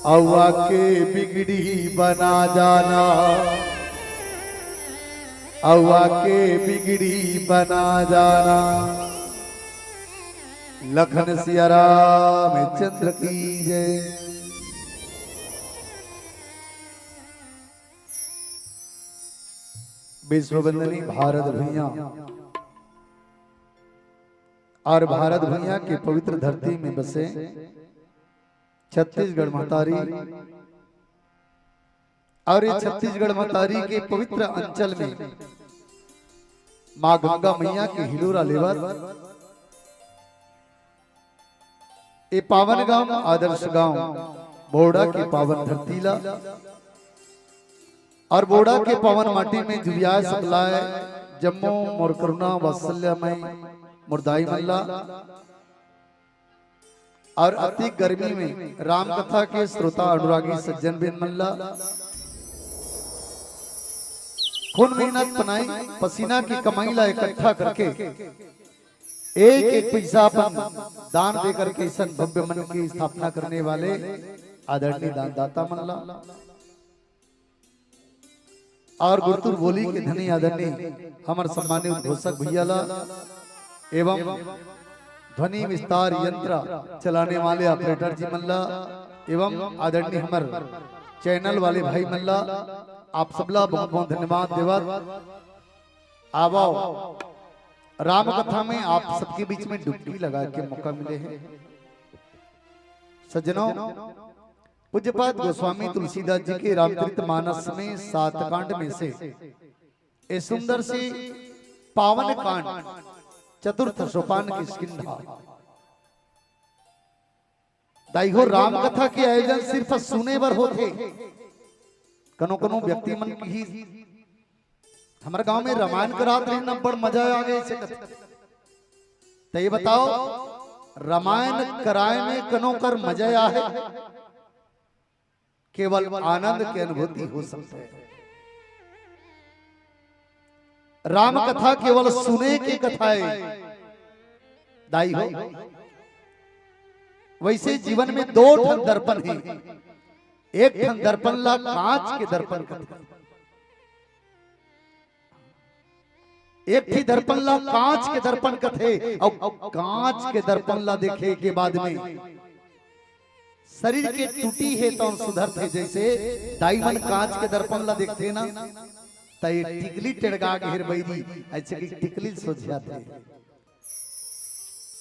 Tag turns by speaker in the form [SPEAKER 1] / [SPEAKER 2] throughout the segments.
[SPEAKER 1] अव्वा के बिगड़ी बना जाना, अव्वा के बिगड़ी बना जाना। लखन सिया राम चंद्र की जय। विश्ववंदनी भारत भैया और भारत भैया के पवित्र धरती में बसे छत्तीसगढ़ महतारी और ये छत्तीसगढ़ महतारी के पवित्र अंचल में मां गंगा मैया के हिलोरा लेवर ये पावन गांव आदर्श गांव बोड़ा के पावन धरतीला और बोड़ा के पावन माटी में जुबिया सप्लाय जम्मू मोर करुणा वात्सल्यमय मुर्दाई मल्ला और अति गर्मी में राम कथा के श्रोता अनुरागी सज्जन बिन मल्ला खून मेहनत बनाई पसीना की कमाई ला इकट्ठा करके एक एक पैसा अपन दान देकर के इस भव्य मन की स्थापना करने वाले आदरणीय दानदाता मल्ला और गुरुतुर बोली के धनी आदरणीय हमार सम्मानित उद्घोषक भैया ला एवं ध्वनि विस्तार यंत्र चलाने वाले ऑपरेटर जी मल्ला एवं आदरणीय हमार चैनल वाले भाई मल्ला आप सबला बहुत बहुत धन्यवाद देवत। आवाओ राम कथा में आप सबके बीच में डुबकी लगा के मौका मिले हैं। सज्जनों, पूज्यपाद गोस्वामी तुलसीदास जी के रामचरित मानस में 7 कांड में से एक सुंदर सी पावन कांड चतुर्थ सोपान की स्किंधा दाई हो राम कथा के आयोजन सिर्फ सुने बर होते। कनो कनो व्यक्ति मन की ही हमारे गांव में रामायण करात रही ना बड़ मजा आ गए से तो ये बताओ रामायण कराए में कनो कर मजा आ है केवल आनंद की अनुभूति हो सकता है। राम कथा केवल सुने की कथाएं दाई हो। वैसे जीवन में 2 ठन दर्पण है। एक ठन दर्पण ला कांच के दर्पण कहते, एक थी दर्पण ला कांच के दर्पण कथे और कांच के दर्पण ला देखे के बाद में शरीर के टूटी है तो सुधरते। जैसे दाईमन कांच के दर्पण ला देखते ना तय टिकली टेड़गा के हिर बैरी ऐसे की टिकली सोच जाते।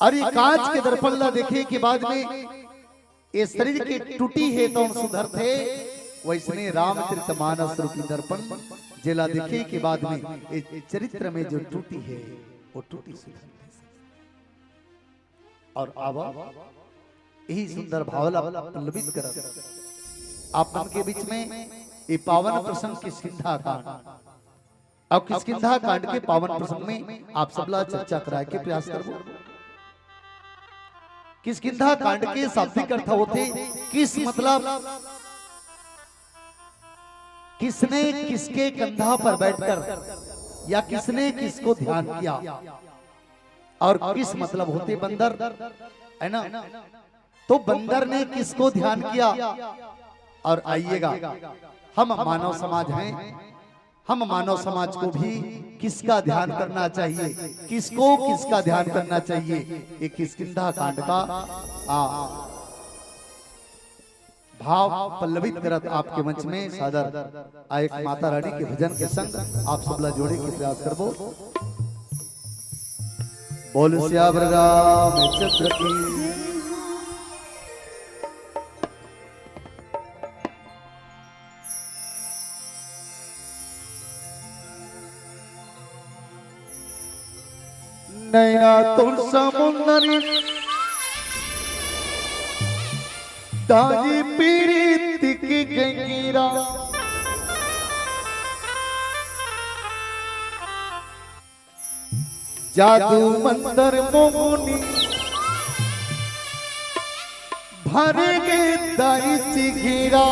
[SPEAKER 1] और ये कांच के दर्पण ला देखे के बाद में ये शरीर के टूटी है तो सुधरते। वैसने रामचरितमानस रूपी दर्पण जेला देखे के बाद में ये चरित्र में जो टूटी है वो टूटी सुधरते। और आवा यही सुंदर भावला पल्लवित कर आप के बीच में ये पावन प्रसंग की किष्किंधा कांड। अब किष्किंधा कांड के पावन प्रसंग में आप सबला चर्चा कराए के प्रयास करो। किष्किंधा कांड के शाब्दिक अर्थ होते किस मतलब किसने किसके कंधा पर बैठकर या किसने किसको ध्यान किया और किस मतलब होते बंदर है ना। तो बंदर ने किसको ध्यान किया। और आइएगा हम मानव समाज हैं, हम मानव समाज को भी किसका ध्यान करना चाहिए, किसको किसका ध्यान करना चाहिए। ये किष्किंधा कांड का भाव पल्लवित करत आपके मंच में सादर आयक माता रानी के भजन के संग आप सबला जोड़े के प्रयास करबो। बोल श्याम रामचंद्र की। नैना तुम समुंदरी दादी पीरी की गंगीरा जादू मंतर मोनी भरेगे दाई चिघीरा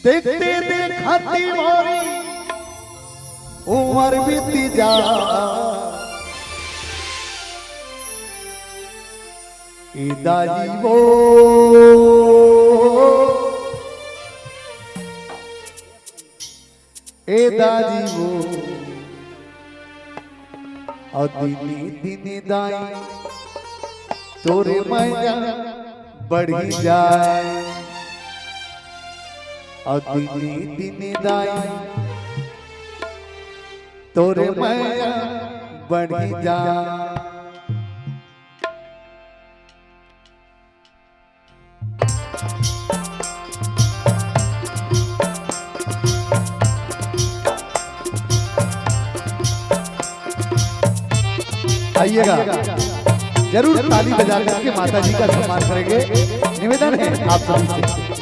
[SPEAKER 1] देखते देखती मोरी उमर बीती जा ए दाई वो ए दादी वो और दिनी दिनी दाई तोरे मैया बढ़ी जाए और दिनी दिनी दाई तोरे मैया बढ़ी जाए। आइएगा, जरूर ताली बजा करके माता जी का सम्मान करेंगे। निवेदन है आप सभी से।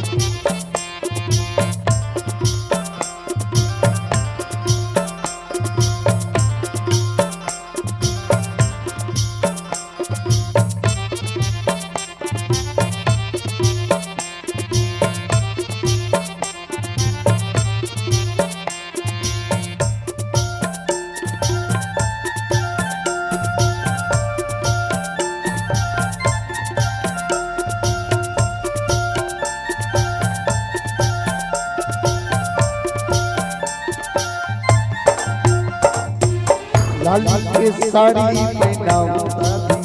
[SPEAKER 1] लाली के साड़ी पहनाओ दादी,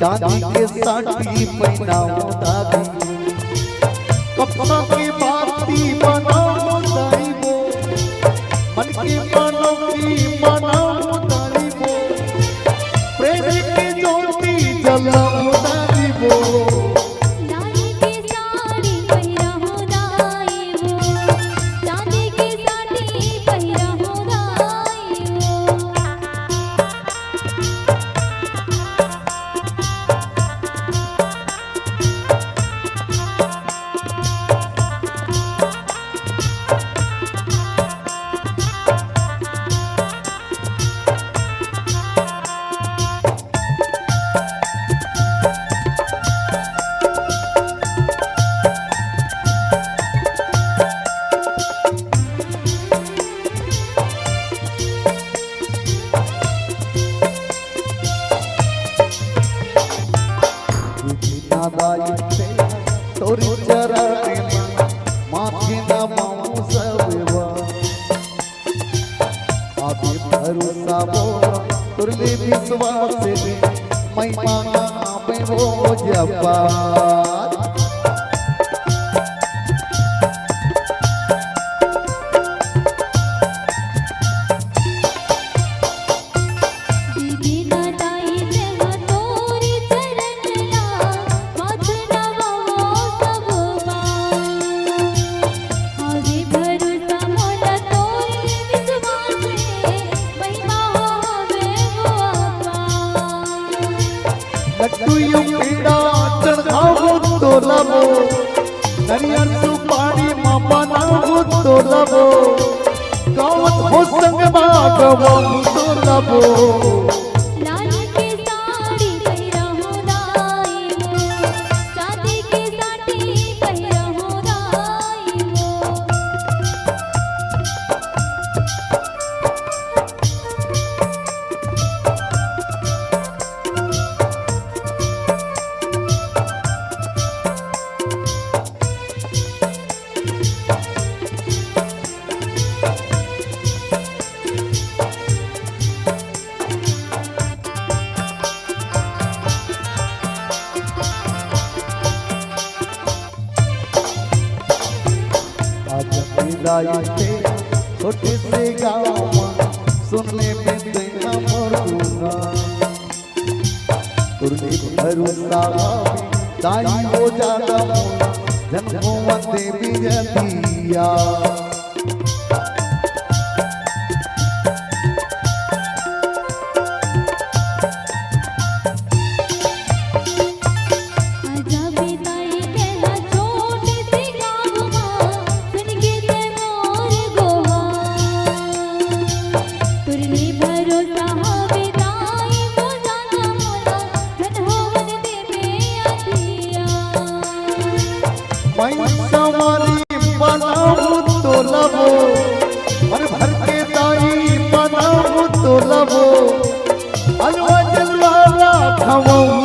[SPEAKER 1] चांदी के साड़ी पहनाओ दादी, कपड़ा के बाती बनाओ दाई वो, मन के मानो की बनाओ दाई वो, प्रेम की ज्योति जलाओ दाई वो। तोरी चरण माथे नमाओ सबवा, आबे भरोसा बोला तुरले विश्वास में मैं मांगा आबे वो जब्बा। लड्डू पीड़ा चढ़ाओ तो लबो, नरियर सुपारी मां बनाओ तो लबो, गावत हो संग बागवो तो लबो। छोटे से गाँव सुनने में देना मरूंगा, तुरने भरोसा दाई हो जागा जन्मों देवी जतिया।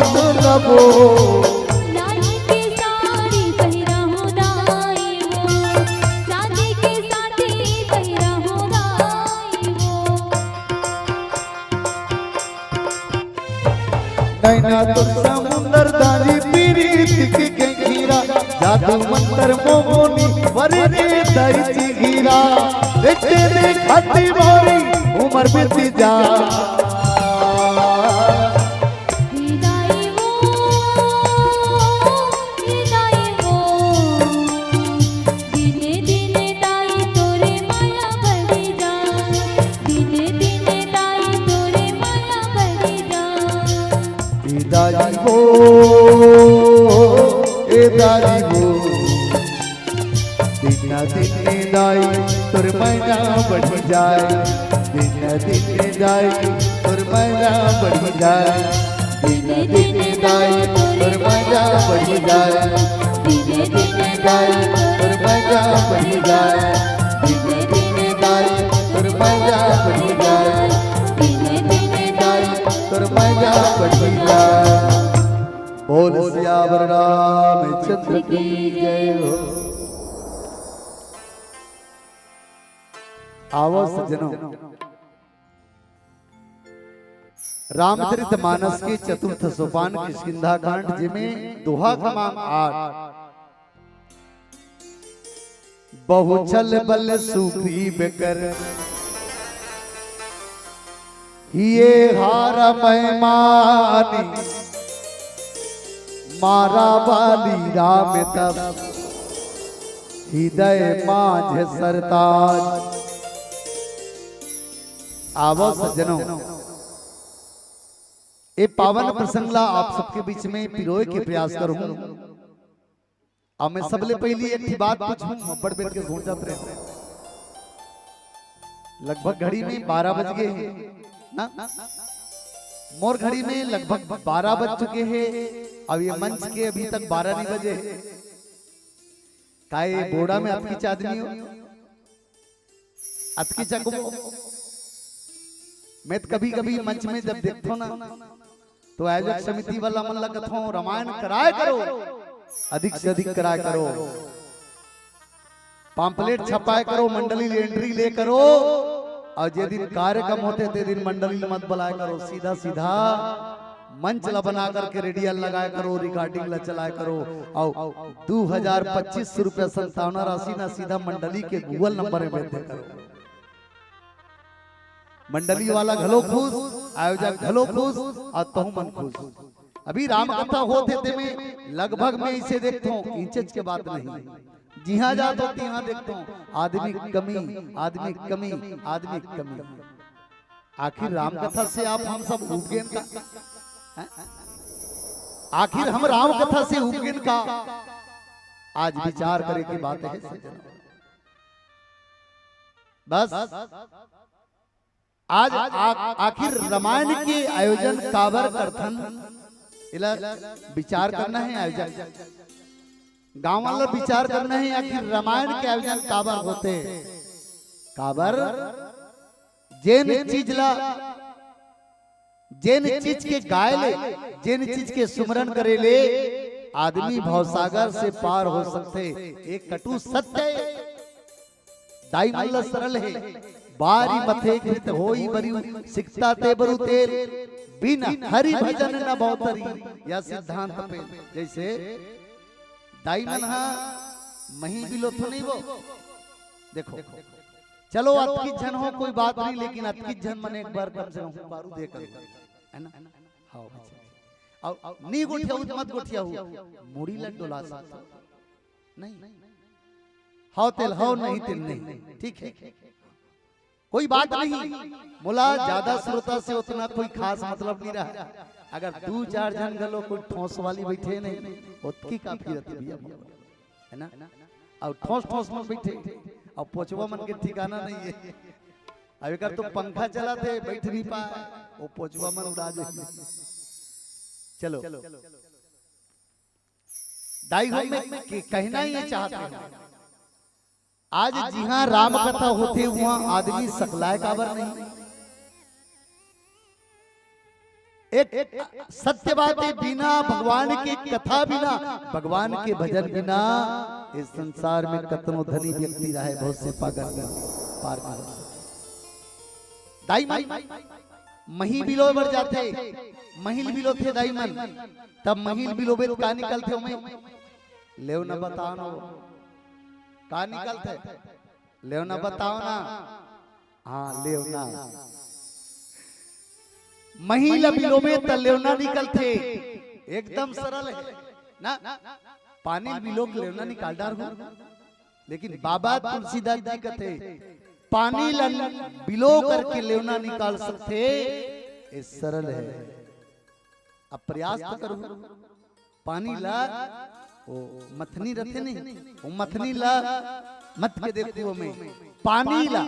[SPEAKER 1] तो लबो
[SPEAKER 2] लाली की साड़ी पहिरा हो दाई वो, चांदी की साड़ी पहिरा हो दाई वो।
[SPEAKER 1] नैना तो समुंदर दानी पीरीत के घीरा, जादू मंतर मोहनी वरी रे दई घीरा, देखते देखती मोरी उम्र बीती जा।
[SPEAKER 2] हिदाई वो, दिने दिने दाई तोरे माया बढ़ी जा, दिने दिने दाई तोरे माया बढ़ी जा।
[SPEAKER 1] दाई हो ए दाई हो, दिन दिन दाई तोर मैना बढ़ जाए, दिन दिन दाई तोर मैना बढ़ जाए, दिन दिन दाई तोर मैना बढ़ जाए, दिन दिन दाई तोर मैना बढ़ जाए, दिन दिन दाई तोर मैना बढ़ जाए, दिन दिन दाई तोर मैना बढ़ जाए। बोल सियावर रामचंद्र की जय हो। आवो सज्जनों, रामचरितमानस के चतुर्थ सोपान किष्किंधा कांड जिमें दोहा क्रमांक 8, बहुचल बल सुग्रीव कर ये हार मैमानी, मारा बाली राम तब हृदय माझ सरताज। आवो सज्जनों, ये पावन प्रसंगला आप सबके बीच में पिरोए के प्रयास करूं। अब मैं सबले पहली एक बात पूछूं, बड़ बैठ के घूम जाते रहे। लगभग घड़ी में 12 बज गए हैं ना, मोर घड़ी में लगभग 12 बज चुके हैं। अब ये मंच के अभी तक 12 नहीं बजे। काहे बोड़ा में आपकी चादनी हो, अतकी चको। मैं कभी कभी मंच में जब देखता हूं ना, तो आयोजक समिति वाला मन लगत हो रामायण कराया करो, अधिक से अधिक कराया करो, पाम्पलेट छपाया करो, मंडली एंट्री ले करो, और जे दिन कार्यक्रम होते ते दिन मंडली मत बुलाया करो, सीधा सीधा मंच ला बना करके रेडियल लगाया करो, रिकॉर्डिंग ला चलाया करो। और 2025 रुपया संतावना राशि ना सीधा मंडली के गूगल नंबर में भेज करो। मंडली वाला घलो खुश, आयोजक घलो खुश, और तुम मन खुश। अभी राम कथा होते थे में लगभग मैं इसे देखता हूँ, इंचज के बात नहीं, जहाँ जाता हूँ यहाँ देखता हूँ आदमी कमी, आदमी कमी, आदमी कमी। आखिर राम कथा से आप हम सब उपगेन का, आखिर हम राम कथा से उपगेन का आज विचार करे की बात है। बस आज आखिर रामायण के आयोजन काबर करथन, इला विचार करना है। आयोजन गांव वाला विचार करना है, आखिर रामायण के आयोजन काबर होते। काबर जेन चीज ला, जेन चीज के गाय ले, जेन चीज के सुमरन करे ले, आदमी भवसागर से पार हो सकते। एक कटु सत्य दाई मल्ल सरल है, बारी मथे कृत होई बरी सिकता ते बरु तेल, बिन हरि भजन न बहुतरी, या सिद्धांत पे। जैसे दाई मनहा मही बिलो तो नहीं वो देखो, चलो अतकी जन हो कोई बात नहीं, लेकिन अतकी जन मन एक बार कम से कम बारू दे कर, है ना। हां और नी गोठिया मत गोठिया हो, मुड़ी लग डोला सा नहीं, हां तेल हां नहीं तेल नहीं, ठीक है कोई बात नहीं। मोला ज्यादा श्रोता से उतना कोई खास मतलब नहीं रहा। अगर 2-4 जन गलो कोई ठोस वाली बैठे नहीं, उतकी काफी रहती भैया, है ना। और ठोस ठोस में बैठे और पोचवा मन के ठिकाना नहीं है। अब एक तो पंखा चला थे बैठ नहीं पाए, वो पोचवा मन उड़ा दे। चलो दाई हो में कहना ही चाहते हैं, आज जहां राम कथा होते वहां आदमी सकलाय काबर नहीं। एक सत्य बात है, बिना भगवान की कथा बिना, भगवान के भजन बिना इस संसार में कतनो धनी व्यक्ति रहे, बहुत से पागल पार कर दाई मही बिलो मर जाते, महिल बिलो थे दाई मन, तब महिल बिलोबे का निकलते हो मैं लेव न बताओ ना का निकलते, लेव न बताओ ना, हाँ लेव ना महिला बिलो में तलेवना निकलते, एकदम सरल है ना, पानी बिलो के लेवना निकाल डार हो, लेकिन बाबा तुलसीदास जी कहते पानी बिलो करके लेवना निकाल सकते, ये सरल है। अब प्रयास तो करो, पानी ला वो मथनी रहते नहीं, वो मथनी ला मत के देखो में पानी ला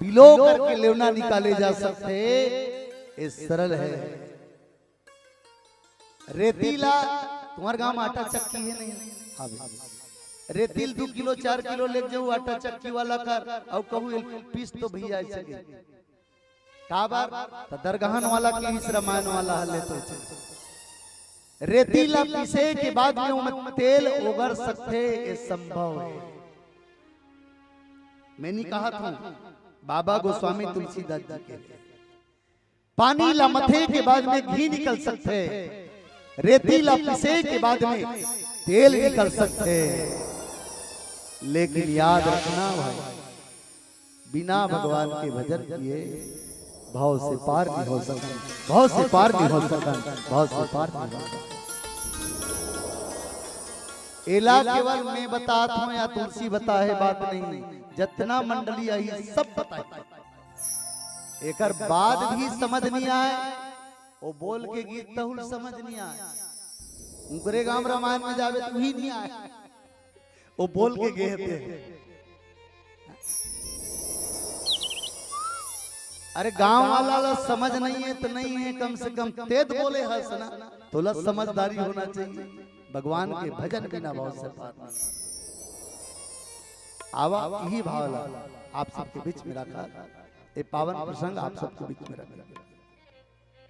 [SPEAKER 1] बिलो करके लेवना निकाले जा सकते, ये सरल है। रेतीला तुम्हारे गांव में आटा चक्की है नहीं, हाँ रेतील 2 किलो 4 किलो ले जाऊ आटा चक्की वाला कर और कहू पीस तो भी आ सके का बार तो दरगाहन वाला के इस रामायण वाला हले तो रेतीला पीसे के बाद में उम तेल उगर सकते, ये संभव है। मैंने कहा था बाबा गोस्वामी तुलसीदास जी के पानी ला मथे के बाद में घी निकल सकते, रेतीला पीसे के बाद में तेल निकल सकते, लेकिन याद रखना भाई बिना भगवान के भजन किए भाव से पार नहीं हो सकता, भाव से पार नहीं हो सकता, भाव से पार नहीं हो सकता। एला केवल मैं बताता हूँ या तुलसी बता है बात नहीं, जितना मंडली आई सब बताए, एकर बाद भी समझ नहीं आए, वो बोल के गीत तहुल समझ नहीं आए, उनकरे गांव रामायण में जावे तू ही नहीं आए, वो बोल के गए थे। अरे गांव वाला समझ नहीं है तो नहीं है, कम से कम तेज बोले हंस ना, तो समझदारी होना चाहिए। भगवान के भजन बिना भाव से पार नहीं। आवा यही भाव ला आप सबके बीच में रखा, ये पावन प्रसंग आप सबके बीच में रखा।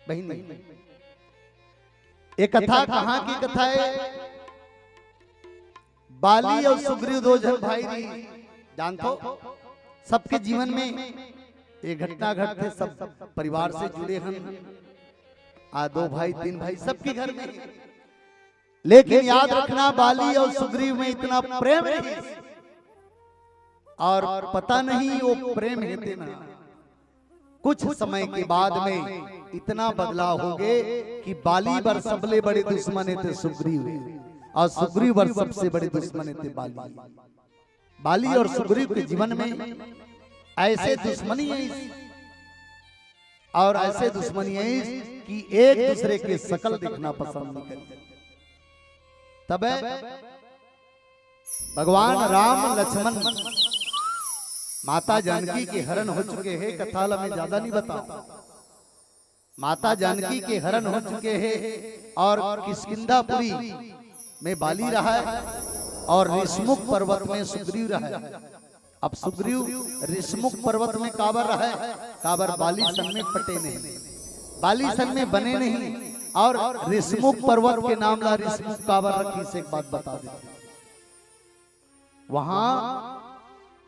[SPEAKER 1] बहन ये कथा कहाँ की कथा है? बाली और सुग्रीव 2 जन भाई नहीं जानतो, सबके जीवन में ये घटना घटते, सब परिवार से जुड़े हैं, 2 भाई 3 भाई सबके घर में, लेकिन याद रखना बाली और सुग्रीव में इतना प्रेम नहीं, और पता नहीं वो प्रेम है ना, कुछ समय के बाद में इतना बदलाव हो गए कि बाली बर सबले बड़े दुश्मन थे सुग्रीव, और सुग्रीव बर सबसे बड़े दुश्मन थे बाली। बाली और सुग्रीव के जीवन में ऐसे दुश्मनी है और ऐसे दुश्मनी है कि एक दूसरे के शकल देखना पसंद नहीं करते। तब भगवान राम लक्ष्मण माता जानकी के हरण हो चुके हैं, कथा में ज्यादा नहीं बताओ, माता जानकी के हरण हो चुके हैं और किष्किंधापुरी में बाली रहा है और ऋषमुख पर्वत में सुग्रीव रहा है। अब सुग्रीव ऋषमुख पर्वत में काबर रहा है, काबर बाली सन में पटे नहीं, बाली सन में बने नहीं, और ऋषमुख पर्वत के नाम ला ऋषमुख काबर रखी से एक बात बता दे, वहां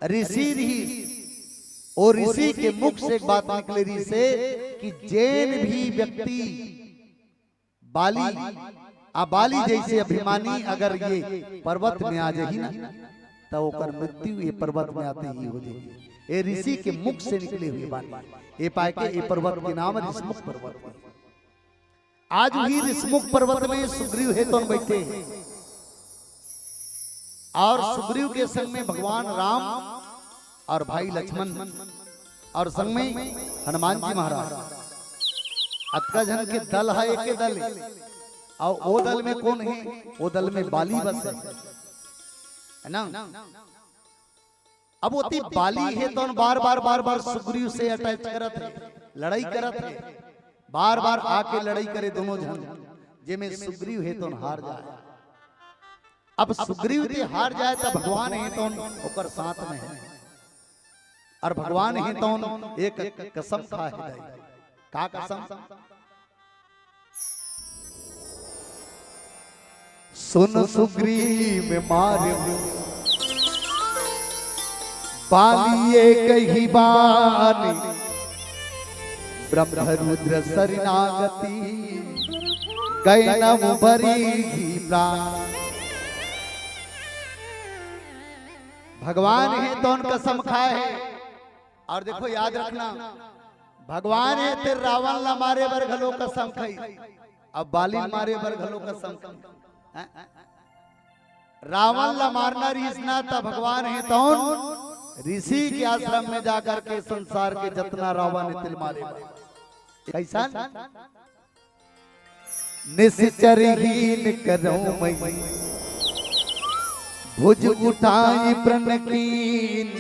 [SPEAKER 1] ऋषि रही और ऋषि के मुख से एक बात निकले रही से कि जैन भी व्यक्ति बाली जैसे अभिमानी अगर ये पर्वत में आ जाएगी ना तो ओकर मृत्यु ये पर्वत में आते ही हो जाएगी। ये ऋषि के मुख से निकले हुए बात, ये पाए के ये पर्वत के नाम ऋषमुख पर्वत। आज भी ऋषमुख पर्वत में सुग्रीव है तो बैठे हैं, और सुग्रीव के संग में भगवान राम और भाई लक्ष्मण और संग में हनुमान जी महाराज, अतका जन के दल है, एक दल है, और वो दल में कौन है? वो दल में बाली बस है ना। अब वो बाली है तो बार बार सुग्रीव से अटैच करत है, लड़ाई करत है, बार बार आके लड़ाई करे दोनों जन, जेमे सुग्रीव है तो हार जाए। अब सुग्रीव ते हार जाए तो भगवान है तो ओकर साथ में है, और भगवान है तो एक कसम खा है, का कसम सुन सुग्रीव मारे बालिए कही बानी ब्रह्म रुद्र शरणागति गए नम भरी प्राण। भगवान है तो उनका कसम खाए है। और देखो याद रखना, भगवान है तेरे रावण ला मारे बर घलो कसम खाई, अब बाली मारे बर घलो कसम खाई। रावण ला मारना रीसना था, भगवान है तो ऋषि के आश्रम में जाकर के संसार के जितना रावण तिल मारे कैसा निश्चरहीन करो मैं भुज उठाई प्रण कीन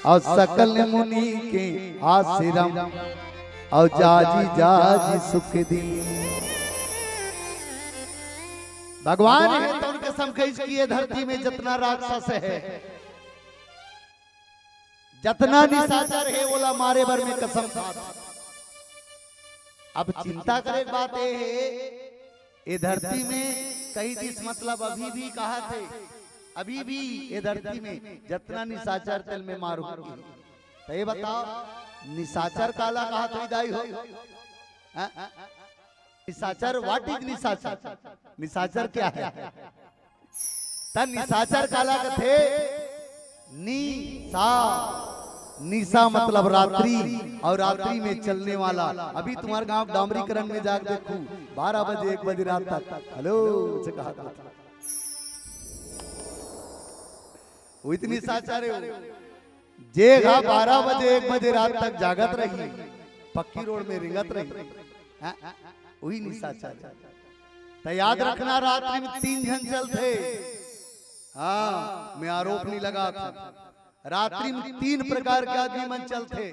[SPEAKER 1] और सकल मुनि के आश्रम और जाजी जाजी सुख दी। भगवान है तो उनके समकैश किए धरती में जितना राक्षस है, जितना निशाचर है बोला मारे भर में कसम खा। अब चिंता करे बात ये है, ये धरती में कई दिस मतलब अभी भी कहा थे, अभी भी ये धरती में जितना निशाचर तेल में मारू। तो ये बताओ निशाचर काला कहा तो दाई हो? निशाचर व्हाट इज निशाचर? निशाचर क्या है? तन निशाचर काला कथे निशा, निशा मतलब रात्रि, और रात्रि में चलने वाला। अभी तुम्हारे गांव डामरीकरण में जाकर देखो 12 बजे 1 बजे रात तक हेलो से कहा था वो इतनी साचार है जे 12 बजे 1 बजे रात तक जागत रही, पक्की रोड में रिंगत रही, वही निशाचर। तो याद रखना रात्रि में 3 जन चलते। हाँ मैं आरोप नहीं लगा था, रात्रि में 3 प्रकार के आदमी मन चलते।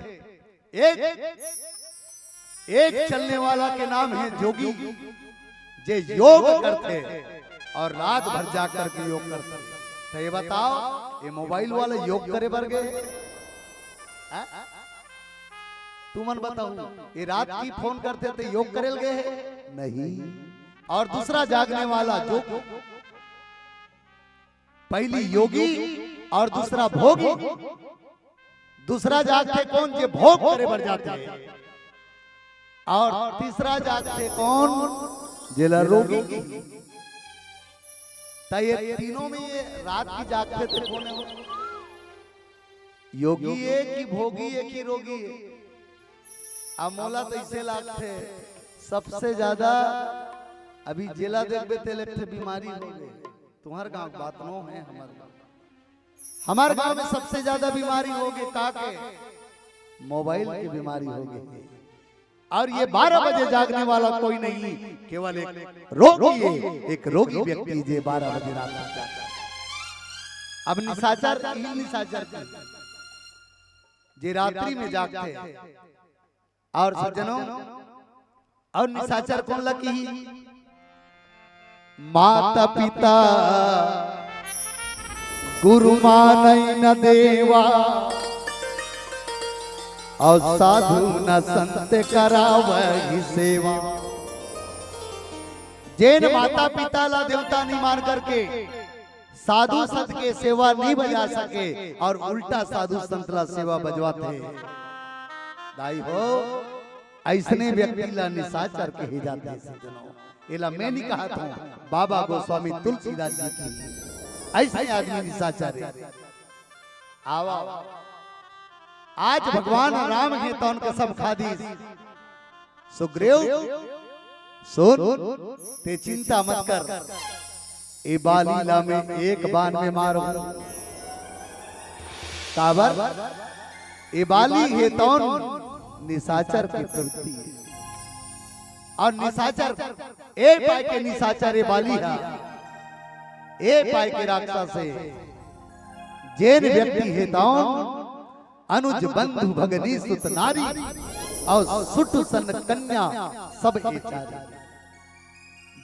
[SPEAKER 1] एक चलने वाला के नाम है जोगी, जे योग करते और रात भर जाकर के योग करते। तो ये बताओ ये मोबाइल वाले योग करे बर गए? तू मन बताओ ये रात की फोन करते थे योग करेल गए नहीं। और दूसरा जागने वाला जो पहली योगी और दूसरा भोगी। दूसरा जागते कौन जे भोग करे बर जाते हैं, और तीसरा जागते कौन जेला रोगी। तो ये तीनों में ये रात की जागते थे कौन है? योगी है कि भोगी है कि रोगी है? अब मोला तो इसे लागते सबसे ज्यादा अभी जिला देखते थे लगते बीमारी हो गई। तुम्हारे गांव बात नो है, हमारे गांव में सबसे ज्यादा बीमारी होगी काके मोबाइल की बीमारी होगी। और ये 12 बजे जागने वाला कोई नहीं, केवल एक रोगी है, एक रोगी व्यक्ति जो 12 बजे रात में जागता है। अब निशाचर जे रात्रि में जागते हैं। और सज्जनों और निशाचर कौन लकी? माता पिता गुरु मानई न देवा और साधु न संत करावही सेवा। जैन माता पिता ला देवता नहीं मान करके साधु संत के सेवा नहीं बजा सके और उल्टा साधु संत ला सेवा बजवाते दाई हो, ऐसने व्यक्ति ला निशाचर कहे जाते हैं। एला मैं नहीं कहा था, बाबा गोस्वामी तुलसीदास जी की ऐसे आदमी निशाचर है। आवा आज भगवान राम है तो उनका सब खादी सुग्रीव सुन ते चिंता मत कर, ए बालीला में एक बाण में मारो। काबर ए बाली है तो निशाचर की प्रवृत्ति है, और निशाचर ए पाए के निशाचर ए बाली है, ए पाए के राक्षस है। जैन व्यक्ति है तो अनुज बंधु भगनी सुत नारी और सुट सन कन्या सब एचारी।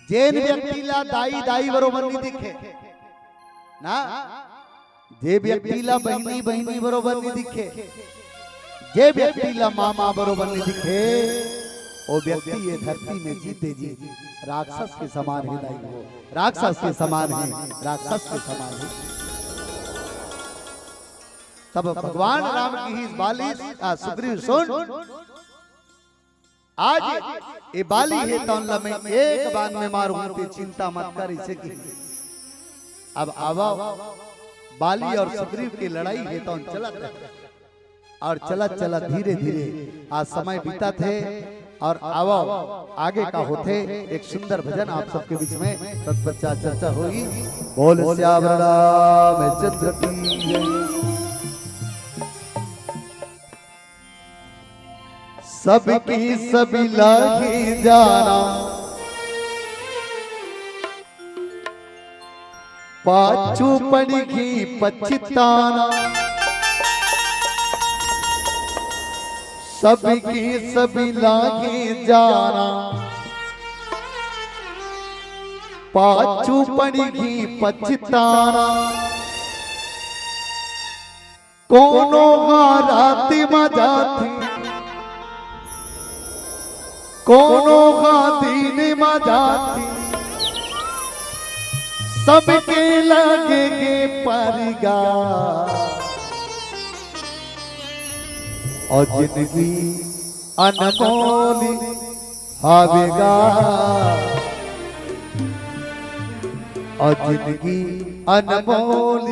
[SPEAKER 1] जैन व्यक्ति ला दाई दाई बरोबर नहीं दिखे ना, जे व्यक्ति ला बहनी बहनी बरोबर नहीं दिखे, जे व्यक्ति ला मामा बरोबर नहीं दिखे, वो व्यक्ति ये धरती में जीते जी राक्षस के समान हृदय हो, राक्षस के समान है, राक्षस के समान है। तब भगवान राम की ही बाली सुग्रीव सुन, आज ये बाली है तौला में एक बार में मारूं ते चिंता मत कर इसे की। अब आवा बाली और सुग्रीव की लड़ाई है तो चलत है और चलत चलत धीरे धीरे आज समय बीता थे और आवा आगे का होते एक सुंदर भजन आप सबके बीच में तत्पश्चात चर्चा होगी। बोल श्याम रामचंद्र की जय। सबकी सभी लागी जाना पाछू पड़गी पछताना, सबकी सभी लागी जाना पाछू पड़गी पछताना, कोनो हाराती मजाती कोनो दीन मजाती, सबके लगेगे परिगा और जिंदगी अनमोल हावेगा, और जिंदगी अनमोल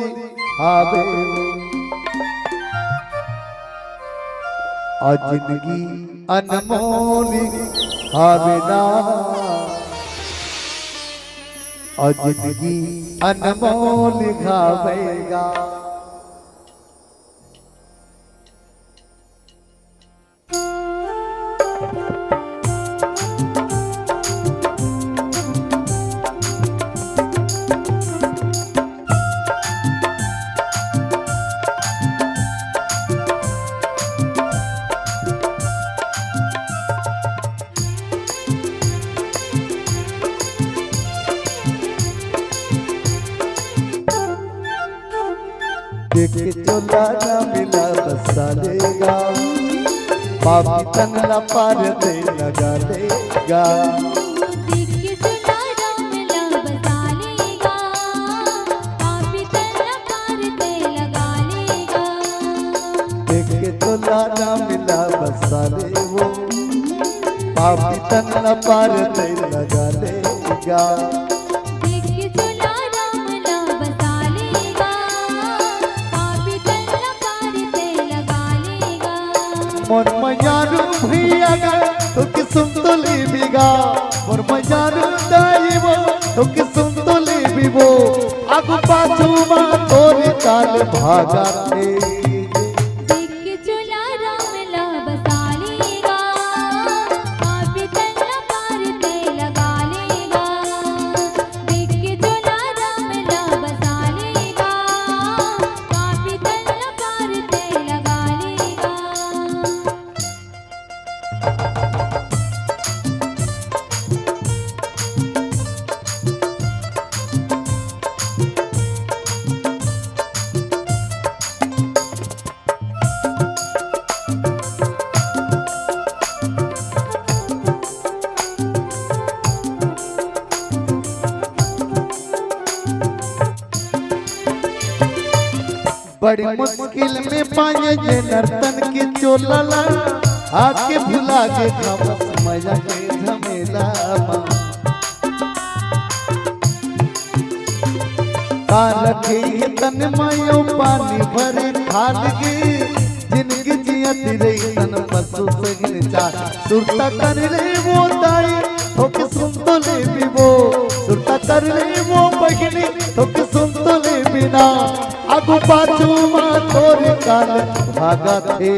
[SPEAKER 1] हावेगा, और जिंदगी अनमोल हावेगा, और जिंदगी अनमोल हावेगा। देखे चोला न मिला बसा लेगा, पापी तन ला पार दे लगा लेगा,
[SPEAKER 2] देखे चोला न मिला बसा लेगा, पापी तन ला पार दे लगा लेगा,
[SPEAKER 1] देखे चोला न मिला बसा ले वो पापी तन ला पार दे लगा लेगा, मोर मयारू भी अगर तो किसुम तो ले बिगा, मोर मयारू दाइवो तो किसुम तो ले बिवो, आगु पाछू मा तोरे ताल भागा थे।
[SPEAKER 2] देखे चोला राम ला बसा लेगा, पापी तन ला पार दे लगा लेगा, देखे चोला राम ला बसा लेगा, पापी तन ला पार दे लगा लेगा।
[SPEAKER 1] बड़ी मुश्किल में पाए ये नर्तन के चोला, आके भुला के खमस मजा के झमेला, काल के तन मायो पानी भरे खाल गे, जिनकी जियत रही तन पशु सगिन चा, सुरता कर ले वो दाई ठोके सुन तो ले भी वो, सुरता कर ले वो बहिनी ठोके सुन तो ले बिना, आगु पाछू मा तोरे काल भागा थे।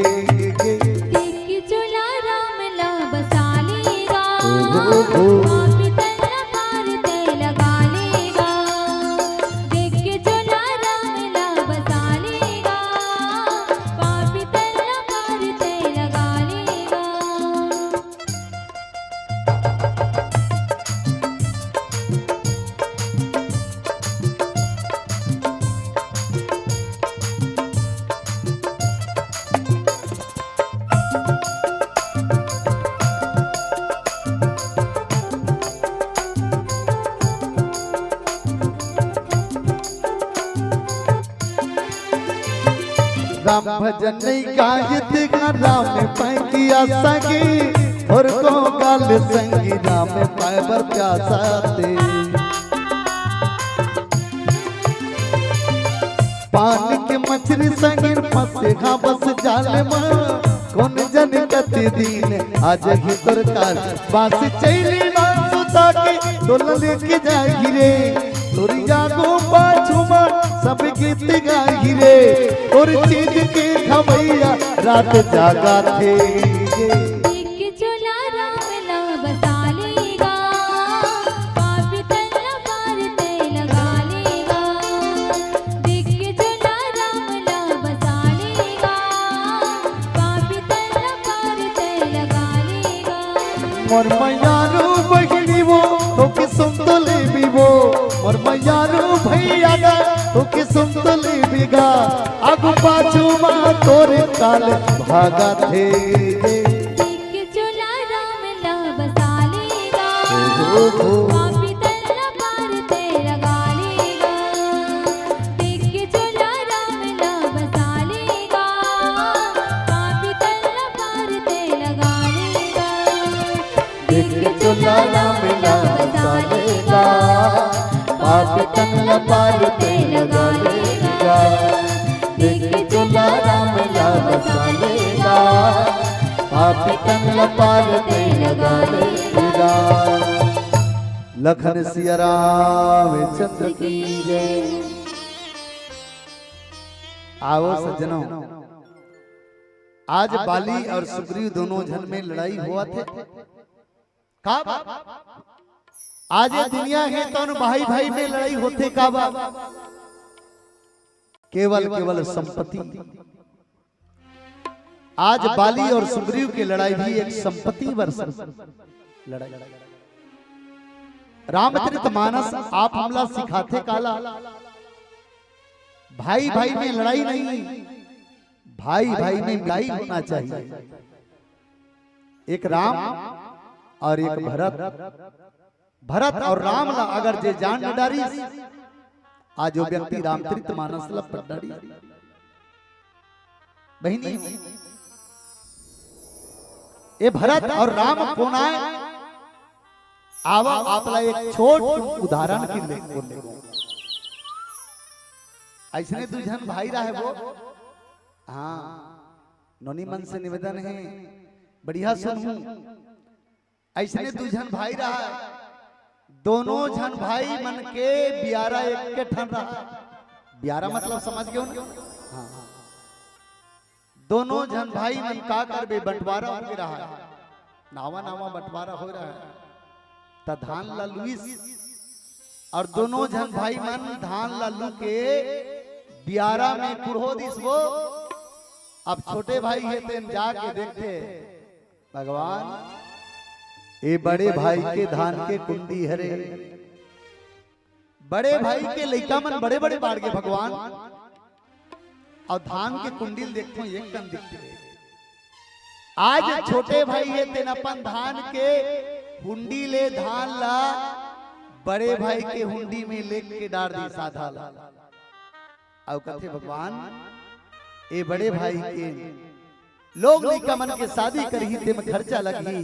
[SPEAKER 2] देखे चोला राम ला बसा लेगा, पापी तन ला पार दे लगा लेगा, देखे चोला राम ला बसा लेगा, पापी तन ला पार दे लगा लेगा।
[SPEAKER 1] राम भजन गायत राम पैकिया संगी और को गाल संगी राम पैबर प्यासाते पानी के मछली संगी फंसे खा बस जाल में कौन जन कति दिन आज ही तोर काल बास चैली बासुता के डोला लेके जाई रे तोरी जागो पाछुमा सब गीत गाई रे और चीज के खवैया रात जागा थे
[SPEAKER 2] देख चला राम ला बसा लेगा पापी तल्ला पार ते लगा लेगा देख चला राम ला बसा लेगा पापी तल्ला पार ते लगा लेगा
[SPEAKER 1] मोर मैयारू बहिनी वो तो कि सुनतले भी वो मोर मैयारू भैया गा तो कि सुनतले भी गा आगु पाछू माँ तोरे काल भागा थे
[SPEAKER 2] देख चला राम ला बसा लेगा पापी तल्ला पार ते लगा लेगा देख चला राम ला बसा लेगा पापी तल्ला पार ते लगा लेगा
[SPEAKER 1] देख चला राम ला बसा लेगा पापी तल्ला पार ते लगा लेगा देख चला राम ला बसा लेगा पापी तल्ला पार ते लगा लेगा। लखन सिया राम चंद्र की जय। आओ सज्जनों, आज बाली और सुग्रीव दोनों जन में लड़ाई हुआ थे। कब आज ये दुनिया है तो भाई भाई में लड़ाई होते कब केवल केवल संपत्ति। आज बाली और सुग्रीव की लड़ाई भी एक संपत्ति वर्ष लड़ाई। रामचरितमानस आप हमला सिखाते काला भाई भाई में लड़ाई नहीं, भाई भाई में लड़ाई होना चाहिए। एक राम और एक भरत, भरत और राम ला अगर जे जान डारी आज जो व्यक्ति रामचरितमानस ला पढ़ाड़ी बहनी ये भरत और राम कौन आए आवा आपला एक छोट उदाहरण की ले ऐसने दुजन भाई रहा है वो। हाँ नोनी मन से निवेदन है बढ़िया सुनूं। ऐसने दुजन भाई रहा है, दोनों जन भाई मन के बियारा एक के ठन रहा। बियारा मतलब समझ गए ना? हाँ दोनों जन भाई मन का करबे बंटवारा हो रहा है, नावा नावा बंटवारा हो रहा है। त धान ललुइस और दोनों जन भाई मन धान लल्लू के बियारा में कुड़हो दिस वो। अब छोटे भाई है तेन जाके देखते भगवान ये बड़े भाई के धान के कुंडी हरे, बड़े भाई के लइका मन बड़े बड़े बाढ़ के भगवान और धान के कुंडील देखो एक कम दिखते। आज छोटे भाई है तेन अपन धान के हुंडी ले धान ला बड़े भाई के हुंडी में लेक के डार दी साधा ला। और कथे भगवान ये बड़े भाई के लोग लइका मन के शादी करही ते में खर्चा लगी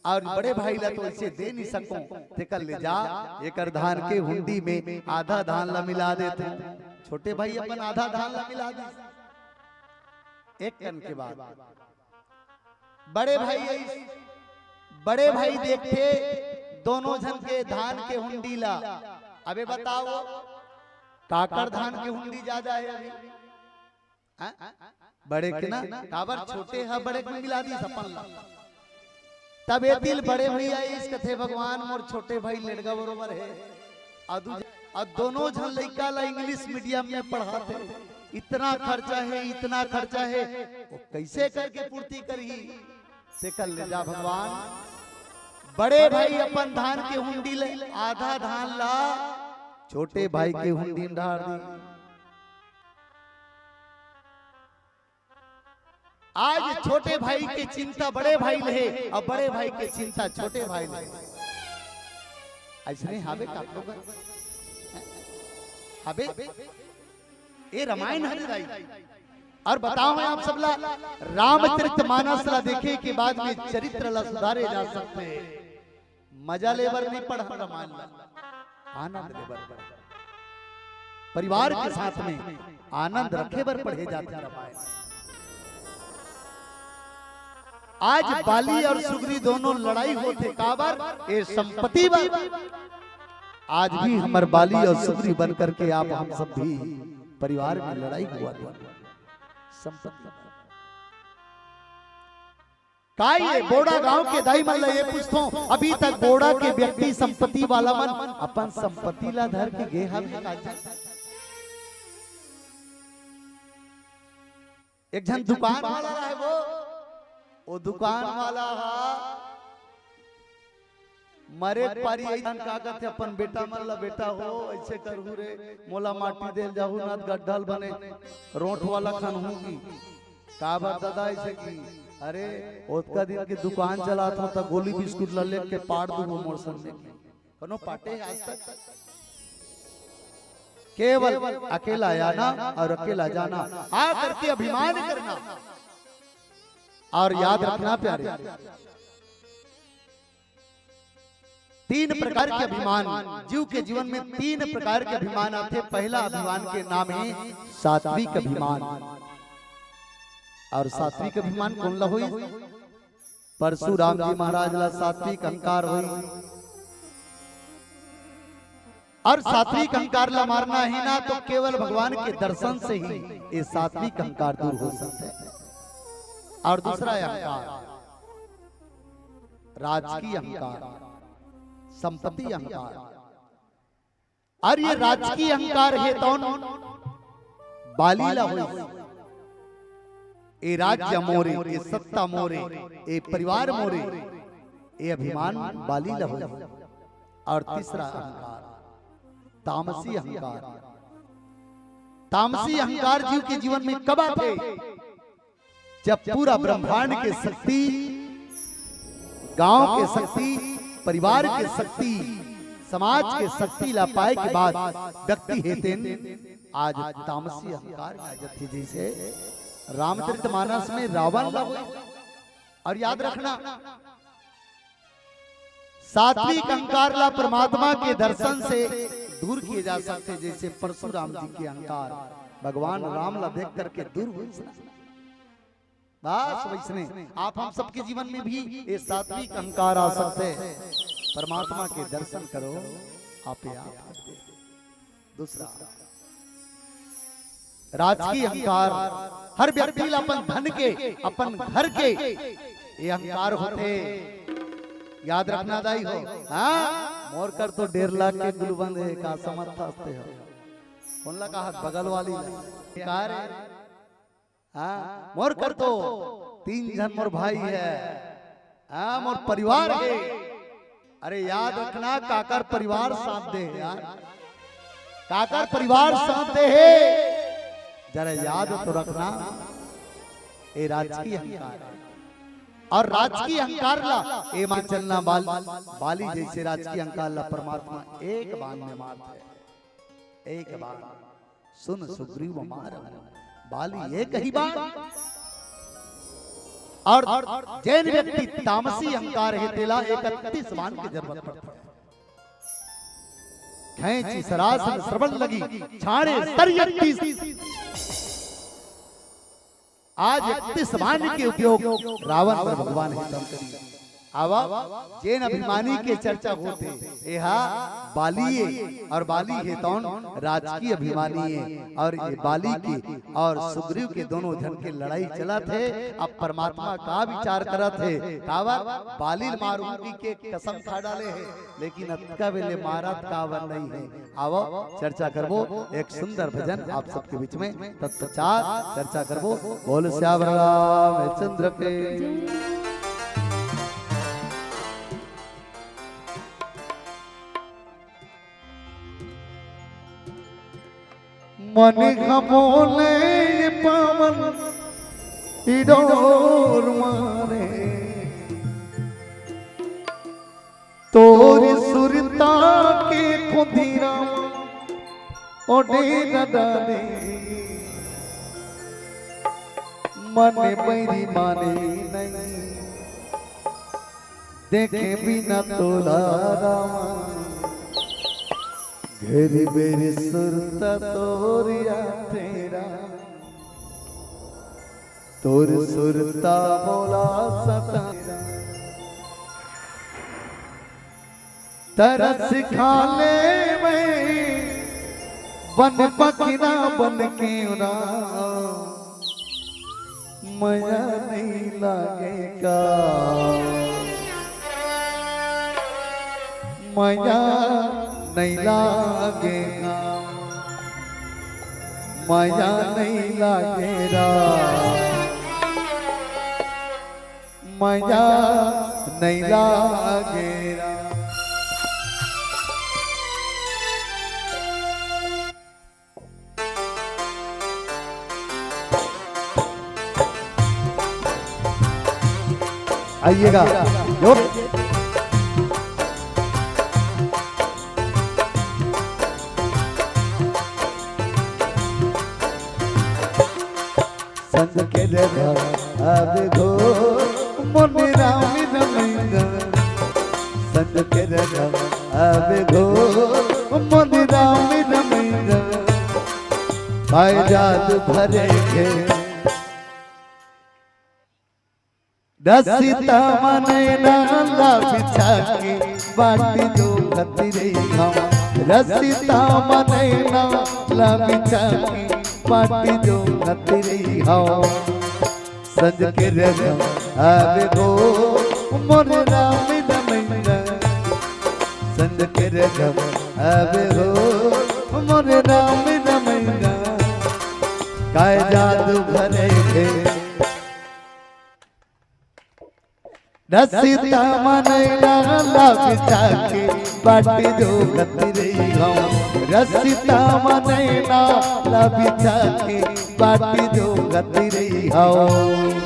[SPEAKER 1] और बड़े भाई ला तो ऐसे दे नहीं सको ते कल ले जा एक धान के हुंडी में आधा धान ला मिला देते। छोटे भाई अपन आधा धान ला मिला दे। एक कन के बाद बड़े भाई देखते दोनों जन के धान के हुंडी ला। अबे बताओ काकर धान के हुंडी ज्यादा है अभी? बड़े के ना काबर छोटे है बड़े को मिला दी सपन ला। तब ये दिल बड़े भैया इस कथे भगवान मोर छोटे भाई लड़का बरोबर है और दोनों जन लड़का ला इंग्लिश मीडियम में पढ़ाते। इतना खर्चा है इतना खर्चा है वो कैसे करके पूर्ति करी ते कल ले जा भगवान। बड़े भाई अपन धान के हुंडी ले आधा धान ला छोटे भाई के हुंडी में डाल दी। आज छोटे भाई की चिंता बड़े भाई ले और बड़े भाई की चिंता छोटे भाई ले। ऐसे हावे का लोग हावे ये रामायण हरि राई और बताओ मैं आप सब ला रामचरित मानस ला देखे के बाद में चरित्र ला सुधारे जा सकते। मजा लेबर नहीं पढ़ा रामायण ला, आनंद लेबर पढ़ा। परिवार के साथ में आनंद रखे बर पढ़े जाते रामायण। आज बाली और सुग्री दोनों लड़ाई होते काबर ये संपत्ति पर। आज भी हमारे बाली और सुग्री बन करके आप हम सब भी परिवार में लड़ाई हुआ संपत्ति का। ये बोड़ा गांव के दाई मन ये पूछतो अभी तक बोड़ा के व्यक्ति संपत्ति वाला मन अपन संपत्ति ला धर के गे हम एक जन दुकान वाला है वो दुकान वाला मरे पारी ऐसन कागज है अपन बेटा मन ला बेटा हो ऐसे करहु रे मोला माटी देल जाहु ना गड्ढल बने रोट वाला खनहु की का बात दादा ऐसे की। अरे ओतका दिन की दुकान चला था तो गोली बिस्कुट ला ले के पाड़ दू मोर सामने कनो पाटे आज तक। केवल अकेला आना और अकेला जाना, आ करके अभिमान करना। और याद रखना प्यारे, तीन प्रकार के अभिमान जीव के जीवन में तीन प्रकार के अभिमान आते। पहला अभिमान के नाम है सात्विक अभिमान। और सात्विक अभिमान कौन ला हुई? परशुराम जी महाराज ला सात्विक अहंकार हुई। और सात्विक अहंकार ला मारना ही ना तो केवल भगवान के दर्शन से ही ये सात्विक अहंकार दूर हो सकता है। और दूसरा अहंकार राजकीय अहंकार, संपत्ति अहंकार। और ये राजकीय अहंकार है तो बाली ला हुई। ये राज्य मोरे, ये सत्ता मोरे, ये परिवार मोरे, ये अभिमान बाली ला हुई। और तीसरा अहंकार तामसी अहंकार। तामसी अहंकार जीव के जीवन में कब आते? जब पूरा ब्रह्मांड के शक्ति, गांव के शक्ति, परिवार के शक्ति, समाज के शक्ति ला पाए के बाद व्यक्ति हेते आज तामसी अहंकार आ जाती। जैसे रामचरितमानस में रावण ला। और याद रखना सात्विक अहंकार ला परमात्मा के दर्शन से दूर किए जा सकते। जैसे परशुराम जी के अहंकार भगवान राम ला देख करके दूर हुए। बस वैसने आप हम सबके जीवन में भी ये सात्विक अहंकार आ सकते हैं। परमात्मा के दर्शन करो आप। दूसरा राजकीय अहंकार, हर व्यक्ति ला अपन धन के, अपन घर के ये अहंकार होते। याद रखना दाई हो। हाँ मोर कर तो 1.5 लाख के गुलबंद है का समझते हो। कौन ला कहा? बगल वाली कार है। हाँ मोर कर तो 3 जन मोर भाई है। हाँ मोर परिवार है। अरे याद रखना काकर परिवार साथ दे यार, काकर परिवार साथ दे है जरा याद तो रखना। ये राजकीय अहंकार है। और राजकीय अहंकार ला ए मान चलना बाली जैसे राजकीय अहंकार ला परमात्मा एक बाण में मारते। एक बाण सुन सुग्रीव मार बाली एक ही बाण। और जैन व्यक्ति तामसी अहंकार है तेला 31 बाण की जरूरत पड़ती है। खैंची सरासन श्रवण लगी छाड़े सर 31। आज 31 बाण के उपयोग रावण पर भगवान है। आवा जैन अभिमानी के चर्चा होते यहा बाली और बाली है तौन राजकीय अभिमानी है। और ये बाली की और सुग्रीव के दोनों जन के लड़ाई चला थे। अब परमात्मा का विचार करा थे कावा बाली मारूंगी के कसम खा डाले है, लेकिन अतका वेले मारत कावन नहीं है। आवो चर्चा करबो एक सुंदर भजन आप सबके बीच में तत्पश्चात चर्चा करबो। बोल श्याम रामचंद्र के। मन खमोले पावन इडोर मारे तोरी सुरता के खुदिरा ओडे नदाने मन बैरी माने नहीं देखे बिना तोला रामा घेरी बेरी सुरता तोरिया तेरा तोर सुरता मोला सतारा तरस खाले में बन पखना बन के उड़ा मजा नहीं लगेगा मजा नहीं लगेगा मजा नहीं लगेगा मजा नहीं लगेगा आइएगा जोर संग के देखा अब घो मन राम रमैया संग के देखा अब घो मन राम रमैया काय जादू भरे के रसिता मने नाला बिछा के बाटी जो खतरे हम रसिता मने नाला बिछा के बाटी जो खतरे हम संज के रगम आवे गो मोर राम रमैया संज के रगम आवे गो मोर राम रमैया काय जादू भरे थे रसिता मने नाला बिछा के बाटी जो खतरे हम रसिता मने नाला बिछा के बाटी जो खतरे हम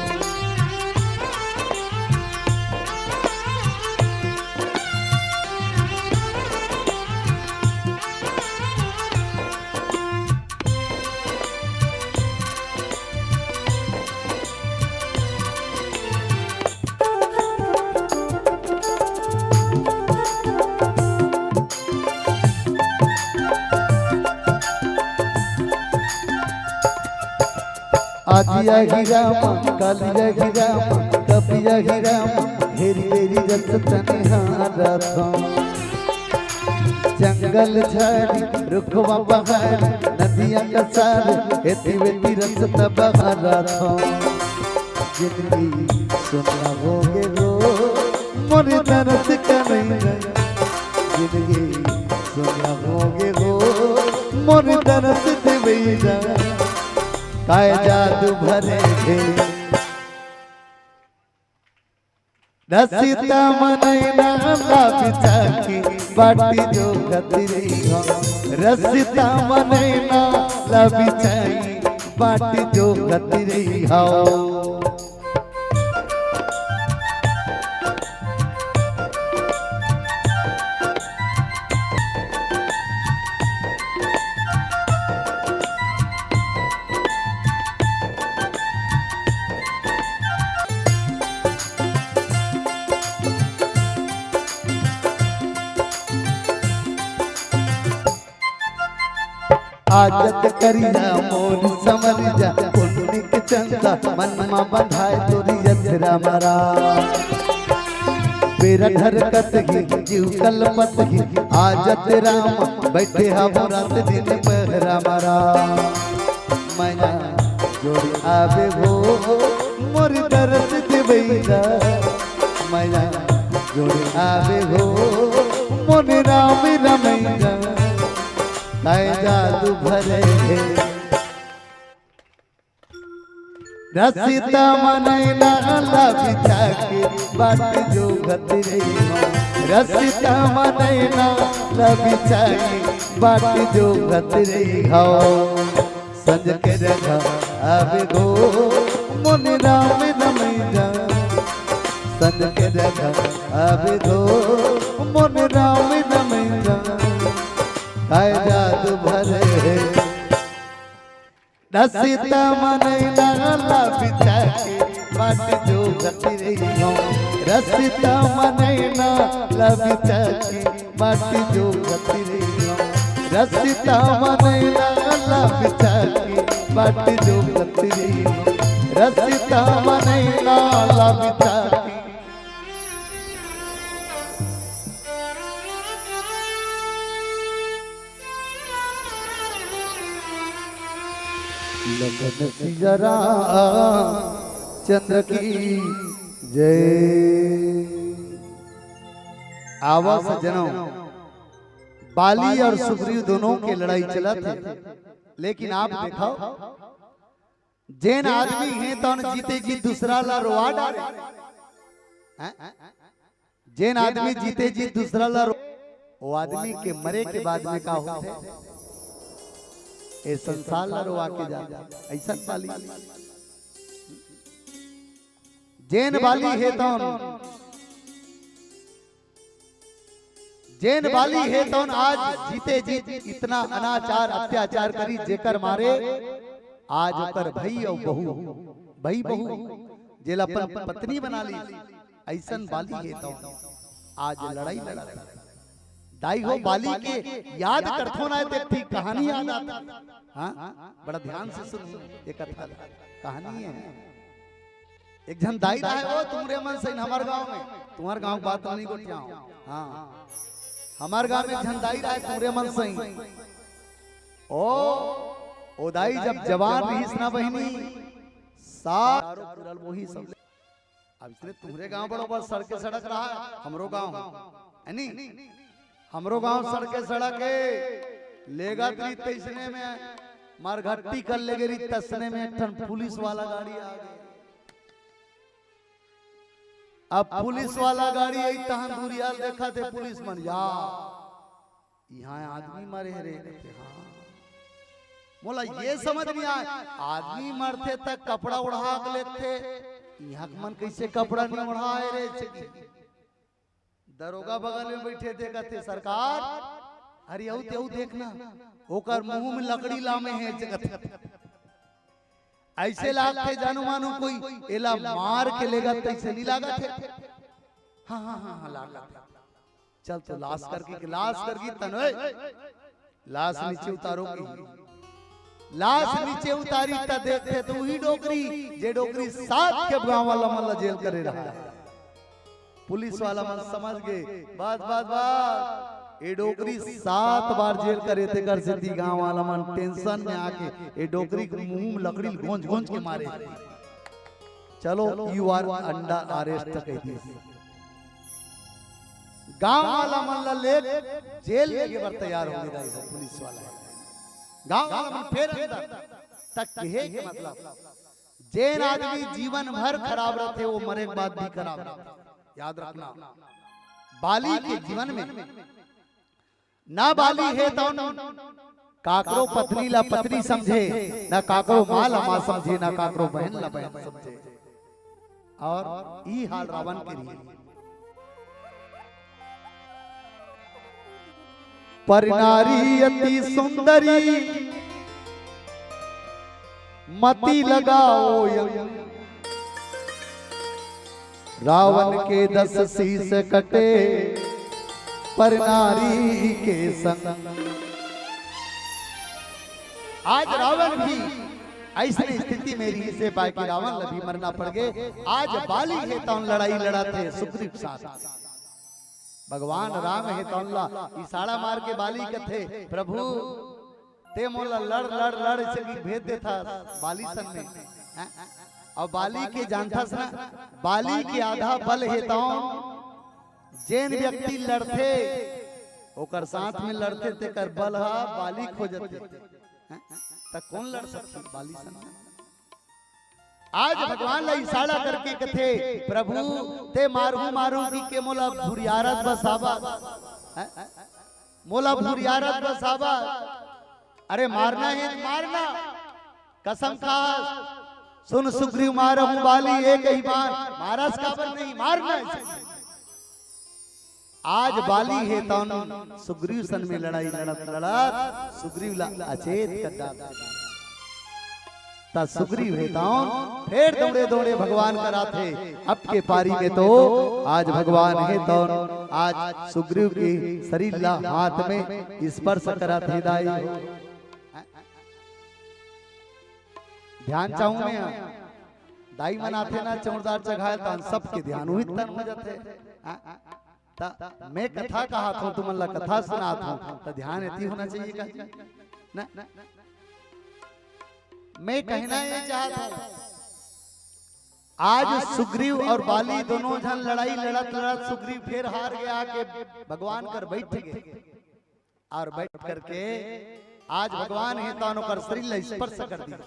[SPEAKER 1] आजिया हीरामा कालिया हीरामा कपिया हीरामा हेरी हेरी रत तनिहारा था जंगल झाड़ी रुखवा पहाड़ नदियां का सार हेती वेती रत बहारा था जिंदगी सुनना होगे रो मोरे दर्द का नहीं जिंदगी सुनना होगे रो मोरे दर्द देवेगा काय जादू भरे थे रसिता मने नाला बिछा के बाटी जो खतरे हम रसिता मने नाला बिछा के बाटी जो खतरे हम आजत करिया मोर समर जा पुनिक चंदा मन मा बंधाए तोरी यथरा मरा बेरा हरकत ही जीव कलपत ही आजत राम बैठे हम रात दिन पहरा मरा मना जोड़ी आवे हो मोर दर्द देवेगा मना जोड़ी आवे हो मोर राम रमैया काय जादू भरे थे रसिता मने नाला बिछा के बाटी जो खतरे हम रसिता मने नाला बिछा के बाटी जो खतरे हम संज के रखा अब गो मन राम रमैया संज के रखा अब गो मन राम रमैया काय जादू भरे रसिता मनैना लबिचाके बाट जो गति रही हो रसिता मनैना लबिचाके बाट जो गति रही हो रसिता मनैना लबिचाके बाट जो गति रही हो रसिता मनैना लबिचाके लगन सिजरा चंद्र की जय। आवाज सज्जनों, बाली और सुग्रीव दोनों की लड़ाई चला थे, लेकिन आप देखो जैन आदमी हैं तो जीते जी दूसरा ला रोवा डाले। जैन आदमी जीते जी दूसरा ला वो आदमी के मरे के बाद में का होते ए संसार ला रोवा के जा ऐसा बाली जैन बाली है तो जैन बाली है तो आज जीते जी इतना अनाचार अत्याचार करी जेकर मारे आज ओकर भाई और बहू जेला पत्नी बना ली ऐसन बाली है तो आज लड़ाई लड़ा दाई हो बाली के याद करथो ना देखती कहानी याद आता। हाँ बड़ा ध्यान से सुन ये कथा कहानी है। एक जन दाई रहा है वो तुम्हारे मन से हमारे गांव में तुम्हारे गांव बात नहीं को क्या हाँ हमारे गांव में जन दाई रहा है तुम्हारे मन से ओ दाई जब जवान रही ना बहनी सारो पुरल वही सब अब इसलिए तुम्हारे गांव बड़ो सड़क के सड़क रहा हमरो गांव है नहीं हमरो गांव सड़के सड़क लेगा तैसने में मारघट्टी कर ले गई तसने में ठन पुलिस वाला गाड़ी आ गई। अब पुलिस वाला गाड़ी आई तहन दूरियाल देखा थे पुलिस मन जा यहाँ आदमी मरे रे हाँ बोला ये समझ नहीं आया आदमी मरते तक कपड़ा उड़ा के लेते यहाँ मन कैसे कपड़ा नहीं उड़ाए रे दरोगा बगल में बैठे थे कहते सरकार अरे यू तेऊ देखना ओकर मुंह में लकड़ी लामे है जगत ऐसे लागते जानू मानो कोई एला मार के लेगा तैसे नहीं लागा थे हाँ हाँ हाँ हाँ लागा चल तो लाश करके तनवे लाश नीचे उतारोगी लाश नीचे उतारी ता देखते तो वही डोकरी जे डोकरी 7 के गांव वाला मल्ला जेल करे रहा पुलिस वाला मन समझ गए बात ये डोकरी 7 बार जेल करे थे कर सिद्धि गांव वाला मन टेंशन में आके ये डोकरी के मुंह में लकड़ी गोंज के मारे चलो यू आर अंडर अरेस्ट कहती गांव वाला मन ले जेल में के तैयार हो गया पुलिस वाला गांव वाला मन फिर अंदर तक कहे के मतलब जैन आदमी जीवन भर खराब रहते वो मरे के बाद भी खराब रहते याद रखना बाली के जीवन में ना बाली है तो काकरो पत्नी ला पत्नी समझे ना काकरो माँ ला माँ समझे ना काकरो बहन ला बहन समझे और ई हाल रावण के लिए परिनारी अति सुंदरी मति लगाओ रावण के 10 शीश कटे पर नारी के संग। आज रावण भी ऐसी स्थिति में रही से बाकी रावण भी मरना पड़ गए। आज बाली है तो लड़ाई लड़ाते सुग्रीव साथ भगवान राम है तो इशारा मार के बाली कथे प्रभु ते मोला लड़ लड़ लड़ से भेद देता बाली सन में और बाली के जानता ना बाली के आधा बल है तो जैन व्यक्ति लड़ते ओकर साथ में लड़ते ते कर बल हा बाली खोजते तक कौन लड़ सकती बाली सन। आज भगवान ला इशारा करके कथे प्रभु ते मारू की के मोला भुरियारत बसावा मोला भुरियारत बसावा। अरे मारना है मारना कसम खा सुन सुग्रीव मारहूं बाली एक ही बार महाराज काबर नहीं मारना है। आज बाली है तो सुग्रीव सन में लड़ाई लड़त सुग्रीव ला अचेत कर ता सुग्रीव हेताओं फिर दौड़े दौड़े भगवान करा थे। अब के पारी में तो आज भगवान हेताओं आज सुग्रीव की शरीर ला हाथ में स्पर्श करा थे। दाई ध्यान चाहूं मैं दाई मनाथे ना चौरदार चघायल तान सबके ध्यान हुई तन हो जाते। मैं कथा कहा था तुम अल्लाह कथा सुना था तो ध्यान इतनी होना चाहिए का ना मैं कहना ये चाहता हूं आज सुग्रीव और बाली दोनों जन लड़ाई लड़त लड़त सुग्रीव फिर हार गया के भगवान कर बैठ गए और बैठ करके आज भगवान है तानों कर शरीर स्पर्श कर दिया।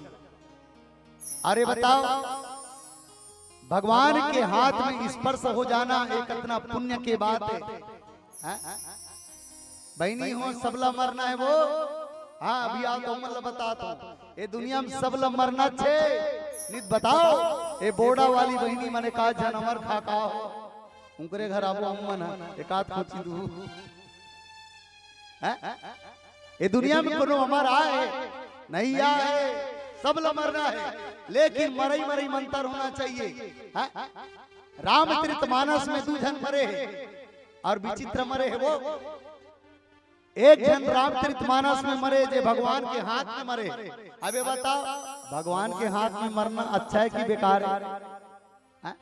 [SPEAKER 1] अरे बताओ भगवान के हाथ में स्पर्श हो जाना एक इतना पुण्य के बात है। बहनी हो सबला मरना है वो। हाँ अभी आओ तो मतलब बताता हूँ ये दुनिया में सबला मरना छे नित बताओ ये बोड़ा वाली बहनी मने का जनमर खा का हो उनके घर आबो अम्मन एक आध खोची दू ये दुनिया में कोनो अमर आए नहीं आए सबला मरना है लेकिन मरई मरई मंत्र होना चाहिए। रामचरितमानस में दो जन मरे हैं और विचित्र मरे है वो। एक जन रामचरितमानस में मरे जे भगवान के हाथ में मरे। अबे बताओ भगवान के हाथ में मरना अच्छा है कि बेकार है?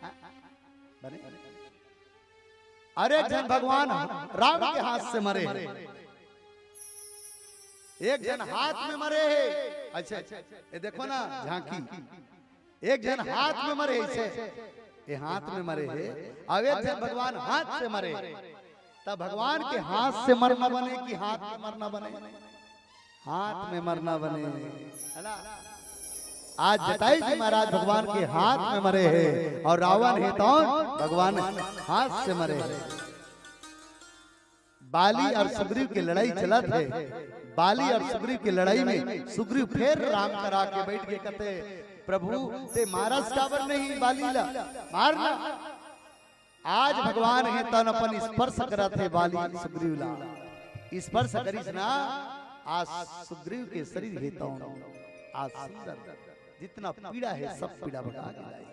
[SPEAKER 1] अरे जन भगवान राम के हाथ से मरे एक जन हाथ में मरे है। अच्छा ये देखो ना झांकी एक जन हाथ में मरे ऐसे ये हाथ में मरे है अब एक जन भगवान हाथ से मरे तब भगवान के हाथ से मरना बने कि हाथ में मरना बने? हाथ में मरना बने है ना। आज जटाई जी महाराज भगवान के हाथ में मरे हैं और रावण है तो भगवान हाथ से मरे हैं। बाली और सुग्रीव की लड़ाई चलत है। बाली और सुग्रीव की लड़ाई में सुग्रीव फिर राम करा के बैठ के कहते प्रभु ते महाराज काबर नहीं बाली ला मारना। आज भगवान है तन अपन स्पर्श करत है बाली सुग्रीव ला स्पर्श करिस ना आज सुग्रीव के शरीर है तो आज सुंदर जितना पीड़ा है सब पीड़ा भगा दिलाई।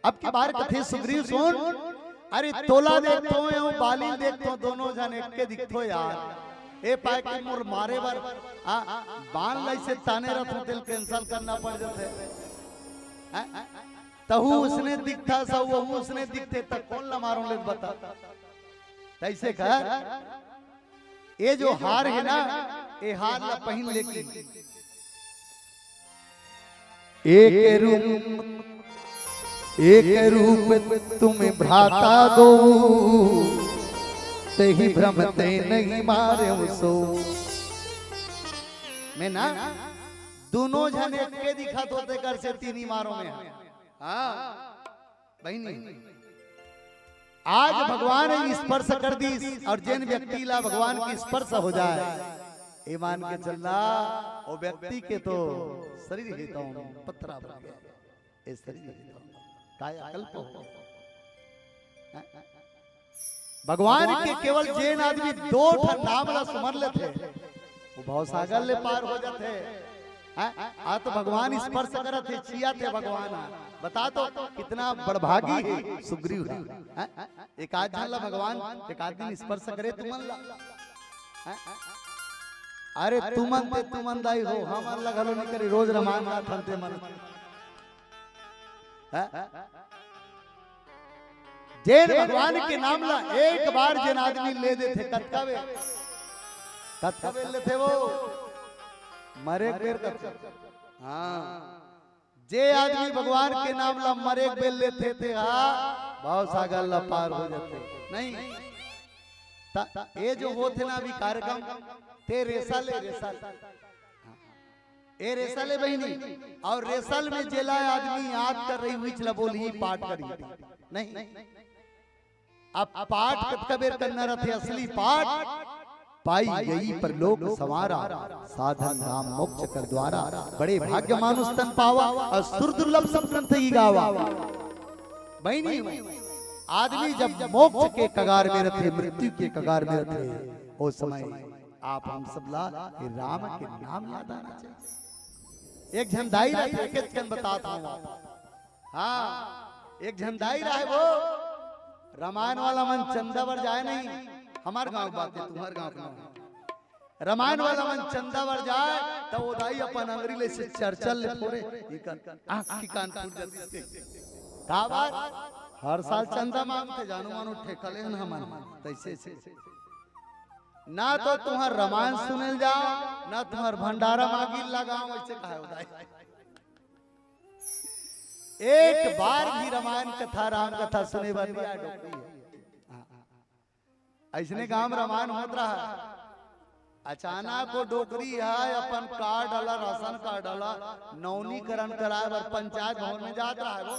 [SPEAKER 1] अब की बार कथे सुग्रीव सुन अरे तोला देखतो हूं बाली देखतो दोनों जन एक के दिखतो यार ए पाए के मोर मारे बार बाण लइसे ताने रथ दिल कैंसिल करना पड़ जाते तहु उसने दिखता सब वो उसने दिखते तक कौन ला मारूं ले बता कैसे कर ये जो हार है ना ये हार ला पहन लेके एक रूप तुम्हें भ्राता दो ते ही भ्रमते नहीं मारे सो। मैं ना दोनों जन एक के दिखा तो कर से तीन ही मारो में। हाँ बहनी आज भगवान स्पर्श कर दी और जिन व्यक्ति ला भगवान की स्पर्श हो जाए ये मान के चलना वो व्यक्ति के तो शरीर हेता हूं पत्थरा बन गया ये शरीर काया कल्प हो। भगवान के केवल जैन आदमी दो नाम ला सुमर लेते वो भाव सागर ले पार हो जाते। आ तो भगवान स्पर्श करत थे चिया थे भगवान बता तो कितना बड़भागी है सुग्रीव है। एक आध जन ला भगवान एक आध दिन स्पर्श करे तुमन ला अरे तुमन दाई हो हम अल्लाह घलो नहीं करे रोज रमान ना थनते मन जैन भगवान के नाम ला एक बार जैन आदमी ले देते कत्कावे ले थे वो मरे बेर हाँ जे आदमी भगवान के नाम ला मरे बेल लेते थे हाँ भाव सागर ला पार हो जाते नहीं। ये जो होते ना अभी कार्यक्रम ते रेसल ए रेसल बहनी और रेसल में जेला आदमी याद कर रही हुई चला बोली पाठ करी नहीं। अब पाठ कबीर करना रहे असली पाठ पाई गई पर लोग सवारा साधन राम मोक्ष कर द्वारा बड़े भाग्य मानुष तन पावा और सुर दुर्लभ सब ग्रंथ ही गावा। बहनी आदमी जब मोक्ष के कगार में रहते मृत्यु के कगार में रहते उस समय आप हम सब ला राम के नाम याद आना चाहिए। एक झंडाई रहा एक एक बताता हूँ। हाँ एक झंडाई रहा है वो रामायण वाला मन चंदा बर जाए नहीं, हमार गांव बात है तुम्हार गांव का रामायण वाला मन चंदा बर जाए तो वो दाई अपन अंगरी ले से चर्चल ले फोरे ये कर आंख की कान फूट जल्दी से का बात हर साल चंदा मांगते जानो मानो ठेकले न हमन तैसे से ना तो तुम्हार रामायण सुनल जाओ ना तुम्हार भंडारा मांगी लगाओ ऐसे कहा उदाई। एक बार भी रामायण कथा राम कथा सुने वाली डोकरी है ऐसने गांव रामायण होत रहा अचानक वो डोकरी है अपन कार्ड डाला राशन कार्ड डाला नवनीकरण कराए बर पंचायत भवन में जात रहा है वो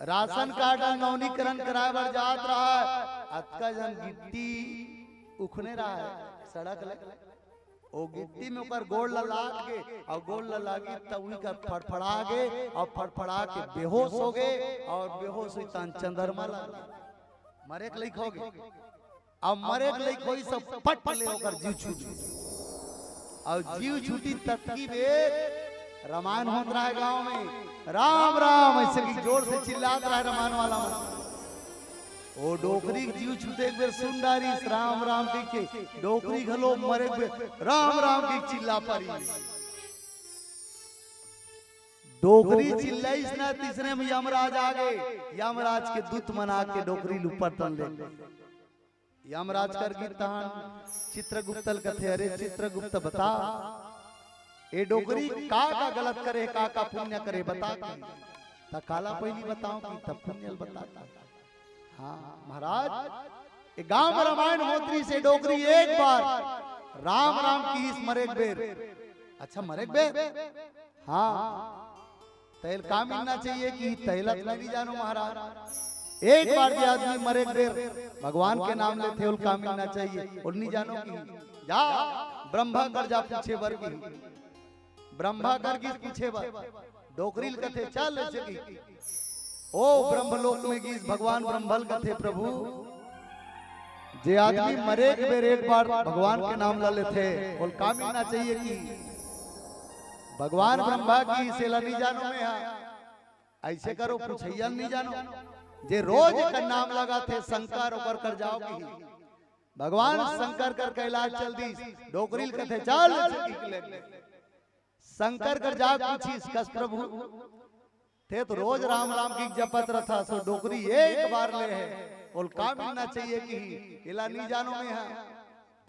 [SPEAKER 1] राशन कार्ड नवनीकरण कराए बर जात रहा है अतका जन गिट्टी उखने रहा है सड़क ले ओ गिट्टी में ऊपर गोड़ लगा के और गोड़ लगा तवी का फड़फड़ा गए और फड़फड़ा के बेहोश हो गए और बेहोश हुई तन चंद्रमा मरे के लिख हो गए और मरे के लिख होई सब पट ले होकर जीव छूट और जीव छूटी तत्की बेर रामायण होत रहा है गांव में राम राम ऐसे की जोर से चिल्लात रहा है रामायण वाला ओ डोकरी जीव छूटे एक बेर सुन डारी राम राम के डोकरी घलो मरे राम राम की चिल्ला पड़ी डोकरी चिल्लाई ना तीसरे में यमराज आ गए यमराज के दूत मना के डोकरी लुपर तन ले यमराज कर गिरतान चित्रगुप्तल कथे अरे चित्रगुप्त बता ए डोकरी का गलत करे का पुण्य करे बता ता काला पहली बताओ कि तब पुण्य बताता। हाँ महाराज गांव में रामायण होत्री से डोकरी एक बार राम राम की इस मरेक बेर अच्छा मरेक बेर हाँ तैल का मिलना चाहिए कि तैलत नहीं जानो महाराज एक बार जो आदमी मरेक बेर भगवान के नाम लेते उल का मिलना चाहिए और नहीं जानो कि जा ब्रह्मा कर जा पूछे बर की ब्रह्मा कर की पूछे बर डोकरी कथे चल की ओ ब्रह्मलोक में गीस भगवान ब्रह्मल कथे प्रभु जे आदमी मरे के बेर एक बार भगवान के नाम ला लेते बोल का मिलना चाहिए कि भगवान ब्रह्मा की सेला नहीं जानो में ऐसे करो पूछैया नहीं जानो जे रोज का नाम लगाते शंकर ऊपर कर जाओ की भगवान शंकर कर कैलाश चल दी डोकरी कथे चल शंकर कर जा पूछीस कस प्रभु थे तो रोज राम राम की जपत रथा सो डोकरी एक बार ले है बोल का मिलना चाहिए कि इला नहीं जानो में है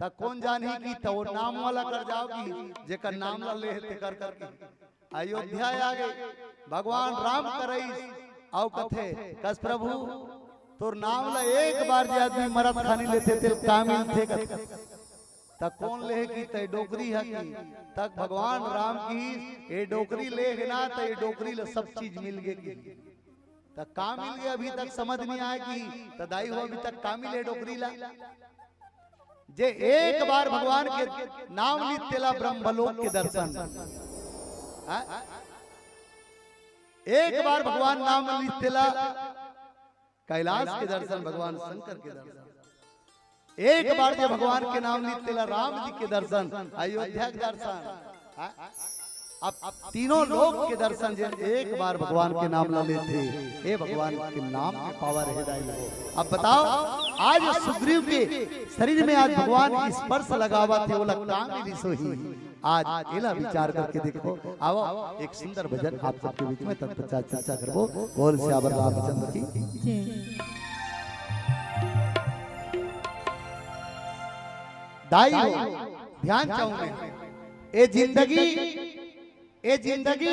[SPEAKER 1] ता कौन जानी की तो नाम वाला कर जाओ की जेकर नाम ला ले ते कर कर की अयोध्या आ गए भगवान राम करई आओ कथे कस प्रभु तोर नाम ला एक बार जे आदमी मरत खानी लेते ते कामिल थे तक कौन ले की ते डोकरी है की तक भगवान राम की ये डोकरी ले ना तो ये डोकरी ले सब चीज मिल गई तक का मिल गया अभी तक समझ नहीं आया कि तदाई हो अभी तक का मिले डोकरी ला जे एक बार भगवान के नाम लीतेला ब्रह्मलोक के दर्शन एक बार भगवान नाम लीतेला कैलाश के दर्शन भगवान शंकर के दर्शन एक बार जो भगवान के नाम लीतेला राम जी के दर्शन अयोध्या के दर्शन अब तीनों लोग के दर्शन जो एक बार भगवान के नाम ला लेते हे भगवान के नाम में पावर है दाई। अब बताओ आज सुग्रीव के शरीर में आज भगवान स्पर्श लगावा थे वो लगता मिली सोही आज एला विचार करके देखो आओ एक सुंदर भजन आप सबके बीच में तत्पश्चात चर्चा करबो बोल श्यावर रामचंद्र की दाई ध्यान चाहूंगा ये जिंदगी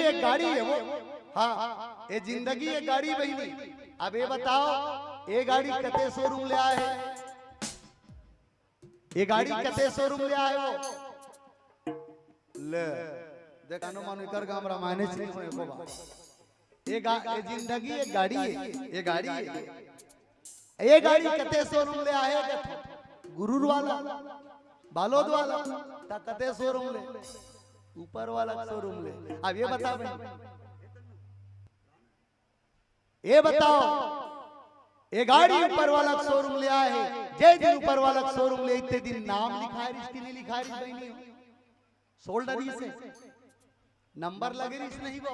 [SPEAKER 1] एक गाड़ी है वो हाँ ये जिंदगी एक गाड़ी बहनी अब ये बताओ ये गाड़ी कते शोरूम ले आए है ये गाड़ी कते शोरूम ले आए वो ले देखो मानो कर गाम रामायण से को बात ये जिंदगी एक गाड़ी है ये गाड़ी कते शोरूम ले आए गुरुर वाला बालोद वाला कते शोरूम ले ऊपर वाला शोरूम ले। अब ये बताओ ये गाड़ी ऊपर वाला शोरूम ले आए है जय दिन ऊपर वाला शोरूम ले इतने दिन नाम लिखा है रिश्ती नहीं लिखा है बहनी शोल्डर से नंबर लगे रही नहीं वो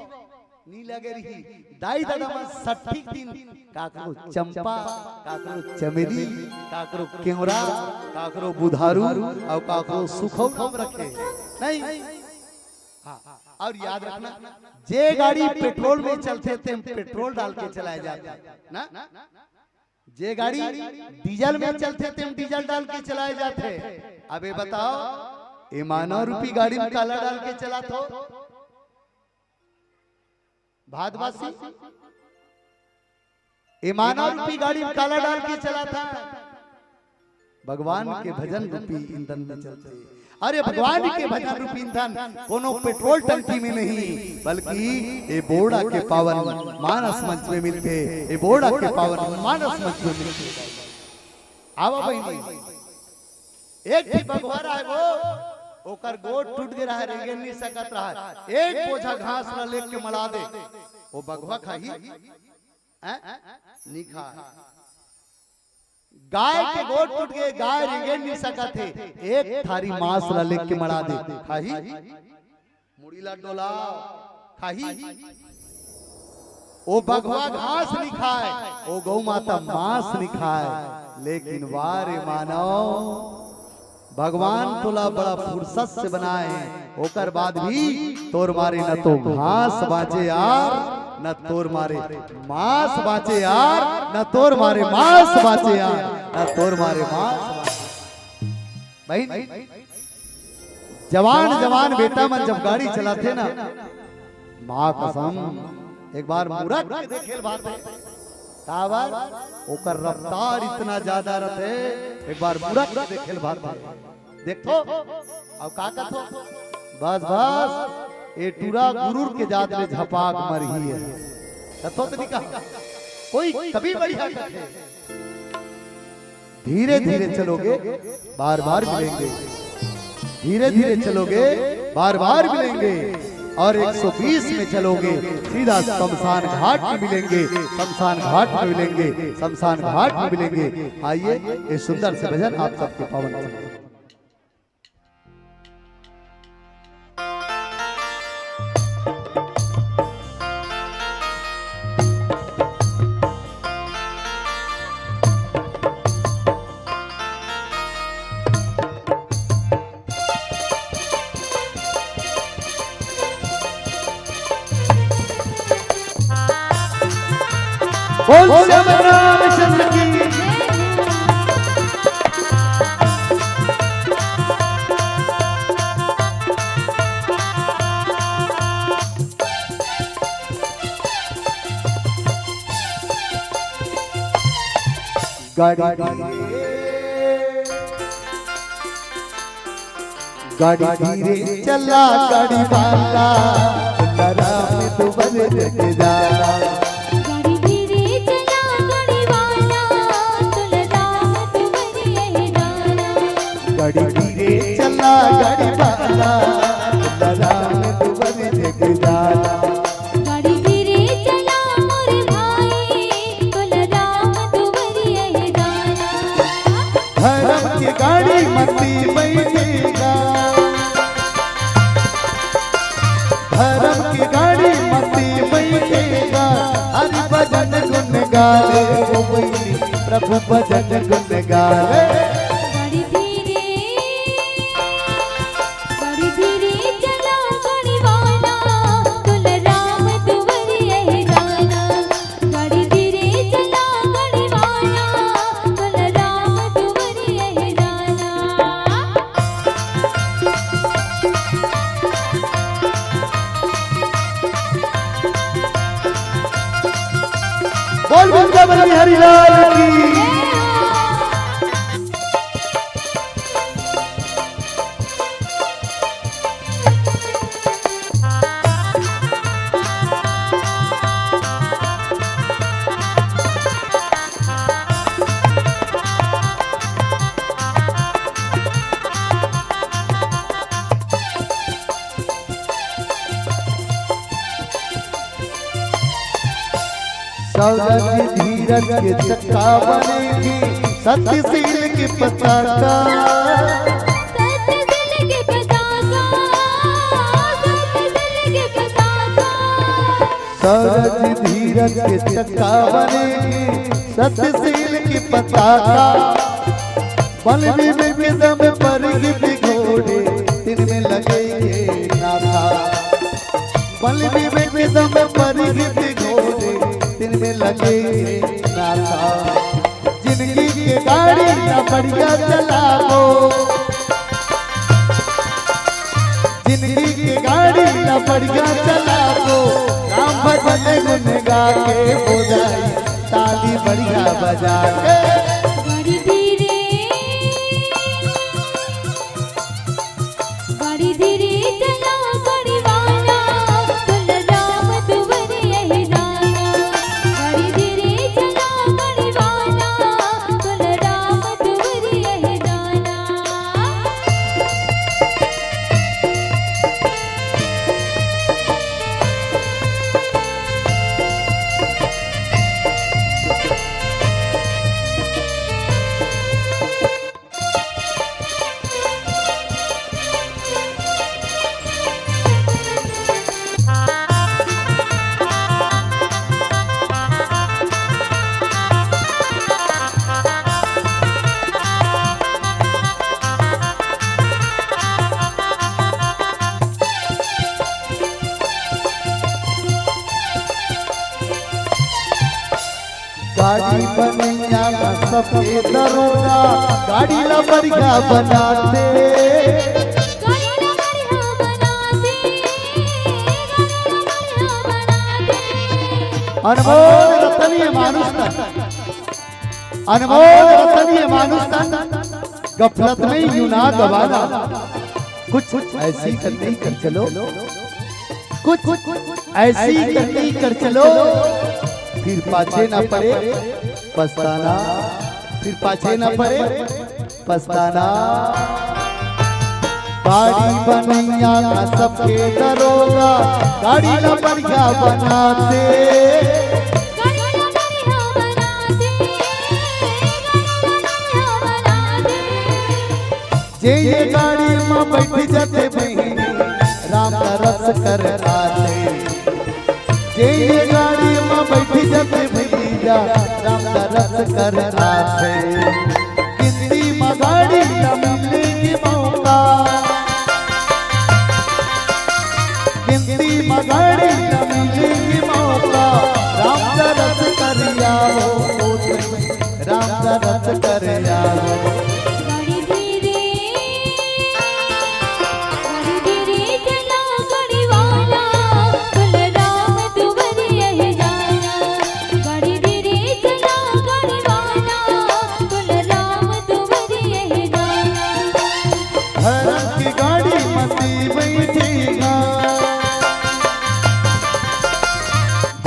[SPEAKER 1] नी लगे रही दाई दादा में सटीक दिन काकरो चंपा काकरो चमेली काकरो केवरा काकरो बुधारू और काकरो सुखौ नाम रखे नहीं। हाँ और याद रखना जे गाड़ी पेट्रोल में चलते थे पेट्रोल डाल के चलाए जाते ना, जे गाड़ी डीजल में चलते थे डीजल डाल के चलाए जाते। अब ये बताओ ये मानव रूपी गाड़ी में काला डाल के चला तो भादवासी ये मानव रूपी गाड़ी में काला डाल के चला था। भगवान के भजन रूपी ईंधन में चलते। अरे भगवान के भजन रूपी ईंधन कोनो पेट्रोल टंकी में नहीं बल्कि ये बोड़ा के पावन मानस मंच में मिलते। ये बोड़ा के पावन मानस मंच में मिलते। आवा बहनी एक भी भगवान है वो ओकर गोट टूट गया है रेंगे नहीं सकत रहा है। एक बोझा घास न लेके मड़ा दे वो बगवा खाही नहीं खा। गाय के गोट टूट गए गाय रेंगे नहीं सकत थे एक थारी मांस ला लेके मड़ा दे खाही मुड़ी ला डोला खाही। वो बगवा घास नहीं खाए वो गौ माता मांस नहीं खाए। लेकिन वारे मानव भगवान तोला बड़ा फुर्सत से बनाए होकर बाद भी तोर मारे न तो घास बाचे यार न तोर मारे मांस बाचे यार न तोर मारे मांस बाचे यार न तोर मारे मांस। भाई जवान जवान बेटा मन जब गाड़ी चलाते ना माँ कसम एक बार मूरख के देखेल बात है काबर ओकर रफ्तार इतना ज्यादा रहते। एक बार मूरख के देखेल बात है देखो अब का कथो बस बस ये टूरा गुरुर के जात में झपाक मरही है कथो तो नहीं कहा कोई कभी बढ़िया कथे। धीरे धीरे चलोगे बार बार मिलेंगे धीरे धीरे चलोगे बार बार मिलेंगे और 120 में चलोगे सीधा शमशान घाट में मिलेंगे शमशान घाट में मिलेंगे शमशान घाट में मिलेंगे। आइए ये सुंदर से भजन आप सबके पावन बोल रामचंद्र की गाड़ी धीरे चला गाड़ी वाला राम तू बने लेके जाला गाड़ी धीरे चला गाड़ी वाला राम तू बने लेके जाला
[SPEAKER 2] गाड़ी धीरे चला मोरे भाई राम तू बने जाला।
[SPEAKER 1] धर्म की गाड़ी मती बैठेगा धर्म की गाड़ी मती बैठेगा हरि भजन गुण गावे वो बैठी प्रभु भजन गुण गावे। बोल वृंदावन हरिलाल की सौरभ धीरज के चक्का बनेगी सत्यशील की पताका
[SPEAKER 2] सत्यशील की पताका
[SPEAKER 1] सरज धीरज के चक्का बनेगी सत्यशील की पताका बल विवेक के दम पर घोड़े तिनमें लगेंगे नाथा बल विवेक के दम पर घोड़े तिनमें लगेंगे नाथा जिंदगी की गाड़ी ना बढ़िया चलाओ जिंदगी की गाड़ी ना बढ़िया चलाओ राम भजन गुन गा के बोझाई ताली बढ़िया बजा के
[SPEAKER 2] गाड़ी धीरे चला गाड़ी वाला कुल राम दुवर यही जाना गाड़ी धीरे चला गाड़ी वाला कुल राम दुवर यही जाना
[SPEAKER 1] गाड़ी बनैया का सबके दरोगा गाड़ी ला बढ़िया बनाते
[SPEAKER 2] गाड़ी ना बढ़िया बनाते
[SPEAKER 1] अनमोल रतनीय मानुष अनमोल रतनीय मानुष गफलत में यूं ना गवाना कुछ ऐसी करनी कर चलो कुछ ऐसी करनी कर चलो फिर पाछे ना पड़े पछताना फिर पाछे ना पड़े पछताना गाड़ी बनैया का सबके दरोगा गाड़ी ना बढ़िया बनाते
[SPEAKER 2] गाड़ी ना बढ़िया बनाते
[SPEAKER 1] जे ये गाड़ी में बैठ जाते बहिनी राम का रस कर आते जे ये गाड़ी में बैठ जाते भैया राम का रस कर आते हिंदी में गाड़ी न मिलने की मौका हिंदी में गाड़ी न मिलने की मौका राम का रस कर आओ राम का रस कर आओ
[SPEAKER 2] गाड़ी धीरे चला गाड़ी वाला कुल राम दुवर यही जाना गाड़ी धीरे चला गाड़ी वाला कुल राम दुवर यही जाना
[SPEAKER 1] धर्म की गाड़ी मती बैठेगा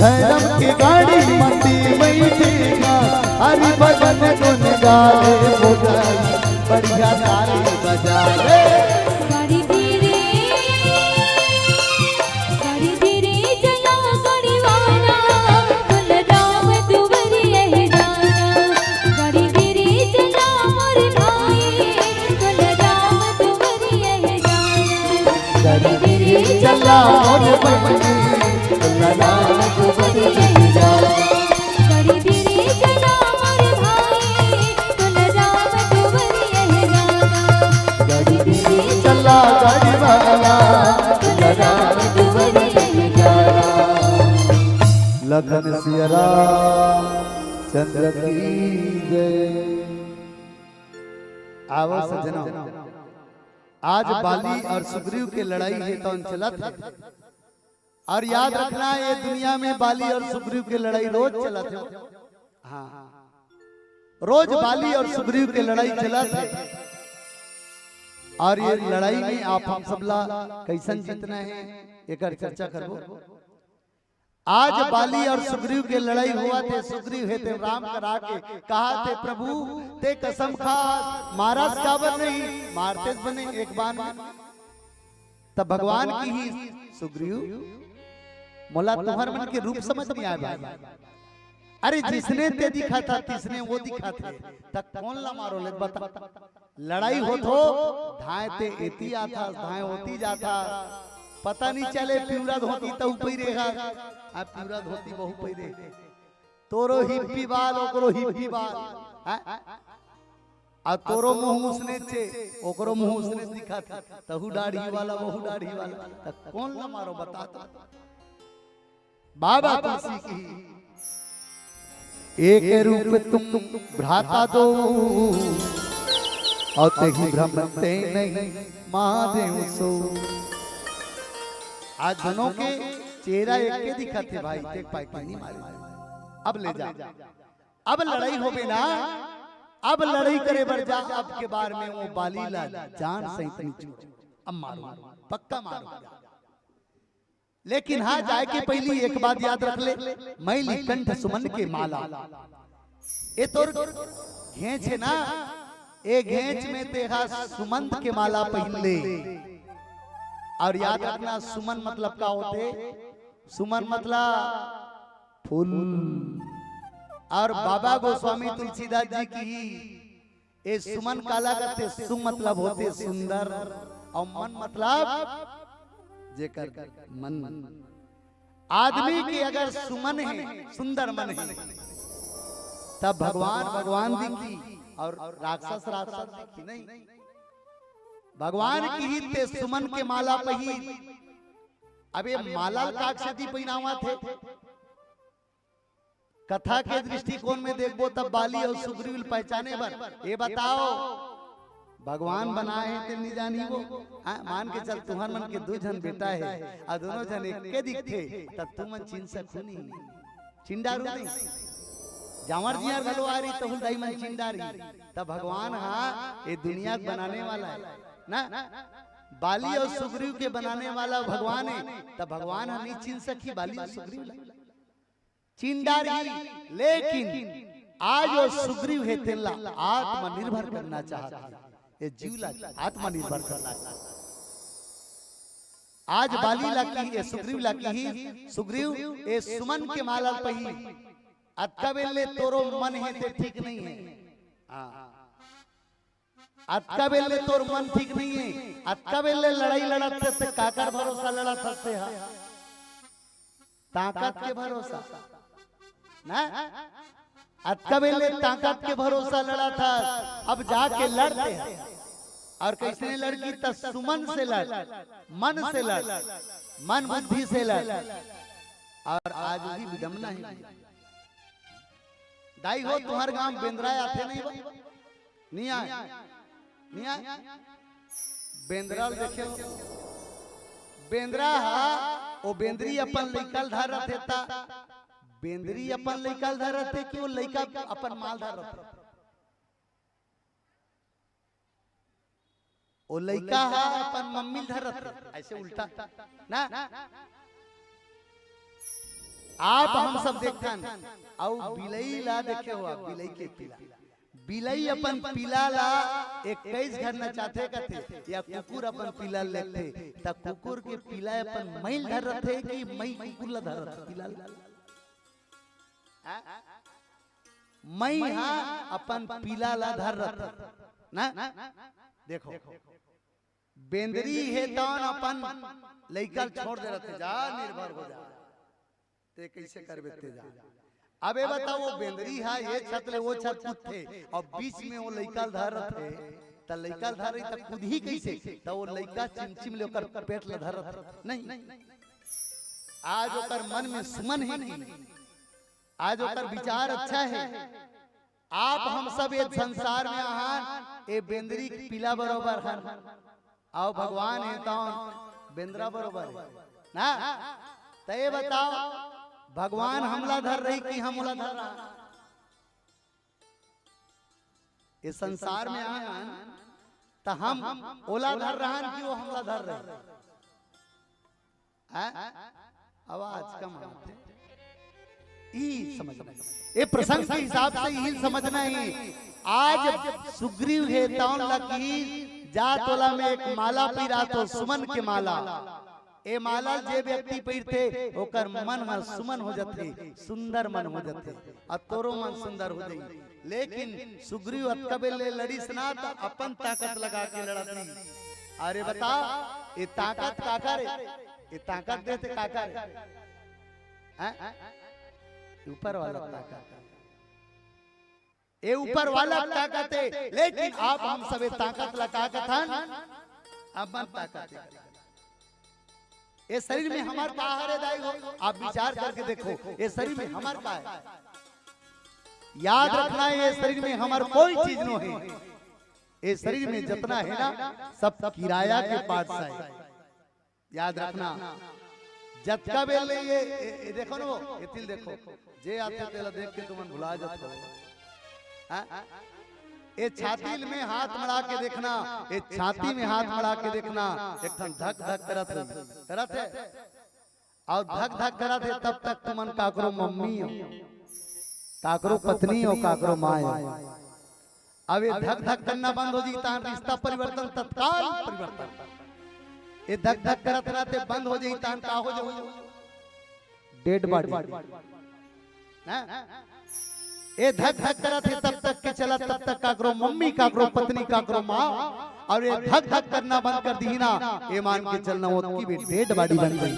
[SPEAKER 1] धर्म की गाड़ी मती बैठेगा हरि भजन गुन गाए बोझाई बढ़िया ताली बजा ले
[SPEAKER 2] गाड़ी धीरे चला गाड़ी वाला कुल राम दुवर यही जाना गाड़ी धीरे चला मोरे भाई कुल राम दुवर यही जाना गाड़ी धीरे
[SPEAKER 1] चला और बनी लगा
[SPEAKER 2] दुवर यही जाना गाड़ी धीरे चला मोरे भाई कुल राम दुवर यही जाना गाड़ी धीरे
[SPEAKER 1] चला गाड़ी वाला लगा
[SPEAKER 2] दुवर यही जाना
[SPEAKER 1] लखन सिया राम चंद्र की जय आवो सजना आज बाली और सुग्रीव की लड़ाई है तो चलत है और याद रखना ये दुनिया में बाली और सुग्रीव की लड़ाई रोज चलत है हाँ रोज बाली और सुग्रीव की लड़ाई चलत है और ये लड़ाई में आप हम सबला कैसन जीतना है एक चर्चा करबो आज बाली और सुग्रीव की लड़ाई हुआ थे सुग्रीव है थे राम करा के कहा थे प्रभु ते कसम खा महाराज काबर नहीं मारते बने एक बार तब भगवान की ही सुग्रीव मोला तुम्हारे मन के रूप समझ नहीं आया भाई अरे जिसने ते दिखा था तिसने वो दिखा थे तक कौन ला मारो ले बता लड़ाई हो तो धाए ते एती आता धाए होती जाता पता नहीं चले पिवरा धोती तो पहिरेगा आ पिवरा धोती बहु पहिरे तोरो हिप्पी बाल ओकरो हिप्पी बाल आ तोरो मुंह उसने छे ओकरो मुंह उसने दिखा था तहु दाढ़ी वाला बहु दाढ़ी वाला त कौन न मारो बता तो बाबा तुलसी की एक रूप तुम भ्राता दो और तेहि भ्रमते नहीं महादेव सो। आज दोनों के चेहरा एक के दिखा थे भाई देख पाए कि नहीं मारे अब ले जा अब लड़ाई हो गई ना अब लड़ाई करे बर जा अब के बार में वो बाली ला जान सहित नहीं छोड़ अब मारो पक्का मारो लेकिन हाँ जाए के पहली एक बात याद रख ले मैली कंठ सुमन के माला ये तो घेंच है ना ए घेंच में तेहा सुमंत के माला पहन ले और याद रखना सुमन मतलब क्या होते सुमन मतलब फूल और बाबा गोस्वामी तुलसीदास जी की ये सुमन काला करते सु मतलब होते सुंदर और मन मतलब जेकर मन आदमी की अगर सुमन है सुंदर मन है तब भगवान भगवान दिखी और राक्षस राक्षस दिखी नहीं भगवान की ही ते सुमन के माला पही अबे माला काक्षती पहनावा थे कथा के दृष्टिकोण में देखो तब बाली और सुग्रीव पहचाने बर ये बताओ भगवान बनाए ते नहीं जानी वो मान के चल तुम्हार मन के दो जन बेटा है और दोनों जन एक के दिखते तब तुम मन चिन सकू नहीं चिंडारू नहीं जावर जियार गलो आ रही तो हुलदाई मन चिंडारी तब भगवान हाँ ये दुनिया बनाने वाला है ना बाली और सुग्रीव के बनाने वाला भगवान है तब भगवान हम नहीं चिन सकी बाली और सुग्रीव चिंडारी लेकिन आज वो सुग्रीव है तेला आत्मनिर्भर करना चाहता है ये जीवला आत्मनिर्भर करना आज बाली लाकी ये सुग्रीव लाकी ही सुग्रीव ये सुमन के माला पही अतकबेले तोरो मन है ते ठीक नहीं है अतकबेले तोर मन ठीक नहीं है अतकबेले लड़ाई लड़ते ते काकर भरोसा लड़ा सकते हैं ताकत के भरोसा ना अतकबेले ताकत के भरोसा लड़ा था अब जाके लड़ते हैं और कैसे लड़की तो सुमन से लड़ मन से लड़ मन बुद्धि से लड़ और आज भी विडम्बना है दाई हो तुम्हारे गांव बेंद्रा आते नहीं आए बेंद्रा देखे बेंद्रा वो बेंद्री अपन निकल धर रहे था बेंद्री अपन लइका धरते कि वो लइका अपन माल धरते वो लइका अपन मम्मी धरते ऐसे उल्टा ना आप हम सब देखन और बिलई ला देखे हो बिलई के पीला बिलई अपन पीला ला 21 घर न चाहते कथे या कुकुर अपन पीला लेते त कुकुर के पीला अपन मैल धरते कि मई कुकुर ला धरते पीला मैं हाँ अपन पीला ला धर रहा ना देखो बेंदरी है तो अपन लइका छोड़ दे रहे जा निर्भर हो जा ते कैसे कर बेते जा अबे बताओ वो बेंदरी है ये छत ले वो छत थे और बीच में वो लइका धर रहे त लइका धर रही त खुद ही कैसे तो वो लइका चिमचिम लेकर पेट ले धर नहीं आज ओकर मन में सुमन है आज ओकर विचार अच्छा है आप हम सब ये संसार में आहान ए बेंदरी पीला बरोबर हन आओ भगवान है तो बेंद्रा बरोबर ना तो ये बताओ भगवान हमला धर रही कि हम उला धर रहा इस संसार में आहान तो हम ओला धर रहा कि वो हमला धर रहे आवाज कम आते समझना ये प्रसंग के हिसाब से यही समझना है आज सुग्रीव है तौन लकी जा तोला में एक माला पीरा तो सुमन के माला ए माला जे व्यक्ति पीरते ओकर मन में सुमन हो जाते सुंदर मन हो जाते और तोरो मन सुंदर हो जाई लेकिन सुग्रीव अतकबेले लड़ी सना तो अपन ताकत लगा के लड़ती अरे बता ये ताकत काका रे, ये ताकत देते काका रे, हैं? ऊपर वाला ताकत, ये ऊपर वाला ताकत है, लेकिन आप हम सब ताकत ला ताकत हन, अब मन ताकत है। ये शरीर में हमार का है दाई हो, आप विचार करके देखो, ये शरीर में हमार का है। याद रखना है ये शरीर में हमार कोई चीज नहीं है, ये शरीर में जितना है ना सब किराया के पार्ट्स है। याद रखना जतका बेल ये देखो ना, ये तिल देखो, जे आते तेला देख के तुम भुला जाते हो। ये छाती में हाथ मड़ा के देखना, ये छाती में हाथ मड़ा के देखना, एक ठन धक धक करत है और धक धक करत है, तब तक तुमन काकरो मम्मी हो, काकरो पत्नी हो, काकरो माँ हो। अब ये धक धक करना बंद हो जाता, रिश्ता परिवर्तन तत्काल परिवर्तन। ये धक धक करत रहते बंद हो जाता, का हो जाओ डेड बॉडी। ये धक धक करत है तब तक के चला, तब तक काकरो मम्मी, काकरो पत्नी, काकरो माँ। और ये धक धक करना बंद कर दी ना, ये मान के चलना वो की भी डेड बॉडी बन गई।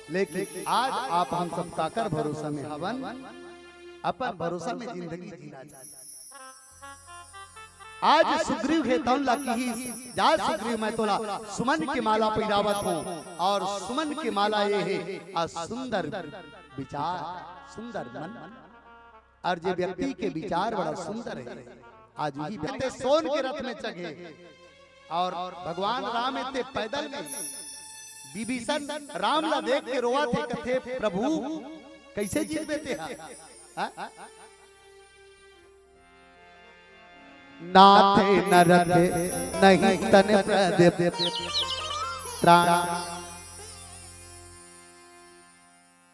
[SPEAKER 1] लेकिन आज आप हम सब काकर भरोसा में हवन, अपन भरोसा में जिंदगी जीना चाहते। आज सुग्रीव है तौला की ही जा सुग्रीव मैं तोला सुमन की माला पहिरावत हूँ, और सुमन की माला ये है सुंदर विचार, सुंदर मन। और जो व्यक्ति के विचार बड़ा सुंदर है, आज वही व्यक्ति सोन के रथ में चढ़े, और भगवान राम इतने पैदल में विभीषण राम ला देख के रोआ थे, कथे प्रभु कैसे जीत थे नाथे नरते नहीं तन प्रदीप प्राण।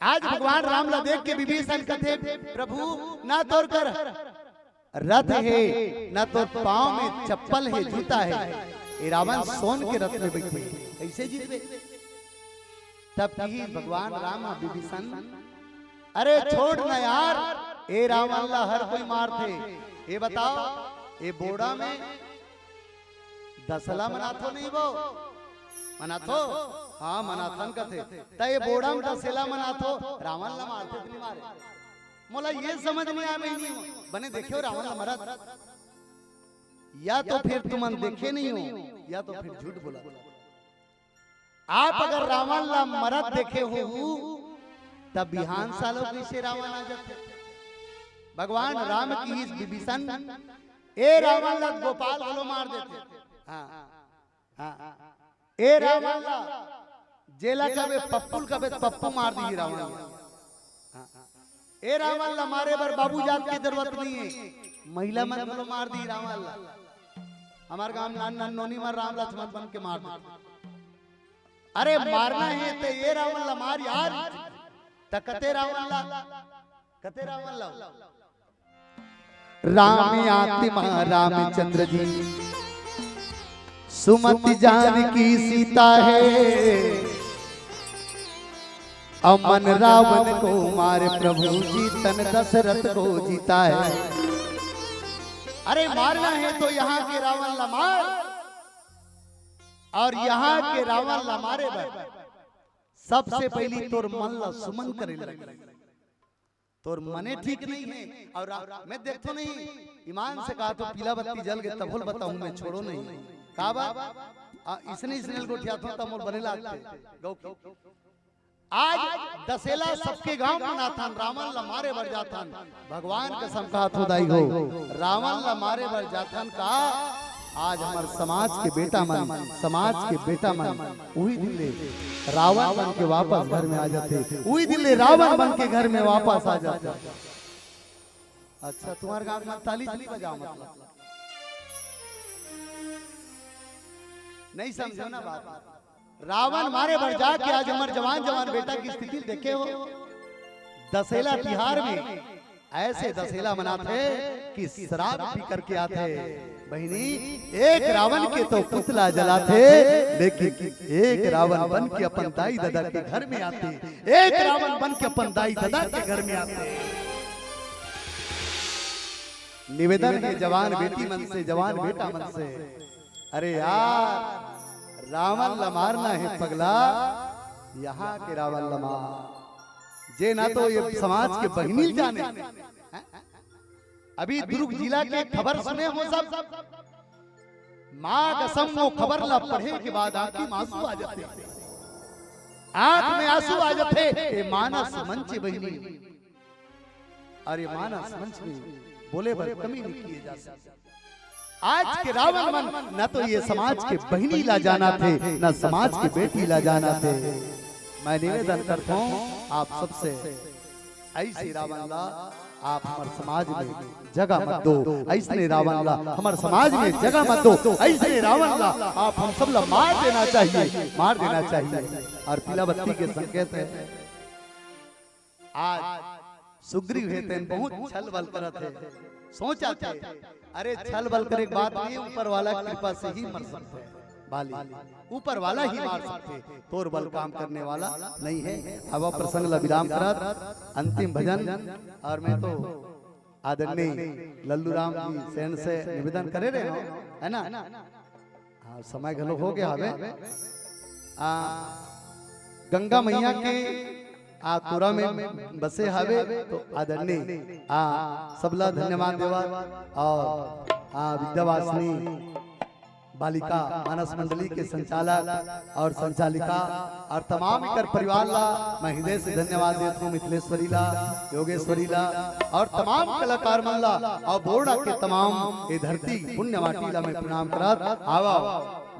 [SPEAKER 1] आज भगवान राम ला देख के विभीषण कथे प्रभु ना तोड़ कर रथ है, ना तो पांव में चप्पल है, जूता है, ये रावण सोन के रथ में बैठे कैसे जीते। तब की भगवान राम विभीषण अरे छोड़ ना यार, ए रावण ला हर कोई मार थे, ये बताओ ये बोड़ा में दसला मनाथो नहीं वो मनाथो, हाँ मनाथन कथे ता ये बोड़ा में दसला मनाथो, रावण ला मारते नहीं मारे। मोला ये समझ नहीं आ रही बने देखे हो रावण ला मरत, या तो फिर तुम देखे नहीं हो, या तो फिर झूठ बोला। आप अगर रावण ला मरत देखे हो तब बिहान सालों कैसे रावण आ जाते। भगवान राम की इस विभीषण ए रावण ला गोपाल वालों मार देते। ए रावण ला जेला कबे पप्पुल कबे पप्पू मार दी रावण। ए रावण ला मारे बर बाबू जात की जरूरत नहीं है, महिला मन को मार दी रावण ला। हमार गांव नान नान नोनी मार राम लक्ष्मण बन के मार दी। अरे मारना है तो ये रावण ला मार यार, कते रावण ला, कते रावण ला। राम आत्मा रामचंद्र जी सुमति जानकी सीता है, अमन रावण को मारे प्रभु जी तन दशरथ को जीता है। अरे मारना है तो यहाँ के रावण ला मार, और यहाँ के रावण ला मारे सबसे पहली तोर मन ला सुमन करे लगे, तोर मने ठीक नहीं है। और मैं देखतो नहीं, ईमान से कहा तो पीला बत्ती जल गए तब बताऊं मैं छोड़ो नहीं। का बात इसने इसने गोठिया तो तब बने लागते। आज दशहरा सबके गांव मनाथन, रावण ला मारे बर जाथन, भगवान कसम कहा तो दाई हो रावण ला मारे बर जाथन का। आज हमारे समाज के बेटा मन, समाज के बेटा मन वही दिन ले रावण बन के वापस घर में आ जाते, वही दिन ले रावण बन के घर में वापस आ जाते। अच्छा तुम्हारे गांव में ताली नहीं बजाओ, मतलब नहीं समझो ना बात। रावण मारे भर जाके आज हमारे जवान जवान बेटा की स्थिति देखे हो। दशहरा तिहार में ऐसे दशहरा मनाते कि शराब पी करके आते। बहनी एक रावण के तो पुतला जलाते, लेकिन एक रावण बन के अपन दाई दादा के घर में आते, एक रावण बन के अपन दाई दादा के घर में आते। निवेदन है जवान बेटी मन से, जवान बेटा मन से, अरे यार रावण लमारना है पगला, यहाँ के रावण लमार जे ना तो ये समाज के बहनी जाने। अभी दुर्ग जिला के खबर सुने हो सब, माँ कसम वो खबर ला पढ़े के बाद आंखी में आंसू आ जाते, आंख में आंसू आ जाते। मानस मंच बहनी, अरे मानस मंच में बोले भर कमी नहीं किए जा सकते। आज के रावण मन न तो ये समाज के बहनी ला जाना थे, न समाज के बेटी ला जाना थे। मैं निवेदन करता हूँ आप सबसे, ऐसे रावण ला आप हमारे समाज में जगह मत दो, ऐसे रावण ला हमारे समाज में जगह मत दो, ऐसे रावण ला आप हम सब ला मार देना चाहिए, मार देना चाहिए। और पीला बत्ती के संकेत है। आज सुग्रीव है तेन बहुत छल बल करत है, सोचा थे अरे छल बल करे बात नहीं, ऊपर वाला कृपा से ही मर सकते हैं बाली, ऊपर वाला ही मार सकते, तोर बल काम करने वाला नहीं है। अब प्रसंग ला विराम करत अंतिम भजन, और मैं तो आदरणीय लल्लू राम जी सेन से निवेदन करे रहे हो, है ना। हाँ समय घलो हो गया हवे। गंगा मैया के कोरा में बसे हवे, तो आदरणीय सबला धन्यवाद देवा। और विद्यावासिनी बालिका मानस मंडली के संचालक और संचालिका और तमाम कर परिवार ला मैं हृदय से धन्यवाद देता हूँ। मिथिलेश्वरी ला, योगेश्वरी ला और तमाम कलाकार मन ला और बोर्डा के तमाम ये धरती पुण्य माटी ला मैं प्रणाम करत आवा।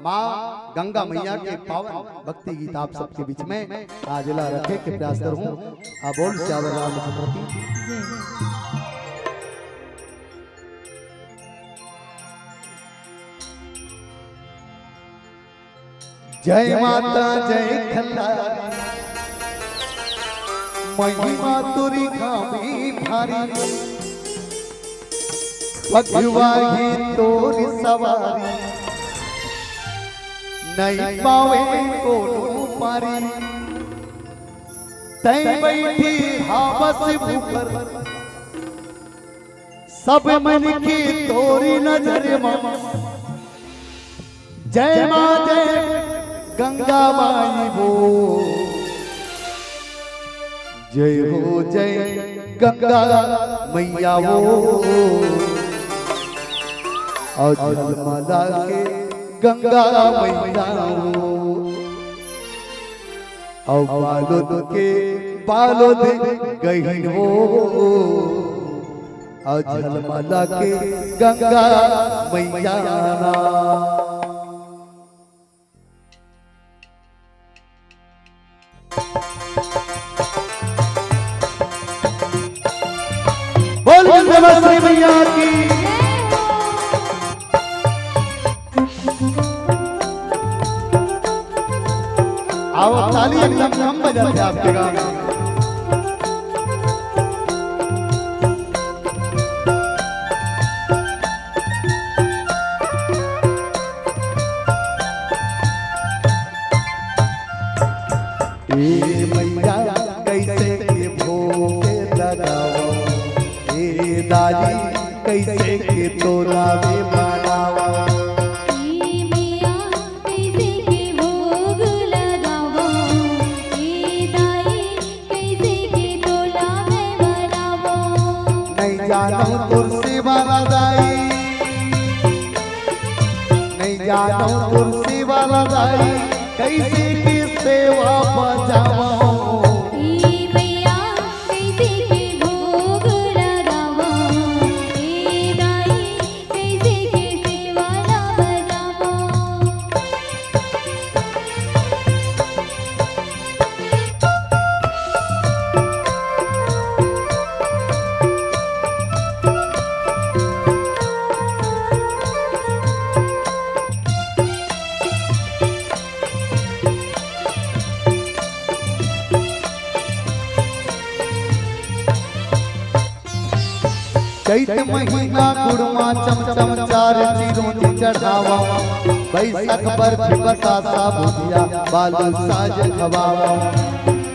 [SPEAKER 1] माँ गंगा मैया के पावन भक्ति गीत आप सबके बीच में आज ला रखे के प्रयास करूँ। बोल श्यावर रामचंद्र की जय माता जय खल्लारी, महिमा तुरी खामी भारी, भगवा ही तोरी सवारी, नहीं पावे को पारी, तै बैठी हावस ऊपर, सब मन की तोरी नजर मां। जय मां जय गंगा माई वो, जय हो जय गंगा मैया वो, और जलमला के गंगा मैया वो, और बालोद के बालोद गहीन वो, और जलमला के गंगा मैया। बोल विंध्यवासिनी मैया की। आओ ताली एकदम कम बजाते आपके गाँव में। मैया कैसे के भोगे लगाओ, दादी कैसे के तोरा में बनावा,
[SPEAKER 2] मैया कैसे के भोग लगावो, दाई कैसे के तोला में बनावो।
[SPEAKER 1] नहीं जानो तुलसी वाला दाई, नहीं जानो तुलसी वाला दाई, कैसे की सेवा बजाओ। चैत महीना गुड़मा चमचम चार चिरों चढ़ावा, बैसाख बर्फी बतासा भुजिया बालू साज खवावा,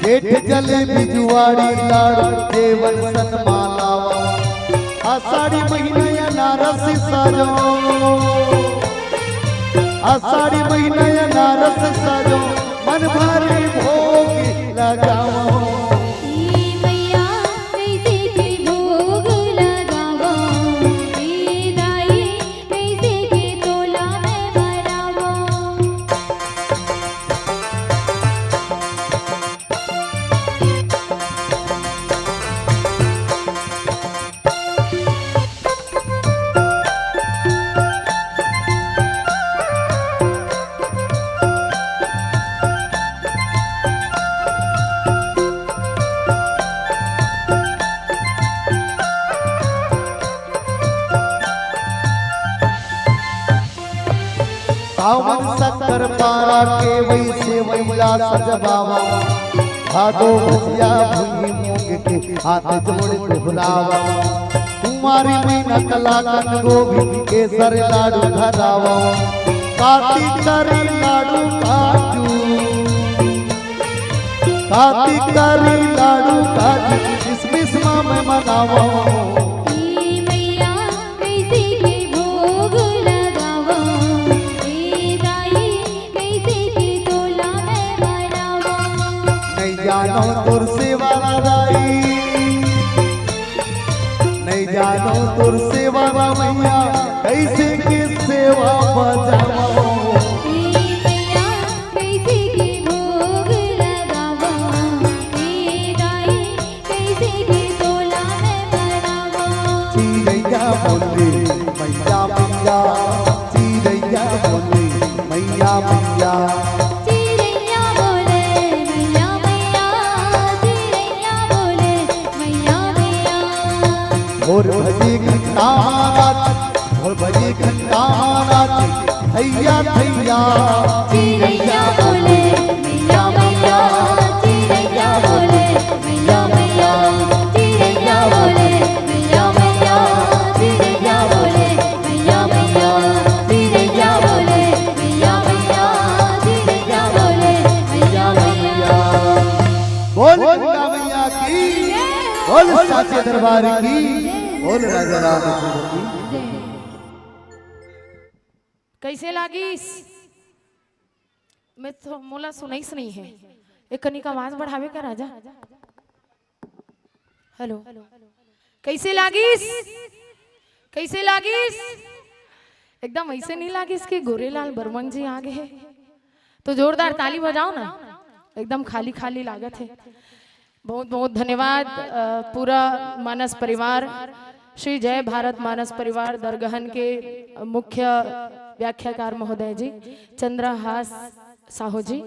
[SPEAKER 1] जेठ जले बिजुआड़ी लाड़ देवन सन मालावा, आषाढ़ी महीना अनारस साजो, आषाढ़ी महीना या नारस सजो मन भरे भोग लगाओ।
[SPEAKER 2] मैया कैसे के भोग लगावो, दाई कैसे के तोला में भरावो।
[SPEAKER 1] सावन शक्कर पारा के वैसे वैला सजबावा, भादो भजिया भुई मूंग के हाथ जोड़ दोहरावा। कुमारी महीना कला कन गोभी केसर लाडू धरावा, कार्तिक करी लाडू काजू, कार्तिक करी लाडू काजू किसमिस में मनावा।
[SPEAKER 2] मैया कैसे के भोग लगावो, दाई कैसे के तोला में भरावो।
[SPEAKER 1] नहीं जानो तुर सेवा दाई, नहीं जानो तुर सेवा मैया कैसे के सेवा बजाओ।
[SPEAKER 2] मैया कैसे के भोग लगावो, दाई कैसे के तोला में भरावो।
[SPEAKER 1] चिड़ैया बोले मैया मैया, चिड़ैया बोले मैया मैया,
[SPEAKER 2] चिड़ैया बोले मैया मैया, चिड़ैया बोले मैया मैया।
[SPEAKER 1] भोर भजी घंटा नाच, भोर भजी घंटा नाच थैया थैया।
[SPEAKER 2] चिड़ैया बोले मैया मैया, चिड़ैया बोले मैया मैया, चिड़ैया बोले मैया मैया, चिड़ैया बोले मैया मैया, चिड़ैया बोले मैया मैया, चिड़ैया बोले मैया मैया।
[SPEAKER 1] बोल गंगा मैया की, बोल साचे दरबार की, बोल राजा रामचंद्र की।
[SPEAKER 3] कैसे लागिस? मैं तो मोला सुनाईस नहीं है। एक कनी का आवाज बढ़ावे का राजा। हेलो, कैसे लागिस? कैसे लागिस? एकदम ऐसे नहीं लागिस कि गोरेलाल बर्मन जी आ गए। तो जोरदार ताली बजाओ ना, एकदम खाली खाली लागत है। बहुत बहुत धन्यवाद पूरा मानस परिवार, श्री जय भारत मानस परिवार दरगहन के मुख्य व्याख्याकार महोदय जी चंद्रहास साहू जी,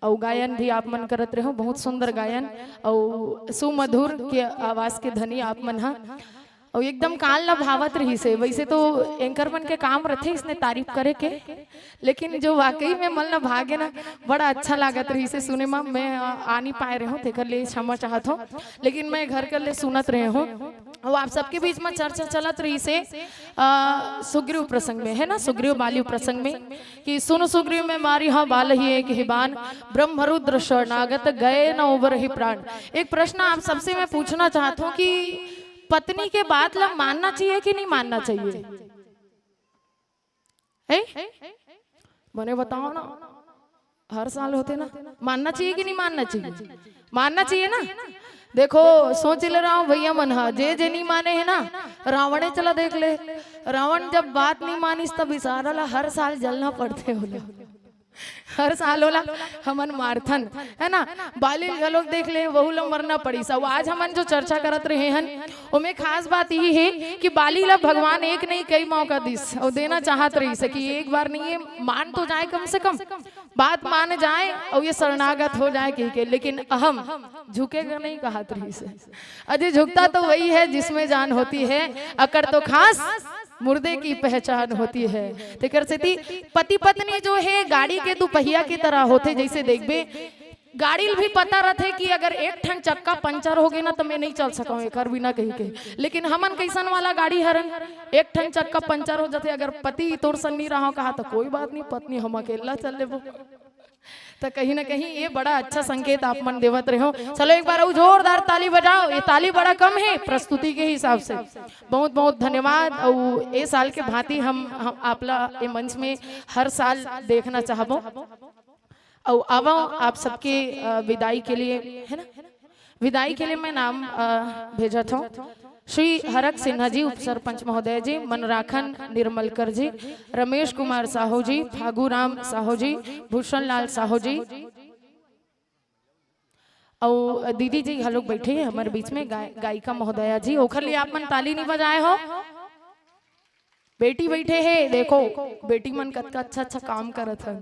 [SPEAKER 3] और गायन भी आप मन करत रहे हो, बहुत सुंदर गायन और सुमधुर के आवाज के धनी आप मन हा, और एकदम काल न भावत रही से। वैसे तो एंकर मन के काम रथे इसने तारीफ करे के, लेकिन जो वाकई में मन न भागे ना बड़ा अच्छा लागत रही से सुने में। मैं आ नहीं पाए रहे हूँ, तेकर लिए क्षमा चाहत हो, लेकिन मैं घर कर ले सुनत रहे हूँ। और आप सबके बीच में चर्चा चलत रही से सुग्रीव प्रसंग में, है ना, सुग्रीव बाली प्रसंग में कि सुन सुग्रीव में मारी हाँ बाल ही एक हिबान, ब्रह्मरुद्र शरणागत गए न उबर ही प्राण। एक प्रश्न आप सबसे मैं पूछना चाहता हूँ कि पत्नी के बात लोग मानना चाहिए कि नहीं मानना चाहिए? मैंने बताओ ना, हर साल होते ना, मानना चाहिए कि नहीं मानना चाहिए? मानना चाहिए ना। देखो सोच ले रहा हूँ भैया मन हा जे जे नहीं माने है ना, रावणे चला देख ले, रावण जब बात नहीं मानिस तब इशारा हर साल जलना पड़ते हो, हर साल होला हमन मारथन, है ना। बाली लोग देख ले वहू लोग मरना पड़ी सब। आज हमन जो चर्चा करत रहे हन उमें खास बात यही है कि बाली ला भगवान एक नहीं कई मौका दिस और देना चाहत रही से कि एक बार नहीं, ये मान तो जाए, कम से कम बात मान जाए और ये शरणागत हो जाए कहीं के, लेकिन अहम झुकेगा नहीं कहत रही से। अजय झुकता तो वही है जिसमें जान होती है, अकर तो खास मुर्दे की पहचान होती है। तेकर से पति पत्नी जो है गाड़ी के दुपहिया की तरह होते। जैसे देखबे गाड़ी भी पता रहते कि अगर एक ठन चक्का पंचर हो गए ना तो मैं नहीं चल सका एक बिना कहीं के, लेकिन हमन कैसन वाला गाड़ी हरन, एक ठन चक्का पंचर हो जाते, अगर पति तोर सन नहीं रहा कहा तो कोई बात नहीं, पत्नी हम अकेला चल ले। तो कहीं ना कहीं ये बड़ा अच्छा संकेत आप मन देवत रहे हो। चलो एक बार और जोरदार ताली बजाओ। ये ताली बड़ा कम है प्रस्तुति के हिसाब से। बहुत बहुत धन्यवाद। और ये साल के भांति हम आपला ये मंच में हर साल देखना चाहबो। और अब आप सबके विदाई के लिए, है ना, विदाई के लिए मैं नाम भेजा था। श्री हरक सिन्हा जी, उप सरपंच महोदय जी, मनराखन निर्मलकर जी, रमेश कुमार साहू जी, फागूराम साहू जी, भूषण लाल साहू जी, और दीदी जी हम लोग बैठे हैं हमारे बीच में, गायिका महोदया जी। ओखर लिए आप मन ताली नहीं बजाए हो। बेटी बैठे है, देखो बेटी मन कतका अच्छा अच्छा काम करत है।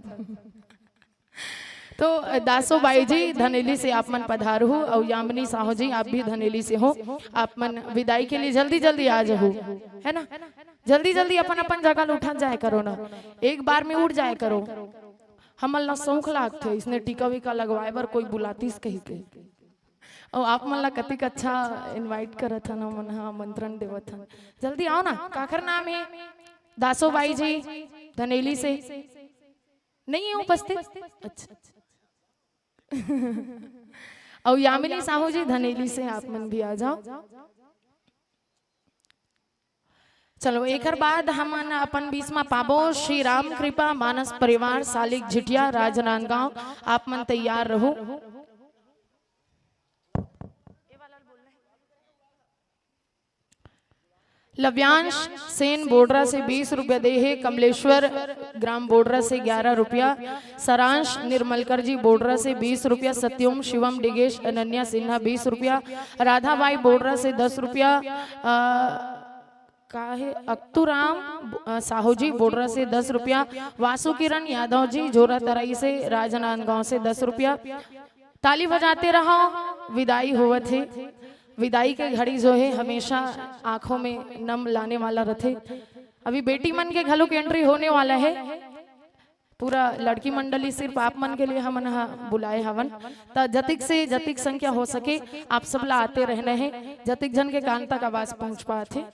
[SPEAKER 3] तो दासो बाई जी धनेली से आप मन पधार हो, और यामिनी साहू जी आप भी धनेली से हो। आप मन विदाई के लिए जल्दी जल्दी आ जाओ, है ना, जल्दी जल्दी अपन अपन जगह उठा जाए करो ना, एक बार में उठ जाए करो। हमल ना शौक लागते इसने टीका विका लगवाए बर कोई बुलातीस कही के। और आप मन ला कतिक अच्छा इनवाइट करत हन, मन हाँ आमंत्रण देवत हन। जल्दी आओ ना। काकर नाम है? दासो बाई जी धनेली से नहीं है उपस्थित? अच्छा और यामिनी साहू जी धनेली से आप मन भी आ जाओ। चलो एक बाद हम अपन बीच में पाबो श्री राम कृपा मानस परिवार सालिक झिटिया राजनांदगांव। आप मन तैयार रहो। लव्यांश सेन बोडरा से 20 रुपया दे है। कमलेश्वर ग्राम बोडरा से 11 रुपया। सरांश निर्मलकर जी बोडरा से 20 रुपया। सत्यम शिवम डिगेश अनन्या सिन्हा 20 रुपया। राधाबाई बोडरा से 10 रुपया। का है अक्तुराम साहू जी बोडरा से 10 रुपया। वासु किरण यादव जी जोरा तराई से राजनांदगांव से 10 रुपया। ताली बजाते रहो, विदाई हुआ थे। विदाई के घड़ी जो है हमेशा आंखों में नम लाने वाला रथे। अभी बेटी मन के घलों की एंट्री होने वाला है। पूरा लड़की मंडली सिर्फ आप मन के लिए हमन बुलाए हवन। तो जतिक से जतिक संख्या हो सके आप सब ला आते रहने हैं, जतिक जन के कान तक आवाज पहुंच पाते।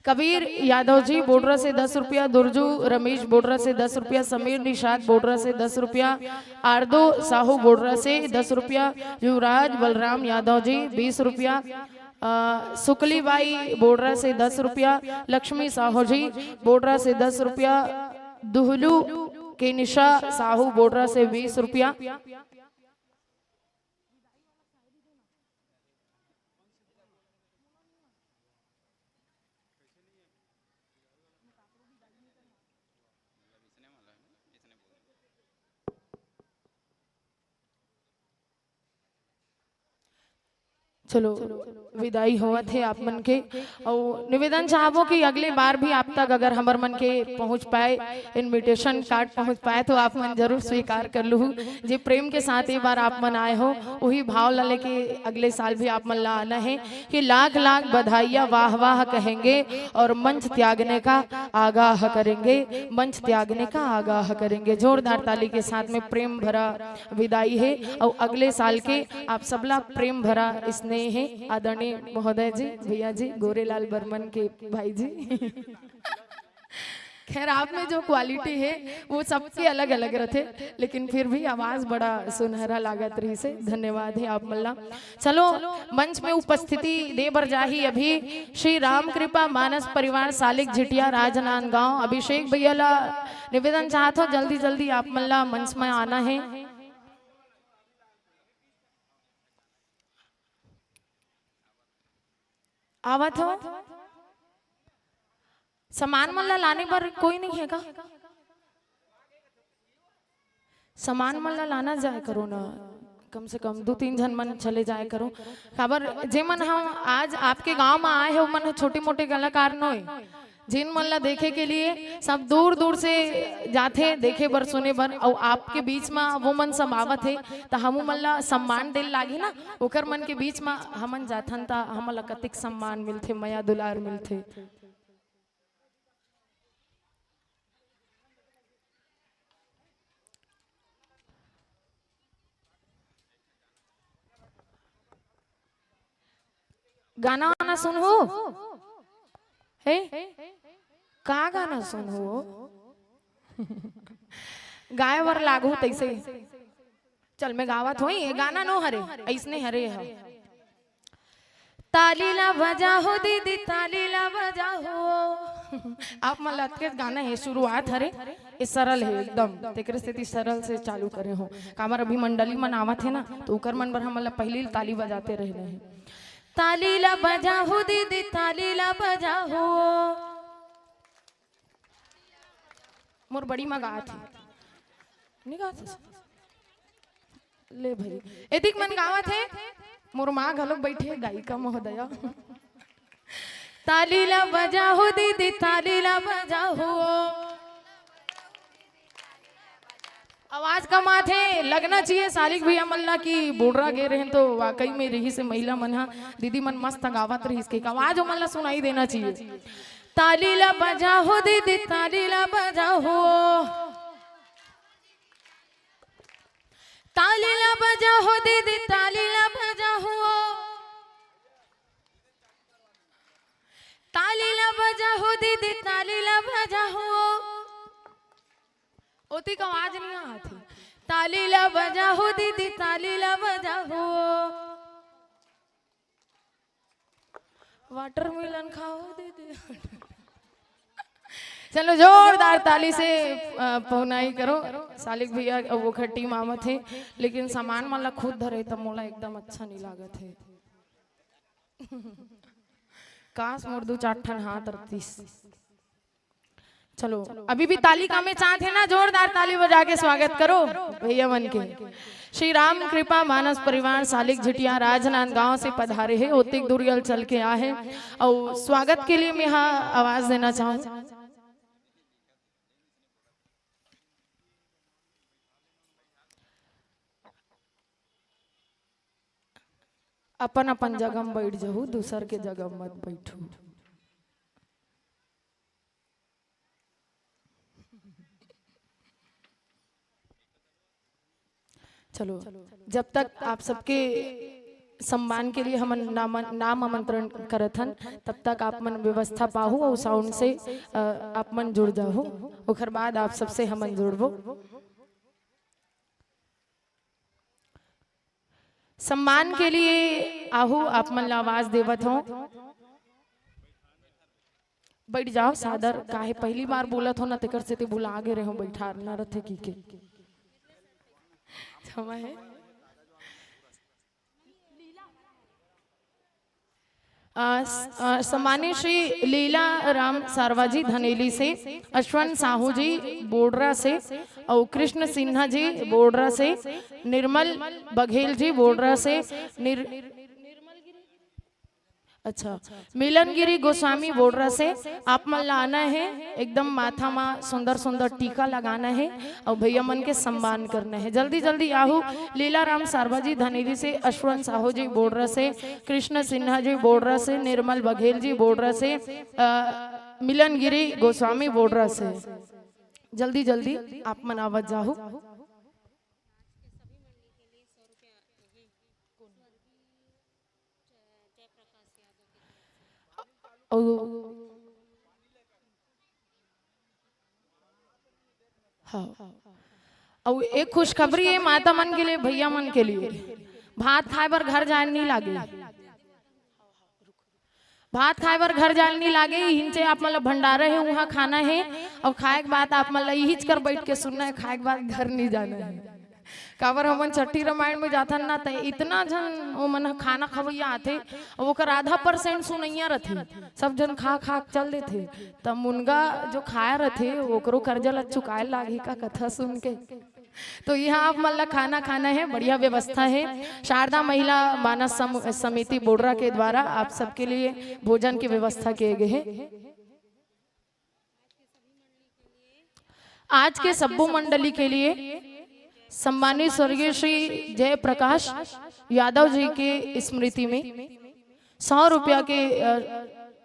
[SPEAKER 3] कबीर यादव जी बोडरा से 10 रुपया। दुर्जू रमेश बोडरा से 10 रुपया। समीर निषाद बोडरा से 10 रुपया। आर्दो साहू बोडरा से 10 रुपया। युवराज बलराम यादव जी 20 रुपया। सुकली बाई बोडरा से 10 रुपया। लक्ष्मी साहू जी बोडरा से 10 रुपया। दुहलू के निशा साहू बोडरा से 20 रुपया। चलो विदाई हुआ थे आप मन के। और निवेदन चाहबो कि अगले बार भी आप तक अगर हमर मन के पहुंच पाए, इनविटेशन कार्ड पहुंच पाए तो आप मन जरूर स्वीकार कर लू। जे प्रेम के साथ एक बार आप मन आए हो वही भाव ला लेके अगले साल भी आप मन ला आना है कि लाख लाख बधाइयाँ वाह वाह कहेंगे और मंच त्यागने का आगाह करेंगे, मंच त्यागने का आगाह करेंगे। जोरदार ताली के साथ में प्रेम भरा विदाई है। और अगले साल के आप सबला प्रेम भरा स्नेह है। आदरणीय महोदय जी, भैया जी, गोरेलाल बर्मन के भाई जी। खैर आप में जो क्वालिटी है वो सबके अलग अलग रहते, लेकिन फिर भी आवाज बड़ा सुनहरा लागत रही से। धन्यवाद है आप मल्ला। चलो मंच में उपस्थिति दे बर जाही अभी श्री राम कृपा मानस परिवार सालिक झिटिया राजनांदगांव। अभिषेक भैया ला निवेदन चाहत हो जल्दी जल्दी आप मल्ला मंच में आना है। आवत हो सामान मल्ला लाने पर कोई नहीं है का? सामान मल्ला लाना जाए करो ना, कम से कम 2-3 जन मन चले जाए करो। खबर जे मन हम आज आपके गांव में आए हो मन छोटे मोटे कलाकार नोय, जिन मन ला देखे के लिए सब दूर दूर से जाते देखे बर सुने बर। और आपके बीच में वो मन सब आवत है तो हम मन ला सम्मान दिल लागे ना, ओकर मन के बीच में हमन जाथन ता हमन ला कतिक सम्मान मिलथे, माया दुलार मिलथे। गाना वाना सुन हो है का गाना सुन हो? गाय वर लागू तैसे चल मैं गावत होई ये गाना नो हरे ऐसने हरे है तालीला बजा हो दीदी तालीला बजा हो आप मतलब के गाना है शुरुआत हरे ये सरल है एकदम तेकर स्थिति सरल से चालू करे हो कामर अभी मंडली मन आवत है ना तो उकर मन पर हम मतलब पहली ताली बजाते रहे हैं तालीला बजा हो दीदी तालीला बजा हो मोर बड़ी माँ गात है नहीं गात ले भाई एदिक मन गावत है मोर माँ घलोक बैठे गायिका महोदया तालीला बजा हो दीदी तालीला बजा हो आवाज कम आते लगना चाहिए सालिक भैया मल्ला की बोडरा गे रहे तो वाकई में रही से महिला मन हा दीदी मन मस्त गावत रही इसके आवाज मल्ला सुनाई देना चाहिए तालीला बजा हो दीदी तालीला बजा हो तालीला बजा हो दीदी तालीला बजा हो तालीला बजा हो दीदी तालीला बजा हो ओती का आवाज नहीं आती तालीला बजा हो दीदी तालीला बजा हो वाटरमेलन खाओ दीदी चलो जोरदार ताली से पहुनाई करो सालिक भैया वो खट्टी मामा थे लेकिन सामान माला खुद धरे तब मोला एकदम अच्छा नहीं लागत है काश मोर दो चार ठन हाथ रखतीस चलो अभी भी ताली का में चाहते हैं ना जोरदार ताली बजा के स्वागत करो भैया मन के श्री राम कृपा मानस परिवार सालिक झिटिया राजनांदगांव से पधारे है ओतिक दूरियल चल के आए और स्वागत के लिए मैं यहाँ आवाज देना चाहूँ अपन अपन जगह में बैठ जाऊ दूसर के जगह मत बैठू चलो जब तक आप सबके सम्मान के लिए हम नाम आमंत्रण करत हन तब तक आप मन व्यवस्था पाहू और साउंड से आप मन जुड़ जाओ ओकर बाद आप सबसे हमन जुड़बो सम्मान के लिए आहू आप मन आवाज देवत हो बैठ जाओ सादर काहे पहली बार बोलत हो ना तेकर से ते बुला गे रहे हो बैठा ना रथे की के समय है सम्मानित श्री लीला राम सारवाजी धनेली से अश्वंत साहू जी बोडरा से और कृष्ण सिन्हा जी बोडरा से निर्मल बघेल जी बोडरा से अच्छा मिलनगिरी गोस्वामी बोडरा से आप मन लाना है एकदम माथा में सुंदर सुंदर टीका लगाना है और भैया मन के सम्मान करना है जल्दी जल्दी आहू लीला राम सारवाजी धनेली से अश्वंत साहू जी बोडरा से कृष्ण सिन्हा जी बोडरा से निर्मल बघेल जी बोडरा से मिलनगिरी गोस्वामी बोडरा से जल्दी जल्दी आप मन आवत जाहू हाँ और एक खुशखबरी है माता मन के लिए भैया मन के लिए भात खाए बर घर जाए नहीं लागे भात खाए बर घर जाए नहीं लागे हिंचे आप मतलब भंडारा है वहाँ खाना है और खाए के बाद आप मतलब यही कर बैठ के सुनना है खाए के बाद घर नहीं जाना है काबर हमन छठी रामायण में जाथन ना ते इतना जन वो मन खाना खवैया आथे और ओकर आधा% सुनैया रथे सब जन खा खा चल देथे तब मुनगा जो खाया रथे ओकरो कर्जा ल चुकाए लागी का कथा सुन के तो यहाँ आप मतलब खाना खाना है बढ़िया व्यवस्था है शारदा महिला मानस समिति बोडरा के द्वारा आप सबके लिए भोजन की व्यवस्था किए गए हैं आज के सब्बू मंडली के लिए सम्मानित स्वर्गीय श्री जयप्रकाश यादव जी के स्मृति में 100 रुपया के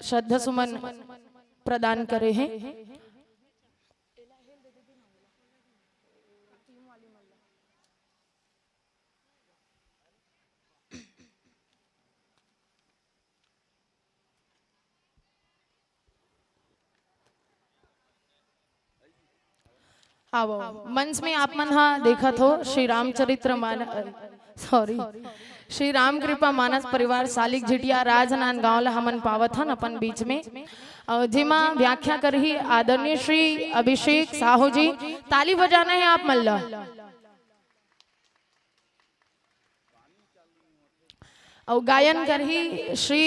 [SPEAKER 3] श्रद्धा सुमन प्रदान करे हैं आओ मंच में आप मन हा देखा हो श्री रामचरित्र श्री राम कृपा मानस परिवार सालिक झिटिया राजनान गांव ला हमन पावत हन अपन बीच में जेमा व्याख्या करही आदरणीय श्री अभिषेक साहू जी। ताली बजाना है आप मन ला। और गायन करही श्री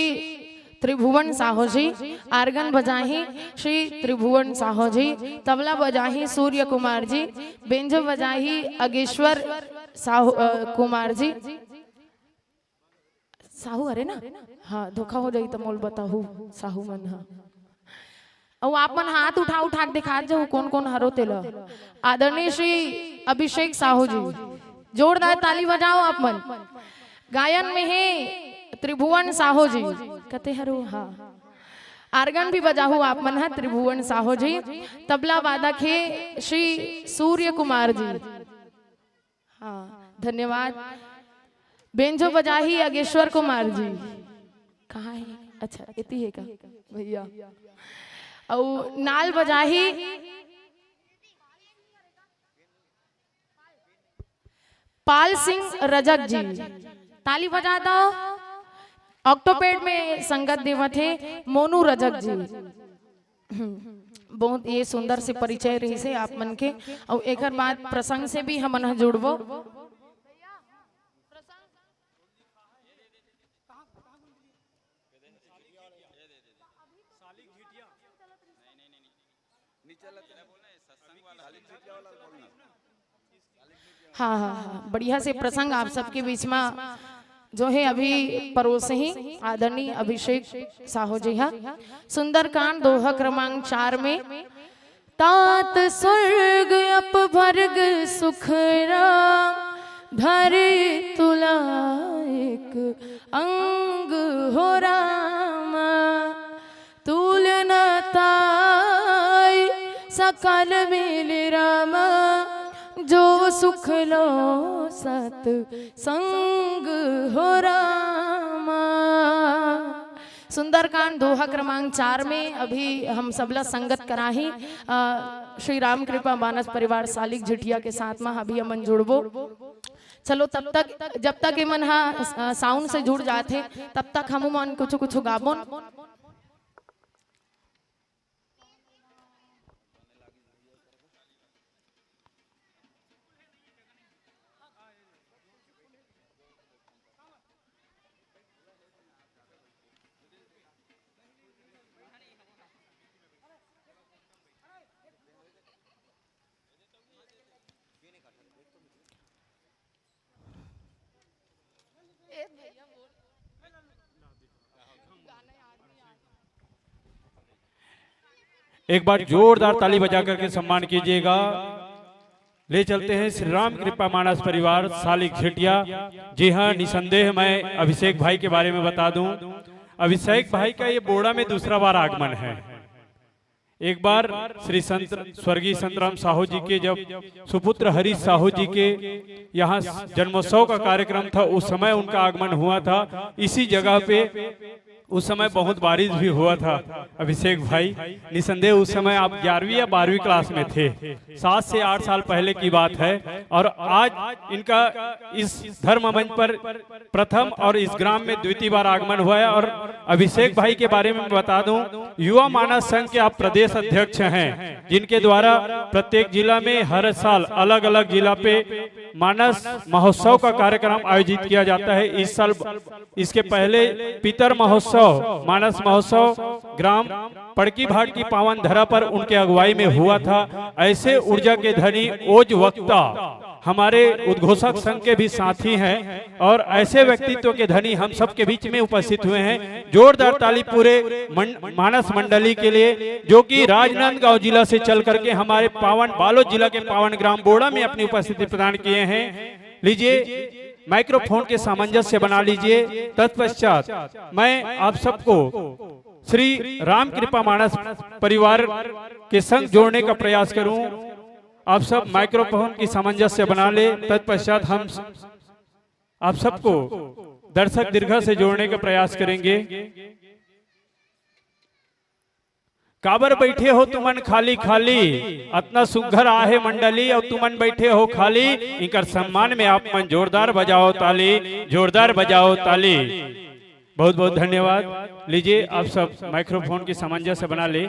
[SPEAKER 3] त्रिभुवन साहू जी, आर्गन बजाही श्री त्रिभुवन साहू जी, तबला बजाही सूर्य कुमार जी, बेंजो बजाही अगेश्वर साहू कुमार जी। साहू अरे ना हाँ धोखा हो जाई तो मोल बताहू साहू मन हाँ। और आप मन हाथ उठा उठा के दिखा जाओ कौन कौन हरो तेला। आदरणीय श्री अभिषेक साहू जी, जोरदार ताली बजाओ आप मन। गायन में है त्रिभुवन साहू जी कते हरो हाँ। आर्गन भी बजाहू आप मन है त्रिभुवन साहू जी। तबला वादक है श्री सूर्य कुमार जी हाँ धन्यवाद। बेंजो बजाही अगेश्वर कुमार जी। कहाँ है? अच्छा इतनी है का भैया। और नाल बजाही पाल सिंह रजक जी। ताली बजा दो। ऑक्टोपेड में संगत देवत है मोनू रजक जी। बहुत ये सुंदर से परिचय रही से आप मन के। और एक बात प्रसंग से भी हम जुड़बो। हाँ हाँ हाँ बढ़िया से प्रसंग आप सबके बीच में जो है अभी परोसे ही आदरणीय अभिषेक साहू जी। हाँ सुंदरकांड दोहा क्रमांक 4 में तात स्वर्ग अपभर्ग सुख राम धरे तुला एक अंग हो रामा तुलना ताई सकल मिल रामा जो सुख लो सत संग हो रामा। सुंदरकांड दोहा क्रमांक 4 में अभी हम सबला संगत कराही श्री राम कृपा मानस परिवार सालिक झिटिया के साथ में अभी अमन जुड़बो। चलो तब तक जब तक मन हा साउंड से जुड़ जाते तब तक हम मन कुछ कुछ गाबो।
[SPEAKER 4] एक बार जोरदार ताली बजा करके सम्मान कीजिएगा। ले चलते हैं श्री राम कृपा मानस परिवार सालिक झिटिया। जी हाँ निसंदेह मैं अभिषेक भाई के बारे में बता दूं। अभिषेक भाई का ये बोड़ा में दूसरा बार आगमन है। एक बार श्री संत स्वर्गीय संतराम साहू जी के जब सुपुत्र हरीश साहू जी के यहाँ जन्मोत्सव का कार्यक्रम था उस समय उनका आगमन हुआ था इसी जगह पे। उस समय बहुत बारिश भी हुआ था। अभिषेक भाई निसंदेह उस समय आप 11वीं या 12वीं क्लास में थे। 7 से 8 साल पहले की बात है। और आज इनका इस धर्म मंच पर प्रथम और इस ग्राम में द्वितीय बार आगमन हुआ है। और अभिषेक भाई के बारे में बता दूं, युवा मानस संघ के आप प्रदेश अध्यक्ष हैं, जिनके द्वारा प्रत्येक जिला में हर साल अलग अलग जिला पे मानस महोत्सव का कार्यक्रम आयोजित किया जाता है। इस साल इसके पहले पितर महोत्सव मानस महोत्सव ग्राम पड़की भाट की पावन धरा पर उनके अगुवाई में हुआ था। ऐसे ऊर्जा के धनी ओज वक्ता हमारे उद्घोषक संघ के भी साथी हैं और ऐसे व्यक्तित्व के धनी हम सब के बीच में उपस्थित हुए हैं। जोरदार ताली पूरे मानस मंडली के लिए जो कि राजनांदगांव जिला से चल करके हमारे पावन बालोद जिला के पावन ग्राम बोड़ा में अपनी उपस्थिति प्रदान किए हैं। लीजिए माइक्रोफोन के सामंजस्य बना लीजिए। तत्पश्चात मैं आप सबको श्री राम कृपा मानस परिवार के संग जोड़ने का प्रयास करूं। आप सब माइक्रोफोन की सामंजस्य बना ले। तत्पश्चात हम आप सबको दर्शक दीर्घा से जोड़ने का प्रयास करेंगे। काबर बैठे हो तुमन खाली खाली, अतना सुघर आहे मंडली और तुमन बैठे हो खाली। इनकर सम्मान में आप मन जोरदार बजाओ ताली, जोरदार बजाओ ताली। बहुत बहुत धन्यवाद। लीजिए आप सब माइक्रोफोन की सामंजस्य बना ले।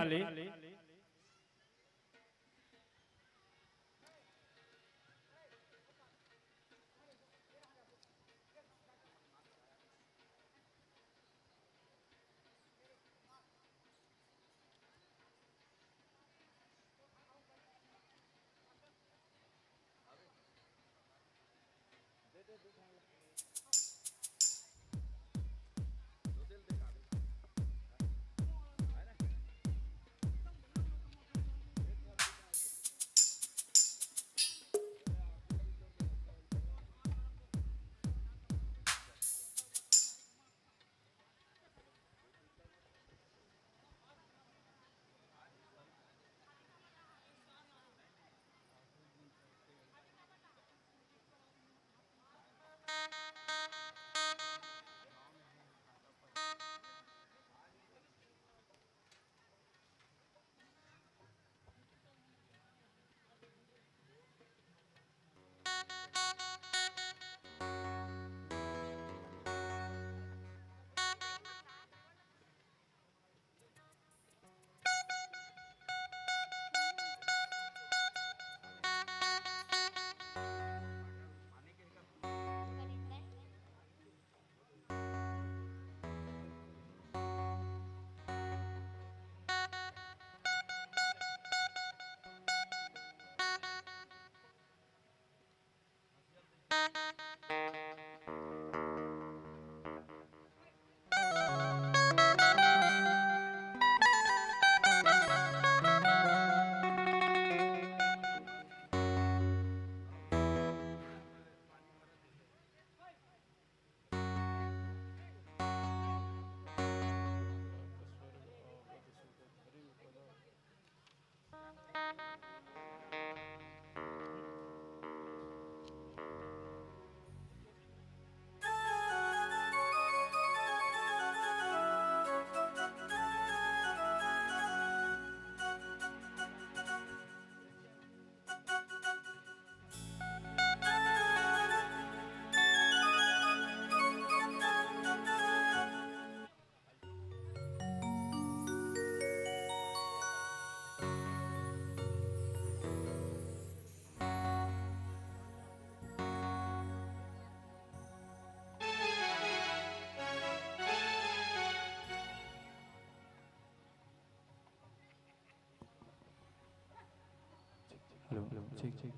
[SPEAKER 5] Hello hello check check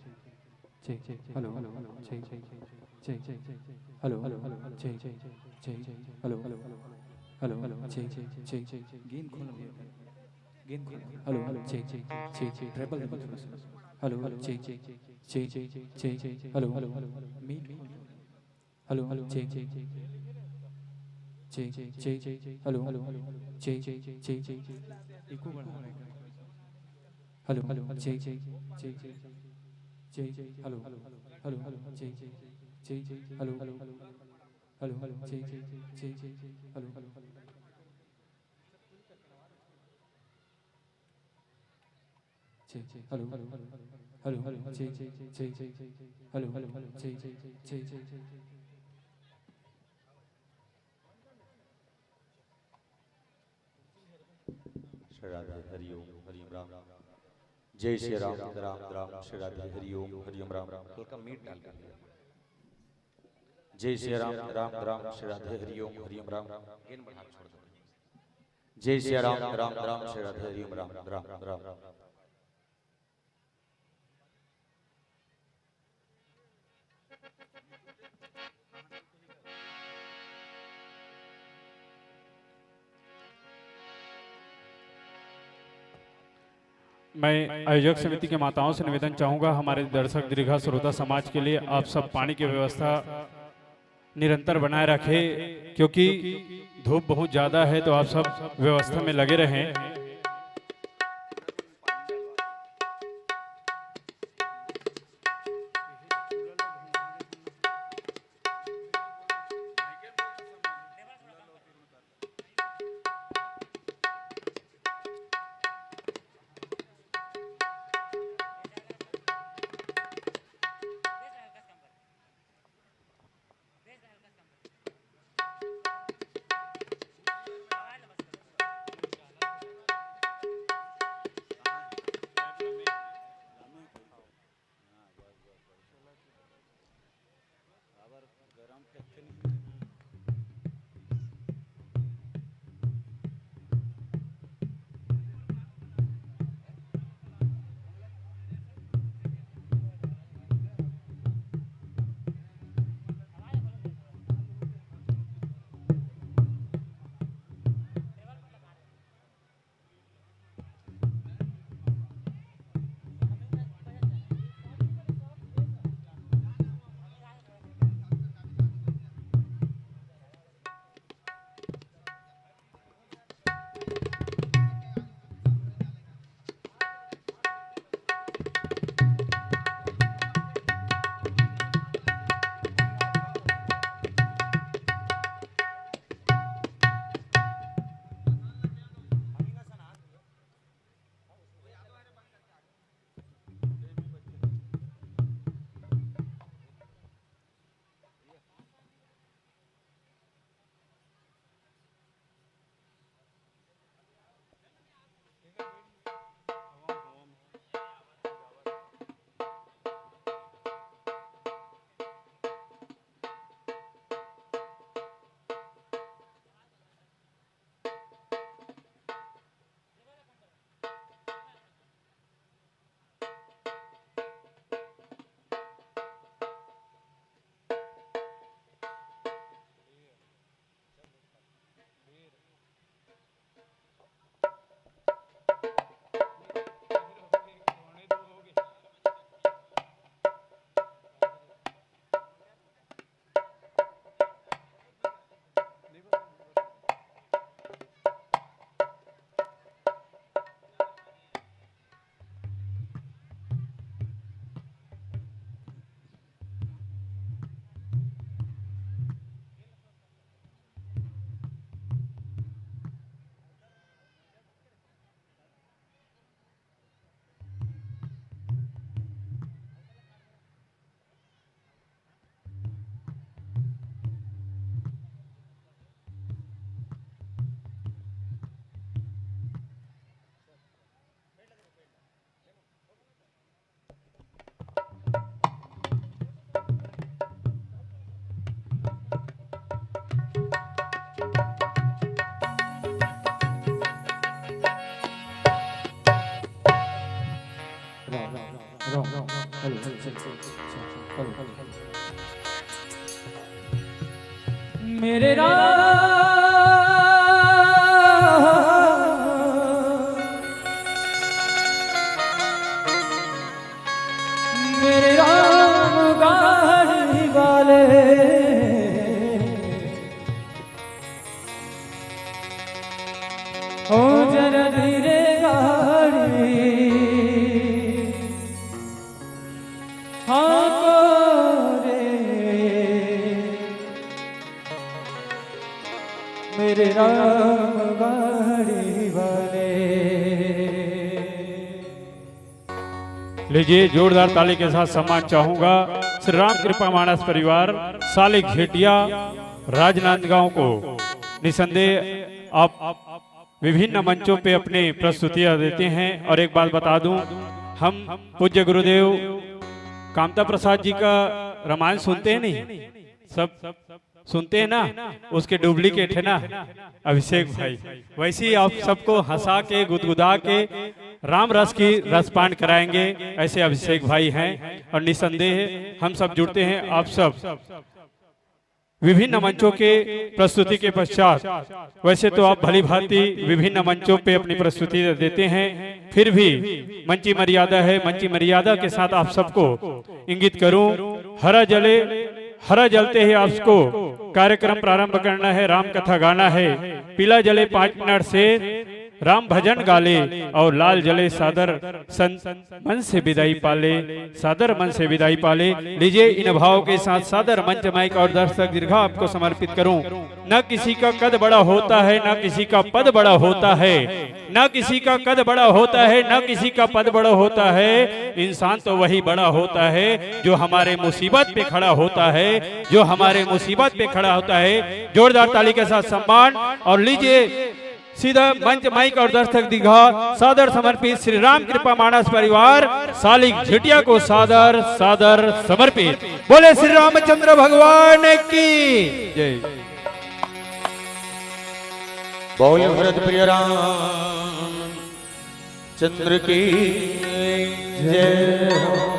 [SPEAKER 5] check check hello hello check check check check hello hello check check check hello hello hello hello check check check check gain खोलो गेन खोलो hello hello check check check check triple hello hello check check check check check check hello hello meet hello hello check check check check check hello hello check check check check echo बढ़ा hello hello check check check check check check hello hello hello hello check check check check hello hello hello hello check check check check hello hello check check hello hello hello hello check check check check hello hello check check check check
[SPEAKER 6] Shri Radhe Hariom Hariom Ram. जय श्री राम राम राम श्री राधे हरिओम हरिओम राम। हल्का meet डाल कर जय श्री राम राम राम श्री राधे हरिओम हरिओम राम। जय श्री राम राम राम श्री राधे हरिओम राम राम राम।
[SPEAKER 4] मैं आयोजक समिति के माताओं से निवेदन चाहूंगा, हमारे दर्शक दीर्घा श्रोता समाज के लिए आप सब पानी की व्यवस्था निरंतर बनाए रखें, क्योंकि धूप बहुत ज़्यादा है, तो आप सब व्यवस्था में लगे रहें।
[SPEAKER 5] मेरे राम मेरे राम गाड़ी वाले हो जरा धीरे गाड़ी हाँ मेरे राम गाड़ी वाले।
[SPEAKER 4] लीजिए जोरदार ताली के साथ सम्मान चाहूंगा श्री राम कृपा मानस परिवार सालिक घेटिया राजनांदगांव को। निसंदेह आप विभिन्न मंचों पे अपनी प्रस्तुतियां देते हैं और एक बात बता दूं, हम पूज्य गुरुदेव कामता प्रसाद जी का रामायण सुनते हैं नहीं, सब सुनते हैं ना, उसके डुप्लीकेट है ना अभिषेक भाई। वैसे ही आप सबको हंसा के गुदगुदा के राम रस की रसपान कराएंगे, ऐसे अभिषेक भाई हैं। और निसंदेह हम सब जुड़ते हैं, आप सब विभिन्न मंचों के प्रस्तुति के पश्चात, वैसे तो आप भली भांति विभिन्न मंचों पे अपनी प्रस्तुति देते हैं, फिर भी मंची मर्यादा है, मंची मर्यादा के साथ आप सबको इंगित करूं, हरा जलते ही आपको कार्यक्रम प्रारंभ करना है, राम कथा गाना है। पीला जले 5 मिनट से राम भजन गाले और लाल जले सादर मन से विदाई पाले, सादर मन से विदाई पाले। लीजिए इन भावों के साथ सादर मंच माइक और दर्शक दीर्घा आपको समर्पित करूं। न किसी का कद बड़ा होता है, न किसी का पद बड़ा होता है, न किसी का कद बड़ा होता है, न किसी का पद बड़ा होता है। इंसान तो वही बड़ा होता है जो हमारे मुसीबत पे खड़ा होता है, जो हमारे मुसीबत पे खड़ा होता है। जोरदार ताली के साथ सम्मान। और लीजिए सीधा मंच माइक और दर्शक दीघा सादर समर्पित श्री राम कृपा मानस परिवार सालिक झिटिया को सादर सादर समर्पित। बोले श्री रामचंद्र भगवान की जय।
[SPEAKER 6] बोल भरत प्रिय राम चंद्र की जय हो।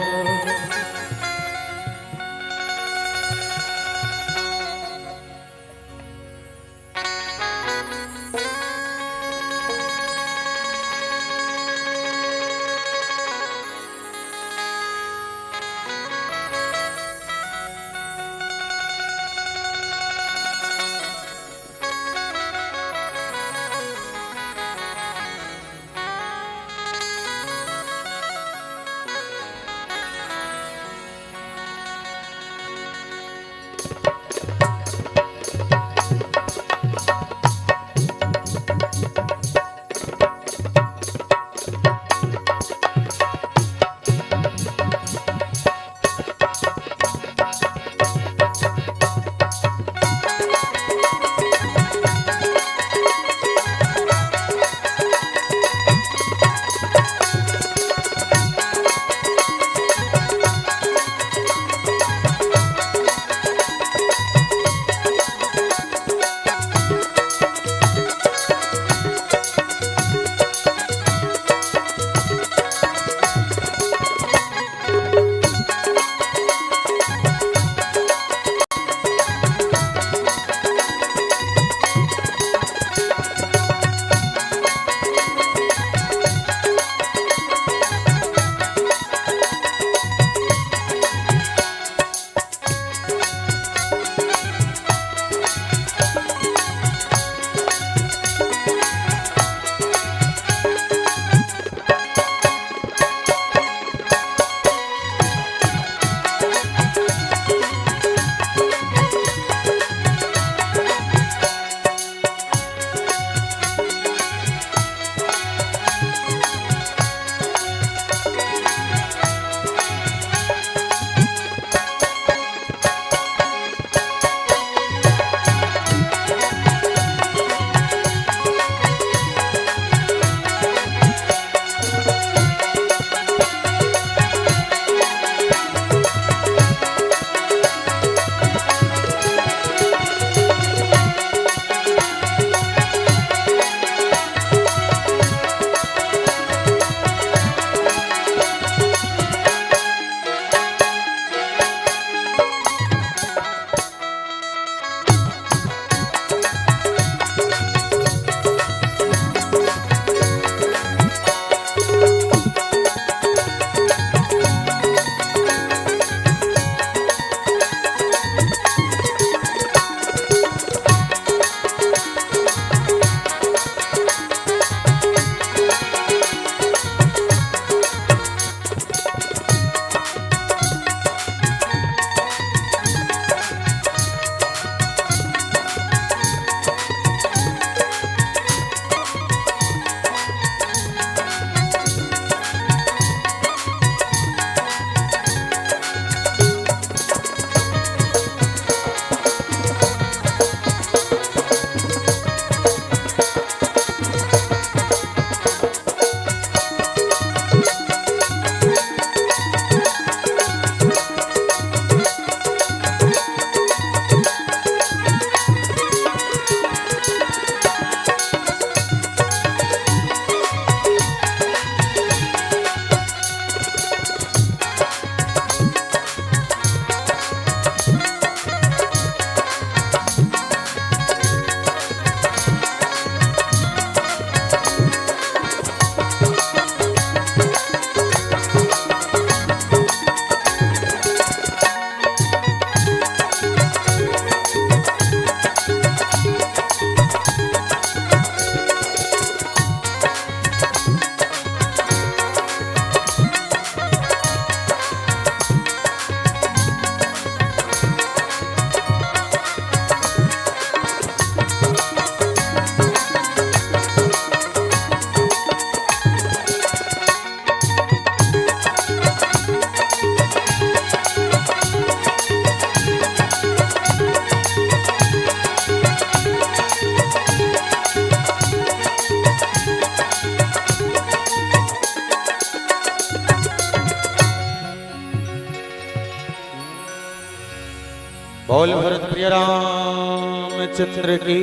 [SPEAKER 6] बोल भरत प्रिय रामचंद्र की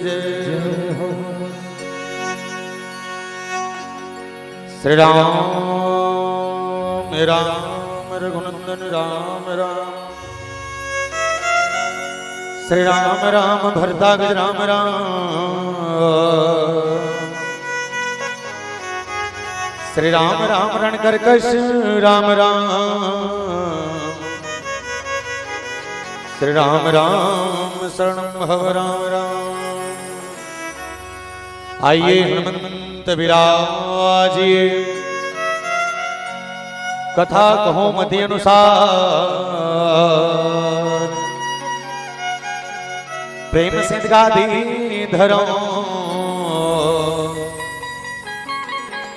[SPEAKER 6] जय हो। श्री राम राम रघुनंदन राम राम। श्री राम राम भरतागज राम राम। श्री राम राम रणकर्कश राम राम। श्री राम राम शरणं भव राम राम। आइए हनुमंत विराजिए कथा कहो मति अनुसार। प्रेम से गादी धरो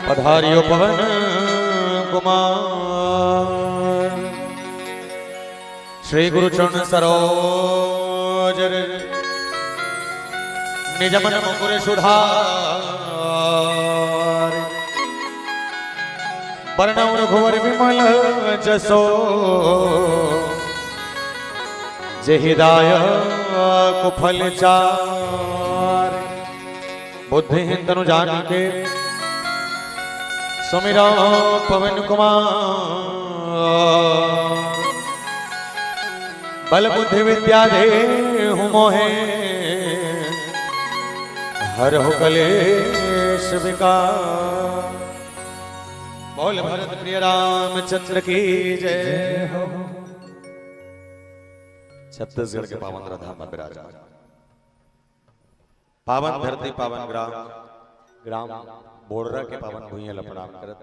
[SPEAKER 6] पधारियो पवन कुमार। श्री गुरु चरण सरोज निज मन मुकुर सुधार। वर्णौ रघुवर विमल जसो जेहि दायक फल चार। बुद्धिहीन तनु जानिके सुमिरो पवन कुमार। बल बुद्धि विद्या देहु मोहे हरहु कलेश विकार। बोल भरत प्रिय रामचंद्र की जय हो। छत्तीसगढ़ के पावन धाम में विराजमान पावन धरती पावन ग्राम ग्राम बोड़रा के पावन भूइयां लपड़ाम करत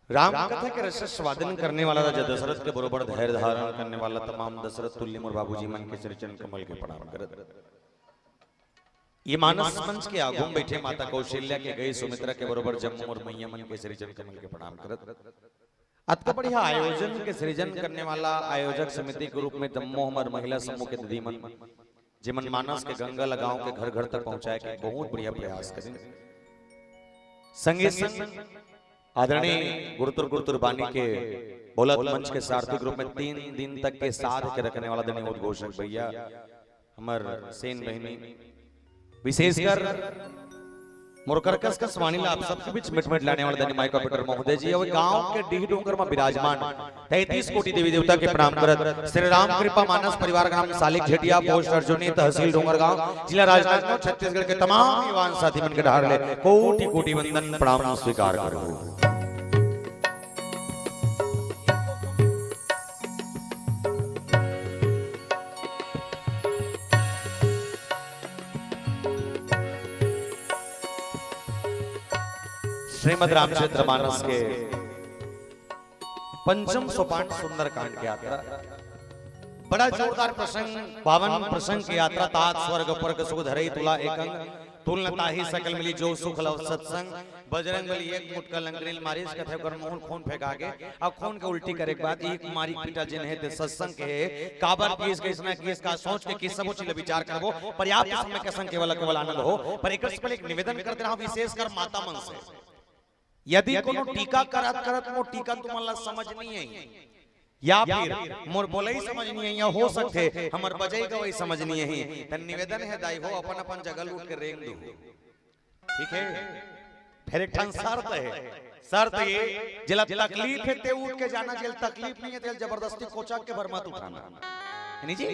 [SPEAKER 6] राम कथा के रस स्वादन करने वाला राजा दशरथ के बरोबर धैर्य धारण करने वाला तमाम दशरथ तुल्य मोर बाबूजी मन के श्री चरण कमल के प्रणाम करत। ये मानस मंच के आगुम बैठे माता कौशल्या के गई सुमित्रा के बरोबर जम्मू और मैया मन के श्री चरण कमल के प्रणाम करत। अत्य बढ़िया आयोजन के सृजन करने वाला आयोजक समिति के रूप में दम्मो हमार महिला समूह के दीदीमन जिमन मानस के गंगा लगाओ के घर घर तक पहुंचाए के बहुत बढ़िया प्रयास करें। संगे संग आदरणीय गुरुतुर गुरुतुर बानी के बोलत मंच के सार्थक रूप में 3 दिन तक के साथ के रखने वाला धन्य उद्घोषक भैया हमार सेन बहनी विशेषकर मोरकरकस का स्वानीला आप सबके बीच मिट लाने वाले धन्य माइका पीटर महोदय जी और गांव के डीह डोंगर में विराजमान 33 कोटि देवी देवता के प्रणाम करत। श्री राम कृपा मानस परिवार का नाम सालिक झेटिया पोस्ट अर्जुनी तहसील डोंगरगांव जिला राजनांदगांव छत्तीसगढ़ के तमाम युवान साथी मन के ढार ले कोटि कोटि वंदन प्रणाम स्वीकार करो। श्रीमद रामचंद्र मानस के पंचम सोपान सुंदर कांड की यात्रा बड़ा जोरदार प्रसंग पावन प्रसंग की यात्रा। तात स्वर्ग पर्ग सुख धरई तुला एकंग तुलनता ही सकल मिली जो सुख लव सत्संग। बजरंग बली एक मुटका लंगरेल मारिस कथे कर मोहन खून फेंका के अब खून के उल्टी करे के बाद एक मारी पीटा जिन है ते सत्संग के काबर केस के इसना केस का सोच के किस सब उचित विचार करबो पर्याप्त समय के संग केवल केवल आनंद हो। पर एक निवेदन करते रहो विशेष कर माता मन से यदि कोनो टीका करत मो टीका तुम्हारा समझ नहीं है या फिर मोर बोलई समझ नहीं है या हो सकते हमर बजई गवई समझ नहीं है त निवेदन है दाई हो अपन अपन जगह लूट के रेंग दो। ठीक है फिर एक ठन शर्त ये जिला तकलीफ है ते उठ के जाना जेल तकलीफ नहीं है तेल जबरदस्ती कोचा के भर मत उठाना नहीं जी।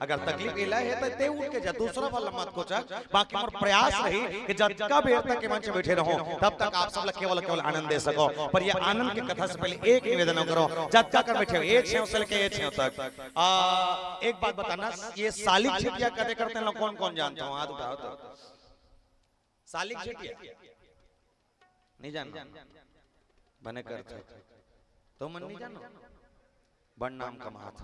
[SPEAKER 6] अगर तकलीफ इला है तो ते उठ के जा दूसरा वाला मत कोचा। बाकी मोर प्रयास रही कि जब का बेर तक के मंच बैठे रहो तब तक आप सब केवल केवल आनंद दे सको। पर ये आनंद की कथा से पहले एक निवेदन करो जब तक कर बैठे एक छेव से लेके एक छेव तक एक बात बताना ये सालिक झेटिया कदे करते हैं कौन कौन जानता हूं हाथ उठाओ तो। सालिक झेटिया नहीं जानना बने करते तो मन नहीं जानो बड़ नाम कमात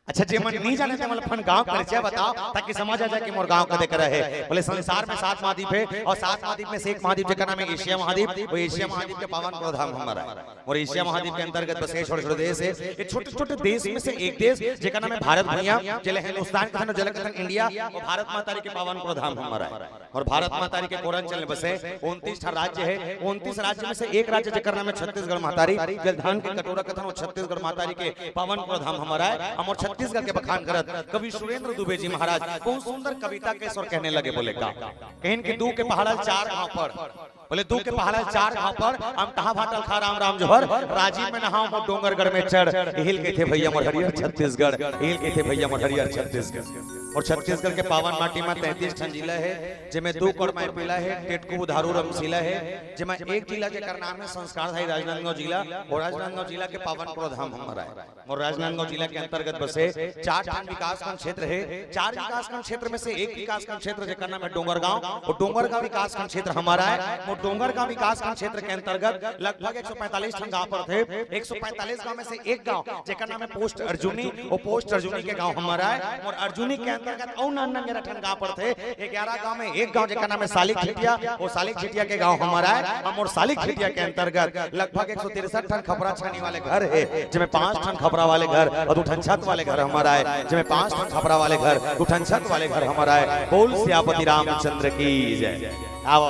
[SPEAKER 6] अच्छा जे मन नहीं जाने थे मतलब गांव परिचय बताओ ताकि समझ आ जाए कि मोर गांव कदे कर है। बोले संसार में 7 महाद्वीप है और 7 महाद्वीप में से एक महाद्वीप जेका नाम है एशिया महाद्वीप। वो एशिया महाद्वीप के पावन प्रधाम हमारा है और एशिया महाद्वीप के अंतर्गत बसे छोटे-छोटे देश है। ये छोटे-छोटे देश में से एक देश जेका नाम है भारत भैया, जेले हिंदुस्तान के जल के इंडिया और भारत माता के पावन प्रधाम हमारा है। और भारत माता के पूर्वांचल में बसे 29 राज्य है। 29 राज्य में से एक राज्य जेका नाम है छत्तीसगढ़ मातारी। जलधान के कटोरा कथन और छत्तीसगढ़ मातारी के पावन प्रधाम हमारा है। हम और छत्तीसगढ़ के बखान करत कवि सुरेंद्र दुबे जी महाराज बहुत सुंदर कविता के स्वर कहने लगे। बोले का कहीं के दू के पहाड़ 4 घाव पर, बोले दू के पहाड़ 4 घाव पर हम तहा भाटल खा राम राम जोहर राजीव में नहाओ हो डोंगरगढ़ में चढ़। हिल के थे भैया मोर हरियर छत्तीसगढ़, हिल के थे भैया मोर हरियर छत्तीसगढ़। और छत्तीसगढ़ के पावन माटी में 33 ठन जिला है जिसमें 2 करोड़ में पिला है टेटकू धारू रमसीला है जिसमें एक जिला के नाम है संस्कारधारी राजनांदगांव जिला। और राजनांदगांव जिला के पावन प्रधाम हमारा है। और राजनांदगांव जिला के अंतर्गत बसे 4 ठन विकासखंड क्षेत्र है। 4 विकासखंड क्षेत्र में से एक विकासखंड क्षेत्र जेका नाम है डोंगरगांव। और डोंगरगांव विकासखंड क्षेत्र हमारा है। और डोंगरगांव विकासखंड क्षेत्र के अंतर्गत लगभग 145 ठन गांव पर थे। 145 गांव में से एक गांव जेका नाम है पोस्ट अर्जुनी। और पोस्ट अर्जुनी के गांव हमारा है। और अर्जुनी के अंतर्गत और 99 ठन गांव पर थे। 11 गांव में एक गांव जेका नाम है सालिक खेटिया। और सालिक खेटिया के गांव हमारा है। हम और सालिक खेटिया के अंतर्गत लगभग 163 ठन खपरा छानी वाले घर है जिसमें 5 ठन खपरा वाले घर और 2 ठन छत वाले घर हमारा है। जिसमें 5 ठन खपरा वाले घर 2 ठन छत वाले घर हमारा है। बोल सियापति रामचंद्र की जय। आओ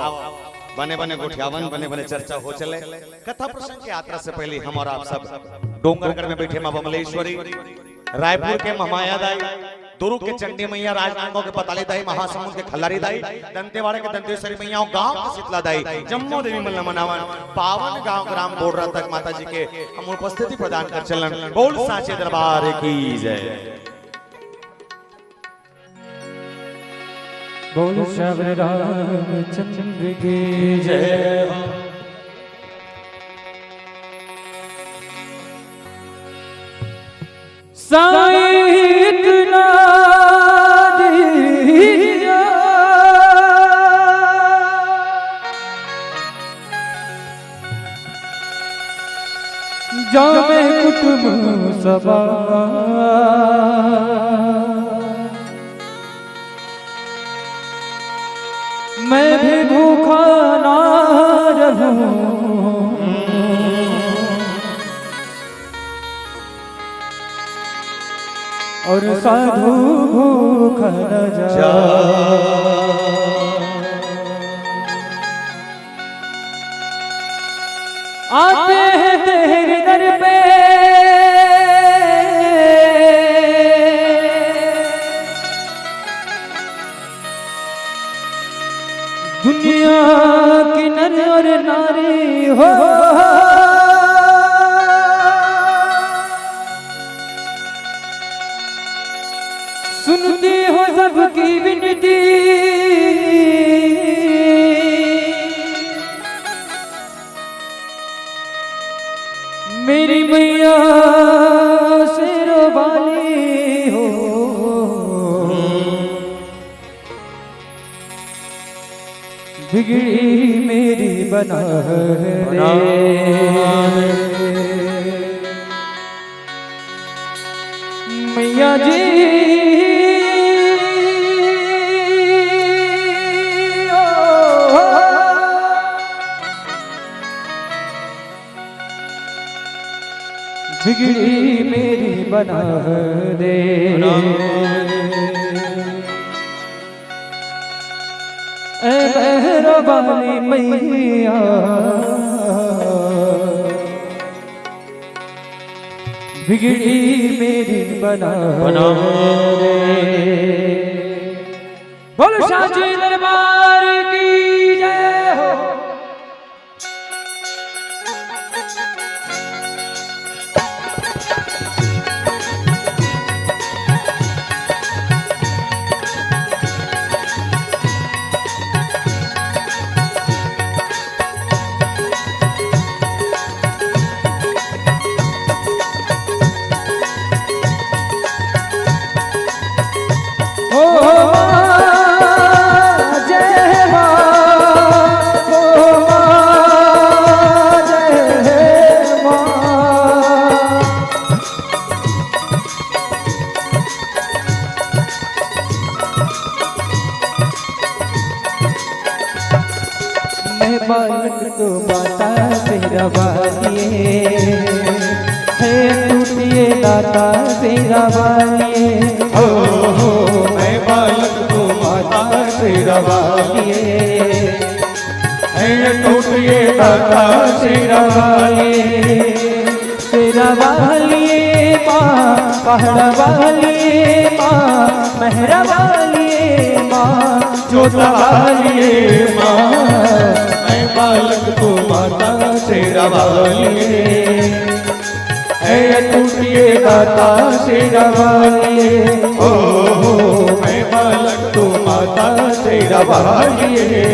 [SPEAKER 6] बने बने गोठियावन बने बने चर्चा हो चले। कथा प्रसंग की यात्रा से पहले हम और आप सब डोंगरगढ़ में बैठे मां बमलेश्वरी, रायपुर के महामाया दाई, दुर्ग के चंडी मैया, राजनांदगांव के पताली दाई, महासमुंद के खल्लारी दाई, दंतेवाड़ा के दंतेश्वरी मैया, गांव के शीतला दाई, जम्मू देवी मल्ल मनावन पावन गांव ग्राम बोडरा तक माता जी के हम उपस्थिति प्रदान कर चलन। बोल साचे दरबार की जय।
[SPEAKER 5] बोल श्याम रामचंद्र की जय। साईं इतना दिया जामे कुटुंब सभा मैं भी भूखा ना रहूं और साधु भूखा न जा। आते हैं तेरे दर पे दुनिया की नर और नारी हो, सुनती हो सबकी विनती, मेरी मैया शेरों वाली हो। बिगड़ी मेरी बना दे मैया जी। बिगड़ी मेरी बना दे ऐ मेहरबानी मैया। बिगड़ी मेरी बना दे। बोलो साचे दरबार की जय हो। जय बालक तो माता तेरा वालिए है टूटिए दाता तेरा वालिए हो मैं बालक तो माता तेरा वालिए है टूटिए दाता तेरा वालिए तेरा वालिए माँ पहाड़ वालिए माँ मेहरा वालिए माँ जोता वालिए माँ मैं बालक तो माता तेरा वालिए है टूटिए दाता तेरा वालिए ओ मैं बालक तो माता तेरा वालिए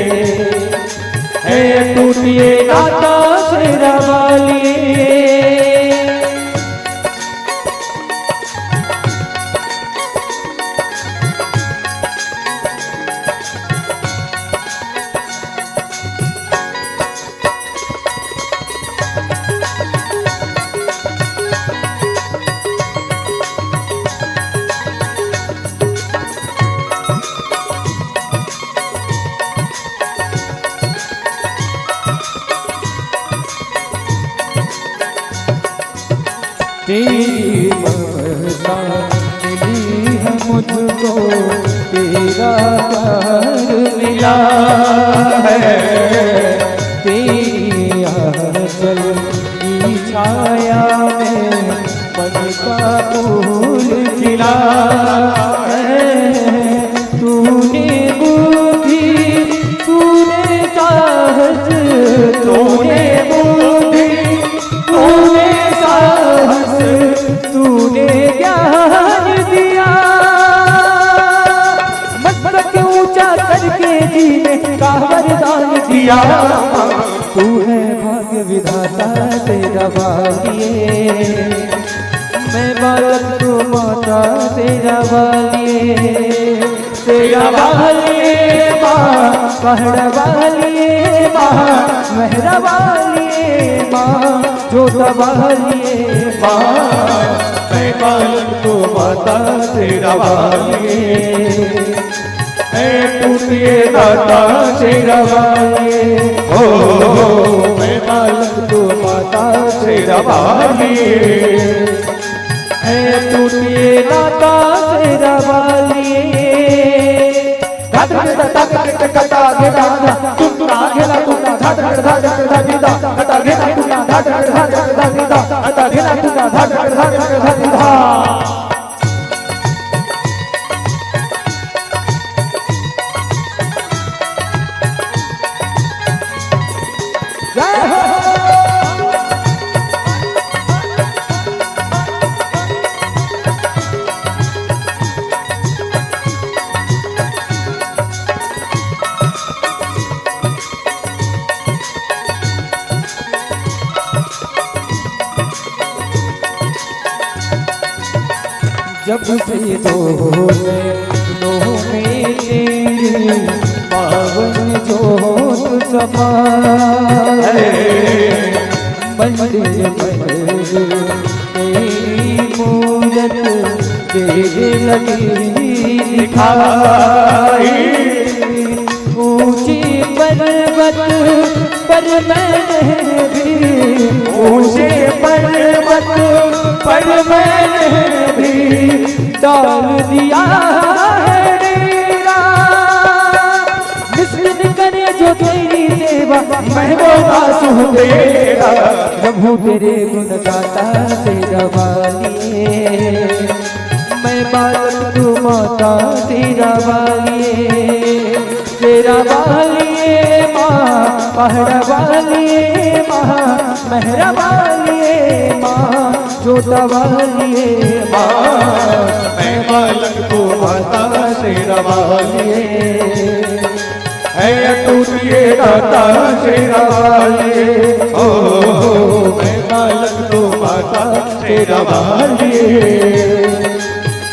[SPEAKER 5] है टूटिए दाता तेरा वालिए तेरी ममता मिली है मुझको तेरा प्यार मिला है तेरी आंचल की छाया में मन का फूल खिला है तूने बुद्धि तूने साहस तूने बुद्धि तूने साहस तूने ज्ञान दिया मस्तक ऊंचा करके जीने का वरदान दिया तू है भाग्य विधाता तेरा वालिए मैं बालक तू माता तेरा वालिए तेरा वालिए माँ पहाड़ वालिए माँ मेहरा वालिए माँ जोता वालिए माँ मैं बालक तो माता तेरा वालिए है टूटिए दाता तेरा वालिए ओ मैं बालक तो माता तेरा वालिए है टूटिए दाता तेरा वालिए जब से दो में तेरी पावन जोत समाए मंदिर में तेरी मूरत तेरे लगी दिखाई ऊंची पर्वत पर मैंने भी ऊंचे पर्वत पर मैंने भी डाल दिया है डेरा निस्बित करे जो तेरी सेवा मैं वो आंसू तेरा प्रभु तेरे गुण गाता तेरा वालिए मैं बालक तू माता तेरा वालिए तेरा वालिए माँ पहाड़ वालिए माँ मेहरा वालिए माँ जोता वालिए माँ मैं बालक तू माता तेरा वालिए है टूटिए दाता तेरा वालिए ओ मैं बालक तू माता तेरा वालिए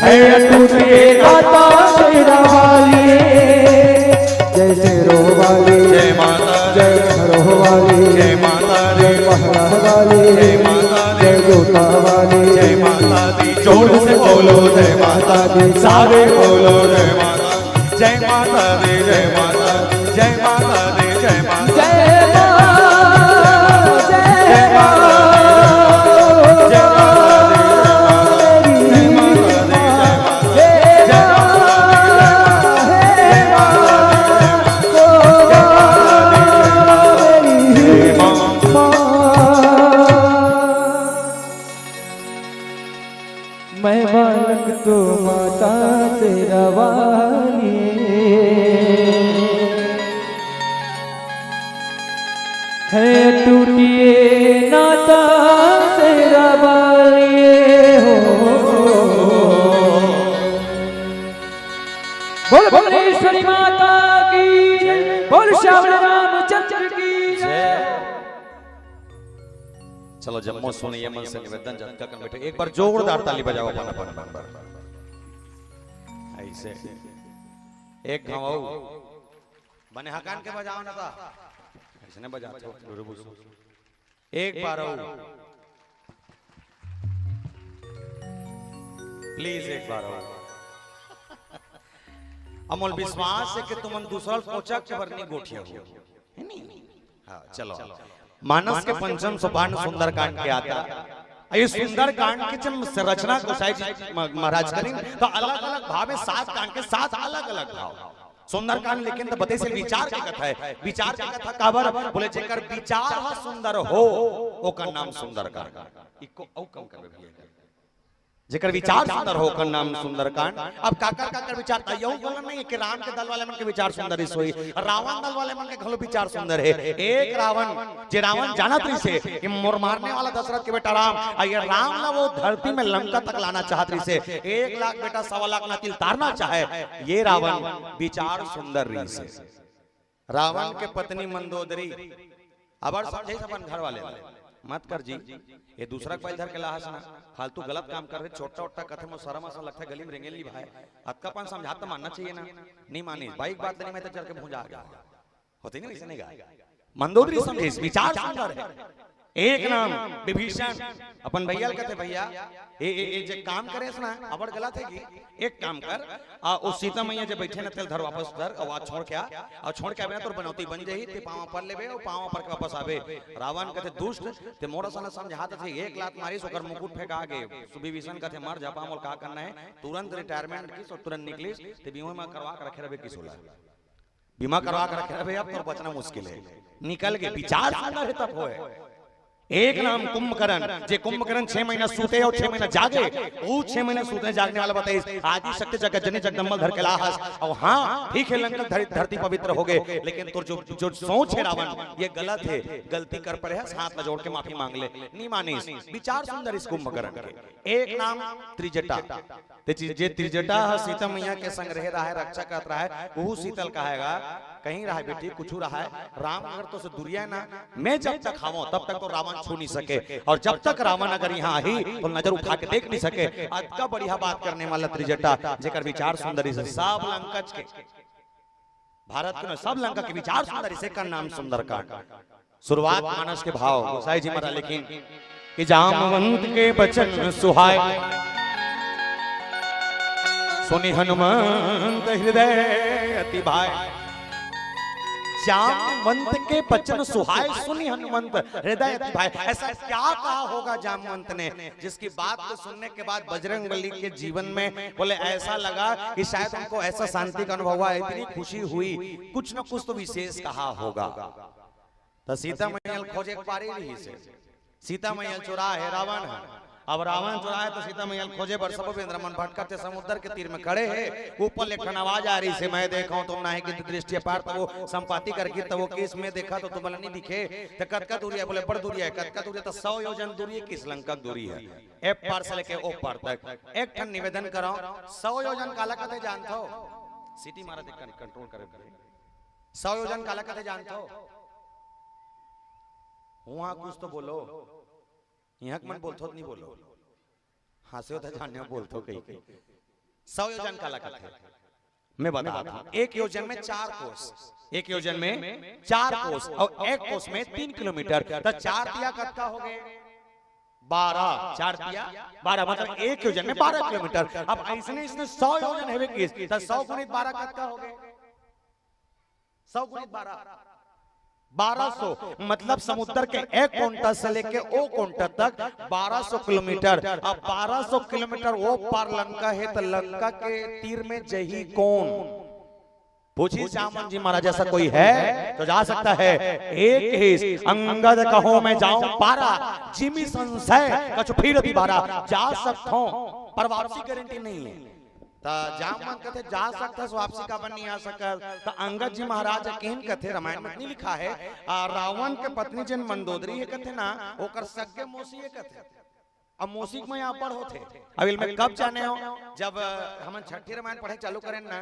[SPEAKER 5] है टूटिए दाता तेरा वालिए जय जय रो वाली
[SPEAKER 6] जय माता
[SPEAKER 5] जय रो वाली
[SPEAKER 6] जय माता
[SPEAKER 5] जय पहाड़ वाली
[SPEAKER 6] जय माता
[SPEAKER 5] जय जोता वाली
[SPEAKER 6] जय माता दी जोर से बोलो जय माता दी सारे बोलो जय माता दी जय माता दी जय माता दी जय माता दी जय माता
[SPEAKER 5] जय मैं बालक तो माता तेरा वाली है टूटिए नाता तेरा वाली हो। बोल भुवनेश्वरी माता की जय, बोल श्याम रामचंद्र की जय।
[SPEAKER 6] चलो जम्मो सुनिए मन से निवेदन जनता कर बैठे एक बार जोरदार ताली बजाओ अपन अपन ऐसे एक घाव बने हकान के बजाओ ना था ऐसे ने बजाते हो एक बार आओ प्लीज एक बार आओ अमोल विश्वास है कि तुम दूसरा कोचक के बरनी गोठिया हो है नहीं। हाँ चलो मानस के पंचम सोपान सुंदर कांड के आता ये सुंदर कांड की जब संरचना गोसाई जी महाराज करें तो अलग अलग भाव में 7 कांड के 7 अलग अलग भाव सुंदर कांड लेकिन तो बते से विचार की कथा है विचार की कथा काबर बोले जेकर विचार सुंदर हो ओकर नाम सुंदर कांड इको औ कम करबे भैया जेकर विचार सुंदर हो ओकर नाम सुंदर कांड। अब काकर विचार था यूं बोलन नहीं कि राम के दल वाले मन के विचार सुंदर इस होई रावण दल वाले मन के घलो विचार सुंदर है। एक रावण जे रावण जानत रही से कि मोर मारने वाला दशरथ के बेटा राम और ये राम ना वो धरती में लंका तक लाना चाहत रही से 1 लाख बेटा 1.25 लाख ना तिल तारना चाहे ये रावण विचार सुंदर रही से। रावण के पत्नी मंदोदरी अबर समझे अपन घर वाले मत कर जी ये दूसरा कोई इधर के लाहस ना फालतू गलत काम कर रहे छोटा छोटा कथे में शर्म ऐसा लगता है गली में रेंगेल नहीं भाई अक्कापन समझाता मानना चाहिए ना नहीं मानी भाई बात नहीं मैं तो चल के भूंजा आ गया होती नहीं वैसे नहीं गा मंदोदरी समझे विचार सुंदर है। एक नाम विभीषण अपन भैया कहते भैया ये जे काम करे सुना अबड़ गलत है कि एक काम कर उस सीता मैया जे बैठे न तेल धर वापस धर और छोड़ के और छोड़ के आवे तोर बनौती बन जाई ते पावा पर लेबे और पावा पर के वापस आवे। रावण कहते दुष्ट ते मोरा सन समझाते थे 1 लाख मारिस ओकर मुकुट फेंका गे विभीषण कहते मर जा पामोल का करना है तुरंत रिटायरमेंट की तुरंत निकलिस ते बीमा में करवा के रखे रहे किस होला बीमा करवा के रखे रहे अब तोर बचना मुश्किल है निकल के विचार सुंदर है तब होए। एक नाम कुंभकर्ण जे कुंभकर्ण 6 महीना सूते और 6 महीना जागे वो 6 महीना सूते जागने वाला बताइए आदि शक्ति जगत जननी जगदम्बा धर के लाहस और हाँ ठीक है लंका धरती पवित्र हो गए लेकिन तो जो सोच है रावण ये गलत है गलती कर पड़े है हाथ में जोड़ के माफी मांग ले नहीं मानी विचार सुंदर इस कुंभकर्ण के। एक नाम त्रिजटा जे त्रिजटा सीता मैया के संग रह रहा है रक्षा कर रहा है वो शीतल कहेगा कहीं रहा बेटी कुछ रहा है राम अगर तो से दुरिया ना मैं जब तक खाऊं तब तक तो रावण छू नहीं सके और जब तक रावण अगर यहाँ ही तो नजर उठा के देख नहीं सके। आज का बढ़िया बात करने वाला त्रिजटा जेकर विचार सुंदरी से सब लंका के भारत में सब लंका के विचार सुंदरी से का नाम सुंदरकांड। शुरुआत मानस के भाव गोसाई जी महाराज लिखी कि जामवंत के बचन सुहाय सुनि हनुमंत हृदय अति भाई। जामवंत के बचन सुहाय सुनी हनुमंत हृदय अति भाई। ऐसा क्या कहा होगा जामवंत ने जिसकी बात को सुनने के बाद बजरंगबली के जीवन में बोले ऐसा लगा कि शायद उनको ऐसा शांति का अनुभव हुआ इतनी खुशी हुई कुछ न कुछ तो विशेष कहा होगा। तो सीता मैया खोजे पारी रही से सीता मैया चुरा है रावण है अब रावण चुरा है तो सीता मैया खोजे बर सब मन भटकते समुद्र के तीर में खड़े हैं ऊपर लेखन आवाज आ रही से मैं देखा हूं तुम नहीं की दृष्टि पार तो वो संपाति करके तो वो केस में देखा तो तुम नहीं दिखे तो कतका दूरी है बोले बड़ दूरी है कतका दूरी तो 100 योजन दूरी है किस लंका दूरी है एफ पार से लेके ओ पार तक। एक ठन निवेदन कराओ 100 योजन काला कथे जानते हो सिटी मारा देख कंट्रोल करे 100 योजन काला कथे जानते हो वहां कुछ तो बोलो यहाँ मन बोलते नहीं बोलो हंसे होता जानने बोलते कहीं 100 योजन काला कथे मैं बता रहा हूं एक योजन में 4 कोस एक योजन में 4 कोस और एक कोस में 3 किलोमीटर तो 4 दिया कतका हो गए 12 4 दिया 12 मतलब एक योजन में 12 किलोमीटर। अब इसने 100 योजन है किस तो 100 गुणित 12 कतका हो गए 100 गुणित 1200 मतलब समुद्र के एक कोंटा से लेके ओ कोंटा तक 1200 किलोमीटर। अब 1200 किलोमीटर वो पार लंका है तो लंका के तीर में जही कौन पूछिए जामन जी महाराज ऐसा कोई है तो जा सकता है। एक ही अंगद कहो मैं जाऊं पारा, जिमी संशय कछु फिर दोबारा, जा सकता हूं पर वापसी गारंटी नहीं है। ता जामन कथे जा सकता वापसी का बन नहीं आ सका। तो अंगद जी महाराज केन कथे रामायण में नहीं लिखा है, रावण के पत्नी जिन मंदोदरी है कथे ना ओकर सगे मौसी है कथे। अब मौसी में यहाँ पर होते अविल में कब जाने हो, जब हम छठी रामायण पढ़े चालू करें ना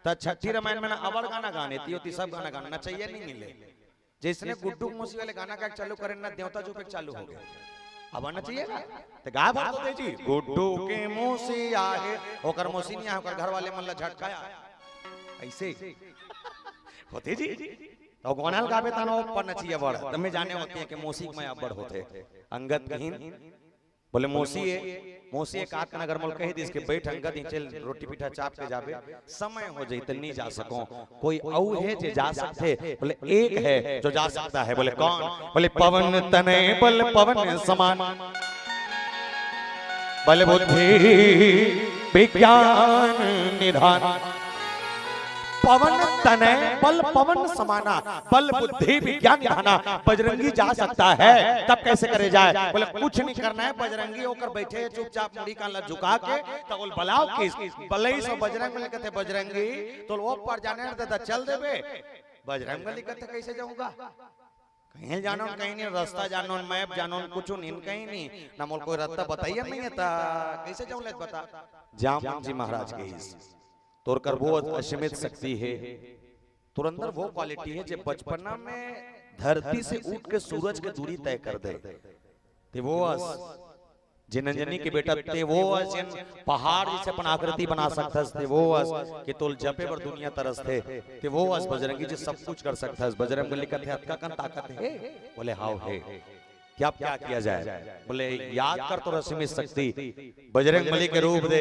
[SPEAKER 6] तो छठी रामायण में ना अवर गाना गाने थी सब गाना गाना चाहिए नहीं मिले। जिसने गुड्डू मौसी वाले गाना का चालू करें ना देवता जो पे चालू हो गया अब आना चाहिए ना तो गा भर दो जी गुड्डू के मौसी आए ओकर मौसी नहीं आए ओकर घर वाले मल्ला झटकाया ऐसे होते जी तो गोनाल गावे तानो पर न चाहिए बड़ तमे जाने होते हैं कि मौसी में अब्बड़ होते अंगद कहीं बोले मौसी एक आठ नगर मोल कह दी इसके बैठ अंगद ही चल रोटी पीठा चाप के जावे समय हो जाई त नहीं जा सको कोई औ है जे जा सकते। बोले एक है जो जा सकता है। बोले कौन? बोले पवन तने बल पवन समान, बल बुद्धि विज्ञान निधान। पवन तने बल पवन समाना, बल बुद्धि विज्ञान निधाना। बजरंगी जा सकता है तब कैसे करे जाए? बोले कुछ नहीं करना है, बजरंगी होकर बैठे चुपचाप मुड़ी का लत झुका के तो बोल बलाओ किस बलई सो बजरंग बोले कहते बजरंगी तो वो पर जाने देता चल देबे। बजरंग बली कहते कैसे जाऊंगा? कहीं जानो कहीं नहीं, रास्ता जानो मैप जानो कुछ नहीं कहीं नहीं ना मोल कोई रास्ता बताइए नहीं है ता कैसे जाऊं ले बता। जामन जी महाराज के इस तोर कर वो असीमित शक्ति है, तोर अंदर वो क्वालिटी है जो बचपना में धरती से उठ के सूरज की दूरी तय कर दे। ते वो जिनंजनी के बेटा ते वो जिन पहाड़ जैसे अपन आकृति बना सकता है वो कि तोल जपे पर दुनिया तरस थे ते वो बजरंगी जी सब कुछ कर सकता है। बजरंग बली का हत्या कन ताकत है? बोले हाउ है। क्या क्या किया जाए? बोले याद कर तो रसीमित शक्ति बजरंग बली के रूप दे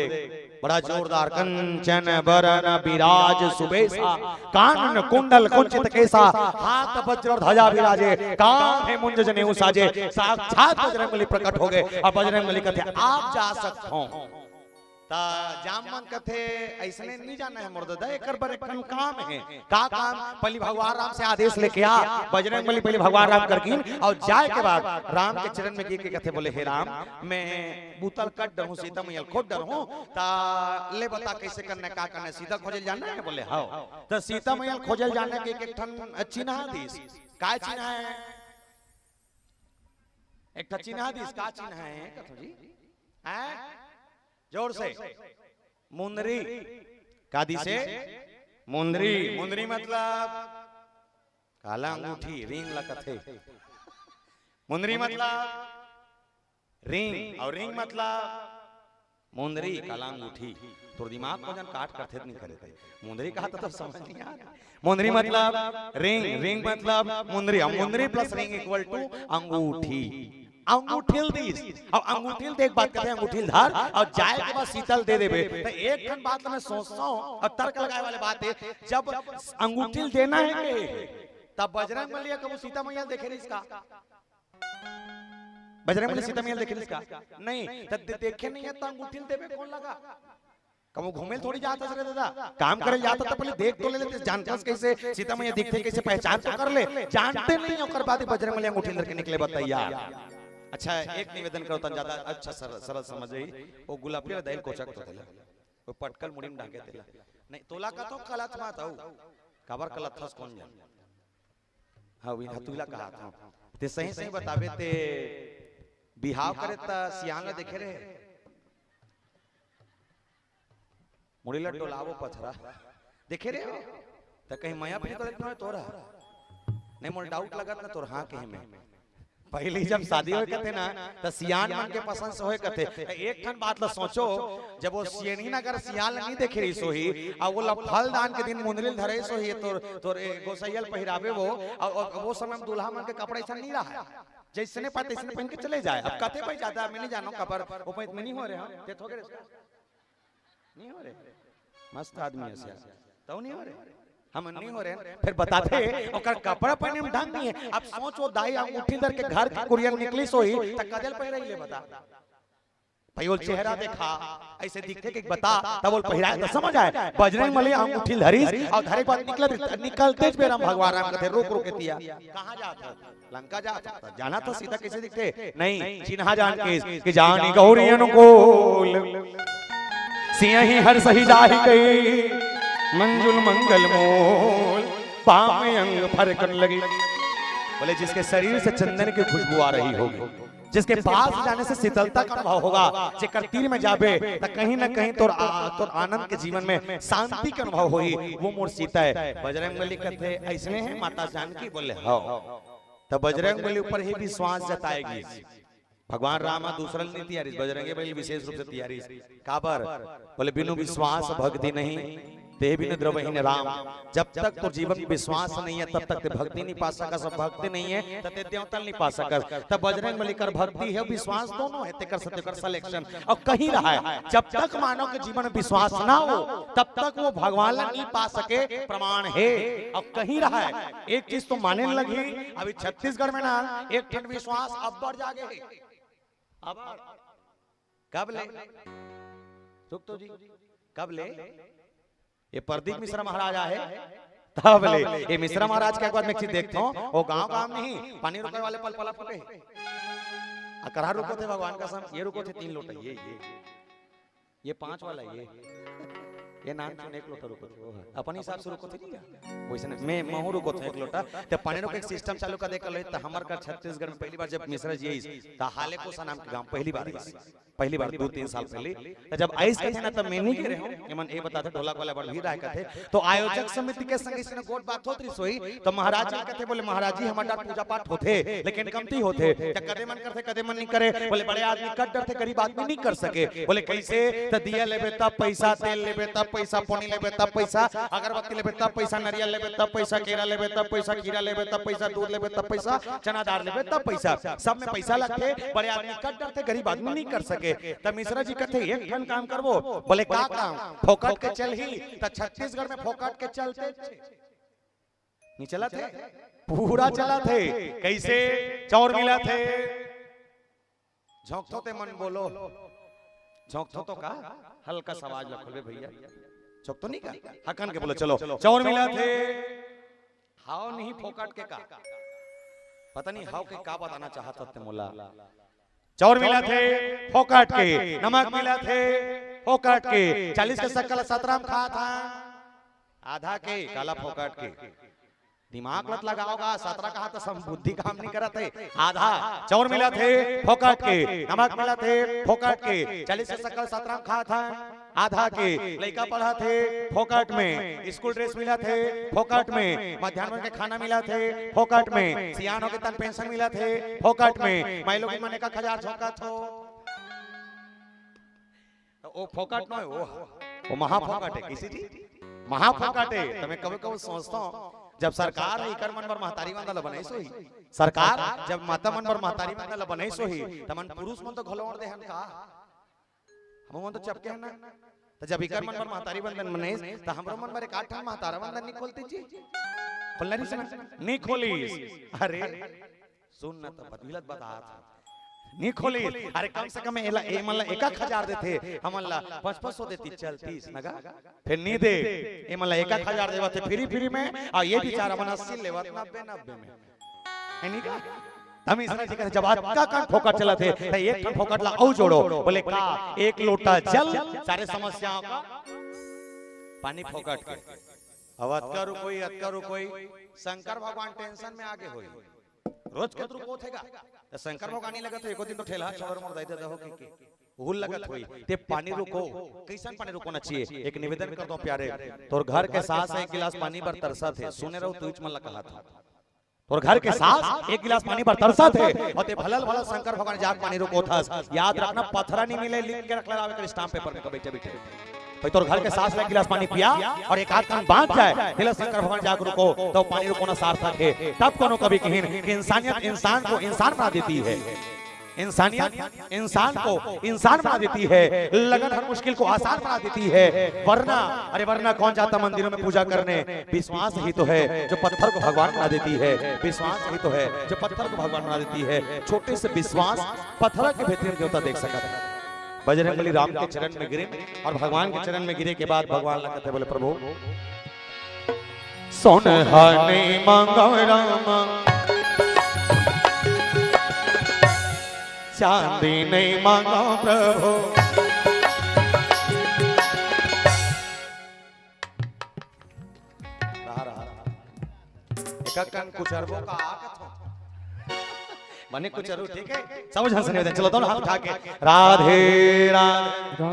[SPEAKER 6] बड़ा जोरदार। कंचन बरन विराज सुबेसा, कान कुंडल कुंचित केसा, हाथ वज्र और ध्वजा विराजे, काम है मुंज जनेऊ साजे। साक्षात बजरंग बली प्रकट हो गए। अब बजरंग बली कहते आप जा सकते हो। ता जामन कथे ऐसे नहीं जाना है मुर्दा एकर पर एक काम है। का काम? पहले भगवान राम से आदेश लेके आ। बजरंग बली पहले भगवान राम करकीन और जाए के बाद राम के चरण में गिर के कथे बोले हे राम मैं बूतल कट डरूं सीता मैया खोद डरूं ता ले बता कैसे करना का करना। सीता खोजल जाना है? बोले हां। तो सीता मैया खोजल जाने के एक ठन चिन्ह दीस का चिन्ह है? एक ठन चिन्ह दीस का चिन्ह है कथो जी? हैं जोर से मुंदरी कादी से मुंदरी। मुंदरी मतलब काला अंगूठी रिंग लकथे। मुंदरी मतलब रिंग और रिंग मतलब मुंदरी काला अंगूठी। तो दिमाग को जन काट करते नहीं करे थे मुंदरी कहा तो समझ नहीं आ रहा। मुंदरी मतलब रिंग, रिंग मतलब मुंदरी। मुंदरी प्लस रिंग इक्वल टू अंगूठी। अंगूठिल दीस अब अंगूठिल देख बात करते हैं अंगूठिल धार और जाए के बाद शीतल दे देबे। तो एक ठन बात मैं सोचता हूं और तर्क लगाए वाले बात है जब अंगूठिल देना है के तब बजरंग बली कब सीता मैया देखे नहीं इसका? बजरंग बली सीता मैया देखे नहीं इसका? नहीं तब देखे नहीं है तो अंगूठिल देबे कौन लगा? कब घूमे थोड़ी जाता सर दादा काम करे जाता तो पहले देख तो ले लेते जानते कैसे सीता मैया दिखते कैसे पहचान तो कर ले। जानते नहीं और बाद बजरंग बली अंगूठिल लेके निकले बताइया। अच्छा एक निवेदन करो तन ज्यादा अच्छा सरल समझ आई वो गुलाबी और दही कोचक तो देला वो पटकल मुड़ी में ढाके देला नहीं तोला का तो कलत बात हो कबर कलत थस कौन जान। हां वी हतुला कहा था ते सही सही बतावे ते बिहाव करे त सियान देखे रे मुड़ी ला डोलावो पथरा देखे रे त कहीं माया पे तो इतना तोरा नहीं मोर डाउट लगत ना तोर हां कहीं में पहले जब शादी होए कथे ना तो सियान मन के पसंद से होए कथे। एक ठन बात ला सोचो जब वो सियनी नगर सियाल नहीं देखे रही सोही और वो फल दान के दिन मुंदरिल धरे सोही तोर गोसैयल पहिरावे वो और वो समय दूल्हा मन के कपड़ा ऐसा नहीं रहा जैसे ने पाते इसने पहन के चले जाए। अब कथे भाई ज्यादा मैं नहीं जानो कबर वो पे में नहीं हो रहे हम ते थोड़े नहीं हो रहे मस्त आदमी है तो नहीं हो रहे हम नहीं हो रहे फिर बताते और कपड़ा पहने में ढंग नहीं है। अब सोच वो दाई अंगूठी दर के घर की कुरियर निकली सोई त कदल पहन रही ले बता भाई वो चेहरा देखा ऐसे दिखते कि बता तब वो पहिराए तो समझ आए बजरंग बली अंगूठी धरीस और धरे बाद निकलते बेरा भगवान राम कहते रोक रोक के दिया कहां जाता लंका जाता जाना तो सीधा कैसे दिखते नहीं चिन्हा जान के कि जानी गौरी अनुकूल सिंह हर सही जाहि गई मंजुल मंगल मोल बाम अंग फरकन लगी बोले जिसके शरीर से चंदन की खुशबू आ रही होगी जिसके पास जाने से शीतलता का अनुभव होगा जेकर तीर में जाबे तो कहीं ना कहीं तोर आनंद के जीवन में शांति का अनुभव होई वो मोर सीता है बजरंग बली कहते ऐसने है माता जानकी बोले हाँ तब बजरंग बली ऊपर ही विश्वास जताएगी भगवान राम दूसरा नहीं तैयारी बजरंग बली विशेष रूप से तैयारी काबर बोले बिनु विश्वास भक्ति नहीं देह बिन द्रवहीन राम जब तक तो जीवन में विश्वास नहीं है तब तक ते भक्ति नहीं पा सका सब भक्ति नहीं है तब ते देवता नहीं पा सका तब बजरंग बली कर भक्ति है विश्वास दोनों है तेकर सत्य कर सिलेक्शन और कहीं रहा है जब तक मानव के जीवन में विश्वास ना हो तब तक वो भगवान नहीं पा सके प्रमाण है और कहीं रहा है एक चीज तो माने लगी अभी छत्तीसगढ़ में ना एक ठंड विश्वास अब बढ़ जागे अब कब ले रुक तो जी कब ले ये प्रदीप मिश्रा महाराज है तब ले ये मिश्रा महाराज के बाद मैं चीज देखता हूँ वो गांव गांव नहीं पानी रुकने वाले पल पला फटे करा रुको थे भगवान का सम ये रुको थे 3 लोटा ये 5 वाला ये नाम चुने 1 लोटा रुको थे अपने हिसाब से रुको थे क्या वैसे मैं महू रुको थे 1 लोटा तो पानी रुको एक सिस्टम चालू कर दे कर तो हमार का छत्तीसगढ़ में पहली बार जब मिश्रा जी आई तो हाले कोसा नाम के गांव पहली बार 2-3 साल पहले जब आइस कहते ना तब मैं नहीं गिरे हूं एमन ए बताते ढोलक वाला बड़ भी रहा कहते तो आयोजक समिति के संग इसने गोट बात होत रही सोई तो महाराज जी कहते बोले महाराज जी हमारा पूजा पाठ होते लेकिन कमती होते कदे मन करते कदे मन नहीं करे बोले बड़े आदमी कट डरते गरीब आदमी नहीं कर सके बोले कैसे तो दिया लेबे तब पैसा तेल लेबे तब पैसा पानी लेबे तब पैसा अगरबत्ती लेबे तब पैसा नारियल लेबे तब पैसा केरा लेबे तब पैसा खीरा लेबे तब पैसा दूध लेबे तब पैसा चना दाल लेबे तब पैसा सब में पैसा लगते बड़े आदमी कट डरते गरीब आदमी नहीं कर सके तब मिश्रा जी कहते एक ठन काम करबो बोले का काम फोकट के चल ही तो छत्तीसगढ़ में फोकट के चलते नहीं चला थे पूरा चला थे कैसे चौर मिला थे झोंकतो ते मन बोलो झोंकतो तो का हल्का सा आवाज रखो बे भैया झोंक तो नहीं का हकन के बोलो चलो चौर मिला थे हाउ नहीं फोकट के का पता नहीं हाउ के का बताना चाहता थे मोला चौर मिला थे फोकट के नमक मिला थे फोकट के 40 के शक्कर 17 खा था आधा के काला फोकट के दिमाग लत लगाओगा 17 कहा तो सब बुद्धि काम नहीं करत है आधा चौर मिला थे फोकट के नमक मिला थे फोकट के 40 के शक्कर 17 खा था आधा के लड़का पढ़ा थे फोकट में स्कूल ड्रेस मिला थे फोकट में मध्याह्न के खाना मिला थे फोकट में सियानों के तन पेंशन मिला थे फोकट में महिलों के मने का 1000 झोंका थो वो फोकट न वो महाफोकट है किसी जी महाफोकट है तो मैं कभी सोचता हूँ जब सरकार इकर मन पर महतारी बंदा बनाई सोही सरकार जब माता मन पर महतारी बंदा बनाई सोही तमन पुरुष मन तो घलोड़ दे हम का हम मन तो चपके है ना तो जब इकर मन पर महतारी बंधन मने तो हमरो मन पर एक 8 महतारा बंधन नहीं खोलती जी खोलना नहीं खोली अरे सुन ना तो बदविलत बता नहीं खोली अरे कम से कम एला ए मतलब 1000 देते हमला 500 देती चलती नगा फिर नहीं दे ए मतलब 1000 देवते फ्री में और ये बेचारा बना 80 लेवत 90 में है नहीं का हम इस तरह से जब का कान फोकट चला थे तो एक कान फोकट ला औ जोड़ो बोले का 1 लोटा जल सारे समस्याओं का पानी फोकट के अब अतका कोई शंकर भगवान टेंशन में आगे होई रोज के रुको थेगा तो शंकर भगवान नहीं लगा तो एको दिन तो ठेला छोड़ मोड़ दे देता हो के हुल लगत होई ते पानी रुको कैसन पानी रुकोना चाहिए एक निवेदन कर दो प्यारे तोर घर के साथ 1 गिलास पानी पर तरसा थे सुने रहो तुझ मन कहा था और घर के साथ 1 गिलास पानी पर तरसा थे और ते भलल भलल शंकर भगवान जाग पानी रुको था याद रखना पत्थरा नहीं मिले लिख के रख लगावे कर स्टाम्प पेपर में बैठे बैठे भाई तोर घर के साथ 1 गिलास पानी पिया और एक आध कान बांध जाए फिर शंकर भगवान जाग रुको तो पानी रुकोना सार्थक है तब कोनो कभी कहीं कि इंसानियत इंसान को इंसान बना देती है इंसानियत इंसान को इंसान बना देती है लगन हर मुश्किल को आसान बना देती है वरना कौन जाता मंदिरों में पूजा करने विश्वास ही तो है जो पत्थर को भगवान बना देती है विश्वास ही तो है जो पत्थर को भगवान बना देती है छोटे से विश्वास पत्थर के भीतर देवता देख सकता है बजरंगबली राम के चरण में गिरे और भगवान के चरण में गिरे के बाद भगवान कहते बोले प्रभु सोनहा ने मांगा रामा चांदी नहीं मांगा प्रभु कन कुछ अरबों का आकत हो बने कुछ अरु ठीक है समझ हंस नहीं चलो दोनों हाथ उठा के राधे राधे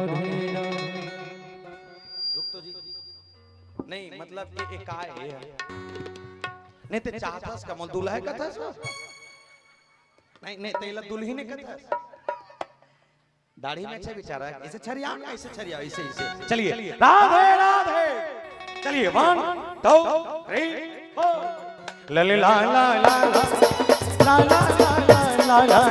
[SPEAKER 6] रुक तो जी नहीं मतलब कि एक काय है नहीं ते चाहतस का मन दूल्हा है कथस नहीं नहीं तेला दुल्ही ने कथस दाढ़ी में अच्छा बेचारा है इसे छरिया ऐसे छरिया ऐसे ऐसे चलिए राधे राधे चलिए 1 2 3 4 ला ला ला ला ला ला ला ला ला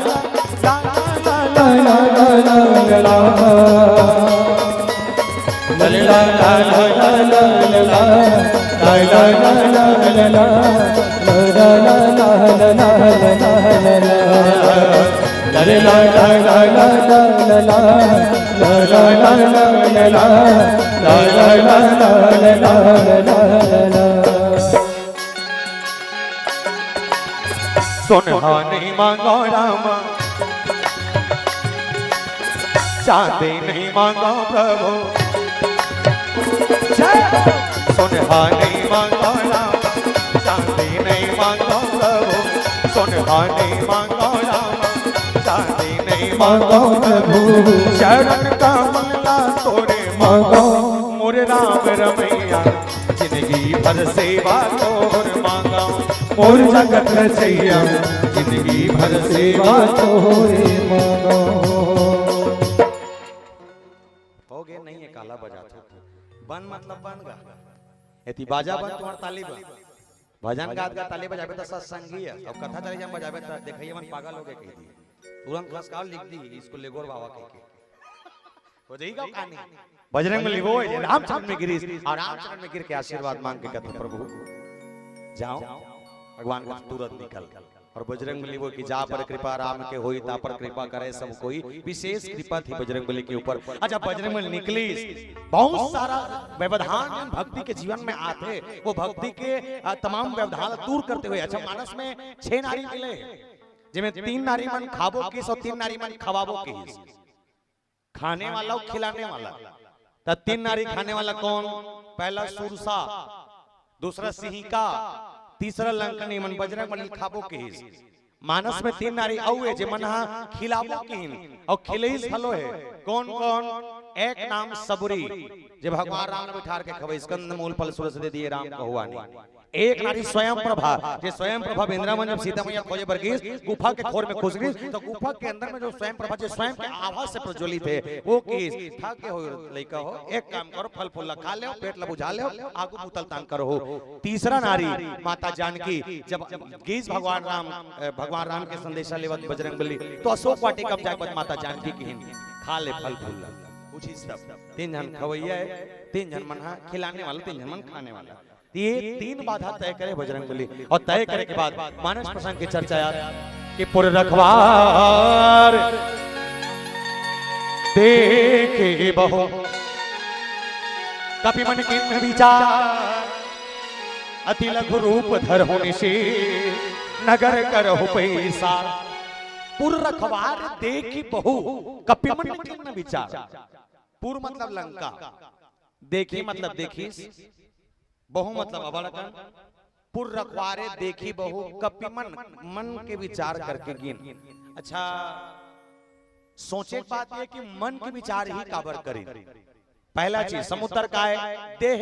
[SPEAKER 6] सोनहा नहीं मांगो रामा चांदी नहीं मांगो प्रभु सोनहा नहीं मांगो रामा चांदी नहीं मांगो प्रभु सोनहा नहीं मांगो रामा चांदी नहीं मांगो प्रभु शरण का मंगला तोरे मांगो मोरे राम रमैया जिंदगी भर सेवा तोर मांगा मोर जगत रचैया जिंदगी भर सेवा तोरे मांगो हो गए नहीं है काला बजा बन मतलब बन गा यदि बाजा बन तुम्हार ताली बन भजन गात गा ताली बजाबे तो सत्संगी है अब कथा चले जब बजाबे तो देखिए मन पागल हो गए कह दी तुरंत पुरस्कार लिख दी इसको लेगोर बाबा कह के हो जाएगा कहानी बजरंगबली वो है रामचंद्र में गिरी और रामचंद्र में गिर के आशीर्वाद मांग के कहते प्रभु जाओ भगवान का तुरंत निकल और बजरंगबली वो की जा पर कृपा राम के होई ता पर कृपा करे सब कोई विशेष कृपा थी बजरंगबली के ऊपर अच्छा बजरंगबली निकली बहुत सारा व्यवधान भक्ति के जीवन में आते वो भक्ति के तमाम व्यवधान दूर करते हुए अच्छा मानस में 6 नारी मिले जिसमें 3 नारी मन खाबो किस और 3 नारी मन खवाबो किस खाने वाला और खिलाने वाला तो 3 नारी खाने वाला कौन पहला सुरसा दूसरा सिंहिका तीसरा लंकनी मन बजरंगबली खाबो के मानस में 3 नारी औए जे मनहा खिलाबो किन और खिलेइस फलो है कौन कौन एक नाम सबरी जे भगवान राम ने बिठार के खवे स्कंद मूल फल सूरज दे दिए राम कहुआनी एक नारी स्वयं प्रभा जे स्वयं प्रभा इंद्रमन जब सीता मैया खोजे बरगीस गुफा के खोर में घुस गई तो गुफा के अंदर में जो स्वयं प्रभा जे स्वयं के आभा से प्रज्वलित है वो किस था के हो लइका हो एक काम करो फल फूल खा ले पेट ला बुझा ले आगू बुतल तान करो तीसरा नारी माता जानकी जब गीस भगवान राम के संदेशा लेवत बजरंगबली तो अशोक वाटिका में जाके माता जानकी की खा ले फल फूल कुछ ही सब 3 जन खवैया है 3 जन मन खिलाने वाला 3 जन मन खाने वाला ये 3 बाधा तय करे बजरंगबली और तय करे के बाद मानस प्रसंग की चर्चा यार कि पुर रखवार देखे बहु कपि मन किन विचार अति लघु रूप धर होने से नगर करहु पैसा पुर रखवार देखी बहु कपि मन किन विचार पुर मतलब लंका देखी मतलब देखीस बहु मतलब अबड़कन पुर रखवारे देखी बहु कपि मन के विचार करके गिन अच्छा सोचे बात है कि मन के विचार ही काबर करी पहला चीज समुद्र का है देह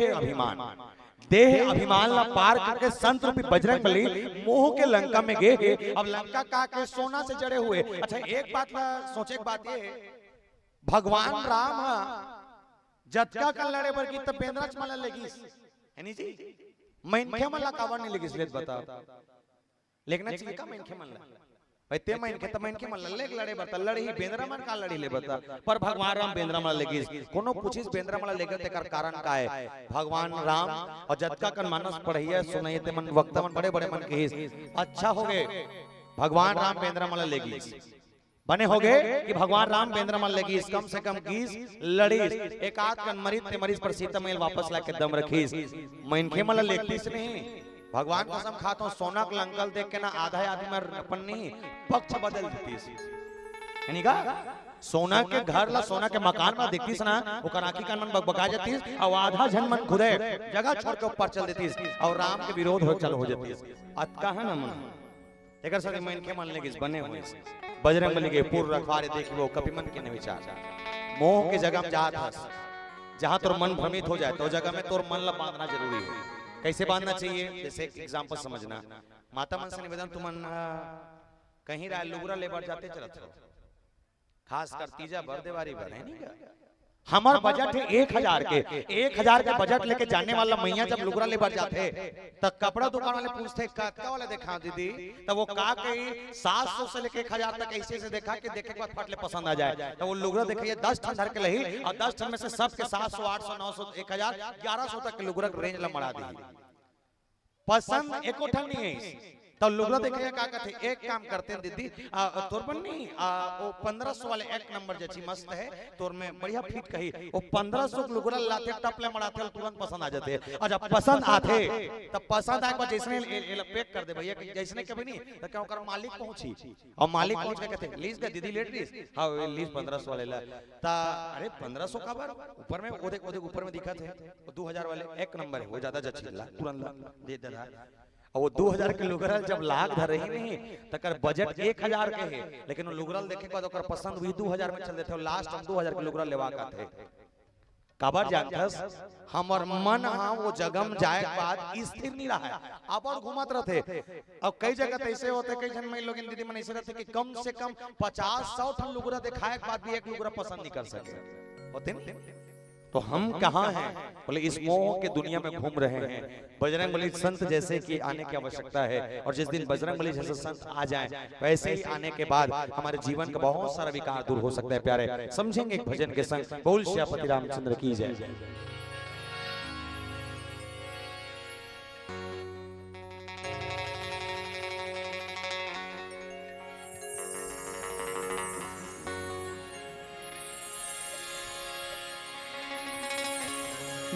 [SPEAKER 6] अभिमान ला पार करके संत रूपी बजरंगबली मोह के लंका में गए अब लंका का के सोना से जड़े हुए अच्छा एक बात सोचे बात ये भगवान राम जतका का लड़े बर की तब बेंद्रा चमला लेगी है नी जी मैनखे मला कावर नहीं लेगी इसलिए बता लेकिन चाहिए का मैनखे मला भाई ते मैनखे त मैनखे मला लेग लड़े बर त लड़ी बेंद्रा मन का लड़ी ले बता पर भगवान राम बेंद्रा मला लेगी कोनो पूछिस बेंद्रा मला लेगे ते कर कारण का है भगवान राम और जतका कन मानस पढ़िए सुनाइए ते मन वक्ता मन बड़े बड़े मन के अच्छा हो गए भगवान राम बेंद्रा मला लेगी बने हो गए कि भगवान राम बेंद्र मन लगी कम से कम 20 लड़ीस एक आध कन मरीज ते मरीज पर सीता मेल वापस लाके दम रखीस मैनखे मला लेखतीस नहीं भगवान कसम खाता हूं सोना का अंकल देख के ना आधा आदमी में अपन नहीं पक्ष बदल देतीस यानी का सोना के घर ला सोना के मकान में देखतीस ना वो कराकी का मन बकबका जातीस और आधा जन मन खुदे जगह छोड़ के ऊपर चल देतीस और राम के विरोध हो चल हो जातीस अतका है ना मन एकर साथे मैनखे मन लेगिस बने हुए बजरंग बली के पूर्व रखवारे देखी वो कभी मन के न विचार मोह के जगह में जात हस जहां तोर मन भ्रमित हो जाए तो जगह में तोर मन ला बांधना जरूरी है कैसे बांधना चाहिए जैसे एक एग्जांपल समझना माता मन से निवेदन तुमन कहीं राय लुगरा लेबर जाते चलत हो खास कर तीजा बरदेवारी बने नहीं का हमार बजट है 1000 के बजट लेके जाने वाला मैया जब लुगरा लेबर जाते तब कपड़ा दुकान वाले पूछते कत्ता वाला दिखा दीदी तब वो का कही 700 से लेके 1000 तक ऐसे से देखा कि देखे के बाद फटले पसंद आ जाए तो वो लुगरा देखिए 10 ठन धर के लही और 10 ठन में से सबके 700 800 900 1000 1100 तक के लुगरा रेंज ला मरा दी पसंद एको ठन नहीं है तो लुगरा देखिए का कहते एक काम करते हैं दीदी तोर पर नहीं वो 1500 वाले एक नंबर जची मस्त है तोर में बढ़िया फिट कही वो 1500 लुगरा लाते टपले मराते तुरंत पसंद आ जाते और जब पसंद आते तब पसंद आए जैसने पैक कर दे भैया जैसने कभी नहीं तो क्या कर मालिक पहुंची और मालिक पहुंच के कहते लीज का दीदी लेट लीज हां लीज 1500 वाले ला ता अरे 1500 का बार ऊपर में ओदे ऊपर में दिखा थे 2000 वाले एक नंबर है वो ज्यादा जची ला तुरंत दे देता और वो 2000 के लुगरल जब लाख धर रही नहीं तकर बजट 1000 के है लेकिन वो लुगरल देखे के बाद ओकर पसंद हुई 2000 में चल देते लास्ट हम 2000 के लुगरल लेवा का थे काबर जानथस हमर मन हां वो जगह में जाए के बाद स्थिर नहीं रहा है अब और घुमत रहते अब कई जगह ऐसे होते कई जन में लोग दीदी मन ऐसे रहते कि कम से कम 50-100 ठन लुगरा दिखाए के बाद भी एक लुगरा पसंद नहीं कर सके होते तो हम कहाँ हैं बोले इस मोह के दुनिया में घूम रहे हैं बजरंग बली संत जैसे कि आने की आवश्यकता है और जिस दिन बजरंग बली जैसे संत आ जाएं वैसे ही आने के बाद हमारे जीवन का बहुत सारा विकार दूर हो सकता है प्यारे समझेंगे एक भजन के संग बोल श्यापति रामचंद्र की जय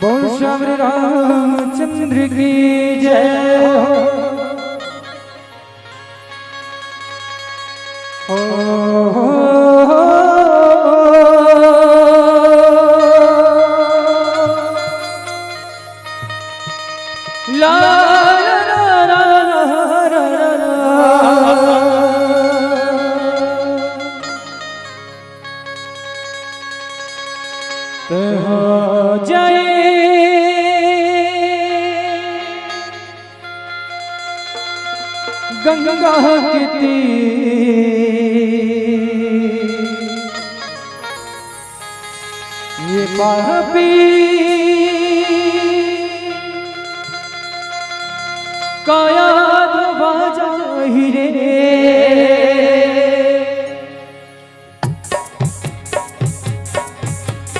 [SPEAKER 5] बोल श्याम रामचंद्र की जय हो ला ला ला जय गंगा के तीर ये पापी काया धोबा जाहि रे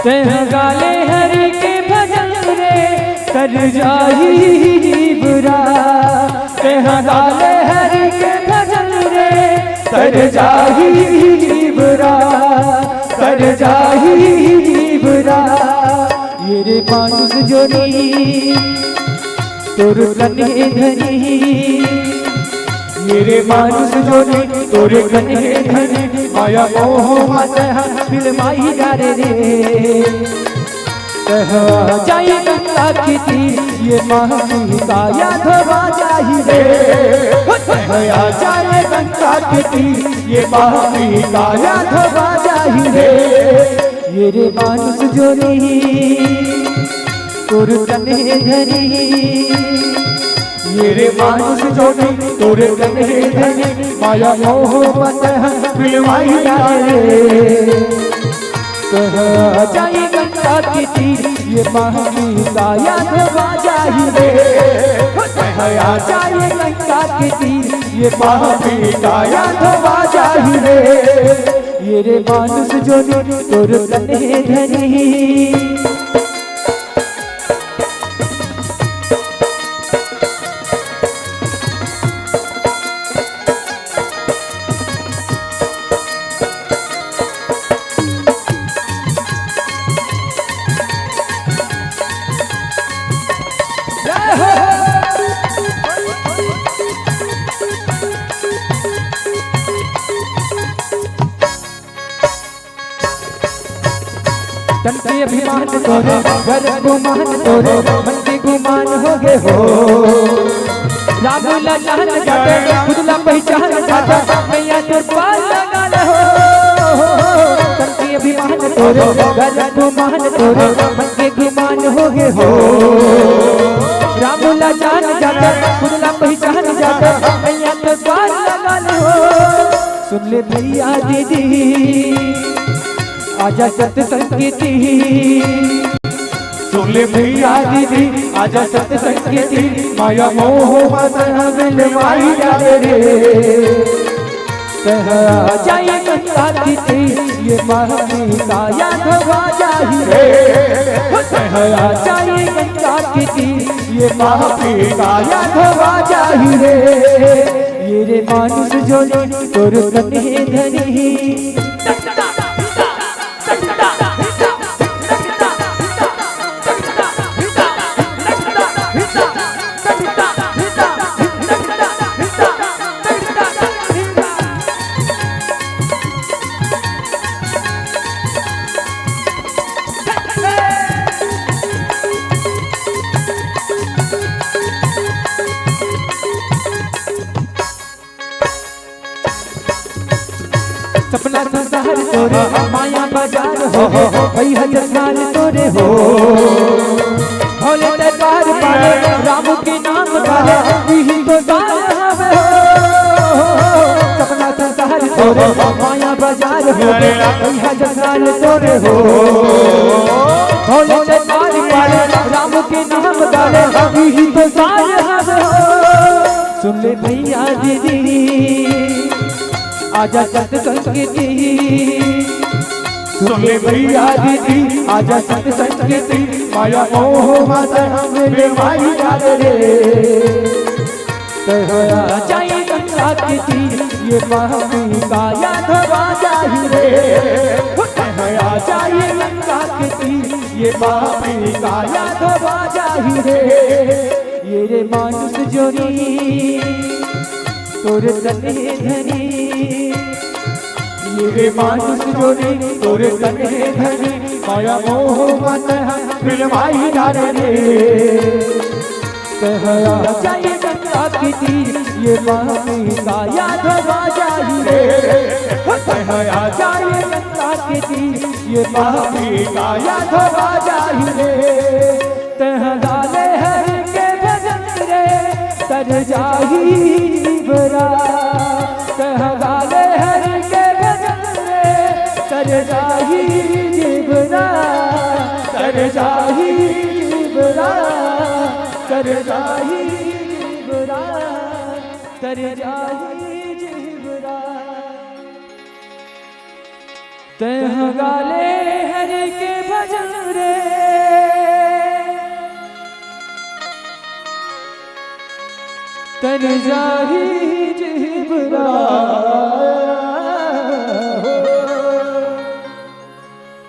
[SPEAKER 5] तेह गाले हरि के भजन रे कर जाही बुरा तेह गाले हरि के भजन रे कर जाही बुरा कर जाही बुरा ये रे मानुष जोनी तोर कन्हे धनी ये रे मानुष जोनी तोर कन्हे धनी माया मोह मत फिल्माई डारे रे जाई गंगा की तीर ये महती काया धोबा जाही रे जाए गंगा की तीर ये महती काया धोबा जाही रे ये रे मानुष जोनी तोर कन्हे धनी ये रे मानुष जोनी तोर कन्हे धनी माया मोह मत फिल्माई डारे जाई गंगा की तीर ये महती काया धोबा जाही रे जाई गंगा की तीर ये महती काया धोबा जाही रे ये रे मानुष जोनी तोर कन्हे धनी के अभिमान तोरे घर गुमान तोरे मन के गुमान हो गए हो राम लाल जाते खुदला पहचान जाता मैया तो पाल लगा ले हो तन के अभिमान तोरे घर गुमान तोरे मन के गुमान हो गए हो राम लाल जाते खुदला पहचान जाता मैया तो पाल लगा ले हो सुन ले भैया दीदी आजा सत संगीती सुन ले भैया दीदी आजा सत संगीती माया मोह मत मिलवाई जाए रे कहा जाए गंगा दीदी ये महानी का याद हो जाही रे कहा जाए गंगा दीदी ये महानी का याद हो जाही रे ये रे मानुष जो तोर कन्हे धरी सपना संसार तोरे माया बाजार हो भई हजार साल तोरे हो भोले दरबार पाले राम के नाम गाले यही तो गाल हवे हो सपना संसार तोरे माया बाजार हो भई हजार साल तोरे हो भोले दरबार पाले राम के नाम गाले यही तो गाल हवे हो सुन ले भैया दीदी आजा सत संगीती सुन ले भैया दीदी आजा सत संगीती माया मोह माता मेरे माई जान रे कहा जाए गंगा दीदी ये महानी का याद हो जाही रे कहा जाए गंगा दीदी ये महानी का याद हो जाही रे ये रे मानुष जोरी तोरे तने धनी ये मानुष जोड़ी तोरे तने धनी माया मोह मत मिलवाई जाने रे कहा जाए गंगा की तीर ये महानी का याद हो जाही रे कहा जाए गंगा की तीर ये महानी का याद हो जाही रे तह गाले हर के भजन रे तर जाही बरा तह गाले हर के तर जाही जीवरा तर जाही जीवरा तर जाही जीवरा तर जाही जीवरा तह गाले हर के भजन रे तर जाही जीवरा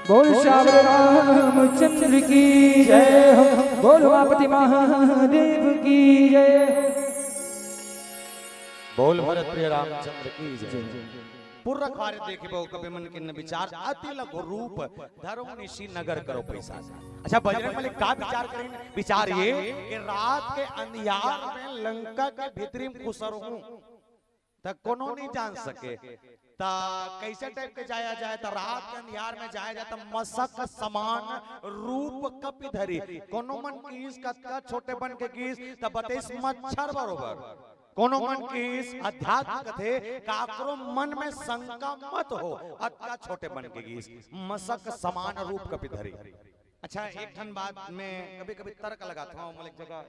[SPEAKER 5] बोल श्याम रामचंद्र की जय हो बोल उमापति महादेव की जय
[SPEAKER 6] बोल भरत प्रिय रामचंद्र की जय पूर्व कार्य देखे बहु कभी मन किन्न विचार अति लघु रूप धर्म निशी नगर करो पैसा अच्छा बजरंग बली का विचार करें विचार ये कि रात के अंधियार में लंका के भीतरी में घुसर हूं तक कोनो नहीं जान सके ता कैसे टाइप के जाया जाए तो रात के अंधियार में जाया जाए तो मसक समान रूप कपि धरी कोनो मन कीस कतका छोटे बन के गीस त बतेस मच्छर बरोबर कोनो मन कीस अध्यात्म कथे काकरो मन में शंका मत हो अतका छोटे बन के गीस मसक समान रूप कपि धरी अच्छा एक ठन बात में कभी कभी तर्क लगाता हूं मलिक जगह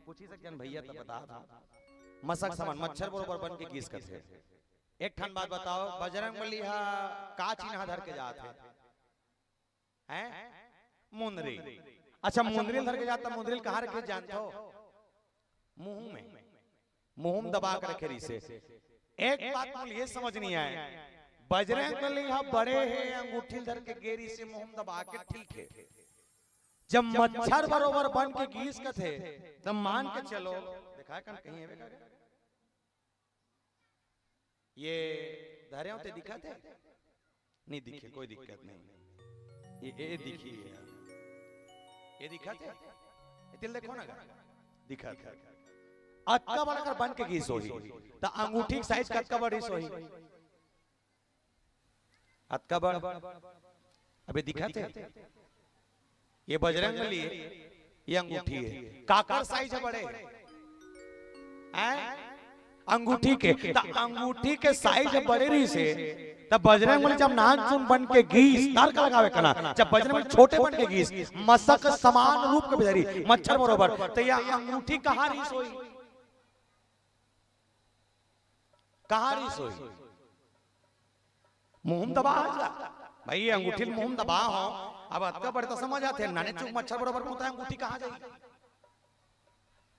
[SPEAKER 6] पूछी सकन भैया तो बता था मसक समान मच्छर बरोबर बन के गीस कथे एक ठन बात बताओ बजरंग बली का चिन्ह धर के जाते हैं मुंदरी अच्छा मुंदरी धर के जाता मुंदरी कहाँ रखे जानते हो मुंह में मुंह में दबा कर रखे से एक बात मुझे ये समझ नहीं आए बजरंग बली बड़े हैं अंगूठी धर के गेरी से मुंह में दबा के ठीक है जब मच्छर बरोबर बन के गीस के थे तब मान के चलो देखा कहीं है ये धरे होते दिखा थे नहीं दिखे कोई दिक्कत नहीं ये देखिए, ये दिखा थे, ये दिल देखो ना दिखा था। अक्का बनकर बन के गीस होई, तो अंगूठी साइज का अक्का बड़ी सोई, अक्का बड़ अबे दिखा थे, ये बजरंगबली है, ये अंगूठी है, काकर साइज है बड़े, अंगूठी के, अंगूठी के साइज बड़े रही से, तब बजरंगबली जब नानचुन बन के गीस तर्क लगावे कना, जब बजरंगबली छोटे बन के गीस मसक समान रूप के बिधरी मच्छर बरोबर, तो यह अंगूठी कहाँ रही सोई, कहाँ रही सोई, मुंह दबा भाई, ये अंगूठी मुंह दबा हो, अब अतका बड़े तो समझ आते हैं, नाने चुप मच्छर बरोबर होता है, अंगूठी कहाँ जाएगी,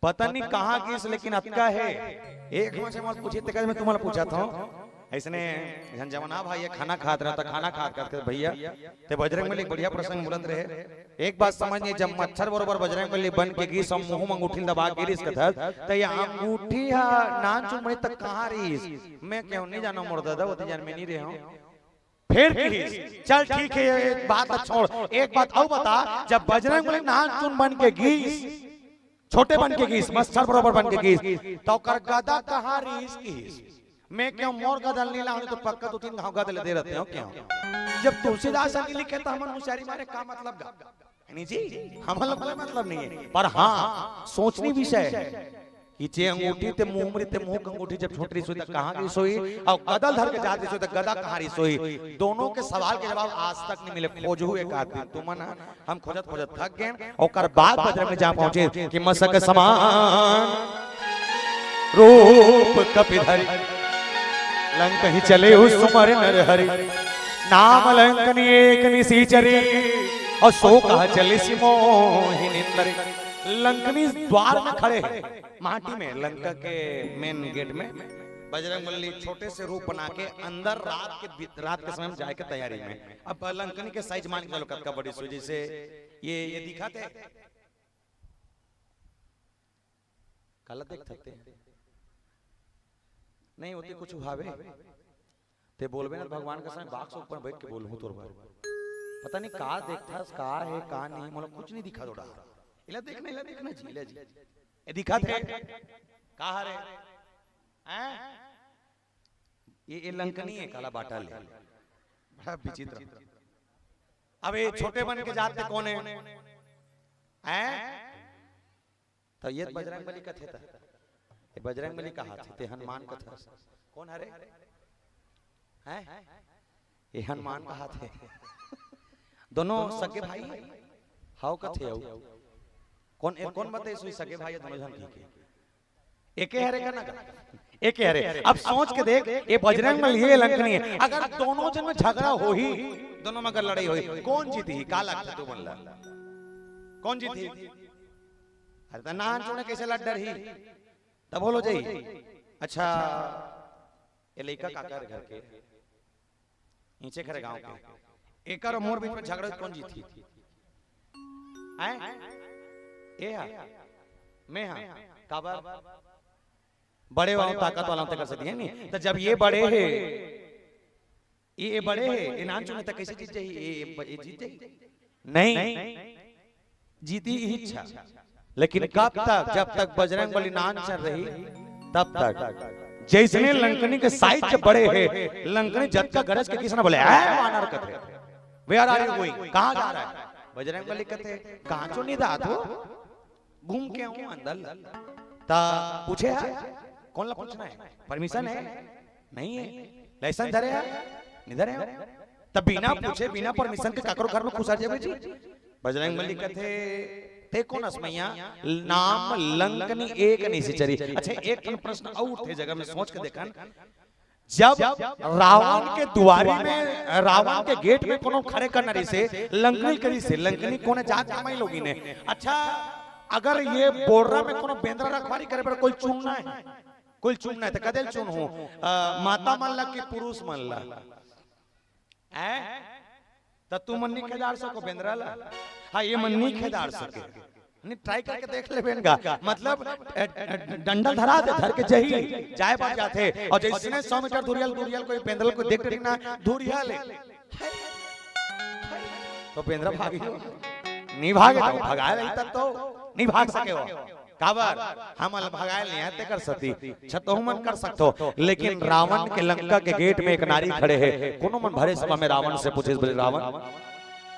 [SPEAKER 6] पता नहीं कहाँ गीस, लेकिन अतका है। एक मुझसे मत पूछिए, तक मैं तुम्हारा पूछा था, ऐसने जमना भाई ये खाना खात रहा था, खाना खात करते भैया, ते बजरंगबली बढ़िया प्रसंग बोलत रहे। एक बात समझिए, जब मच्छर बरोबर बजरंगबली बन के गीस हम मुंह अंगूठी दबा के गिरिस कथा, तो ये अंगूठी हा नान चुमड़ी तक कहाँ रहीस, मैं क्यों नहीं जाना मोर दादा, वो तो जान में नहीं रहे हूं, फिर चल ठीक है, एक बात छोड़, एक बात और बता, जब बजरंगबली नान चुन बन के गीस, छोटे बन के गीस, मच्छर बरोबर बन के गीस, तो कर गदा कहाँ रहीस गीस, मैं क्यों मोर गदल नहीं लाऊं, तो पक्का 2-3 घाव गदल दे रहते हो क्यों, जब तुलसीदास जी लिखे तो हम मुशारी मारे का मतलब नहीं जी, हम लोग कोई मतलब नहीं है, पर हाँ सोचनी विषय है कि चे अंगूठी ते मुंह मरी ते मुंह अंगूठी जब छोटी सोई तो कहां की सोई, और गदल धर के जाती सोई तो गदा कहां रही सोई, दोनों के सवाल के जवाब आज तक नहीं मिले, खोजू एक आदमी तुम ना हम खोजत खोजत थक गए, और बाद बजरंग में जा पहुंचे कि मसक समान रूप कपिधरि, लंक ही चले उस सुमर नर हरि, नाम लंकन एक निसीचरी, और सो कहा चले सिमोहिनी नर, लंकनी द्वार में खड़े हैं, माटी में, लंका के मेन गेट में, बजरंगबली छोटे से रूप बना के अंदर रात के समय में जाए के तैयारी में, अब लंकनी के साइज मान के चलो कद का बड़ी सोजी से ये दिखाते गलत देख सकते हैं नहीं होती कुछ भावे ते बोलबे ना भगवान के समय बाक्स ऊपर बैठ के बोलूं तोर बार, पता नहीं का देखता का है का नहीं, मतलब कुछ नहीं दिखा थोड़ा, इला देखना झीले जी ये दिखा थे कहा रे हैं, ये लंकनी है, काला बाटा ले, बड़ा विचित्र, अब ये छोटे बन के जाते कौन है हैं, तो ये बजरंगबली का थे, ये बजरंगबली का हाथ थे, हनुमान का था, कौन हरे हैं, ये हनुमान का हाथ है, दोनों सगे भाई हाउ का थे, कौन बताए सुई सगे भाई दोनों जन की एके हरे का ना, एके हरे, अब सोच के देख, ये बजरंगबली ये लंकनी है, अगर दोनों जन में झगड़ा हो ही, दोनों में अगर लड़ाई होई, कौन जीती, का लगता तू बनला, कौन जीती, अरे तो नान चुने कैसे लड़ डर ही, तब बोलो जाई, अच्छा ये लड़का काका घर के नीचे खड़े गांव के, एक और मोर बीच में झगड़ा कौन जीती, हैं ए हा मैं हा काबर बड़े वालों ताकत वालों तक कर सकती है नहीं, तो जब ये बड़े है, ये बड़े है, ये नान चुने तक कैसे जीत जाए, ये जीत जाए नहीं, जीती ही इच्छा, लेकिन कब तक, जब तक बजरंगबली नान चल रही तब तक, जैसे लंकनी के साइज जब बड़े है, लंकनी जद का गरज के किसने बोले ऐ वानर कथे वेयर आर यू गोइंग, कहां जा रहा है, बजरंगबली कथे कहां चो नहीं दा तो घूम के आऊं अंदर, ता पूछे कौन ला पूछना है, परमिशन है नहीं है, लाइसेंस धरे है निधर है, तब बिना पूछे बिना परमिशन के काकरो घर में घुसा जावे जी, बजरंगबली कथे ते कौन असमैया नाम लंकनी एक निसीचरी, अच्छा एक प्रश्न और थे जगह में सोच के देखन, जब रावण के दुआरी में, रावण के गेट में कोनो खड़े करना रही से लंकनी करी से, लंकनी कोने जात कमाई लोगी ने, अच्छा अगर ये बोर्रा में कोनो बेंद्रा रखवारी करे पर कोई चुनना है, कोई चुनना है तो कदेल चुन हो, माता मन ला कि पुरुष मन ला, तो तू मन्नी खेदार सको बेंद्रा ला, हाँ ये मन्नी खेदार सके, नहीं ट्राई करके देख ले बेनगा, मतलब डंडल धरा दे, धर के जही जाए बात जाते, और जिसने 100 मीटर दूरियल कोई बेंद्रल को देख देखना दूरिया ले, तो पेंद्र भागी हो नहीं भागे तो भगाए नहीं तब तो नहीं भाग सके हो काबर हम भगाए नहीं आते कर सकती छतो मन कर सकतो लेकिन रावण के लंका के गेट में एक नारी खड़े है कोनो मन भरे समय में रावण से पूछे बोले रावण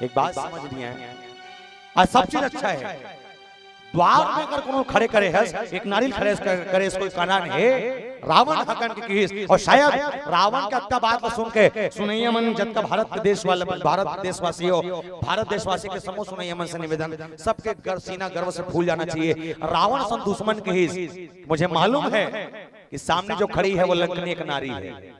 [SPEAKER 6] एक बात समझ नहीं है आज सब चीज अच्छा है द्वार में अगर कोनो खड़े करे है एक नारी खड़े करे इसको कानन है रावण हकन के किस और शायद रावण का अत्ता बात को सुन के सुनैया मन जब का भारत के देश वाले भारत देशवासी हो भारत देशवासी के समूह सुनैया मन से निवेदन सबके गर्व सीना गर्व से फूल जाना चाहिए रावण सन दुश्मन के हिस मुझे मालूम है कि सामने जो खड़ी है वो लंकनी एक नारी है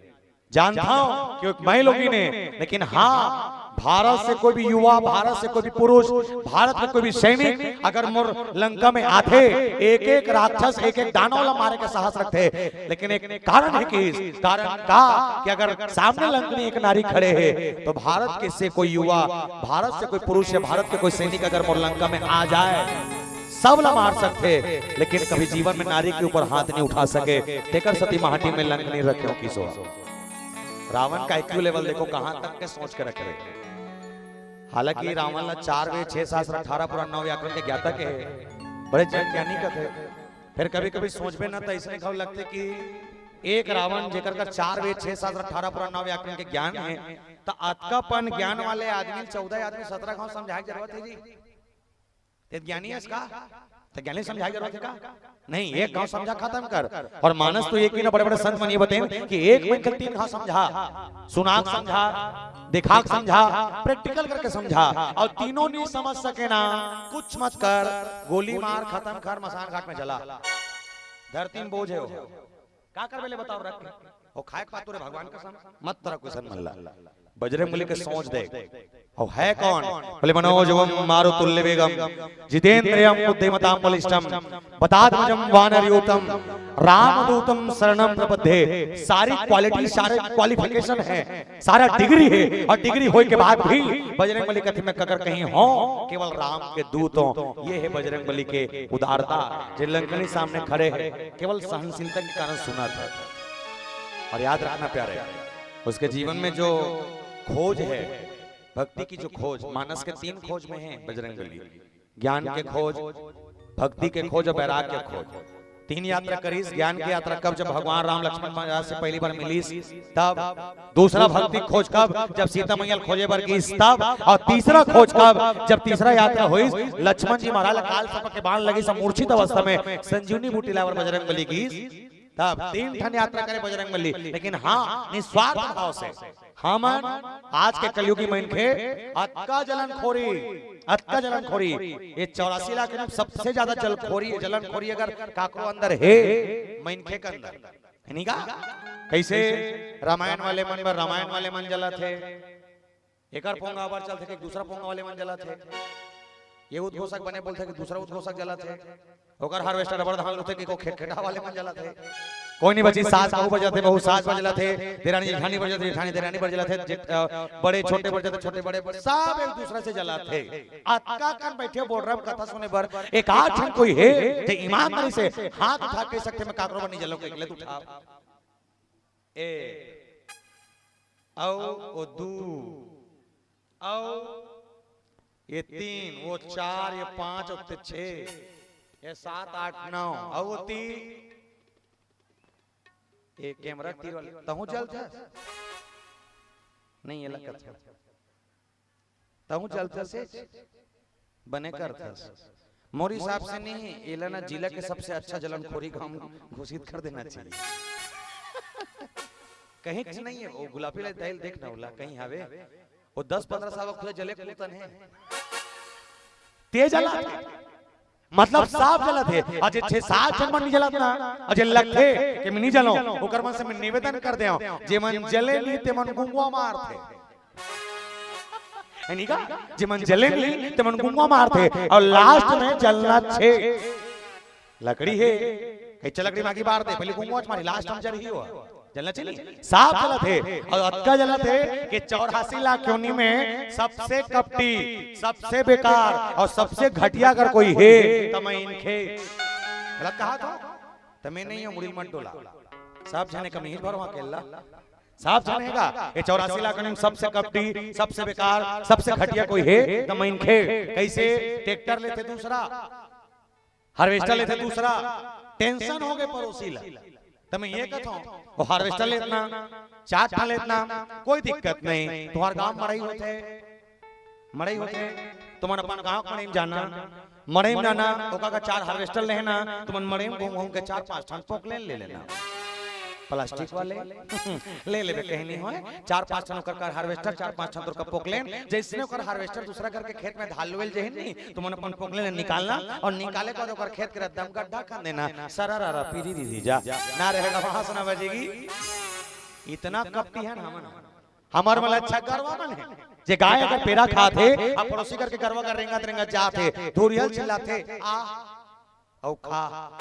[SPEAKER 6] जानता हूं कि मैं लोगी ने लेकिन हाँ भारत से कोई भी युवा भारत से कोई भी पुरुष भारत में कोई भी सैनिक अगर मोर लंका में आते एक एक राक्षस एक एक दानव मारे के साहस रखते लेकिन एक कारण है कि कारण का कि अगर सामने लंकनी एक नारी खड़े है तो भारत के से कोई युवा भारत से कोई पुरुष या भारत के कोई सैनिक अगर मोर लंका में आ जाए सब ला मार सकते लेकिन कभी जीवन में नारी के ऊपर हाथ नहीं उठा सके तेकर सती महाटी में लंकनी रखे किसो रावण का IQ लेवल देखो कहां तक के सोच के रखे हालांकि रावण ला 4 वेद 6 शास्त्र 18 पुराण 9 व्याकरण के ज्ञाता के बड़े ज्ञानी का थे फिर कभी कभी सोचबे ना तो इसने खबर लगते कि एक रावण जेकर का 4 वेद 6 शास्त्र 18 पुराण 9 व्याकरण के ज्ञान है तो अतकापन ज्ञान वाले आदमी 14 आदमी 17 गांव समझाए जरूरत है जी ते ज्ञानी है इसका तो ज्ञानी समझाए जरूरत है का नहीं एक गांव समझा खत्म कर और मानस तो एक ही ना बड़े बड़े संत मन ये बताएं कि एक में 3 गांव समझा सुनाक समझा दिखाक समझा प्रैक्टिकल करके समझा और तीनों नहीं समझ सके ना कुछ मत कर गोली मार खत्म कर मसान घाट में जला धरती में बोझ है क्या कर बेले बताओ रख वो खाए पातो रे भगवान कसम मत तरह क्वेश्चन मल्ला बजरंगबली के सोच दे और है कौन बोले मनोजवम मारुतुल्य वेगम जितेंद्रियम बुद्धिमताम बलिष्ठम बतात्मजम वानरयूतम रामदूतम शरणम प्रपद्ये सारी क्वालिटी सारे क्वालिफिकेशन है सारा डिग्री है और डिग्री होए के बाद भी बजरंगबली कथी में ककर कहीं हो केवल राम के दूत हो ये है बजरंगबली के उदारता जो लंकनी सामने खड़े हैं केवल सहनशीलता के कारण सुना था और याद रखना प्यारे उसके जीवन में जो खोज है भक्ति की जो खोज मानस के 3 खोज में है बजरंगबली ज्ञान के खोज भक्ति के खोज और वैराग्य के खोज 3 यात्रा करीस ज्ञान की यात्रा कब जब भगवान राम लक्ष्मण महाराज से पहली बार मिलीस तब दूसरा भक्ति खोज कब जब सीता मैया खोजे बर गई तब और तीसरा खोज कब जब तीसरा यात्रा हुई लक्ष्मण जी महाराज काल सर्प के बाण लगी सब मूर्छित अवस्था में संजीवनी बूटी लावर बजरंगबली की तब 3 ठन यात्रा करे बजरंगबली लेकिन हाँ निस्वार्थ भाव से हम आज के कलयुगी मनखे अतका जलनखोरी ये 84 लाख में सबसे ज्यादा जलनखोरी अगर काकरो अंदर है मनखे के अंदर है नहीं का कैसे रामायण वाले मन जला थे एकर पोंगा बार चलते कि दूसरा पोंगा वाले मन जला थे ये उद्घोषक बने बोलते कि दूसरा उद्घोषक जला थे ओकर हार्वेस्टर रबड़ धान होते कि को खेटा वाले मन जला थे कोई नहीं बची सास बहू बजाते बहू सास बजला थे देरानी जेठानी बजाते जेठानी देरानी बजला थे बड़े छोटे बजाते छोटे बड़े सब एक दूसरे से जला थे अतका कर बैठे बोल रहा कथा सुने पर एक आठ कोई है ते ईमानदारी से हाथ उठा के सकते में काकरो बनी जलो के ले उठा ए औ दू औ ये 3 वो 4 ये 5 और 6 ये 7 8 9 और 3 एक कैमरा तीर वाले तहु जल था नहीं ये लगत था तहु जल था से बने कर था मोरी साहब से नहीं एलाना जिला के सबसे अच्छा जलनखोरी का हम घोषित कर देना चाहिए कहीं कुछ नहीं है वो गुलाबी ले तैल देखना होला कहीं हवे वो 10-15 साल खुले जले कुतन है तेज जला मतलब साफ जला थे अजय 6-7 जन मन नहीं जला ना अजय लखे कि मैं नहीं जलो ओकर मन से मैं निवेदन कर दे जे मन जले ली ते मन गुंगवा मार थे है नहीं का जे मन जले ली ते मन गुंगवा मार थे और लास्ट में जलना 6 लकड़ी है कच्चा लकड़ी मागी बार दे पहले गुंगवा मारी लास्ट में जल ही हुआ जलना चाहिए साफ जला थे और अतका जला थे कि 84 लाख योनि में सबसे कपटी सबसे बेकार और सबसे घटिया अगर कोई है तो मैं इनके गलत कहा था तमें नहीं हो मुड़ी मत डोला सब जाने कमीज भरवा के अल्लाह साफ जानेगा ये 84 लाख में सबसे कपटी, सबसे बेकार, सबसे घटिया कोई है तो मैनखे। कैसे ट्रैक्टर लेते दूसरा, हार्वेस्टर लेते दूसरा, टेंशन हो गए पड़ोसी ला। तो मैं ये कहता हूँ वो हार्वेस्टर लेतना, चाट खा लेतना, कोई दिक्कत नहीं। तुम्हारे गांव मड़ई होते तुमन अपन गांव मड़ई में जाना, मड़ई में जाना ओका का 4 हार्वेस्टर लेना, तुमन मड़ई में घूम के 4-5 टन पोकलेन ले लेना, प्लास्टिक वाले ले लेबे कहीं नहीं होए। 4-5 टन कर हार्वेस्टर, 4-5 टन का पोकलेन, जैसे ओकर हार्वेस्टर दूसरा करके खेत में धालवेल जही नहीं, तुमन अपन पोकलेन निकालना और निकाले के बाद ओकर खेत के दम गड्ढा कर देना, सरारा पीरी दी जा ना रहेगा, वहां से ना बजेगी। इतना कपटी है ना हमार वाला अच्छा गरवा मन है जे गाय अगर पेड़ा खाते अब पड़ोसी करके गरवा कर रेंगा जाते, धुरियल चिल्लाते आ औ खा।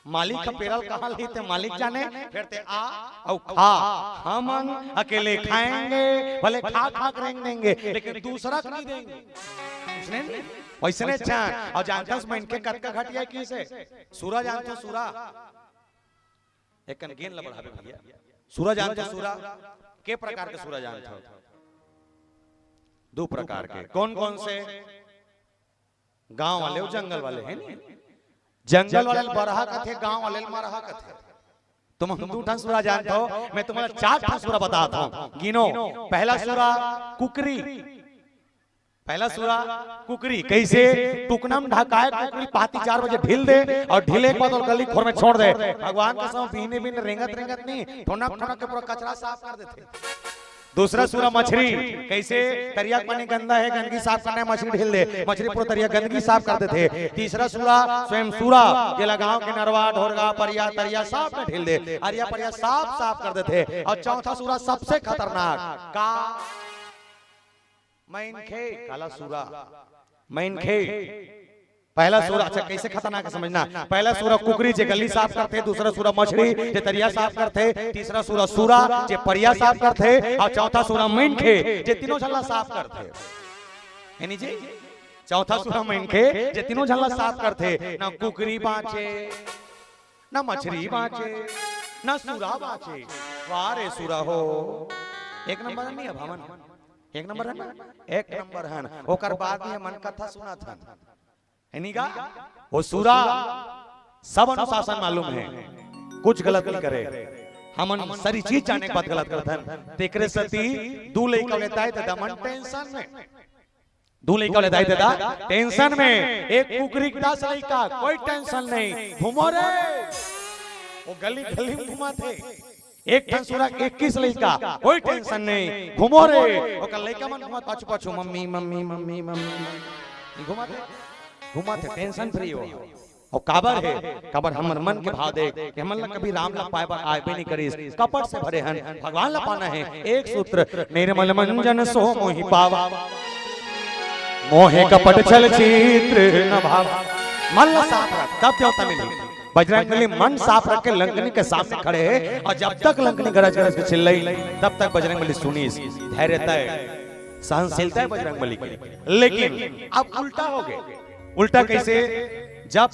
[SPEAKER 6] मालिक का पेड़ल कहाँ लेते मालिक जाने, फिर ते आ औ खा। हम अकेले खाएंगे, भले खा रेंग देंगे, लेकिन दूसरा को नहीं देंगे। वैसे ने चान और जानता मैं इनके कद का घटिया किसे सूरा जानते हो, सूरा एक कन गेन ला बढ़ावे भैया। सूरा जानते हो, सूरा के प्रकार के सूरा जानते हो? 2 प्रकार के। कौन कौन से? गांव वाले और जंगल वाले हैं नहीं? जंगल वाले बरहा कथे, गांव वाले मरहा कथे। तुम 2 ठन सूरा जानते हो, मैं तुम्हें 4 ठन सूरा बताता हूं, गिनो। पहला सूरा कुकरी, पहला सूरा कुकरी। कैसे? टुकना में ढकाए कुकरी पाती 4 बजे ढील दे और ढीले के बाद गली खोर में छोड़ दे। भगवान का सब बीने रेंगत नहीं, ठोनक के पूरा कचरा साफ कर देते। दूसरा सूरा मछली। कैसे? तरिया पानी गंदा है, गंदगी साफ करना है, मछली ढील दे, मछली पूरा तरिया गंदगी साफ करते थे। तीसरा सूरा स्वयं सूरा, ये लगाओ के नरवा ढोरगा परिया तरिया साफ में ढील दे, अरिया परिया साफ कर देते थे। और चौथा सूरा सबसे खतरनाक का मैनखे, काला सूरा मैनखे। पहला सूरा अच्छा कैसे खतरनाक है समझना। पहला सूरा कुकरी जे गली साफ करते, दूसरा सूरा मछली जे तरिया साफ करते, तीसरा सूरा सूरा जे परिया साफ करते, और चौथा सूरा मैनखे जे तीनों झल्ला साफ करते। यानी जी चौथा सूरा मैनखे जे तीनों झल्ला साफ करते। ना कुकरी बाँचे, ना मछली बाँचे, ना सूरा बाँचे। वाह रे सूरा हो, एक नंबर नहीं है भवन, एक नंबर है ना, एक नंबर है। ओकर बाद में मन कथा सुना था एनीगा वो सूरा सब अनुशासन मालूम है, कुछ गलत नहीं करे। हमन सारी चीज जाने के बाद गलत करते हैं। तेकरे सती 2 लइका लेता है त मन टेंशन में, 2 लइका लेता है त टेंशन में। एक कुकरी 10 लइका कोई टेंशन नहीं, घूमो रे वो गली गली में घुमाते। एक ठन सूरा 21 लइका कोई टेंशन नहीं, घूमो रे ओकर लइका मन घुमा पाछू पाछू मम्मी मम्मी मम्मी मम्मी घुमाते टेंशन फ्री हो। और काबर है, काबर हमर मन के भाव देख कि हमन ला कभी राम ला पाए पर आए भी नहीं करिस, कपट से भरे हन, भगवान ला पाना है। एक सूत्र निर्मल मंजन सो मोहि पावा, मोहे कपट छल चित्र न भावा। मन ला साफ रख तब देवता मिली। बजरंगबली मन साफ रख के लंकनी के सामने खड़े हैं, और जब तक लंकनी गरज गरज के चिल्लाई तब तक बजरंगबली सुनी। धैर्यता है, सहनशीलता है बजरंगबली की। लेकिन अब उल्टा हो गए। उल्टा कैसे? जब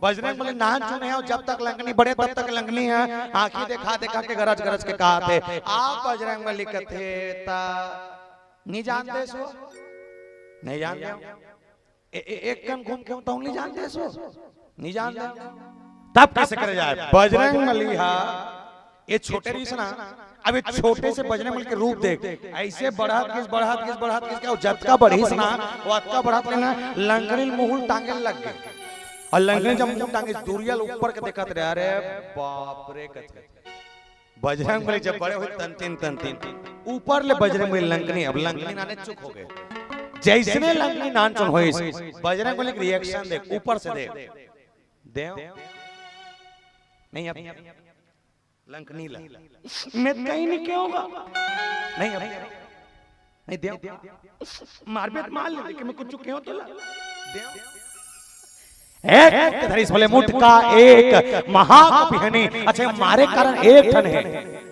[SPEAKER 6] बजरंगबली नाहन चुने हैं, जब तक लंकनी बढ़े तब तक लंकनी है, आंखें देखा देखा के गरज गरज के कहा थे आप बजरंगबली कथे ता नहीं जानते सो, नहीं जानते। एक कन घूम के तो नहीं जानते सो, नहीं जानते। तब कैसे करे जाए? बजरंगबली हा ये छोटे रीस ना, अब ये छोटे से बजरंगबली के रूप देख, ऐसे बढ़त किस क्या जतका बढ़ीस ना वो अतका बढ़त लेना। लंकनी मुंह टांगे लग गए, और लंकनी जब मुंह टांगे दूरियल ऊपर के देखत रहे, अरे बाप रे कथे। बजरंगबली जब बड़े हुए तन ऊपर ले बजरंगबली लंकनी, अब लंकनी नाने चुप हो गए। जैसे लंकनी नान चुन होई, बजरंगबली के रिएक्शन देख, ऊपर से देव नहीं अब लंकनी ला मैं कहीं नहीं क्या होगा, नहीं अब नहीं देव मार बेत मार ले, लेकिन मैं कुछ चुके हो तो ला एक धरिस बोले मुठ का एक महाकपिहनी। अच्छा मारे कारण एक ठन है।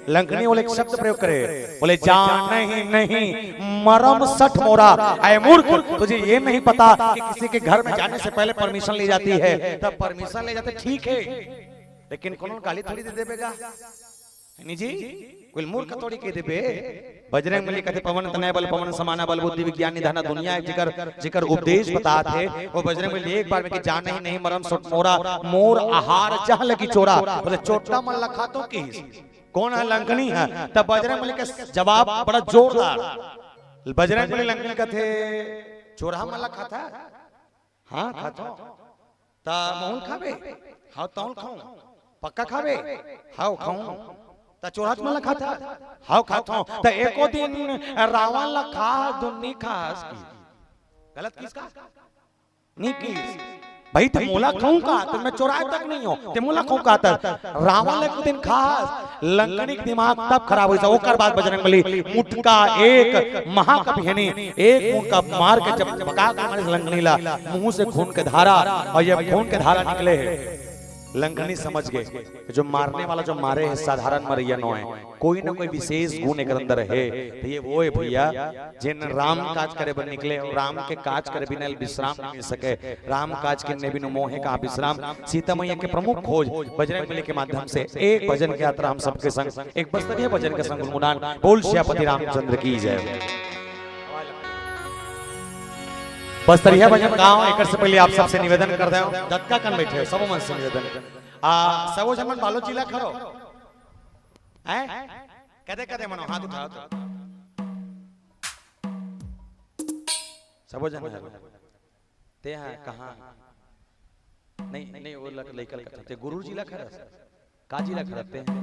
[SPEAKER 6] लंकनी बोले शब्द प्रयोग करे, बोले जान नहीं मरम सठ मोरा। ऐ मूर्ख, तुझे ये नहीं पता कि किसी के घर में जाने से पहले परमिशन ली जाती है। तब परमिशन ले जाते ठीक है, लेकिन कौन गाली थोड़ी दे देगा। जी कोई मूर्ख थोड़ी कह देबे बजरंग बली कहते पवन तनय बल पवन समाना बल बुद्धि विज्ञान निधाना दुनिया जिकर जिकर उपदेश बता थे वो बजरंग बली एक बार में कि जाने ही नहीं मरम सुट मोरा मोर आहार जहल की चोरा बोले चोटा मन लखा तो की कौन है लंकनी है तब बजरंग बली का जवाब बड़ा जोरदार बजरंग बली लंकनी का थे चोरा मन लखा था हाँ खाता ता मोहन खावे हाँ तौल खाऊं पक्का खावे हाँ खाऊं ता चोराच में लखा था हाँ खाता हूं ता एको दिन रावण लखा दुन्नी खास की गलत किसका नहीं किस भाई ते मोला खाऊं का तो मैं चोराए तक नहीं हो ते मोला खाऊं का तक रावण एक दिन खास लंकनी दिमाग तब खराब हुई ओकर बाद बजरंगबली मुटका एक महाकवि है नहीं एक मुटका मार के जब पका के मारे लंकनी ला मुंह से खून के धारा और ये खून के धारा निकले है लंकनी समझ गए जो मारने वाला जो मारे है साधारण मरैया नो है कोई ना कोई विशेष गुण एक अंदर है तो ये वो है भैया जिन राम काज करे बन निकले और राम के काज करे बिना विश्राम नहीं मिल सके राम काज के बिनु मोहे का विश्राम सीता मैया के प्रमुख खोज बजरंग बली के माध्यम से एक भजन की यात्रा हम सबके संग एक बस्तरीय भजन के संग गुनगुनान बोल श्यापति रामचंद्र की जय बस्तरिया भजन गाँव एक से पहले आप सबसे निवेदन कर दे दत्का कन बैठे सब मन से निवेदन सबो जमन बालो जिला खरो हैं कदे कदे मनो हाथ उठाओ सबो जन ते हैं कहां नहीं नहीं वो लेकर करते गुरु जिला खरा का जिला खरते हैं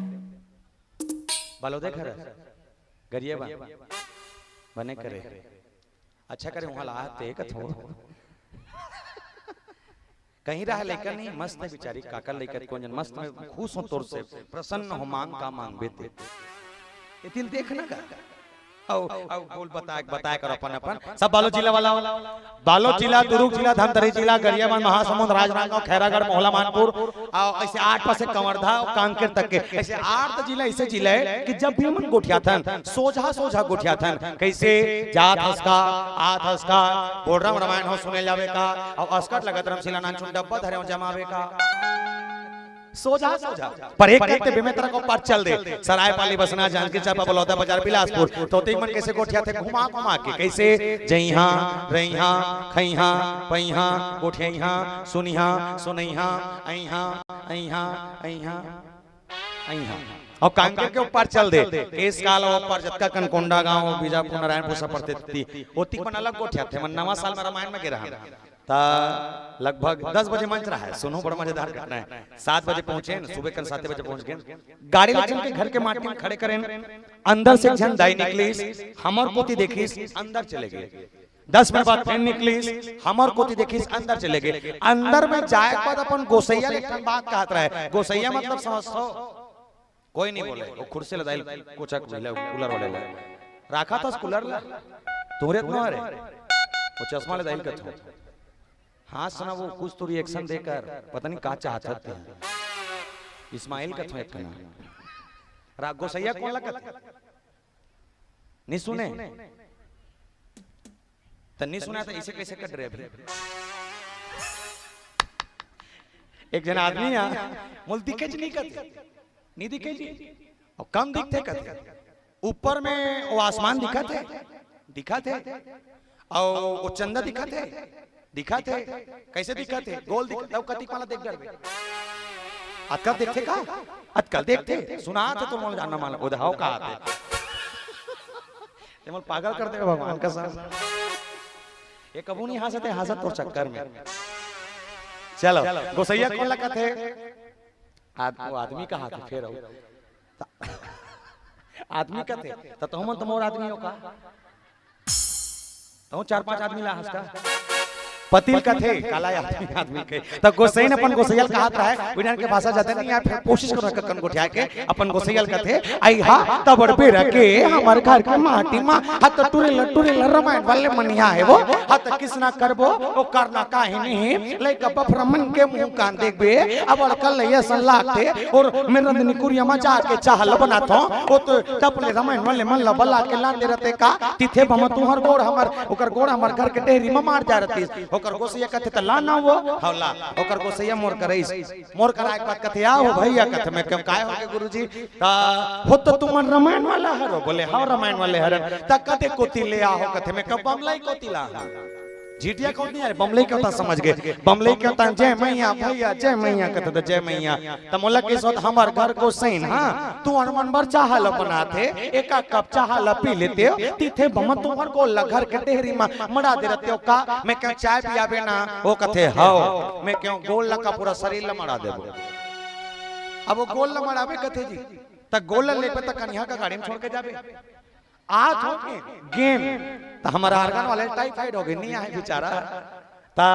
[SPEAKER 6] बालो दे खरा गरिया बने करे अच्छा करे वहां लाते कथो कहीं रहा लेकर नहीं मस्त है बिचारी काका लेकर कौन जन मस्त में खुश हो तोर से प्रसन्न हो मांग का मांग बेते ये दिल देखना का औ बोल बताया करो अपन अपन सब बालो जिला वाला बालो जिला दुर्ग जिला धमतरी जिला गरियाबंद महासमुंद राजनांदगांव खैरागढ़ मोहला मानपुर और ऐसे 8 पासे कंवरधा और कांकेर तक के ऐसे 8 जिला ऐसे जिला है कि जब भी मन गोठिया थन सोझा सोझा गोठिया थन कैसे जात हसका आत हसका बोलराम रामायण हो सुने जावे का और अस्कट लगत रमशिला नानचुन डब्बा धरे जमावे का सोझा सोझा पर एक कहते बेमेतरा को पार चल दे सरायपाली बसना जानकी चापा बलौदा बाजार बिलासपुर तो मन कैसे गोठिया थे घुमा घुमा के कैसे जइहा रइहा खइहा पइहा गोठिया सुनिहा सुनइहा अइहा अइहा अइहा अइहा और कांकेर के ऊपर चल दे इस काल ऊपर जतका कनकोंडा गांव बीजापुर नारायणपुर से पड़ते थी ओती मन अलग गोठिया थे मन नवा साल में रामायण में गिरा ता लगभग 10 बजे मंच रहा है सुनो बड़ा मजेदार घटना है 7 बजे पहुंचे सुबह कल 7 बजे पहुंच गए गाड़ी लचन के घर के माटी में खड़े करें अंदर से झन दाई निकली हमर कोती देखी अंदर चले गए 10 मिनट बाद फिर निकली हमर कोती देखी अंदर चले गए अंदर में जाए के बाद अपन गोसैया लेखन बात कहत रहे गोसैया मतलब समझतो कोई नहीं बोले वो कुर्सी लदाई कोचा कूलर वाले रखा था कूलर तोरे न रे वो चश्मा लदाई कथो हाँ सुना वो कुछ तो रिएक्शन देकर पता नहीं का चाहते थे इस्माइल का था एक ना गोसैया कौन लगा नहीं सुने तो नहीं सुना था इसे कैसे कट रहे अभी एक जन आदमी है बोल दिखे नहीं करते नहीं दिखे जी और कम दिखते करते ऊपर में वो आसमान दिखा थे और वो चंदा दिखा थे कैसे दिखा थे गोल दिखा कति वाला देख डर अतकल देखते का अतकल देखते सुना तो तुम लोग जानना मान उदाव का आते ते मोल पागल कर देगा भगवान का साथ ये कबू नहीं हंसत तो चक्कर में चलो गोसैया कौन लगा थे वो आदमी का हाथ फेर आदमी का थे तो हम तुम आदमी हो का तो 4-5 आदमी ला हंस का पतिल का थे काला आदमी के तो गोसैन अपन गोसैयल का हाथ रहा विधान के भाषा जाते नहीं यार फिर कोशिश करो कन गोठिया के अपन गोसैयल का थे आई हा तबड़ पे रखे हमारे घर के माटी मा हाथ टुरे रामायण वाले मनिया है वो हाथ किस ना करबो ओ करना काहे नहीं लेका बफरमन के मुंह कान देखबे अब कल ये सलाह थे और मेरे रंदनी कुरिया में जाके चाहल बनातो ओ तो टपले रामायण वाले मन ला बला के लांदे रहते का तिथे बम तुहर गोड़ हमर ओकर गोड़ हमर घर के डेहरी में मार जा रहती ओकर गोसैया कथे त ला ना वो हौला ओकर गोसैया मोर करैस मोर कराए के बाद कथे आ हो भैया कथे में क्यों काय हो के गुरुजी ता हो तो तुम रामायण वाला हरो बोले हां रामायण वाले हर त कथे कोती ले आ हो कथे में कब बमलाई कोती ला जीटिया कौन नहीं अरे बमलाई क्यों ता समझ गए बमलाई क्यों ता जय मैया भैया जय मैया कहते तो जय मैया त मोला के सोत हमार घर को सैन हां तू अनमन भर चाहल बनाथे एका कप चाहल पी लेते तीथे बम तुम्हार को घर के टेहरी में मड़ा दे रहते हो का मैं क्यों चाय पियाबे ना वो कथे हाओ मैं क्यों गोल ला का पूरा शरीर ला मड़ा देबो अब वो गोल ला मड़ाबे कथे जी त गोल ला लेबे त कन्या का गाड़ी में छोड़ के जाबे आज हो गेम तो हमारा आर्गन वाले टाइफाइड हो गए नहीं आए बेचारा ता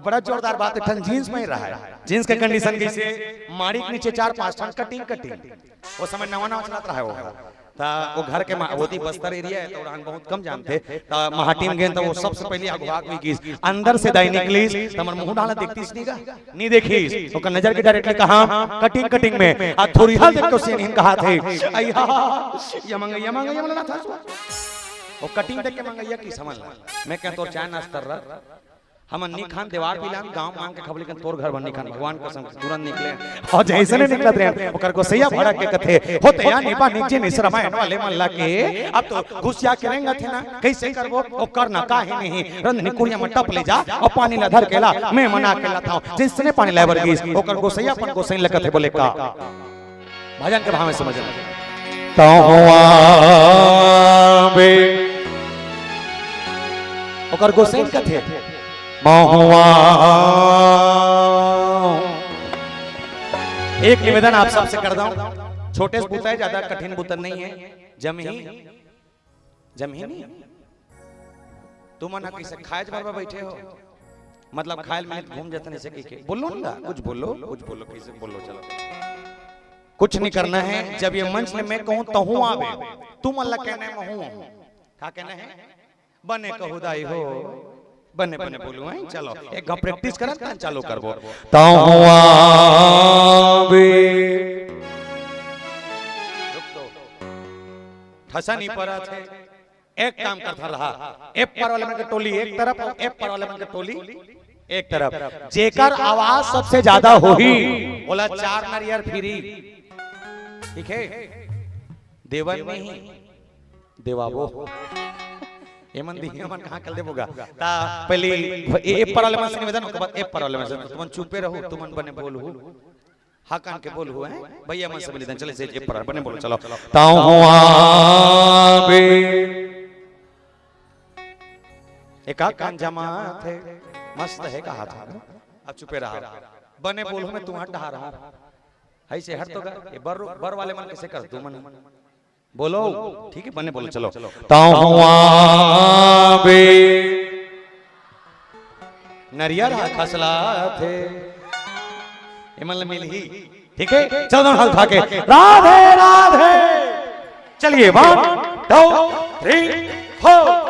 [SPEAKER 6] बड़ा जोरदार बात है ठन जींस में ही रहा है जींस के कंडीशन कैसे माड़ी के नीचे 4-5 टन कटिंग वो समय नवा चलाता रहा है वो ता वो घर के होती बस्तर एरिया है तो उड़ान बहुत कम जानते ता महाटीम गेन तो वो सबसे पहले अगवाक में कीस अंदर से दाई निकलीस तमर मुंह डाला देखतीस नहीं देखीस ओकर नजर के डायरेक्टली कहा कटिंग में आ थोड़ी हल देख तो सीन कहा थे अय्या यमंग ना था वो कटिंग देख के मंगैया की समझ मैं क्या तोर चाय नाश्ता रहा हम अन्नी खान दीवार पिलान गांव मांग के खबली कन तोर घर बन्नी खान भगवान कसम तुरंत निकले और जैसे ने निकलत रहे ओकर को सैया भड़ा के कथे होते या निपा नीचे निस रामायण वाले मल्ला के अब तो घुसिया करेंगे थे ना कैसे करबो ओ करना काहे नहीं रंधनी कुड़िया में टप ले जा और पानी ला धर के ला मैं मना के लाता हूं जिसने पानी लावर गीस ओकर को सैया अपन को सैन लगत है बोले का भजन के भाव में समझ तो हुआ बे ओकर को सैन कथे महुआ एक निवेदन आप सबसे कर दूं छोटे से बूता है ज्यादा कठिन बूता नहीं है जमीन तुम ना किसे खाए बार बैठे हो मतलब खायल में घूम जाते नहीं सके के बोलो ना कुछ बोलो कैसे बोलो चलो कुछ नहीं करना है जब ये मंच में मैं कहूं तो हूं आवे तुम अल्लाह कहने में हूं क्या कहना है बने कहुदाई हो बने बोलू हैं चलो एक घंटा प्रैक्टिस करत कान चालू करबो ताहुआ बे ठसा नहीं पड़ा थे एक काम करता रहा एफ पर वाले में के टोली एक तरफ और एफ पर वाले में के टोली एक तरफ जेकर आवाज सबसे ज्यादा होही बोला 4 नारियल फ्री ठीक है देवन नहीं देवाबो एमन दी एमन कहां कल देबोगा ता पहले ए पर वाले में से निवेदन के बाद ए पर वाले में से तुमन चुपे रहो तुमन बने बोलू हा कान के बोलू हैं भैया मन से निवेदन चले से ए पर बने बोलो चलो ताऊ आबे एका कान जमा थे मस्त है कहा था अब चुपे रहा बने बोलू में तू हट रहा रहा ऐसे हट तो कर ये बर वाले मन कैसे कर तू मन बोलो ठीक है बने बोलो चलो ताहुआ बे नरियर खसला थे इमल मिल ही ठीक है चलो दोनों हाथ उठा के राधे राधे चलिए 1 2 3 4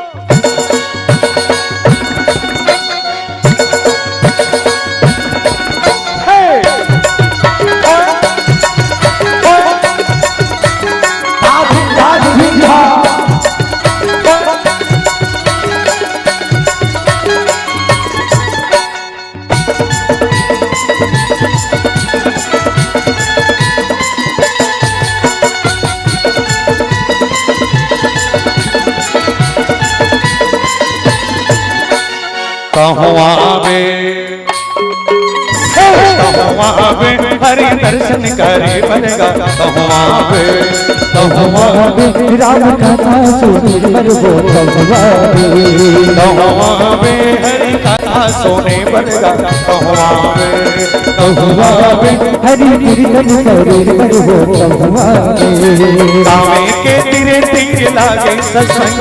[SPEAKER 6] हरि दर्शन करे बनेगा
[SPEAKER 7] राम कथा सुने पर
[SPEAKER 6] हरि कथा सोने बनेगा
[SPEAKER 7] हरि कीर्तन करे पर
[SPEAKER 6] के तीरे तीर लागे सत्संग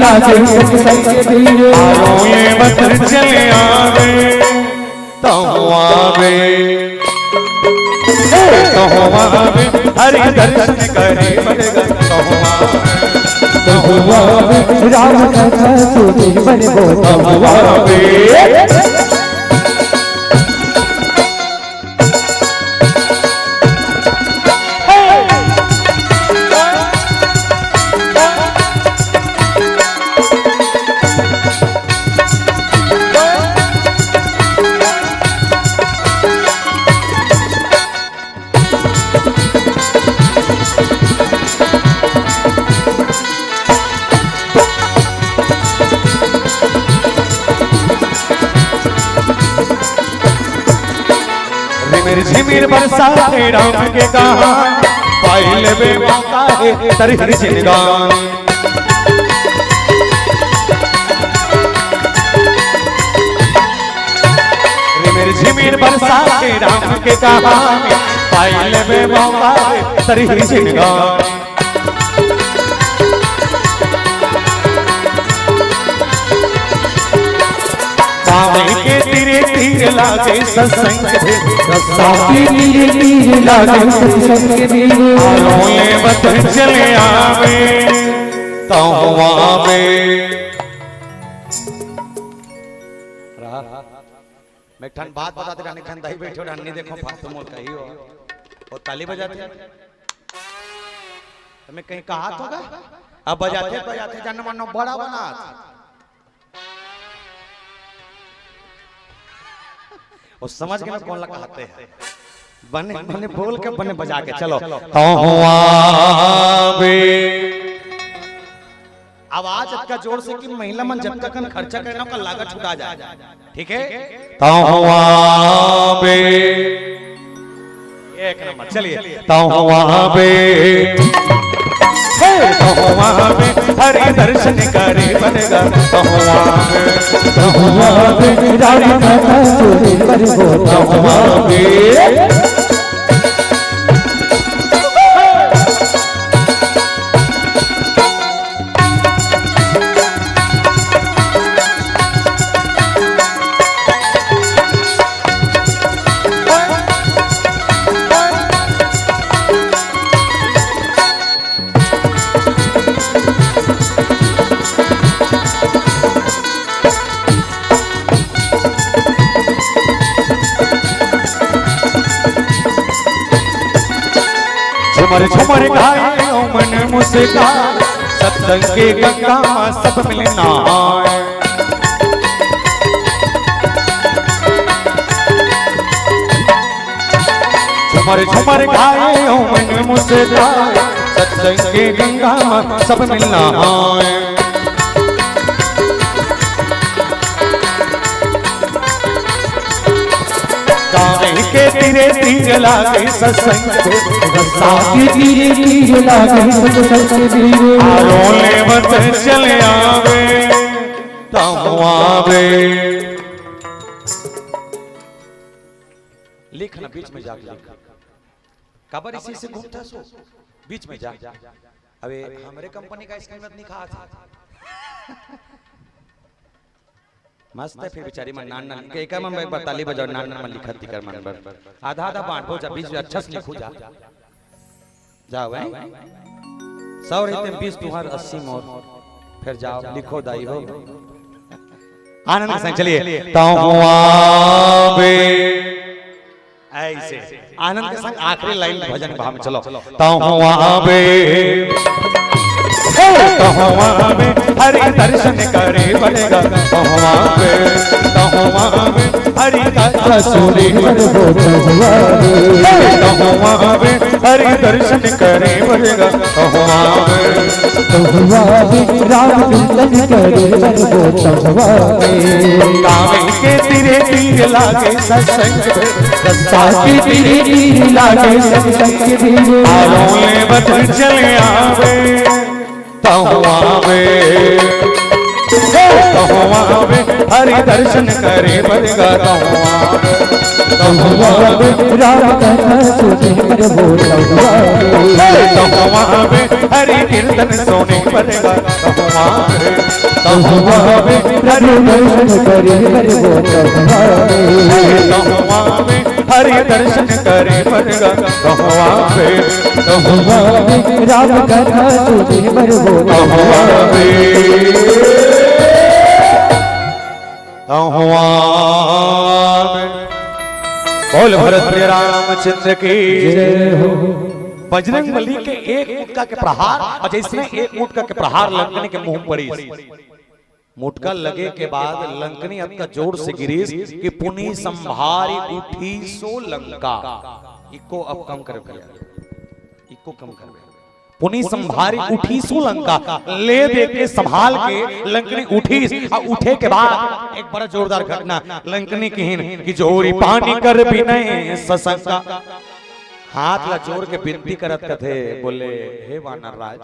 [SPEAKER 7] लागे सत्संग
[SPEAKER 6] ये बतर चले आवे हरि दर्शन करे
[SPEAKER 7] राम कथा सुने पर
[SPEAKER 6] रिमिर झिमिर बरसा है राम के कहा पाइल बे मौका है तरही जिंदगानी रिमिर झिमिर बरसा है राम के कहा पाइल बे मौका है तरही जिंदगानी के तीरे तीर लागे सत्संग
[SPEAKER 7] तीरे तीरे लागे सत्संग
[SPEAKER 6] आलोले बतन चले आवे तो आवे मैं ठन बात बताते रानी ठन दाई बैठो रानी देखो फालतू मोल कही हो और ताली बजाते मैं कहीं कहा होगा अब बजाते बजाते जन्म मनो बड़ा बना और समझ के कौन लगा कहते हैं बने बने बोल के बने बजा के चलो आवाज का जोर से कि महिला मन जब तक खर्चा करना का लागत छुटा जाए ठीक है एक नंबर चलिए हरि दर्शन करे बनेगा झुमर झुमर गाए मन मुस्का सत्संग के गंगा मां सब मिलना आए झुमर झुमर गाए मन मुस्का सत्संग के गंगा मां सब मिलना आए के तीरे तीर लागे सत्संग
[SPEAKER 7] तीरे तीरे लागे सत्संग
[SPEAKER 6] आलोले बतन चले आवे तो आवे लिखना बीच में जाके लिख कबर इसी से घूमता सो बीच में जा अबे हमारे कंपनी का इसका मत लिखा था मस्त है फिर बेचारी मन नान नान के एक मन एक बार ताली बजाओ नान नान मन लिखत कर मन बर आधा आधा बांट हो जा बीच में अच्छा से लिखो जा जाओ भाई 100 रहते 20 तुम्हार 80 मोर फिर जाओ लिखो दाई हो आनंद के संग चलिए तहुआवे ऐसे आनंद के संग आखिरी लाइन भजन भाव में चलो तहुआवे हरि दर्शन करे बनेगा हरि का
[SPEAKER 7] सोने
[SPEAKER 6] हरि दर्शन करे बनेगा
[SPEAKER 7] राम कीर्तन करे
[SPEAKER 6] कावे के तीरे तीर लागे सत्संग
[SPEAKER 7] तीरे तीरे लागे सत्संग
[SPEAKER 6] आलोले बतन चले आवे तहुआवे हरि दर्शन करे बनेगा
[SPEAKER 7] तहुआवे राम कथा सुने
[SPEAKER 6] तहुआवे हरि कीर्तन सोने बनेगा
[SPEAKER 7] तहुआवे हरि दर्शन करे
[SPEAKER 6] तहुआवे हरि दर्शन करे बनेगा तहुआवे
[SPEAKER 7] राम कथा सुने
[SPEAKER 6] तहुआवे बोल भरत प्रिय रामचंद्र की बजरंग बली के एक मुटका के प्रहार और जिसमें एक मुटका के प्रहार लंकनी के मुंह पड़ी मुटका लगे के बाद लंकनी अतका जोर से गिरी कि पुनि संभारी उठी सो लंका इको अब कम कर इको कम कर पुनी संभारी उठी सु लंका, ले दे के संभाल के लंकनी उठी। और उठे के बाद एक बड़ा जोरदार घटना, लंकनी की कि जोरी पानी कर भी नहीं ससंका, हाथ ला जोर के विनती करत कथे, बोले हे वानर राज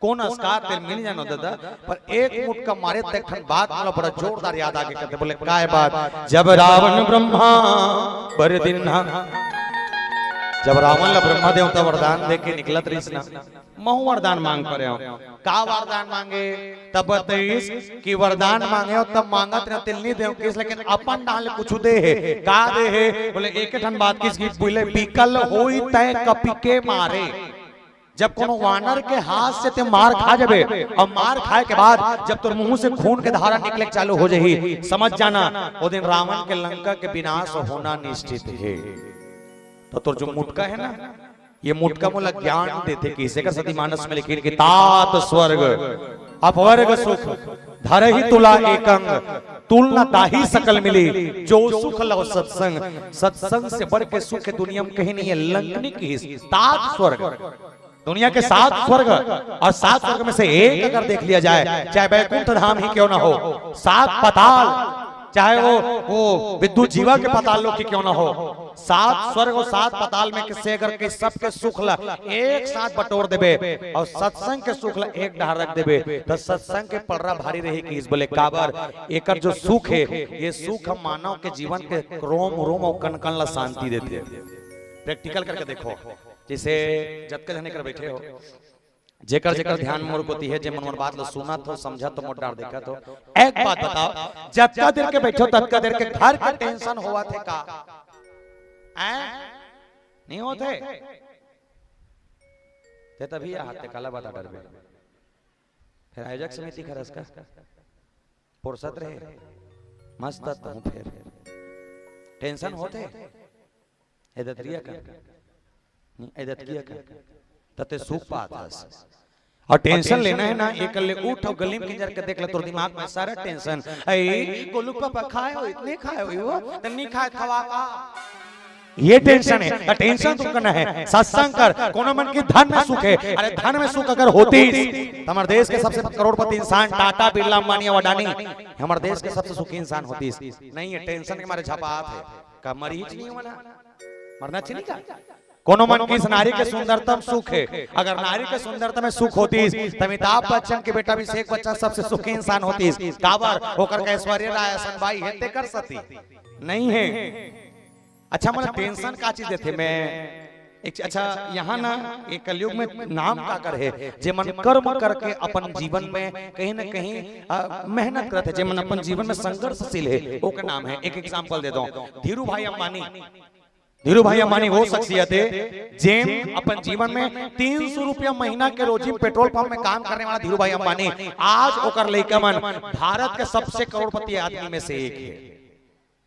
[SPEAKER 6] कौन अस्कार तेल मिल जानो दादा, पर एक मुटका मारे तक बात मला बड़ा जोरदार याद आके कहते, बोले काय बात, जब रावण ब्रह्मा बर दिन जब रावण ला ब्रह्मा देवता वरदान दे के निकलत रहीसना, महु वरदान मांग पड़े हो। का वरदान मांगे तब बताइस कि वरदान मांगे हो तब मांगत न तिलनी देव किस, लेकिन अपन डाल कुछ दे है। का दे है बोले एक ठन बात किस की, बोले बिकल होई तय कपि के मारे, जब कोनो वानर के हाथ से ते मार खा जाबे और मार खाए के बाद जब तोर मुंह से खून के धारा निकले चालू हो जाही, समझ जाना वो दिन रावण के लंका के विनाश होना निश्चित है। तो तोर जो मुटका है ना, ये मुटका मोला ज्ञान देते कि इसे का सती मानस में लिखी कि तात स्वर्ग अपवर्ग सुख धरहि तुला एकंग, तुलना ताही सकल मिली जो सुख लव सत्संग, सत्संग से बढ़ के सुख दुनिया में कहीं नहीं है। लंकनी की तात स्वर्ग, दुनिया के 7 स्वर्ग और 7 स्वर्ग में से एक अगर देख लिया जाए, चाहे वैकुंठ धाम ही क्यों ना हो, 7 पताल, चाहे वो विद्युत जीवा के पताल लोग की क्यों ना हो, 7 स्वर्ग और 7 पताल में किससे अगर के सबके सुख ला एक साथ बटोर देबे और सत्संग के सुख ला एक डहार रख देबे, तो सत्संग के पलरा भारी रही कि इस बोले काबर एकर जो सुख है, ये सुख हम मानव के जीवन के रोम रोम और कण कण ला शांति देते हैं। प्रैक्टिकल करके देखो, जैसे जबके जने कर बैठे हो, जेकर जेकर ध्यान मोर कोती है, जे मन बात लो सुना तो समझा तो मोटार देखा तो एक बात बताओ, जबका देर के बैठो तबका देर के घर का टेंशन हुआ थे का नहीं होते ते तभी हाथ काला बता डर में फिर आयोजक समिति खरस का पुरसत रहे मस्त हूं, फिर टेंशन होते एदत्रिया का इदत किया कर तते सुख पाता और टेंशन लेना है ना, एक ले उठ और गली में किंजर के देख ले तो दिमाग में सारा टेंशन, ए गोलू पापा खाए हो इतने खाए हो वो तन्नी खाए खवा का, ये टेंशन है। टेंशन तुम करना है सत्संग कर, कोनो मन की धन में सुख है, अरे धन में सुख अगर होती, हमारे देश के सबसे करोड़पति इंसान टाटा बिरला अंबानी अडानी हमारे देश के सबसे सुखी इंसान होती नहीं है, टेंशन के मारे छपात है का मरीज नहीं होना, मरना चाहिए का। कोनो मन की नारी के सुंदरता में सुख है, अगर नारी के सुंदरता में सुख होती तो अमिताभ बच्चन के बेटा अभिषेक बच्चन सबसे सुखी इंसान होती, काबर होकर के ऐश्वर्या राय हसन भाई हेते कर सकती नहीं है। अच्छा मतलब टेंशन का चीज देते मैं एक, अच्छा यहाँ ना एक कलयुग में नाम का कर है, जे मन कर्म करके अपन जीवन में कहीं न कहीं मेहनत करते, जे मन अपन जीवन में संघर्षशील है, वो का नाम है। एक एग्जांपल दे दो, धीरू भाई अंबानी, धीरू भाई अंबानी वो शख्सियत है जेम अपन जीवन में 300 रुपया महीना के रोजी पेट्रोल पंप में काम करने वाला धीरू भाई अंबानी आज ओकर लइका मन भारत के सबसे करोड़पति आदमी में से एक है।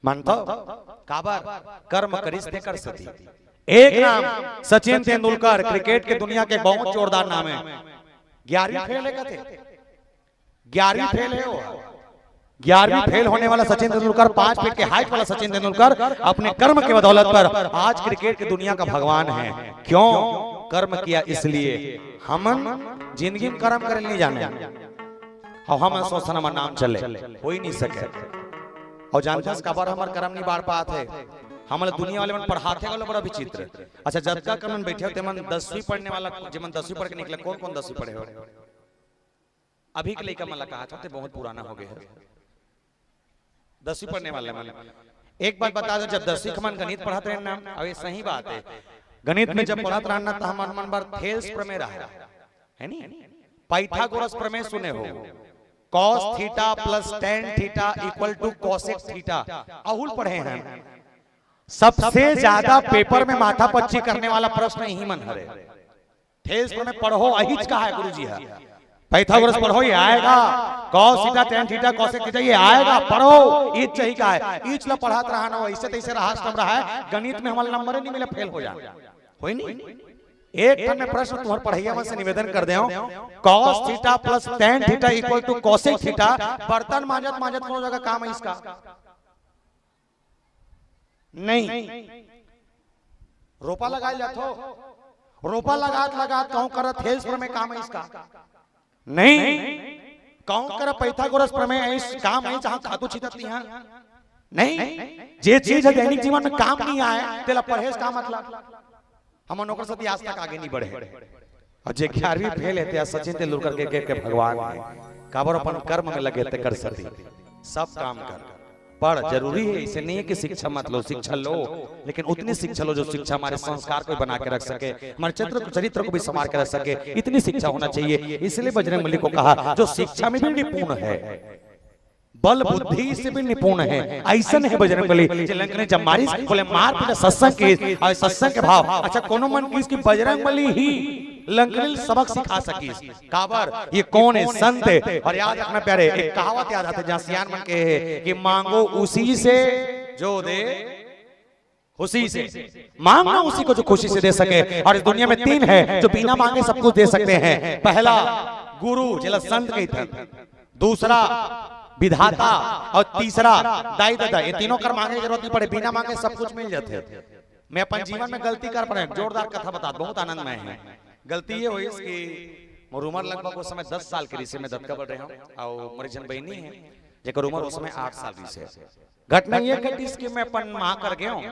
[SPEAKER 6] मानतो काबर कर्म करिश्ते कर सती। एक नाम सचिन तेंदुलकर, क्रिकेट के दुनिया के बहुत जोरदार नाम है, 11वीं फेल है कहते, 11वीं फेल है वो, 11वीं फेल होने वाला सचिन तेंदुलकर, 5 फीट के हाइट वाला सचिन तेंदुलकर अपने कर्म के बदौलत पर आज क्रिकेट की दुनिया का भगवान है। क्यों कर्म किया? इसलिए हम जिंदगी में कर्म करे नहीं जाने और हम सोचना हमारा नाम चले हो ही नहीं सके और जानते कबर हमारे कर्म नहीं बाढ़ पाते, हमारे दुनिया वाले मन पढ़ाते वाले बड़ा विचित्र। अच्छा जब का कर्म बैठे होते मन 10वीं पढ़ने वाला, जब 10वीं पढ़ के निकले, कौन कौन 10वीं पढ़े हो? अभी के लेकर मला कहा था बहुत पुराना हो गया है 10वीं पढ़ने वाले मन। एक बात बता दो, जब 10वीं का मन गणित पढ़ाते रहे ना, अब ये सही बात है, गणित में जब पढ़ाते रहना तो हमारे मन बार थेल्स प्रमेय रहा है नहीं, पाइथागोरस प्रमेय सुने हो, cos theta plus tan theta equal to cosec theta, अहुल पढ़े हैं। सबसे ज्यादा पेपर में माथा पच्ची करने वाला प्रश्न यही मन हरे, थेल्स प्रमेय पढ़ो अहिच का है गुरुजी है, पाइथागोरस पढ़ो ये आएगा, cos theta tan theta cosec theta ये आएगा, पढ़ो इच चाहिए का है, इच ला पढ़ात रहा ना, ऐसे तैसे रहा स्टम रहा है, गणित में हमारा नंबर नहीं मिले, फेल हो जाए होई नहीं। एक टन में प्रश्न तुम्हारे पढ़ाइया में से निवेदन कर दे, cos theta plus tan theta equal to cosec theta, बर्तन मांजत मांजत कौन जगह काम है इसका नहीं, रोपा लगाए जातो रोपा लगात लगात कहूं करत हेल्स पर में काम है इसका नहीं कहूं कर पैथागोरस प्रमेय है इस काम है जहां खातू छितत नहीं जे चीज है दैनिक जीवन में काम नहीं आए तेला परहेज का मतलब हम नौकर सती आज तक आगे नहीं बढ़े और जे 11वीं फेल है ते सचिन तेंदुलकर के भगवान काबर अपन कर्म में लगे ते कर सती सब काम कर पर जरूरी है इसे नहीं है कि शिक्षा मत लो शिक्षा लो लेकिन उतनी शिक्षा लो जो शिक्षा हमारे संस्कार को बना के रख सके हमारे चरित्र को भी संभाल के रख सके इतनी शिक्षा होना चाहिए इसलिए बजरंगबली को कहा जो शिक्षा में भी निपुण है बल बुद्धि से भी निपुण है ऐसा है बजरंगबली ने जब मारी बोले मार पीटा सत्संग के और सत्संग के भाव अच्छा कोनो मन की इसकी बजरंगबली ही लंकनिल सबक सिखा सकी काबर ये कौन है संत है और याद रखना प्यारे एक कहावत याद आती है जहां सियान मन के है कि मांगो उसी से जो दे खुशी से मांगना उसी को जो खुशी से दे सके और इस दुनिया में 3 है जो बिना मांगे सब कुछ दे सकते हैं पहला गुरु जिला संत के थे दूसरा विधाता और तीसरा दाई दादा ये तीनों कर मांगे की जरूरत नहीं पड़े बिना मांगे सब कुछ मिल जाते मैं अपन जीवन में गलती कर पड़े जोरदार कथा बता बहुत आनंदमय है गलती ये हुई कि मोर उम्र लगभग उस समय 10 साल के रिसे में दत्का बढ़ रहे हूं और मेरी जन बहनी है जेकर उम्र उस समय 8 साल रिसे घटना ये घटी इसकी मैं अपन मां कर गया हूं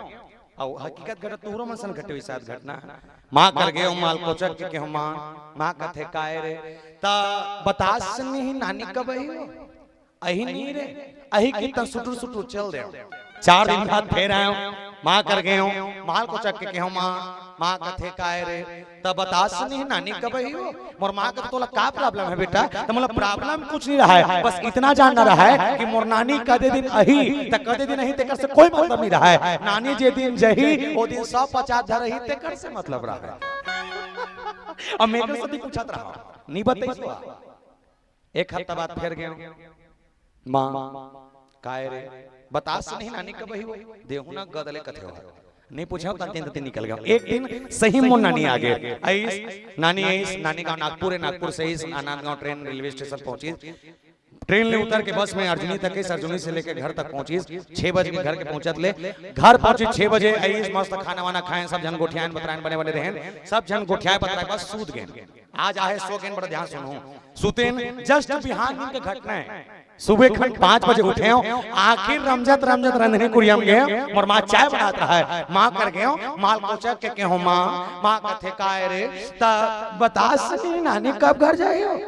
[SPEAKER 6] और हकीकत घटत तोरो मन सन घटे हुई शायद घटना मां कर गया हूं माल कोचक के हम मां कथे काय रे ता बतास नहीं नानी कब आई अही नहीं रे अही की ता सुटुर सुटुर चल दे 4 दिन बाद फिर आयो मां कर गए हूं माल को चक के हम मां कथे काय रे तब बतास नहीं नानी कब ही हो मोर मां का तोला का प्रॉब्लम है बेटा तो मतलब प्रॉब्लम कुछ नहीं रहा है बस इतना जानना रहा है कि मोर नानी कदे दिन अही त कदे दिन अही तेकर से कोई मतलब नहीं रहा है नानी जे दिन जही ओ दिन 150 धर रही तेकर से मतलब रहा है अब मेरे से भी पूछत रहा नहीं बताई एक हफ्ता बाद फिर गए मां काय रे बतास नहीं नानी कब ही हो देहु ना गदले कथे हो नहीं पूछा तीन निकल गया एक दिन सही मोर नानी आ गए नानी गांव नागपुर है नागपुर से ही आनंदगांव ट्रेन रेलवे स्टेशन पहुंची ट्रेन ले उतर के बस में अर्जुनी तक है अर्जुनी से लेके घर तक पहुंची 6 बजे घर के पहुंचत ले घर पहुंचे 6 बजे आई मस्त खाना वाना खाए सब जन गोठियान बतरान बने बने रहे सब जन गोठियाए बतराए बस सूत गए आज आए सो गए बड़ा ध्यान सुनो सुतेन जस्ट बिहान दिन के घटना है सुबह खंड 5 बजे उठे हो आखिर रमजत रमजत रंधनी कुरियम गए और मां चाय बनाता है मां कर गए माल को चक के हो मां कथे काय रे ता बता सके नानी कब घर जाए हो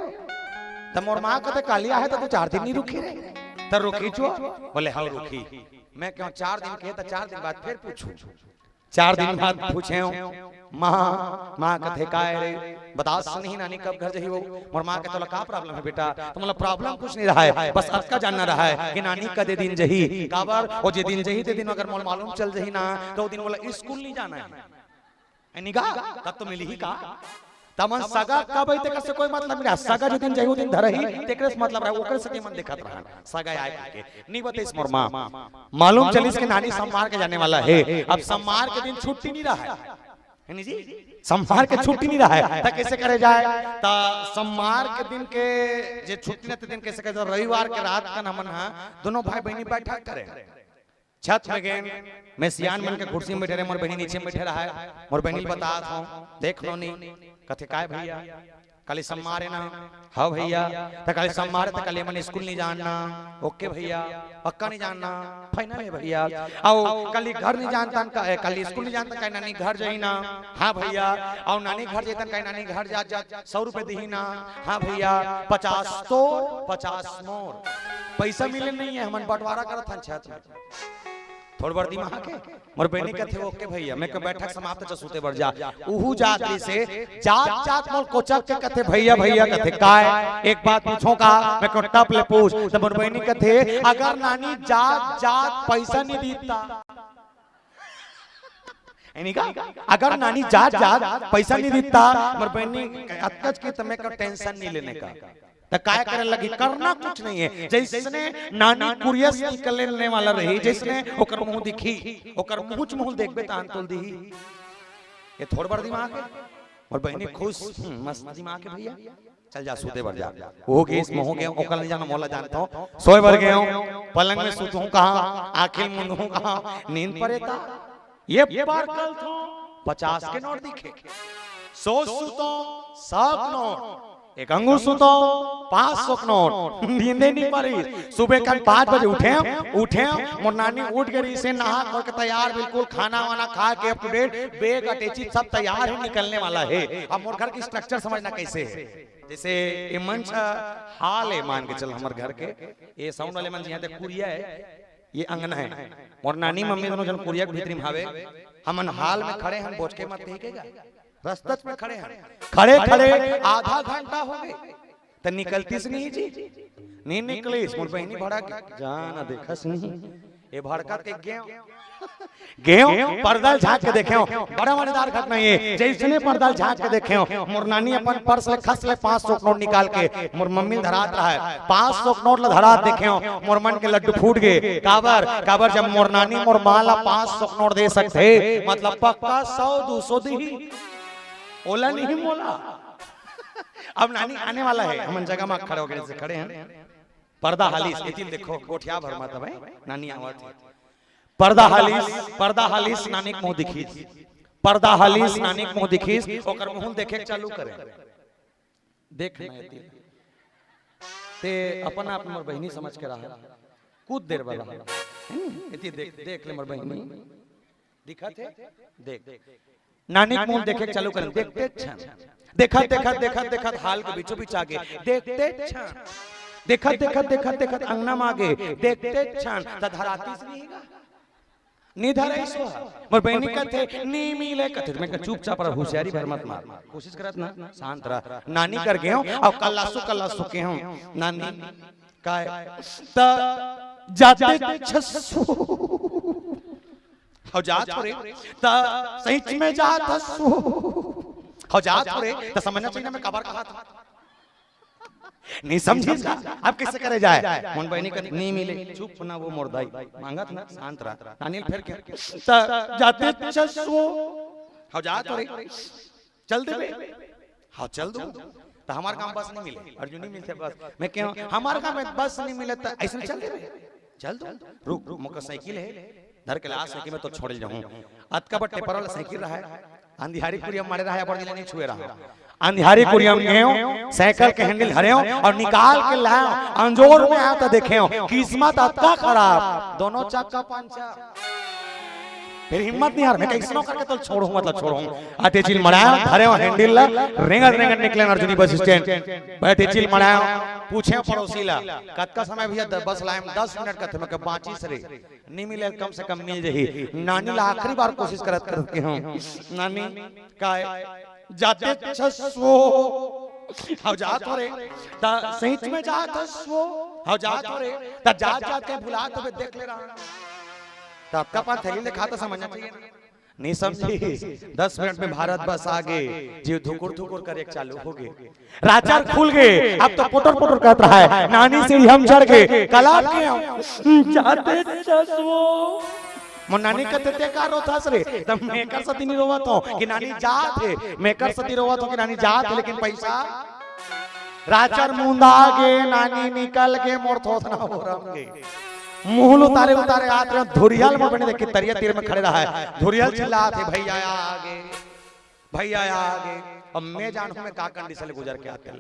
[SPEAKER 6] त मोर मां कथे कालिया है तो 4 दिन नहीं रुकी रे त रुकी छो बोले हां रुकी मैं क्यों 4 दिन के त 4 दिन बाद फिर पूछूं 4 दिन बाद पूछे हो मां कथे काय रे बता नहीं नानी कब घर जही हो मोर मां के तोला का प्रॉब्लम है बेटा तो मतलब प्रॉब्लम कुछ नहीं रहा है बस आज का जानना रहा है कि नानी कदे दिन जही काबर ओ जे दिन जही ते दिन अगर मोल मालूम चल जही ना तो दिन वाला स्कूल नहीं जाना है निगा तब तो मिली ही का तमन सगा कब आई तेकर से कोई मतलब नहीं सगा जो दिन जही दिन धरही तेकर से मतलब रहा ओकर से मन दिखत रहा सगा आए के नहीं बतेस मोर मां मालूम चलिस के नानी सम्मार के जाने वाला है अब सम्मार के दिन छुट्टी नहीं रहा है जी सम्मार के छुट्टी नहीं रहा है त कैसे करे जाए त सम्मार के दिन के जे छुट्टी न दिन कैसे करे रविवार के रात का नमन है दोनों भाई बहनी बैठा करे छत में गए मैं सियान मन के कुर्सी में बैठे रहे मोर बहनी नीचे में बैठे रहा है मोर बहनी बता हूं देख लो नहीं कथे काय भैया कल सम्मार है ना हाँ भैया तो कल सम्मार है तो कल मन स्कूल नहीं जानना ओके भैया पक्का नहीं जानना फाइनल है भैया आओ कल घर नहीं जानता कल स्कूल नहीं जानता कहीं नानी घर जाई ना हाँ भैया और नानी घर जाता कहीं नानी घर जा 100 रुपए दी ना हाँ भैया 50 तो 50 मोर पैसा मिले नहीं है हम बंटवारा करत हन छत में थोड़ बड़ दिमाग के मोर बहनी कथे ओके भैया मैं के बैठक समाप्त च सुते बढ़ जा उहु जाति से जात जात मोल कोचक के कथे भैया भैया कथे काय एक बात पूछो का मैं को टप ले पूछ तो मोर बहनी कथे अगर नानी जात जात पैसा नहीं दीता यानी का अगर नानी जात जात पैसा नहीं देता मोर बहनी अतकच के तमे का टेंशन नहीं लेने का तो काय करे लगी करना कुछ नहीं है जैसने नानी कुरियस निकलने वाला रही जैसने ओकर मुंह दिखी ओकर मुंह मुंह देखबे तान तोल दी ये थोड़ बड़ दिमाग है और बहनी खुश मस्त दिमाग है भैया चल जा सूते बढ़ जा हो गए इस मोह गए ओकर नहीं जाना मोला जानता हूं सोए भर गए हूं पलंग में सूतूं कहां आंखें मुंदूं कहां नींद पड़े था ये बार कल तो 50 के नोट दिखे 100 सुतो 100 नोट एक अंगूर सुतो 500 नोट नींदे नहीं पड़ी। सुबह कल 5 बजे उठे मोर नानी उठ गई से नहा धो के तैयार बिल्कुल खाना वाना खा के अप टू डेट बेग अटैची सब तैयार है निकलने वाला है। अब मोर घर की स्ट्रक्चर समझना कैसे है। जैसे ये मंच हाल है मान के चल हमारे घर के ये साउंड वाले मंच यहाँ तक कुरिया है ये अंगना है और नानी मम्मी दोनों जन कुरिया के भीतरी में भावे हमन हाल में खड़े हम बोझ के मत देखेगा रस्तच में खड़े हैं खड़े आधा घंटा हो गए तो निकलतीस नहीं जी नहीं निकली मोर बहनी भड़ा जाना देखस नहीं ये भड़का के गेहूं पर्दा झांक के देखे बड़ा मजेदार घटना ये जैसे पर्दा झांक के देखे मोर नानी अपन पर्स ले खस ले 500 नोट निकाल के मोर मम्मी धरात रहा है 500 नोट ला धरात देखे मोर मन के लड्डू फूट गए काबर जब मोर नानी मोर माला 500 नोट दे सकते मतलब पक्का 100-200 दी ओला नहीं मोला। अब नानी आने वाला है हम जगह में खड़े हो गए से खड़े हैं पर्दा हालिस इतिल देखो गोठिया भर मत भाई नानी आवत पर्दा हालिस नानी के मुंह दिखीस पर्दा हालिस नानी के मुंह दिखीस ओकर मुंह देखे चालू करे देखना इतिल ते अपन आप मोर बहिनी समझ के रहा कुछ देर वाला इतिल देख ले मोर बहिनी दिखत है देख नानी के मुंह देखे चालू कर देखते देखत हाल के बीचों बीच आगे देखत अंगना में आगे देखते छन त धराती से नहीं धराई सो मोर बहनी कहते नी मिले कहते मैं चुपचाप रह होशियारी भर मत मार कोशिश करत ना शांत रह नानी कर गए हूं और कल्लासु के हूं नानी काय त जाते छसु हो जात रे त सही में जात हसु हो जात रे त समझना चाहिए मैं कबर कहा था नहीं समझी अब कैसे करे जाए मोन बहनी का नहीं मिले चुप ना वो मोरदाई मांगत ना शांत रहा अनिल फिर के त जाते छसु हो जात रे चल दे हां चल दो तो हमार काम बस नहीं मिले अर्जुन नहीं मिलते बस मैं क्यों हमार काम में बस नहीं मिले तो ऐसे चल दो रुक मोटरसाइकिल है धर के लाश है कि मैं तो छोड़ जाऊं अत का बट्टे पर वाला साइकिल रहा है अंधियारी कुरियम मारे रहा है पर नहीं छुए रहा अंधियारी कुरियम गए साइकिल के हैंडल धरे और निकाल के लाओ अंजोर में आया तो देखे किस्मत अतका खराब दोनों चक्का पंचा फिर हिम्मत नहीं हार मैं कैसे करके तो छोड़ूं मतलब छोड़ूं आते चिल मराया धरे हैंडल ला रेंगत निकले अर्जुनी बस स्टैंड बैठे चिल मराया पूछे पड़ोसी ला कतका समय भैया बस लाए 10 मिनट का थे मैं बाची सरे नहीं मिले कम से कम मिल जही नानी ला आखिरी बार कोशिश करत के हूं नानी काय जाते छसो हो जात रे त सही में जात हसो हो जात रे त जात के भुला तो देख ले रहा तो आपका पास थैली ले खाता समझना चाहिए नहीं समझी 10 मिनट में भारत बस आगे जीव धुकुर कर एक चालू हो गए राचार खुल गए अब तो पोटर कहत रहा है नानी से हम चढ़ गए कलाब के जाते छसो मोर नानी कहते ते का रोथास रे तब मेकर सती नहीं रोवत हो कि नानी जात है मेकर सती रोवत हो कि नानी जात है लेकिन पैसा राचार मुंदा गे नानी निकल के मोर थोथना हो रंगे मुंह उतारे हाथ में धुरियाल में बने देखे तरिया तीर में खड़े रहा है धुरियाल चिल्लाते भैया आगे अब मैं जानू मैं का कंडीशन से गुजर के आते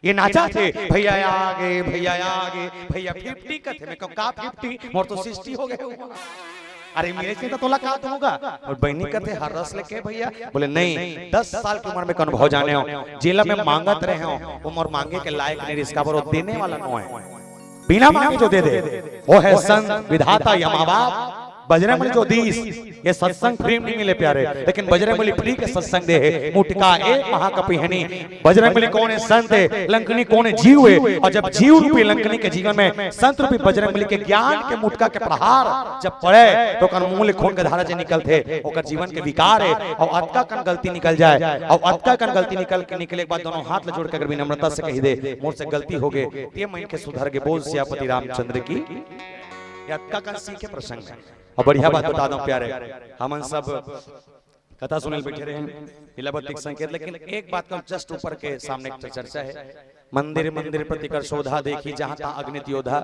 [SPEAKER 6] ये नाचा थे भैया आगे भैया 50 का थे मैं का 50 मोर तो 60 हो गए अरे मेरे से तो तोला का होगा और बहनी कहते हर रस लेके भैया बोले नहीं 10 साल की उम्र में कौन भाव जाने हो जेल में मांगत रहे हो उम्र मांगे के लायक नहीं इसका पर देने वाला नो है बिना मांगे जो दे वो है संत विधाता या माँ बाप बजरंगबली जो दीस ये सत्संग फ्री नहीं मिले प्यारे लेकिन बजरंगबली फ्री के सत्संग दे है मुटका एक महाकपि है नहीं बजरंगबली कौन है संत है लंकनी कौन है जीव है और जब जीव रूपी लंकनी के जीवन में संत रूपी बजरंगबली के ज्ञान के मुटका के प्रहार जब पड़े तो कन मूल खून के धारा से निकलते ओकर जीवन के विकार है और अतका कन गलती निकल जाए और अतका कन गलती निकले के बाद दोनों हाथ जोड़ के अगर विनम्रता से कही दे मोर से गलती हो गए ये मन के सुधर के बोल सियापति रामचंद्र की अतका कन सीखे प्रसंग और बढ़िया बात बता दूं प्यारे हम सब कथा सुनल बैठे रहे लीलावतिक संकेत लेकिन एक बात का जस्ट ऊपर के सामने चर्चा है मंदिर प्रतिकर शोधा देखी जहां था अग्नित योद्धा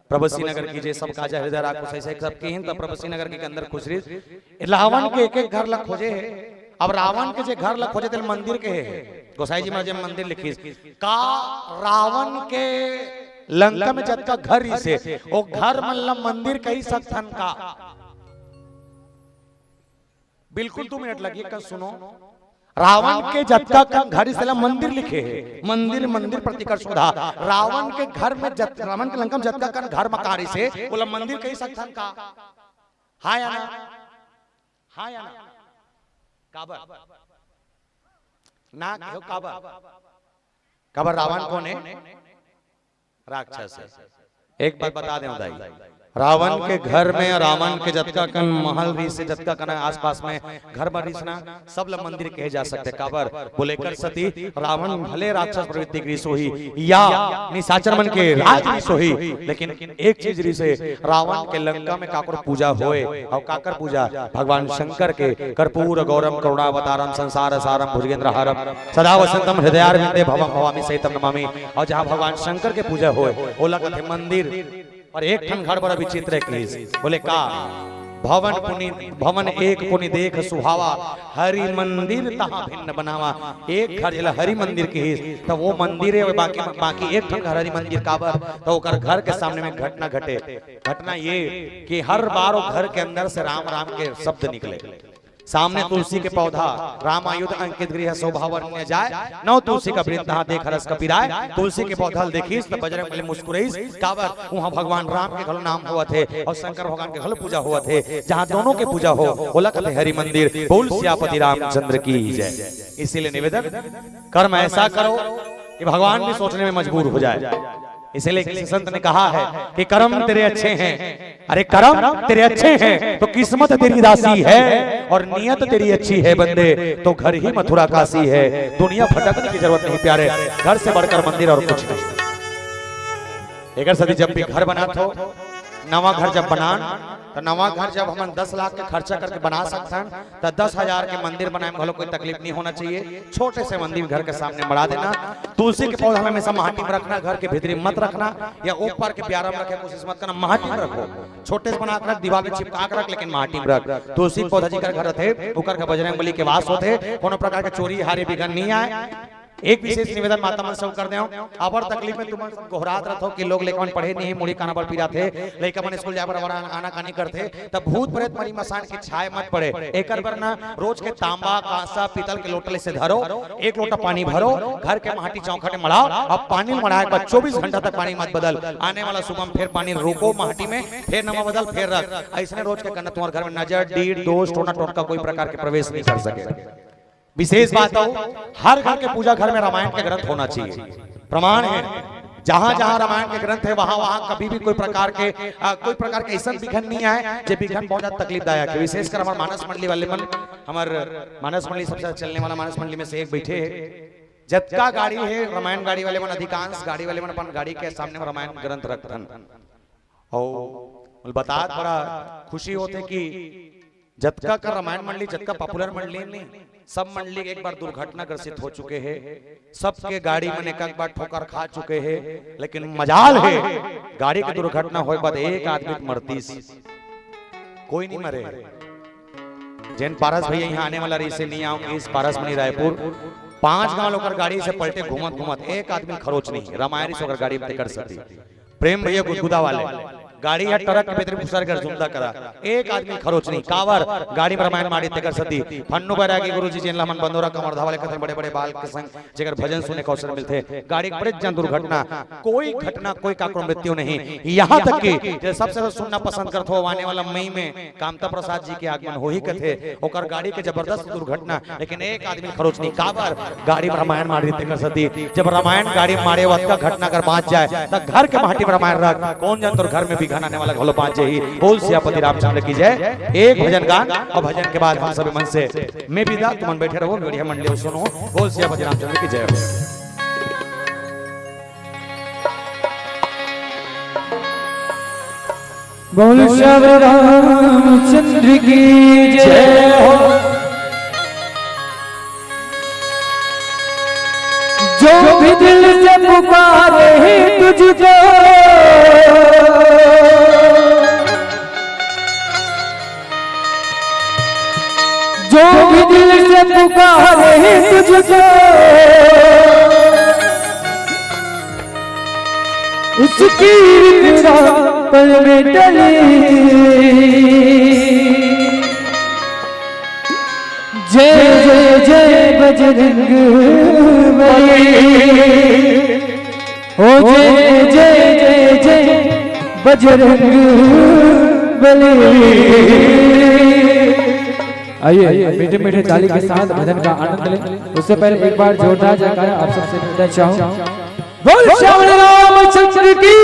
[SPEAKER 6] प्रभसी नगर की जे सब काजा हृदय राखो सही सब के हिंद प्रभसी नगर के अंदर खुशरी लावन के एक घर ला खोजे है अब रावण के जे घर ला खोजे थे मंदिर के है गोसाई जी महाराज मंदिर लिखी का रावण के लंका में जब का घर ही से वो घर मतलब मंदिर कही सकथन का बिल्कुल 2 मिनट लगी कर सुनो रावण के जत्का का घर इसला मंदिर लिखे है मंदिर मंदिर प्रतिकर शोधा रावण के घर में रावण के लंका में जत्का का घर मकारी से बोला मंदिर कही सकथन का हाँ या ना हाँ या ना काबर ना क्यों काबर रावण कौन है राक्षस है एक बात बता दें उदाई रावण के घर में रावण के जतका कन महल री से जतका कन आसपास में घर में रिसना सब ल मंदिर कहे जा सकते काबर बोले कर सती रावण भले राक्षस प्रवृत्ति की सोही या निशाचर मन के राज की सोही लेकिन एक चीज री से रावण के लंका में काकर पूजा होए और काकर पूजा भगवान शंकर के कर्पूर गौरम करुणावतारम संसार सारम भुजगेंद्रहारम सदा वसंतम हृदयारविंदे भवम भवामी सहितम नमामि और जहां भगवान शंकर के पूजा होए ओला कथे मंदिर और एक ठन घर बड़ा विचित्र है बोले का भवन एक पुनि देख सुहावा हरि मंदिर तहां भिन्न बनावा एक घर जला हरि मंदिर के तो वो मंदिर है बाकी एक ठन घर हरि मंदिर काबर तो ओकर घर के सामने में घटना घटे घटना ये कि हर बार वो घर के अंदर से राम राम के शब्द निकले सामने तुलसी के पौधा राम आयुध अंकित गृह शोभा वर्ण्य जाए नौ तुलसी का वृंद देख रस कपिराय तुलसी के पौधा देखीस तो बजरंग बली मुस्कुराईस काबर वहां भगवान राम के घर नाम हुआ थे और शंकर भगवान के घर पूजा हुआ थे जहां दोनों के पूजा हो बोला कहते हरि मंदिर बोल सियापति रामचंद्र की जय इसीलिए निवेदन कर्म ऐसा करो कि भगवान भी सोचने में मजबूर हो जाए इसलिए किसी संत ने कहा है कि कर्म तेरे अच्छे हैं अरे कर्म तेरे अच्छे हैं तो किस्मत तेरी दासी है और नियत तेरी अच्छी है बंदे तो घर ही मथुरा काशी है दुनिया भटकने की जरूरत नहीं प्यारे घर से बढ़कर मंदिर और कुछ नहीं एक सदी जब भी घर बना तो नवा घर जब बनान तो नवा घर जब हम 10 लाख के खर्चा करके बना सकते हैं तो 10,000 के मंदिर बनाए में कोई तकलीफ नहीं होना चाहिए छोटे से मंदिर घर के सामने बढ़ा देना तुलसी के पौधा में हमेशा माटी में रखना घर के भीतरी मत रखना या ऊपर के प्यारा में रखे कोशिश मत करना माटी में रखो छोटे से बना कर दीवार में चिपका कर रख लेकिन माटी में रख तुलसी पौधा जी घर थे ऊपर का बजरंग बली के वास होते कोनो प्रकार के चोरी हारे बिगन नहीं आए एक विशेष निवेदन माता मन से कर दे अबर तकलीफ में तुम गोहरात रहो कि लोग लेकिन पढ़े नहीं मुड़ी काना पर पीरा थे लेकिन अपन स्कूल जाए पर आना कानी करते तब भूत प्रेत मरी मसान की छाए मत पड़े एकर पर ना रोज के तांबा कांसा पीतल के लोटले से धरो एक लोटा पानी भरो घर के माटी चौखट में मड़ाओ अब पानी मड़ाए बाद 24 घंटा तक पानी मत बदल आने वाला सुबह फिर पानी रोको माटी में फिर नमा बदल फिर रख ऐसे रोज के करना तुम्हारे घर में नजर डीड दोष टोना टोटका कोई प्रकार के प्रवेश नहीं कर सके विशेष बात हो हर घर के पूजा घर में रामायण के ग्रंथ होना चाहिए प्रमाण है जहां जहां रामायण के ग्रंथ है वहां वहां कभी भी कोई प्रकार के ऐसा विघन नहीं आए जो विघन बहुत ज्यादा तकलीफदायक है विशेषकर हमारे मानस मंडली वाले मन हमारे मानस मंडली सबसे चलने वाला मानस मंडली में से एक बैठे है जतका गाड़ी है रामायण गाड़ी वाले मन अधिकांश गाड़ी वाले मन अपन गाड़ी के सामने में रामायण ग्रंथ रखन और बता बड़ा खुशी होते कि जतका का रामायण मंडली जतका पॉपुलर मंडली नहीं सब मंडली एक बार दुर्घटना ग्रसित हो चुके हैं सबके गाड़ी में एक बार ठोकर खा चुके हैं लेकिन मजाल है गाड़ी की दुर्घटना होए बाद एक आदमी मरती कोई नहीं मरे जैन पारस भैया यहाँ आने वाला रही से नहीं आऊंगे इस पारस मनी रायपुर 5 गांव लोग गाड़ी से पलटे घूमत घूमत एक आदमी खरोच नहीं रामायण से गाड़ी में कर सकती प्रेम भैया गुदगुदा वाले गाड़ी या ट्रक के भीतर घुसर कर जुमदा करा एक आदमी खरोच नहीं कावर गाड़ी में रामायण माड़ी ते कर सती फन्नू बैरागी गुरुजी जी लमन बंदोरा कमर धावले कथन बड़े बड़े बाल के संग जेकर भजन सुने के अवसर मिलते गाड़ी बड़े जन दुर्घटना कोई काकरो मृत्यु नहीं यहां तक कि जे सबसे सुनना पसंद करत हो आने वाला मई में कामता प्रसाद जी के आगमन हो ही कथे ओकर गाड़ी के जबरदस्त दुर्घटना लेकिन एक आदमी खरोच नहीं कावर गाड़ी में रामायण माड़ी ते कर सती जब रामायण गाड़ी मारे वक्त का घटना अगर बाँच जाए तो घर के माटी में रामायण रख कौन जान तोर घर में भी आने वाला घोलो पांच ही बोल सियापति रामचंद्र की जय एक भजन गान और भजन के बाद हम सभी मन से मैं विदा तुम बैठे रहो बढ़िया मंडली सुनो बोल सियापति रामचंद्र की जय
[SPEAKER 7] बोल श्री रामचंद्र की जय हो जो भी दिल से पुकारे तुझको जो भी दिल से से पुकारे तुझको, उसकी पल में टली। जय जय जय बजरंग बली, ओ जय जय जय जय बजरंग बली। आइए मीठे मीठे ताली के साथ भजन का आनंद लें। उससे पहले एक बार जोरदार जयकारा आप सबसे मिलना चाहूं। बोल श्याम रामचंद्र की।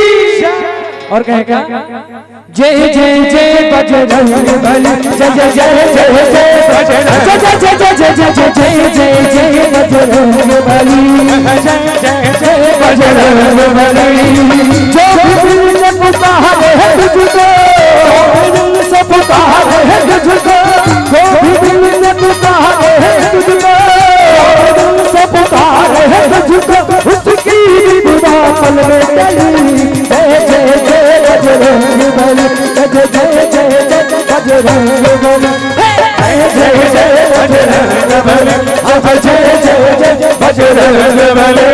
[SPEAKER 7] और कहे क्या? जय जय जय बजरंग बली, जय जय जय जय जय बजरंग, जय जय जय जय जय जय जय जय बजरंग बली, जय जय जय बजरंग बली। जो भी दिल से पुकारे है तुझको, दिल से पुकारे है तुझको, जो भी दिल से पुकारे है तुझको, दिल से पुकारे है तुझको, उसकी दुआ पल में टली। जय जय जय बजरंग बली, जय जय जय जय बजरंग बली, जय जय जय बजरंग बली, जय जय जय बजरंग बली।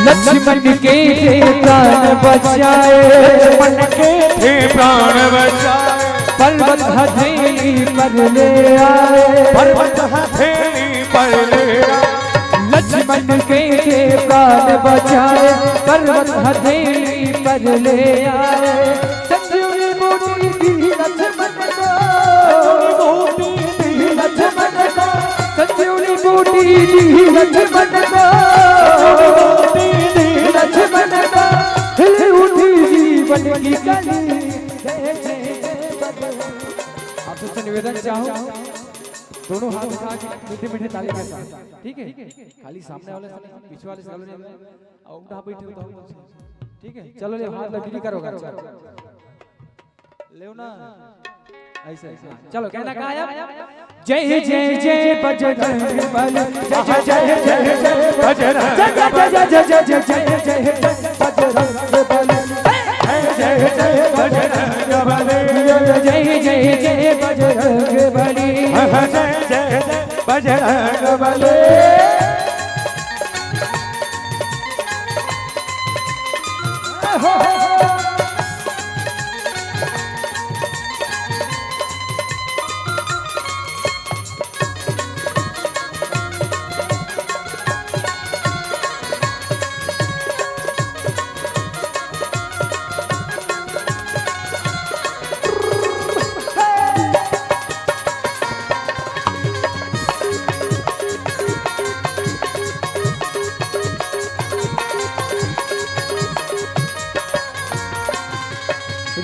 [SPEAKER 7] लक्ष्मण के थे प्राण बचाए, लक्ष्मण के थे प्राण बचाए, पर्वत हथेली पर ले आए, पर्वत हथेली पर ले आए। लक्ष्मण के थे प्राण बचाए, पर्वत हथेली पर ले आए। संजीवनी बूटी दी लक्ष्मण को, लक्ष्मण को संजीवनी बूटी दी लक्ष्मण को, लक्ष्मण का हिल उठी जीवन की कली। आप सबसे निवेदन चाहूं, दोनों हाथ उठा के मीठे मीठे ताली के साथ, ठीक है? खाली सामने वाले से पीछे वाले से उठा बैठे हो, ठीक है? चलो ले हाथ लगी करोगा, ले ना ऐसे ऐसे। चलो कहना कहा है? जय जय जय बजरंग बली, जय जय जय जय बजरंग, जय जय जय जय जय जय जय बजरंग बली, जय जय बजरंग बली, जय जय जय बजरंग बली, जय जय जय बजरंग बली।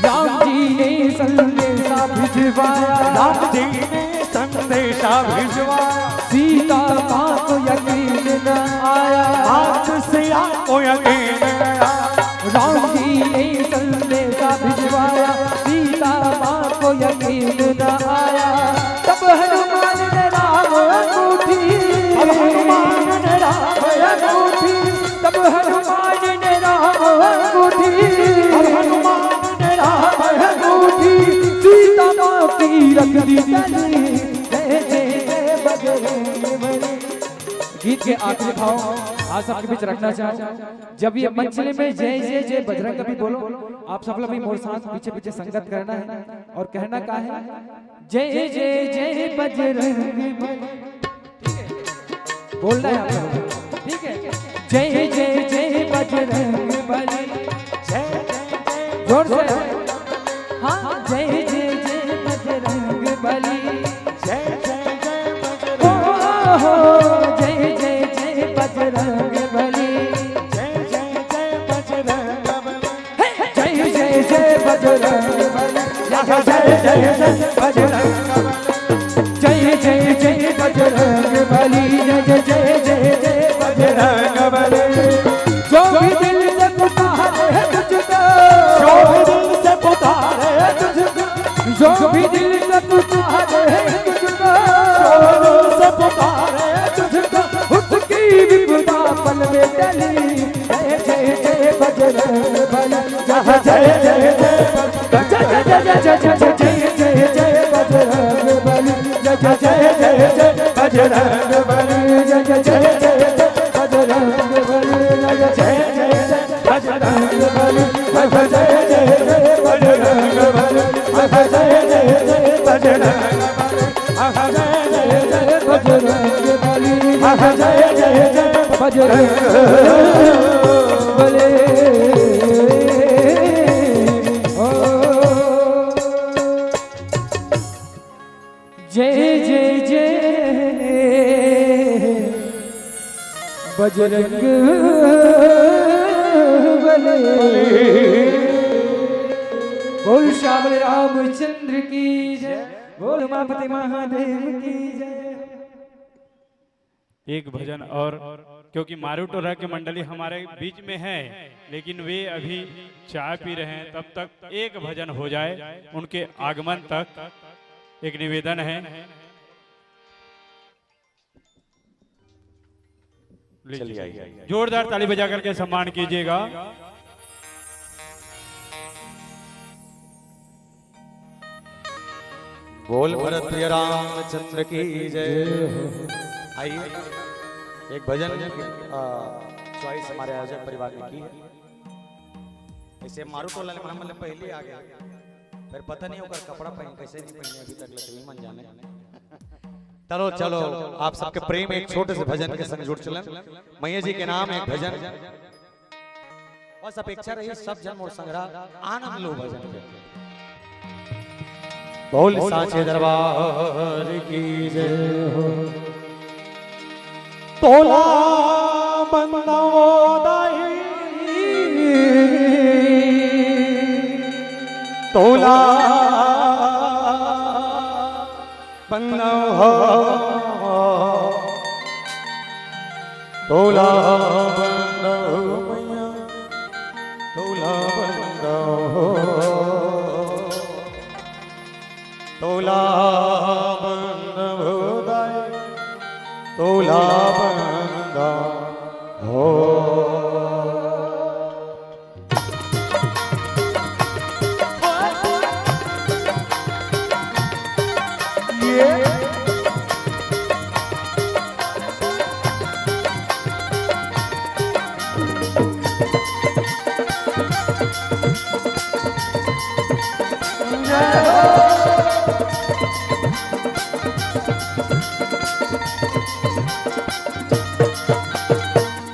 [SPEAKER 7] राम जी ने संदेशा भिजवाया, राम जी ने संदेशा भिजवाया, सीता माँ को यकीन न आया, आप सिया को यकीन न आया। राम जी ने संदेशा भिजवाया, सीता माँ को यकीन न आया। तब हनुमान ने राम अंगूठी, तब हनुमान ने राम अंगूठी, तब हनुमान ने राम अंगूठी, तब हनुमान सीता माँ की रख दी गली। जय जय जय बजरंग बली। गीत के आखिरी भाव आज सबके बीच रखना चाहूँ। जब ये मंचले में जय जय जय बजरंग बली बोलो, आप सब लोग भी मोर साथ पीछे पीछे संगत करना है और कहना का है? जय जय जय बजरंग बली, बोलना है आप लोग, ठीक है? जय जय जय बजरंग बली, जोर से हाँ। जय जय जय बजरंग बली, जय जय जय बजरंग, जय जय जय बजरंग बली, जय जय जय बजरंग बली, जय जय जय जय बजरंग जय जय जय बजरंग बली जय जय जय जय बजरंग बली जो भी दिल से पुकारे तुझको जो भी दिल से पुकारे तुझको जो भी दिल से पुकारे तुझको जो दिल से पुकारे तुझको उसकी विपदा पल में टली जय जय जय बजरंग बली जय जय जय जय जय बजरंग बली जय जय जय जय बजरंग बली जय जय जय जय बजरंग बली जय जय जय बजरंग बली जय जय जय बजरंग बली जय जय जय बजरंग बली जय जय जय बजरंग बली जय जय जय बजरंग बली बोल श्याम रामचंद्र की जय बोल उमापति महादेव की जय।
[SPEAKER 4] एक भजन और, क्योंकि मारूटोरा की मंडली हमारे बीच में है लेकिन वे अभी चाय पी रहे हैं, तब तक एक भजन हो जाए, उनके आगमन तक एक निवेदन है।
[SPEAKER 6] चलिए आइए,
[SPEAKER 4] जोरदार ताली बजा करके सम्मान कीजिएगा।
[SPEAKER 6] बोल भरत प्रिय रामचंद्र की जय। आइए, एक भजन चॉइस हमारे आयोजक परिवार ने की है। ऐसे मारू टोला मतलब पहले आ गया, फिर पता नहीं होकर कपड़ा पहन कैसे नहीं पहने अभी तक लक्ष्मी मन जाने। चलो चलो, आप सबके प्रेम एक छोटे से भजन के संग जुड़ चलन। मैया जी के नाम एक भजन, बस अपेक्षा रही सब जन और संग्रह आनंद लो भजन के। बोल साचे दरबार की जय हो। तोला बंदो दाई तोला बंदो हो तोला बंदो मैया तोला बंदो हो तोला बंदो दाई तोला बंदो हो।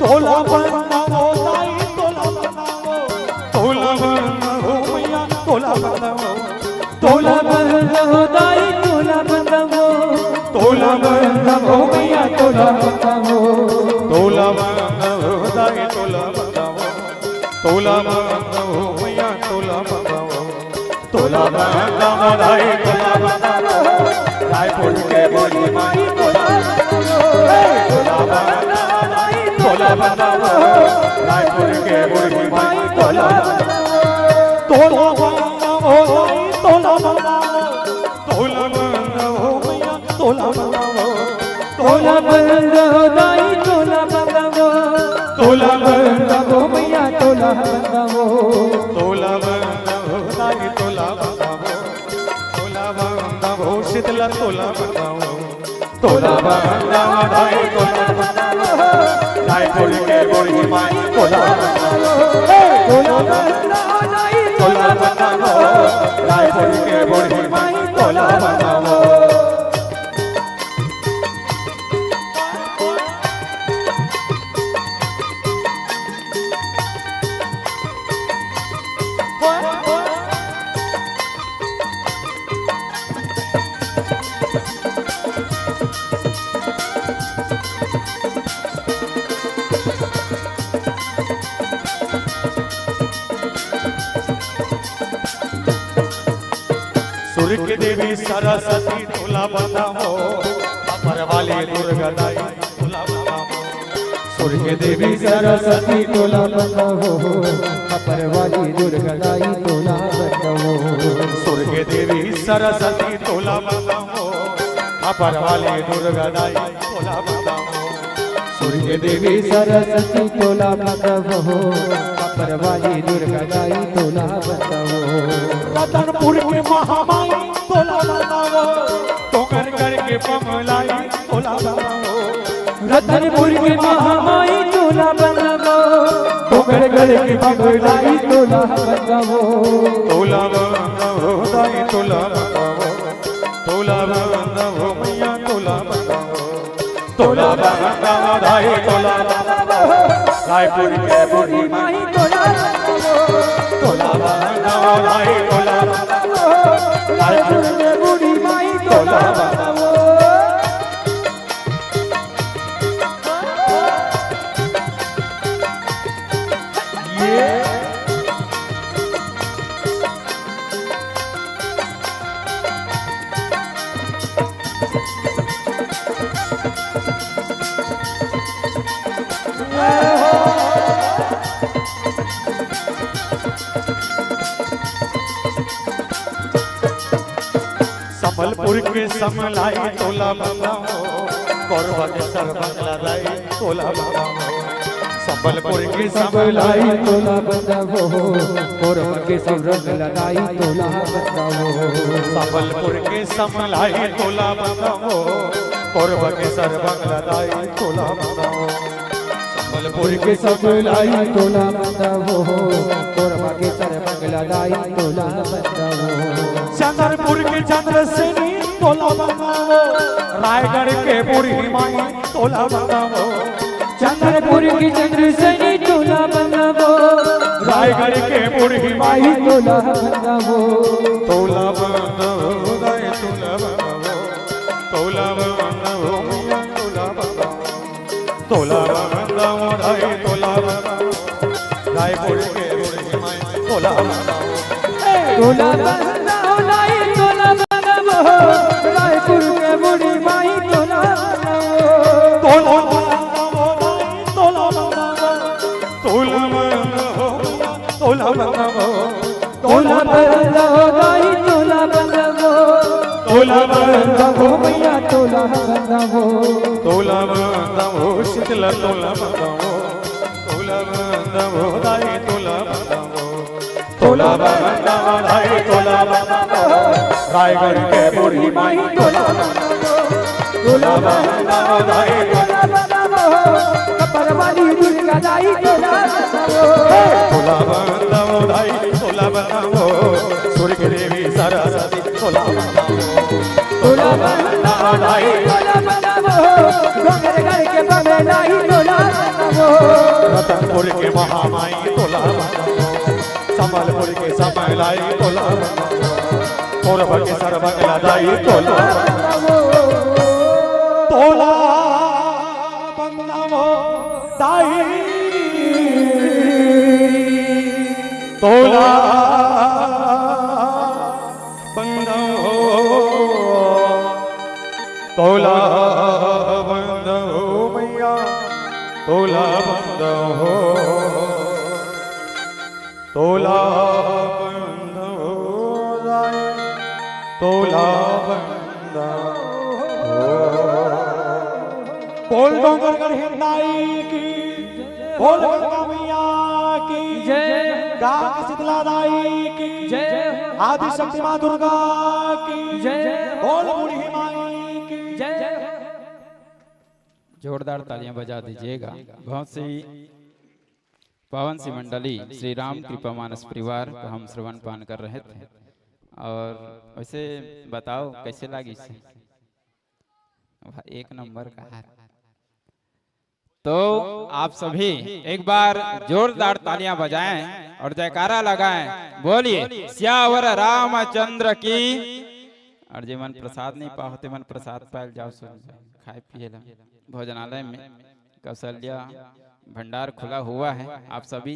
[SPEAKER 6] तोला बनाओ दाई तोला बनाओ तोला बनाओ मैया तोला बनाओ
[SPEAKER 7] तोला बंदो दाई तोला बंदो
[SPEAKER 6] तोला बनाओ
[SPEAKER 7] मैया तोला बंदो
[SPEAKER 6] तोला बनाओ दाई तोला बनाओ तोला बनाओ मैया तोला बनाओ तोला बनाओ दाई तोला बनाओ रायपुर के बोली माई तोला तोला बनाओ दाई तोला बनाओ रायपुर के बोली माई तोला तोला बनाओ दाई तोला बनाओ तोला बनाओ मैया तोला बनाओ
[SPEAKER 7] तोला बंदो दाई तोला बंदो
[SPEAKER 6] तोला
[SPEAKER 7] बंदो मैया तोला बंदो
[SPEAKER 6] तोला बनाओ दाई तोला बनाओ तोला बनाओ शीतला तोला बनाओ तोला बनाओ दाई तोला बनाओ रायपुर के बोली माई तोला बनाओ तोला बनाओ दाई तोला बनाओ रायपुर के बोली माई तोला बनाओ। सुर के देवी सरस्वती तोला बताओ अपर वाली दुर्गा दाई तोला बताओ सुर के देवी
[SPEAKER 7] सरस्वती तोला बताओ अपर वाली दुर्गा दाई तोला बताओ
[SPEAKER 6] सुर के देवी सरस्वती तोला बताओ अपर वाली दुर्गा दाई तोला बताओ
[SPEAKER 7] सुर के देवी सरस्वती तोला बताओ अपर वाली दुर्गा दाई तोला बताओ
[SPEAKER 6] रतनपुर के महामाई तोला बताओ टोकर करके पमलाई तोला बताओ
[SPEAKER 7] रतनपुर के महामाई तोला बताओ टोकर के पमलाई तोला बताओ
[SPEAKER 6] तोला बताओ दाई तोला बताओ तोला बताओ मैया तोला बताओ तोला बताओ दाई तोला बताओ रायपुर के बूढ़ी माई
[SPEAKER 7] तोला
[SPEAKER 6] तोला बताओ दाई तोला बताओ रायपुर
[SPEAKER 7] के बूढ़ी माई तोला बताओ
[SPEAKER 6] संबलपुर के समलाई तोला बताओ गौरवा के सर बंगला दाई तोला बताओ संबलपुर के
[SPEAKER 7] सबलाई तोला बताओ कोरवा के सब रंग लगाई तोला बताओ
[SPEAKER 6] संबलपुर के समलाई तोला बताओ गौरवा के सर बंगला दाई तोला बताओ संबलपुर
[SPEAKER 7] के सबलाई तोला बताओ कोरवा के सर बंगला दाई तोला बताओ
[SPEAKER 6] चंद्रपुर के चंद्रसेनी तोला बताओ रायगढ़ के बूढ़ी माई तोला बताओ
[SPEAKER 7] चंद्रपुर की चंद्रसेनी तोला बताओ
[SPEAKER 6] रायगढ़ के बूढ़ी माई
[SPEAKER 7] माई तोला बताओ
[SPEAKER 6] तोला बताओ दाई तोला बताओ तोला बताओ मैया तोला बताओ तोला बताओ दाई तोला बताओ रायपुर के बूढ़ी माई तोला बताओ
[SPEAKER 7] तोला बताओ लाई तोला बताओ रायपुर के बूढ़ी माई तोला बताओ
[SPEAKER 6] तोला बताओ दाई तोला बताओ तोला बताओ तोला बताओ
[SPEAKER 7] तोला बताओ लाई तोला बताओ
[SPEAKER 6] तोला बताओ
[SPEAKER 7] मैया तोला बताओ
[SPEAKER 6] तोला बताओ शीतला तोला बताओ तोला बताओ दाई तोला बताओ तोला बताओ दाई तोला बताओ रायगढ़ के बूढ़ी माई तोला तोला बताओ दाई
[SPEAKER 7] तोला बताओ अपर वाली दुर्गा दाई तोला बताओ
[SPEAKER 6] तोला बताओ दाई तोला बताओ सुर के देवी सरस्वती तोला बताओ
[SPEAKER 7] तोला बताओ दाई तोला बताओ डोंगर गढ़ के बमेलाई तोला बताओ
[SPEAKER 6] रतनपुर के महामाई तोला बताओ संबलपुर के समलाई तोला कोरबा के सरबंगला दाई तोला तोला बंगलावो दाई तोला बंगलावो तोला बंगलावो मैया तोला बंगलावो तोला बंगलावो दाई तोला बंगलावो बोल डोंगरगढ़ हिंदाई की बोल गंगा मैया की
[SPEAKER 7] जय
[SPEAKER 6] गा शीतला दाई की
[SPEAKER 7] जय
[SPEAKER 6] आदि शक्ति माँ दुर्गा की
[SPEAKER 7] जय
[SPEAKER 6] बोल बूढ़ी माई की
[SPEAKER 7] जय
[SPEAKER 5] जोरदार तालियां बजा दीजिएगा। बहुत सी पावन सी मंडली श्री राम कृपा मानस परिवार को हम श्रवण पान कर रहे थे और वैसे बताओ कैसे लगी से एक नंबर का है। तो आप सभी एक बार जोरदार तालियां बजाएं और जयकारा लगाएं, बोलिए सियावर रामचंद्र की। और जे मन प्रसाद नहीं पाते मन प्रसाद पायल जाओ सुन खाए पिए ला। भोजनालय में कौशल्या भंडार खुला हुआ है, आप सभी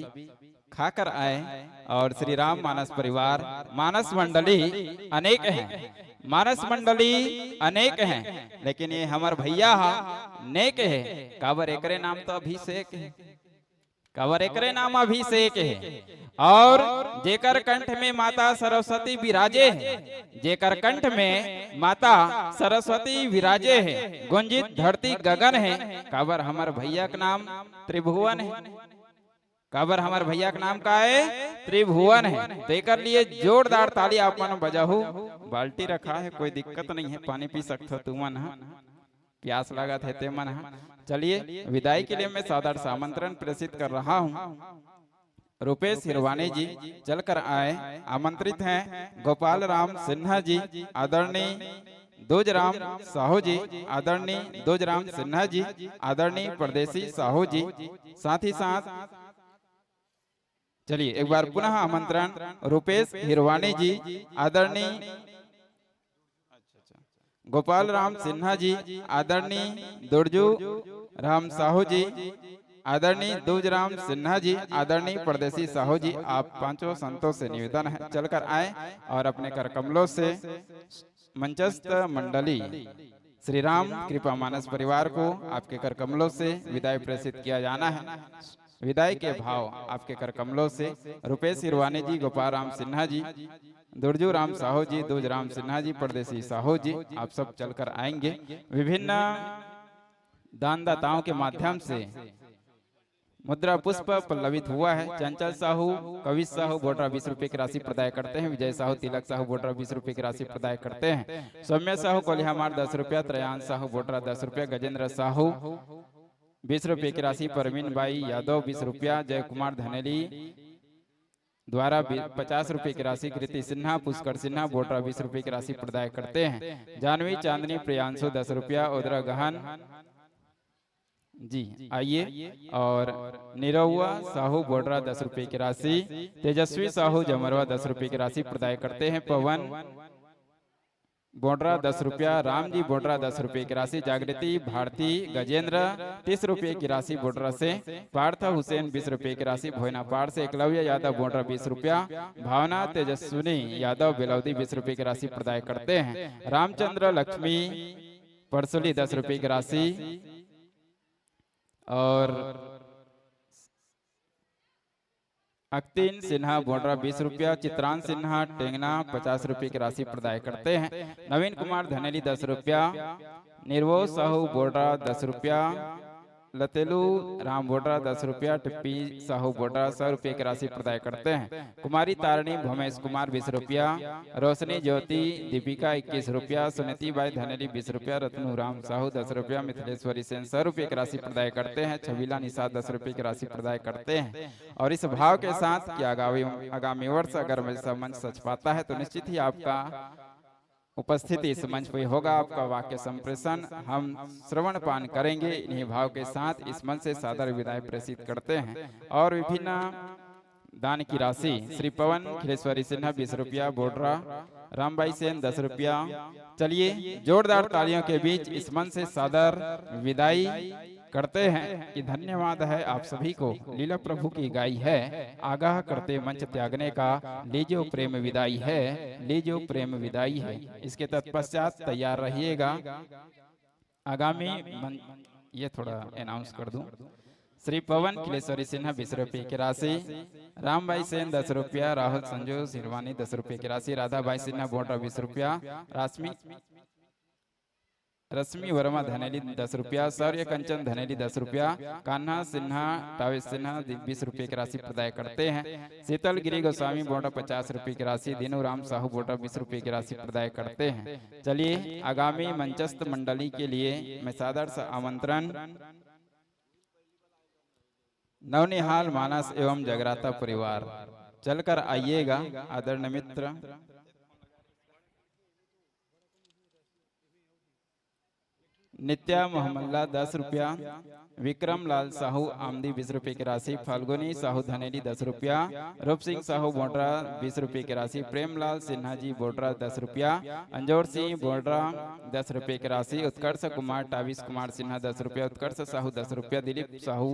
[SPEAKER 8] खाकर आए। और श्री राम मानस परिवार, मानस मंडली अनेक हैं, मानस मंडली अनेक हैं, लेकिन ये हमार भैया नेक है। काबर एकरे नाम तो अभिषेक है, काबर एकरे नाम अभिषेक है। और जेकर कंठ में माता सरस्वती विराजे है, जेकर कंठ में माता सरस्वती विराजे है, गुंजित धरती गगन है। काबर हमार भैया का नाम त्रिभुवन है, काबर हमार भैया का नाम का है त्रिभुवन है। देकर लिए जोरदार ताली आप मन बजाहू। बाल्टी रखा है, कोई दिक्कत नहीं है, पानी पी सकते हो तुम मन, प्यास लगा थे ते मन। चलिए विदाई के लिए मैं सादर सा आमंत्रण प्रेषित कर रहा हूँ। रुपेश हिरवानी जी चलकर आए, आमंत्रित हैं गोपाल राम सिन्हा जी, आदरणीय दूजराम साहू जी, आदरणीय दूजराम सिन्हा जी, आदरणीय परदेसी साहू जी, साथ ही साथ चलिए एक बार पुनः आमंत्रण रुपेश हिरवानी जी, आदरणीय गोपाल राम सिन्हा जी, आदरणीय दुर्जू राम साहू जी, आदरणीय दूजराम सिन्हा जी, आदरणीय परदेसी साहू जी, आप पांचों संतों से निवेदन है चलकर आए और अपने कर कमलों से मंचस्थ मंडली श्री राम कृपा मानस परिवार को आपके कर कमलों से विदाई प्रेषित किया जाना है। विदाई के भाव आपके कर कमलों से रुपेश हिरवानी जी, गोपाल राम सिन्हा जी, दुर्जू राम साहू जी, दूजराम सिन्हा जी, परदेसी साहू जी, आप सब चलकर आएंगे। विभिन्न दानदाताओं के माध्यम से मुद्रा पुष्प पल्लवित हुआ है। चंचल साहू, कवि साहू बोटरा 20 रुपए की राशि प्रदाय करते हैं। विजय साहू, तिलक साहू बोटरा 20 रुपए की राशि प्रदाय करते हैं। सौम्य साहू कोलिहामार 10 रुपया, त्रयान साहू बोटरा 10 रुपया, गजेंद्र साहू 20 रुपए की राशि, परवीन बाई यादव 20 रुपया, जय कुमार धनेली द्वारा 50 रुपए की राशि, कृति सिन्हा, पुष्कर सिन्हा बोटरा 20 रुपए की राशि प्रदाय करते हैं। जानवी चांदनी प्रियांशु 10 रुपया, उदरा गहन जी आइए। और निरहुआ साहू बोटरा 10 रुपए की राशि, तेजस्वी साहू जमरवा 10 रुपए की राशि प्रदाय करते हैं। पवन बोटरा 10 रुपया, राम जी बोटरा 10 रुपए की राशि, जागृति भारती गजेंद्र 30 रुपए की राशि बोटरा से, पार्थ हुसैन 20 रुपए की राशि भोयनापाड़ से, एकलव्य यादव बोटरा 20 रुपया, भावना तेजस्विनी यादव बेलौदी 20 रुपए की राशि प्रदाय करते हैं। रामचंद्र लक्ष्मी परसुली 10 रुपए की राशि, और अक्तीन सिन्हा बोटरा 20 रुपया, चित्रांश सिन्हा टेंगना 50 रुपए की राशि प्रदाय करते हैं। नवीन कुमार धनेली 10 रुपया, निर्वो साहू बोटरा 10 रुपया, लतेलू राम बोटरा 10 रुपया, टिप्पी साहू बोटरा 100 रुपए की राशि प्रदाय करते हैं। कुमारी तारणी भोमेश कुमार 20 रुपया, रोशनी ज्योति दीपिका 21 रुपया, सुनीति बाई धनेली 20 रुपया, रत्नू राम साहू 10 रुपया, मिथिलेश्वरी सेन 100 रुपए की राशि प्रदाय करते हैं। छबीला निषाद 10 रुपए की राशि प्रदाय करते हैं। और इस भाव के साथ कि आगामी वर्ष अगर मेरा मंच सच पाता है तो निश्चित ही आपका उपस्थिति इस मंच पर होगा, आपका वाक्य संप्रेषण हम श्रवण पान करेंगे। इन्हीं भाव के साथ इस मंच से सादर विदाई प्रेषित करते हैं। और विभिन्न दान की राशि, श्री पवन खिलेश्वरी सिन्हा 20 रुपया, बोटरा रामबाई सेन 10 रुपया। चलिए जोरदार तालियों के बीच इस मंच से सादर विदाई करते हैं कि धन्यवाद है आप सभी को। लीला प्रभु की गाई है, आगाह करते मंच त्यागने का, लीजो प्रेम विदाई है, लीजो प्रेम विदाई है। इसके तत्पश्चात तैयार रहिएगा आगामी ये थोड़ा अनाउंस कर दूं। श्री पवन खिलेश्वरी सिन्हा 20 रुपए की राशि, रामबाई सेन 10 रुपया, राहुल संजू सिरवानी 10 रुपए की राशि, राधाबाई सिन्हा बोटरा 20 रुपया, रश्मि वर्मा धनेली 10 रुपया, शौर्य कंचन धनेली 10 रुपया, कान्हा सिन्हा टावेश सिन्हा 20 रुपए की राशि प्रदाय करते हैं। शीतल गिरी गोस्वामी बोटा 50 रुपए की राशि, दीनू राम साहू बोटा 20 रुपए की राशि प्रदाय करते हैं। चलिए आगामी मंचस्थ मंडली के लिए मैं सादर सा आमंत्रण नवनिहाल मानस एवं जगराता परिवार चलकर आइएगा। आदरणीय मित्र नित्या मोहम्मला 10 रुपया, विक्रम लाल साहू आमदी 20 रुपए की राशि, फाल्गुनी साहू धनेली 10 रुपया, रूप सिंह साहू बोडरा 20 रुपए की राशि, प्रेमलाल सिन्हा जी बोडरा 10 रुपया, अंजोर सिंह बोडरा 10 रुपए की राशि, उत्कर्ष कुमार टाविस कुमार सिन्हा 10 रुपया, उत्कर्ष साहू 10 रुपया, दिलीप साहू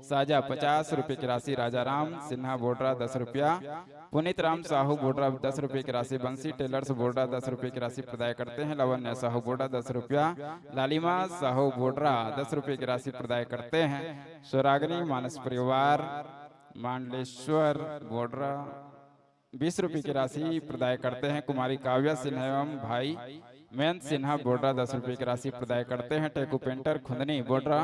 [SPEAKER 8] साजा 50 रुपए की राशि, राजा राम सिन्हा बोडरा 10 रुपया, पुनीत राम साहू बोडरा 10 रुपए की राशि, बंसी टेलर्स बोडरा 10 रुपए की राशि प्रदाय करते हैं, लवन्य साहू बोडरा 10 रुपया, लालिमा साहू बोडरा 10 रुपए की राशि प्रदाय करते हैं, स्वरागनी मानस परिवार मांडलेश्वर बोडरा 20 रुपए की राशि प्रदाय करते हैं, कुमारी काव्या सिन्हा एवं भाई मयंत सिन्हा बोडरा 10 रुपए की राशि प्रदाय करते हैं, टेकू पेंटर खुंदनी बोडरा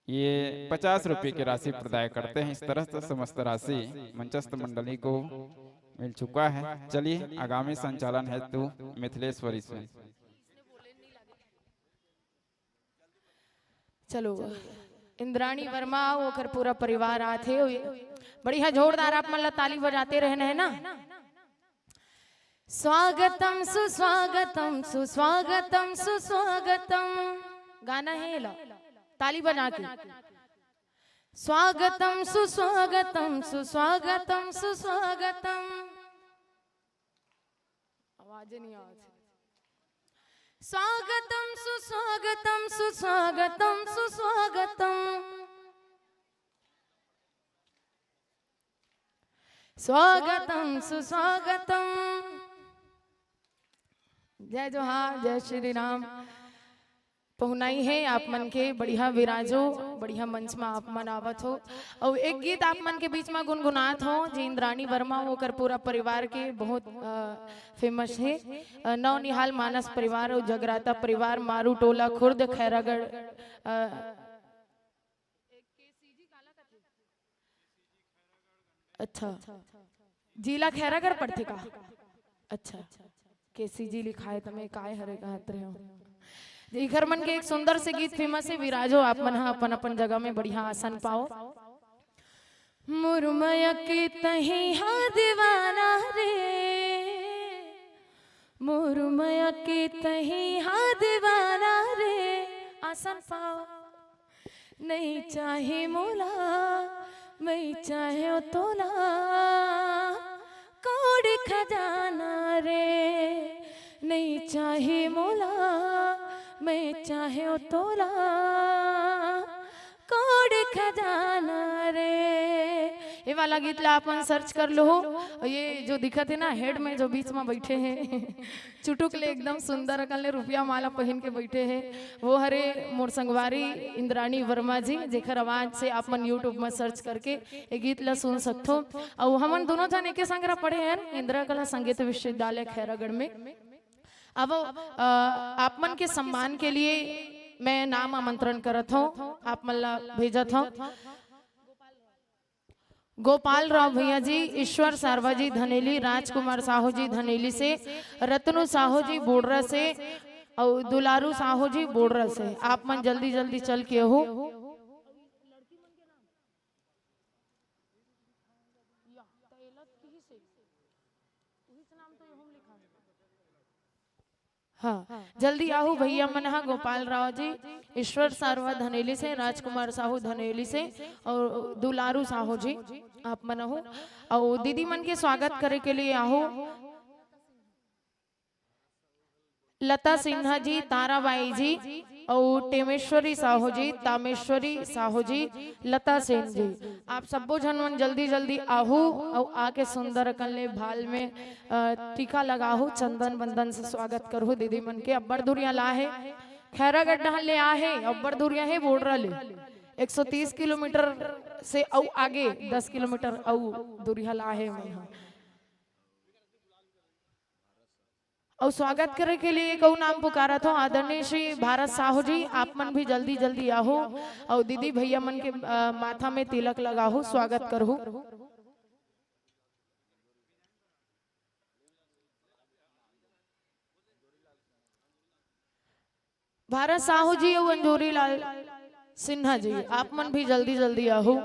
[SPEAKER 8] ये 50 रुपए की राशि प्रदाय करते हैं। इस तरह से समस्त राशि मंचस्थ मंडली को मिल चुका है। चलिए आगामी संचालन हेतु मिथिलेश्वरी से
[SPEAKER 3] चलो इंद्राणी वर्मा होकर पूरा परिवार आते हो, बढ़िया जोरदार आप मतलब ताली बजाते रहने हैं ना। स्वागतम सुस्वागतम सुस्वागतम सुस्वागतम, गाना है लो ताली बजा के। स्वागतम सुस्वागतम सुस्वागतम सुस्वागतम, आवाज नहीं आ रही। स्वागतम सुस्वागतम सुस्वागतम सुस्वागतम, स्वागतम सुस्वागतम। जय जोहार जय श्री राम। पहुनाई है आप मन के बढ़िया विराजो, बढ़िया मंच में आप मन आवत हो और एक गीत आप मन के बीच में गुनगुनात हो जी इंद्राणी वर्मा होकर पूरा परिवार के बहुत फेमस है। नवनिहाल मानस परिवार और जगराता परिवार, मारू टोला खुर्द खैरागढ़ अच्छा जिला खैरागढ़ पड़ते का। अच्छा केसी जी लिखा है तमें काय हरे कहत रहे हो। इखर मन के एक सुंदर से गीत फेमस है विराजो, आप मन अपन अपन जगह में बढ़िया आसन पाओ। मुरमय के तही हा दीवाना रे, मुरमय के तही हा दीवाना रे, आसन पाओ। नहीं चाहे मोला मैं चाहे तोला, कौड़ी खजाना रे। नहीं चाहे मोला मैं चाहे तोला, कौड़ी खजाना रे। ये वाला गीत ला अपन सर्च कर लो। ये जो दिखत है ना हेड में जो बीच में बैठे हैं चुटुकले एकदम सुंदर अकल रुपया माला पहन के बैठे हैं, वो हरे मोर संगवारी इंद्राणी वर्मा जी, जेकर आवाज से आप मन यूट्यूब में सर्च करके ये गीत ला सुन सकते हो। और हमन दोनों जन एक संग पढ़े हैं इंदिरा कला संगीत विश्वविद्यालय खैरागढ़ में। अब आप मन के सम्मान के लिए मैं नाम आमंत्रण करत हूँ, आप मल्ला भेजत हूँ। गोपाल राव भैया जी, ईश्वर सारवा जी धनेली, राजकुमार साहू जी धनेली से, रत्नु साहू जी बोडरा से और दुलारू साहू जी बोडरा से। आप मन जल्दी जल्दी चल के हो। हाँ जल्दी आओ भैया मन। हाँ गोपाल राव जी, ईश्वर सारवा धनेली से, राजकुमार साहू धनेली से और दुलारू साहू जी आप मन हो। और दीदी मन के स्वागत करे के लिए आओ। लता सिन्हा जी, ताराबाई जी और टेमेश्वरी साहू जी, तामेश्वरी साहू जी, लता सेन जी, आप सबो झन जल्दी जल्दी आहू और आके सुंदर कल्ले भाल में टीका लगाहू, चंदन बंदन से स्वागत करो दीदी मन के। अब्बर दुरिया ला है खैरागढ़ ले आ है, अब्बर दुरिया है बोडरा ले 130 किलोमीटर से औ आगे 10 किलोमीटर औ दुरिया ला है। और स्वागत करे के लिए कौ नाम पुकारा था आदरणीय श्री भारत साहू जी, आप मन भी जल्दी जल्दी आओ और दीदी भैया मन के माथा में तिलक लगाओ, स्वागत करो। भारत साहू जी और अंजोरी लाल सिन्हा जी, आप मन भी जल्दी जल्दी आओ।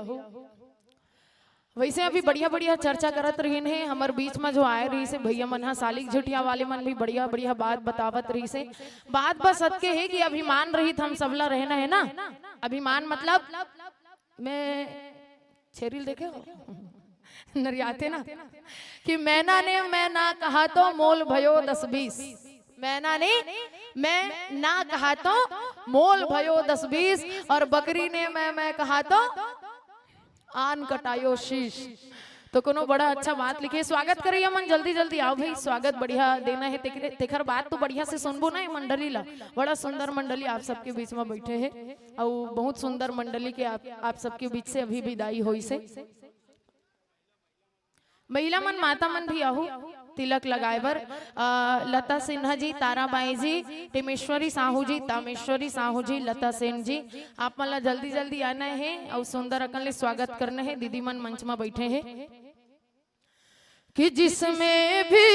[SPEAKER 3] वैसे अभी बढ़िया बढ़िया चर्चा करत रही है हमारे बीच में जो आए रही से भैया मन हा सालिक झुटिया वाले मन भी बढ़िया बढ़िया बात बतावत रही से। बात बस सत्य है कि अभिमान रहित हम सबला रहना है ना। अभिमान मतलब मैं छेरिल देखे हो नरियाते ना कि मैना ने मैं ना कहा तो मोल भयो 10-20। मैना ने मैं ना कहा तो मोल भयो 10-20 और बकरी ने मैं कहा तो आन कटायो शीश। तो कोनो बड़ा अच्छा बात लिखे। स्वागत करिए मन जल्दी जल्दी आओ भाई, स्वागत बढ़िया देना है। तेखर बात तो बढ़िया से सुनबो ना मंडली ला। बड़ा सुंदर मंडली आप सबके बीच में बैठे हैं और बहुत सुंदर मंडली के आप सबके बीच से अभी विदाई हुई से। महिला मन माता मन भी आहू तिलक लगाए बर। लता सिन्हा जी, ताराबाई जी, टिमेश्वरी साहू जी, तामेश्वरी साहू जी, लता सेन जी, आप मन ला जल्दी जल्दी आना है और सुंदर अकन ले स्वागत करना है। दीदी मन मंच में बैठे हैं कि जिसमें भी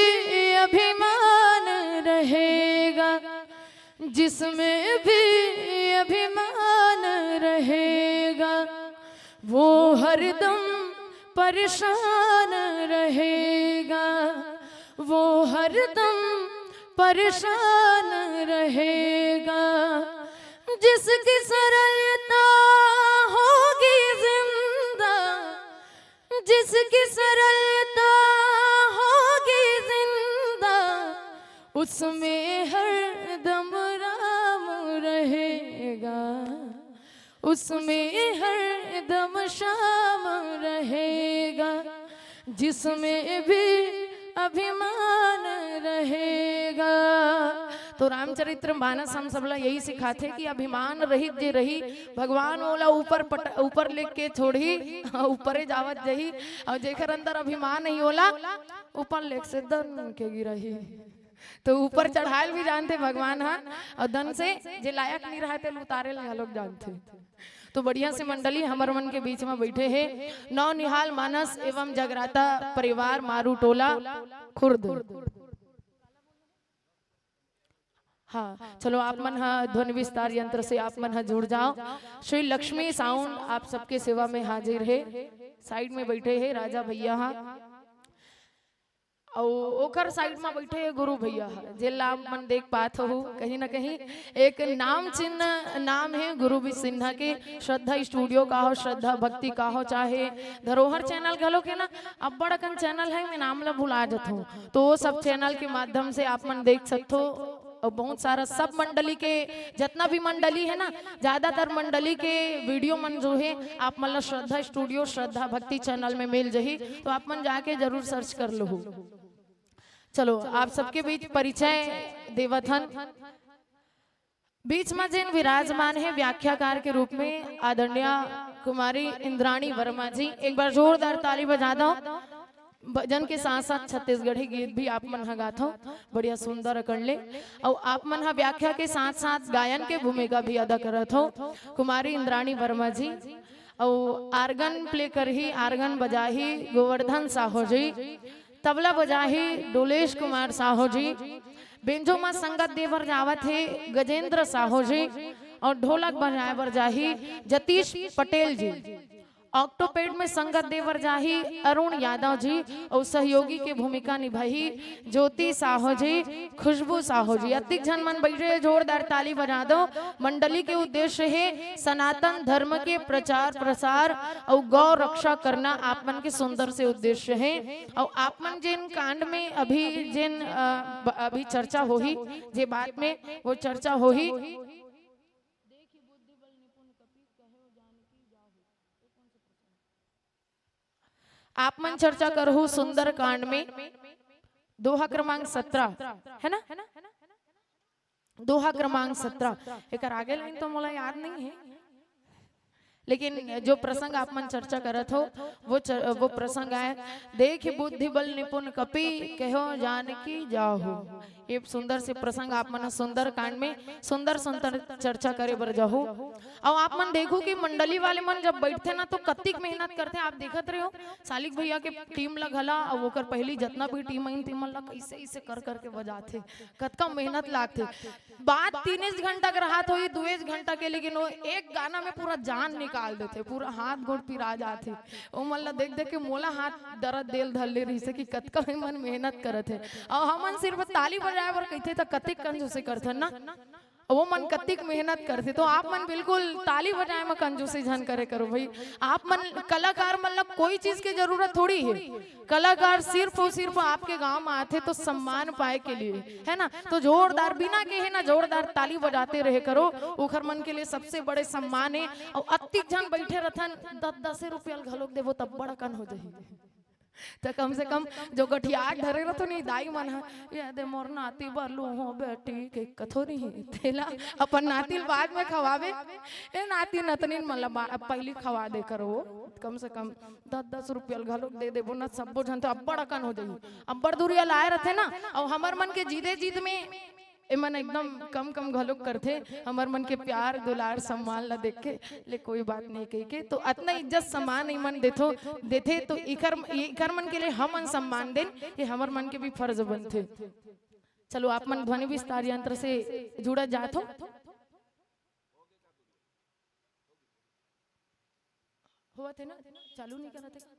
[SPEAKER 3] अभिमान रहेगा, जिसमें भी अभिमान रहेगा वो हरदम परेशान रहेगा, वो हरदम परेशान रहेगा। जिसकी सरलता होगी जिंदा, जिसकी सरलता होगी जिंदा, उसमें हरदम राम रहेगा, उसमें हरदम श्याम रहेगा। जिसमें भी अभिमान रहेगा। तो रामचरित्र मानस हम सबला यही सिखाते कि अभिमान रहित जे रही भगवान ओला ऊपर लिख के छोड़ी ऊपरे जावत जही और जेकर अंदर अभिमान नहीं होला ऊपर लेख से दन के गिरही। तो ऊपर चढ़ायल भी जानते भगवान हाँ और दन से जे लायक नहीं रहते उतारे लोग जानते। तो बढ़िया से मंडली हमर मन के बीच में बैठे हैं नौ निहाल मानस एवं जगराता परिवार मारू टोला खुर्द। हाँ चलो आप मन ध्वनि विस्तार यंत्र से आप मन जुड़ जाओ। श्री लक्ष्मी साउंड आप सबके सेवा में हाजिर है। साइड में बैठे हैं राजा भैया हाँ और ओकर साइड में बैठे है गुरु भैया जे लाभ मन देख पात हो कहीं ना कहीं एक नाम चिन्ह नाम है गुरु भी सिन्हा के। श्रद्धा स्टूडियो का हो, श्रद्धा भक्ति का हो, चाहे धरोहर चैनल घलो के ना अब बड़कन चैनल है मैं नाम ला भुला जाता हूँ। तो वो सब चैनल के माध्यम से आप मन देख सकते हो और बहुत सारा सब मंडली के जितना भी मंडली है ना ज्यादातर मंडली के वीडियो मन जो है आप मन श्रद्धा स्टूडियो श्रद्धा भक्ति चैनल में मिल जाही। तो आप मन जाके जरूर सर्च कर लो। चलो आप सबके बीच परिचय देवथन बीच में जिन विराजमान है व्याख्याकार के रूप में आदरणीय कुमारी इंद्राणी वर्मा जी। एक बार जोरदार ताली बजा दो। भजन के साथ साथ छत्तीसगढ़ी गीत भी आप मन गात हो बढ़िया सुंदर कर ले और आप मन व्याख्या के साथ साथ गायन के भूमिका भी अदा करत हो कुमारी इंद्राणी वर्मा जी। और आर्गन प्ले कर ही आर्गन बजा ही गोवर्धन साहू जी, तबला बजाही डोलेश कुमार साहू जी, बेंजो में संगत देवर जावत है गजेंद्र साहू जी और ढोलक बजाए बर जाही जतीश पटेल जी। ऑक्टोपेड में संगत देवर जाही अरुण यादव जी और सहयोगी के भूमिका निभाई ज्योति साहू जी, खुशबू साहू जी। अतिक जन मन बैठे जोरदार ताली बजा दो। मंडली के उद्देश्य है सनातन धर्म के प्रचार प्रसार और गौ रक्षा करना आप मन के सुंदर से उद्देश्य है। और आप मन जिन कांड में अभी चर्चा हो ही जे बात में वो चर्चा हो ही आप मन चर्चा करो सुंदर कांड में दोहा क्रमांक 17 है ना, दोहा क्रमांक 17 एक आगे लाइन तो मुझे याद नहीं है लेकिन जो प्रसंग आप मन चर्चा करत हो वो प्रसंग आए देख बुद्धि बल निपुण कपि कहो जानकी जाहु। ये सुंदर से प्रसंग आप मन सुंदर कांड में सुंदर सुंदर चर्चा करे बर जाहु। और आप मन देखो कि मंडली वाले मन जब बैठते ना तो कतिक मेहनत करते आप देखत रहे हो। सालिक भैया के टीम ला घला और वो कर पहली जितना भी टीम आई टीम ला कैसे ऐसे कर करके बजाते कतका मेहनत लागते। बात 3 घंटा के रहा तो 2 घंटा के लेकिन वो एक गाना में पूरा जान निकल निकाल देते, पूरा हाथ गोड़ पिरा जाते। ओ मतलब देख देख के मोला हाथ दर्द देल धले रही से कि कतका मन मेहनत करत है और हमन सिर्फ ताली बजाए बर कहते तो कतिक कंजूसी करथे ना, वो मन कतिक मेहनत करते। तो आप मन बिल्कुल ताली बजाए में कंजूसी झन करे करो भाई। आप मन कलाकार मतलब कोई चीज की जरूरत थोड़ी है, कलाकार सिर्फ और सिर्फ आपके गांव में आते तो सम्मान पाए के लिए है ना। तो जोरदार बिना कहे ना जोरदार ताली बजाते रहे करो, उखर मन के लिए सबसे बड़े सम्मान है। और अतिक जन बैठे रहथन 10-10 रुपया घलोक देवो तब बड़ा कन हो जाही। तो कम से कम जो गठियाट धरे रह तो नहीं दाई मन है दे मोर नाती बरलू हो बेटी के कथो नहीं तेला अपन नाती बाद में खवावे, ए नाती नतनी मतलब पहली खवा दे करो। कम से कम 10-10 रुपया घलोक दे देबो ना सबो जन तो अब्बड़ अकन हो जाई। अब्बड़ दूरिया लाए रहते ना और हमर मन के जीते जीत में ए मन एकदम कम कम घलोक करथे। हमर मन के प्यार दुलार सम्मान ला देख के ले कोई बात नहीं कही के तो इतना इज्जत सम्मान ई मन देथो देथे तो इकर मन के लिए हम मन सम्मान देन, ये हमर मन के भी फर्ज बनथे। चलो आप मन ध्वनि विस्तार यंत्र से जुड़ा जात हो, हुआ थे ना, चालू नहीं कर थे।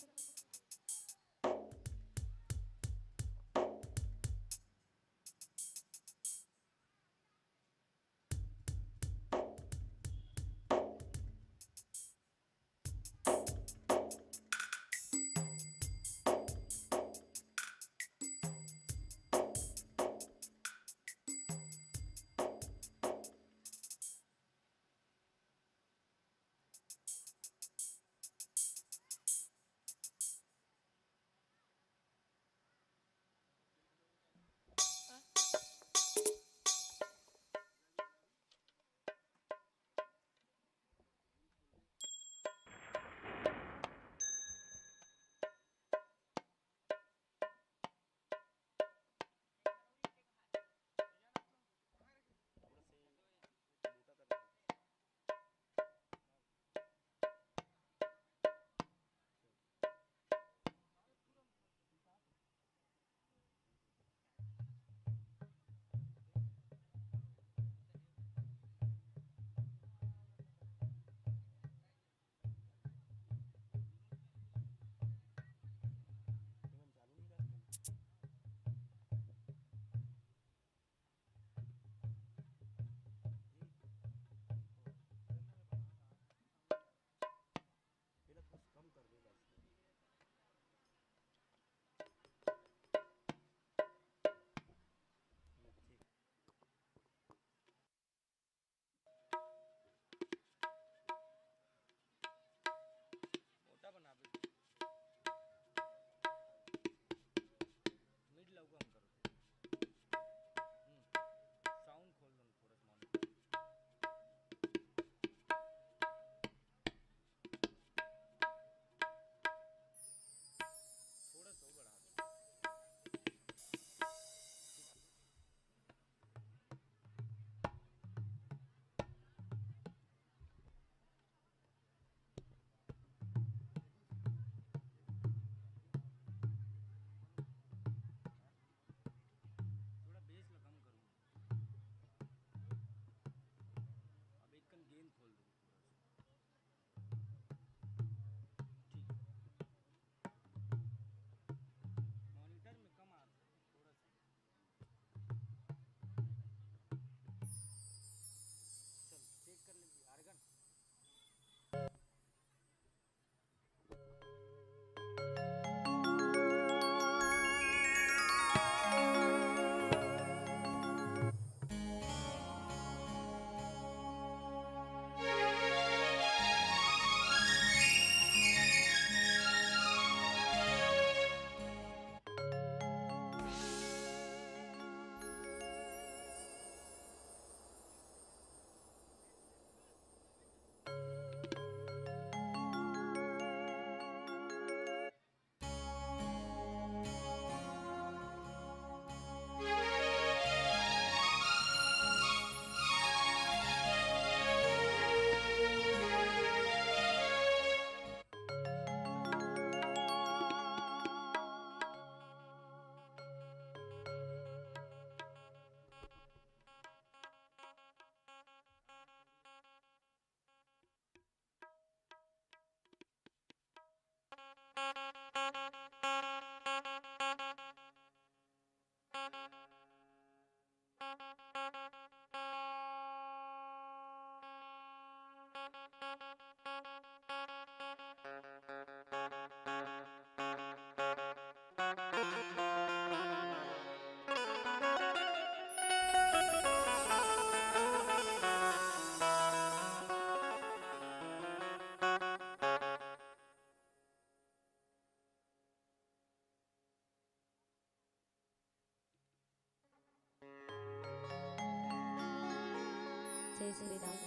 [SPEAKER 2] जय श्री राम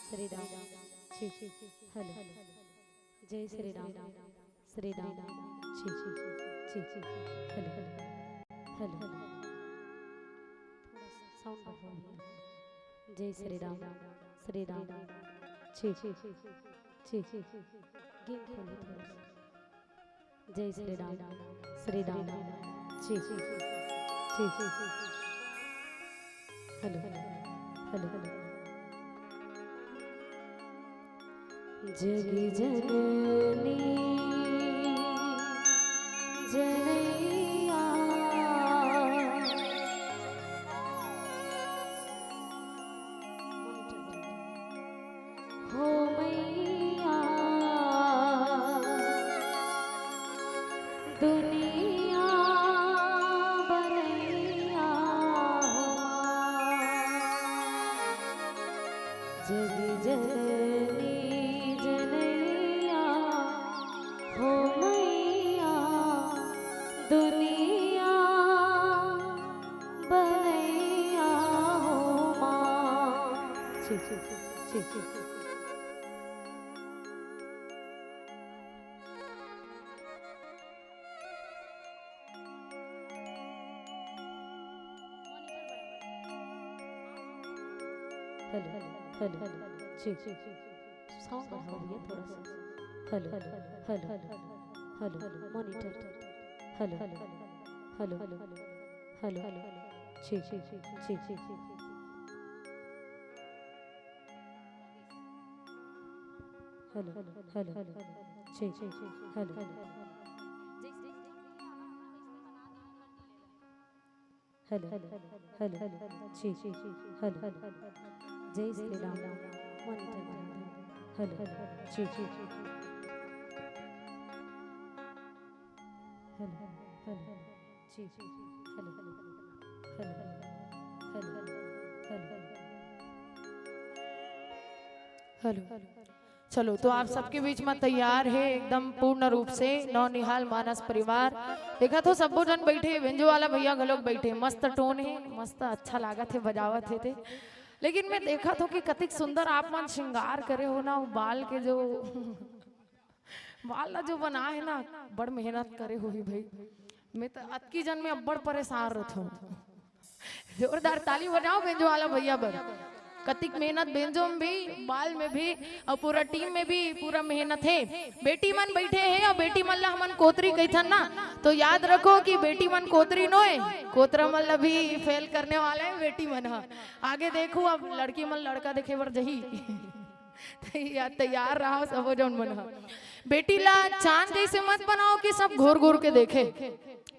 [SPEAKER 2] श्री राम छी छी हेलो जय श्री राम श्री राम छी छी छी हेलो हेलो साउंड बढ़ाओ जय श्री राम छी छी गेम खोलो थोड़ा सा जय श्री राम छी हेलो हेलो जग जननी जनैया हो मैया दुनिया बनैया हो जग जननी हो मैया दुनिया बनैया हो माँ छी हेलो छी साउंड बढ़ाओ भैया थोड़ा सा हेलो मॉनिटर हेलो छी हेलो छी हेलो छी हेलो जय श्री राम मॉनिटर हेलो छी
[SPEAKER 3] हेलो चलो तो आप सबके बीच में तैयार है एकदम पूर्ण रूप से नौनिहाल मानस परिवार। देखा तो सब जन बैठे वेंजो वाला भैया गलोग बैठे मस्त टोन है मस्त अच्छा लागत है बजावत थे लेकिन मैं देखा तो कि कतिक सुंदर आप मन श्रृंगार करे हो ना वो बाल के जो बाल जो बना है ना बड़ मेहनत करे हुई भाई मैं तो अतकी जन में अब्बड़ परेशान रहता हूँ। जोरदार ताली बजाओ बेंजो वाला भैया बर कतिक मेहनत बेंजो में भी बाल में भी और पूरा टीम में भी पूरा मेहनत है। बेटी मन बैठे हैं और बेटी मन ला हमन कोतरी कहथन ना तो याद रखो कि बेटी मन कोतरी नो है कोतरा मन ला भी फेल करने वाला है बेटी मन आगे देखो अब लड़की मन लड़का देखे बर जही तैयार रहो सब जौन मन बेटी ला चांद जैसे मत बनाओ कि सब घूर घूर के देखे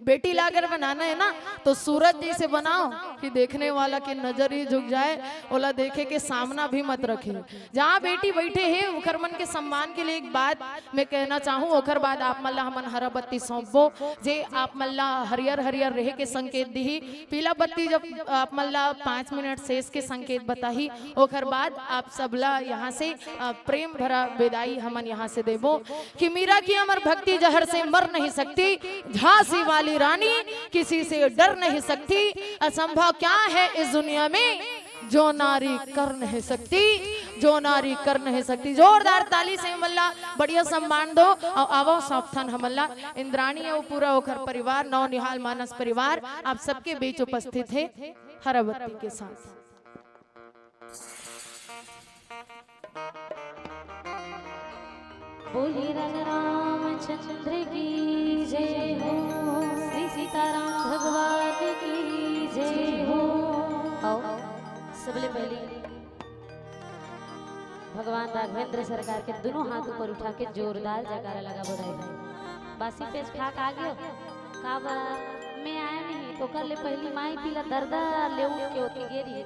[SPEAKER 3] बेटी ला अगर बनाना है ना तो सूरज जैसे बनाओ कि देखने वाला की नजर ही झुक जाए ओला देखे के सामना भी मत रखे। जहाँ बेटी बैठे हैं ओखर मन के सम्मान के लिए एक बात मैं कहना चाहूँ ओखर बाद आप मल्ला हमन हरा बत्ती सौंपबो जे आप मल्ला हरियर हरियर रहे के संकेत दी पीला बत्ती जब आप मल्ला 5 मिनट शेष के संकेत बताही ओखर बाद आप सबला यहाँ से प्रेम भरा विदाई हमन यहाँ से देबो कि मीरा की अमर भक्ति जहर से मर नहीं सकती झांसी वाली रानी किसी से डर नहीं सकती असंभव क्या है इस दुनिया में जो नारी कर नहीं सकती जो नारी कर नहीं सकती। जोरदार ताली से मल्ला बढ़िया सम्मान दो और आवो सावधान हमल्ला इंद्राणी और पूरा ओखर परिवार नौनिहाल मानस परिवार आप सबके बीच उपस्थित है हरावती के साथ।
[SPEAKER 2] बोली रंग रामचंद्र की जय हो श्री सीताराम भगवान की जय हो। आओ सबले पहले भगवान राघवेंद्र सरकार के दोनों हाथ ऊपर उठा के जोरदार जयकारा लगा बधाई।
[SPEAKER 9] बासी पेज खा के आ गयो का बा मैं आया नहीं तो कर ले पहली माई पीला दर्द ले उठ के होती गेरी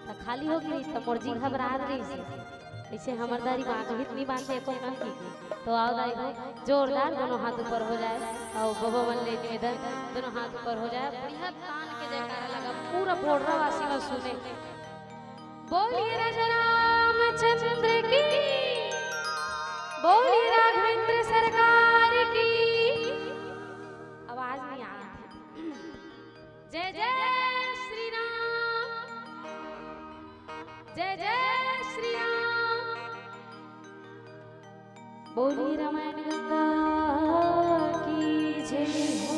[SPEAKER 9] तो खाली हो गई तो मोरजी घबरा रही से ऐसे हमरदारी बांध इतनी बांधे कोई कम की तो आओ दाई हो जोरदार दोनों हाथ ऊपर हो जाए और बबो मन ले निवेदन दोनों हाथ ऊपर हो जाए बढ़िया तान के जयकारा लगा पूरा बोर्डरा वासी में सुने बोलिए राजा रामचंद्र की बोलिए राघवेंद्र सरकार की आवाज नहीं आ रही जय जय श्री राम जय जय श्री राम बोलिए रामायण गंगा की जय हो।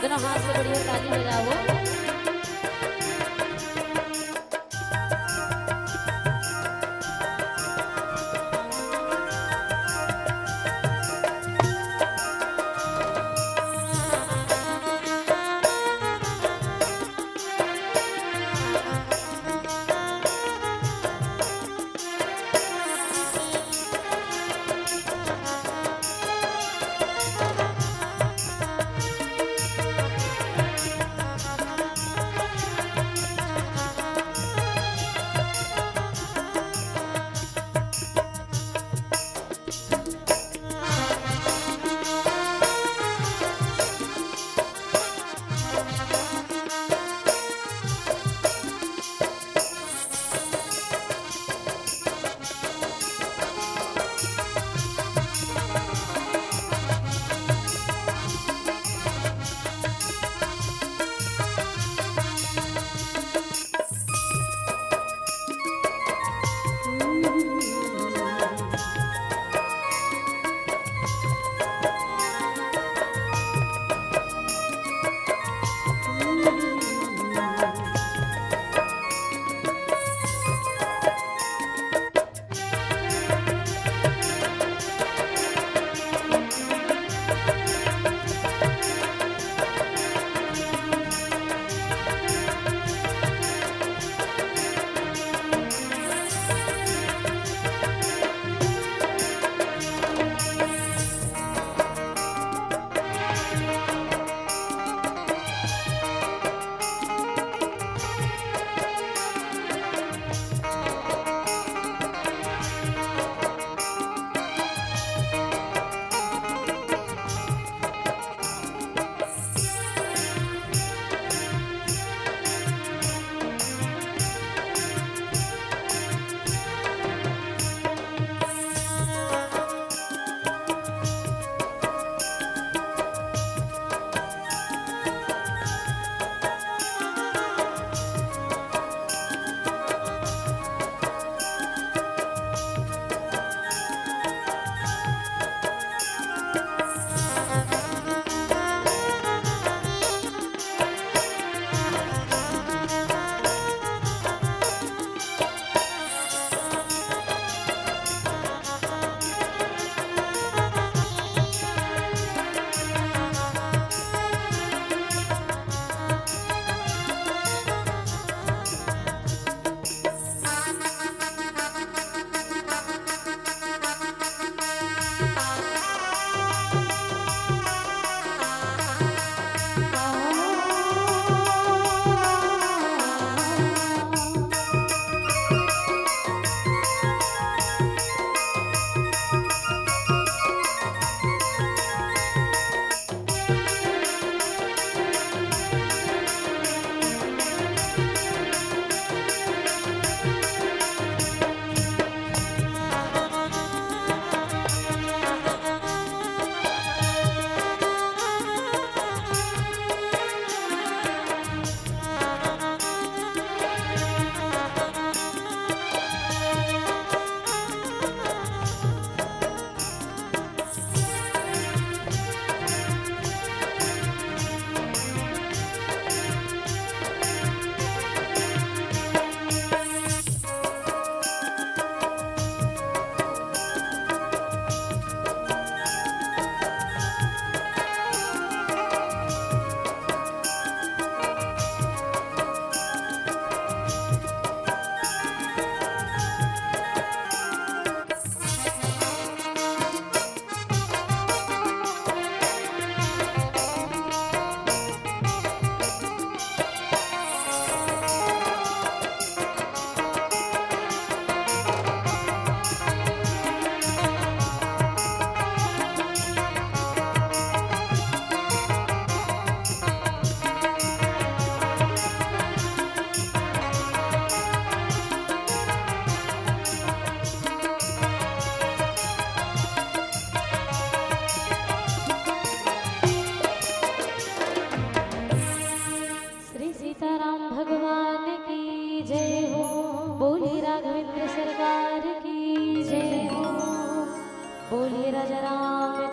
[SPEAKER 9] दोनों हाथ से बढ़िया ताली बजाओ।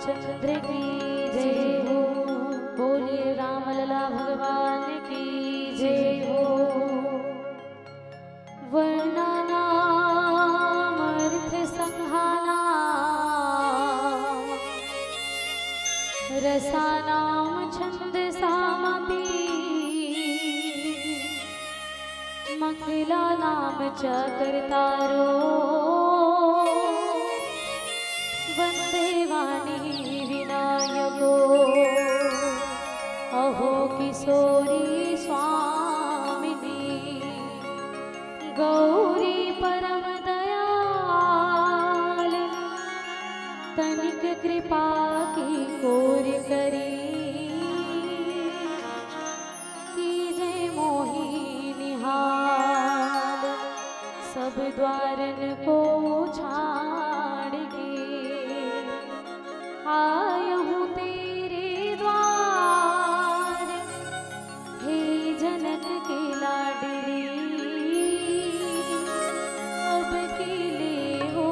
[SPEAKER 9] रामचंद्र की जय हो। बोलिए राम लला भगवान की जय हो। वर्णनाम अर्थ संहानाम रसानाम छंद सामपि मंगला नाम च कर्तारो वंदे वाणी विनायको। अहो किशोरी स्वामिनी गौरी परम दयाल तनिक कृपा की कोर करी कीजे मोही निहाल। सब द्वारन को छाड़ के आयहूँ तेरे द्वार। हे जनक के लाडली अब के ले हो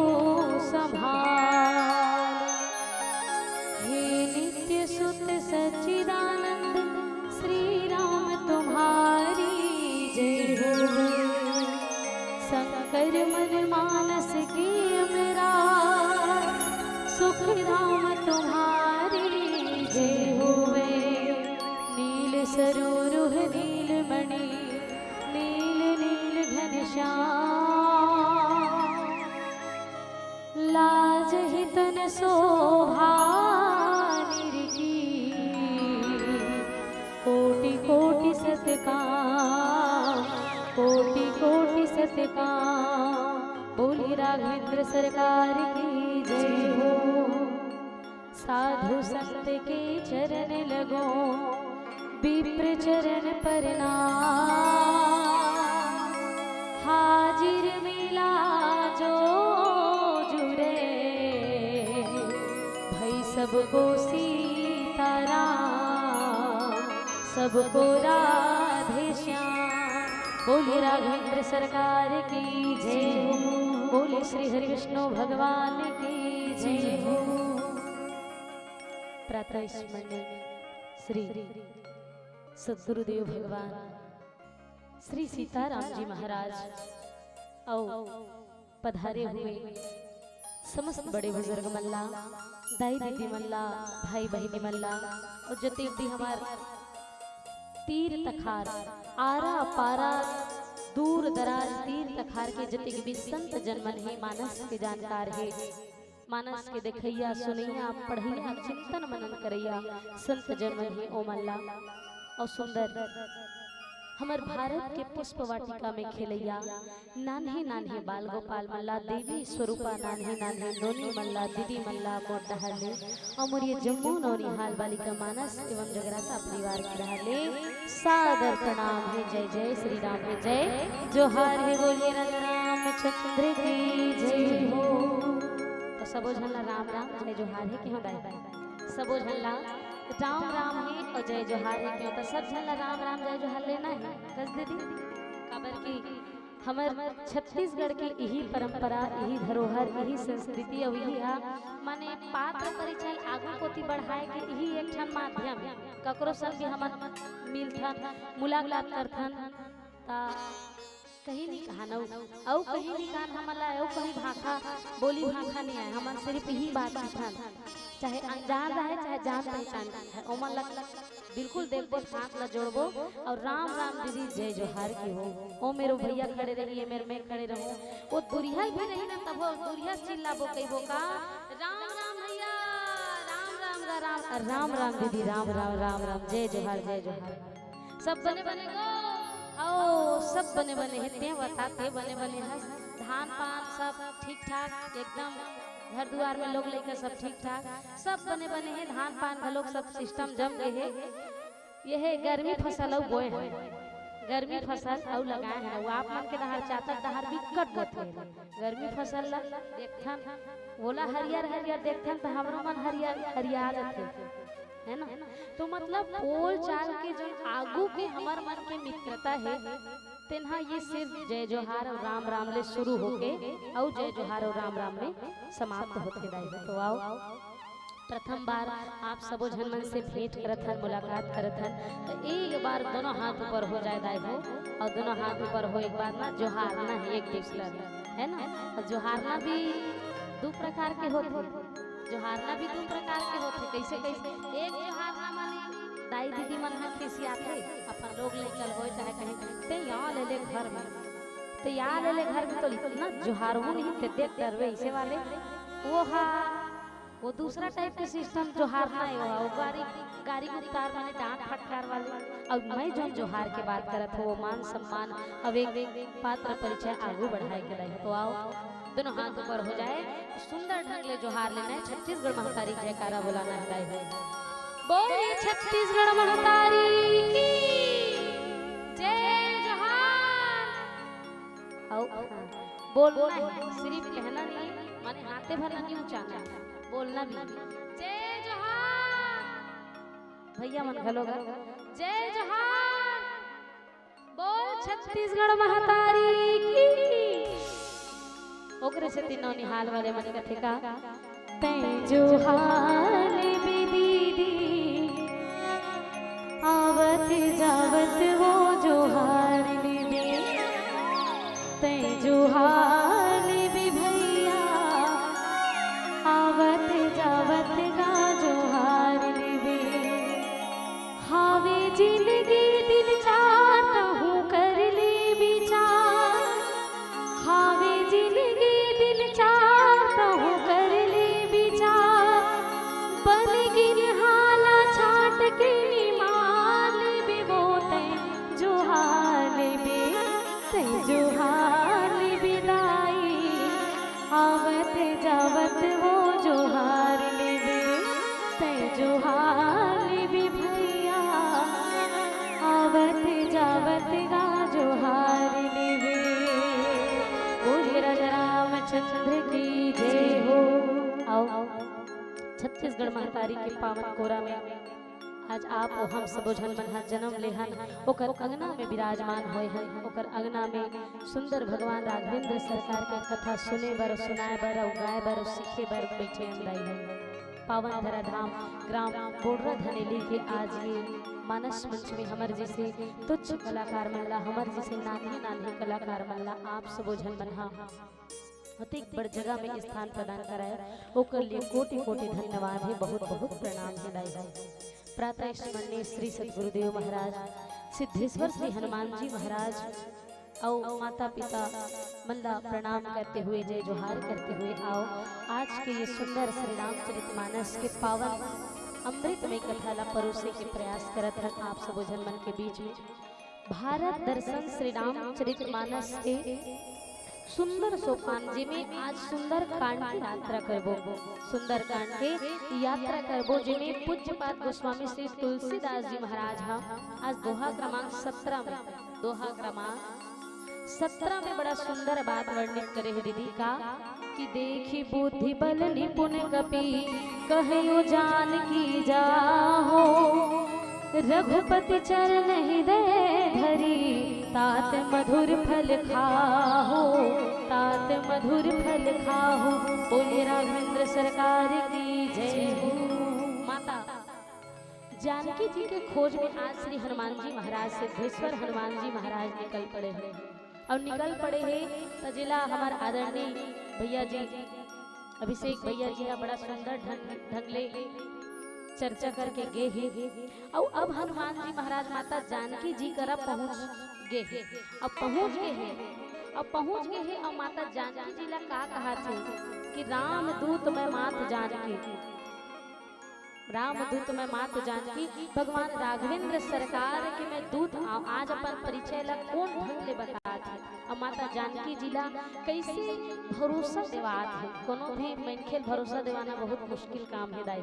[SPEAKER 9] संभाल। हे नित्य सुत सच्चिदानंद श्री राम तुम्हारी जय हो। शंकर मन मानस की अमरा सुख धाम तुम्हारी जय होवे। नील सरोरुह नील मणि नील नील घनश्याम। लाज हितन शोभा निरखी कोटि कोटि सतकाम कोटि कोटि सतकाम। बोली राघवेंद्र सरकार की जय हो। साधु संत के चरण लगो विप्र चरण प्रणाम। हाजिर मिला जो जुड़े भई सबको सीताराम सबको राधे श्याम। बोले राघवेंद्र सरकार की जय हो। बोले श्री हरि विष्णु भगवान की जय हो। प्रातः स्मरणीय श्री सद्गुरुदेव भगवान श्री सीताराम जी महाराज और पधारे हुए समस्त बड़े बुजुर्ग मल्ला दाई दीदी मल्ला भाई बहनी मल्ला और जते भी हमार तीर तखार आरा पारा दूर दराज तीर तखार के जते भी संत जनमन है मानस के जानकार है। मानस के देखैया सुनैया पढ़ैया चिंतन मनन करैया संत जनमन है ओ मल्ला और सुंदर हमार भारत के पुष्प वाटिका में खेलैया नान्हे नान्हे बाल गोपाल मल्ला देवी स्वरूपा नान्हे नान्हे नोनी मल्ला दीदी मल्ला मोट डहाले और मोरिये जम्मू नौनिहाल बालिका मानस एवं जगराता परिवार की रहले सादर प्रणाम है। जय जय श्री राम है जय जोहार है। बोलिए रामचंद्र की जय हो। तो सबो झल्ला राम राम जय जोहार है क्यों दाई सबो झल्ला राम राम है और जय जोहार है क्यों। तो सब झल्ला राम राम जय जोहार लेना है कस दीदी खबर की हमर छत्तीसगढ़ के यही परंपरा यही धरोहर यही संस्कृति और यही माने पात्र परिचय आगू कोती बढ़ाए के यही एक ठन माध्यम ककरो सब भी हमन मिलथन मुलाकात करथन ता कहीं नहीं कहाना औ कहीं नहीं कान हमला औ कहीं भाषा बोली भाषा नहीं है हमन सिर्फ यही बात कहथन चाहे अनजान रहे चाहे जान पहचान है ओमन लग बिल्कुल देखबो हाथ ला जोड़बो और राम राम दीदी जय जोहार की हो। ओ मेरो भैया खड़े रहिए मेरे में खड़े रहो वो दुरिया भी रही ना तब दुरिया चिल्लाबो कहबो का राम राम भैया राम राम गा राम राम दीदी राम राम राम राम जय जोहार सब बने बने गो ओ सब बने बने है ते बताते बने बने है धान पान सब ठीक ठाक एकदम घर द्वार में लोग लेकर सब ठीक ठाक सब बने बने हैं धान पान का लोग सब सिस्टम जम गए है। यह गर्मी फसल बोए हैं गर्मी फसल और लगाए हैं वो आप मन के दहार चातर दहार बिकट बते गर्मी फसल ला देखथन बोला हरियर हरियर देखथन तो हमरो मन हरियर हरिया जाते है ना। तो मतलब बोल चाल के जो आगू के हमार मन के मित्रता है तेना ये सिर्फ जय जोहार और राम राम ले शुरू होके और जय जोहार और राम राम में समाप्त होते दाई। तो आओ प्रथम बार आप सबो झन मन से भेंट करत हन, मुलाकात करत हन, तो एक बार दोनों हाथ ऊपर हो जाए दाई हो, और दोनों हाथ ऊपर हो एक बार ना जोहारना है एक दूसरा है ना। और जोहारना भी दो प्रकार के होते, जोहारना भी दो प्रकार के होते। कैसे कैसे? एक जोहारना माने दाई दीदी मन है खिसियाते अपन लोग ले चल हो चाहे कहीं ते यहाँ ले ले घर में, तो यहाँ ले ले घर में तो इतना जोहार हो नहीं ते देख डरवे ऐसे वाले वो हा वो दूसरा टाइप के सिस्टम जोहार नहीं हुआ। वो गाड़ी गुप्तार माने डांट फटकार वाले। और मैं जो जोहार के बात करत हो वो मान सम्मान अब एक पात्र परिचय आगू बढ़ाए के लिए। तो आओ दोनों हाथ ऊपर हो जाए, सुंदर ढंग ले जोहार लेना है। छत्तीसगढ़ महतारी जयकारा बुलाना है। बोलिए छत्तीसगढ़ महतारी की जय जोहार। आओ बोलना है, सिर्फ कहना नहीं, माने हाथे भरना नहीं, ऊंचाना है, बोलना भी। जय जोहार भैया मन घलोगा जय जोहार। बोल छत्तीसगढ़ महतारी की। ओकरे से तीनों निहाल वाले मन कथे का तै जोहार भी दीदी आवत जावत वो जोहार दीदी, तै जोहार भी भैया आवत जावत गा जोहार लेवे। हावे जिंदगी दिल चाहता हूँ कर ले विचार, हावे जिंदगी दिल चाहता हूँ कर ले विचार। बन गिन हाला छाट के निमाल भी वो तै जोहार लेवे, तै जोहार विदाई आवत जावत वो जोहार लेवे, तै जोहार भी भैया आवत जावत गा जोहार लेवे। बोलिए राजा रामचंद्र की जय हो। आओ छत्तीसगढ़ महतारी के पावन कोरा में आज आप और हम सबो झन मन हर जन्म लेहन, ओकर अंगना में विराजमान होए हन। ओकर अंगना में सुंदर भगवान राघवेंद्र सरकार के कथा सुने बर, सुनाए बर, गाए बर, सीखे बर बैठे अंदाई है। पावन धरा धाम ग्राम बोडरा धनेली के आज ये मानस मंच में हमर जैसे तुच्छ कलाकार मनला, हमर जैसे नानी नानी कलाकार मनला आप सबो झन मन हा अतिक बड़ जगह में स्थान प्रदान कराए, ओकर लिए कोटि कोटि धन्यवाद है, बहुत बहुत प्रणाम है दाई भाई। प्रातः स्मरणीय श्री सदगुरुदेव महाराज, सिद्धेश्वर श्री हनुमान जी महाराज और माता पिता मल्ला प्रणाम करते हुए जय जोहार करते हुए आओ आज के ये सुंदर श्री रामचरितमानस के पावन अमृतमय कथा ला परोसे के प्रयास करत हैं आप सब जन मन के बीच में। भारत दर्शन श्री रामचरितमानस के सुंदर सोपान जिमें आज सुंदर कांड की यात्रा करबो, सुंदर कांड के यात्रा करबो जिमें पूज्यपाद गोस्वामी श्री तुलसीदास जी महाराज हा आज दोहा क्रमांक 17 में, दोहा क्रमांक 17 में बड़ा सुंदर बात वर्णित करे है दीदी का कि देखी बुद्धि बल निपुण कपि कहो जान की जाहो, रघुपति चरण हृदय धरी तात मधुर फल खाहो, तात मधुर फल खाहो। बोले राघवेंद्र सरकार की जय हो। माता जानकी जी के खोज में आज श्री हनुमान जी महाराज सिद्धेश्वर हनुमान जी महाराज निकल पड़े हैं और निकल पड़े हैं तो जिला हमारे आदरणीय भैया जी अभिषेक भैया जी का बड़ा सुंदर ढंगले चर्चा करके गे है। और अब हनुमान जी महाराज माता जानकी जी करा पहुँच गए हैं, अब पहुँच गए हैं, अब पहुँच गए हैं और माता जानकी जी ला का कहा थे कि राम दूत मैं मात जानकी, राम दूत मैं मात जानकी, भगवान राघवेंद्र सरकार के मैं दूत आज अपन परिचय ला कौन ढंग ले बता थी और माता जानकी जी ला कैसे भरोसा देवात है। कोनो भी मनखे भरोसा देवाना बहुत मुश्किल काम है दाई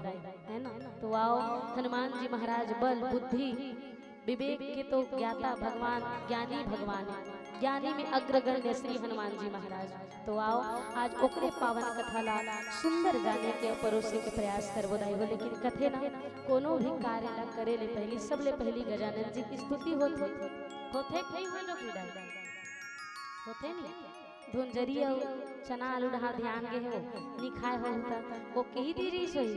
[SPEAKER 9] है ना। तो आओ हनुमान जी महाराज बल बुद्धि विवेक के तो ज्ञाता भगवान ज्ञानी भगवान है, ज्ञानी में अग्रगण्य श्री हनुमान जी महाराज। तो आओ आज ओकरे पावन कथा ला सुंदर जाने के परोसे के प्रयास करबो दाई हो। लेकिन कथे ना कोनो भी कार्य ला करे ले पहली सबले पहली गजानन जी की स्तुति होते नहीं हो लोग दाई होते नहीं धुंजरी और चना आलू डहा ध्यान गे हो निखाए हो वो कही दी रही सोई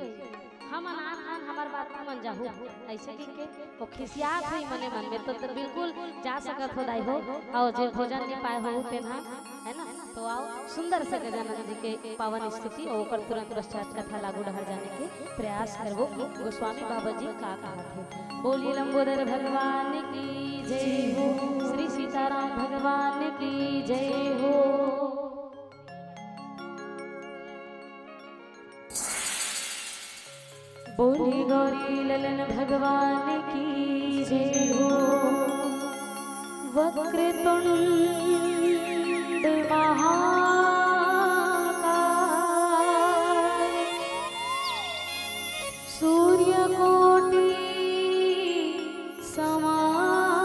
[SPEAKER 9] हम अनार खान हमार बात को मन जाहू ऐसे के वो खिसियात है मने मन में तो बिल्कुल जा सकत हो दाई हो आओ जे भोजन नहीं पाए हो तेना है ना तो आओ सुंदर से गजानन जी के पावन स्थिति और ओकर तुरंत पश्चात कथा लागू डहर जाने के प्रयास करबो। गोस्वामी बाबा जी का कहा थे बोलिए लंबोदर भगवान की जय हो, श्री सीताराम भगवान की जय हो। बोली गौरी ललन भगवान की जय हो। वक्रतुंड महाकाय सूर्यकोटि समाप्रभा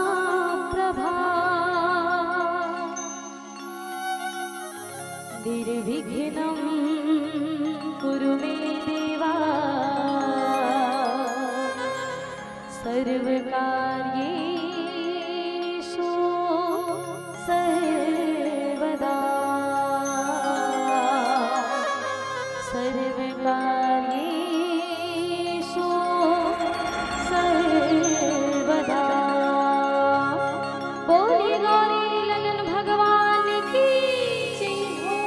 [SPEAKER 9] निर्विघ्नं कुरु मे देवा सर्वकार्येषु सर्वदा सर्वकार्येषु सर्वदा। बोली गौरी ललन भगवान की जय हो।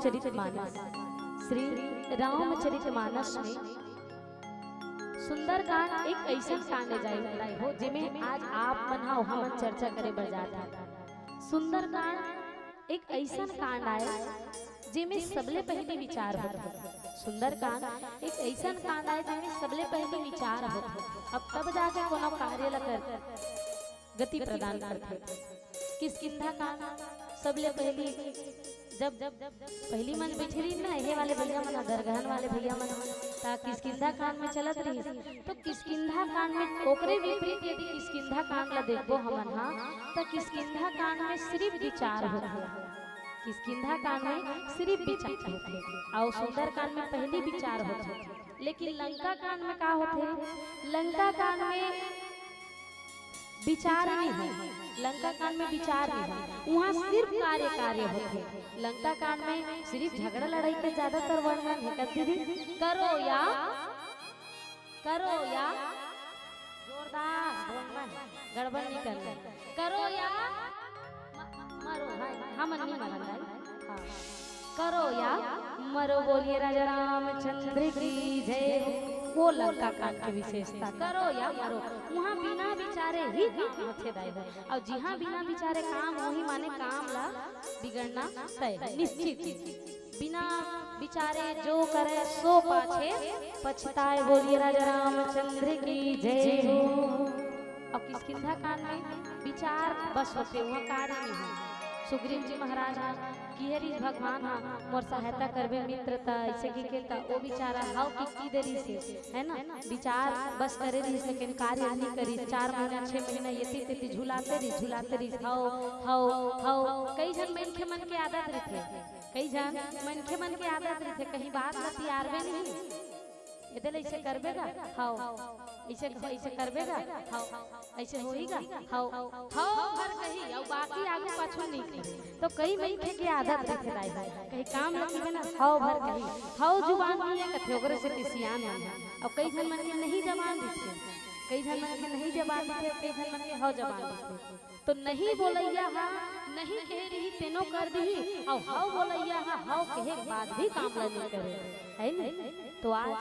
[SPEAKER 9] रामचरितमानस। श्री रामचरितमानस में सुंदरकांड एक ऐसा कांड जाए हो जिमें आज आप मन हम चर्चा करे बर जाता। सुंदरकांड एक ऐसा कांड आए जिमें सबले पहले विचार होता। सुंदरकांड एक ऐसा कांड आए जिमें सबले पहले विचार होता। अब तब जाके कोनो कार्य ला कर गति प्रदान करते। किसकिंधा कांड सबले पहली जब पहली मन बिछड़ी ना ये वाले भैया मन दरगहन वाले भैया मन ता किसकिंधा कांड में चलत रही। तो किसकिंधा कांड में ओकरे विपरीत यदि किसकिंधा कांड ला देखबो हमन हा तो किसकिंधा कांड में सिर्फ विचार होते। किसकिंधा कांड में सिर्फ विचार होते और सुंदर कांड में पहली विचार होते। लेकिन लंका कांड में का होते? लंका कांड में विचार नहीं है। लंका कांड में विचार नहीं है, वहाँ सिर्फ कार्य होते। लंका कांड में सिर्फ झगड़ा लड़ाई के ज्यादातर वर्णन है। दीदी करो या जोरदार बोलना है, गड़बड़ नहीं करना। करो या मरो है, हम नहीं मरना है। करो या मरो, बोलिए राजा रामचंद्र की जय। वो लंका कांड की विशेषता करो या मरो, वहाँ बिना विचारे ही काम होते दाई। और जी हाँ बिना विचारे काम वही माने काम ला बिगड़ना तय है निश्चित। बिना विचारे जो करे सो पाछे पछताए, बोलिए राजा रामचंद्र की जय हो। अब किसकिंधा कांड में विचार बस होते, वहाँ कार्य नहीं है। सुग्रीव जी महाराज की हरी भगवान मोर सहायता करबे मित्रता ऐसे की केता वो बेचारा हाउ की देरी से है ना विचार बस करे रही लेकिन कार्य नहीं करी। 4 महीना 6 महीना ये तेती झुलाते रही हाउ कई जन मन के आदत रहते। कई जन मन के आदत रहते कहीं बात नहीं आरबे नहीं इधर ऐसे करबेगा हाउ ऐसे करबेगा हाउ ऐसे होएगा हाउ हर कहीं और बाकी आगे पाछू नहीं। तो कई महीने की आदत रखे दाई कहीं काम लगी ना हाउ भर कहीं हाउ जुबान नहीं है कथे ओकरे से सियान है। और कई जन मन के नहीं जबान दिखे, कई जन मन के नहीं जबान दिखे, कई जन मन के हाउ जबान दिखे। तो नहीं बोलैया हाँ नहीं कह रही तेनो कर दी और हाउ बोलैया हाँ हाउ कहे बाद भी काम नहीं करे है नहीं। तो आज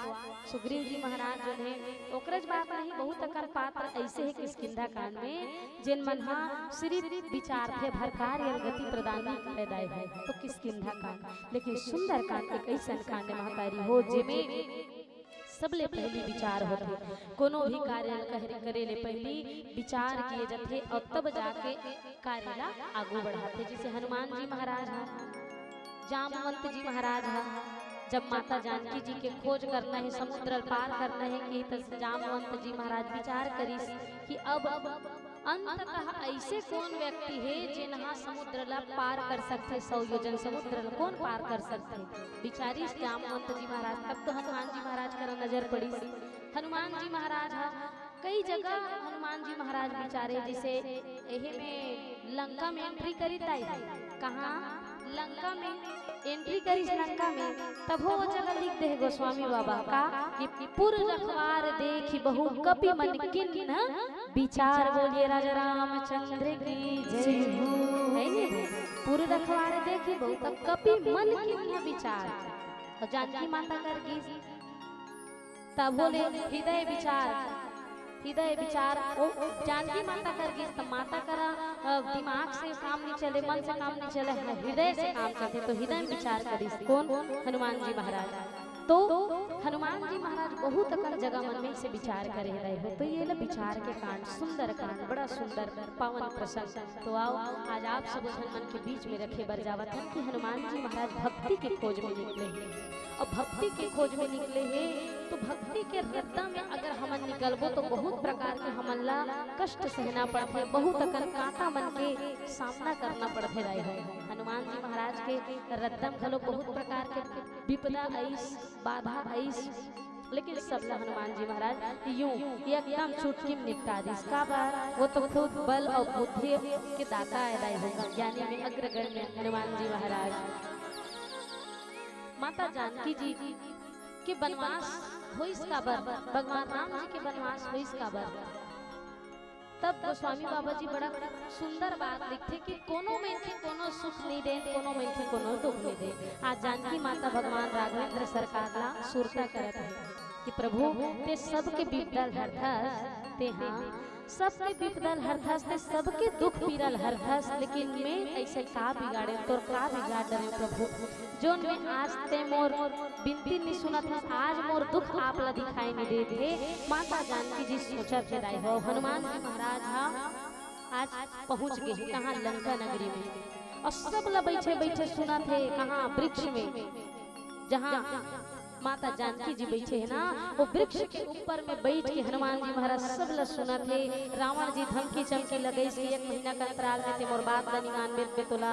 [SPEAKER 9] सुग्रीव जी महाराज जो है ओकरज बात नहीं बहुत अकर पात्र ऐसे है किसकिंधा कांड में जिन मन हा सिर्फ विचार थे भर कार्य गति प्रदान करे दाई है। तो किसकिंधा कांड लेकिन सुंदर कांड एक ऐसा कांड महतारी हो जिमे सबले पहली विचार होते। कोनो भी कार्य करे ले पहली विचार किए जाते और तब जाके कार्य ला आगू बढ़ाते। जैसे हनुमान जी महाराज है, जामवंत जी महाराज है, जब माता जानकी जी के खोज करना है समुद्र पार करना है कि तो जामवंत जी महाराज विचार करी कि अब अंततः ऐसे कौन व्यक्ति है जिन्हा समुद्र ला पार कर सकते, 100 योजन समुद्र ला कौन पार कर सकते बिचारी जामवंत जी महाराज। तब तो हनुमान जी महाराज का नजर पड़ी। हनुमान जी महाराज कई जगह हनुमान जी महाराज विचारे जैसे यही में लंका में एंट्री करी ताई कहाँ लंका में एंट्री करी लंका में तब वो जगह लिख दे गोस्वामी बाबा का कि पुर रखवार देखी बहु कपि मन किन विचार, बोलिए राजा रामचंद्र की जय हो। पुर रखवार देखी बहु कपि मन किन विचार। और जानकी माता कर गई तब बोले हृदय विचार जानकी माता कर गई तब माता करा दिमाग से काम नहीं चले, मन से काम नहीं चले, हृदय से काम चलते। तो हृदय विचार करी कौन? हनुमान जी महाराज। तो हनुमान जी महाराज बहुत अकल जगह मन में से विचार करे रहे हो। तो ये विचार के कांड सुंदर कांड बड़ा सुंदर पावन प्रसंग। तो आओ आज आप सब मन के बीच में रखे बर जावत है कि हनुमान जी महाराज भक्ति के खोज में निकले हैं। और भक्ति के खोज में निकले हैं तो भक्ति के रद्दा में अगर हमन निकलबो तो बहुत प्रकार के हमन ला कष्ट सहना पड़ते, बहुत अकल कांटा मन के सामना करना पड़ते रहे हैं। हनुमान जी महाराज के रद्दम खलो बहुत प्रकार के विपदा आईस बाधा आईस, लेकिन सब हनुमान जी महाराज यूं एकदम चुटकी में निपटा दी। इसका वो तो खुद बल और बुद्धि के दाता अदाय होगा, ज्ञानी में अग्रगण्य हनुमान जी महाराज। माता जानकी जी के वनवास हो इसका बर, भगवान राम जी के वनवास हो इसका बर तब गोस्वामी बाबा जी बड़ा सुंदर बात लिखते कि कोनो में के कोनो सुख नहीं दे, कोनो में के कोनो दुख नहीं दे। आज जानकी माता भगवान राघवेंद्र सरकार ला सुरता करत है कि प्रभु ते सबके विपदल हरथस, ते हाँ सबके विपदल हरथस, ते सबके दुख पीरल हरथस, लेकिन मैं ऐसे का बिगाड़े तोर का बिगाड़ डरे प्रभु, जोन में आज ते मोर बिनती नहीं सुनत है, आज मोर दुख आप ला दिखाई नहीं दे थे। माता जानकी जी सोचत है राय हो हनुमान जी महाराज हाँ आज पहुंच गए कहाँ लंका नगरी में, और सब ला बैठे बैठे सुना थे कहाँ वृक्ष में, जहाँ माता जानकी जी बैठे है ना वो वृक्ष के ऊपर में बैठ के हनुमान जी महाराज सब ला सुना थे। रावण जी धमकी चमकी लगे से 1 महीना का अंतराल में ते मोर बात बनी मान में तोला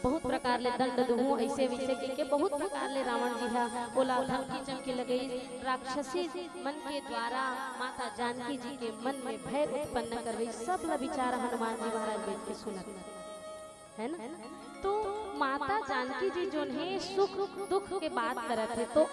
[SPEAKER 9] बहुत प्रकार ले दंड दूँ ऐसे वैसे के बहुत प्रकार ले रावण जी हा बोला धमकी चमकी लगे। राक्षसी मन के द्वारा माता जानकी जी के मन में भय उत्पन्न कर गई। सब ला विचार हनुमान जी महाराज बैठ के सुना है ना। तो माता जानकी जी जो है सुख दुख के बात करत है, तो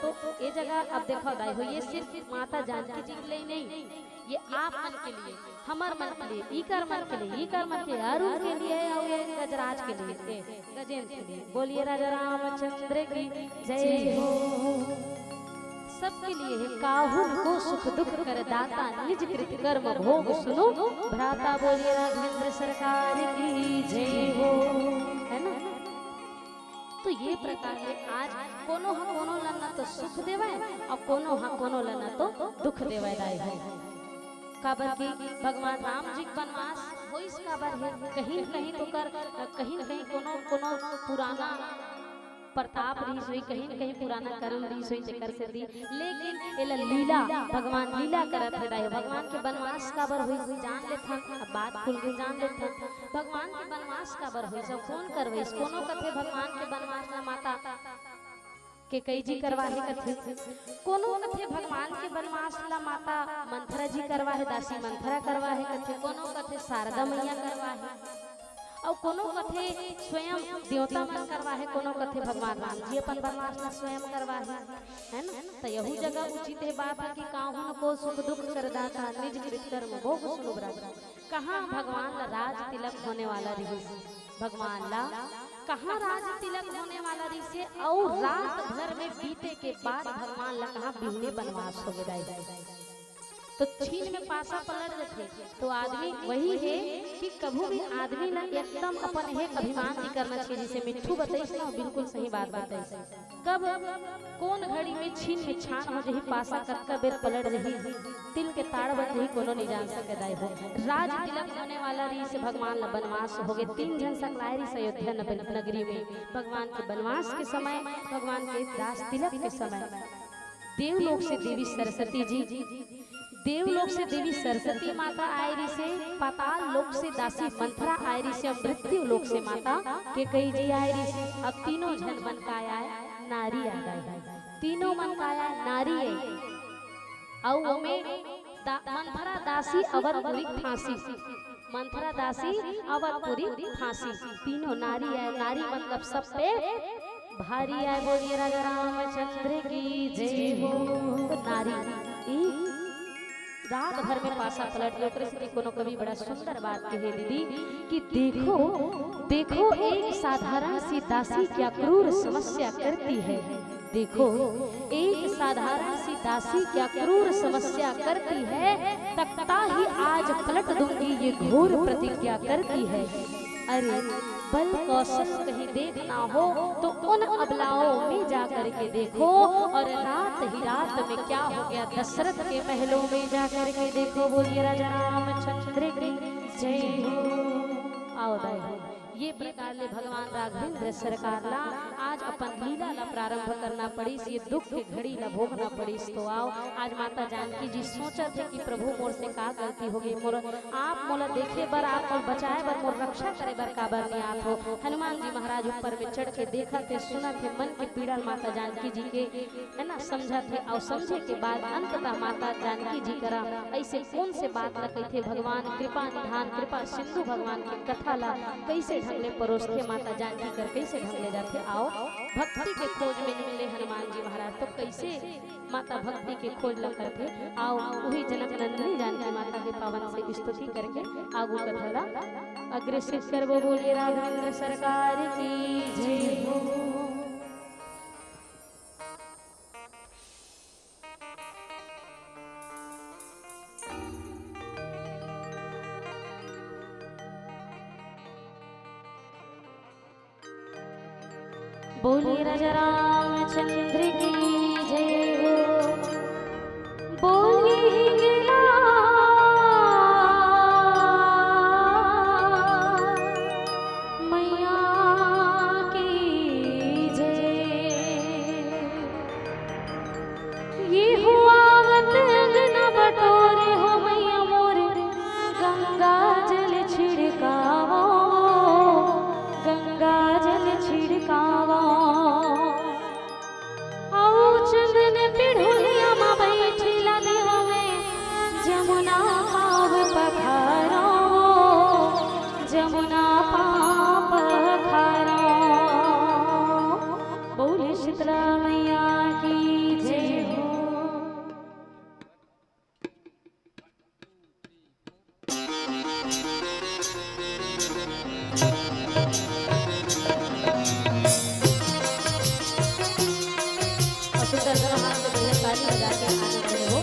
[SPEAKER 9] ये जगह अब देखो दाई हो ये सिर्फ माता जानकी जी के लिए नहीं, ये आप मन के लिए, हमार मन के लिए, ई कर मन के लिए, ई कर मन के अरुण के लिए और ये गजराज के लिए, गजेंद्र के लिए। बोलिए राजा रामचंद्र की जय हो। सबके लिए है काहुन को सुख दुख कर दाता, निज कृत कर्म भोग सुनो भ्राता। बोलिए राघवेंद्र सरकार की जय हो, है ना। तो ये प्रकार है आज कोनो हा कोनो लना तो सुख देवा और कोनो हा कोनो लना तो दुख देवा दाई है। काबर की भगवान राम जी वनवास हो इस काबर है कहीं न कहीं तो कर कहीं न कहीं कोनो कोनो पुराना प्रताप रही सोई, कहीं न कहीं पुराना कर्म रही सोई चक्कर से दी, लेकिन एला लीला भगवान लीला करत है दाई। भगवान के वनवास काबर हुई जान लेथन, अब बात खुल के जान लेथन भगवान के वनवास काबर हुई सब कौन करवे। कोनो कथे भगवान के वनवास ला माता के कई जी करवाहे कथे, कोनो कथे भगवान के वनवास ला माता मंथरा जी करवाहे, दासी मंथरा करवाहे कथे, कोनो कथे शारदा मैया करवाहे, और कोनो कथे स्वयं देवता मन करवाहे, कोनो कथे भगवान राम जी अपन वनवास ला स्वयं करवाहे, है ना। तो यही जगह उचित है बात है कि काहुन को सुख दुख कर दाता, निज कृत कर्म भोग सुनो भ्राता। कहाँ भगवान ला राज तिलक होने वाला रही, भगवान ला कहाँ राज तिलक होने वाला रही से, और रात भर में बीते के बाद भगवान ला कहाँ बिहने वनवास हो गए। तो छीन में पासा पलट जाते। तो आदमी वही है कि कभी भी आदमी ना एकदम अपन है अभिमान नहीं करना चाहिए। जैसे मिट्ठू बताइस ना बिल्कुल सही बात बताइस, कब कौन घड़ी में छीन में छान हो जही पासा कत्का बेर पलट रही, तिल के ताड़ बन रही कोनो नहीं जान सके दाई हो। राज तिलक होने वाला रही से भगवान ला वनवास हो गए। 3 जन सकलाए रही अयोध्या नगरी में भगवान के वनवास के समय, भगवान के राज तिलक के समय देवलोक से देवी सरस्वती जी, देवलोक से देवी सरस्वती माता आयरी से, पाताल लोक से दासी मंथरा आयरी से, मृत्यु लोक से माता के कई जी आयरी से। अब तीनों जन बन का आया नारी आ गई, तीनों मन का आया नारी है। और में मंथरा दासी अवधपुरी फांसी, मंथरा दासी अवधपुरी फांसी, तीनों नारी है। नारी मतलब सब पे भारी है। बोलिए राजा रामचंद्र की जय हो। तो नारी रात भर में पासा पलट गया। कोनो कवि बड़ा सुंदर बात कहे दीदी कि देखो देखो एक साधारण सी दासी क्या क्रूर समस्या करती है। देखो एक साधारण सी दासी क्या क्रूर समस्या करती है, तख्ता ही आज पलट दूंगी ये घोर प्रतिज्ञा करती है। अरे बल कौशल कहीं देखना हो तो उन अबलाओं में जा करके देखो, और रात ही रात में क्या हो गया दशरथ के महलों में जा करके देखो। बोलिए राजा रामचंद्र की जय हो। आओ दाई हो। ये प्रकार ले भगवान राघवेंद्र सरकार ला आज अपन लीला ला प्रारंभ करना पड़ी, ये दुख के घड़ी ला भोगना पड़ी। तो आओ आज माता जानकी जी सोचा थे कि प्रभु मोर से का गलती हो गई, मोर आप मोला देखे बर, आप मोर बचाए बर, मोर रक्षा करे बर का बर नहीं आप हो। हनुमान जी महाराज ऊपर में चढ़ के देखा थे, सुना थे, मन के पीड़ा माता जानकी जी के है ना समझा थे, और समझे के बाद अंततः माता जानकी जी करा ऐसे कौन से बात ला कही थे भगवान कृपा निधान कृपा सिंधु भगवान की कथा ला कैसे ढंगले परोस के माता जानकी कर कैसे ढंगले जाते। आओ भक्ति के खोज में निकले हनुमान जी महाराज, तो कैसे माता भक्ति के खोज ल करते। आओ वही जनक नंदिनी जानकी माता के पावन से स्तुति करके आगू कथला अग्रसित करबो। बोलिए राघवेंद्र सरकार की जय हो। बोलिए राजा रामचंद्र की जय हो। बोलिए हिंगला मैया की जय। ये हुआ वतन न बटोरे हो मैया मोर गंगा जल छिड़कावो। गंगा जल छिड़कावो। चंदन पिढ़ुलिया माँ बैठिला देवा में जमुना पाव पखारो। जमुना पाव पखारो। बोले शीतला मैया की जय हो। सुंदर हाथ से पहले ताली बजा के आनंद लो।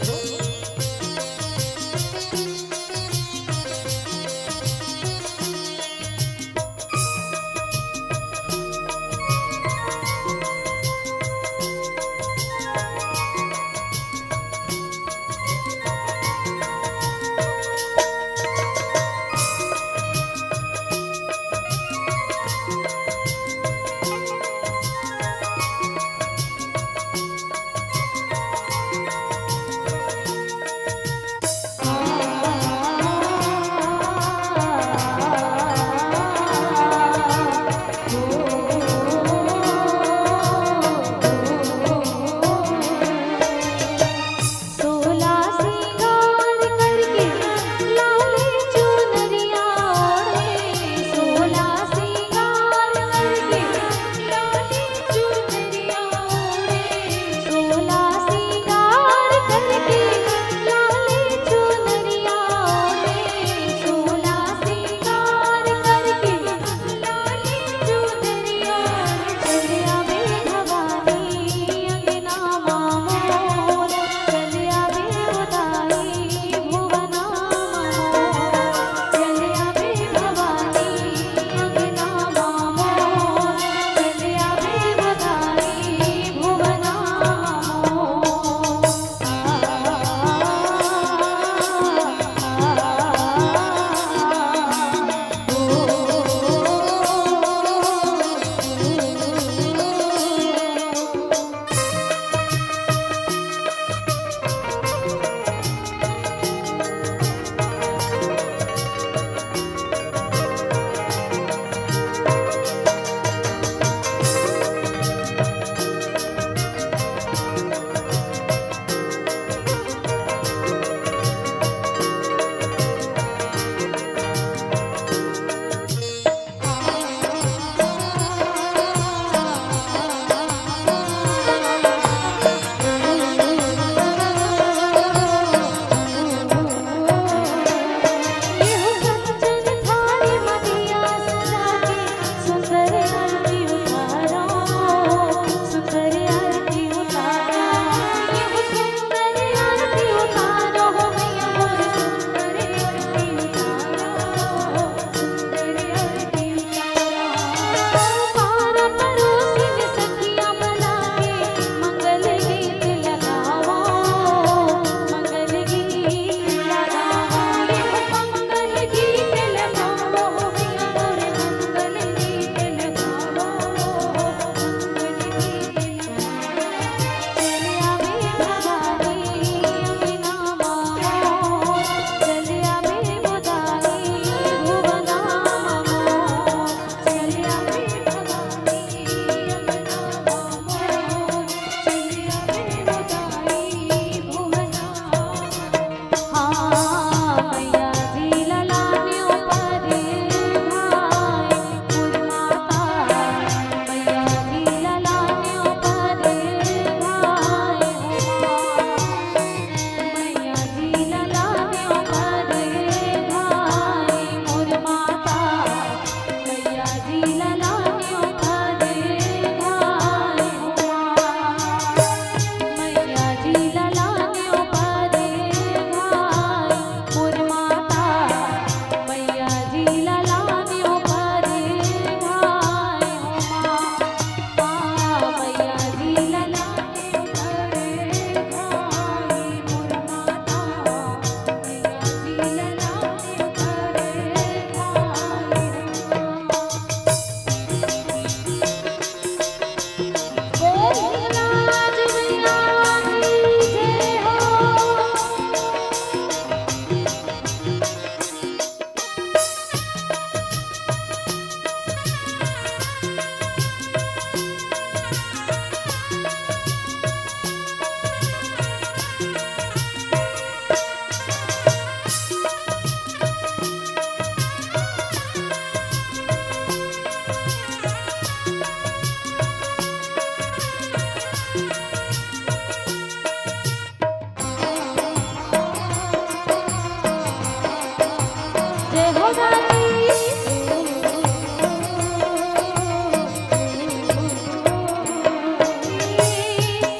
[SPEAKER 2] हो गाती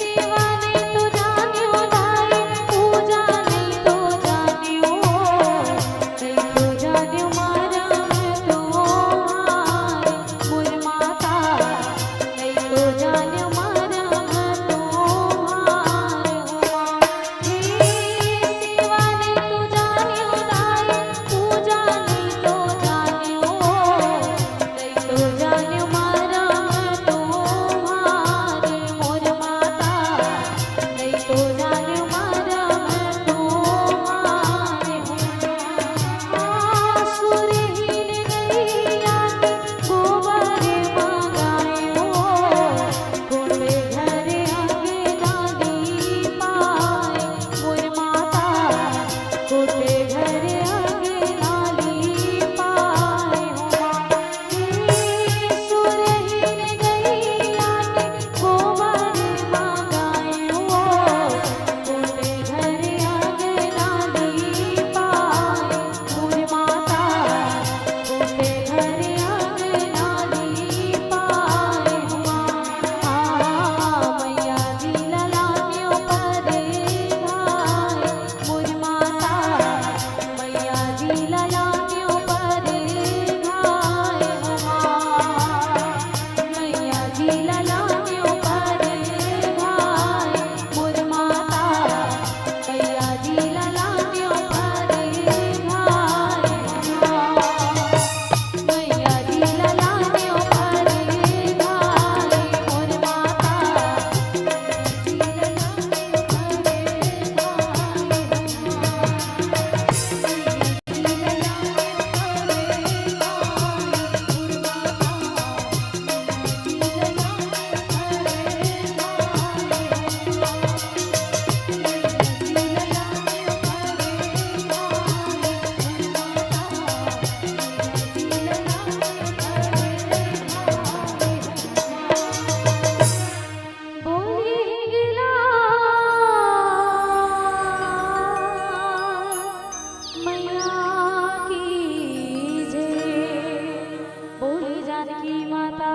[SPEAKER 2] सेवा नहीं तो जानियो दाई पूजा नहीं तो जानियो नहीं तो जानियो मारा मैं तुम्हारी मोर माता नहीं तो जानियो मारा मैं तुम्हारी सेवा नहीं तो जानियो दाई पूजा नहीं तो जानियो नहीं तो जानियो मारा मैं तुम्हारी मोर माता नहीं तो जानियो मारा मैं तुम्हारी सुरहीन गैया गोबर मांगायो गोरे घरे आगे डाली पाए मोर माता गोटे घरे आगे डाली पाए सुरहीन गैया गोबर मांगायो गोटे घरे आगे डाली पाए मोर माता गोटे घरे आगे डाली पाए मैया जी ललानियों पर घाय मोर माता मैया जी ललानियों पर घाय मैया जी ललानियों पर घाय मोर माता मैया जी ललानियों पर घाय मैया जी ललानियों पर घाय मोर माता जी बोलेगा मैया की जय बोली जानकी माता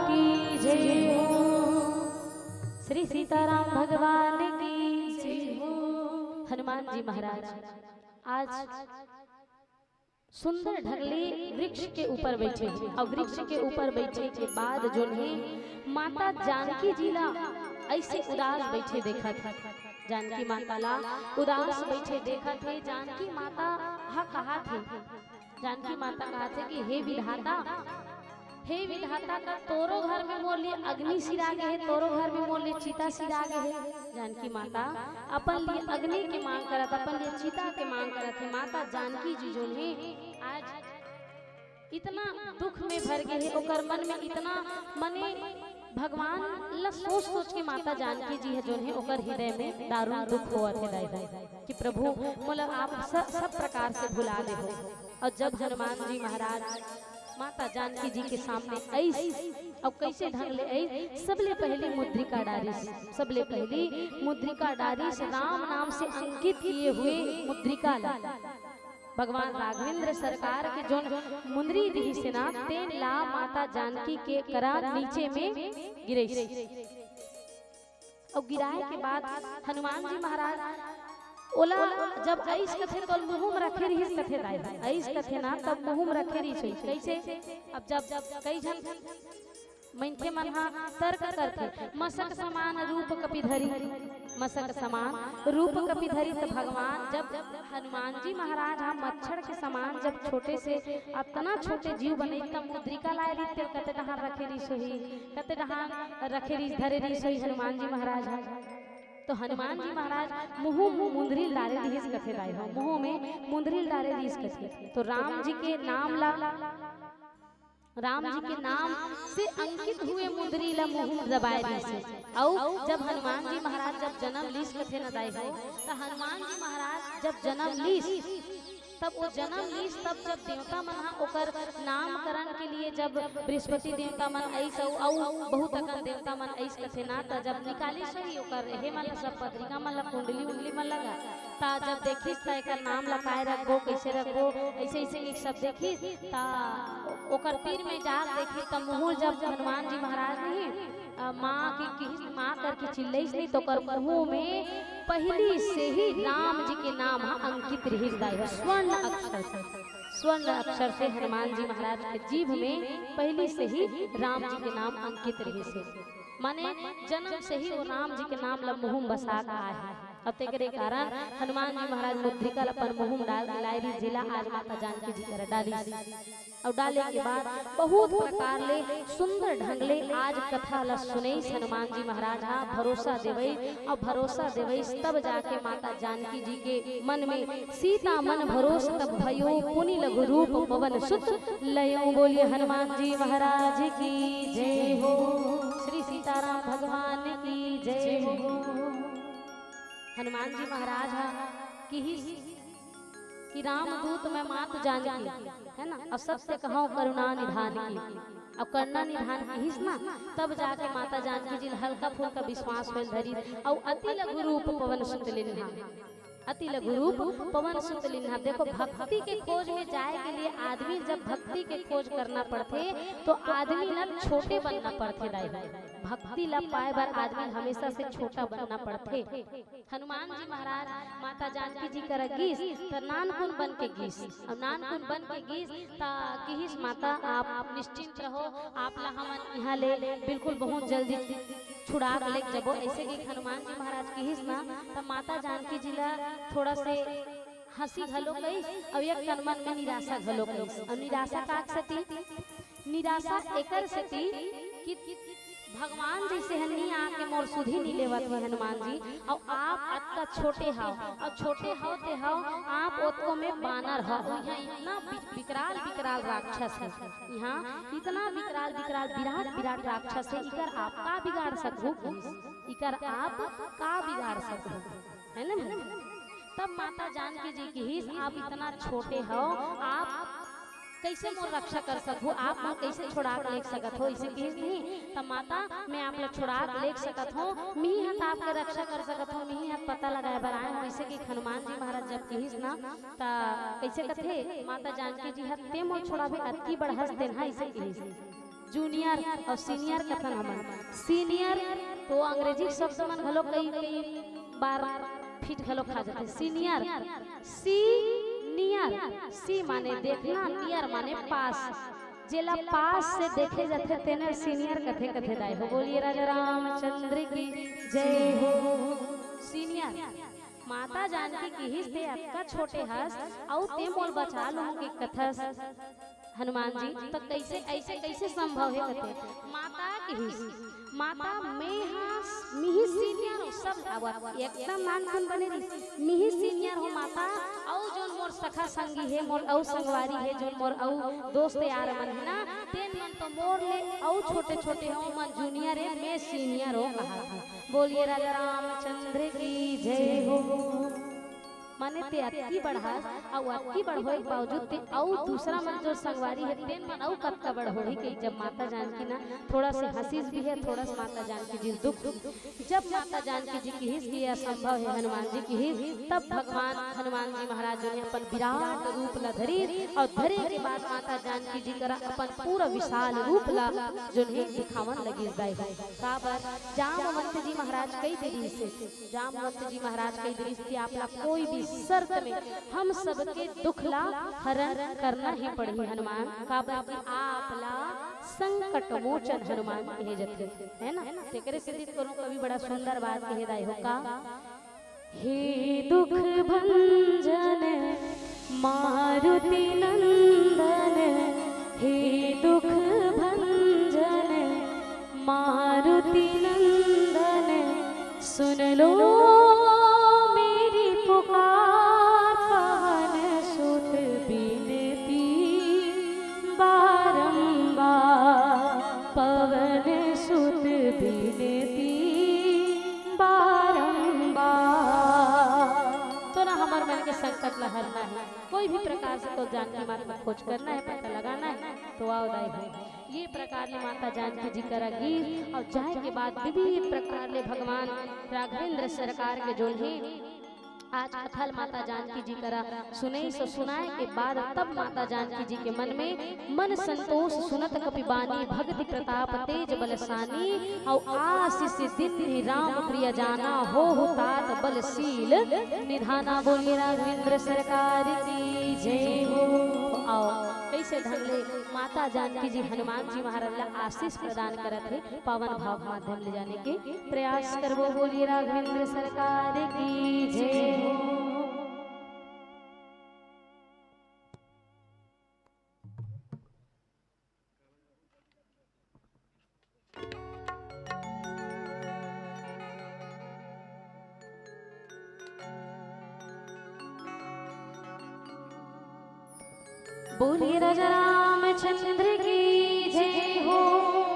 [SPEAKER 2] की जय हो श्री सीताराम भगवान की जय हो। हनुमान जी महाराज आज सुंदर ढगले वृक्ष के ऊपर बैठे हैं और वृक्ष के ऊपर बैठे के बाद जो है माता जानकी जी ला ऐसे उदास बैठे देखा था। जानकी माता ला उदास बैठे देखा थे। जानकी माता हा कहा थे जानकी माता कहा थे कि हे विधाता का तोरो घर में मोर लिए अग्नि सिरा गए है तोरो घर में मोर लिए चिता सिरा गए है। जानकी माता अपन लिए अग्नि के मांग करत अपन लिए चिता के मांग करत है। माता जानकी जी जो है आज इतना दुख में भर गए है ओकर मन में इतना मने भगवान ला सोच सोच के माता जानकी जी है जो है ओकर हृदय में दारुण दुख होत है दाई कि प्रभु मोला आप सब प्रकार से भुला दे हो। और जब हनुमान जी महाराज माता जानकी जी के सामने ऐस अब कैसे ढंग ले ऐस सबले पहले मुद्रिका डारिस राम नाम से अंकित किए हुए मुद्रिका ला भगवान राघवेंद्र सरकार के जो मुंदरी रही से ना तेन ला माता जानकी के करा नीचे में गिरे और गिराए के बाद हनुमान जी महाराज ओला जब ऐस कथे तो मुंह में रखे रही कथे दाई ऐस कथे ना तब मुंह में रखे रही कैसे अब जब कई जन मनखे मन हा तर्क करथे मसक समान रूप कपिधरी मसक समान रूप कपिधरी तो भगवान जब हनुमान जी महाराज हम मच्छर के समान जब छोटे से इतना छोटे जीव बने तब मुद्रिका लाए रीते कते डहार रखे रही सोही कते डहार रखे रही धरे रही सोही हनुमान जी महाराज तो हनुमान जी महाराज मुंह मुंदरी डाले रही कथे लाए हो मुंह में मुंदरी डाले रही कथे तो राम जी के नाम से अंकित हुए मुंदरी ला मुंह दबाए रही से और जब हनुमान जी महाराज जब जन्म लीस कथे न दाई हो तो हनुमान जी महाराज जब जन्म लीस तब वो जन्म लीस तब जब देवता मन ओकर नामकरण के लिए जब बृहस्पति देवता मन ऐसा और बहुत अकन देवता मन ऐस कथे ना तो जब निकाली सही ओकर हे मन सब पत्रिका मन कुंडली उंडली मन लगा
[SPEAKER 9] ता जब देखिस ता एकर नाम लकाए रखबो कैसे रखबो ऐसे ऐसे एक सब देखिस ता ओकर तीर में जा देखी त मुँह जब हनुमान जी महाराज नहीं माँ की माँ करके चिल्लैस नहीं तो कर मुँह में पहली से ही राम जी के नाम अंकित रहिस दाई स्वर्ण अक्षर से हनुमान जी महाराज के जीभ में पहली से ही राम जी के नाम अंकित रहिस माने जन्म से ही वो राम जी के नाम ला मुँह बसा का है और तेकरे कारण हनुमान जी महाराज मुद्रिका अपन मुँह डाल लायरी जिला आज माता जानकी जी कर डाली और डाले के बाद बहुत प्रकार ले सुंदर ढंग ले आज कथा ला सुनई हनुमान जी महाराज हाँ भरोसा देवई और भरोसा देवई तब जाके माता जानकी जी के मन में सीता मन भरोसा तब भयो पुनि लघु रूप पवन सुत लयो बोलिए हनुमान जी महाराज की जय हो श्री सीताराम भगवान की जय हो। हनुमान जी महाराज कि रामदूत में मात जानकी है ना और सबसे कहो करुणा निधान की अब करुणा निधान की हिस ना तब जाके माता जानकी जी हल्का फुल्का विश्वास होल धरी और अति लघु रूप पवन सुत लिन्हा अति लघु रूप पवन सुत लिन्हा। देखो भक्ति के खोज में जाए के लिए आदमी जब भक्ति के खोज करना पड़ते तो आदमी ना छोटे बनना पड़ते दाई भक्ति ला पाए बार आदमी हमेशा से छोटा बनना पड़ते। हनुमान जी महाराज माता जानकी जी कर गीस तो नानकुन बन के गीस और नानकुन बन के गीस किहिस माता आप निश्चिंत रहो आप ला हम यहाँ ले बिल्कुल बहुत जल्दी छुड़ा के ले जबो ऐसे कि हनुमान जी महाराज किहिस ना तो माता जानकी जी ला थोड़ा से हंसी घलो गई और एक तन मन में निराशा घलो गई और निराशा का सती निराशा एकर सती कि भगवान जी से हनी आके मोर सुधी नहीं लेवत है हनुमान जी और आप अत्ता छोटे हाव और छोटे होते हाव आप ओतको में बानर हो यहाँ इतना विकराल विकराल राक्षस है यहाँ इतना विकराल विकराल विराट विराट राक्षस है इकर आप का बिगाड़ सकू इकर आप का बिगाड़ सकू है ना। तब माता जानकी जी की हिस आप इतना छोटे हो आप कैसे मोर रक्षा कर सकू आप मोर कैसे छुड़ा के ले सकत हो इसे किस नहीं तब माता मैं आप लोग छुड़ा के ले सकत हो मी हाथ आपके रक्षा कर सकत हो मी हाथ पता लगाए बनाए हो इसे कि हनुमान जी महाराज जब कहिस ना ता कैसे कथे माता जानकी जी हाथ ते मोर छुड़ावे अति बढ़हस देना इसे कहिस जूनियर और सीनियर कथन हमन सीनियर तो अंग्रेजी शब्द मन घलो कई बार फिट घलो खा जाते सीनियर नियर सी माने देखना नियर माने पास जेला पास से देखे जाते तेने सीनियर कथे कथे दाई हो बोलिए राजा रामचंद्र की जय हो। सीनियर माता जानकी की हिस ते अक्का छोटे हस और ते मोल बचा लो के कथस हनुमान जी तो कैसे ऐसे कैसे संभव है कथे माता की हिस माता में हास मिही सीनियर हो सब अब एकदम नानकन बने रही मिही सीनियर हो माता और जोन मोर सखा संगी है मोर औ संगवारी है जोन मोर औ दोस्त यार मन है ना तेन मन तो मोर ले औ छोटे छोटे हो मन जूनियर है मैं सीनियर हो कहा बोलिए राजा रामचंद्र की जय हो। माने ते अति बढ़ास और अति बढ़ होए बावजूद ते और दूसरा मन जो संगवारी है तेन मन और कत्ता बढ़ होई कि जब माता जानकी ना थोड़ा से हंसीस भी है थोड़ा सा माता जानकी जी दुख जब माता जानकी जी की हिस ये असंभव है हनुमान जी की हिस तब भगवान हनुमान जी महाराज ने अपन विराट रूप ला धरी और धरे के बाद माता जानकी जी करा अपन पूरा विशाल रूप ला जो है दिखावन लगी गए काबर जामवंत जी महाराज कई देरी से जामवंत जी महाराज कई देरी से आप ला कोई भी शर्त में हम सबके दुख ला हरण करना ही पड़ी हनुमान काबर की आप ला संकट मोचन हनुमान कहे जाते है ना तेकरे सिद्धि करूं कभी बड़ा सुंदर बात कहे दाई हो का हे दुख भंजन मारुति नंदन हे दुख भंजन मारुति नंदन सुन लो मेरी पुकार पवन सुत बिनती बारंबार पवन सुत बिनती तो ना हमारे मन के संकट ला हरना है कोई भी प्रकार से तो जानकी माता में खोज करना है पता लगाना है तो आओ दाई भाई ये प्रकार ले माता जानकी जी करेगी और जाए के बाद विभिन्न प्रकार ले भगवान राघवेंद्र सरकार के जो है आज कथल माता जानकी जी करा सुने सो सुनाए के बाद तब माता जानकी जी के मन में मन संतोष सुनत कपिबानी भक्ति प्रताप तेज बलसानी और आशीष दिन राम प्रिय जाना हो तात बलशील निधाना। बोलिए राघवेंद्र सरकार की जय हो। आओ कैसे ढंग ले माता जानकी जी हनुमान जी महाराज ला आशीष प्रदान करत है पावन भाव माध्यम ले जाने के प्रयास करबो। बोलिए राघवेंद्र सरकार की जय हो। बोलिए राजा रामचंद्र की जय हो।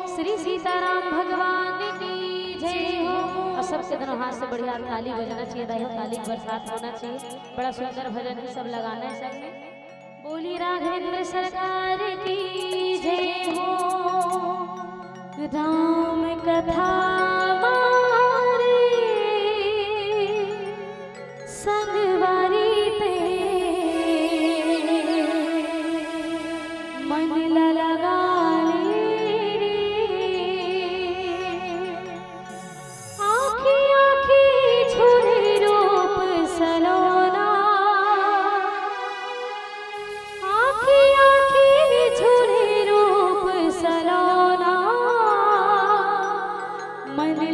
[SPEAKER 9] श्री सीताराम भगवान की जय हो। और सबसे दोनों हाथ से बढ़िया ताली बजना चाहिए, दही ताली बरसात होना चाहिए। बड़ा सुंदर भजन है, सब लगाना है सब में। बोलिए राघवेंद्र सरकार की जय हो। राम कथा मारे संगवारी मन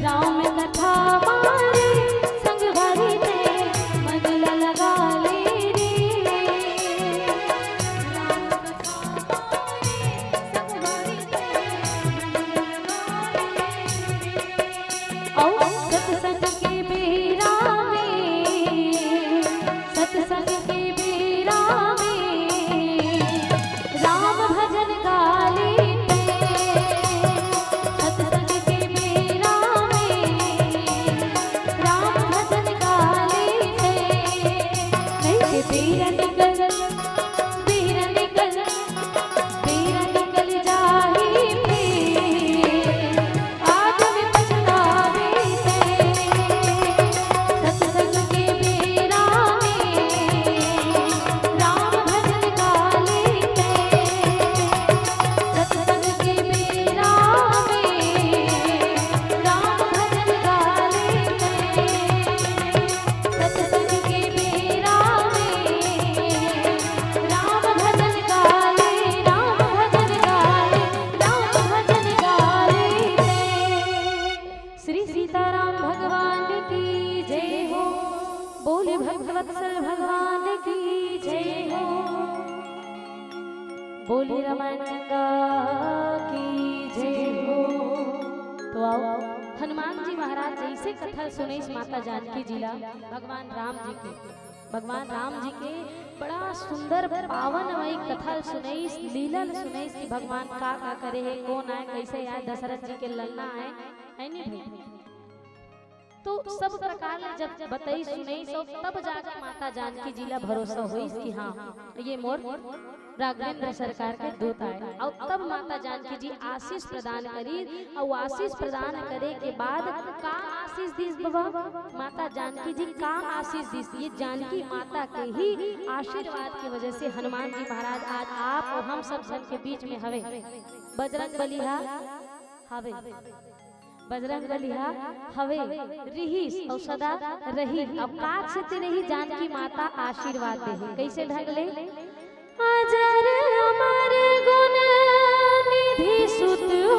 [SPEAKER 9] राम कथा मारे संग भरी ते मन लगा ले रे राम कथा मारे संग भरी ते मन लगा ले रे औ सत्संग के बेरा में सत्संग के बेरा में राम भजन गाले सत्संग के बेरा में राम भजन गाले नहीं के बेरा निकल जाही फिर आज में पछतावे सत्संग के बेरा में राम भजन गाले सत्संग के बेरा में राम भजन गाले सत्संग के बेरा में राम भजन गाले राम भजन गाले राम भजन गाले श्री सीताराम भगवान की जय हो बोले भगवत्सल भगवान की जय हो बोले रामायण गंगा की जय हो। तो आओ हनुमान जी महाराज जैसे कथा सुने माता जानकी जिला भगवान राम जी के बड़ा सुंदर पावनमयी कथा सुने लीला सुने कि भगवान का करे है कौन आए कैसे आए दशरथ जी के ललना आए है नहीं भाई। तो सब प्रकार ने जब बताई सुने तो तब जाकर माता जानकी जिला भरोसा हुई कि हाँ ये मोर राघवेंद्र सरकार के दूत आए और तब माता जानकी जी आशीष प्रदान करी और आशीष प्रदान करे के बाद का आशीष दिस बाबा माता जानकी जी का आशीष दिस ये जानकी माता के ही आशीर्वाद की वजह से हनुमान जी महाराज आज आप और हम सब के बीच में हवे बजरंग बलिहा हवे बजरंग बलिहा हवे रहीस और सदा रही अब काक से ते रही जानकी माता आशीर्वाद दे कैसे ढंग ले अजर अमर गुण निधि सुत हो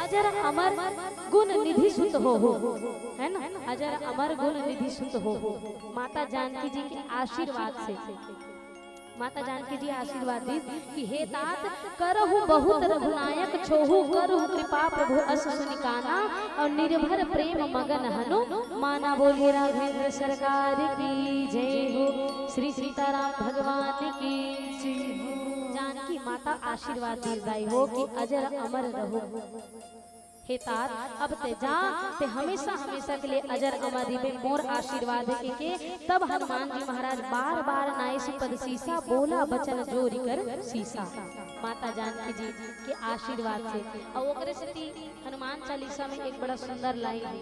[SPEAKER 9] अजर अमर गुण निधि सुत हो है ना अजर अमर गुण निधि सुत हो माता जानकी जी के आशीर्वाद से माता जानकी जी आशीर्वाद दी कि हे तात करहु बहुत रघुनायक छोहु करहु कृपा प्रभु अस सुनिकाना और निर्भर प्रेम मगन हनु माना बोले राघवेंद्र सरकार की जय हो श्री सीताराम भगवान की जय हो। जानकी माता आशीर्वाद दीर्घायु हो कि अजर अमर रहो हे तात अब ते जा ते हमेशा हमेशा के लिए अजर अमर रिबे मोर आशीर्वाद के तब हनुमान जी महाराज बार बार नाइस पद सीसा बोला बचन जोरी कर सीसा माता जानकी जी के आशीर्वाद से और ओकरे से हनुमान चालीसा में एक बड़ा सुंदर लाइन है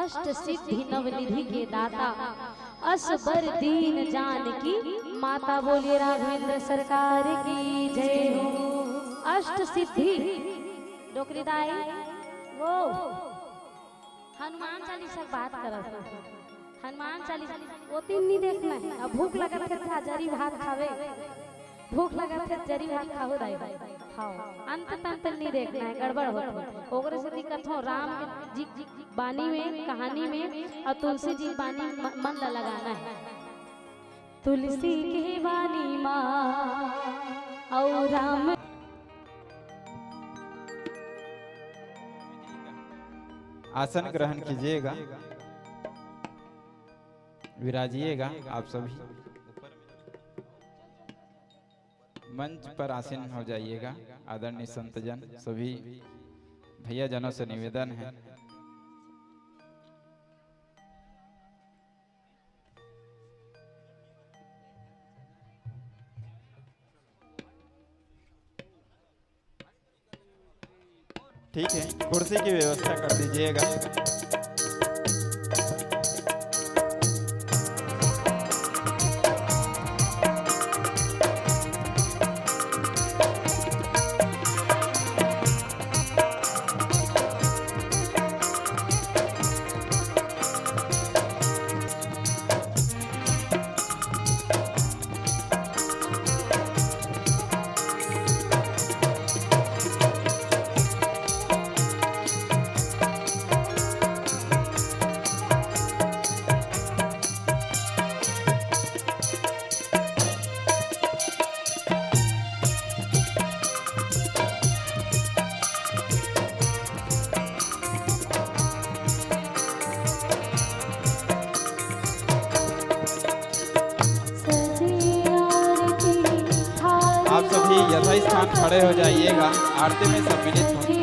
[SPEAKER 9] अष्ट सिद्धि नव निधि के दाता असबर दीन जानकी माता बोलिए राघवेंद्र सरकार की जय हो। अष्ट सिद्धि डोकरीदाई वो हनुमान चालीसा बात करत हनुमान चालीसा वो तीन नहीं देखना है अब भूख लगा के जरी भात खावे भूख लगा के जरी भात खाओ दाई खाओ अंत तंत नहीं देखना है गड़बड़ होता ओकरे से दिक्कत हो राम जी बानी में कहानी में और तुलसी जी बानी मन लगाना है तुलसी के बानी माँ और राम
[SPEAKER 8] आसन ग्रहण कीजिएगा विराजिएगा आप सभी मंच पर आसीन हो जाइएगा आदरणीय संतजन सभी भैया जनों से निवेदन है ठीक है कुर्सी की व्यवस्था कर दीजिएगा दौरान खड़े हो जाइएगा, आरती में सम्मिलित होंगे।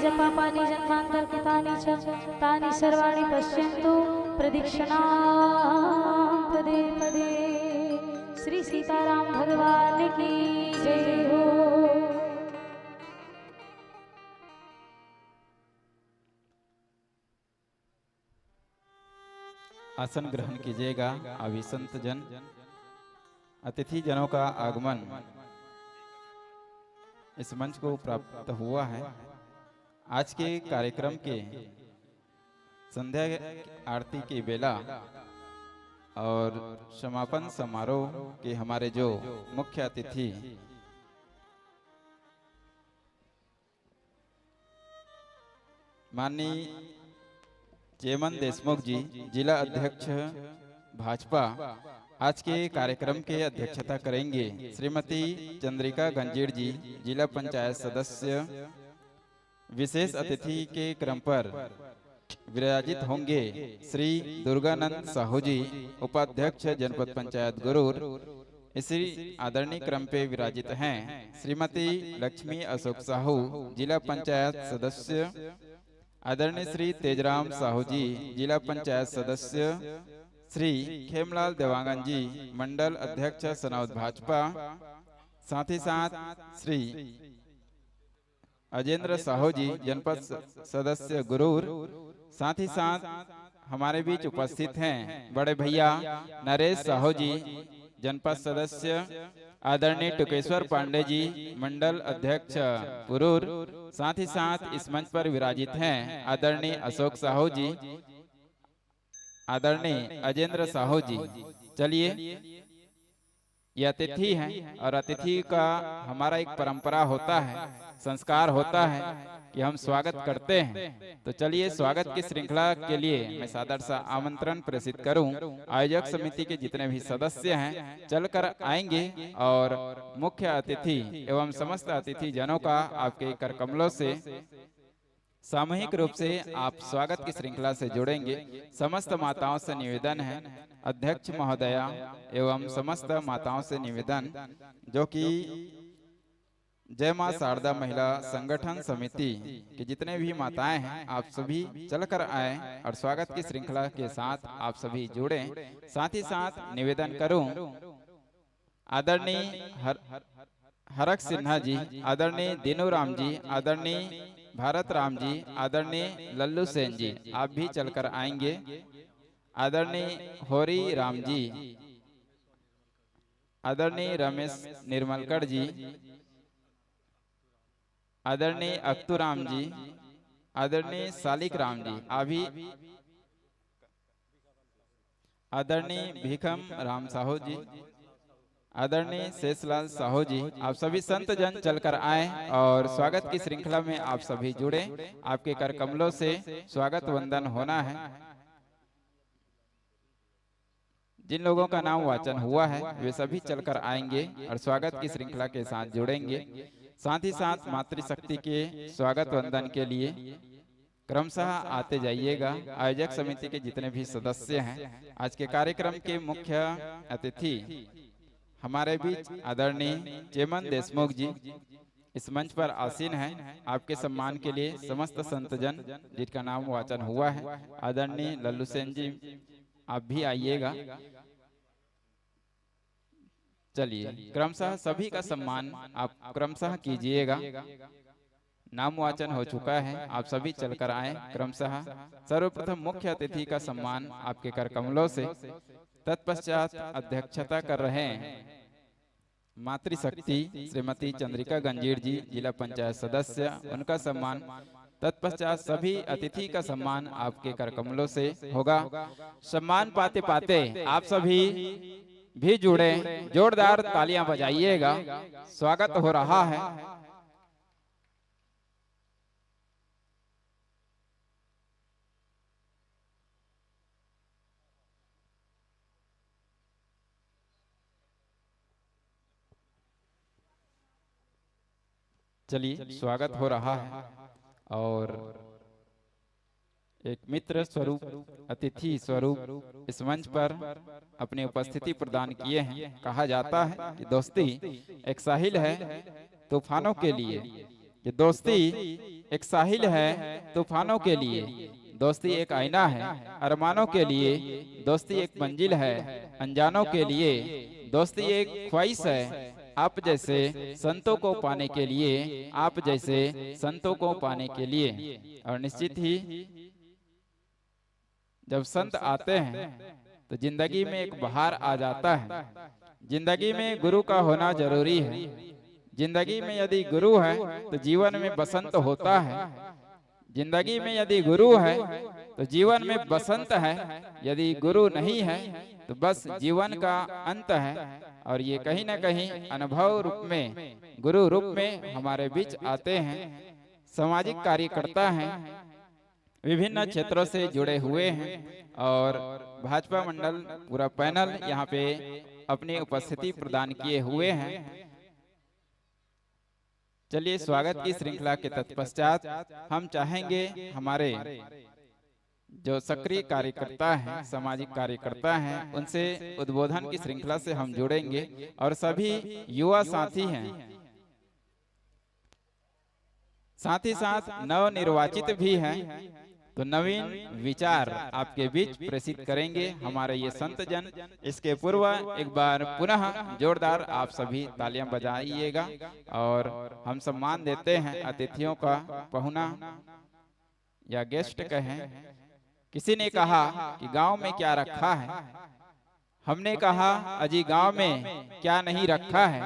[SPEAKER 9] जपापानि जन्मान्तर्कृतानि च तानि सर्वाणि पश्यन्तु प्रदक्षिणां पदे पदे। श्री सीताराम भगवान की जय हो।
[SPEAKER 8] आसन ग्रहण कीजिएगा। अभी संत जन अतिथि जनों का आगमन इस मंच को प्राप्त हुआ है। आज के कार्यक्रम के संध्या आरती की बेला और समापन समारोह के हमारे जो मुख्य अतिथि माननीय चेमन देशमुख जी, जिला अध्यक्ष भाजपा, आज के कार्यक्रम के अध्यक्षता करेंगे। श्रीमती चंद्रिका गंजीर जी, जिला पंचायत सदस्य, विशेष अतिथि के क्रम पर विराजित होंगे श्री दुर्गानंद साहू जी, उपाध्यक्ष जनपद पंचायत गुरूर। इसी आदरणीय क्रम पे विराजित हैं श्रीमती लक्ष्मी अशोक साहू, जिला पंचायत सदस्य। आदरणीय श्री तेजराम साहू जी, जिला पंचायत सदस्य। श्री खेमलाल देवांगन जी, मंडल अध्यक्ष सनौद भाजपा। साथ ही साथ श्री अजेंद्र साहू जी, जनपद सदस्य गुरूर। साथ ही साथ हमारे बीच उपस्थित हैं बड़े भैया नरेश साहू जी, जनपद सदस्य। आदरणीय टुकेश्वर पांडे जी, मंडल अध्यक्ष पुरूर। साथ ही साथ इस मंच पर विराजित हैं आदरणीय अशोक साहू जी, आदरणीय अजेंद्र साहू जी। चलिए, ये अतिथि हैं और अतिथि का हमारा एक परंपरा होता है, संस्कार होता है कि हम स्वागत करते हैं। तो चलिए, स्वागत की श्रृंखला के लिए मैं सादर सा आमंत्रण प्रेषित करूं। आयोजक समिति के जितने भी सदस्य हैं चलकर आएंगे और मुख्य अतिथि एवं समस्त अतिथि जनों का आपके कर कमलों से सामूहिक रूप से आप स्वागत की श्रृंखला से जुड़ेंगे। समस्त माताओं से निवेदन है, अध्यक्ष महोदया एवं समस्त माताओं से निवेदन, जो कि जय मां शारदा महिला संगठन समिति की जितने भी माताएं हैं, आप सभी चलकर आए और स्वागत की श्रृंखला के साथ आप सभी जुड़े। साथ ही साथ निवेदन करूं आदरणीय हरक सिन्हा जी, आदरणीय दीनू राम जी, आदरणीय भारत राम जी, आदरणीय लल्लू सेन जी, आप भी चलकर आएंगे। आदरणीय होरी राम जी, आदरणीय रमेश निर्मलकर जी, आदरणीय अख्तू राम जी, आदरणीय सालिक राम जी, अभी आदरणीय भीखम राम साहू जी, आदरणीय शेषलाल साहू जी, आप सभी संत जन चलकर आए और स्वागत की श्रृंखला में आप सभी जुड़े। आपके कर कमलों से स्वागत वंदन होना है। जिन लोगों का नाम वाचन हुआ है वे सभी चलकर आएंगे और स्वागत की श्रृंखला के साथ जुड़ेंगे। साथ ही साथ मातृशक्ति के स्वागत वंदन के लिए क्रमशः आते जाइएगा। आयोजक समिति के जितने भी सदस्य हैं, आज के कार्यक्रम के मुख्य अतिथि हमारे बीच आदरणीय चेमन देशमुख जी इस मंच पर आसीन हैं। आपके सम्मान के लिए समस्त संतजन जिनका नाम वाचन हुआ है, आदरणीय लल्लू सेन जी, आप भी आइएगा। चलिए, क्रमशः सभी का सम्मान आप क्रमशः कीजिएगा। नाम वाचन हो चुका है, आप सभी चलकर आए क्रमशः। सर्वप्रथम मुख्य अतिथि का सम्मान आपके कर कमलों से, तत्पश्चात अध्यक्षता कर रहे हैं मातृशक्ति श्रीमती चंद्रिका गंजीर जी, जिला पंचायत सदस्य, उनका सम्मान। तत्पश्चात सभी अतिथि का सम्मान आपके कर कमलों से होगा। सम्मान पाते पाते आप सभी भी जुड़े, जोरदार तालियां बजाइएगा। स्वागत हो रहा है। चलिए, स्वागत हो रहा है और एक मित्र स्वरूप, अतिथि स्वरूप इस मंच पर अपनी उपस्थिति प्रदान किए हैं। कहा जाता है कि दोस्ती एक साहिल है तूफानों के लिए, ये दोस्ती एक साहिल है तूफानों के लिए, दोस्ती एक आईना है अरमानों के लिए, दोस्ती एक मंजिल है अनजानों के लिए, दोस्ती एक ख्वाहिश है आप जैसे संतों को पाने के लिए, आप जैसे संतों को पाने के लिए। और निश्चित ही जब संत आते हैं तो जिंदगी में एक बहार आ जाता है। जिंदगी में गुरु का होना जरूरी है। जिंदगी में यदि गुरु है तो जीवन में बसंत होता है। जिंदगी में यदि गुरु है तो जीवन में बसंत है। यदि गुरु नहीं है तो बस जीवन का अंत है। और ये कहीं ना कहीं अनुभव रूप में, गुरु रूप में हमारे बीच आते हैं। सामाजिक कार्यकर्ता हैं, विभिन्न क्षेत्रों से जुड़े हुए हैं और भाजपा मंडल पूरा पैनल यहाँ पे अपनी उपस्थिति प्रदान किए हुए हैं। चलिए स्वागत की श्रृंखला के तत्पश्चात हम चाहेंगे हमारे जो सक्रिय कार्यकर्ता हैं, सामाजिक कार्यकर्ता हैं, उनसे उद्बोधन की श्रृंखला से हम जुड़ेंगे। और सभी युवा साथी हैं, साथ ही साथ नवनिर्वाचित भी हैं, तो नवीन विचार आपके बीच प्रेषित करेंगे हमारे ये संत जन। इसके पूर्व एक बार पुनः जोरदार आप सभी तालियां बजाइएगा और हम सम्मान देते हैं अतिथियों का, पहुना या गेस्ट कहें। किसी ने कहा कि गांव में क्या रखा है, हमने कहा अजी गांव में क्या नहीं रखा है।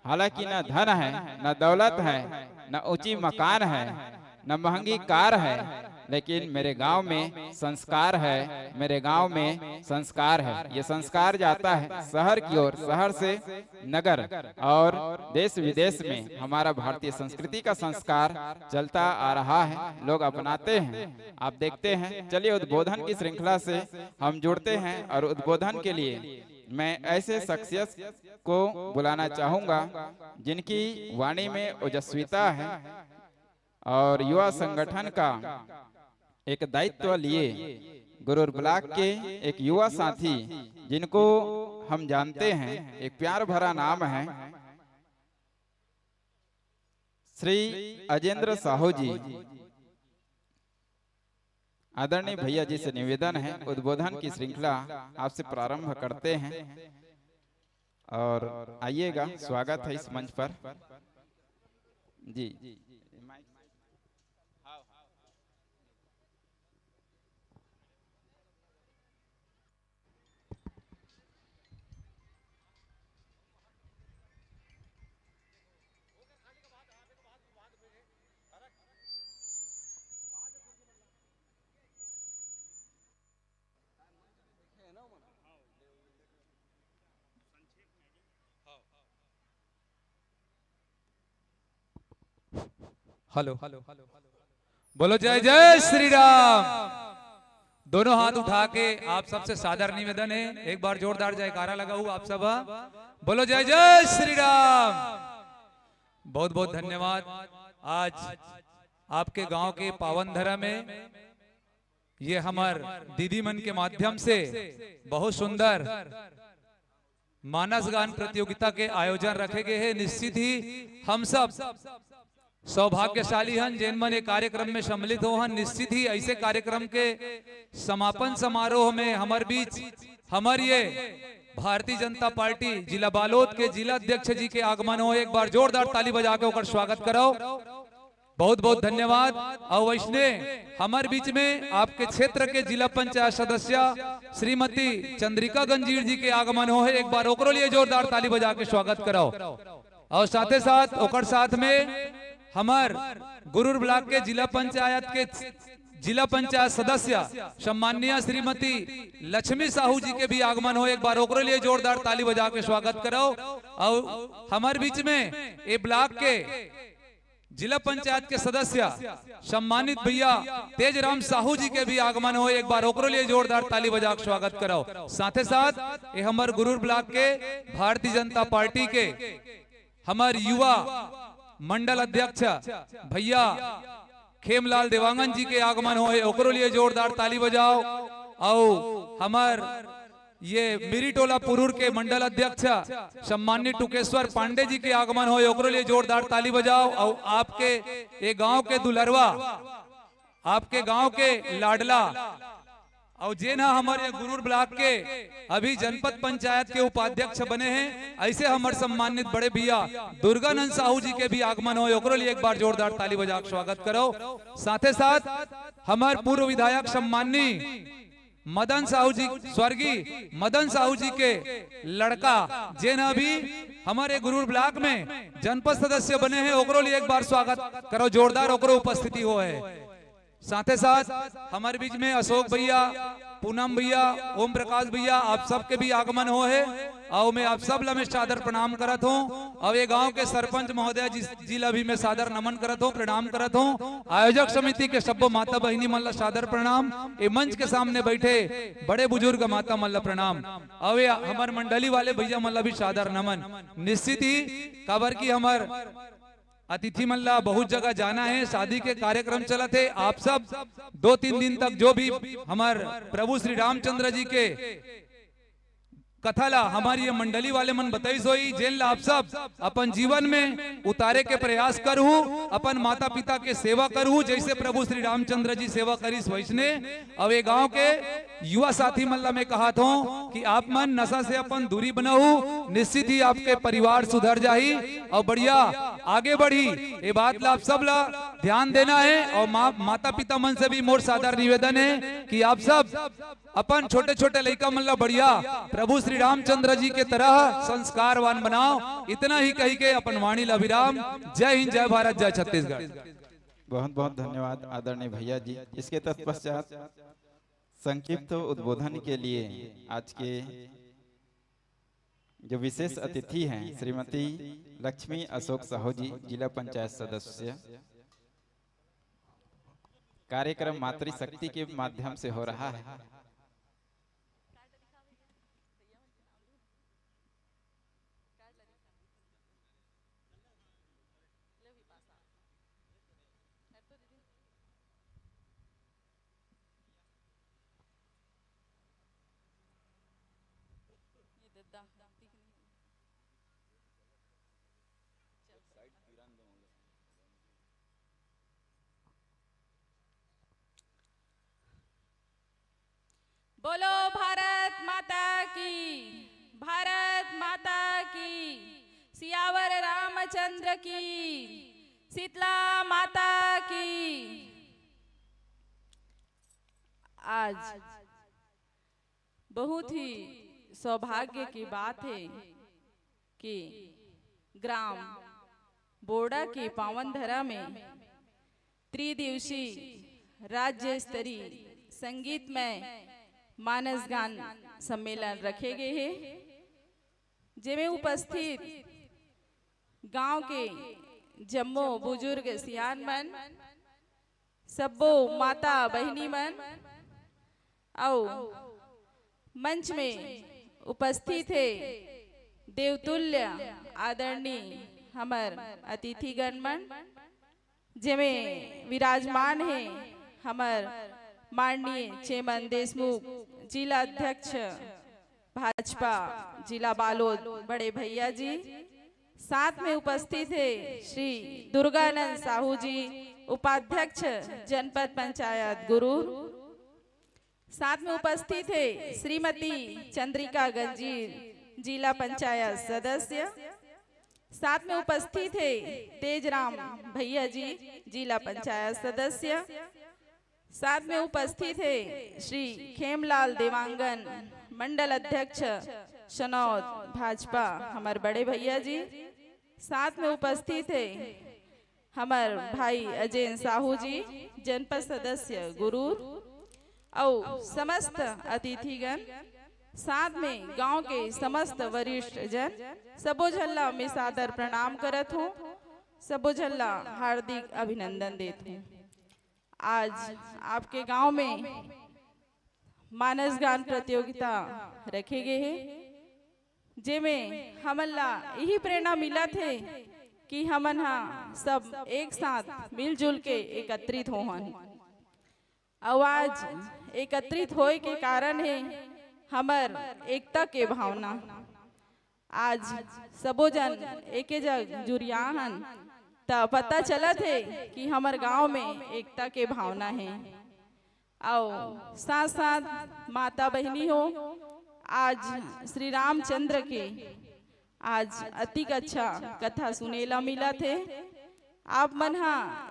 [SPEAKER 8] हालांकि न धन है, न दौलत है, न ऊंची मकान है, न महंगी कार है, लेकिन मेरे गांव में संस्कार है। मेरे गांव में संस्कार है। ये संस्कार जाता है शहर की ओर, शहर से नगर, और देश विदेश में हमारा भारतीय संस्कृति का संस्कार चलता आ रहा है, लोग अपनाते हैं, आप देखते हैं। चलिए उद्बोधन की श्रृंखला से हम जुड़ते हैं और उद्बोधन के लिए मैं ऐसे शख्सियत को बुलाना चाहूंगा जिनकी वाणी में ओजस्विता है और युवा संगठन का एक दायित्व लिए गुरूर ब्लॉक के एक युवा साथी जिनको हम जानते हैं, एक प्यार भरा नाम है श्री अजेंद्र साहू जी। आदरणीय भैया जी से निवेदन है, उद्बोधन की श्रृंखला आपसे प्रारंभ करते हैं और आइएगा, स्वागत है इस मंच पर जी।
[SPEAKER 5] हेलो, बोलो जय जय श्री राम। दोनों हाथ उठा के आप सबसे सादर निवेदन है, एक बार जोरदार जयकारा लगाओ आप सब। बोलो जय जय श्री राम। बहुत बहुत धन्यवाद। आज आपके गांव के पावन धरा में ये हमार दीदी मन के माध्यम से बहुत सुंदर मानस गान प्रतियोगिता के आयोजन रखे गए हैं। निश्चित ही हम सब सौभाग्यशाली हन जिन मन कार्यक्रम में सम्मिलित हो हन। निश्चित ही ऐसे कार्यक्रम के समापन समारोह में हमारे बीच हमारे ये भारतीय जनता पार्टी जिला बालोद के जिला अध्यक्ष जी के आगमन हो। एक बार जोरदार ताली बजा के ओकर स्वागत कराओ। बहुत बहुत धन्यवाद। और वैष्णे हमारे बीच में आपके क्षेत्र के जिला पंचायत सदस्य श्रीमती चंद्रिका गंजीर जी के आगमन हो है। एक बार ओकरो लिए जोरदार ताली बजा के स्वागत कराओ। और साथे साथ ओकर साथ में हमार गुरूर ब्लॉक के जिला पंचायत सदस्य सम्माननीय श्रीमती लक्ष्मी साहू जी के भी आगमन हो। एक बार ओकरे लिए जोरदार ताली बजा के स्वागत कराओ। और हमारे बीच में ये ब्लॉक के जिला पंचायत के सदस्य सम्मानित भैया तेजराम साहू जी के भी आगमन हो। एक बार ओकरे लिए जोरदार ताली बजा के स्वागत कराओ। साथ ही साथ ये हमारे गुरूर ब्लॉक के भारतीय जनता पार्टी के हमारे युवा मंडल अध्यक्ष भैया खेमलाल देवांगन जी के आगमन हो। ओकरो लिए जोरदार ताली बजाओ। और हमार ये मिरीटोला पुरूर के मंडल अध्यक्ष सम्मानित टुकेश्वर पांडे जी के आगमन हो। ओकरो लिए जोरदार ताली बजाओ। और आपके ये गांव के दुलरवा, आपके गांव के लाडला और जेना हमारे गुरूर ब्लॉक के अभी जनपद पंचायत के उपाध्यक्ष बने हैं, ऐसे हमारे सम्मानित बड़े भैया दुर्गानंद साहू जी के भी आगमन हो। ओकरो लिए एक बार जोरदार ताली बजा के स्वागत करो। साथ ही साथ हमारे पूर्व विधायक सम्माननीय
[SPEAKER 10] मदन साहू जी, स्वर्गीय मदन साहू जी के लड़का जेन अभी हमारे गुरूर ब्लॉक में जनपद सदस्य बने हैं, ओकरो लिए एक बार स्वागत करो जोरदार, ओकरो उपस्थिति हो है। साथ ही साथ हमारे बीच में अशोक भैया, पूनम भैया, ओम प्रकाश भैया, आप सबके भी आगमन हो है और मैं आप सब ला में सादर प्रणाम करत हूँ। और ये गांव के सरपंच महोदय जी ला भी मैं सादर नमन करत हूँ, प्रणाम करत हूँ। आयोजक समिति के सब माता बहिनी मन ला सादर प्रणाम। ये मंच के सामने बैठे बड़े बुजुर्ग माता मन ला प्रणाम। और ये हमारे मंडली वाले भैया मन ला भी सादर नमन। निश्चित ही काबर की हमार अतिथि मल्ला बहुत जगह जाना है, शादी के कार्यक्रम चलत है। आप सब 2-3 दिन तक जो भी हमार प्रभु श्री रामचंद्र जी के कथा ला हमारी ये मंडली वाले मन बताई सोई, जेन ला आप सब अपन जीवन में उतारे के प्रयास करू, अपन माता पिता के सेवा करू, जैसे प्रभु श्री रामचंद्र जी सेवा करीस वैसने। अब ये गांव के युवा साथी मल्ला में कहा था कि आप मन नशा से अपन दूरी बनाऊ, निश्चित ही आपके परिवार सुधर जाही और बढ़िया आगे बढ़ी। ये बात ला आप सब ला ध्यान देना है। और माता पिता मन से भी मोर सादर निवेदन है कि आप सब अपन छोटे छोटे लड़का मन ला बढ़िया प्रभु श्री रामचंद्र जी के तरह संस्कारवान बनाओ। इतना ही कही के अपन वाणी ला विराम। जय हिंद, जय भारत, जय छत्तीसगढ़।
[SPEAKER 8] बहुत बहुत धन्यवाद आदरणीय भैया जी। इसके तत्पश्चात संक्षिप्त उद्बोधन के लिए आज के जो विशेष अतिथि हैं श्रीमती लक्ष्मी अशोक साहू जी, जिला पंचायत सदस्य। कार्यक्रम मातृशक्ति के माध्यम से हो रहा है।
[SPEAKER 11] बोलो भारत माता की, भारत माता की, सियावर रामचंद्र की, शीतला माता की। आज बहुत ही सौभाग्य की बात है कि ग्राम बोड़ा की पावन धरा में त्रिदिवसीय राज्य स्तरीय संगीतमय मानस गान सम्मेलन रखे गए हैं, जिसमें उपस्थित गांव के जम्मो बुजुर्ग सियान मन, सबो माता बहिनी मन और मंच में उपस्थित है देवतुल्य आदरणीय हमर अतिथिगण मन, जिसमें विराजमान है हमर माननीय चेमन देशमुख जिला अध्यक्ष भाजपा जिला बालोद बड़े भैया जी। साथ में उपस्थित है श्री दुर्गानंद साहू जी, उपाध्यक्ष जनपद पंचायत गुरूर। साथ में उपस्थित है श्रीमती चंद्रिका गंजीर, जिला पंचायत सदस्य। साथ में उपस्थित है तेजराम भैया जी, जिला पंचायत सदस्य। साथ में उपस्थित है श्री खेमलाल देवांगन, मंडल अध्यक्ष शनौद भाजपा हमारे बड़े भैया जी। साथ में उपस्थित है हमारे भाई अजय साहू जी, जनपद सदस्य गुरूर और समस्त अतिथिगण। साथ में गांव के समस्त वरिष्ठ जन, सबो झल्ला में सादर प्रणाम करत हूँ, सबो झल्ला हार्दिक अभिनंदन देते हूँ। आज आपके गांव में मानस गान प्रतियोगिता रखे गए हैं, जिसमें हमला यही प्रेरणा मिला थे कि हमन सब एक साथ मिलजुल के एकत्रित हो। और आज एकत्रित होए के कारण है हमर एकता के भावना। आज सबो जन एके जग जुरिया हन, तब पता चलत है कि हमार गांव में एकता के भावना है। और साथ साथ माता बहनी हो, आज श्री रामचंद्र के आज अति अच्छा कथा सुनेला मिला थे। आप मन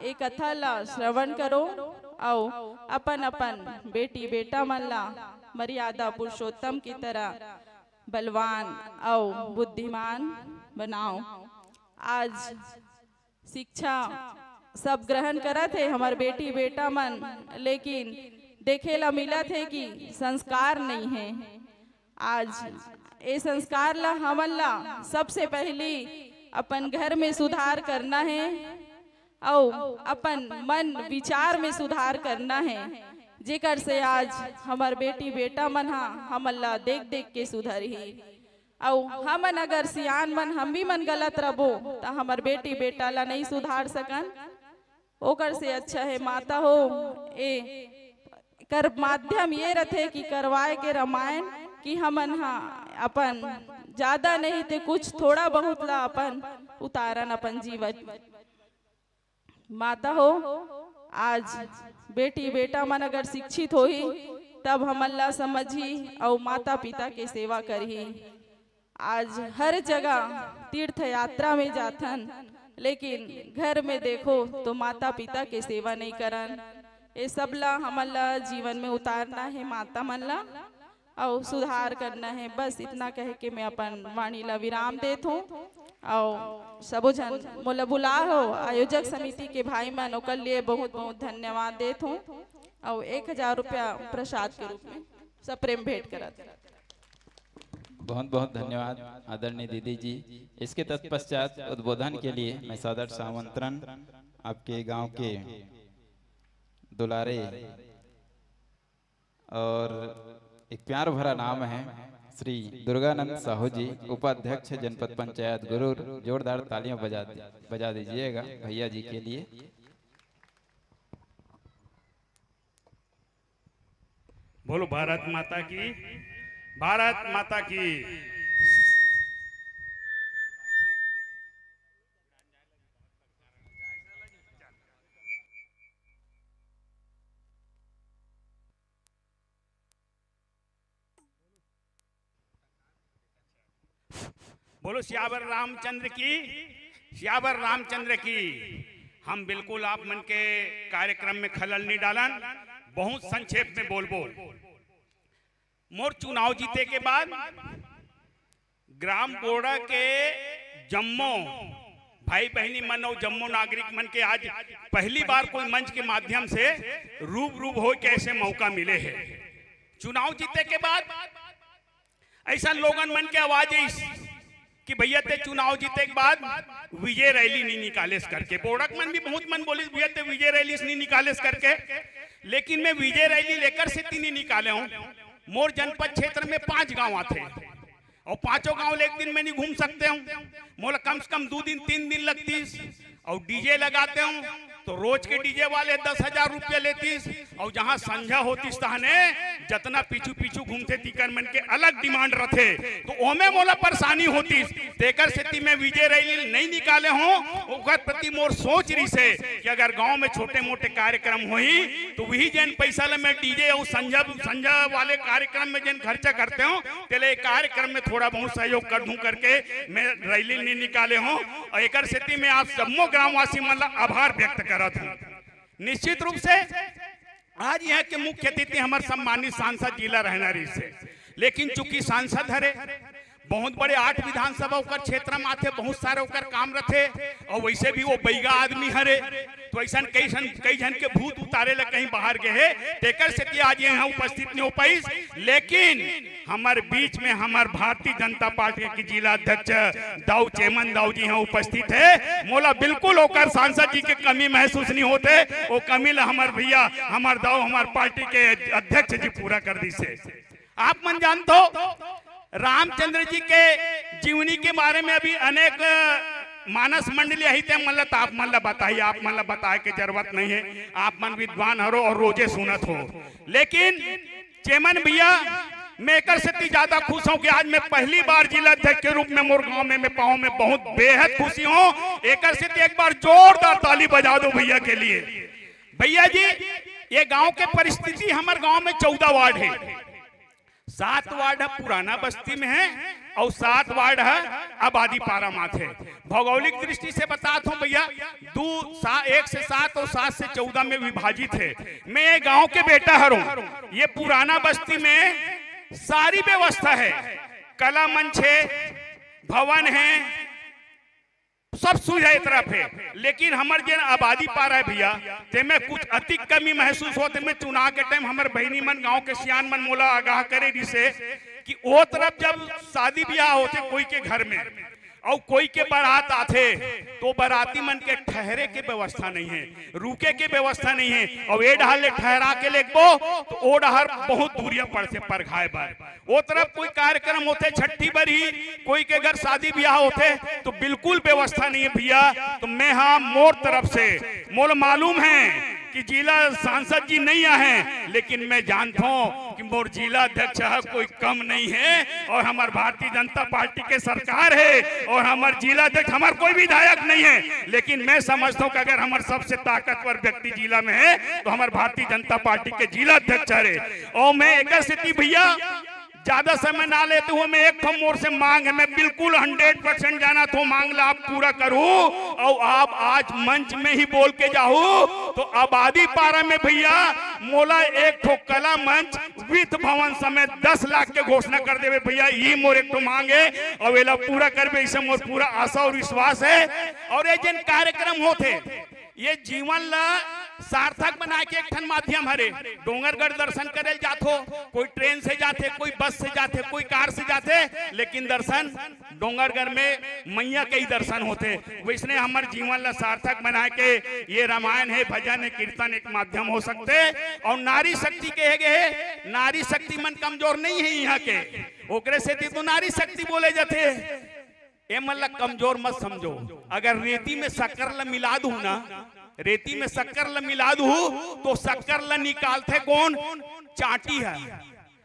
[SPEAKER 11] ये कथा ला श्रवण करो और अपन अपन बेटी बेटा मन ला मर्यादा पुरुषोत्तम की तरह बलवान और बुद्धिमान बनाओ। आज शिक्षा सब ग्रहण करा थे हमार बेटी बेटा मन, लेकिन देखेला मिला थे कि संस्कार नहीं है। आज ये संस्कार ला हमन ला सबसे पहली अपन घर में सुधार करना है और अपन मन विचार में सुधार करना है, जेकर से आज हमार बेटी बेटा मन हमन ला देख देख के सुधरही। और हमन अगर सियान मन हम भी मन गलत रहो तो हमार बेटी बेटा ला नहीं सुधार सकन। ओकर से अच्छा है माता हो ए कर माध्यम ये रथे कि करवाए के रामायण कि हमन अपन ज्यादा नहीं थे कुछ थोड़ा बहुत ला अपन उतारन अपन जीवन। माता हो आज बेटी बेटा मन अगर शिक्षित होही तब हमन ला समझी और माता पिता के सेवा करही। आज हर जगह तीर्थ यात्रा में जाथन, लेकिन घर में देखो तो माता पिता के सेवा नहीं करन। ये सब ला हमन ला जीवन में उतारना है माता मन ला और सुधार करना है। बस इतना कह के मैं अपन वाणी ला विराम देत हूँ और सबो जन मोला बुला हो आयोजक समिति के भाई मन ओकर लिए बहुत बहुत धन्यवाद देत हूँ और 1000 रुपया प्रसाद के रूप में सब प्रेम भेंट करत।
[SPEAKER 8] बहुत बहुत धन्यवाद आदरणीय दीदी जी। इसके तत्पश्चात उद्बोधन के लिए मैं सादर आमंत्रण आपके गांव के दुलारे और एक प्यार भरा नाम है श्री दुर्गानंद साहू जी, उपाध्यक्ष जनपद पंचायत गुरूर। जोरदार तालियां बजा दीजिएगा भैया जी के लिए।
[SPEAKER 12] बोलो भारत माता की, भारत माता की। बोलो सियावर रामचंद्र की, सियावर रामचंद्र की। हम बिल्कुल आप मन के कार्यक्रम में खलल नहीं डालन, बहुत संक्षेप में बोल मोर चुनाव जीते के बाद ग्राम बोड़ा के जम्मो भाई बहनी मन और जम्मो नागरिक मन के आज पहली बार कोई मंच के माध्यम से रूबरू हो के ऐसे मौका मिले है। चुनाव जीते के बाद ऐसा लोगन मन के आवाज है कि भैया ते चुनाव जीते के बाद विजय रैली नहीं निकालेस करके। बोड़क मन भी बहुत मन बोलिस भैया ते विजय रैली नहीं निकालेस करके, लेकिन मैं विजय रैली लेकर से नहीं निकाले हूँ। मोर जनपद क्षेत्र में 5 गांव आते और 5 गांव एक दिन में नहीं घूम सकते हूँ। मोला कम से कम 2 दिन 3 दिन लगतीस और डीजे लगाते हूँ तो रोज के डीजे वाले 10,000 रुपया लेतीस और जहाँ संझा होतीस तहने जतना पीछू पीछू घूमते तीकर मन के अलग डिमांड रथे तो ओमे मोला परेशानी होतीस। तेकर से मैं विजय रैली नहीं निकाले हूँ। ओकर प्रति मोर सोच रही से कि अगर गांव में छोटे मोटे कार्यक्रम होई तो वही जन पैसा ले मैं डीजे और संझा वाले कार्यक्रम में जन खर्चा करते हूँ तेले कार्यक्रम में थोड़ा बहुत सहयोग कर दूं करके मैं रैली नहीं निकाले हूँ। और एक स्थिति में आप सबो ग्रामवासी मतलब आभार व्यक्त करत हूँ। निश्चित रूप से आज यहाँ के मुख्य अतिथि हमारे सम्मानित सांसद जिला रहनारी से, लेकिन चूंकि सांसद हरे बहुत बड़े 8 विधानसभा ओकर क्षेत्र में आते, बहुत सारे ओकर काम रखे और वैसे भी वो बैगा आदमी हरे तो ऐसा कई जन के भूत उतारे ला कहीं बाहर गए तेकर से आज यहाँ उपस्थित नहीं हो पाई। लेकिन हमारे बीच में हमारे भारतीय जनता पार्टी के जिला अध्यक्ष दाऊ चेमन दाऊ जी यहाँ उपस्थित है। मोला बिल्कुल ओकर सांसद जी के कमी महसूस नहीं होते, वो कमी ला हमारे भैया हमारे दाऊ हमारे पार्टी के अध्यक्ष जी पूरा कर दी से। आप मन जानते हो रामचंद्र जी के जीवनी के बारे में अभी अनेक मानस मंडली आई थे मतलब आप मन ला बताइए, आप मन ला बताए के जरूरत नहीं है, आप मन विद्वान हो और रोजे सुनत हो। लेकिन चेमन भैया मैं एक से ज्यादा खुश हूँ कि आज मैं पहली बार जिला अध्यक्ष के रूप में मोर गांव में पाऊँ, मैं बहुत बेहद खुशी हूँ। एक से एक बार जोरदार ताली बजा दो भैया के लिए। भैया जी ये गांव के परिस्थिति हमारे गांव में 14 वार्ड है, 7 वार्ड पुराना बस्ती में है और 7 वार्ड है आबादी पारा माथे। भौगोलिक दृष्टि से बताता हूँ भैया, 1 से 7 और 7 से 14 में विभाजित है। मैं ये गांव के बेटा हूँ। ये पुराना बस्ती में सारी व्यवस्था है, कला मंच है, भवन है, सब सुविधा एक तरफ है। लेकिन हमारे जो आबादी पारा है भैया, ते में कुछ अति कमी महसूस होते। मैं चुनाव के टाइम हमारे बहनी मन गांव के सियान मन मोला आगाह करे जिसे कि वो तरफ जब शादी ब्याह होते कोई के घर में और कोई के बारात आते तो बाराती मन के ठहरे के व्यवस्था नहीं है, रुके के व्यवस्था नहीं है। और ये डहर ले ठहरा के लेगबो तो वो डहर बहुत दूरियां पड़ते पर घाय बार। वो तरफ कोई कार्यक्रम होते छठी पर ही कोई के घर शादी ब्याह होते तो बिल्कुल व्यवस्था नहीं है भैया। तो मैं हाँ मोर तरफ से मोल मालूम है कि जिला सांसद जी नहीं आए, लेकिन मैं जानता हूं कि मोर जिला अध्यक्ष कोई कम नहीं है और हमारे भारतीय जनता पार्टी के सरकार है और हमारे जिला अध्यक्ष हमारे कोई विधायक नहीं है। लेकिन मैं समझता हूं कि अगर हमारे सबसे ताकतवर व्यक्ति जिला में है तो हमारे भारतीय जनता पार्टी के जिला अध्यक्ष है। और मैं एक स्थिति भैया ज्यादा समय ना लेते हुए मैं एक मोर से मांग है, मैं बिल्कुल 100% जाना तो मांग ला आप पूरा करूं और आप आज मंच में ही बोल के जाओ तो आबादी पारा में भैया मोला एक ठो कला मंच वित्त भवन समेत 10 लाख के घोषणा कर देवे भैया। ये मोर एक ठो मांग है और वेला पूरा करबे, इसे मोर पूरा आशा और विश्वास है। और ये जिन कार्यक्रम होते ये जीवन ला सार्थक बना के एक ठन माध्यम हरे। डोंगरगढ़ दर्शन करे जातो, कोई ट्रेन से जाते, कोई बस से जाते, कोई कार से जाते, लेकिन दर्शन डोंगरगढ़ में मैया के ही दर्शन होते। वैसने हमारे जीवन ला सार्थक बना के ये रामायण है, भजन है, कीर्तन एक माध्यम हो सकते। और नारी शक्ति के है, नारी शक्ति मन कमजोर नहीं है यहाँ के, ओकरे से तो नारी शक्ति बोले जाते। ए मतलब कमजोर मत समझो। अगर रेती में शक्कर ला मिला दूं ना, रेती में शक्कर ला मिला दूं तो शक्कर ला निकालते कौन? चाटी है,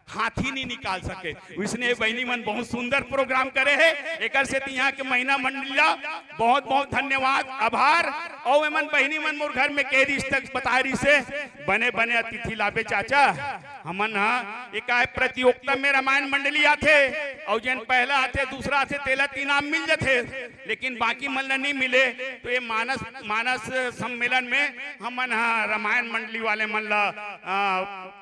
[SPEAKER 12] हाथी नहीं निकाल सके। इसने बहनी मन बहुत सुंदर प्रोग्राम करे है। एक से यहाँ के महिला मंडलिया बहुत बहुत धन्यवाद, आभार। और मन बहनी मन मोर घर में के तक बता रही से बने बने अतिथि लाभे चाचा हमन हाँ एक प्रतियोगिता में रामायण मंडली आते और जन पहला आते दूसरा आते तेला इनाम मिल जाते, लेकिन बाकी मन नहीं मिले। तो ये मानस सम्मेलन में हमन हाँ रामायण मंडली वाले मन ला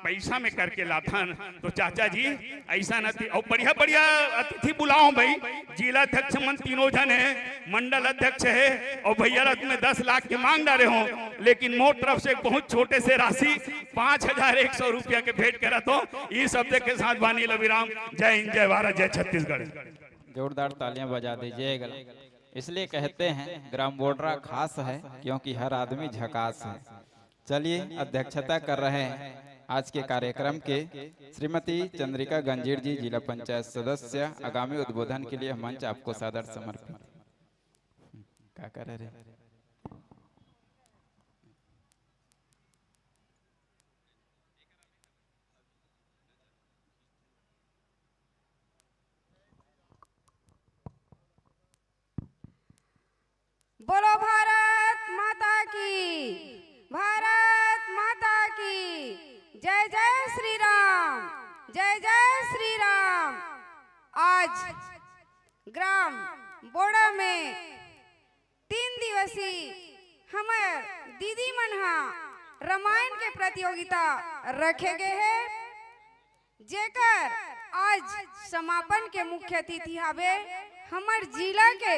[SPEAKER 12] पैसा में करके लाथन। तो चाचा जी ऐसा नहीं, और बढ़िया बढ़िया अतिथि बुलाओ भाई। जिला अध्यक्ष मन 3 जन है, मंडल अध्यक्ष है और भैया तुम्हें 10 लाख के मांग डाले हो, लेकिन मोर तरफ से बहुत छोटे से राशि 5100 रुपया के भेंट करा। तो इस शब्द के साथ वानी लविराम। जय हिंद, जय भारत, जय छत्तीसगढ़।
[SPEAKER 8] जोरदार तालियां बजा दीजिएगा। इसलिए कहते हैं ग्राम बोडरा खास है क्योंकि हर आदमी झकास है। चलिए अध्यक्षता कर रहे हैं आज के कार्यक्रम के श्रीमती चंद्रिका गंजीर जी, जिला पंचायत सदस्य। आगामी उद्बोधन के लिए मंच आपको सादर समर्पित। क्या कर रहे?
[SPEAKER 13] बोलो भारत माता की, भारत माता की जय। जय श्री राम, जय जय श्री राम। आज ग्राम बोड़ा में 3 दिवसीय हमार दीदी मनहा रामायण के प्रतियोगिता रखे गए हैं, जेकर आज समापन के मुख्य अतिथि हवे हमार जिला के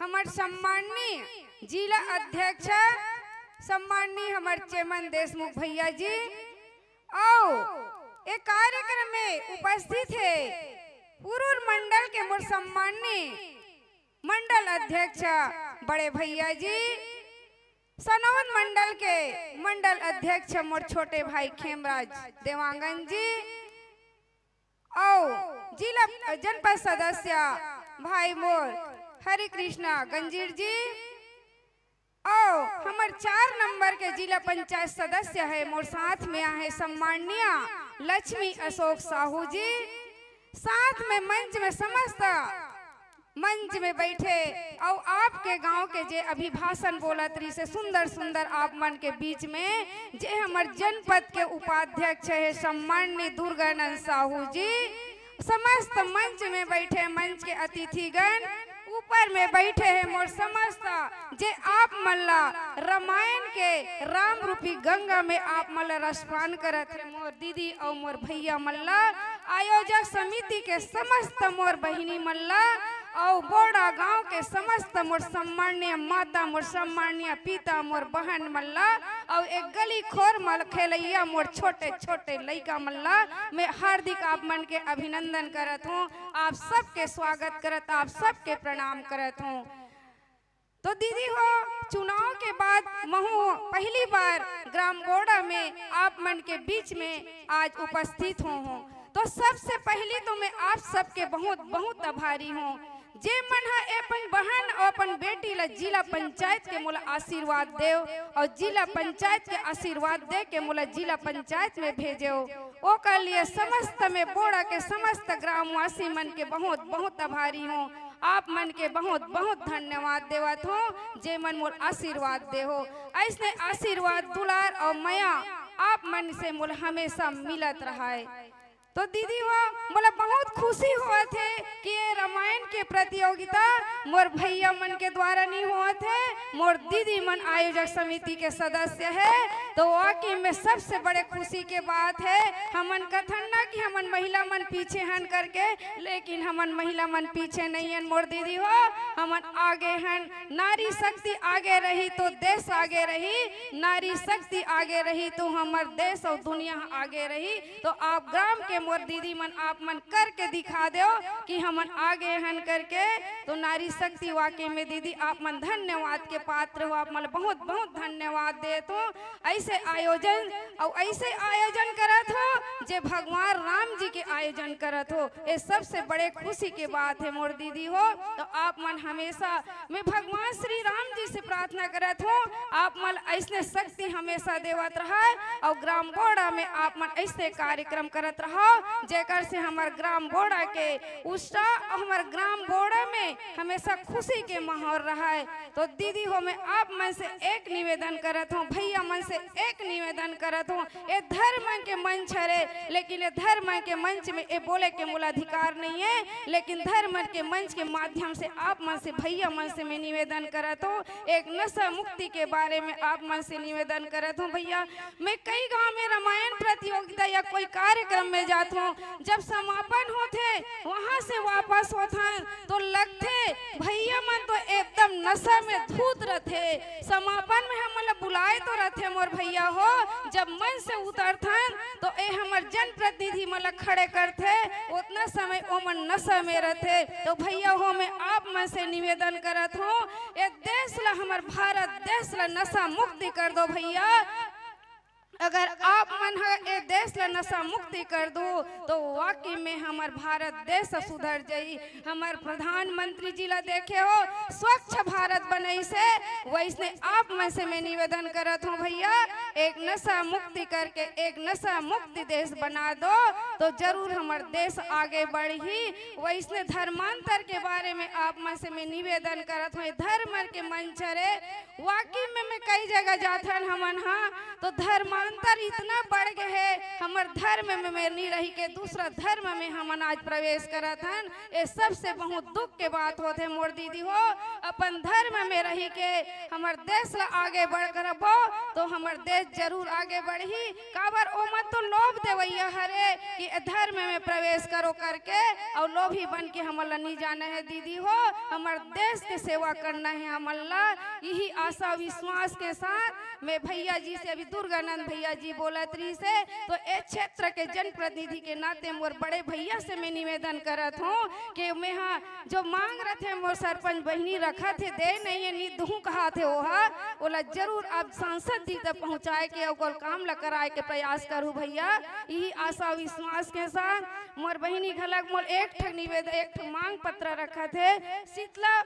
[SPEAKER 13] हमार सम्माननीय जिला अध्यक्ष सम्माननीय हमार चेमन देशमुख भैया जी। और एक कार्यक्रम में उपस्थित है पुरूर मंडल के मोर सम्माननीय मंडल अध्यक्ष बड़े भैया जी, सनौद मंडल के मंडल अध्यक्ष मोर छोटे भाई खेमराज देवांगन जी, और जिला जनपद सदस्य भाई मोर हरि कृष्णा गंजीर जी, और हमारे 4 नंबर के जिला पंचायत सदस्य है मोर साथ में आए सम्माननीय लक्ष्मी अशोक साहू जी। साथ में मंच में समस्त मंच में बैठे और आपके गांव के जे अभिभाषण बोलत रही से सुंदर सुंदर आप मन के बीच में जे हमारे जनपद के उपाध्यक्ष है सम्माननीय दुर्गानंद साहू जी, समस्त मंच में बैठे मंच के अतिथिगण, ऊपर में बैठे हैं मोर समस्त जे आप मल्ला रामायण के राम रूपी गंगा में आप मल्ला रसपान करत है मोर दीदी और मोर भैया मल्ला, आयोजक समिति के समस्त मोर बहिनी मल्ला और बोड़ा गांव के समस्त मोर सम्माननीय माता, मोर सम्माननीय पिता, मोर बहन मल्ला और एक गली खोर मल खेलैया मोर छोटे छोटे लइका मल्ला, मैं हार्दिक आप मन के अभिनंदन करत हूँ, आप सबके स्वागत करत, आप सबके प्रणाम करत हूँ। तो दीदी हो, चुनाव के बाद महू पहली बार ग्राम बोड़ा में आप मन के बीच में आज उपस्थित हूँ। तो सबसे पहले तो मैं आप सबके बहुत बहुत आभारी हूँ जे मन है अपन बहन और अपन बेटी ला जिला पंचायत के मोला आशीर्वाद देव और जिला पंचायत के आशीर्वाद दे के मोला जिला पंचायत में भेजो। ओ के लिए समस्त में बोड़ा के समस्त ग्रामवासी मन के बहुत बहुत आभारी हूँ। आप मन के बहुत बहुत धन्यवाद देवत हूँ जे मन मोल आशीर्वाद दे हो। ऐसे आशीर्वाद दुलार और माया आप मन से मोल हमेशा मिलत रहा है। तो दीदी हो, मोला बहुत खुशी हुआ थे कि ये रामायण के प्रतियोगिता मोर भैया मन के द्वारा नहीं हुआ थे, मोर दीदी मन आयोजक समिति के सदस्य है। तो वाकई में सबसे बड़े खुशी के बात है। हमन कथन ना कि हमन महिला मन पीछे हन करके, लेकिन हमन महिला मन पीछे नहीं हन मोर दीदी हो, हमन आगे हन। नारी शक्ति आगे रही तो देश आगे रही, नारी शक्ति आगे रही तो हमार देश और दुनिया आगे रही। तो आप ग्राम के मोर दीदी मन आप मन करके दिखा दो कि हमन आगे हन करके। तो नारी शक्ति वाकई में दीदी आप मन धन्यवाद के पात्र हो, आप मन बहुत बहुत धन्यवाद देत हो। ऐसे आयोजन और ऐसे आयोजन करत हो जे भगवान राम जी के आयोजन करत हो, ये सबसे बड़े खुशी के बात है मोर दीदी हो। तो आप मन हमेशा मैं भगवान श्री राम जी से प्रार्थना करत हो, आप मन ऐसे शक्ति हमेशा देवत रहा और ग्राम बोड़ा में आप मन ऐसे कार्यक्रम करत रहा जेकर से हमार ग्राम बोड़ा के उत्साह और हमार ग्राम बोड़ा में हमेशा खुशी के माहौल रहा है। तो दीदी हो, मैं आप मन से एक निवेदन करत हूँ, भैया मन से एक निवेदन करत हूँ, ये धर्म के मंच है, लेकिन ये धर्म के मंच में ये बोले के मूल अधिकार नहीं है, लेकिन धर्म के मंच के माध्यम से आप मन से भैया मन से मैं निवेदन करत हूँ, एक नशा मुक्ति के बारे में आप मन से निवेदन करत हूँ। भैया, मैं कई गाँव में रामायण प्रतियोगिता या कोई कार्यक्रम में जाता हूँ, जब समापन होते वहां से वापस होते तो लगते भैया मन तो एकदम नशा में धूत रहते। समापन में हम बुलाए तो रहते मोर भैया हो, जब मन से उतरते तो ए हमार जनप्रतिनिधि मतलब खड़े करते, उतना समय ओ मन नशा में रहते। तो भैया हो, मैं आप मन से निवेदन करत हूँ, ये देश ला हमार भारत देश ला नशा मुक्ति कर दो भैया। अगर आप मन ये देश ला नशा मुक्ति कर दो तो वाकई में हमार भारत देश सुधर जाई। हमार प्रधानमंत्री जी ला देखे हो स्वच्छ भारत बनई से, वैसे आप में से मैं निवेदन करत हूँ भैया, एक नशा मुक्ति करके एक नशा मुक्ति देश बना दो तो जरूर हमार देश आगे बढ़ी। वैसे धर्मांतर के बारे में आप में से मैं निवेदन करत हूँ, धर्म के मंच रे वाकई में मैं कई जगह जाथन हमन हाँ, तो धर्मांतर इतना बढ़ गए है, हमार धर्म में मैं नहीं रही के दूसरा धर्म में हमन आज प्रवेश करत हन। ये सबसे बहुत दुख के बात होते मोर दीदी हो, अपन धर्म में रही के हमार देश ला आगे बढ़ कर तो हमार देश जरूर आगे बढ़ी। काबर ओ मत तो लोभ देवैया हरे कि धर्म में प्रवेश करो करके और लोभी बन के हमला नहीं जाना है दीदी हो, हमार देश की सेवा करना है हमला। यही आशा विश्वास के साथ मैं भैया जी से अभी दुर्गानंद भैया जी बोलत रही से, तो ए क्षेत्र के जनप्रतिनिधि के नाते मोर बड़े भैया से मैं निवेदन करत हूँ कि मैं हाँ जो मांग रहे थे मोर सरपंच बहनी रखा थे दे नहीं है नी दूँ कहा थे ओला जरूर आप सांसद जी तक पहुँचाए के और काम ला कराए के प्रयास करूँ भैया। यही आशा विश्वास के साथ मोर बहनी घलक मोर एक ठग निवेदन एक ठग मांग पत्र रखा थे शीतला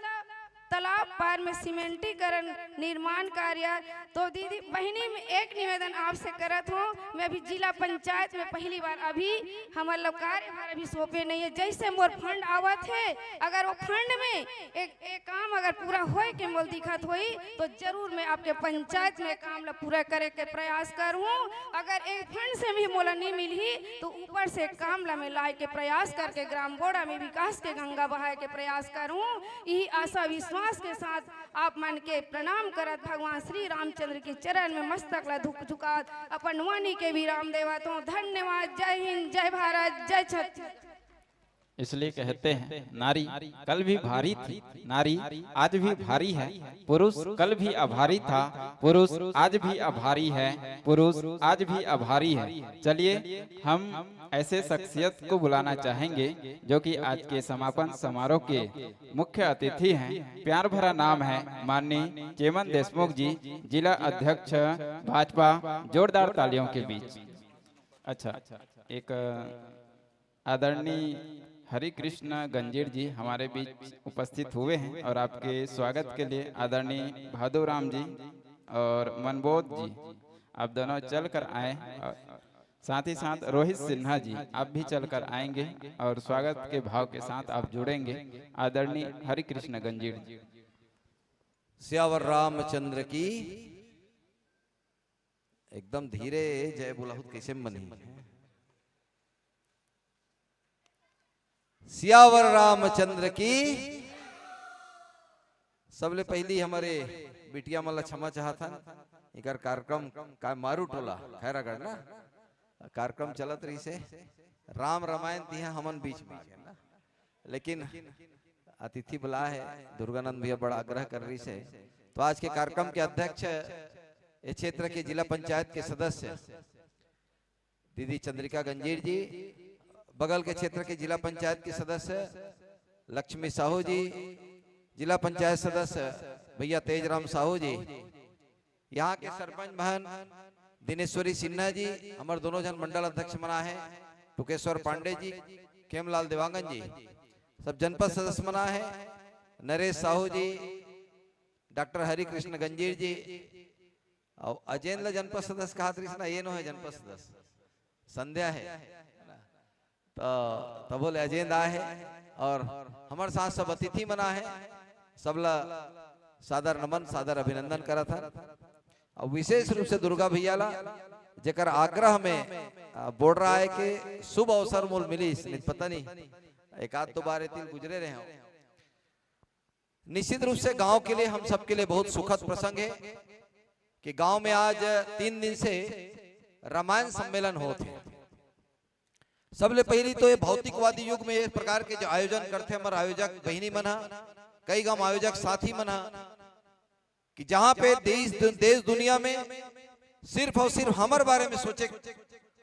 [SPEAKER 13] तालाब पार में सीमेंटीकरण निर्माण कार्य। तो दीदी बहनी में एक निवेदन आपसे करत हूँ, मैं अभी जिला पंचायत में पहली बार अभी हमारे कार्यभार अभी सौंपे नहीं है। जैसे मोर फंड आवत है, अगर वो फंड में एक काम अगर पूरा होए के मोल दिखत होई तो जरूर मैं आपके पंचायत में काम ला पूरा करे के प्रयास करूँ। अगर एक फंड से भी मोला नहीं मिली तो ऊपर से काम ला मैं लाए के प्रयास करके ग्राम बोड़ा में विकास के गंगा बहाए के प्रयास करूँ। यही आशा विश्वास के साथ आप मन के प्रणाम करत भगवान श्री रामचंद्र के चरण में मस्तक ला झुकात अपन वाणी के भी राम देवत हूँ। धन्यवाद। जय हिंद, जय भारत, जय छत्तीसगढ़।
[SPEAKER 8] इसलिए कहते हैं नारी कल भी भारी थी, नारी आज भी भारी है, पुरुष कल भी आभारी था, पुरुष आज भी आभारी है, पुरुष आज भी आभारी है। चलिए हम ऐसे शख्सियत को बुलाना चाहेंगे जो कि आज के समापन समारोह के मुख्य अतिथि हैं। प्यार भरा नाम है माननीय चेमन देशमुख जी, जिला अध्यक्ष भाजपा। जोरदार तालियों के बीच। अच्छा, एक आदरणीय हरि कृष्ण गंजीर जी हमारे बीच उपस्थित हुए हैं और आपके स्वागत के लिए आदरणीय भादुराम जी और मनबोध जी आप दोनों चलकर आए। साथ ही साथ रोहित सिन्हा जी आप भी चलकर आएंगे और स्वागत के भाव के साथ आप जुड़ेंगे। आदरणीय हरि कृष्ण गंजीर जी।
[SPEAKER 6] सियावर रामचंद्र की। एकदम धीरे जय बोलाहुत कैसे बनी। सियावर रामचंद्र की। सबले पहली हमारे बिटिया मला क्षमा चाहता इकर कार्यक्रम का मारू टोला खैरागढ़ ना कार्यक्रम चलत रही से राम रामायण दिया हमन बीच में ना, लेकिन अतिथि बुला है दुर्गानंद भैया बड़ा आग्रह कर रही से। तो आज के कार्यक्रम के अध्यक्ष इस क्षेत्र के जिला पंचायत के सदस्य दीदी चंद्रिका गंजीर जी, बगल के क्षेत्र के जिला पंचायत के सदस्य लक्ष्मी साहू जी, जिला पंचायत सदस्य भैया तेजराम साहू जी, यहाँ के सरपंच बहन दिनेश्वरी सिन्हा जी, हमारे दोनों जन मंडल अध्यक्ष मना है टुकेश्वर पांडे जी, खेमलाल देवांगन जी, सब जनपद सदस्य मना है नरेश साहू जी, डॉक्टर हरि कृष्ण गंजीर जी और अजेंद्र जनपद सदस्य कहा ये नो है जनपद सदस्य संध्या है तो बोले अजेंद्र आए है और हमारे साथ सब अतिथि मना है। सबला सादर नमन सादर अभिनंदन करा था और विशेष रूप से दुर्गा भैया ला जेकर आग्रह में बोल रहा है कि शुभ अवसर मूल मिली पता नहीं एक आध दो बार गुजरे रहे हो। निश्चित रूप से गांव के लिए हम सबके लिए बहुत सुखद प्रसंग है कि गांव में आज 3 दिन से रामायण सम्मेलन होते हैं। सबले पहली तो ये भौतिकवादी युग में इस प्रकार के जो आयोजन करते हमारे आयोजक बहिनी मना कई गांव आयोजक साथी मना कि जहां पे देश दुनिया में सिर्फ और सिर्फ हमारे बारे में सोचे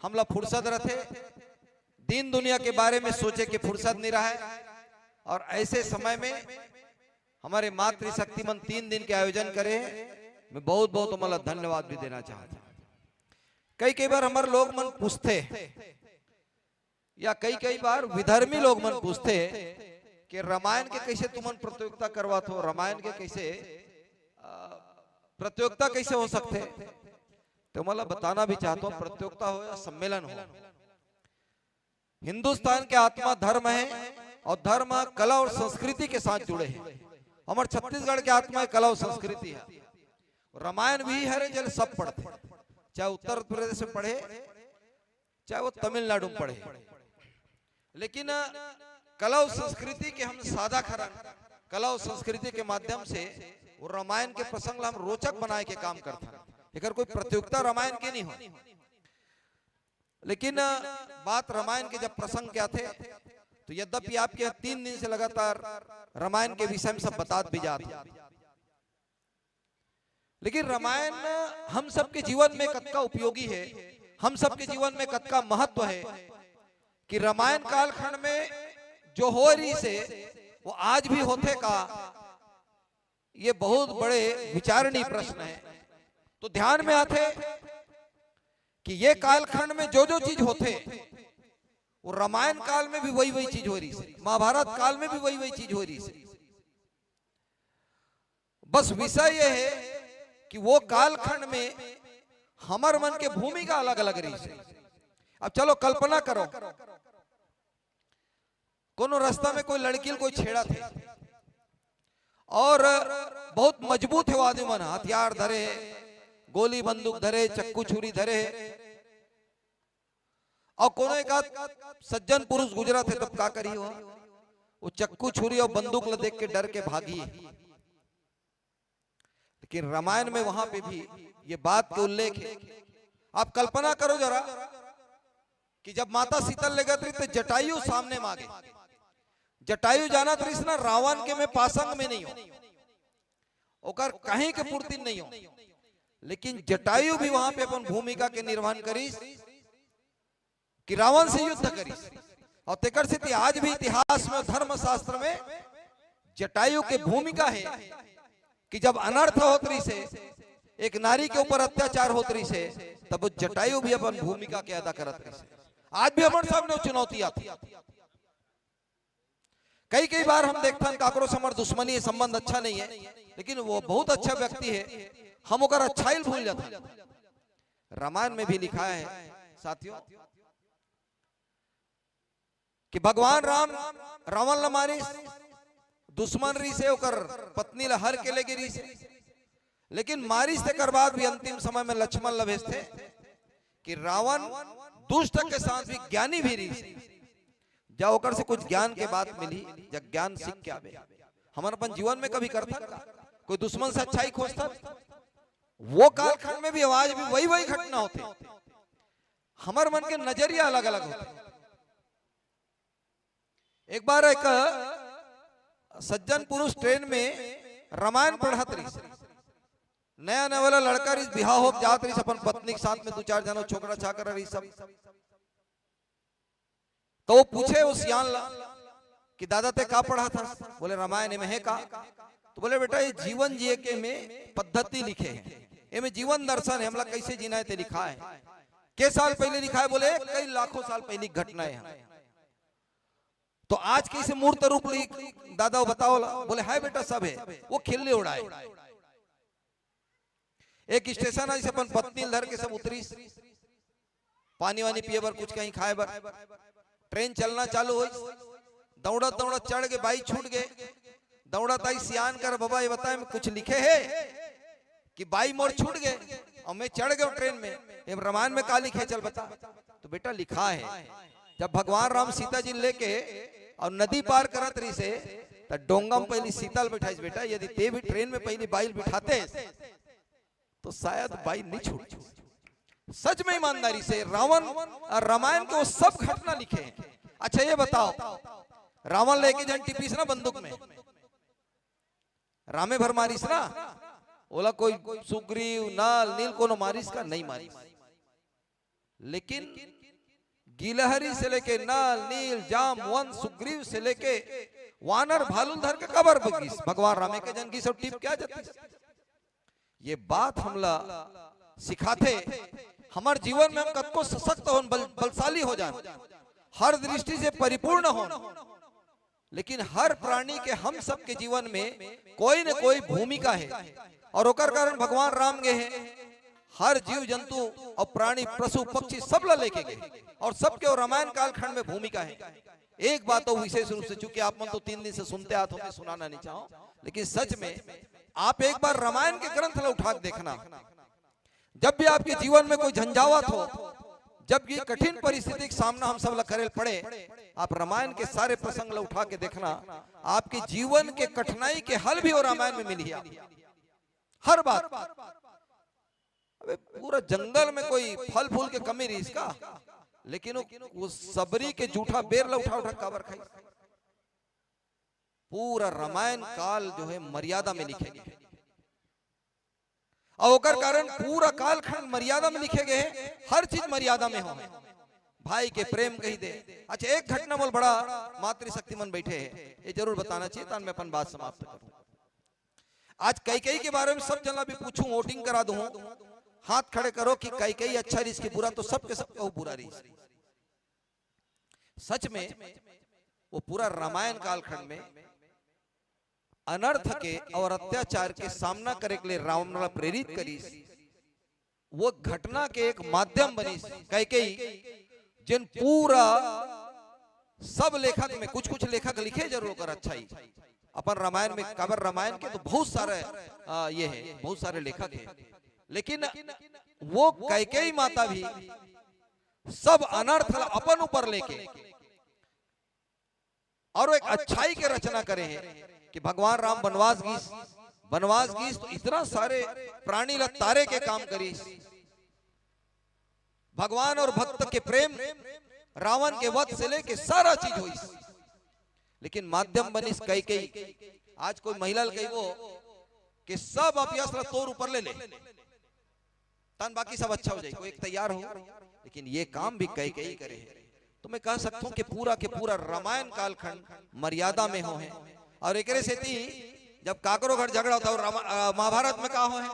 [SPEAKER 6] हमला फुर्सत रहते, दीन दुनिया के बारे में सोचे कि फुर्सत नहीं रहा है। और ऐसे समय में हमारे मातृशक्ति मन 3 दिन के आयोजन करे, मैं बहुत बहुत मतलब धन्यवाद भी देना चाहता। कई बार हमारे लोग मन पूछते या कई बार विधर्मी लोग मन पूछते कि रामायण के कैसे तुमन प्रतियोगिता करवाते हो, रामायण के कैसे प्रतियोगिता कैसे हो सकते। तो मतलब बताना भी चाहता हूँ प्रतियोगिता हो या सम्मेलन हो, हिंदुस्तान के आत्मा धर्म है और धर्म कला और संस्कृति के साथ जुड़े हैं। हमारे छत्तीसगढ़ के आत्मा कला और संस्कृति है। रामायण भी है जल सब पढ़ते, चाहे उत्तर प्रदेश में पढ़े चाहे वो तमिलनाडु में पढ़े, लेकिन कला और संस्कृति के हम सादा खरा कला और संस्कृति के माध्यम से वो रामायण के प्रसंग हम रोचक बनाए के काम करते हैं। एक कोई प्रतियोगिता रामायण के नहीं हो, लेकिन बात रामायण के जब प्रसंग क्या थे तो यद्यपि आपके 3 दिन से लगातार रामायण के विषय में सब बता भी जाते, लेकिन रामायण हम सबके जीवन में कतका उपयोगी है, हम सबके जीवन में कतका महत्व है कि रामायण कालखंड में जो हो रही से वो आज भी होते का, ये बहुत बड़े विचारणीय प्रश्न है। तो ध्यान में आते कि ये कालखंड में जो चीज होते वो रामायण काल में भी वही चीज हो रही है, महाभारत काल में भी वही चीज हो रही है।
[SPEAKER 14] बस विषय यह है कि वो कालखंड में हमार मन के भूमिका अलग अलग रही से। अब चलो कल्पना करो, कोनो रास्ता में कोई लड़की कोई छेड़ा थे और बहुत मजबूत है वो आदमी मन, हथियार धरे, गोली बंदूक धरे, चक्कू छुरी धरे, और कोनो एक सज्जन पुरुष गुजरा थे, तब क्या करी वो चक्कू छुरी और बंदूक ल देख के डर के भागी। लेकिन रामायण में वहां पे भी ये बात के उल्लेख है। आप कल्पना करो जरा कि जब माता सीता ले गई तो जटायु सामने मांगे, जटायु जाना ना रावण के में पासंग में नहीं हो, ओकर कहीं के पूर्ति नहीं हो, लेकिन जटायु भी वहां पे अपन भूमिका के निर्वहन करी कि रावण से युद्ध करी। और तेकर से आज भी इतिहास में धर्म शास्त्र में जटायु की भूमिका है कि जब अनर्थ होतरी से, एक नारी के ऊपर अत्याचार होतरी से, तब जटायु भी अपन भूमिका के अदा करत रही। आज भी हमारे सामने चुनौती आती। कई बार हम देखते हैं काकरो से हमार दुश्मनी है, संबंध अच्छा नहीं है, लेकिन वो बहुत अच्छा व्यक्ति है, हम ओकर अच्छाई भूल जाते। रामायण में भी लिखा है साथियों कि भगवान राम रावण ल मारी, दुश्मन री से ओकर पत्नी ला हर के ले गिरी से, लेकिन मारिस तेकर बाद भी अंतिम समय में लक्ष्मण ल भेजते कि रावण दुष्ट के साथ भी ज्ञानी भी रही, जा ओकर से कुछ ज्ञान के बात मिली, जब ज्ञान सीख के आवे। हमारे अपन जीवन में कभी करता कोई दुश्मन से अच्छाई खोजता, वो कालखंड में भी आवाज भी वही घटना होते, हमारे मन के नजरिया अलग अलग होते। एक बार एक सज्जन पुरुष ट्रेन में रामायण पढ़त रही, नया नया वाला लड़का रही, बिहाव हो जात रही अपन पत्नी के साथ में, 2-4 जनो छोकरा छाकर रही सब। तो वो पूछे उस सियान ला कि दादा ते का पढ़ा था? बोले रामायण में है का? तो बोले बेटा ये जीवन जिए के में पद्धति लिखे हैं, ये में जीवन दर्शन है, हमला कैसे जीना है ते लिखा है। के साल पहले लिखा है? बोले कई लाखों साल पहले घटना है। तो आज कैसे मूर्त रूप लिख दादा बताओ ला? बोले है बेटा सब है, वो खिल्ली उड़ाए। एक स्टेशन है, अपन पत्नी धर के सब उतरी, पानी वानी पिए बर, कुछ कहीं खाए बर, ट्रेन चलना चालू हुई, दौड़त दौड़त चढ़ के बाई छूट गए, दौड़त आई सियान कर बाबा ये बताए कुछ लिखे है कि बाई मोर छूट गए और मैं चढ़ गया ट्रेन में, ये रामायण में का लिखे चल बता। तो बेटा लिखा है जब भगवान राम सीता जी लेके और नदी पार करत रही से, तो डोंगा में पहली सीता बैठाइस बेटा, यदि ते भी ट्रेन में पहली बाई बिठाते तो शायद बाई नहीं छूट। सच में ईमानदारी से रावण और रामायण के वो सब घटना लिखे हैं। अच्छा ये बताओ, रावण लेके जन टिपीस ना बंदूक में, रामे भर मारिस ना, बोला कोई सुग्रीव नाल नील कोनो मारिस का? नहीं मारिस। लेकिन गिलहरी से लेके नाल नील जाम वन सुग्रीव से लेके वानर भालू धर के कबर बगिस, भगवान रामे के जन की सब टिप क्या जाती। ये बात हमला सिखाते हमारे जीवन में हम कद को सशक्त हो, बलशाली हो जाए, हर दृष्टि से परिपूर्ण हो, लेकिन हर प्राणी के हम सब के जीवन में कोई न कोई भूमिका है, और ओकर कारण भगवान राम गए हैं हर जीव जंतु और प्राणी पशु पक्षी सब ला लेके गए, और सबके और रामायण कालखंड में भूमिका है। एक बात तो विशेष रूप से, चूंकि आप मन तो 3 दिन से सुनते आते हो, मैं सुनाना नहीं चाहूं, लेकिन सच में आप एक बार रामायण के ग्रंथ ला उठा देखना, जब भी आपके जीवन में कोई झंझावत हो, जब ये कठिन परिस्थिति के सामना हम सब ला करे पड़े, आप रामायण के सारे प्रसंग ला उठा के देखना, आपके जीवन के कठिनाई के हल भी और रामायण में मिली है। हर बात, अबे पूरा जंगल में कोई फल फूल के कमी रही इसका, लेकिन वो सबरी के जूठा बेर ला उठा काबर खाई। पूरा रामायण काल जो है मर्यादा में लिखे गए, और ओकर कारण पूरा कालखंड मर्यादा में लिखे गए, हर चीज मर्यादा में हो। भाई के प्रेम कही दे। अच्छा एक घटना बोल, बड़ा मातृशक्तिमन बैठे हैं, ये जरूर बताना चाहिए, तान मैं अपन बात समाप्त करूं। आज कई के बारे में सब जना भी पूछूं, वोटिंग करा दूं, हाथ खड़े करो कि कई अच्छा रही, इसकी बुरा, तो सबके सब बुरा रही। सच में वो पूरा रामायण कालखंड में अनर्थ के और अत्याचार के सामना करे के लिए रावण ला प्रेरित करी, वो घटना के एक माध्यम बनी। कैकेयी जिन पूरा सब लेखक में कुछ कुछ लेखक लिखे जरूर कर अच्छाई अपन रामायण में, काबर रामायण के तो बहुत सारे ये है, बहुत सारे लेखक हैं, लेकिन वो कैकेयी माता भी सब अनर्थ अपन ऊपर लेके और एक अच्छाई के रचना करे हैं कि भगवान राम बनवास गीस तो इतना सारे प्राणी तारे के काम करी, भगवान और भक्त के प्रेम, रावण के वध से लेके सारा चीज हुई, लेकिन माध्यम बनिस कैकेयी। आज कोई महिला कही वो कि सब अभ्यास तोर ऊपर ले तन बाकी सब अच्छा हो जाए, कोई एक तैयार हो, लेकिन ये काम भी कैकेयी करे है। तो मैं कह सकता हूं कि पूरा के पूरा रामायण कालखंड मर्यादा में हो है। और एक से थी जब काकरो घर झगड़ा होता है, महाभारत में कहा हो है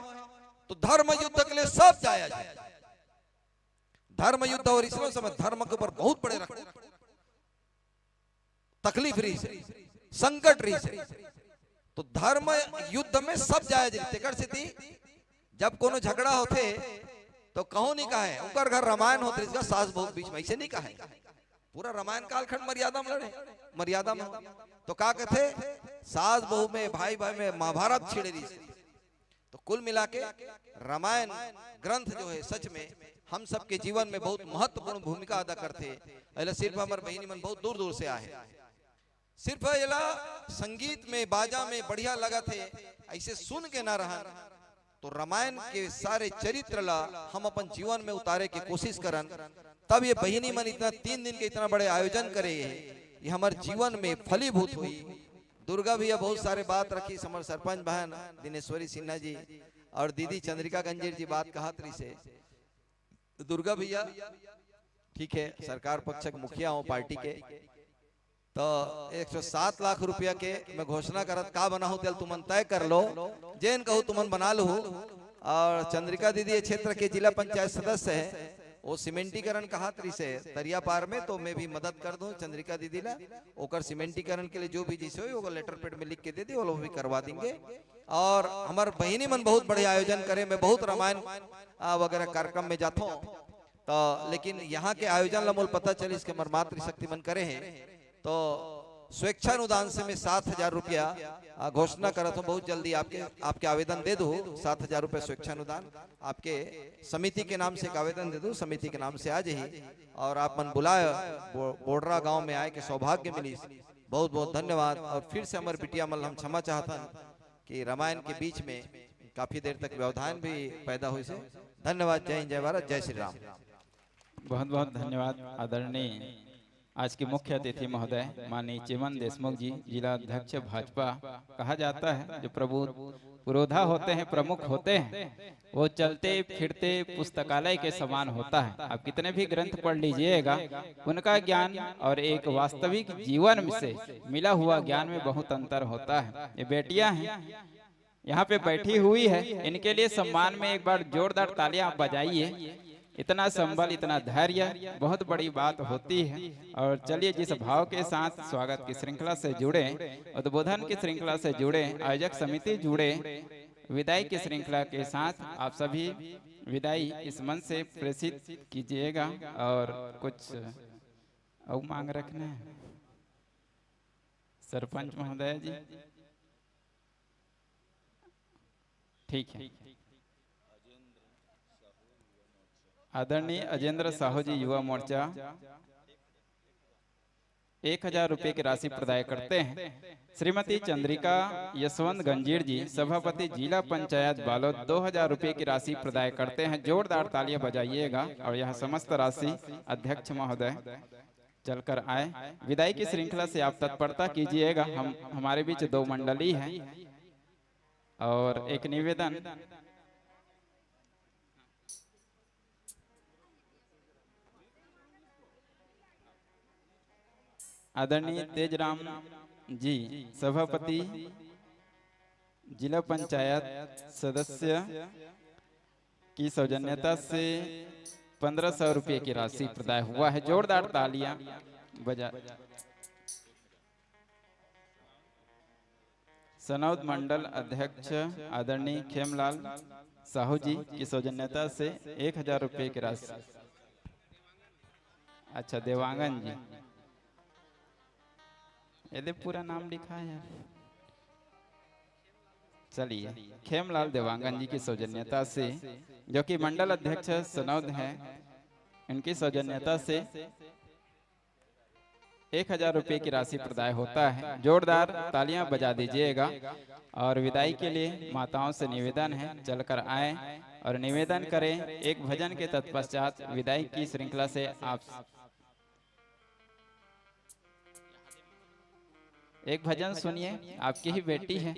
[SPEAKER 14] तो धर्म युद्ध के लिए सब जाया जाए, धर्म युद्ध। और इसमें समय धर्म के ऊपर बहुत बड़े तकलीफ रही से, संकट रही से, तो धर्म युद्ध में सब जाया जाए। से थी जब कोनो झगड़ा होते तो कहो नहीं कहा है उनका घर रामायण होते, इसका सास बहू बीच में ऐसे नहीं कहा है, पूरा रामायण कालखंड मर्यादा में लड़े, मर्यादा में। तो क्या कहते सास बहू में, भाई भाई में महाभारत छिड़े रही। तो कुल मिला के रामायण ग्रंथ जो है सच में हम सबके जीवन में बहुत महत्वपूर्ण भूमिका अदा करते। ऐला सिर्फ हमारे बहनी मन बहुत दूर दूर से आए, सिर्फ ऐला संगीत में बाजा में बढ़िया लगा थे ऐसे सुन के ना रहा, तो रामायण के सारे चरित्र ला हम अपन जीवन में उतारे की कोशिश करन, तब ये बहिनी मन इतना 3 दिन के इतना बड़े आयोजन करे, ये हमारे जीवन में फलीभूत हुई। दुर्गा भैया बहुत सारे बात रखी, हमारे सरपंच बहन दिनेश्वरी सिन्हा जी और दीदी चंद्रिका गंजीर जी बात कहा तरी से। दुर्गा भैया ठीक है, सरकार पक्ष के मुखिया हूँ पार्टी के, तो 107 लाख रुपया के मैं घोषणा करत का बना हूँ, तेल तुमन तय कर लो, जैन कहूँ तुमन बना लो। और चंद्रिका दीदी क्षेत्र के जिला पंचायत सदस्य है, वो सीमेंटीकरण कहा तरी से तरिया पार में, तो मैं भी मदद कर दूं चंद्रिका दीदी ला, ओकर सीमेंटीकरण के लिए जो भी जिसे हो लेटर पेड में लिख के दे दी, वो लोग भी करवा देंगे। और हमारे बहिनी मन बहुत बड़े आयोजन करे, मैं बहुत रामायण वगैरह कार्यक्रम में जाता हूँ, तो लेकिन यहाँ के आयोजन ला मूल पता चली इसके मर्मात्र शक्ति मन करे हैं, तो स्वेच्छानुदान से मैं 7,000 रुपया घोषणा करता हूँ, बहुत जल्दी आपके आवेदन दे दो। 7,000 रुपया स्वेच्छानुदान आपके समिति के नाम से एक आवेदन दे दो, समिति के नाम से आ जाइए और आप मन बुलाए बोडरा गांव में आए के सौभाग्य मिली। बहुत बहुत धन्यवाद। और फिर से हमारे बिटिया मल हम क्षमा चाहता कि रामायण के बीच में काफी देर तक व्यवधान भी पैदा हुई से। धन्यवाद। जय हिंद, जय भारत, जय श्री राम।
[SPEAKER 8] बहुत बहुत धन्यवाद आदरणीय आज के मुख्य अतिथि महोदय माननीय चिमन देशमुख जी, जिला अध्यक्ष भाजपा। कहा जाता है जो प्रभु पुरोधा होते हैं, प्रमुख होते हैं, वो चलते फिरते पुस्तकालय के समान होता है। आप कितने भी ग्रंथ पढ़ लीजिएगा, उनका ज्ञान और एक वास्तविक जीवन से मिला हुआ ज्ञान में बहुत अंतर होता है। ये बेटियां हैं यहाँ पे बैठी हुई है, इनके लिए सम्मान में एक बार जोरदार तालियां आप बजाइए। इतना संबल, इतना धैर्य बहुत बड़ी बात होती है। और चलिए जिस भाव के साथ स्वागत की श्रृंखला से जुड़े, उद्बोधन की श्रृंखला से जुड़े, आयोजक समिति जुड़े, विदाई की श्रृंखला के साथ आप सभी विदाई इस मन से प्रेषित कीजिएगा। और कुछ और मांग रखना है सरपंच महोदय जी, ठीक है। आदरणीय अजेंद्र साहू जी युवा मोर्चा 1000 रुपए की राशि प्रदान करते हैं। श्रीमती चंद्रिका यशवंत गंजीर जी सभापति जिला पंचायत बालोद 2000 रुपए की राशि प्रदान करते हैं। जोरदार तालियां बजाइएगा। और यह समस्त राशि अध्यक्ष महोदय चलकर आए। विदाई की श्रृंखला से आप तत्परता कीजिएगा। हमारे बीच 2 मंडली हैं और एक निवेदन, आदरणीय तेजराम जी सभापति जिला पंचायत सदस्य की सौजन्यता से 1500 रुपये की राशि प्रदान हुआ है। जोरदार तालियां बजा। सनौद मंडल अध्यक्ष आदरणीय खेमलाल साहू जी की सौजन्यता से 1000 रुपये की राशि। अच्छा, देवांगन जी, यदि पूरा नाम लिखा है यार। चलिए, खेमलाल देवांगन जी की सौजन्यता से, जो कि मंडल अध्यक्ष सनौद हैं, इनकी सौजन्यता से 1000 रुपये की राशि प्रदाय होता है। जोरदार तालियां बजा दीजिएगा। और विदाई के लिए माताओं से निवेदन है, चलकर आए और निवेदन करें। एक भजन के तत्पश्चात विदाई की श्रृंखला से आप एक भजन सुनिए, आपकी ही बेटी है।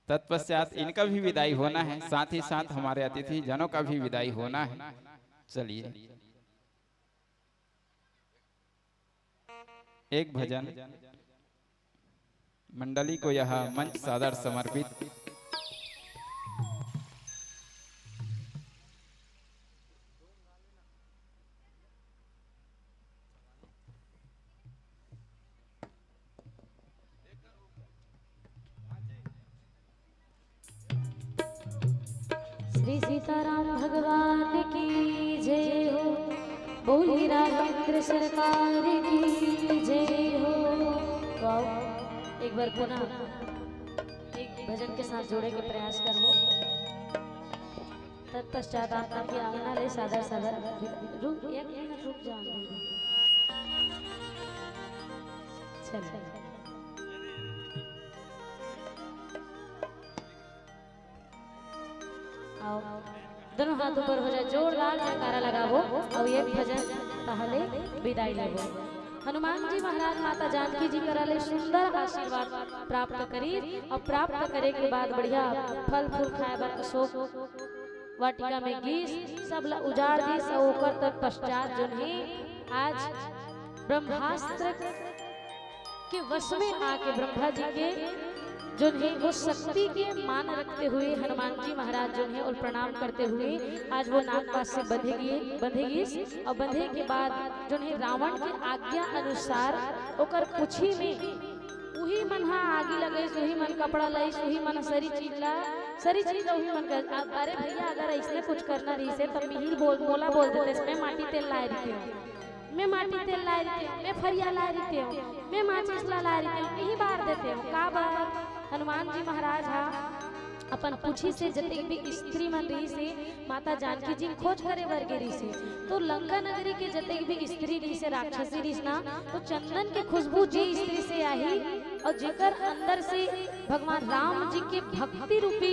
[SPEAKER 8] तत्पश्चात इनका भी विदाई होना है, साथ ही साथ हमारे अतिथि जनों का भी विदाई होना है। चलिए, एक भजन मंडली को यह मंच सादर समर्पित।
[SPEAKER 9] श्री सीताराम भगवान की जय हो, बोली राघवेंद्र सरकार की जय हो। तो एक बार पुनः एक भजन के साथ जोड़े के प्रयास करो। तत्पश्चात आपका की आज्ञा ले सादर सादर रुक, एक मिनट रुक जाओ। चल आओ, दोनों हाथ ऊपर हो जाए, जोरदार जयकारा लगावो और एक भजन पहले विदाई लेवो। हनुमान जी महाराज माता जानकी जी कराले सुंदर आशीर्वाद प्राप्त करी और प्राप्त करे के बाद बढ़िया फल फूल खाए बर अशोक वाटिका में गीस सब ला उजाड़ दी। ओकर तक पश्चात जो है आज ब्रह्मास्त्र के वश में आके ब्रह्मा जी के जो है वो शक्ति के मान रखते हुए हनुमान जी महाराज जो है और प्रणाम करते हुए आज वो नागपाश से बंधेगी और बंधे के बाद जो है रावण की आज्ञा अनुसार ओकर पुछी में वही मन आगे लगे, वही मन कपड़ा लाई, वही मन सारी चीज वही मन कर। अरे भैया अगर ऐसे कुछ करना रही से तब मिहिर बोला बोल देते इसमें माटी तेल लाए रहती हूँ, मैं माटी तेल ला रही हूँ, मैं फरिया ला रही हूँ, मैं माचिस ला रही हूँ, यही बार देते हो। का बार हनुमान जी महाराज हा अपन पूछी से जते भी स्त्री मन रही से माता जानकी जी खोज करे वर्गेरी से, तो लंका नगरी के जते भी स्त्री रही से राक्षसी रही ना, तो चंदन के खुशबू जी स्त्री से आई और जेकर अंदर से भगवान राम जी के भक्ति रूपी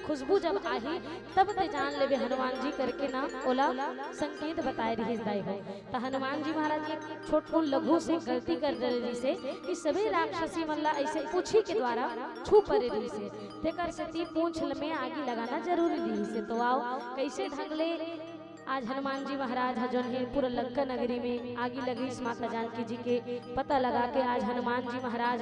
[SPEAKER 9] खुशबू जब आई तब ते जान लेबे हनुमान जी करके ना ओला संकेत बताए रही हो। तो हनुमान जी महाराज जी छोट लघु से गलती कर रही से कि सभी राक्षसी मल्ला ऐसे पूछी के द्वारा छू परे रही से तेकर सती पूंछ में आगे लगाना जरूरी रही से। तो आओ कैसे ढंग ले आज हनुमान जी महाराज जो है पूरा लंका नगरी में आगे लगी इस माता जानकी जी के पता लगा के आज हनुमान जी महाराज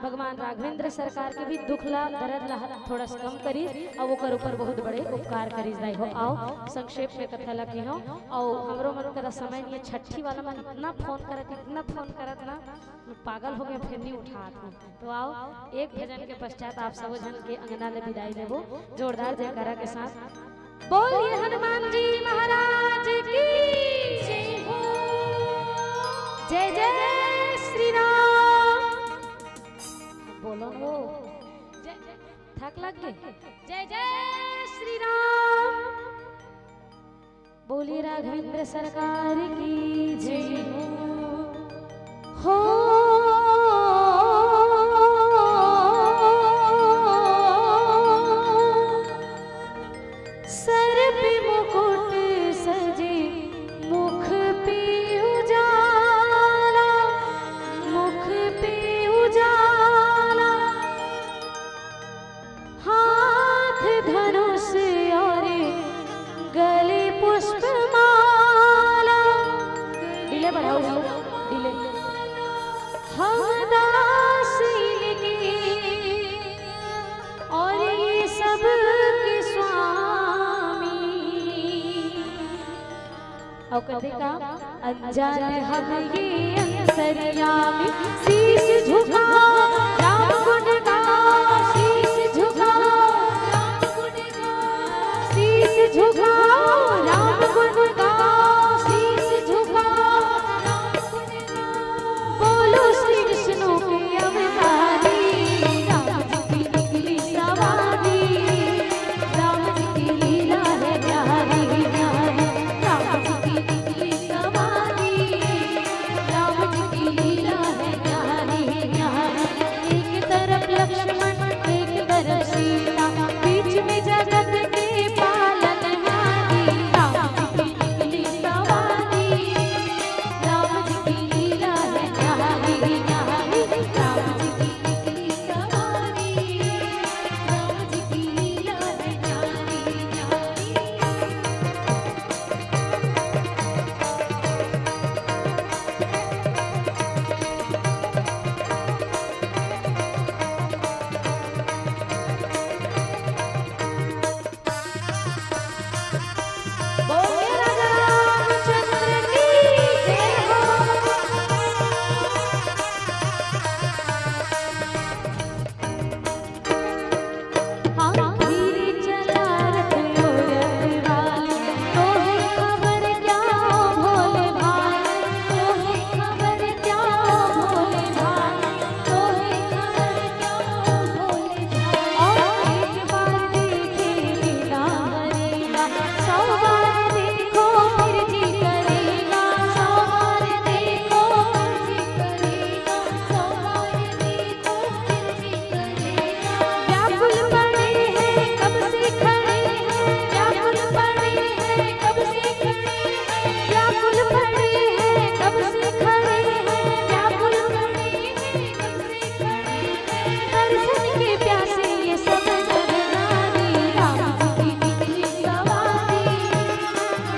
[SPEAKER 9] भगवान राघवेंद्र सरकार के भी दुख ला दर्द ला थोड़ा सा कम करी और वो कर ऊपर बहुत बड़े उपकार करी जाए हो। आओ संक्षेप में कथा लगी हो और हमरो मन करा समय नहीं, छठी वाला मन इतना फोन करत ना पागल हो गया, फिर नहीं उठात हूँ। तो आओ एक भजन के पश्चात आप सब जन के अंगना ले विदाई देवो जोरदार जयकारा के साथ। बोलिए हनुमान जी महाराज की जय हो, जय जय श्री राम। बोलो वो थक लग गए, जय जय श्री राम। बोलिए राघवेंद्र सरकार की जय हो। और कभी का अनजान हम ये अंतर्यामी शीश झुका
[SPEAKER 2] राम गुण गाओ शीश झुकाओ राम गुण गाओ शीश झुकाओ राम गुण गाओ शीश झुकाओ राम गुण गाओ बोलो श्री विष्णु के अवतारी राम जी की निकली सवारी राम जी की लीला है प्यारी प्यारी राम जी की निकली सवारी राम जी की लीला है प्यारी प्यारी एक तरफ लक्ष्मण एक तरफ सीता बीच में जगत के पालनहारी राम जी की निकली सवारी राम जी की लीला है प्यारी प्यारी राम जी की निकली सवारी राम जी की लीला है प्यारी बोले राजा रामचंद्र की जय हो। हाँ धीरे चला रथ योरथ वाले तोहे खबर क्या हो भोले भाले तोहे खबर क्या हो भोले भाले तोहे खबर क्या हो भोले भाले और एक बार देखे लीला करेगा 100 बार देखो फिर जी करेगा 100 बार देखो फिर जी करेगा 100 बार देखो फिर जी करेगा व्याकुल पड़े हैं कब से खड़े हैं व्याकुल पड़े हैं कब से खड़े हैं व्याकुल पड़े हैं कब से खड़े हैं व्याकुल पड़े हैं कब से खड़े हैं दर्शन के प्यासे ये सब नर नारी राम जी की निकली सवारी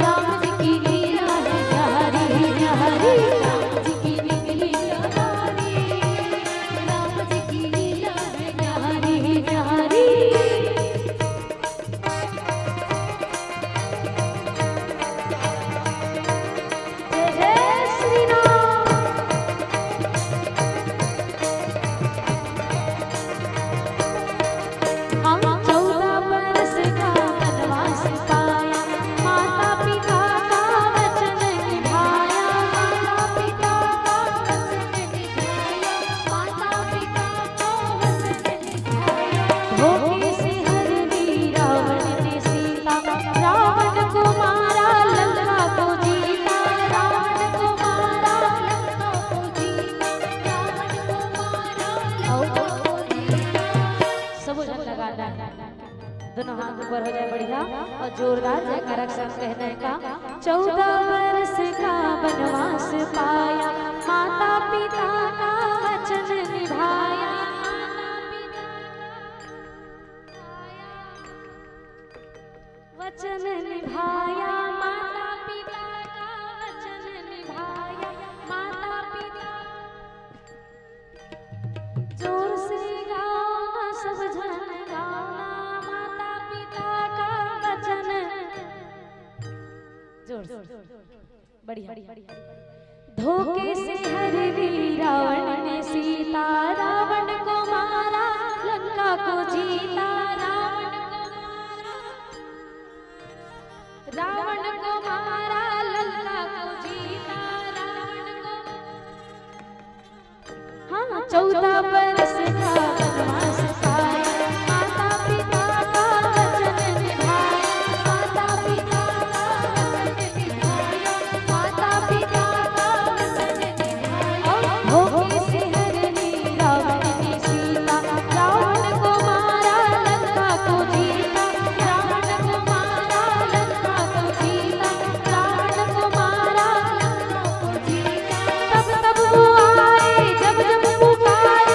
[SPEAKER 2] राम जी की लीला है प्यारी प्यारी राम जी की निकली सवारी राम जी की लीला है प्यारी प्यारी जय जय श्री राम हम 14 बरस का वनवास पाया माता पिता का वचन निभाया माता पिता का वचन निभाया माता पिता का वचन निभाया धोखे से हर दी रावण ने सीता रावण को मारा लंका को जीता रावण को मारा लंका को जीता रावण को मारा लंका को जीता सब जन लगाना है दोनों हाथ ऊपर हो जाए बढ़िया और जोरदार जयकारा के साथ कहना है का 14 वर्ष का वनवास पाया माता पिता का वचन निभाया वचन निभाया माता पिता का वचन निभाया माता पिता जोर से गाना सब जन गाना माता पिता का वचन जोर बढ़िया धोखे से हर दी रावण ने सीता रावण को मारा लंका को जीता रावण को मारा लंका को जीता रावण को हाँ 14 बरस का वनवास पाया माता पिता का वचन निभाया माता पिता का वचन निभाया माता पिता का वचन निभाया धोखे से हर दी रावण ने सीता रावण को मारा लंका को जीता रावण को मारा लंका को जीता रावण को मारा लंका को जीता तब वो आए जब जब पुकारे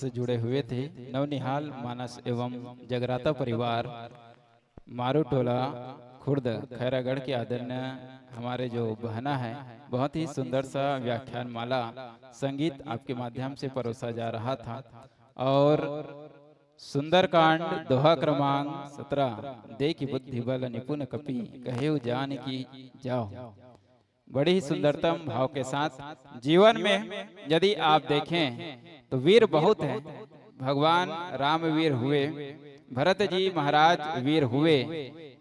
[SPEAKER 8] हमसे जुड़े हुए थे। नवनिहाल मानस एवं जगराता परिवार मारू टोला खुर्द खैरागढ़ के आदरणीय हमारे जो बहना है, बहुत ही सुंदर सा व्याख्यान माला संगीत आपके माध्यम से परोसा जा रहा था। और सुंदरकांड दोहा क्रमांक 17 दे की बुद्धि बल निपुण कपि कहे जान की जाओ, बड़ी ही सुंदरतम भाव के साथ जीवन में यदि आप देखें तो वीर बहुत हैं। भगवान राम वीर हुए, भरत जी महाराज वीर हुए,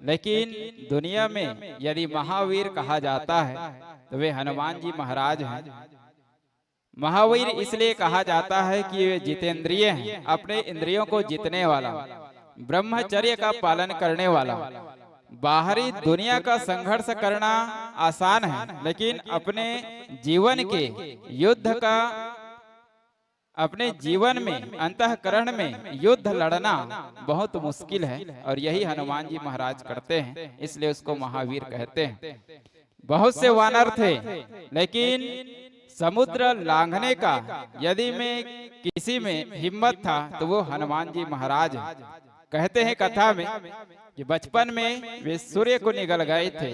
[SPEAKER 8] लेकिन दुनिया में यदि महावीर कहा जाता है तो वे हनुमान जी महाराज हैं। महावीर इसलिए कहा जाता है कि वे जितेंद्रिय हैं, अपने इंद्रियों को जीतने वाला, ब्रह्मचर्य का पालन करने वाला। बाहरी दुनिया का संघर्ष करना आसान है, लेकिन अपने जीवन के युद्ध का, अपने जीवन में अंतःकरण में युद्ध लड़ना बहुत मुश्किल है, और यही हनुमान जी महाराज करते हैं, इसलिए उसको महावीर कहते हैं। बहुत से वानर थे, लेकिन समुद्र लांघने का यदि में किसी में हिम्मत था तो वो हनुमान जी महाराज हैं। कहते हैं कथा में कि बचपन में वे सूर्य को निगल गए थे,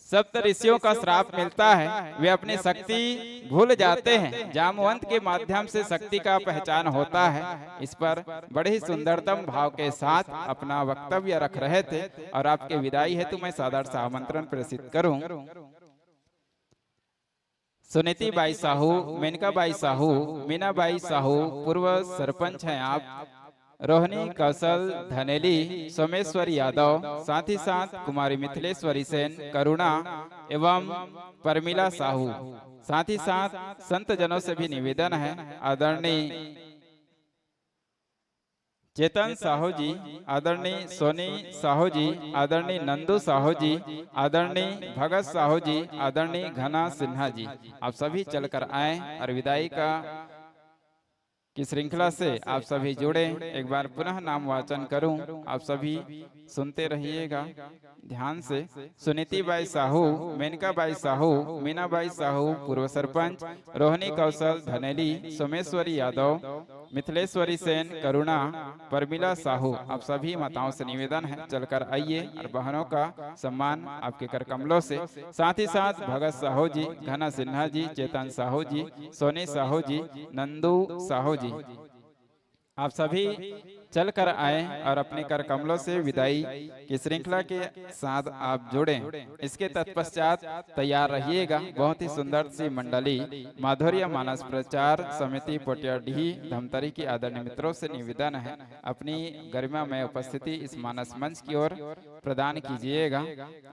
[SPEAKER 8] सप्त ऋषियों का श्राप मिलता है, वे अपनी शक्ति भूल जाते हैं, जामवंत के माध्यम से शक्ति का पहचान होता है। इस पर बड़े ही सुंदरतम भाव के साथ अपना वक्तव्य रख रहे थे, और आपके विदाई हेतु मैं सादर सा आमंत्रण प्रेषित करूं। सुनीति बाई साहू, मेनका बाई साहू, मीना बाई साहू पूर्व सरपंच हैं आप, रोहिणी कौशल धनेली, सोमेश्वर यादव, साथ ही साथ कुमारी मिथिलेश्वरी सेन, करुणा एवं परमिला साहू, साथ ही साथ संत जनों से भी निवेदन है, आदरणीय चेतन साहू जी, आदरणीय सोनी साहू जी, आदरणीय नंदू साहू जी, आदरणीय भगत साहू जी, आदरणीय घना सिन्हा जी, आप सभी चलकर आए और विदाई का की श्रृंखला से आप सभी जुड़े। एक बार पुनः नाम वाचन करूं, आप सभी सुनते रहिएगा ध्यान से। सुनीति बाई साहू, मेनका बाई साहू, मीना बाई साहू पूर्व सरपंच, रोहिणी कौशल धनेली, सोमेश्वरी यादव, मिथिलेश्वरी सेन, करुणा, परमिला साहू, आप सभी माताओं से निवेदन है चलकर आइए और बहनों का सम्मान आपके कर कमलों से। साथ ही साथ भगत साहू जी, घना सिन्हा जी, चेतन साहू जी, सोनी साहू जी, नंदू साहू जी, आप सभी चलकर आए और अपने कर कमलों से विदाई की श्रृंखला के साथ आप जुड़ें। इसके तत्पश्चात तैयार रहिएगा बहुत ही सुंदर सी मंडली माधुर्य मानस प्रचार समिति पोटियाडीह धमतरी की आदरणीय मित्रों से निवेदन है, अपनी गरिमा में उपस्थिति इस मानस मंच की ओर प्रदान कीजिएगा,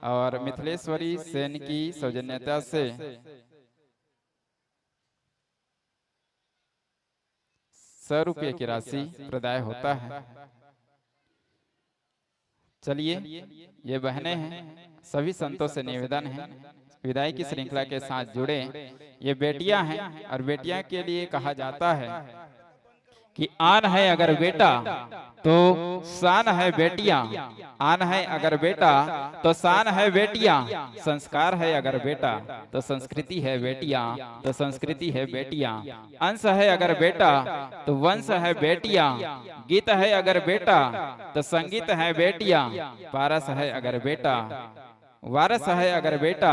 [SPEAKER 8] और मिथिलेश्वरी सेन की सौजन्यता से 100 रुपये की राशि प्रदाय होता है। चलिए, ये बहनें हैं, सभी संतों से निवेदन है विदाई की श्रृंखला के साथ जुड़े। ये बेटियां हैं, और बेटियां के लिए कहा जाता है कि आन है अगर बेटा तो शान है बेटियां, आन है अगर बेटा तो शान है बेटियां, संस्कार है अगर बेटा तो संस्कृति है बेटियां, तो संस्कृति है बेटियां, अंश है अगर बेटा तो वंश है बेटियां, गीत है अगर बेटा तो संगीत है बेटियां, पारस है अगर बेटा, वारस है अगर बेटा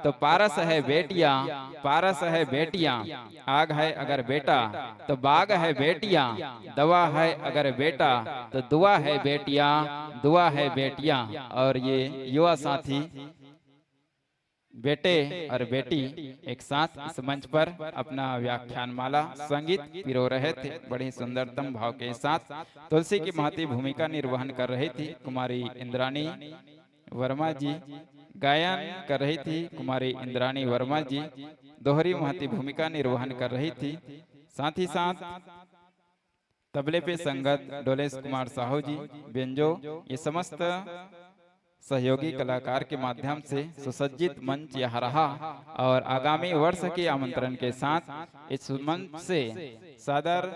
[SPEAKER 8] तो पारस है बेटियां, पारस है बेटियां, आग है अगर बेटा तो बाग है बेटियां, दवा है अगर बेटा तो दुआ है बेटियां, दुआ है बेटियां। और ये युवा साथी बेटे और बेटी एक साथ इस मंच पर अपना व्याख्यान माला संगीत पिरो रहे थे, बड़ी सुंदरतम भाव के साथ तुलसी की महती भूमिका निर्वहन कर रही थी कुमारी इंद्राणी वर्मा जी, गायन कर रही थी कुमारी इंद्राणी वर्मा जी, दोहरी महती भूमिका निर्वहन कर रही थी। साथ ही साथ तबले पे संगत डोलेश कुमार साहू जी, बेंजो, ये समस्त सहयोगी कलाकार के माध्यम से सुसज्जित मंच यह रहा, और आगामी वर्ष के आमंत्रण के साथ इस मंच से सादर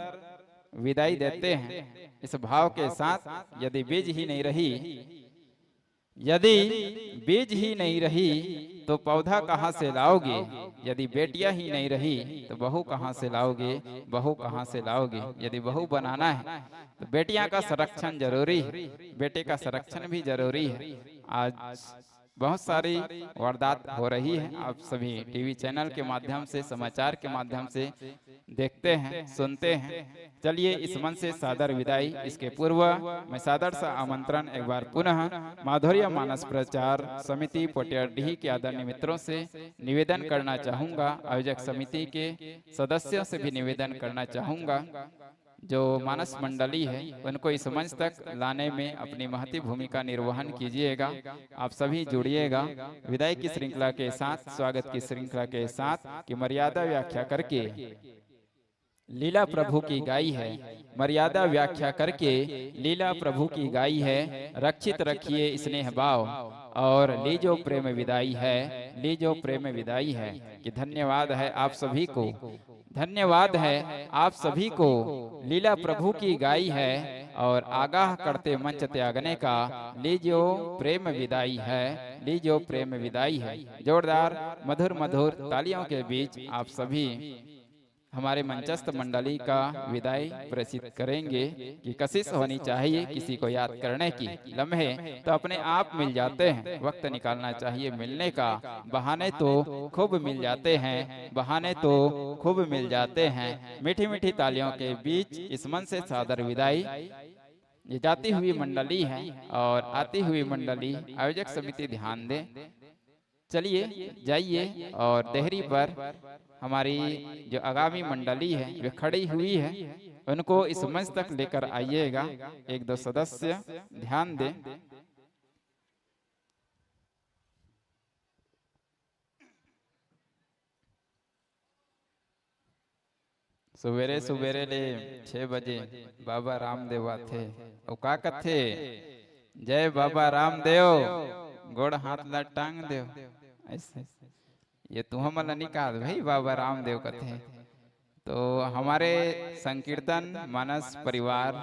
[SPEAKER 8] विदाई देते हैं इस भाव के साथ। यदि बीज ही नहीं रही, यदि बीज ही नहीं रही तो पौधा कहाँ से लाओगे, यदि बेटियां ही नहीं रही तो बहू कहाँ से लाओगे, बहू कहाँ से लाओगे। यदि बहू बनाना है तो बेटियां का संरक्षण जरूरी है, बेटे का संरक्षण भी जरूरी है। आज बहुत सारी वारदात हो रही है, आप सभी टीवी चैनल के माध्यम से, समाचार के माध्यम से देखते हैं, सुनते हैं। चलिए इस मन से सादर विदाई। इसके पूर्व मैं सादर सा आमंत्रण एक बार पुनः माधुर्य मानस प्रचार समिति पोटियाडीह के आदरणीय मित्रों से निवेदन करना चाहूँगा, आयोजक समिति के सदस्यों से भी निवेदन करना चाहूँगा, जो मानस मंडली है उनको इस मंच तक लाने में अपनी महती भूमिका निर्वहन कीजिएगा। आप सभी जुड़िएगा विदाई की श्रृंखला के साथ, स्वागत की श्रृंखला के साथ कि मर्यादा व्याख्या करके लीला प्रभु की गाई है, मर्यादा व्याख्या करके लीला प्रभु की गाई है। रक्षित रखिए स्नेह भाव और लीजो प्रेम विदाई है, लीजो प्रेम विदाई है। कि धन्यवाद है आप सभी को, धन्यवाद है आप सभी को। लीला प्रभु की गाई है और आगाह करते मंच त्यागने का लीजो प्रेम विदाई है, लीजो प्रेम विदाई है। जोरदार मधुर मधुर तालियों के बीच आप सभी हमारे मंचस्थ मंडली का विदाई प्रसिद्ध करेंगे। कि कशिश होनी चाहिए किसी को याद करने की, लम्हे तो अपने आप मिल जाते हैं, वक्त निकालना चाहिए मिलने का। बहाने तो खूब मिल जाते हैं, बहाने तो खूब मिल जाते हैं। मीठी मीठी तालियों के बीच इस मन से सादर विदाई। ये जाती हुई मंडली है और आती हुई मंडली, आयोजक समिति ध्यान दे। चलिए जाइए और देहरी पर हमारी जो आगामी मंडली है वे खड़ी हुई है, उनको इस मंच तक लेकर आइएगा। एक दो सदस्य ध्यान दें। सवेरे सवेरे ले 6 बजे बाबा रामदेव थे और का कथे, जय बाबा रामदेव, गोड़ हाथ ला टांग देव। ऐसे ये तू हमला निकाल भाई बाबा रामदेव कथे। तो हमारे संकीर्तन मानस परिवार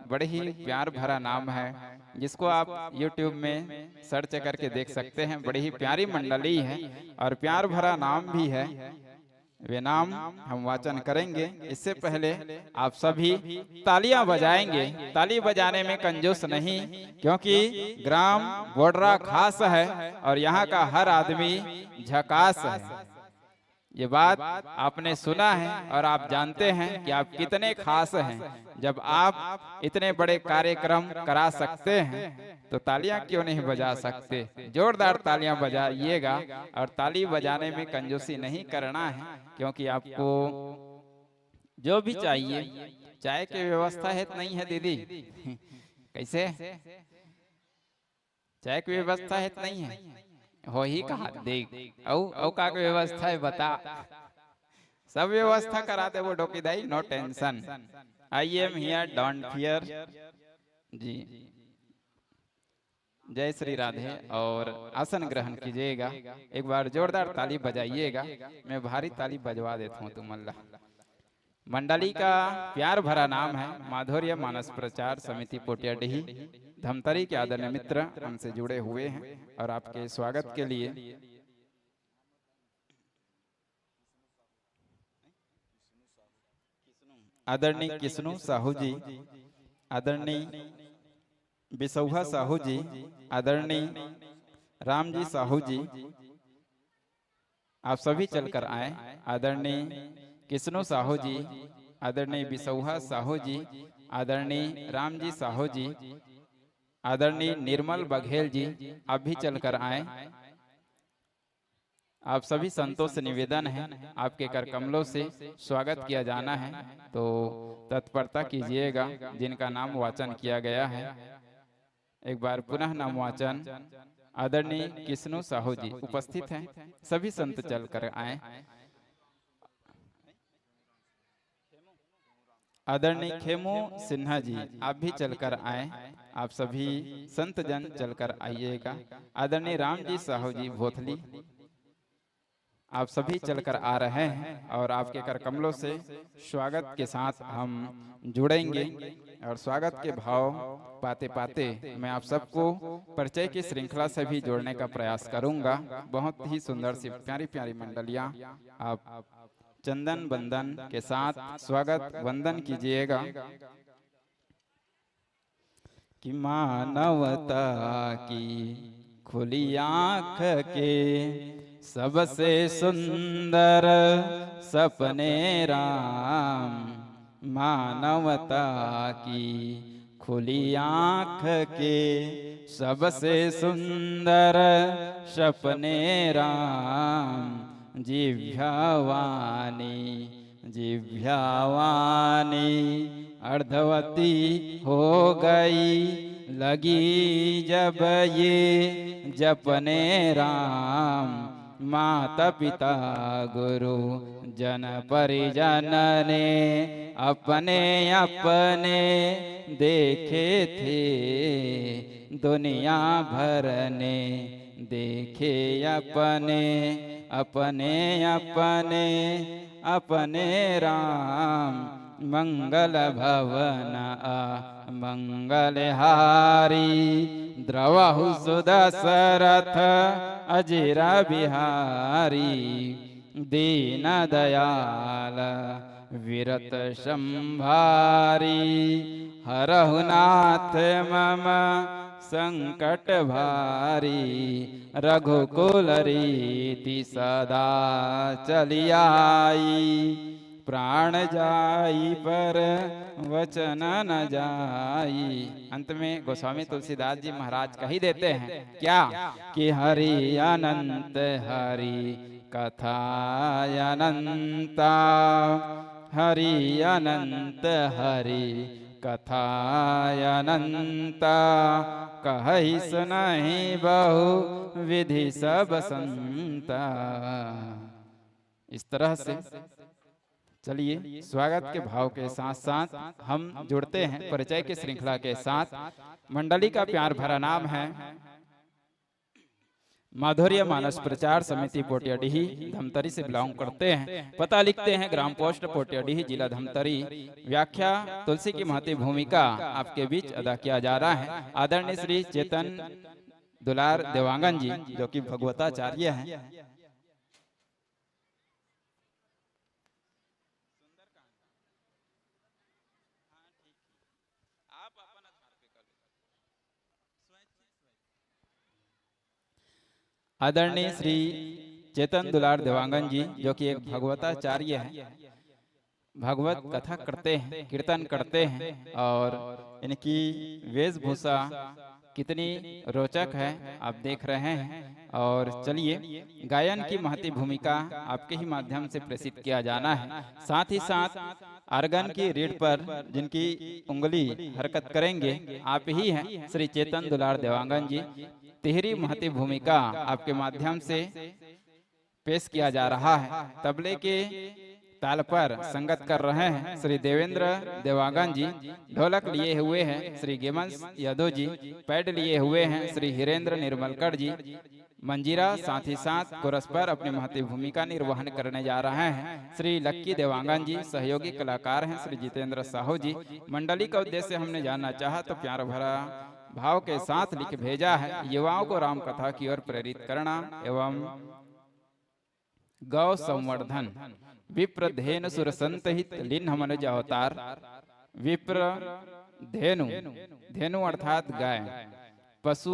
[SPEAKER 8] बड़े ही प्यार भरा नाम है, जिसको आप YouTube में सर्च करके देख सकते हैं। बड़ी ही प्यारी मंडली है और प्यार भरा नाम भी है। वे नाम हम वाचन करेंगे, इससे पहले आप सभी तालियां बजाएंगे। ताली बजाने में कंजूस नहीं, क्योंकि ग्राम बोडरा खास है और यहाँ का हर आदमी झकास है। ये बात आपने सुना है और आप जानते हैं कि आप कितने खास हैं। जब आप इतने बड़े कार्यक्रम करा सकते हैं तो तालियां क्यों नहीं बजा सकते। जोरदार तालियां बजाइएगा और ताली बजाने में कंजूसी नहीं करना है, क्योंकि आपको जो भी चाहिए, चाय की व्यवस्था है नहीं है दीदी? कैसे चाय की व्यवस्था है नहीं है? हो ही कहा देख औ का व्यवस्था है बता, सब व्यवस्था कराते वो डोकीदाई, no tension. I am here, don't fear जी। जय श्री राधे। और आसन ग्रहण कीजिएगा। एक बार जोरदार ताली बजाइएगा। मैं भारी ताली बजवा देता हूँ तुम अल्लाह। मंडली का प्यार भरा नाम है माधुर्य मानस प्रचार समिति पोटियाडीह। धमतरी के आदरणीय मित्र हमसे जुड़े हुए हैं और आपके स्वागत के लिए आदरणीय किस्नू साहू जी, आदरणीय बिसौहा साहू जी, आदरणीय रामजी साहू जी, आप सभी चलकर आए। आदरणीय किस्नू साहू जी, आदरणीय बिसौहा साहू जी, आदरणीय रामजी साहू जी, आदरणीय निर्मल बघेल जी, आप भी चलकर आए। आप सभी संतों से निवेदन है, आपके कर कमलों से स्वागत किया जाना है, तो तत्परता कीजिएगा जिनका नाम वाचन किया गया है। एक बार पुनः नाम वाचन। आदरणीय किस्नू साहू जी उपस्थित हैं, सभी संत चलकर आए। आदरणीय खेमू सिन्हा जी, आप भी चलकर आए। आप सभी संत जन चलकर आइएगा। आदरणीय रामजी साहू जी भोथली, आप सभी चलकर आ रहे हैं और आपके कर कमलों से स्वागत के साथ हम जुड़ेंगे और स्वागत के भाव पाते पाते मैं आप सबको परिचय की श्रृंखला से भी जोड़ने का प्रयास करूंगा। बहुत ही सुंदर सी प्यारी प्यारी मंडलियां आप चंदन बंदन के साथ स्वागत वंदन कीजिएगा। कि मानवता की खुली आँख के सबसे सुंदर सपने राम, मानवता की खुली आँख के सबसे सुंदर सपने राम, जिह्वावाणी जिह्वावाणी अर्धवती हो गई लगी जब ये जपने राम, माता पिता गुरु जन परिजन ने अपने अपने देखे थे, दुनिया भर ने देखे अपने अपने अपने अपने राम, मंगल भवन मंगलहारी द्रवहु सुदशरथ अजिरा बिहारी, दीन दयाल विरत संभारी, हरहु नाथ मम संकट भारी, रघुकुल रीति सदा चली आई, प्राण जाई पर वचन न जाई। अंत में गोस्वामी तुलसीदास जी महाराज कही देते हैं क्या कि हरि अनंत हरि कथा अनंता, हरि अनंत हरि कथा अनंता, कहि सुनहि बहु विधि सब संता। इस तरह से चलिए स्वागत के भाव के साथ साथ हम जुड़ते हैं परिचय की श्रृंखला के साथ। मंडली का प्यार भरा नाम है माधुर्य मानस प्रचार समिति पोटियाडीही धमतरी से बिलोंग करते हैं। पता लिखते हैं ग्राम पोस्ट पोटियाडीही जिला धमतरी। व्याख्या तुलसी की महती भूमिका आपके बीच अदा किया जा रहा है। आदरणीय श्री चेतन दुलार देवांगन जी जो कि भगवताचार्य हैं। आदरणीय श्री चेतन दुलार देवांगन जी जो कि एक भगवताचार्य हैं, भागवत कथा करते हैं, कीर्तन करते हैं और इनकी वेशभूषा कितनी रोचक है आप देख रहे हैं। और चलिए गायन की महती भूमिका आपके ही माध्यम से प्रेषित किया जाना है। साथ ही साथ आर्गन की रीड पर जिनकी उंगली हरकत करेंगे आप ही हैं श्री चेतन दुलार देवांगन जी। तिहरी महती भूमिका आपके माध्यम से पेश किया जा रहा है। तबले के ताल पर संगत कर रहे हैं श्री देवेंद्र देवांगन जी। ढोलक लिए हुए हैं श्री गेमंस यादव जी। पैड लिए हुए हैं श्री हिरेंद्र निर्मलकर जी। मंजीरा साथ ही साथ कोरस पर अपनी महती भूमिका निर्वहन करने जा रहे हैं श्री लक्की देवांगन जी। सहयोगी कलाकार हैं श्री जितेंद्र साहू जी। मंडली का उद्देश्य हमने जानना चाहा तो प्यार भरा भाव के साथ लिख भेजा है। युवाओं को राम कथा की ओर प्रेरित करना एवं गौ संवर्धन। विप्र धेनु सुर संत हित लिन्ह मनुज अवतार। विप्र धेनु, धेनु अर्थात गाय। पशु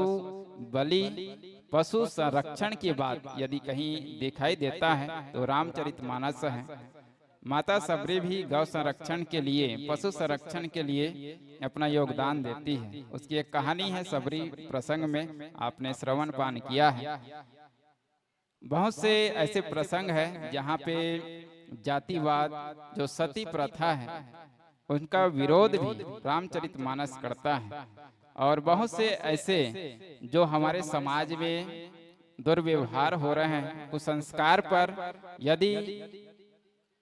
[SPEAKER 8] बलि, पशु संरक्षण की बात यदि कहीं दिखाई देता है तो रामचरितमानस है। माता सबरी भी गौ संरक्षण के लिए, पशु संरक्षण के लिए अपना योगदान देती है। उसकी एक कहानी है सबरी प्रसंग में, आपने श्रवण पान किया है। बहुत से ऐसे प्रसंग है जहाँ पे जातिवाद जो सती प्रथा है उनका विरोध भी रामचरितमानस करता है। और बहुत से ऐसे जो हमारे समाज में दुर्व्यवहार हो रहे हैं, कुसंस्कार पर यदि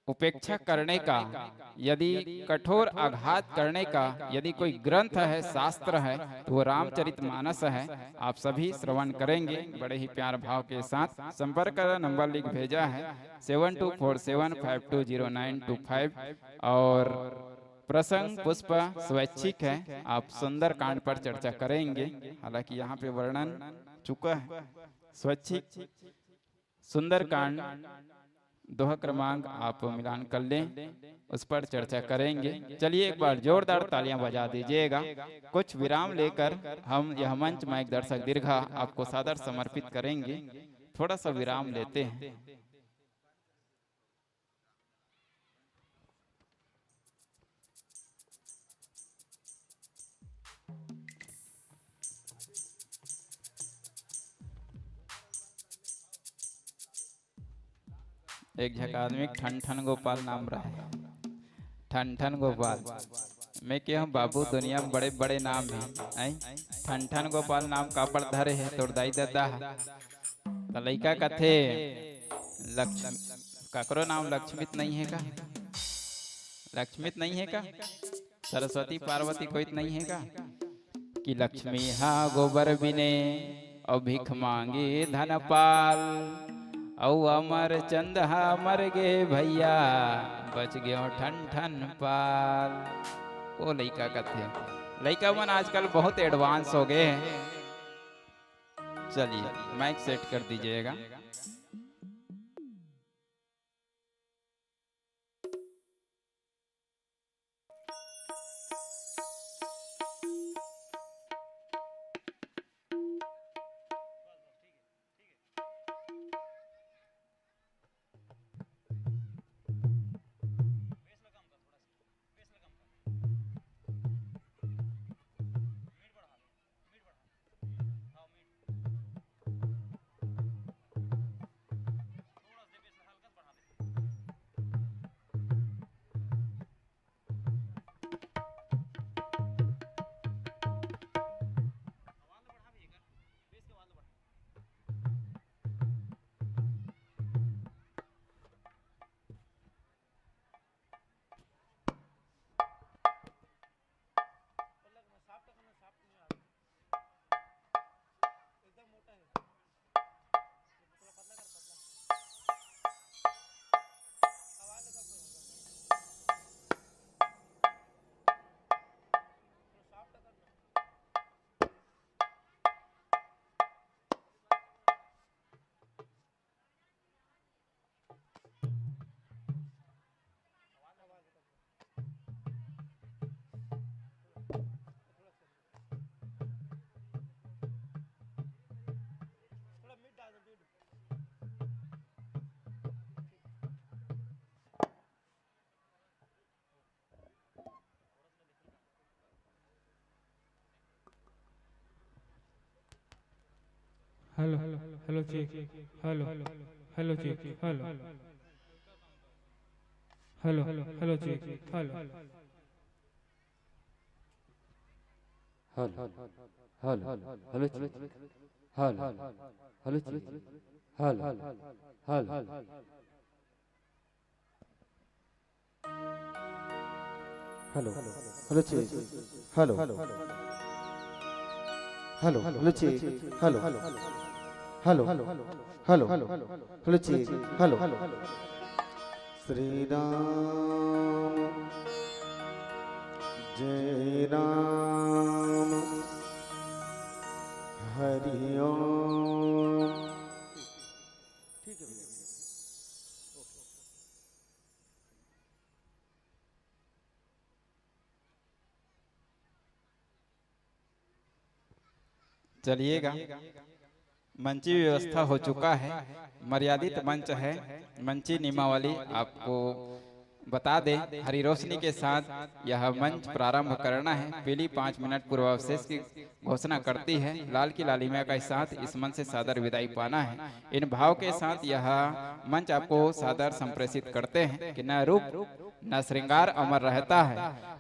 [SPEAKER 8] उपेक्षा करने का, यदि कठोर आघात करने का यदि कोई ग्रंथ है, शास्त्र है तो वो रामचरितमानस है। आप सभी श्रवण करेंगे बड़े ही प्यार भाव के साथ। संपर्क नंबर लिख भेजा है 7247520925 और प्रसंग पुष्प स्वैच्छिक है, आप सुंदर कांड पर चर्चा करेंगे, हालांकि यहाँ पे वर्णन चुका है। स्वैच्छिक सुंदर कांड दोहा क्रमांक आप मिलान कर लें, उस पर चर्चा करेंगे। चलिए एक बार जोरदार तालियां बजा दीजिएगा। कुछ विराम लेकर हम यह मंच माइक दर्शक दीर्घा आपको सादर समर्पित करेंगे। थोड़ा सा विराम लेते हैं। एक झक आदमी ठन ठन गोपाल नाम रहा है, ठन ठन गोपाल। मैं क्या हूँ बाबू, दुनिया में बड़े बड़े नाम हैं। ठन ठन गोपाल नाम का पर धरे है तोड़ दाई दादा तो लड़का का थे लक्ष्मी, काकरो नाम लक्ष्मित नहीं है का? लक्ष्मित नहीं है का? सरस्वती पार्वती कोई नहीं है का? कि लक्ष्मी हाँ गोबर बिने और भिख मांगे धनपाल, औ अमर चंद हा मर गे भैया बच गयो ठन ठन पाल। वो लड़का का थे। लड़का मन आजकल बहुत एडवांस हो गए हैं। चलिए माइक सेट कर दीजिएगा।
[SPEAKER 15] Hello hello check, hello hello check, hello hello hello check, hello
[SPEAKER 7] hello hello hello check, hello hello check, hello hello hello hello check, hello hello hello check, hello hello hello hello check, hello Shri Ram जय राम हरि ओम। ठीक है।
[SPEAKER 8] चलिएगा, मंची व्यवस्था हो चुका है, मर्यादित मंच है। मंची नियमावली आपको बता दें, हरी रोशनी के साथ यह मंच प्रारंभ करना है। पहली 5 मिनट पूर्वावशेष की घोषणा करती है। लाल की लालिमा के साथ इस मंच से सादर विदाई पाना है। इन भाव के साथ यह मंच आपको सादर संप्रेषित करते हैं कि न रूप न श्रृंगार अमर रहता है,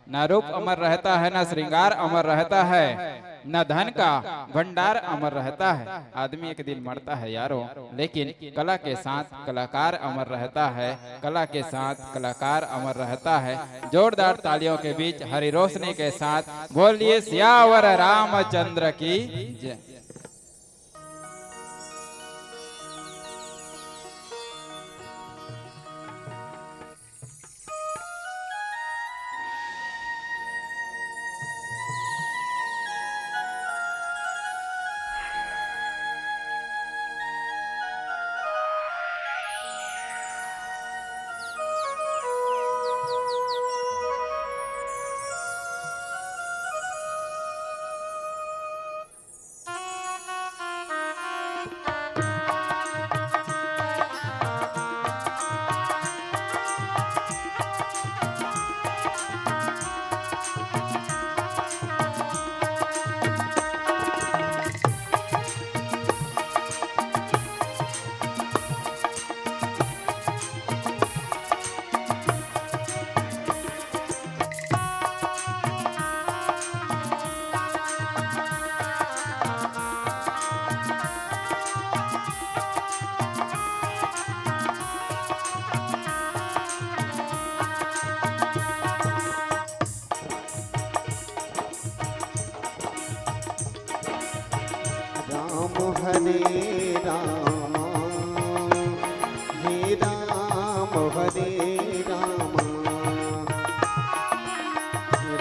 [SPEAKER 8] न रूप अमर रहता है, न श्रृंगार अमर रहता है, न धन का भंडार अमर रहता है। आदमी एक दिन मरता है यारों, लेकिन कला के साथ कलाकार अमर रहता है, कला के साथ कलाकार अमर रहता है। जोरदार तालियों के बीच हरी रोशनी के साथ बोलिए सियावर रामचंद्र की जय।
[SPEAKER 16] हरे राम हे राम हरे राम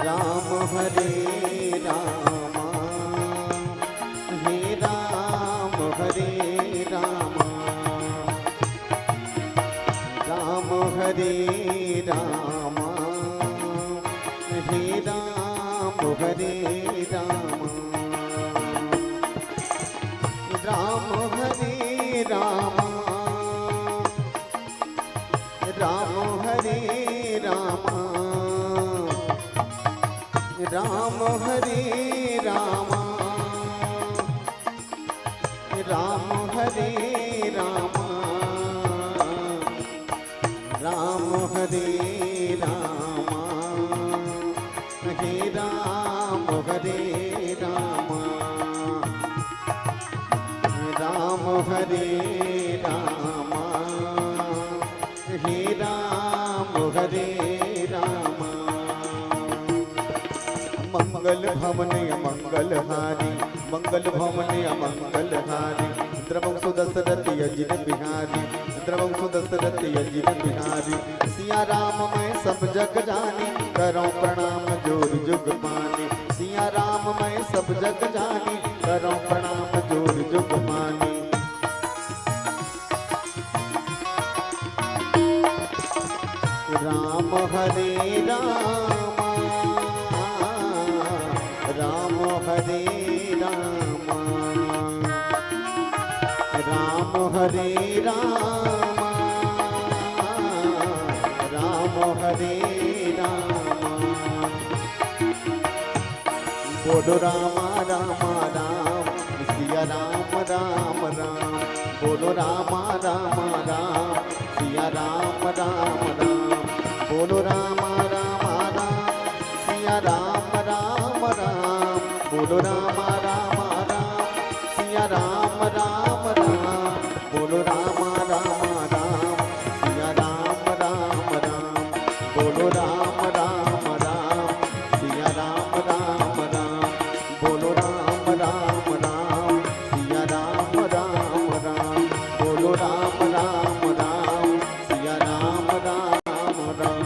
[SPEAKER 16] राम हरे राम हे राम हरे राम राम हरे राम हे राम हरे राम राम हरे राम राम हरे राम राम हरे राम राम हरे राम राम हरे राम हे राम हरे राम राम हरे राम हे राम हरे राम मंगल भवन मंगल हारी मंगल भवन मंगल हारी द्रवं सुदशरथ यजिन बिहारी द्रवं सुदशरथ यजिन बिहारी सिया राम मैं सब जग जानी करो प्रणाम जोर जुग मानी सिया राम मैं सब जग जानी करो प्रणाम जोर जुग मानी राम हरे राम राम हरे राम राम हरे राम राम हरे राम बोलो राम राम राम सिया राम राम राम बोलो राम राम राम सिया राम राम राम बोलो राम राम राम सिया राम राम राम बोलो राम राम राम सिया राम राम राम बोलो राम राम राम सिया राम राम राम बोलो राम राम राम सिया राम राम राम बोलो राम राम राम सिया राम राम राम बोलो राम राम राम सिया राम राम राम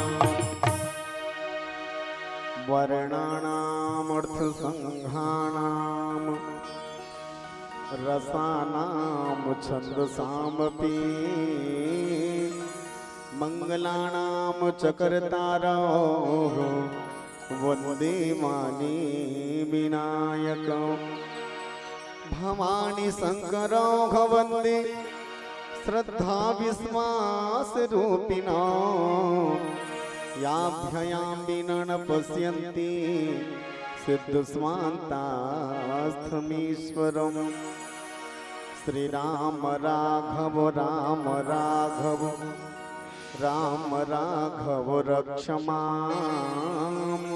[SPEAKER 16] वर्णानामर्थसंघानाम रसानाम छंदसामपि मंगलानाम चकरतारो वंदे मानी विनायक भवानी शंकरो वंदे श्रद्धा विश्वास रूपिणो याभ्ययां विनन पश्यन्ति सिद्धस्वान्तास्थमीश्वरम् श्रीराम राघव राम राघव राम राघव रक्ष माम्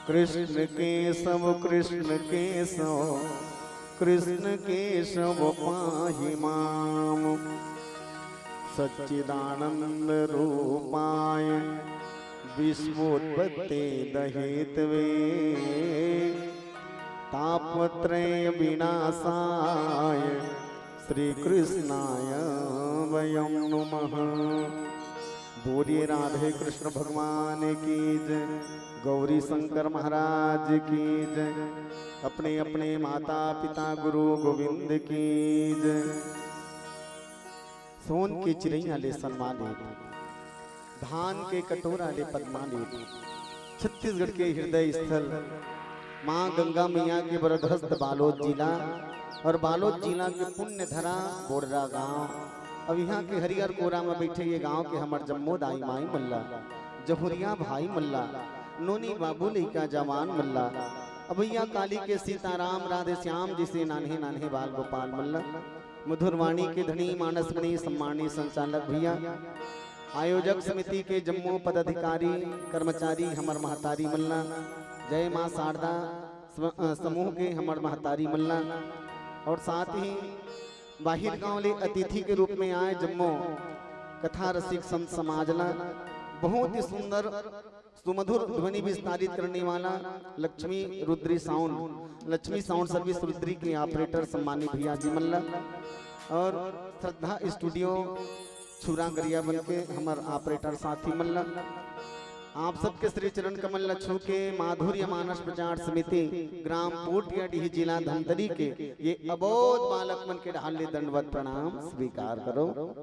[SPEAKER 16] कृष्ण केशव कृष्ण केशव पाहि माम् सच्चिदानंद रूपाय विश्वोत्पत्ते दहेतवे तापत्रय विनाशाय श्री कृष्णाय वयं नमः। बोलिए राधे कृष्ण भगवान की जय, गौरी शंकर महाराज की जय, अपने अपने माता पिता गुरु गोविंद की जय। सोन के चिड़ैया ले सम्मानित, धान के कटोरा ले पद्मानित, छत्तीसगढ़ के हृदय स्थल माँ गंगा मैया के बरदहस्त बालोद जिला और बालोद जिला के पुण्य धरा बोडरा गांव। अब यहाँ के हरिहर कोरा में बैठे ये गांव के हमार जम्मो दाई माई मल्ला, जहुरिया भाई मल्ला, नोनी बाबू लइका जवान मल्ला, अभैया काली के सीताराम राधे श्याम जिसे नान्हे नान्हे बाल गोपाल मल्ला, मधुरवाणी के धनी मानसमणि सम्मानी संचालक भैया, आयोजक समिति के जम्मू पदाधिकारी कर्मचारी हमर महतारी मल्ला, जय माँ शारदा समूह के हमर महतारी मल्ला, और साथ ही बाहिर गांव ले अतिथि के रूप में आए जम्मू कथा रसिक संत समाजला। बहुत ही सुंदर सुमधुर ध्वनि विस्तारित करने वाला Lakshmi Rudri sound, Lakshmi sound service Rudri के ऑपरेटर सम्मानित भैया जी मल्ला, और श्रद्धा स्टूडियो छुरा गरिया बन के हमार ऑपरेटर साथी मल्ला। आप सबके श्री चरण कमल छू के माधुर्य मानस प्रचार समिति ग्राम पोटियाडीह जिला धमतरी के ये अबोध बालक मन के ढाले दंडवत प्रणाम स्वीकार करो।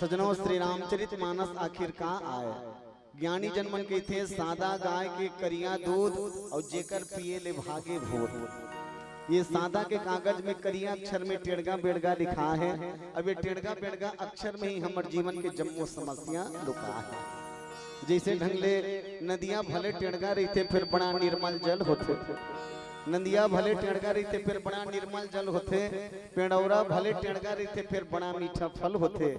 [SPEAKER 16] सजनों, श्री रामचरित मानस आखिर का आए, ज्ञानी जन मन के थे सादा गाय के करिया दूध और जेकर पिए ले भागे भूत। ये सादा के कागज में करिया अक्षर में टेढ़गा बेड़गा लिखा है। अब ये टेढ़गा बेड़गा अक्षर में ही हमारे जीवन के जम्मो समस्या लुका है। जैसे ढंगले नदियां भले टेढ़गा रहते फिर बड़ा निर्मल जल होते, नदियां भले टेढ़गा रहते फिर बड़ा निर्मल जल होते, पेड़ौरा भले टेढ़गा रहते फिर बड़ा मीठा फल होते,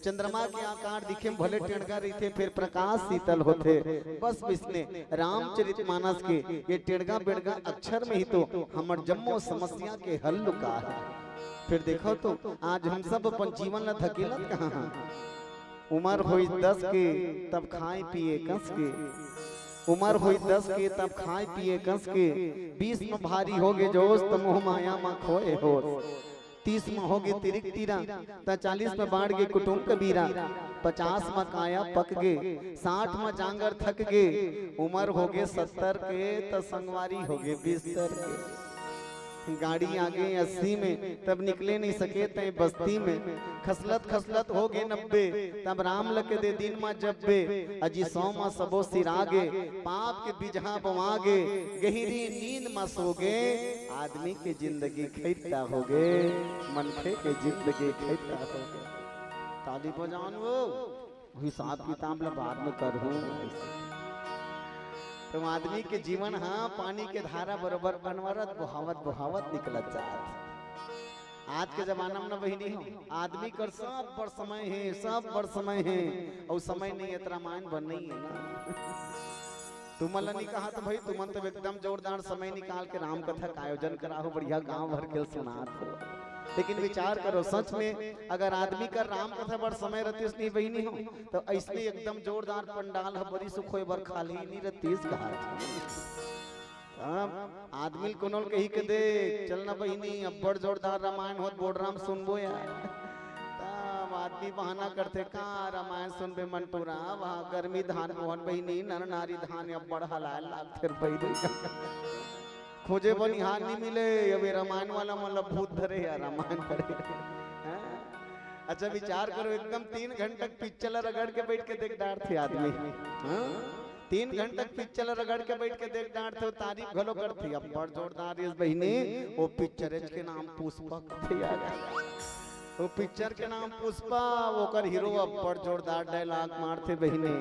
[SPEAKER 16] चंद्रमा के आकार दिखे भले टेढ़गा रहते फिर प्रकाश शीतल होते। बस इसने रामचरित मानस के ये टेढ़गा बेड़गा अक्षर में ही तो हमार जम्मो समस्या के हल लुका है। फिर देखो तो आज हम सब अपन जीवन ला धकेलत कहाँ हैं। उम्र हुई 10 के तब खाए पिए कस के, उम्र हुई 10 के तब खाए पिए कस के, 20 में भारी होगे जोश तो मोह माया मा खोए होश, 30 में होगे तिरिक तीरा तो 40 में बाढ़ गे कुटुंब कबीरा, 50 में काया पक गे, 60 में जांगर थक गे, उम्र होगे 70 के तो संगवारी होगे बिस्तर के। गाड़ी आगे 80 में तब निकले नहीं सके तय बस्ती में, खसलत खसलत हो गए 90 तब राम लके दे दिन में जब्बे, अजी 100 में सबो सिरागे, पाप के बिजहा बवागे, गहरी नींद में सोगे, आदमी के जिंदगी खैता होगे, मनखे के जिंदगी खैता होगे। ताली बजान वो हिसाब किताब ला बाद में करहूं। तो आदमी के जीवन हाँ पानी के धारा बरोबर बनवरत बहावत बहावत निकलत जात। आज के जमाना में बहिनी हो आदमी कर सब बड़ समय है, सब बड़ समय है, और समय नहीं है रामायण बन नहीं है ना। तुम नहीं कहा तो भाई तुम तो एकदम जोरदार समय निकाल के राम कथा का आयोजन करा हो, बढ़िया गांव भर के सुनात हो। लेकिन विचार करो सच में अगर आदमी का राम कथा बड़ समय रतीस नहीं बहिनी हो तो ऐसे एकदम जोरदार पंडाल बड़ी सुख हो बर खाली नहीं रतीस कहा। आदमी कोनोल कही के दे चलना बहिनी अब बड़ जोरदार रामायण होत बोल राम सुनबो यार, तब आदमी बहाना करते का रामायण सुनबे मंटूरा वहाँ गर्मी धान मोहन बहिनी नर नारी धान अब बड़ हलाल लागते बहिनी खोजे बनिहार नहीं मिले। अब रामायण वाला मतलब भूत धरे या रामायण करे। अच्छा विचार करो एकदम 3 घंटे तक पिक्चर रगड़ के बैठ के देख डांट थे आदमी, 3 घंटे तक पिक्चर रगड़ के बैठ के देख डांट थे, तारीफ घलो करती। अब बड़ जोरदार इस बहिनी वो पिक्चर के नाम पुष्पा थे यार, वो पिक्चर के नाम पुष्पा, वो कर हीरो अब बड़ जोरदार डायलॉग मारते बहिनी।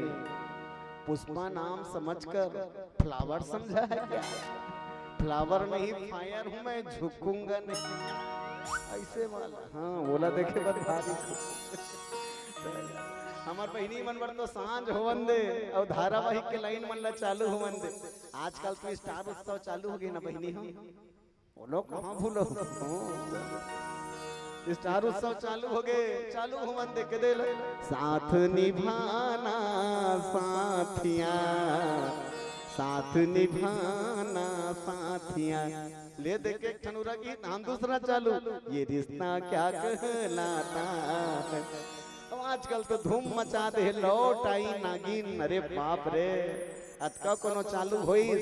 [SPEAKER 16] पुष्पा नाम समझकर फ्लावर समझा है क्या? फ्लावर नहीं फायर हूँ मैं, झुकूंगा नहीं ऐसे वाला। हाँ बोला देखे बस भारी हमार बहिनी मन बर तो सांझ होवन दे और धारावाहिक के लाइन मन ला चालू होवन दे। आजकल तो स्टार उत्सव चालू हो गई ना बहिनी, हम वो लोग कहाँ भूलो, स्टार उत्सव चालू हो गए, चालू होवन दे के दे साथ निभाना साथिया, साथ निभाना साथिया, ले दे के ठनुरा गीत हम दूसरा चालू, ये रिश्ता क्या कहलाता है। अब आजकल तो धूम मचा दे लौट आई नागिन, अरे बाप रे अतका कोनो चालू होई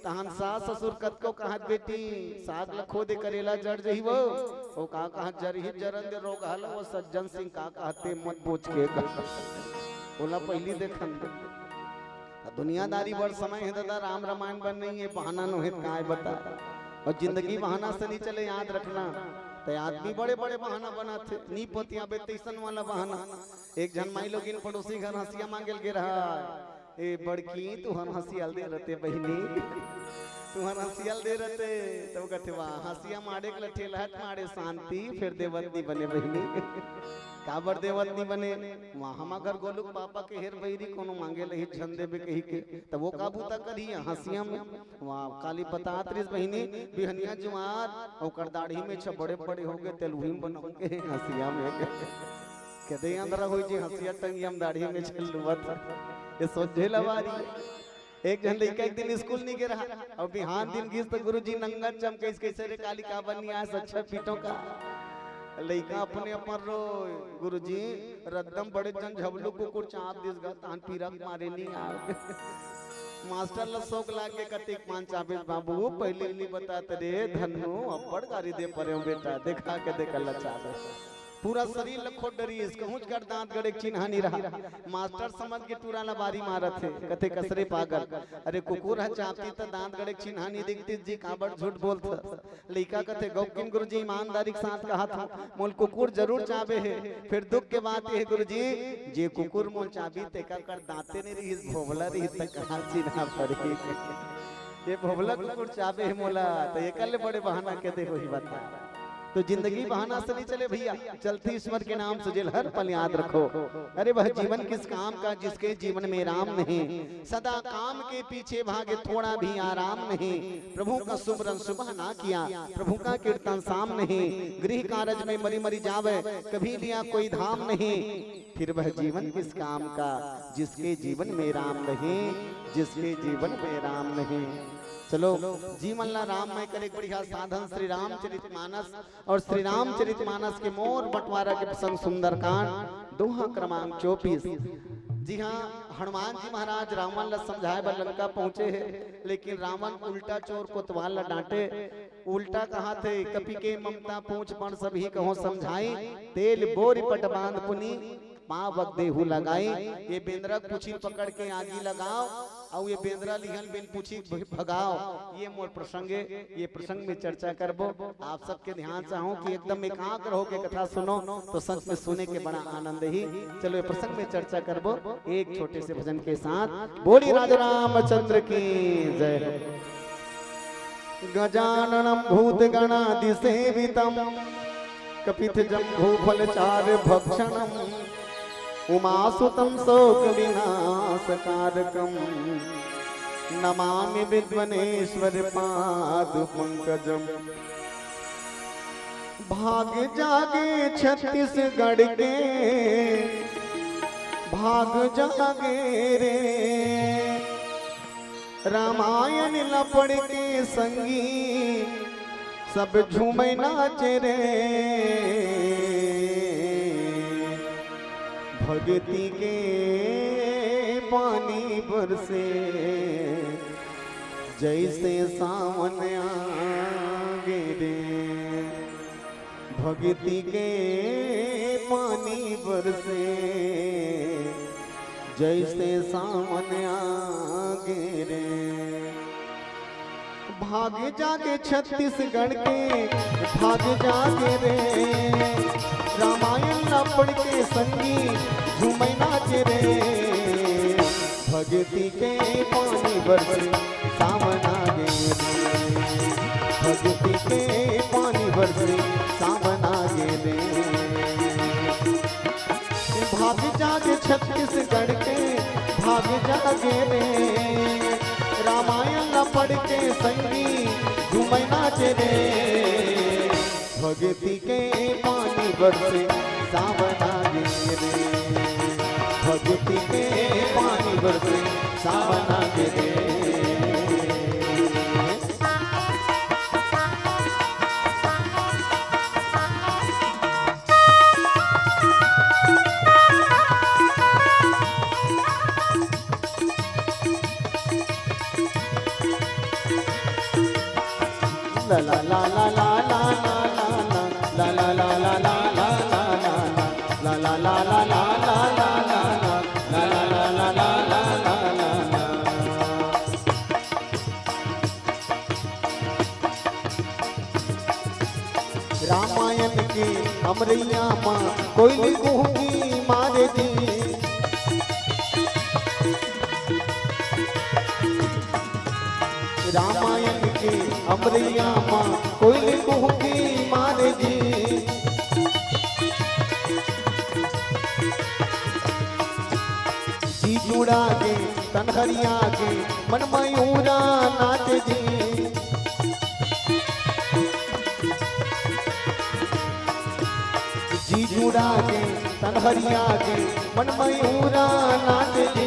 [SPEAKER 16] तहन सास ससुर कतको कहत बेटी साग लखो दे करेला जड़ जही वो का कहत जरही जरन दे रोग हल वो सज्जन सिंह का कहते मत पूछ के बोला पहली देखन दुनियादारी बड़ समय है दादा, राम रामायण बन नहीं है, बहाना नो है काय बता। और जिंदगी बहाना से नहीं चले, याद रखना। तो आदमी बड़े बड़े बहाना बनाते, नी पतिया बेतैसन वाला बहाना। एक जन माई लोग इन पड़ोसी घर हंसिया मांगल गे रहा, ए बड़की तू हम हंसियल दे रहते बहिनी, तू हम हंसियल दे रहते, तो कहते वाह हंसिया मारे के लठे लहट मारे शांति, फिर देवती बने बहिनी काबर देवत नहीं बने। वहाँ हम अगर गोलुक पापा के हेर बहिरी कोनो मांगे लही झंडे पे कही के तब वो काबूता करी हंसिया में वहाँ काली पतात रिस बहिनी बिहनिया जुमार और दाढ़ी में छ बड़े बड़े हो गए तेलुही में बनोगे हंसिया में कहते अंदर हो जी हंसिया टंगी हम दाढ़ी में चलुवत ये सोचे लवारी एक जन लड़का एक दिन स्कूल नहीं गया रहा और बिहान दिन गीस तो गुरुजी नंगा चमके कैसे रे काली का बनी आया सच्चा पीटों का लड़का अपने अपन रो गुरुजी रद्दम बड़े जन झबलू कुकुर चाप दिस गा तान पीरा मारे नहीं आ मास्टर ला शौक लागे कतिक मान चाबे बाबू पहले नहीं बताते रे धन्नो अब्बड़ गारी दे परे बेटा देखा के देख लचा पूरा शरीर लखो डरी कहूँ कर दांत गड़े चिन्हा नहीं रहा मास्टर समझ के टूराला बारी मारत है कथे कसरे पागल अरे कुकुर है चापती तो दांत गड़े चिन्हा नहीं दिखती जी काबड़ झूठ बोलता लड़का कथे गौकिन गुरुजी ईमानदारी के साथ कहा था मोल कुकुर जरूर चाबे है फिर दुख के बात है गुरुजी जे कुकुर मोल चाबी तेका कर दांते नहीं रही भोवला रही तक कहाँ चिन्हा पड़ी ये भोवला कुकुर चाबे है मोला तो ये कल बड़े बहाना के देखो ही बता तो जिंदगी बहाना से नहीं चले भैया चलती ईश्वर के नाम सुजेल हर पल याद रखो अरे वह जीवन किस काम का जिसके जीवन में राम नहीं सदा काम के पीछे भागे थोड़ा भी आराम नहीं प्रभु का सुमरन सुबह ना किया प्रभु का कीर्तन शाम नहीं गृह कार्य में मरी मरी जावे कभी लिया कोई धाम नहीं फिर वह जीवन किस काम का जिसके जीवन में राम नहीं जिसके जीवन में राम नहीं चलो जीवन ला राम में करे बढ़िया साधन श्री रामचरितमानस और श्री रामचरितमानस के मोर बंटवारा के प्रसंग सुंदरकांड दोहा क्रमांक 24। जी हाँ हनुमान जी महाराज रावण ला समझाए बर लंका पहुंचे हैं लेकिन रावण उल्टा चोर कोतवाल ला डांटे उल्टा कहा थे कपि के ममता पूछ पण सभी कहो समझाई तेल बोरी पट बांध पुनी माँ वक देहू लगाई ये बेंद्रा पूछी पकड़ के आगी लगाओ और ये बेंद्रा लिहन बिन पूछी भगाओ ये मोर प्रसंगे ये प्रसंग में चर्चा करबो आप सबके ध्यान चाहूं कि एकदम एकाग्र होके कथा सुनो तो सच में सुने के बड़ा आनंद ही चलो ये प्रसंग में चर्चा करबो एक छोटे से भजन के साथ बोली राजा रामचंद्र की जय गजाननम भूत गणादि सेवितम कपित जम्भू फलचार भक्षणम उमासुतम शोक विनाशकारकम नमामि विद्वनेश्वर पाद पंकजम भाग जागे छत्तीसगढ़ के भाग जागे रे रामायण लपड़ के संगी सब झूमे नाचे रे भगती के पानी बरसे जैसे सावन आगे रे भगती के पानी बरसे जैसे सावन आगे रे भाग जागे छत्तीसगढ़ के भाग जागे रे रामायण न पढ़ के संगी झूमे नाचे रे भगती के पानी बरसे सावन आगे रे भगती के पानी बरसे सावन आगे रे भाग जागे छत्तीसगढ़ के भाग जागे रे रामायण न पढ़ के संगी झूमे नाचे रे भगती के पानी बरसे सावन आगे रे भगती के पानी बरसे सावन आगे रे ला ला ला ला ला ला ला ला ला ला ला ला ला ला ला ला रामायण के अमरैया माँ कोई कहूँगी मारे दी रामायण के अमरैया माँ कोई कहूँगी मारे दी जी जुड़ा के कन्हरिया के मन मयूरा नाच जी जी जुड़ा के कन्हरिया के मन मयूरा नाच जी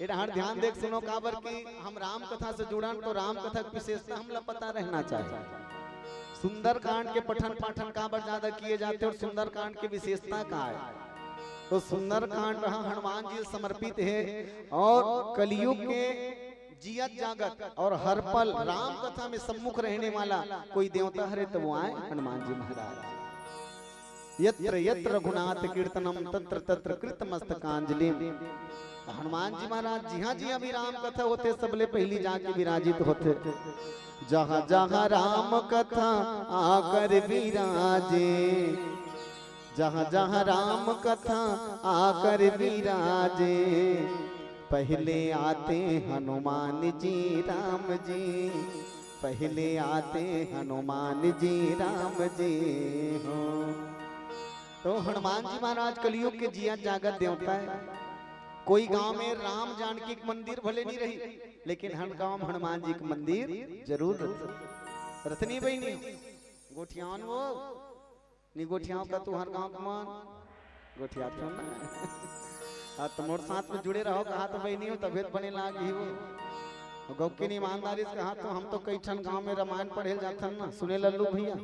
[SPEAKER 16] ये हर ध्यान देख सुनो काबर की हम राम कथा से जुड़न तो राम कथा की विशेषता हमला पता रहना चाहिए। सुंदर कांड के पठन पाठन काबर ज्यादा किए जाते और सुंदर कांड की विशेषता क्या है? तो सुंदर कांड हनुमान जी समर्पित है और कलयुग के जियत जागत और हर पल राम कथा में सम्मुख रहने वाला कोई देवता हरे तो वो आए हनुमान जी महाराज। यत्र यत्र रघुनाथ कीर्तनम तत्र तत्र कृतमस्तकांजलि। हनुमान जी महाराज जी हाँ भी राम कथा होते सबले पहली जाके विराजित होते। जहाँ जहाँ राम कथा आकर विराजे, जहाँ जहाँ राम कथा आकर विराजे, पहले आते हनुमान जी राम जी, पहले आते हनुमान जी राम जी हो। तो हनुमान जी महाराज कलयुग के जिया जागत देवता है। कोई गांव में राम जानकी के मंदिर भले नहीं रही, लेकिन हर गांव में हनुमान जी के मंदिर जरूर रथनी बहनी गोठियान वो नी गोठियाओं का तू हर गांव कमान गोठिया क्यों ना तुम्हारे साथ में जुड़े रहो। कहा तो बहनी हो तबियत बने लागी हो गौ की ईमानदारी से कहा तो हम तो कई ठन गांव में रामायण पढ़े जाते ना। सुने लल्लू भैया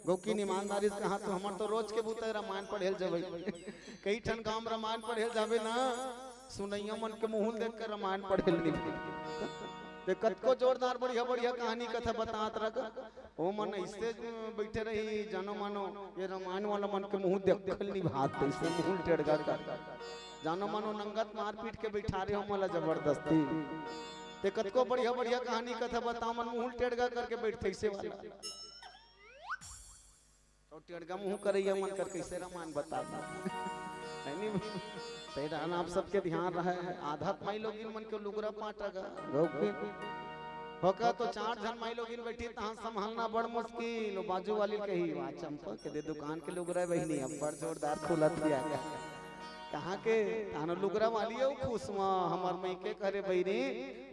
[SPEAKER 16] गौ की ईमानदारी से कहा तो हमार तो रोज के बूते रामायण पढ़े जाबे। कई ठन गांव में रामायण पढ़े जाबे ना, सुनैया मन के मुंह देख कर रामायण पढ़े नहीं। कतको जोरदार बढ़िया बढ़िया कहानी कथा बतात रख ओ मन इससे बैठे रही जानो मानो ये रामायण वाला मन के मुंह देखल नहीं भात इससे मुंह टेढ़गा कर जानो मानो नंगत मार पीट के बैठा रहे हो मला जबरदस्ती। ते कतको बढ़िया बढ़िया कहानी कथा बता मन मुंह टेढ़गा करके बैठते से वाला तो टेढ़गा मुंह करैया मन कर कैसे रामायण बताता है नहीं। तेरा आप सबके ध्यान रहे आधा माई लोग मन के लुगरा पाटा होका तो 4 जन माई लोग बैठी तहां संभालना बड़ मुश्किल। बाजू वाली कही वहां चंपा के दे दुकान के लुगरा बहनी अब बड़ जोरदार खुलत गया कहाँ के तानो लुगरा वाली है खुश वहाँ हमार मई के करे बहनी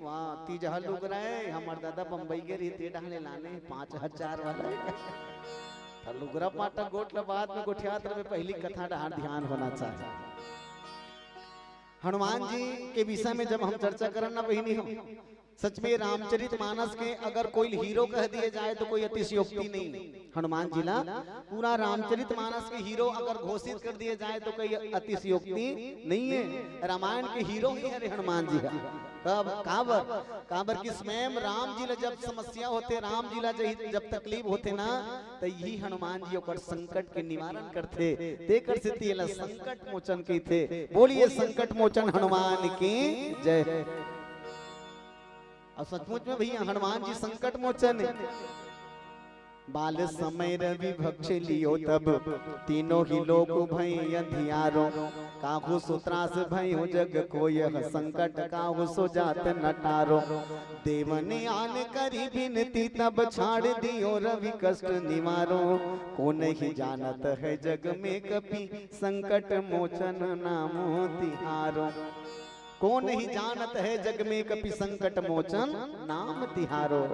[SPEAKER 16] वहाँ तीजह लुगरा है हमार दादा बम्बई के रीते डाले लाने 5000 वाला है लुगरा पाटा गोट बाद में गोठियात्र में पहली कथा ध्यान होना चाहिए। हनुमान जी के विषय में जब हम चर्चा करना बहनी हो सच में रामचरितमानस के अगर कोई हीरो कह दिए जाए तो कोई अतिशयोक्ति नहीं। हनुमान जी ला पूरा रामचरितमानस के हीरो अगर घोषित कर दिए जाए तो कोई अतिशयोक्ति नहीं है। रामायण के हीरो ही है हनुमान जी कब काबर की स्वयं राम जी ला जब समस्या होते राम जी ला जब तकलीफ होते ना तो यही हनुमान जी ओकर संकट के निवारण करते देकर से तेला संकट मोचन की थे। बोलिए संकट मोचन हनुमान की जय। और सचमुच में भैया हनुमान जी संकट मोचन बाल समय रवि भक्ष लियो तब तीनों ही लोग भई अंधियारो काहू सुत्रास भई हो जग को यह संकट काहू सो जात नटारो देवने आन करी बिनती तब छाड़ दियो रवि कष्ट निवारो को नहीं जानत है जग में कभी संकट मोचन नामो तिहारो। को नहीं जानत है जग में कभी संकट मोचन नाम तिहारो।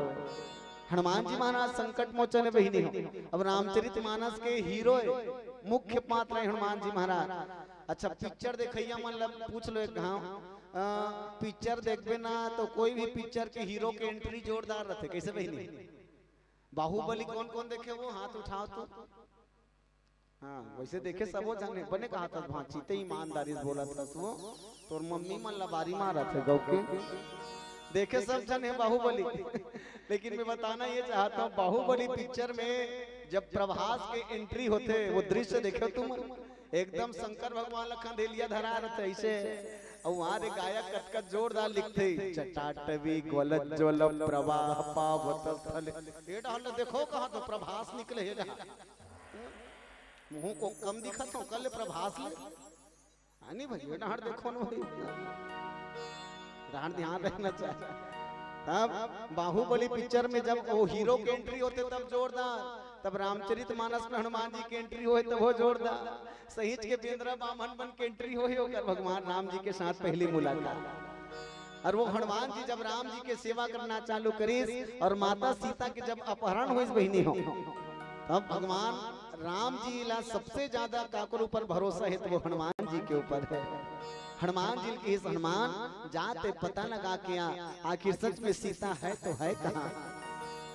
[SPEAKER 16] हनुमान जी महाराज संकट मोचन बहिनी हो। अब रामचरितमानस के हीरो मुख्य पात्र है हनुमान जी महाराज। अच्छा पिक्चर देखैया मन पूछ लो एक गाँव पिक्चर देखबे ना तो कोई भी पिक्चर के हीरो के एंट्री जोरदार रहते कैसे बहिनी। बाहुबली कौन कौन देखे वो हाथ उठाओ तो हाँ वैसे देखे सबो जाने बने कहा था भांची ते ईमानदारी से बोला था वो तोर मम्मी मन लबारी मारा थे गौ के देखे सब जन है बाहुबली। लेकिन मैं बताना ये चाहता हूँ बाहुबली पिक्चर में जब प्रभास के एंट्री होते वो दृश्य देखे तुम एकदम शंकर भगवान लखन देलिया धरा रहते ऐसे और वहाँ रे गायक कटकट जोरदार लिखते चटाटवी ग्वलत ज्वल प्रवाह पावत स्थल ये डाल देखो कहाँ तो प्रभास निकले है मुंह को कम दिखा तो कल प्रभास ले नहीं भैया डांड देखो ना डांड ध्यान रखना चाहिए। तब बाहुबली पिक्चर में जब वो हीरो के एंट्री होते तब जोरदार तब रामचरितमानस में हनुमान जी की एंट्री हुए तब वो जोरदार सहीज के बेंद्रा बामन बन के एंट्री हुई होकर भगवान राम जी के साथ पहली मुलाकात। और वो हनुमान जी जब राम जी के सेवा करना चालू करीस और माता सीता के जब अपहरण हुई बहिनी हो तब भगवान राम जी ला सबसे ज्यादा काकुर ऊपर भरोसा है तो वो हनुमान जी के ऊपर है। हनुमान जी की हनुमान जाते पता लगा के आखिर सच में सीता है तो है कहाँ।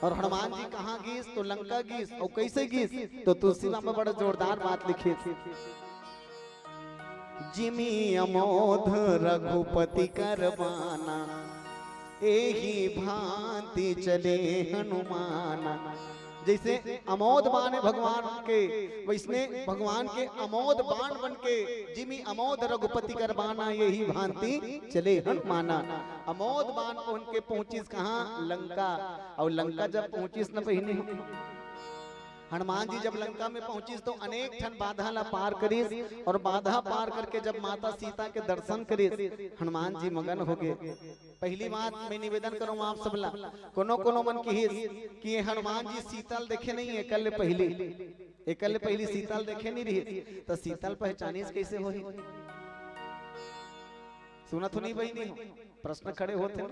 [SPEAKER 16] और हनुमान जी कहाँ गीस तो लंका गीस, और कैसे गीस तो तुलसी में बड़ा जोरदार बात लिखी थी। जिमी अमोध रघुपति करवाना एही भांति चले हनुमाना। जैसे अमोद बाण है भगवान के, वैसने भगवान के अमोद बाण बन के जिमी अमोद रघुपति करवाना यही भांति चले हनुमाना। अमोद बाण पहुंच के पहुंचिस कहाँ लंका, और लंका जब पहुंचिस न पहिने हनुमान जी जब लंका में पहुंचिस तो अनेक ठन बाधा ला पार करिस, और बाधा पार करके जब माता सीता के दर्शन करिस हनुमान जी मगन हो गए। पहली बात मैं निवेदन करूं आप सबला, कोनो मन की कि ये हनुमान जी सीतल देखे नहीं है, एकल पहली सीतल देखे नहीं रही, तो सीतल पहचानीस कैसे होही? सुना तो नहीं बहनी, प्रश्न खड़े होते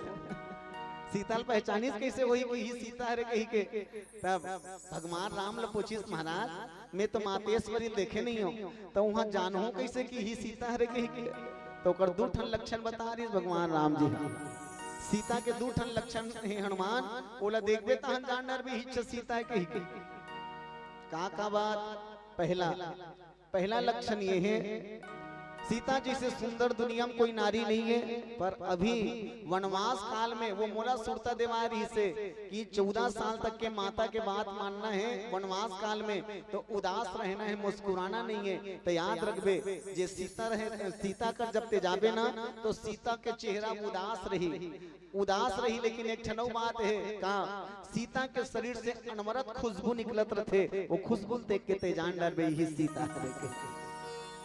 [SPEAKER 16] सीताल पहचानीस कैसे होई कि ही सीता है कही के। तब भगवान राम ल पूछिस महाराज मैं तो मातेश्वरी देखे नहीं हूँ, तो वहाँ जानू कैसे कि ही सीता है कही के। तो कर दू ठन लक्षण बता रही भगवान राम जी। सीता के दू ठन लक्षण है हनुमान, ओला देखबे तहन जानर भी हिच सीता है कही के। का बात पहला लक्षण ये है सीता जी से सुंदर दुनिया में कोई नारी नहीं है, पर अभी वनवास काल में वो मोला सुरता देवा रही से कि 14 साल तक के माता के बात मानना है वनवास काल में, तो उदास रहना है, मुस्कुराना नहीं है। तो याद रखबे जे सीता कर जब तेजाबे ना तो सीता के चेहरा उदास रही, लेकिन एक ठनौ बात है का सीता के शरीर से अनवरत खुशबू निकलत रहे, वो खुशबू देख के तेजान डरबे ही सीता के।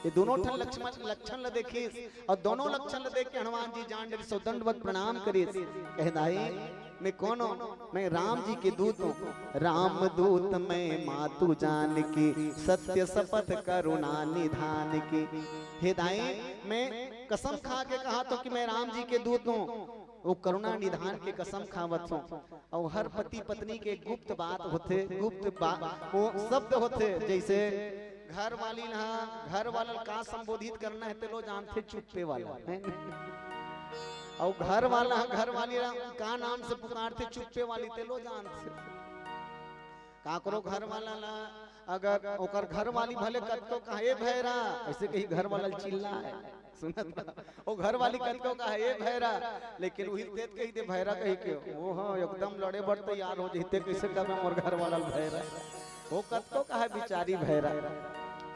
[SPEAKER 16] ये दोनों ठन लक्षण ल देखिस, और दोनों लक्षण ल देख के हनुमान जी जान डर दंडवत प्रणाम करिस। कहदाई मैं कौन हूँ? मैं राम जी के दूत हूँ, राम दूत मैं मातु जान की सत्य शपथ करुणा निधान की। हे दाई मैं कसम खा के कहा तो कि मैं राम जी के दूत हूँ, वो करुणा निधान के कसम खावत हूँ। और हर पति पत्नी के गुप्त बात होते, वो शब्द होते, जैसे घर वाला का संबोधित करना है तो लो जानते चुप्पे वाला, और घर वाली का नाम से पुकारते चुप्पे वाली ते लो जानते। का करो घर वाला ला अगर ओकर घर वाली भले कतो कहे भैरा, ऐसे कहीं घर वाला चिल्ला है सुनत, ओ घर वाली कतो कहे भैरा, लेकिन वही तेज कही दे भैरा कही के वो हाँ एकदम लड़े बढ़ तैयार हो जते कैसे कब मोर घर वाला भैरा, वो कतो कहे बिचारी भैरा।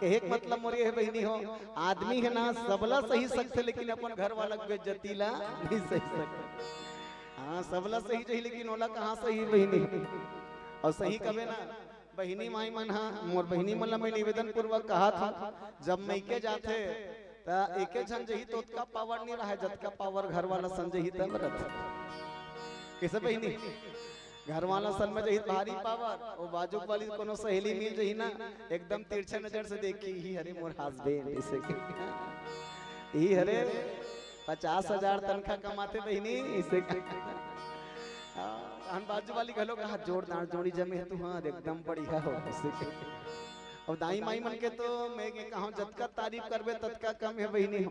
[SPEAKER 16] एक मतलब मोरी है बहनी हो, आदमी है ना सबला सही सकते, लेकिन अपन घर वाला बेइज्जती ला नहीं सही सकते। हाँ सबला सही चाहिए, लेकिन ओला कहाँ सही बहनी, और सही कबे ना बहनी माई मन। हाँ मोर बहनी मन मैं निवेदन पूर्वक कहा था, जब मैके जाते एक जन जही तो उसका पावर नहीं रहा, जतका पावर घर वाला संजही तब रहता। कैसे बहनी घर वाला सन में जही भारी पावर, वो बाजू वाली कोनो सहेली मिल जही ना एकदम तिरछे नजर से देखी ही हरे मोर हस्बैंड, ऐसे ही हरे 50,000 तनखा कमाते बहनी ऐसे। हम बाजू वाली घलो कहा जोरदार जोड़ी जमे है तू, हाँ एकदम बढ़िया हो ऐसे। और दाई माई मन के तो मैं कहूँ जतका तारीफ करबे ततका कम है बहनी।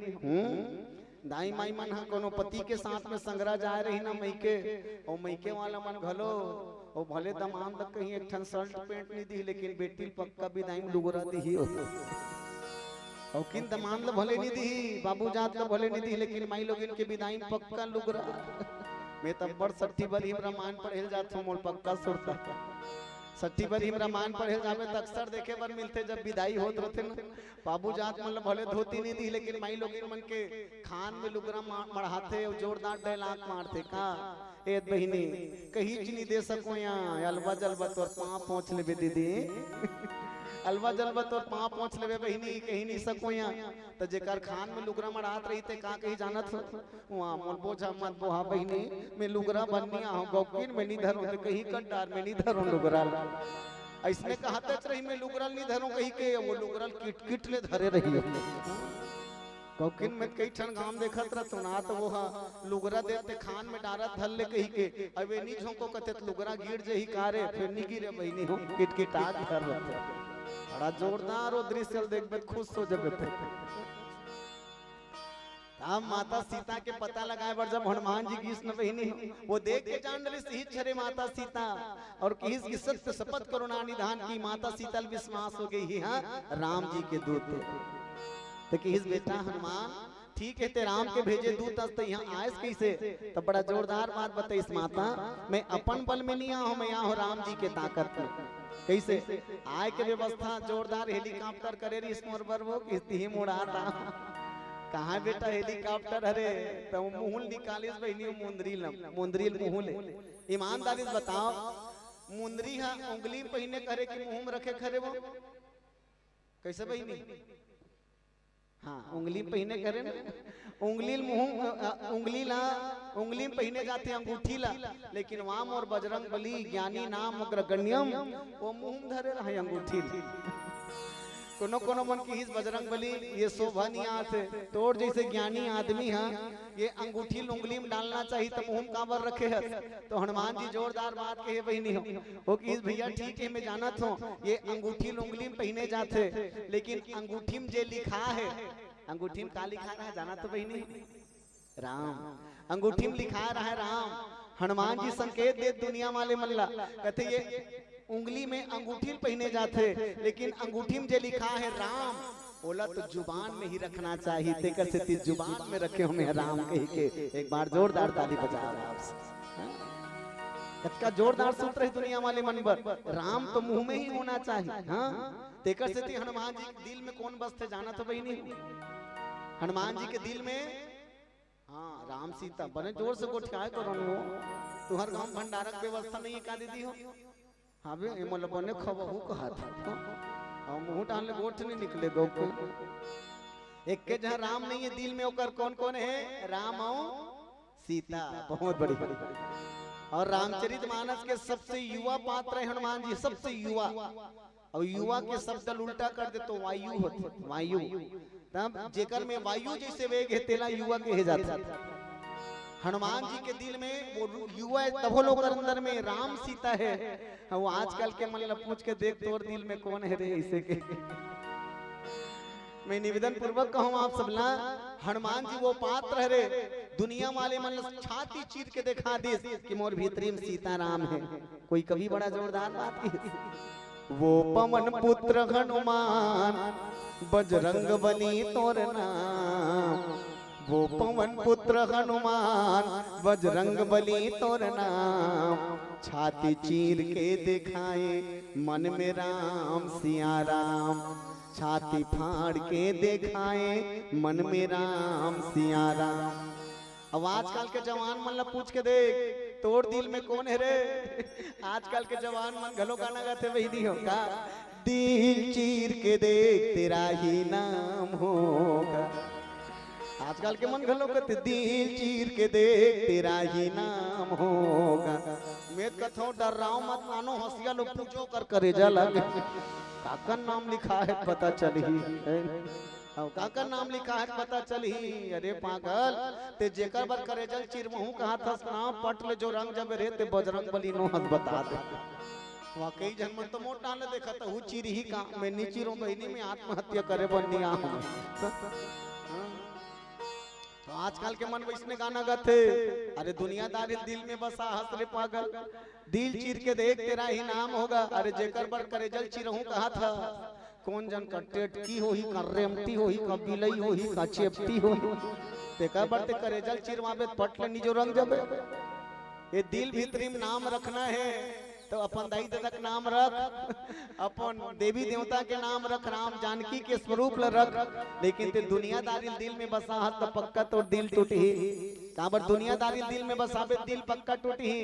[SPEAKER 16] दाई माई मन हाँ कोनो पति के साथ में संगरा जा रही ना मैके, और मैके वाला मन घलो और भले दमाम तक कहीं एक ठन शर्ट पैंट नहीं दी, लेकिन बेटी पक्का भी दाई लुगरा दी हो, और किन दमाम भले नहीं दी, बाबू जात ला भले नहीं दी, लेकिन माई लोग इनके विदाई पक्का लुगरा। मैं तब बड़ सट्टी बरी रामायण पढ़े जात हूँ, मोल पक्का सुरता सट्टी बरी रामायण पढ़े जावे तो अक्सर देखे बर मिलते जब विदाई होत रहते ना, बाबू जात मतलब भले धोती नहीं दी, लेकिन माई लोग मन के खान में लुगरा मढ़ाते और जोरदार डायलॉग मारते का ए बहिनी कहीं नहीं दे सको यहाँ अलवा जलवा तोर पाँव पहुँच ले दीदी अलवा जलवा तोर पाँव पहुँच ले बहिनी कहीं नहीं सको यहाँ। तो जेकर खान में लुगरा मढ़ात रही थे का कहीं जानत वहाँ मोल बोझा मत बोहा बहिनी मैं लुगरा बननिया हूँ गौकिन में नहीं धरूँ तो कहीं कटार में नहीं धरूँ लुगरा, ऐसने कहते रही मैं लुगरल नहीं धरूँ कहीं के, वो लुगरल किट किट ले धरे रही गौकिन में कई ठन गांव देखत रह ना, तो वो लुगरा देते खान में डारत धल ले कहीं के, अबे नहीं झोंको कहते लुगरा गिर जही कारे फिर नहीं गिरे बहिनी हो किट किट आग धर रहते। बड़ा जोरदार वो दृश्य देखबे खुश हो जबे। अब माता सीता के पता लगाए पर जब हनुमान जी गीस न बहिनी वो देख के जान रही सही छरे माता सीता और किस की सत्य शपथ करुणा निधान की माता सीतल विश्वास हो गई हाँ राम जी के दूत तो किस बेटा हनुमान ठीक है ते राम के भेजे दूत तो यहाँ आयस कैसे तो बड़ा जोरदार बात बताइस माता मैं अपन बल में नहीं आया हूँ मैं यहाँ हूँ राम जी के ताकत में कैसे आय के व्यवस्था जोरदार हेलीकॉप्टर करे रही इसमोर पर वो किस्ती मुड़ाता कहाँ बेटा हेलीकॉप्टर अरे तो मुहुल निकालिस बहनी मुंदरील मुहुल ईमानदारी बताओ मुंदरी हाँ उंगली पहिने करे कि मुंह में रखे खरे वो कैसे बहनी हाँ उंगली पहिने करे ना उंगली मुंह उंगली में पहिने जाते अंगूठी ला लेकिन वाम और बजरंग बली ज्ञानी नाम अग्रगण्यम वो मुंह धरे रहे अंगूठी कोनो कोनो मन की इस बजरंग बली ये शोभा नहीं आते तोड़ जैसे ज्ञानी आदमी है ये अंगूठी उंगली में डालना चाहिए तो मुंह काबर रखे है तो हनुमान जी जोरदार बात कहे बहनी हो वो कि भैया ठीक है मैं जानत हूँ ये अंगूठी उंगली में पहने जाते लेकिन अंगूठी में जे लिखा है अंगूठी में क्या लिखा रहा है जाना तो बहनी राम अंगूठी में लिखा रहा है राम हनुमान जी संकेत दे दुनिया वाले मल्ला कहते ये उंगली में अंगूठी पहने जाते लेकिन अंगूठी में जो लिखा है राम बोला तो जुबान में ही रखना चाहिए ते कैसे ती जुबान में रखे हमें राम कह के एक बार जोरदार ताली बजा आपसे जोरदार सूत्र है दुनिया वाले मन पर राम तो मुंह में ही होना चाहिए हाँ ते कैसे ती हनुमान जी के दिल में कौन बसते जाना तो वही नहीं हनुमान जी के दिल में हाँ राम सीता बने जोर से गोठिया करो तुहर गाँव भंडारक व्यवस्था नहीं का दीदी हो हाँ बे मतलब बने खबहू कहा था और मुंह डालने गोठ नहीं निकले दो को एक के जहाँ राम नहीं है दिल में होकर कौन कौन है राम और सीता बहुत बड़ी और रामचरितमानस के सबसे युवा पात्र है हनुमान जी सबसे युवा और युवा के शब्द उल्टा कर दे तो वायु होते वायु तब जेकर में वायु जैसे वेग है तेला युवा के है जाता हनुमान जी के दिल में वो युवा तब लोग अंदर में राम सीता है वो आजकल के मतलब पूछ के देख तोर दिल में कौन है रे ऐसे के मैं निवेदन पूर्वक कहूँ आप सबला हनुमान जी वो पात्र है रे दुनिया वाले मतलब छाती चीर के दिखा दे कि मोर भीतरी में सीता राम है कोई कभी बड़ा जोरदार बात की वो पवन पुत्र हनुमान बजरंग बली तोर नाम वो पवन पुत्र हनुमान बजरंग बली तोर नाम छाती चीर के दिखाए मन में राम सिया राम छाती फाड़ के दिखाए मन में राम सिया राम अब आजकल के जवान मन ला पूछ के देख तोड़ दिल में कौन है रे आजकल के जवान मन घलो गाना गाते वही नहीं होगा दिल चीर के देख तेरा ही नाम होगा आजकल के मन घलो कहते दिल चीर के देख तेरा ही नाम होगा मैं कथो डर रहा हूँ मत मानो हंसिया लोग पूछो कर करे जा लगे काका नाम लिखा है पता चल ही काका नाम लिखा है पता चल ही अरे पागल ते जेकर बर करे जल चिरमहू कहा था नाम पटल जो रंग जब रे ते बजरंग बली नो हंस बता दे वाकई जन्म तो मोटा न देखा तो चिर ही का मैं नीचिरों बहनी में आत्महत्या करे बनिया हूँ तो आजकल के मन वैसने गाना गाते अरे दुनियादारी दिल में बसा हंस रे पागल दिल चीर के देख तेरा ही नाम होगा अरे जेकर बर करे जल चिरहूं कहा था कौन जन का टेटकी हो ही का रेमती हो ही का बिलई हो ही का चेपटी हो तेकर बर ते करे जल चिरवाबे पटले निजो रंग जबे ये दिल भीतरी में नाम रखना है तो अपन दाई दादा के नाम रख अपन देवी देवता के नाम रख राम जानकी के स्वरूप ल रख लेकिन ते दुनियादारी दिल में बसा हाथ तो पक्का तो दिल टूटी काबर दुनियादारी दिल में बसाबे दिल पक्का टूटी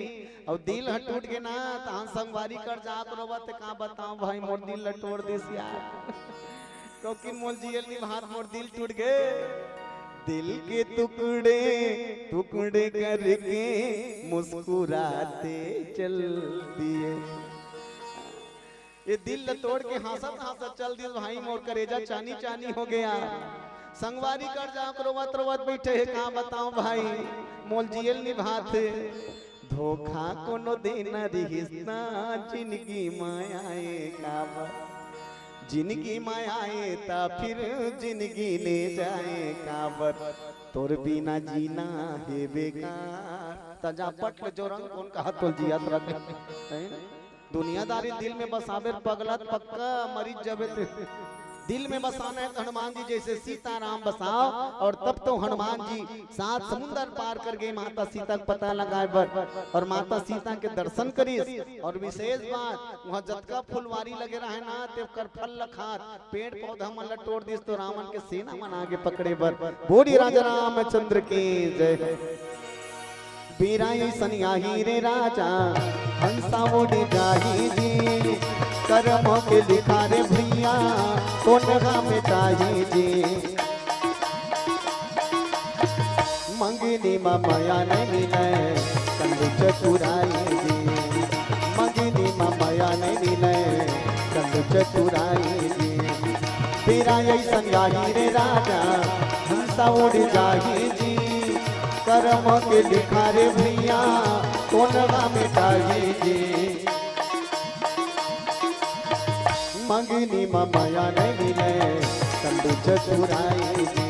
[SPEAKER 16] और दिल ह टूट गए ना तो हम संगवारी कर जात रोबा ते का बताऊं भाई मोर दिल ल तोड़ देस यार क्योंकि मोल जियल नी हाथ मोर दिल टूट गए दिल के टुकड़े टुकड़े करके मुस्कुराते चल दिए ये दिल तोड़ के हंसत हंसत चल दिए भाई मोर करेजा चानी चानी हो गया संगवारी कर जा रोवत रोवत बैठे है कहाँ बताऊं भाई मोल जियल निभाते धोखा कोनो देना रिश्ता जिंदगी मायाए काबा जिंदगी मायाए ता फिर जिंदगी ले जाए काबर तोर बिना जीना है बेकार तजा पट जो रंग कौन कहा तो जियात रख दुनियादारी दिल में बसावे पगलत पक्का मरीज जबे ते दिल में बसाना है तो हनुमान जी जैसे सीताराम बसाओ और तब तो हनुमान जी 7 समुंदर पार कर गए माता सीता का पता लगाए बर और माता सीता के दर्शन करीस और विशेष बात वहाँ जतका फुलवारी लगे रहे ना ते कर फल लखात पेड़ पौधा मन तोड़ दिस तो रावण के सेना मन आगे पकड़े बर बोली राजा रामचंद्र की जय बीराई सनियाही रे राजा हंसा उड़ी जाही जी कर्म के लिखा रे भैया सोनगा में चाहिए जी मंगनी माया नहीं मिले कंद चतुराई जी मंगनी माया नहीं मिले कंद चतुराई जी तेरा ऐसन याही रे राजा हंसा उड़ जाही जी कर्म के लिखा रे भैया सोनगा में चाहिए जी मंगनी माया नहीं मिले कंदू चतुराई जी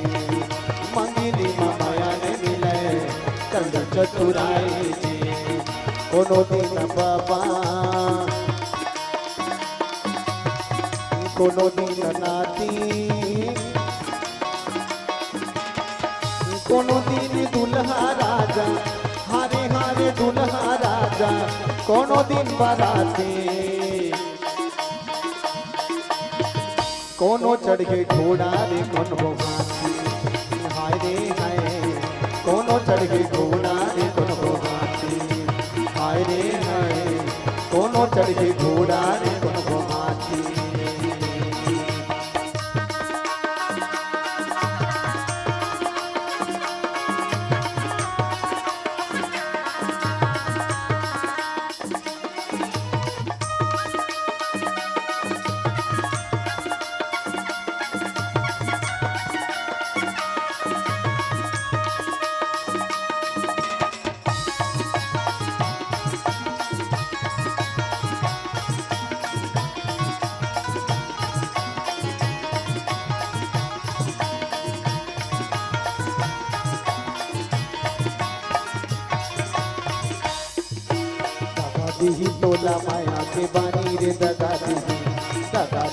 [SPEAKER 16] मंगनी माया नहीं मिले कंदू चतुराई जी कोनो दिन बाबा कोनो दिन नाती कोनो दिन दुल्हा राजा हारे हारे दुल्हा राजा कोनो दिन बराती कोनो चढ़ के घोड़ा रे कोनो हाथी हाय रे हाय कोनो चढ़ के घोड़ा रे कोनो हाथी हाय रे हाय कोनो चढ़ के घोड़ा रे कोनो हाथी दीही तोला माया के बानी रे दगा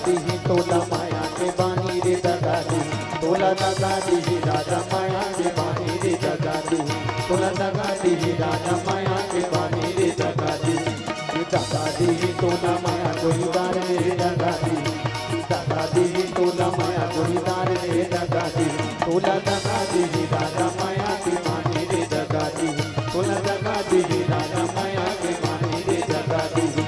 [SPEAKER 16] दीही तोला माया के बानी रे दगा दीही तोला दगा दीही राजा माया के बानी रे दगा दीही तोला दगा दीही राजा माया के बानी रे दगा दीही तोला माया गोरीदार रे दगा दीही तोला माया गोरीदार रे दगा दीही तोला दगा दीही राजा माया के बानी रे दगा दीही तोला दगा दीही राजा माया के बानी रे दगा दीही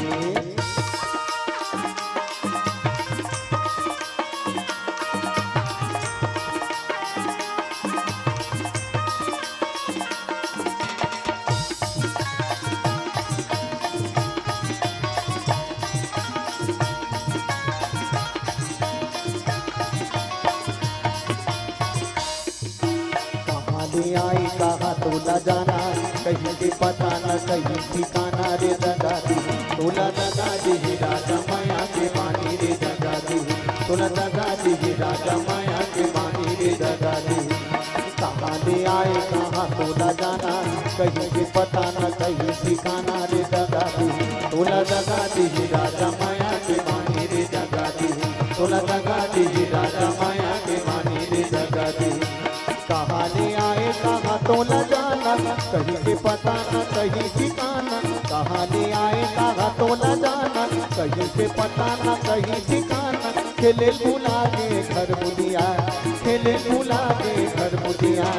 [SPEAKER 16] आई कहा तोला जाना कहीं के पता न कहीं ठिकाना रे दगा दीही तोला दगा दीही राजा माया के बानी रे दगा दीही तोला दगा दीही राजा माया के बानी रे दगा दीही कहाँ ले आए कहाँ तोला जाना कहीं के पता न कहीं ठिकाना रे दगा दीही तोला दगा दीही राजा माया के बानी रे दगा दीही तोला दगा दीही राजा माया के बानी रे दगा दीही कहाँ ले आए कहाँ तोला जाना कहीं के पता न कहीं ठिकाना कहाँ ले आए कहाँ तोला जाना कहीं के पता न कहीं ठिकाना खेले भूला के घर मुदिया खेले भूला के घर मुदिया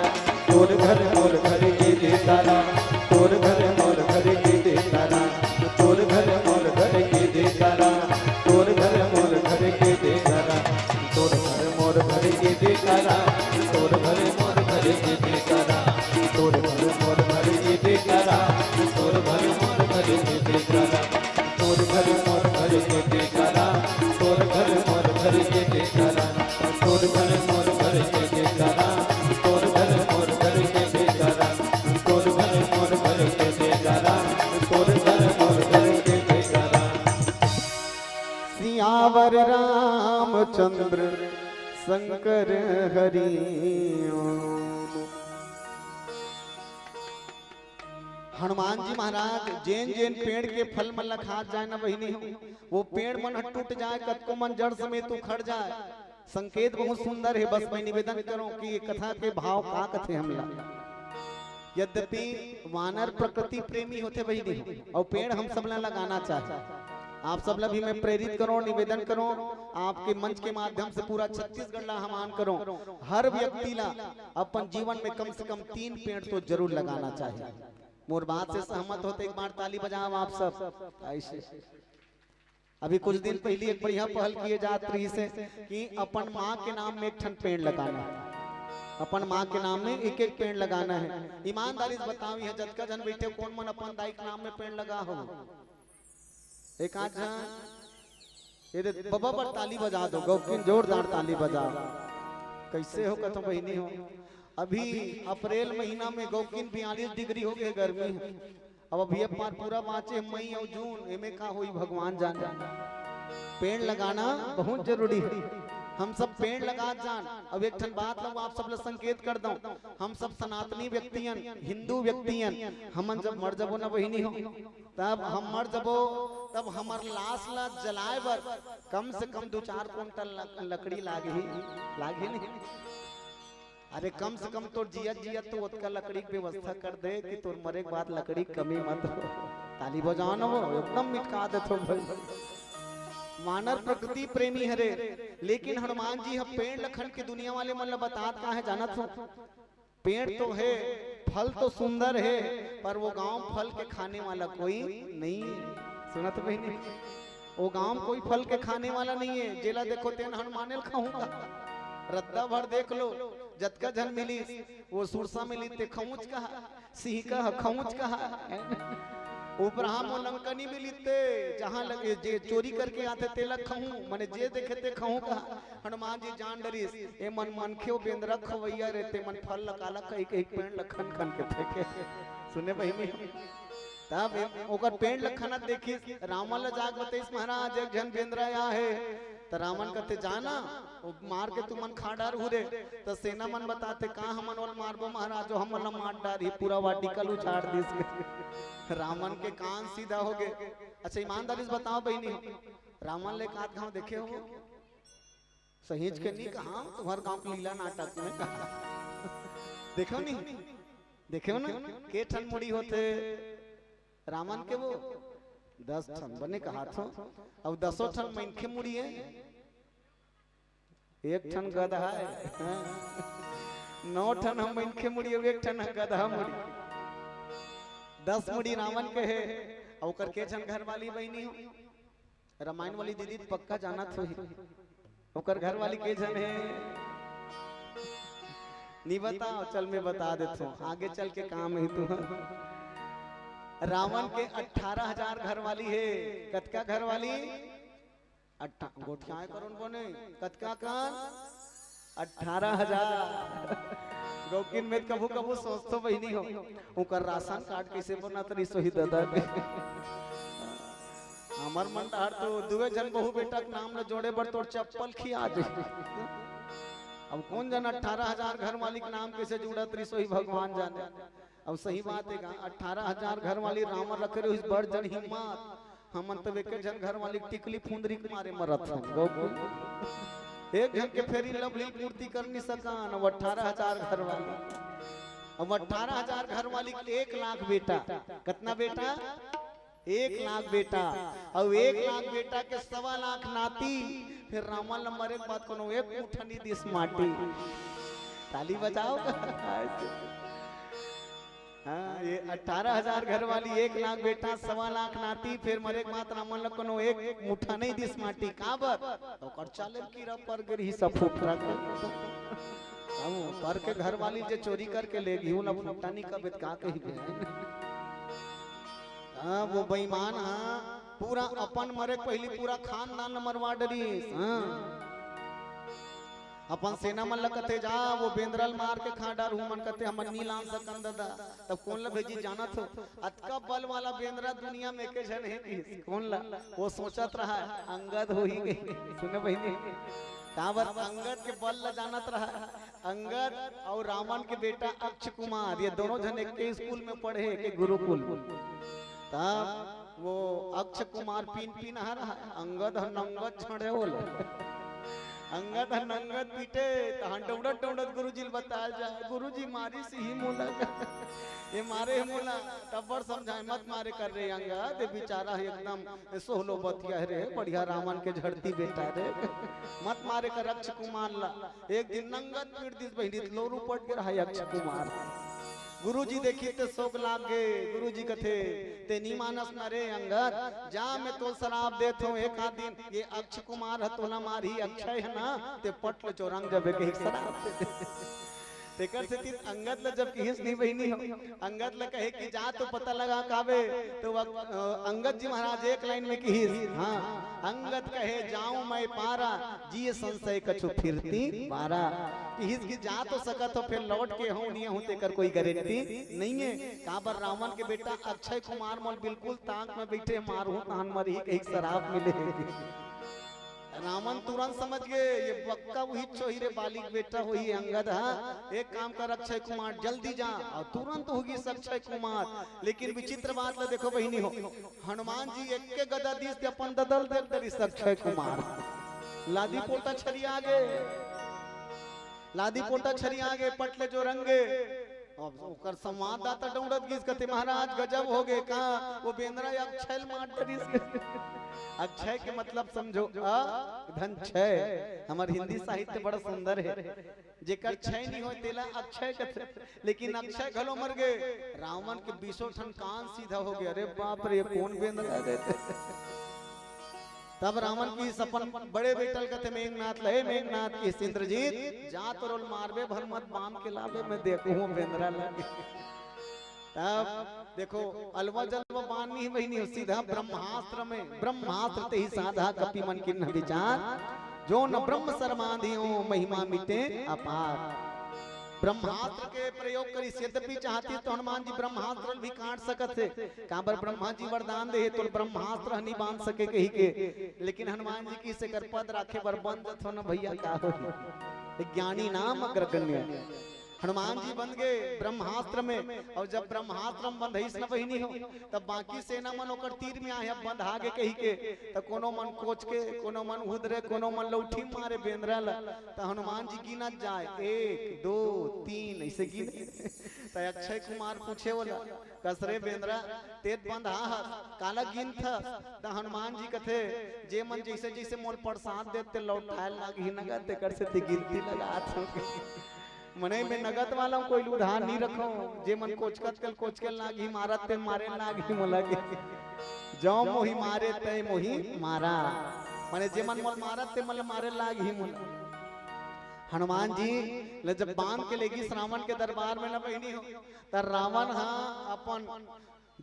[SPEAKER 16] तोर घर मोर घर के दे तारा तोर घर मोर घर के दे तारा तोर घर मोर घर के दे तारा तोर घर मोर घर के दे तारा तोर घर मोर घर के दे तारा तोर घर मोर घर के दे तारा तोर घर मोर घर के दे तारा तोर घर मोर घर के दे तारा तोर घर मोर घर के दे तारा तोर घर मोर घर के दे तारा तोर घर मोर घर के दे तारा तोर घर मोर घर के दे तारा तोर घर मोर घर के दे तारा तोर घर मोर घर के दे तारा सियावर रामचंद्र शंकर हरि ओम। हनुमान जी महाराज जैन जैन पेड़ के फल मन खा जाए ना बहिनी हो, वो पेड़ मन टूट जाए, कतको मन जड़ समेत उखड़ जाए। संकेत बहुत सुंदर है। बस मैं निवेदन करूं कि ये कथा के भाव का कथे हमला। यद्यपि वानर प्रकृति प्रेमी होते बहिनी और पेड़ हम सब लगाना चाहे। आप सब भी मैं प्रेरित करो, निवेदन करो, आपके मंच के माध्यम से पूरा छत्तीसगढ़ ला हमान करो, हर व्यक्ति ला अपन जीवन में कम से कम 3 पेड़ तो जरूर लगाना चाहिए। मोर बात से सहमत होते एक बार ताली बजाओ आप सब। ऐसे अभी कुछ दिन पहले एक बढ़िया पहल किए जात रही से कि अपन माँ के नाम में एक ठन पेड़ लगाना है। अपन माँ के नाम में एक एक पेड़ लगाना है। ईमानदारी से बताओ यहाँ जतका जन बैठे कौन मन अपन दाई के नाम में पेड़ लगा हो? एक आध ये बाबा पर ताली बजा दो, गौकिन जोरदार ताली बजाओ। कैसे हो कथम बहिनी हो? अभी अप्रैल महीना में गौकिन 42 डिग्री हो गए गर्मी। अब अभी अपना पूरा बाँचे मई और जून, एमे का हुई भगवान जाने। पेड़ लगाना बहुत जरूरी है। हम सब पेड़ लगा जान। अब एक ठन बात लो आप सब लोग संकेत कर दो, हम सब सनातनी व्यक्तियन, हिंदू व्यक्तियन, हमन जब मर जबो ना बहिनी हो, तब हम मर जबो तब हमार लाश ला जलाए बर कम से कम 2-4 कुंटल लकड़ी लागे नहीं। अरे कम से कम तो जिया तो उतका लकड़ी की व्यवस्था कर दे कि तोर मरे के बाद लकड़ी कमी मत हो। ताली बजाओ ना, वो एकदम मिटका दे तो भाई। वानर प्रकृति प्रेमी हरे, लेकिन हनुमान जी हम पेड़ लखन की दुनिया वाले मन बतात का है जानत हो? पेड़ तो है, फल तो सुंदर है, पर वो गांव फल के खाने वाला कोई नहीं। सुना तो बहनी, वो गांव कोई फल के खाने वाला नहीं है। जेला देखो तेन हनुमानेल खाऊंगा, रद्दा भर देख लो, जतका जन मिली वो सुरसा मिली ते खौच कहा, सिंह कहा खौच कहा, उपराम लंकनी मिली ते जहां लगे जे चोरी करके आते तेलक खाऊं, माने जे देखे ते खाऊं कहा। हनुमान जी जान डरिस ए मन खेओ बेंदरा खवैया रहते मन फल लकाला कई कई पेड़ लखन खन के फेंके। सुने बहिनी, तब ओकर पेड़ लखना देखी रावण ला जाग बतेस महाराज एक जन बेंदरा आया है। तो रावण कहते जाना मार के तुमन खा डार हुरे। तो सेना मन बताते कहा हमन वाल मारबो महाराज, जो हमन ला मार डार ही पूरा वाटिकल उछाड़ दिस। रावण के कान सीधा हो गए। अच्छा ईमानदारी से बताओ बहनी, रावण ले कात गांव देखे हो? सहेज के नहीं कहा, तुम्हारे गांव के लीला नाटक में कहा देखो नहीं, देखो ना के ठन मुड़ी होते रावण के, वो 10 ठन बने का हाथों, अब 10 ठन मनखे मुड़ी है, एक ठन गधा है, 9 ठन हम मनखे मुड़ी, एक ठन गधा मुड़ी, 10 मुड़ी रावण के है। और कर के ठन घर वाली बहनी हो? रामायण वाली दीदी पक्का जाना थो ही, ओकर घर वाली के जन है नहीं बताओ? चल मैं बता देता हूँ, आगे चल के काम है तू। रावण के 18,000 घर वाली है। कतका घर वाली? गोठियाए करोन बोने कतका कान 18,000। गौकिन में कभू कभू सोचतो बहिनी हो उकर राशन कार्ड कैसे बना तरी सोही दादा के। हमर मन डार तो दुए जन बहु बेटा के नाम न जोड़े बर तोर चप्पल खिया दे। अब कौन जन 18,000 घर वाली के नाम कैसे जुड़ा तरी सोही भगवान जाने। अब सही बात है 18,000 घर वाली रावण रखे रहे, इस बड़ जन हिम्मत हमन तो एक जन घर वाली टिकली फुंदरी के मारे मरत हैं। एक जन के फेरी लवली पूर्ति कर नहीं सकान। अब 18,000 घर वाली, अब 18,000 घर वाली 1 लाख बेटा। कितना बेटा? 1 लाख बेटा। और 1 लाख बेटा के 1.25 लाख नाती। फिर रावण न मरे के बाद कोनो एक मुठनी दिस माटी। ताली बजाओ। हाँ, ये 18,000 घर वाली 1 लाख बेटा 1.25 लाख नाती। फिर मरे के बाद रावण ल कोनो एक मुठा नहीं दिस माटी। काबर ओकर चाले कीड़ा पर गिरी सब फुफरा हम पर के घर वाली जे चोरी करके ले गई न फुफटा नहीं कबित का कही। हाँ वो बेईमान। हाँ पूरा अपन मरे पहली पूरा खानदान मरवा डरी। हाँ अपन सेना मन लगते जा वो बेंद्रल मार के खा डार हूं मन कहते हमन नी लान सकन दादा। तब कौन ला भेजी जाना थो? अतका बल वाला बेंद्रा दुनिया में के जन है कि कौन ला? वो सोचत रहा अंगद हो ही गई। सुने बहिनी काबर अंगद के बल ल जानत रहा। अंगद और रावण के बेटा अक्ष कुमार ये दोनों जन एक के स्कूल में पढ़े के गुरुकुल। तब वो अक्ष कुमार पीन पीन आ रहा है, अंगद नंगद छड़े होल अंगद नंगद पीटे तहन डौड़त डौड़त गुरुजी बताया जाए गुरुजी मारी सी ही मोला ये मारे है मोला तब पर समझाए मत मारे कर रहे अंगद बेचारा है एकदम सोहलो बतिया रे बढ़िया रावण के झड़ती बेटा रे मत मारे कर अक्ष कुमार ला। एक दिन नंगद पीट दिस बहिनी लोरू पट के रहा अक्ष कुमार। गुरुजी देखी ते शोक लाग गए। गुरुजी कथे ते नी मानस न रे अंगद जा मैं तो शराब देत हूं एक आध दिन ये अक्ष कुमार है तोला मारी अक्षय है ना ते पटल चौरंग जब के शराब तेकर से तीन अंगद ल जब किहिस नहीं बहिनी हो अंगद ल कहे कि जा तो पता लगा काबे तो अंगद जी महाराज एक लाइन में किहिस हां अंगद कहे जाऊं मैं पारा जी संशय कछु फिरती पारा किहिस की जा तो सकत हो फिर लौट के हूं नहीं हूं तेकर कोई गारंटी नहीं है। काबर रावण के बेटा अक्षय कुमार मोल बिल्कुल ताक में बैठे मारू तान मरी कहीं शराब मिलेगी। रावण तुरंत समझ गए ये पक्का वही चोहिरे बालिक बेटा वही अंगद है। एक काम कर अक्षय कुमार जल्दी जा और तुरंत होगी अक्षय कुमार। लेकिन विचित्र बात देखो बहिनी हो हनुमान जी एक के गदा दिस अपन ददल दे दरिस अक्षय कुमार लादी पोटा छरी आगे लादी पोटा छरी आगे पटले जो रंगे और संवाददाता डौड़त गिस कहते महाराज गजब हो गए कहा वो बेंद्रा अक्षय मार दरिस अक्षय के मतलब समझो धन क्षय। हमारे हिंदी साहित्य बड़ा सुंदर है जेकर क्षय नहीं हो तेला अक्षय कथे लेकिन अक्षय घलो मर गए। रावण के 20 ठन कान सीधा हो गया। अरे बाप रे कौन बेंद्रा गए तब रावण की सपन बड़े बेटल कथे मेघनाथ लहे मेघनाथ की इंद्रजीत जा तो रोल मारबे भर मत बाम के लावे मैं देखूं बेंद्रा लगे। तब देखो अलवा जलवा बानी वही सीधा ब्रह्मास्त्र में ब्रह्मास्त्र ते ही साधा कपि मन किन विचार जो न ब्रह्म शर्माधियो महिमा मिटे अपार। ब्रह्मास्त्र के प्रयोग करी यद्यपि चाहती तो हनुमान जी ब्रह्मास्त्र भी काट सकत थे काबर ब्रह्मा जी वरदान दे तो ब्रह्मास्त्र नहीं बांध सके कही के लेकिन हनुमान जी की से कर पद राखे बर बंद थो न भैया का हो ज्ञानी नाम अग्रगण्य। हनुमान जी बन गए ब्रह्मास्त्र में और जब ब्रह्मास्त्र बंध न बहिनी हो तब बाकी सेना मन ओकर तीर में आया बंध आगे कही के तो कोनो मन कोच के कोनो मन उधरे कोनो मन लौठी मारे बेंद्रा ला तो हनुमान जी गिनत जाए 1 2 3 ऐसे गिने तो अक्षय कुमार पूछे बोला कसरे बेंद्रा तेज बंध हा काला गिन था तो हनुमान जी कथे जे मन जैसे जैसे मोल प्रसाद देते लौटाए लागी नगद ते कर से गिनती लगा मने में नगद वाला कोई उधार नहीं रखो जे मन कोचकल लागी मारत ते मारे लागी मोला के जो मोही मारे ते मोही मारा माने जे मन मोल मारत ते मोल मारे लागी मोला। हनुमान जी ने जब बांध के लेगी रावण के दरबार में न बहिनी हो त रावण हा अपन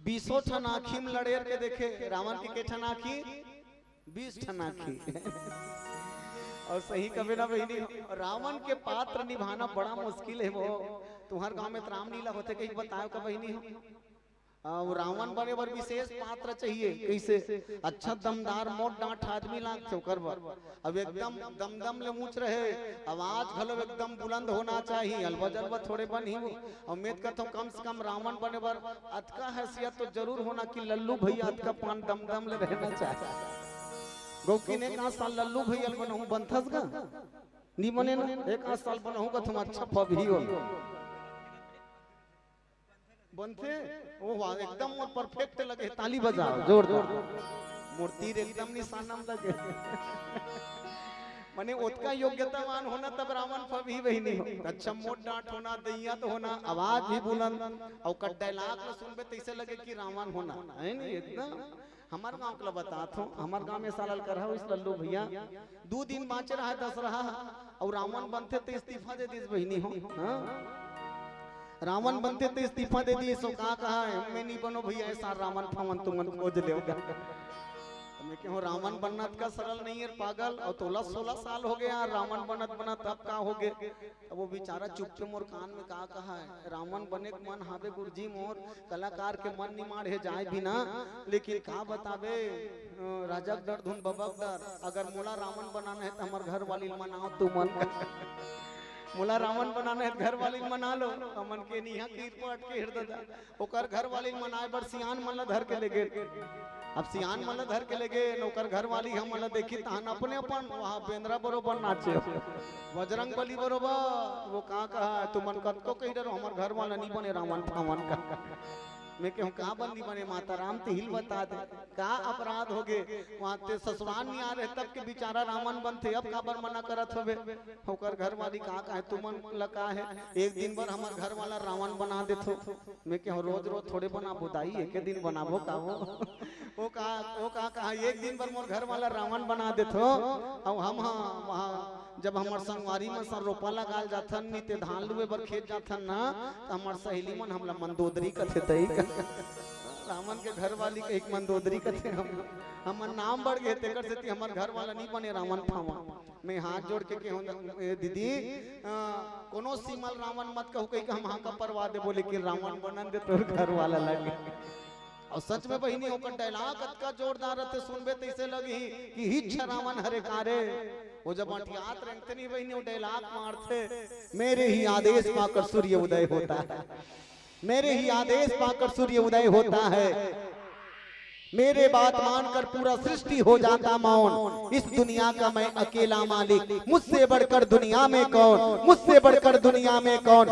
[SPEAKER 16] 20 ठन आँखी में लड़ेर के देखे रावण के ठन आँखी 20 ठन आँखी और सही कभी ना बहिनी रावण के पात्र निभाना बड़ा मुश्किल है। वो तुम्हारे गांव में रामलीला होते कहीं बताओ का बहिनी हो रावण बने पर विशेष पात्र चाहिए कैसे अच्छा दमदार मोट डांट आदमी लाग चौकर अब एकदम दमदम ले मूछ रहे आवाज घलो एकदम बुलंद होना चाहिए अलवा जलवा थोड़े बन ही उम्मीद करता हूँ कम से कम रावण बने पर अतका हैसियत तो जरूर होना कि लल्लू भैया अतका पान दमदम ले रहना चाहिए। गौकी ने 1 साल लल्लू भैया बनहूं बनथस गा नी बने ना 1 साल बनहूं का तुम अच्छा पभी हो बनते ओ वाह एकदम परफेक्ट लगे ताली बजाओ जोर जोर मूर्ति एकदम निशाना लगे माने उतका योग्यतावान होना तब रावण पभी वही नहीं हो अच्छा मोट डांट होना दैया तो होना आवाज भी बुलंद और कट डायलॉग में सुनबे तैसे लगे कि रावण होना है नहीं एकदम। हमार गांव के बताता हूँ हमार गांव में साल कर रहा इस लल्लू भैया 2 दिन बाँचे रहा 10 रहा और रावण बनते तो इस्तीफा दे दी बहिनी हो रावण बनते तो इस्तीफा दे दी सो कहा है मैं नहीं बनो भैया ऐसा रावण फावन तुमन खोज ले मैं कहूँ रावण बनत का सरल नहीं है पागल, और 16 साल हो गया रावण बनत बनत, अब का हो गए। अब वो बेचारा चुपके मोर कान में कहा है, रावण बने के मन हावे गुरुजी मोर, कलाकार के मन नहीं मारे जाए बिना, लेकिन का बतावे राजक डर धुन बबक डर, अगर मोला रावण बनाना है तो हमार घर वाली मनाओ तू मन मोला रावण बनाना है घर वाली मना लो, हमन के नहीं कीर पट के हृदय ओकर घर वाली मनाए बर सियान मन धर के ले गए। अब सियान मन धर के ले गए, ओकर घर वाली हम मन देखी तहन अपने अपन वहां बेंद्रा बरोबर नाचे, बजरंग बली बरोबर, वो कहा तू मन कत को कही डरो हमर घर वाला नहीं बने रावण फावन का। मैं कहूँ कहाँ बंदी बने माता राम ते हिल बता दे, का अपराध हो गए वहाँ ते ससुराल नहीं आ रहे तब के बेचारा रावण बनते, अब का बर मना करत होवे। होकर घर वाली कहा है तुमन लगा है एक दिन भर हमार घर वाला रावण बना देथो। मैं कहूँ रोज रोज थोड़े बना बुदाई एक दिन बनाबो का वो कहा एक दिन भर मोर घर वाला रावण बना देथो। और हम वहाँ जब हमार संगवारी में सर रोपा लगाल जाथन नी ते धान लुए बर खेत जाथन ना, तो हमार सहेली मन हमला मंदोदरी कथे तई रावण के घर वाली के एक मंदोदरी कथे हम नाम बढ़ गए तेकर से हमार घर वाला नहीं बने रावण फावा। मैं हाथ जोड़ के कहूँ दीदी कोनो सीमल रावण मत कहू कहीं हम हाँ का परवा दे बोले कि रावण बनन दे तोर घर वाला लगे। और सच में बहिनी होकर डायलॉग का जोरदार रहते सुनबे तैसे लगी कि हिच रावण हरे कारे, वो जब अटियात रंगते नहीं बहिनी वो डायलॉग मारते, मेरे ही आदेश पाकर सूर्य उदय होता है, मेरे ही आदेश पाकर सूर्य उदय होता है, मेरे बात मानकर पूरा सृष्टि हो जाता मौन, इस दुनिया का मैं अकेला मालिक, मुझसे बढ़कर दुनिया में कौन, मुझसे बढ़कर दुनिया में कौन।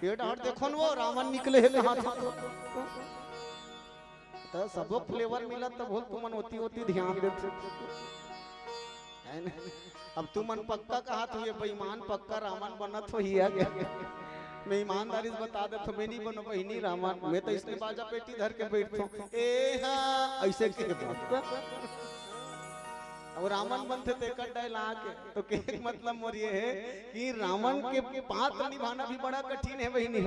[SPEAKER 16] ये डांट देखो न वो रावण निकले है कहाँ था तो सबो फ्लेवर मिला तब बोल तुमन होती होती ध्यान देते। अब तुमन पक्का कहा तो ये बेईमान पक्का रावण बनत हो ही गया। मैं ईमानदारी से बता दे तो मैं नहीं बनो बहिनी रावण, मैं तो इसने बाजा पेटी धर के बैठो ए हाँ ऐसे के और रावण बनते तेकर डायलॉग तो के मतलब मोर ये है कि रावण के पात्र निभाना भी बड़ा कठिन है बहिनी।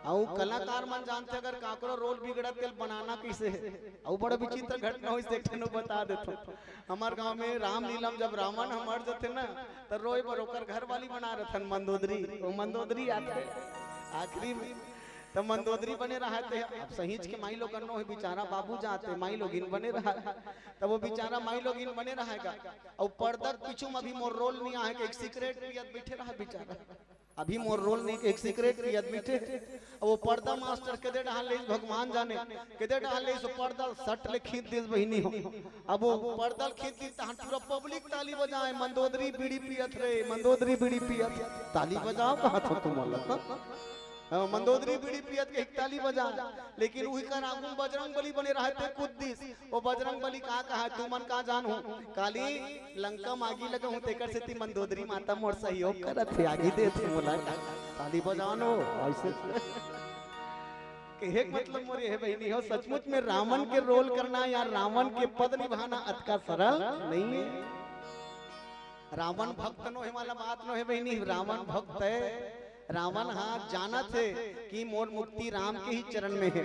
[SPEAKER 16] और कलाकार मन जानते अगर काकरो रोल बिगड़त के बनाना कैसे है, और बड़ा विचित्र घटना हो देखने को बता देते। हमार गांव में राम लीलम जब रावण हम मर जाते ना तो रोए पर ओकर घर वाली बना रहे थे मंदोदरी, वो मंदोदरी आते आखिरी में तो मंदोदरी बने रहा थे। अब सहीज के माई लोग है बेचारा बाबू जाते माई लोग इन बने रहा तब वो बेचारा माई लोग इन बने रहेगा। और पर्दा पीछू में अभी मोर रोल नहीं आए एक सीक्रेट पियत बैठे रहा बेचारा, अभी मोर रोल नहीं एक सीक्रेट पियत बैठे। वो पर्दा मास्टर के दे डाल ले भगवान जाने के दे डाल ले सो पर्दा सट ले खींच दे बहिनी हो। अब वो पर्दा खींच दी तहन पूरा पब्लिक ताली बजाए मंदोदरी बीड़ी पियत रे, मंदोदरी बीड़ी पियत, ताली बजाओ कहा था तुम मंदोदरी बीड़ी पियत के ताली बजा, लेकिन वही का नाम बजरंग बली बने रहते कुद्दीस। वो बजरंग बली कहा तू मन का जान हो काली लंका मागी लगा हूं तेकर से ती मंदोदरी माता मोर सहयोग करत थे आगे दे थे मोला ताली बजानो ऐसे के मतलब मोर ये बहिनी हो सचमुच में रावण के रोल करना या रावण के पद निभाना अतका सरल नहीं है। रावण भक्त नो है वाला बात नो है बहिनी, रावण भक्त है। रावण हाँ जाना थे कि मोर मुक्ति राम के ही चरण में है।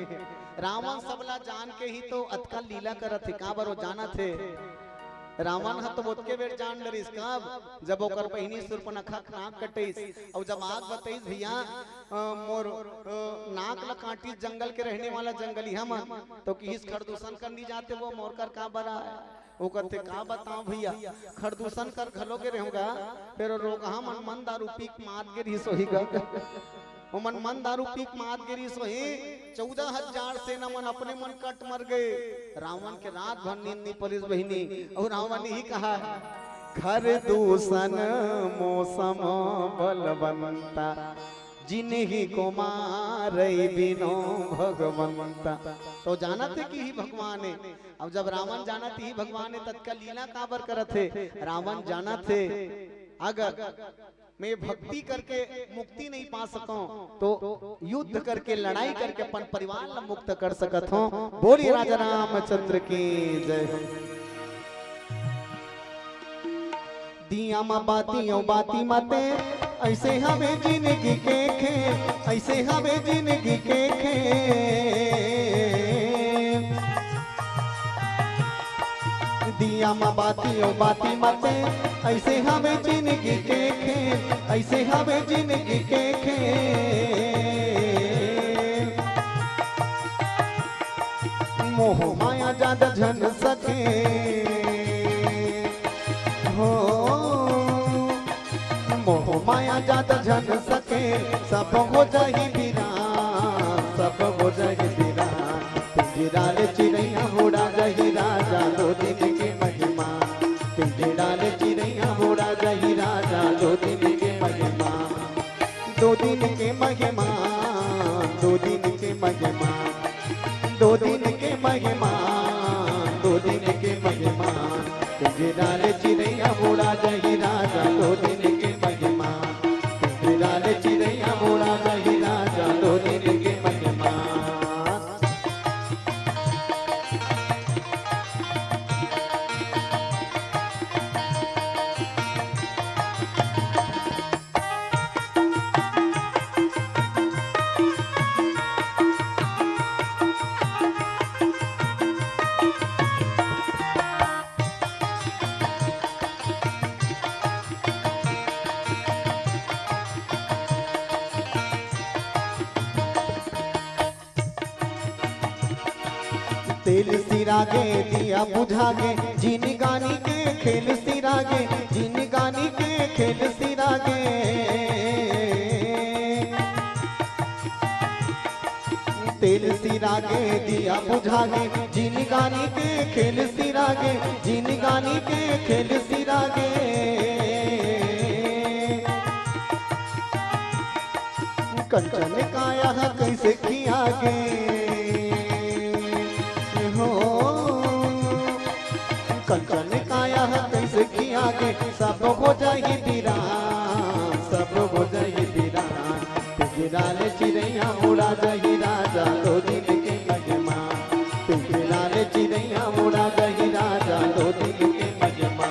[SPEAKER 16] रावण सबला जान के ही तो अतका लीला करत थे का बरो जाना थे। रावण हा तो बोतके बेर जान डरिस कब जब ओकर बहिनी सुर्पनखा नाक कटेस और जब आग बतेस भैया मोर नाक ल काटी जंगल के रहने वाला जंगली हम तो किस खरदूषण करनी जाते वो मोर कर का बरा है। वो कहते का बताओ भैया खरदूषण कर घलोगे रहूंगा फिर रोग हम मन दारू पीक मार के रही सोहीगा वो मन दारू पीक मार के रही सोही 14,000 सेना मन अपने मन कट मर गए। रावण के रात भर नींद नहीं पड़ी बहिनी और रावण ही कहा खरदूषण मौसम बलवंता जिन्हीं को मारे बिनो भगवंता। तो जाना थे कि ही भगवान है। अब जब रावण जाना थे ही भगवान है तत्काल लीला काबर करत थे। रावण जाना थे अगर मैं भक्ति करके मुक्ति नहीं पा सकूं तो युद्ध करके लड़ाई करके अपन परिवार ला मुक्त कर सकत हूं। बोलिए राजा रामचंद्र की जय। दिया माँ बाती माते ऐसे हमें जिंदगी के खेल, ऐसे हमें जिंदगी के खेल। में बाती ओ बाती मते ऐसे हमें जिंदगी के खेल ऐसे हमें जिंदगी के खेल मोह माया ज्यादा झन सके हो मोह माया ज्यादा झन सके सब हो जाही वीरान सब हो जाही वीरान पिंजराल चिड़ैया उड़ा जाही राजा दो दिन के महिमा पिंजराल चिड़ैया उड़ा जाही राजा दो दिन के महिमा दो दिन के महिमा दो दिन के महिमा दो दिन के महिमा दो दिन के महिमा पिंजराल चिड़ैया उड़ा जाही राजा दो दिन के महिमा पिंजराल चिड़ैया उड़ा जाही राजा दो दिन के महिमा तेल सिरागे दिया बुझागे जिन गानी के खेल सिरागे जिन गानी के खेल सिरागे तेल सिरागे दिया बुझागे जिन गानी के खेल सिरागे जिन गानी के खेल सिरागे कंचन काया कैसे किया गे कंचन काया कैसे किया गे सब हो जाही वीरान सब हो जाही वीरान पिंजराल चिड़ैया उड़ा जाही राजा दो दिन के महिमा पिंजराल चिड़ैया उड़ा जाही राजा दो दिन के महिमा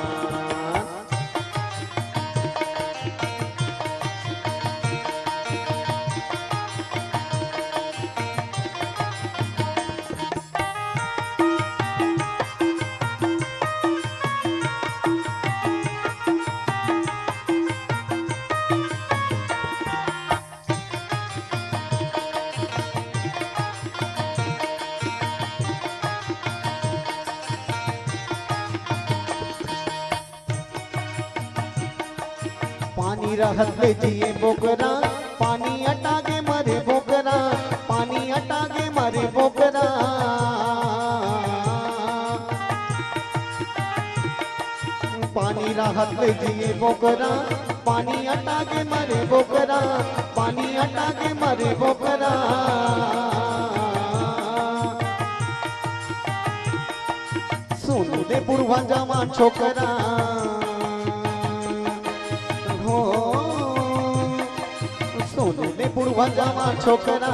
[SPEAKER 16] पानी रहत ले जिए बोकरा पानी अटागे मरे बोकरा पानी अटागे मरे बोकरा पानी रहत ले जिए बोकरा पानी अटागे मरे बोकरा पानी अटागे मरे बोकरा सुन दे बुढ़वा जवान छोकरा सोनू ने बुढ़वा जवान छोकरा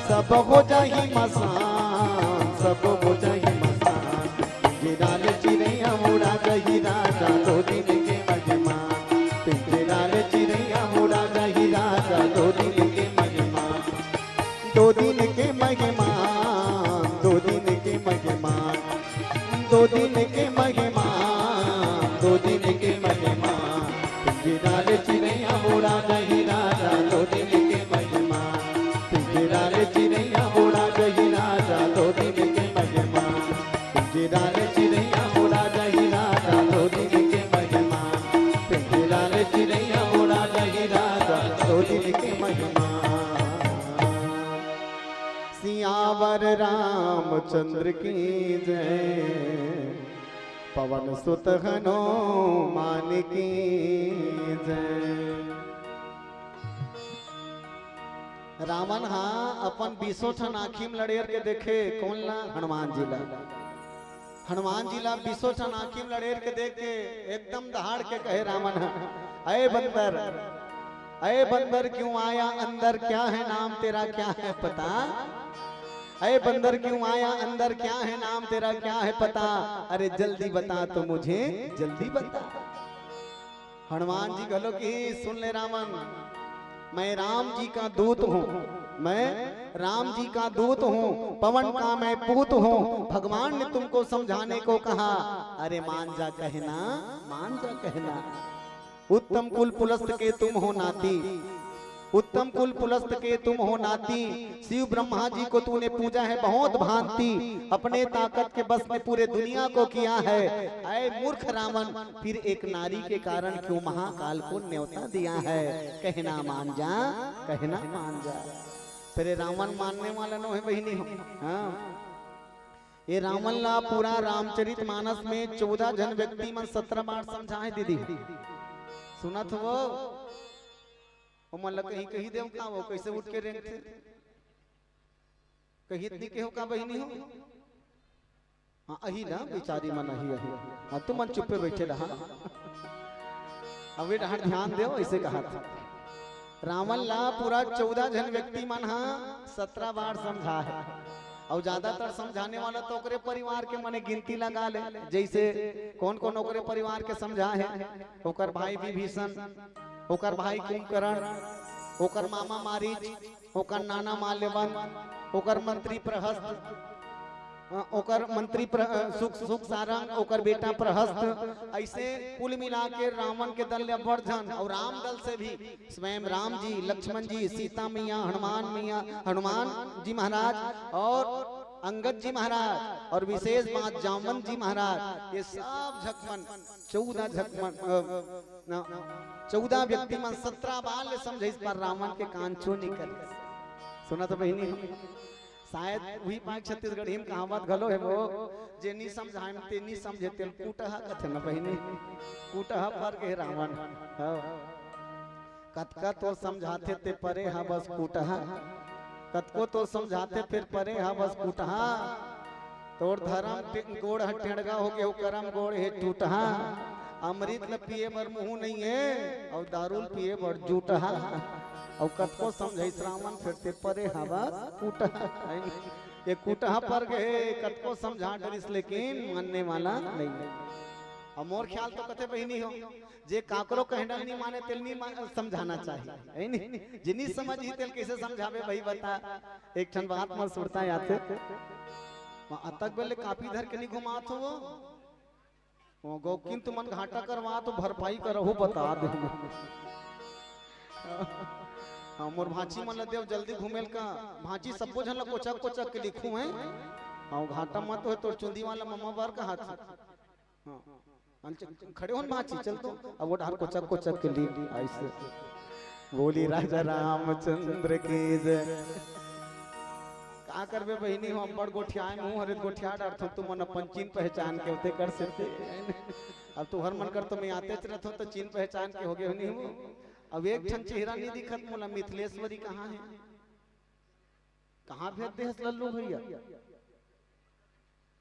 [SPEAKER 16] सब हो जाही मसान सब हो जाही मसान पिंजराल चिड़ैया उड़ा जाही राजा दो दिन के महिमा पिंजराल चिड़ैया उड़ा जाही राजा दो दिन के महिमा दो दिन के महिमा दो दिन के महिमा दो दिन के महिमा दो दिन के महिमा पिंजराल चिड़ैया उड़ा जाही राजा दो दिन के महिमा पिंजराल चिड़ैया उड़ा जाही राजा दो दिन के महिमा पिंजराल चिड़ैया उड़ा जाही राजा दो दिन के महिमा पिंजराल चिड़ैया उड़ा जाही राजा दो दिन के महिमा सियावर रामचंद्र की जय पवन सुत हनुमान की जय रावण हाँ अपन 20 ठन आखिम लड़ेर के देखे कौन ला हनुमान जी ला 20 ठन आखिम लड़ेर के देख के एकदम दहाड़ के कहे रावण अये बंदर क्यों आया अंदर क्या है नाम तेरा क्या है पता अरे बंदर क्यों आया अंदर क्या है नाम तेरा क्या है पता अरे जल्दी बता तो मुझे जल्दी बता हनुमान जी कहलो कि सुन ले रावण मैं राम जी का दूत हूँ मैं राम जी का दूत हूँ, पवन का मैं पूत हूँ, भगवान ने तुमको समझाने को कहा, अरे मान जा कहना, मान जा कहना। उत्तम कुल पुलस्त के तुम हो नाती, उत्तम कुल पुलस्त के तुम हो नाती, शिव ब्रह्मा जी को तूने पूजा है बहुत भांति, अपने ताकत के बस में पूरे दुनिया को किया है। ऐ मूर्ख रावण, फिर एक नारी के कारण क्यों महाकाल को न्योता दिया है, कहना मान जा, कहना मान जा। फिर रावण मानने वाला न है बहिनी हो। हाँ, ये रावण ला पूरा रामचरित मानस में 14 जन व्यक्ति मन 17 बार समझाए दीदी, सुना तो वो मतलब कहीं देव का वो कैसे उठ के रेंग थे, कहीं इतनी के हो का बहिनी हो। हाँ अही ना बेचारी मन अही अही, हाँ तुम मन चुप पे बैठे रहा, अब ढाड़ ध्यान दो, ऐसे कहा था। रावण ला पूरा 14 जन व्यक्ति मन हाँ 17 बार समझा है, और ज्यादातर समझाने वाला तो ओकरे परिवार के मने गिनती लगा ले, जैसे कौन कौन ओकरे परिवार के समझा है, ओकर भाई विभीषण, ओकर भाई कुंभकर्ण, ओकर मामा मारीच, ओकर नाना माल्यवन, ओकर मंत्री प्रहस्त, ओकर मंत्री सुख सारंग, ओकर बेटा प्रहस्त, ऐसे कुल मिला के रावण के दल वर्धन, और राम दल से भी स्वयं राम जी, लक्ष्मण जी, सीता मैया, हनुमान जी महाराज और अंगद जी महाराज, और विशेष बात जामवंत जी महाराज, ये सब झकमन 14 व्यक्ति मन 17 बार समझे इस पर रावण के कान छू निकल। सुना तो बहिनी, शायद वही 5 छत्तीसगढ़ हिम कहावत घलो है वो, जे नहीं समझाए ते नहीं समझे तेल कूटहा कथे न बहिनी, कूटहा पर के रावण कतका तो समझाते ते परे हा बस कूटहा, कतको तो समझाते फिर परे हा बस कूटहा, तोर धर्म गोड़ टेढ़गा हो गए करम गोड़ है टूटहा, अमृत न पिए बर मुंह नहीं है, और दारू पिए बर जूटहा, और कतको समझे रावण फिरते परे हवा कूटहा, ये कूटहा पर गए कतको समझा डरिस लेकिन मानने वाला नहीं। और मोर ख्याल तो कथे बहिनी हो, जे काकरो कहना नहीं माने तेल नहीं समझाना चाहिए, है नहीं, जिनी समझ ही तेल कैसे समझावे भाई बता। एक ठन बात मत सुनता आते अतक बेले कापी धर के नहीं घुमात हो वो गौकिन तुमन घाटा करवा तो भरपाई करहु बता दे। मोर भांची मन देव जल्दी घूमेल का, भांची सबको झन कोचक कोचक के लिखू है, और घाटा मत हो तो चुंदी वाला मम्मा बार का हाथ खड़े हो भांची चल तो, अब वो ढार कोचक कोचक के लिए ऐसे बोली राजा रामचंद्र की जय। का करबे बहिनी हो, बड़ गोठियाए मुंह हरे गोठिया डारथो तुम मन अपन चीन पहचान के होते कर सकते। अब तू हर मन कर तो मैं आते रहत हो तो चीन पहचान के हो गए नहीं हो। अब एक ठन चेहरा नहीं दिखत मोला, मिथिलेश्वरी कहाँ है, कहाँ भेज दे लल्लू भैया,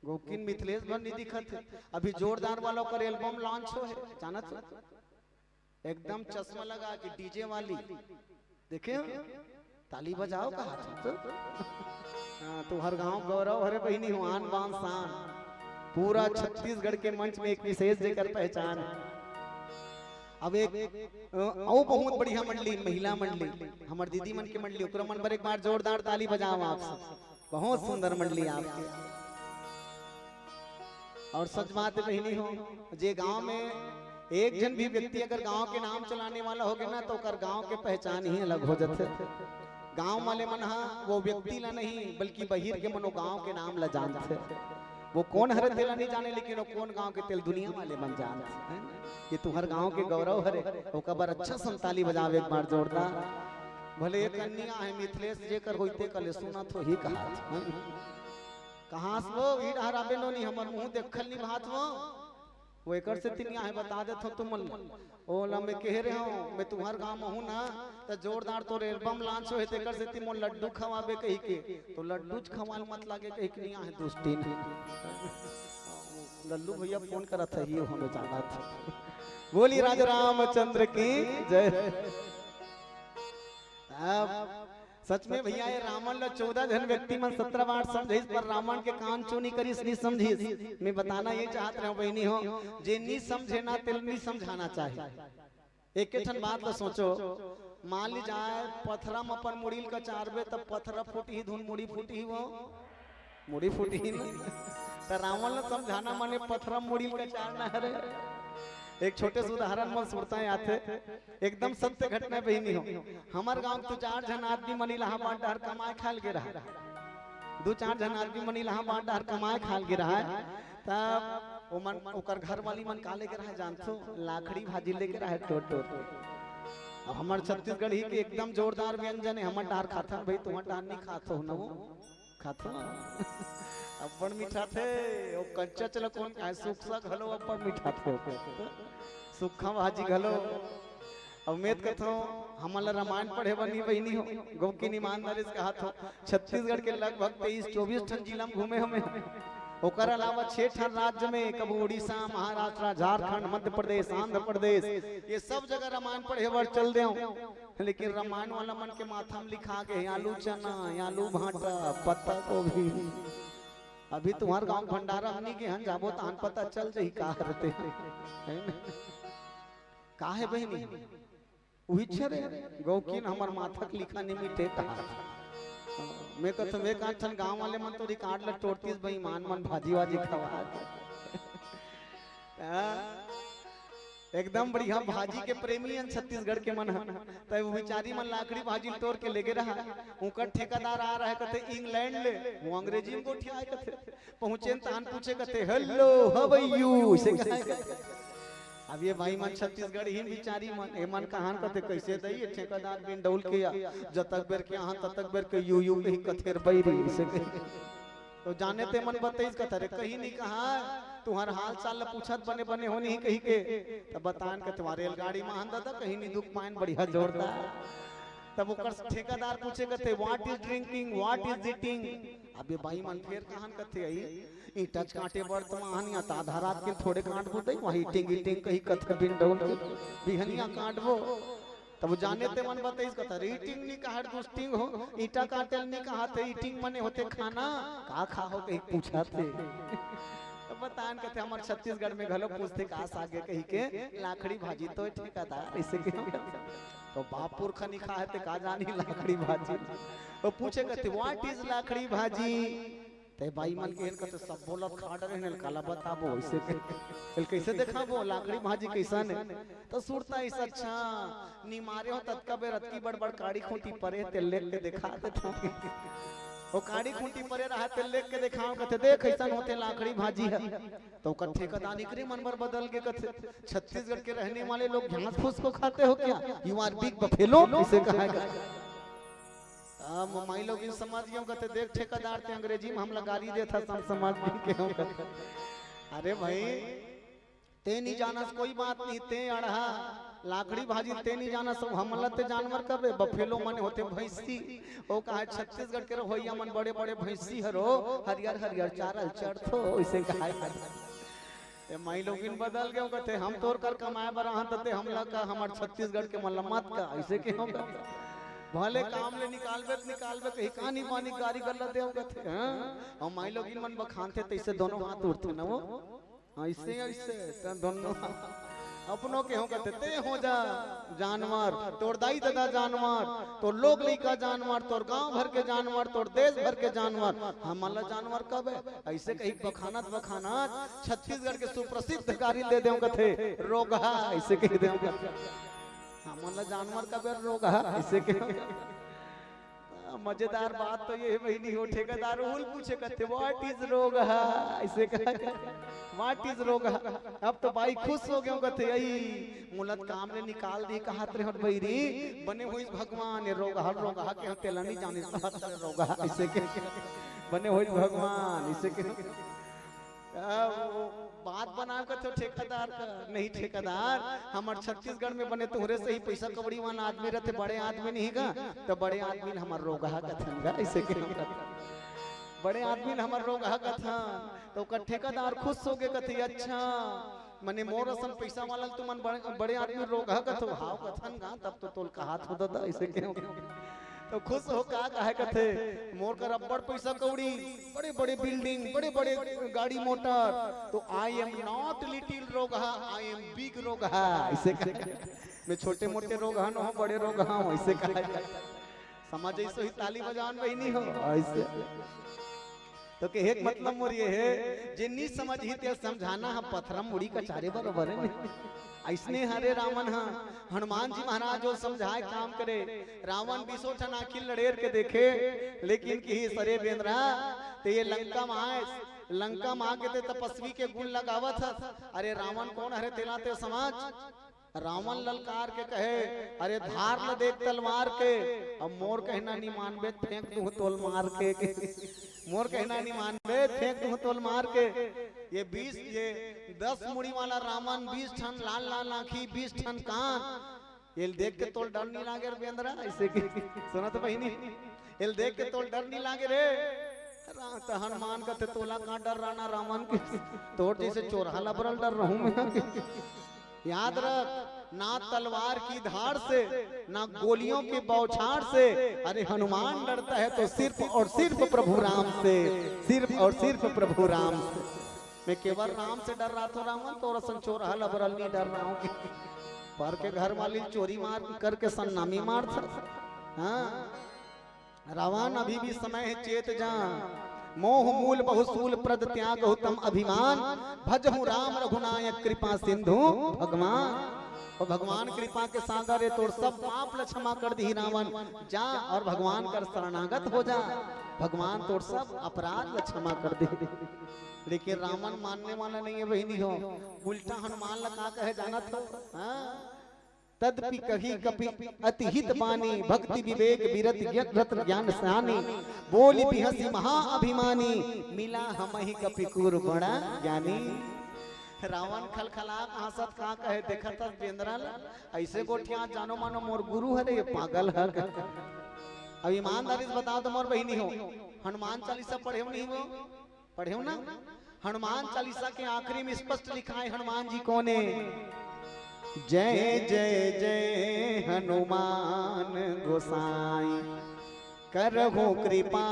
[SPEAKER 16] गोकिन मिथिलेश भर नहीं दिखत। अभी जोरदार वालों का एल्बम लॉन्च हो है, जानत एकदम चश्मा लगा के डीजे वाली, देखे ताली बजाओ का तो हर गांव गौरव हरे बहिनी हो, आन बान शान पूरा छत्तीसगढ़ के मंच में एक विशेष जेकर पहचान। अब एक और बहुत बढ़िया मंडली, महिला मंडली, हमार दीदी मन के मंडली, ओकरा मन पर एक बार जोरदार ताली बजाओ आप सब, बहुत सुंदर मंडली आपके। और सच बात बहिनी हो, जे गांव में एक जन भी व्यक्ति अगर गांव के नाम चलाने वाला हो गया ना तो कर गांव के पहचान ही अलग हो जाते। गांव वाले मन वो व्यक्ति ला नहीं बल्कि बहिर के मनो गांव के नाम ला जानते। वो कौन हरे तेला नहीं जाने, लेकिन वो कौन गांव के तेल दुनिया वाले मन जानते। ये तुम्हार गांव के गौरव हरे, वो कबर अच्छा संताली बजावे एक बार जोरदार। भले एक कन्या है मिथिलेश जेकर होइते कले सुना तो ही कहा कहां से वो ई डहराबे नो नहीं, हमर मुंह देखल नहीं भात वो एकर से तिनिया है बता दे तो तुम ओला में कह रहे हो मैं तुम्हार गांव में हूं ना, तो जोरदार तोर एल्बम लॉन्च होए तेकर से तिमो लड्डू खवाबे कहि के, तो लड्डू खवाल मत लागे कहि के नहीं है दोस्ती। लल्लू भैया फोन करत है, ये हमें जाना था। बोली राजा रामचंद्र की जय। सच में भैया ये रावण ला 14 जन व्यक्ति मन 17 बार समझे, पर रावण के कान चोनी करी नहीं समझी। मैं बताना ये चाहत रहा हूँ बहनी हो, जे नहीं समझे ना तिल नहीं समझाना चाहिए। एक ठन बात तो सोचो, मान ली जाए पथरा में अपन मुड़ील का चारबे तब पथरा फूटी ही धुन मुड़ी फूटी ही वो मुड़ी फूटी ही ना तो रावण ने समझाना माने पथरा मुड़ील का चारना है। एक छोटे से उदाहरण में सुनता है आते एकदम सत्य घटना बहनी हो हमारे गांव तो 4 जन आदमी मनी इलाहाबाद डहर कमाए खाल गिरा है 2-4 जन आदमी मनी इलाहाबाद डहर कमाए खाल गिरा है तब वो मन ओकर घर वाली मन काले गिरा है जानतो लाखड़ी भाजी ले गिरा है टोट अब हमारे छत्तीसगढ़ ही के एकदम जोरदार व्यंजन है हमार डहर खाता भाई तुम्हार डहर नहीं खाता हो ना वो खाता अब्बड़ मीठा थे वो कच्चा चला कौन सूखा घलो अब्बड़ मीठा थे सूखा भाजी घलो उम्मीद करता हमारा रामायण पढ़े बनी बहनी हो गौ की ईमानदारी से कहा था छत्तीसगढ़ के लगभग 23-24 ठन जिला में घूमे हमें ओकर अलावा 6 ठन राज्य में कभी उड़ीसा महाराष्ट्र झारखंड मध्य प्रदेश आंध्र प्रदेश ये सब जगह रामायण पढ़े बार चल दे लेकिन रामायण वाला मन के माथा में लिखा के आलू चना आलू भाटा पत्ता गोभी अभी तुम्हारे गांव भंडारा हमनी के हन जाबो तान पता चल जाई का रहते का है बहनी वही छरे गौकीन हमर माथक लिखा नहीं मिटे कहा मैं कहता मैं काठन गांव वाले मन तो रिकॉर्ड ल तोड़तीस बेईमान मन भाजी वाजी खवा एकदम बढ़िया भाजी के प्रेमी हैं छत्तीसगढ़ के मन तब वो बेचारी मन लाकड़ी भाजी तोड़ के लेके रहा उनका ठेकेदार आ रहा है कहते इंग्लैंड ले वो अंग्रेजी में गोठिया कहते पहुंचे तान पूछे कहते हेलो हाउ आर यू इसे कहा अब ये भाई मन छत्तीसगढ़ ही बेचारी मन ए मन कहान कहते कैसे दई ठेकेदार बिन डौल के जब तक बेर के यहाँ तब तक बेर के यू ही कथेर बैरी इसे तो जाने ते मन बताइस कथा रे कहीं नहीं कहा तुम्हार हाल चाल पूछत बने बने हो नहीं कहीं के तब बतान के तुम्हारे रेलगाड़ी में आंदा था कहीं नहीं दुख पाइन बढ़िया जोड़ता तब ओकर ठेकेदार पूछे कहते what is drinking what is eating अब ये भाई मन फिर कहान कहते आई ई टच कांटे वर्तमान या आधा रात के थोड़े काट बोते वही ईटिंग कहीं कथ बिन डौल बिहनिया काटबो तब जाने ते मन बताइस कथा ईटिंग नहीं कहा दुस्टिंग हो ईटा काटल नहीं कहा थे ईटिंग मने होते खाना का खा हो कहीं पूछा थे तब बतान कहते हमारे छत्तीसगढ़ में घलो पूछते कास आगे कहीं के लाखड़ी भाजी तो ठेकेदार ऐसे क्यों तो बापुर खनी खा है का जानी लाखड़ी भाजी तो पूछे कहते व्हाट इज लाखड़ी भाजी ते भाई मन के कहते सब बोलत खाड़ रहने काला बताबो ऐसे कैसे देखाबो लाकड़ी भाजी कैसन तो सुरता इस अच्छा नी मारे हो तत्का बे रतकी बड़ काड़ी खूंटी परे ते लेक के दिखा देता वो काड़ी खूंटी परे रहा ते लेक के दिखाओ कहते देख कैसन होते लाकड़ी भाजी है तो कर ठेकेदार निकरी मनबर बदल के कहते छत्तीसगढ़ के रहने वाले लोग घास फूस को खाते हो क्या यू आर बिग बफेलो इसे कहा मम्मी लोग इन समझ गए कहते देख ठेकेदार ते अंग्रेजी में हम लगारी देता सब समझ के हम कहते अरे भाई ते नहीं जाना कोई बात नहीं ते अड़हा लाकड़ी भाजी ते नहीं जाना सब हमला ते जानवर कबे बफेलो मन होते भैंसी ओ कहा छत्तीसगढ़ के होइया मन बड़े बड़े भैंसी हरो हरियर हरियर चारल चढ़तो ऐसे कहा ए माई लोग इन बदल गए कहते हम तोर कर कमाए बरा तते हमला का हमार छत्तीसगढ़ के मलमत का ऐसे के हम भले काम ले निकालबे कहीं कहानी पानी गाड़ी कर लेते हो कहते हैं हम माई लोग इन मन बखानते तैसे दोनों हाथ उठते ना वो ऐसे ऐसे दोनों अपनों के हो कहते ते हो जा जानवर तोर दाई दादा जानवर तो लोग लइका जानवर तोर गांव भर के जानवर तोर देश भर के जानवर हमारा जानवर कब है ऐसे कहीं बखानत छत्तीसगढ़ के सुप्रसिद्ध गाड़ी दे दे कहते रोगहा ऐसे कह दे हमारा जानवर का बेर रोग है ऐसे के मजेदार बात तो ये बहनी हो ठेकेदार हुल पूछे कहते व्हाट इज रोग है ऐसे व्हाट इज रोग है अब तो भाई खुश हो गए कहते यही मुलत काम ने निकाल दी कहा रे हट बैरी बने हुई भगवान ये रोग के तेला नहीं जाने रोग ऐसे के बने हुई भगवान ऐसे के बात बना कर तो ठेकेदार का नहीं ठेकेदार हमारे छत्तीसगढ़ में बने तोहरे से ही पैसा कबड़ी वाला आदमी रहते बड़े आदमी नहीं का तो बड़े आदमी हमारे रोगहा कथन का ऐसे के बड़े आदमी हमारे रोगहा कथन तो का ठेकेदार खुश हो गए कथे अच्छा मने मोर असन पैसा वाला तुमन बड़े आदमी रोगहा कथो हाव कथन का तब तो तोल का हाथ होता था ऐसे के तो खुश हो का कहे कथे मोर का रब्बड़ पैसा कौड़ी बड़े बड़े बिल्डिंग बड़े बड़े गाड़ी मोटर तो आई एम नॉट लिटिल रोगहा आई एम बिग रोगहा ऐसे में छोटे मोटे रोग हन हो बड़े रोग हाँ वैसे कहा जाए समझ ऐसे ही ताली बजावन बहनी हो ऐसे तो के एक मतलब मोर ये है जे नी समझ ही ते समझाना है पत्थरम मुड़ी का चारे बराबर है ऐसने हरे रावण हाँ हनुमान जी महाराज जो समझाए काम करे रावण 20 ठन आखिर लड़ेर के देखे लेकिन की सरे बेंद्रा ते ये लंका माँ के ते तपस्वी के गुण लगावत है अरे रावण कौन हरे तेला ते समाज रावण ललकार के कहे अरे धार ल देख तलवार के अब मोर कहना नहीं मानबे फेंक दूं तोल मार के मोर कहना नहीं मानबे फेंक दूं तोल मार के ये 10 मुड़ी वाला रावण 20 ठन लाल लाल आंखी 20 ठन कान ये देख के तोल डर नहीं लागे बेंद्रा ऐसे की सुना तो बहिनी ये देख के तोल डर नहीं लागे रे तो हनुमान का तोला कहाँ डर रहा ना रावण के तोड़ जैसे चोरहा लबरल डर रहूं मैं याद रख ना तलवार की धार से ना गोलियों की बौछार से अरे हनुमान डरता है तो सिर्फ और सिर्फ प्रभु राम से सिर्फ और सिर्फ प्रभु राम से मैं केवल राम से डर रहा था रावण तो रसन चोरहा लबरल नहीं डर रहा हूँ पर के घर वाली चोरी मार करके सन्नामी मार था हाँ रावण अभी भी समय है चेत जा मोह मूल बहुसूल प्रद त्याग उत्तम अभिमान भजहु राम रघुनायक कृपा सिंधु भगवान और भगवान कृपा के सागर है तोड़ सब पाप ल क्षमा कर दी रावण जा और भगवान कर शरणागत हो जा भगवान तोड़ सब अपराध ल क्षमा कर दे लेकिन रावण मानने वाला नहीं है बहनी हो उल्टा हनुमान लगा कहे जाना था हाँ तदपि कही कपि अतिहित बानी भक्ति विवेक विरत रत्न ज्ञान सानी बोली बिहसी महा अभिमानी मिला हम ही कपि कुर बड़ा ज्ञानी रावण खलखला हंसत कहाँ कहे देखा था बेंद्राल ऐसे गोठिया जानो मानो मोर गुरु है ये पागल है अब ईमानदारी से बताओ तो मोर बहिनी हो हनुमान चालीसा पढ़े हो नहीं हो पढ़े हो ना हनुमान चालीसा के आखिरी में स्पष्ट लिखा है हनुमान जी कौन है जय जय जय हनुमान गोसाई करहु कृपा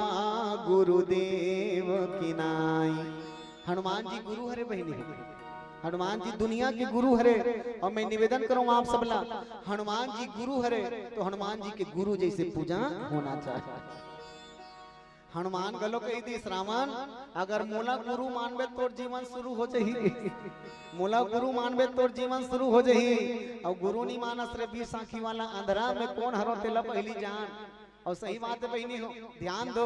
[SPEAKER 16] गुरुदेव की नाई हनुमान जी गुरु हरे बहनी हनुमान जी दुनिया के गुरु हरे और मैं निवेदन करूं आप सबला हनुमान जी गुरु हरे तो हनुमान जी के गुरु जैसे पूजा होना चाहिए हनुमान गलो कही दी रावण अगर मोला गुरु मानबे तोर जीवन शुरू हो जाही मोला गुरु मानबे तोर जीवन शुरू हो जाही और गुरु नहीं मानस रे 20 आंखी वाला अंधरा में कौन हरो तेला पहली जान और सही बात है बहनी हो ध्यान दो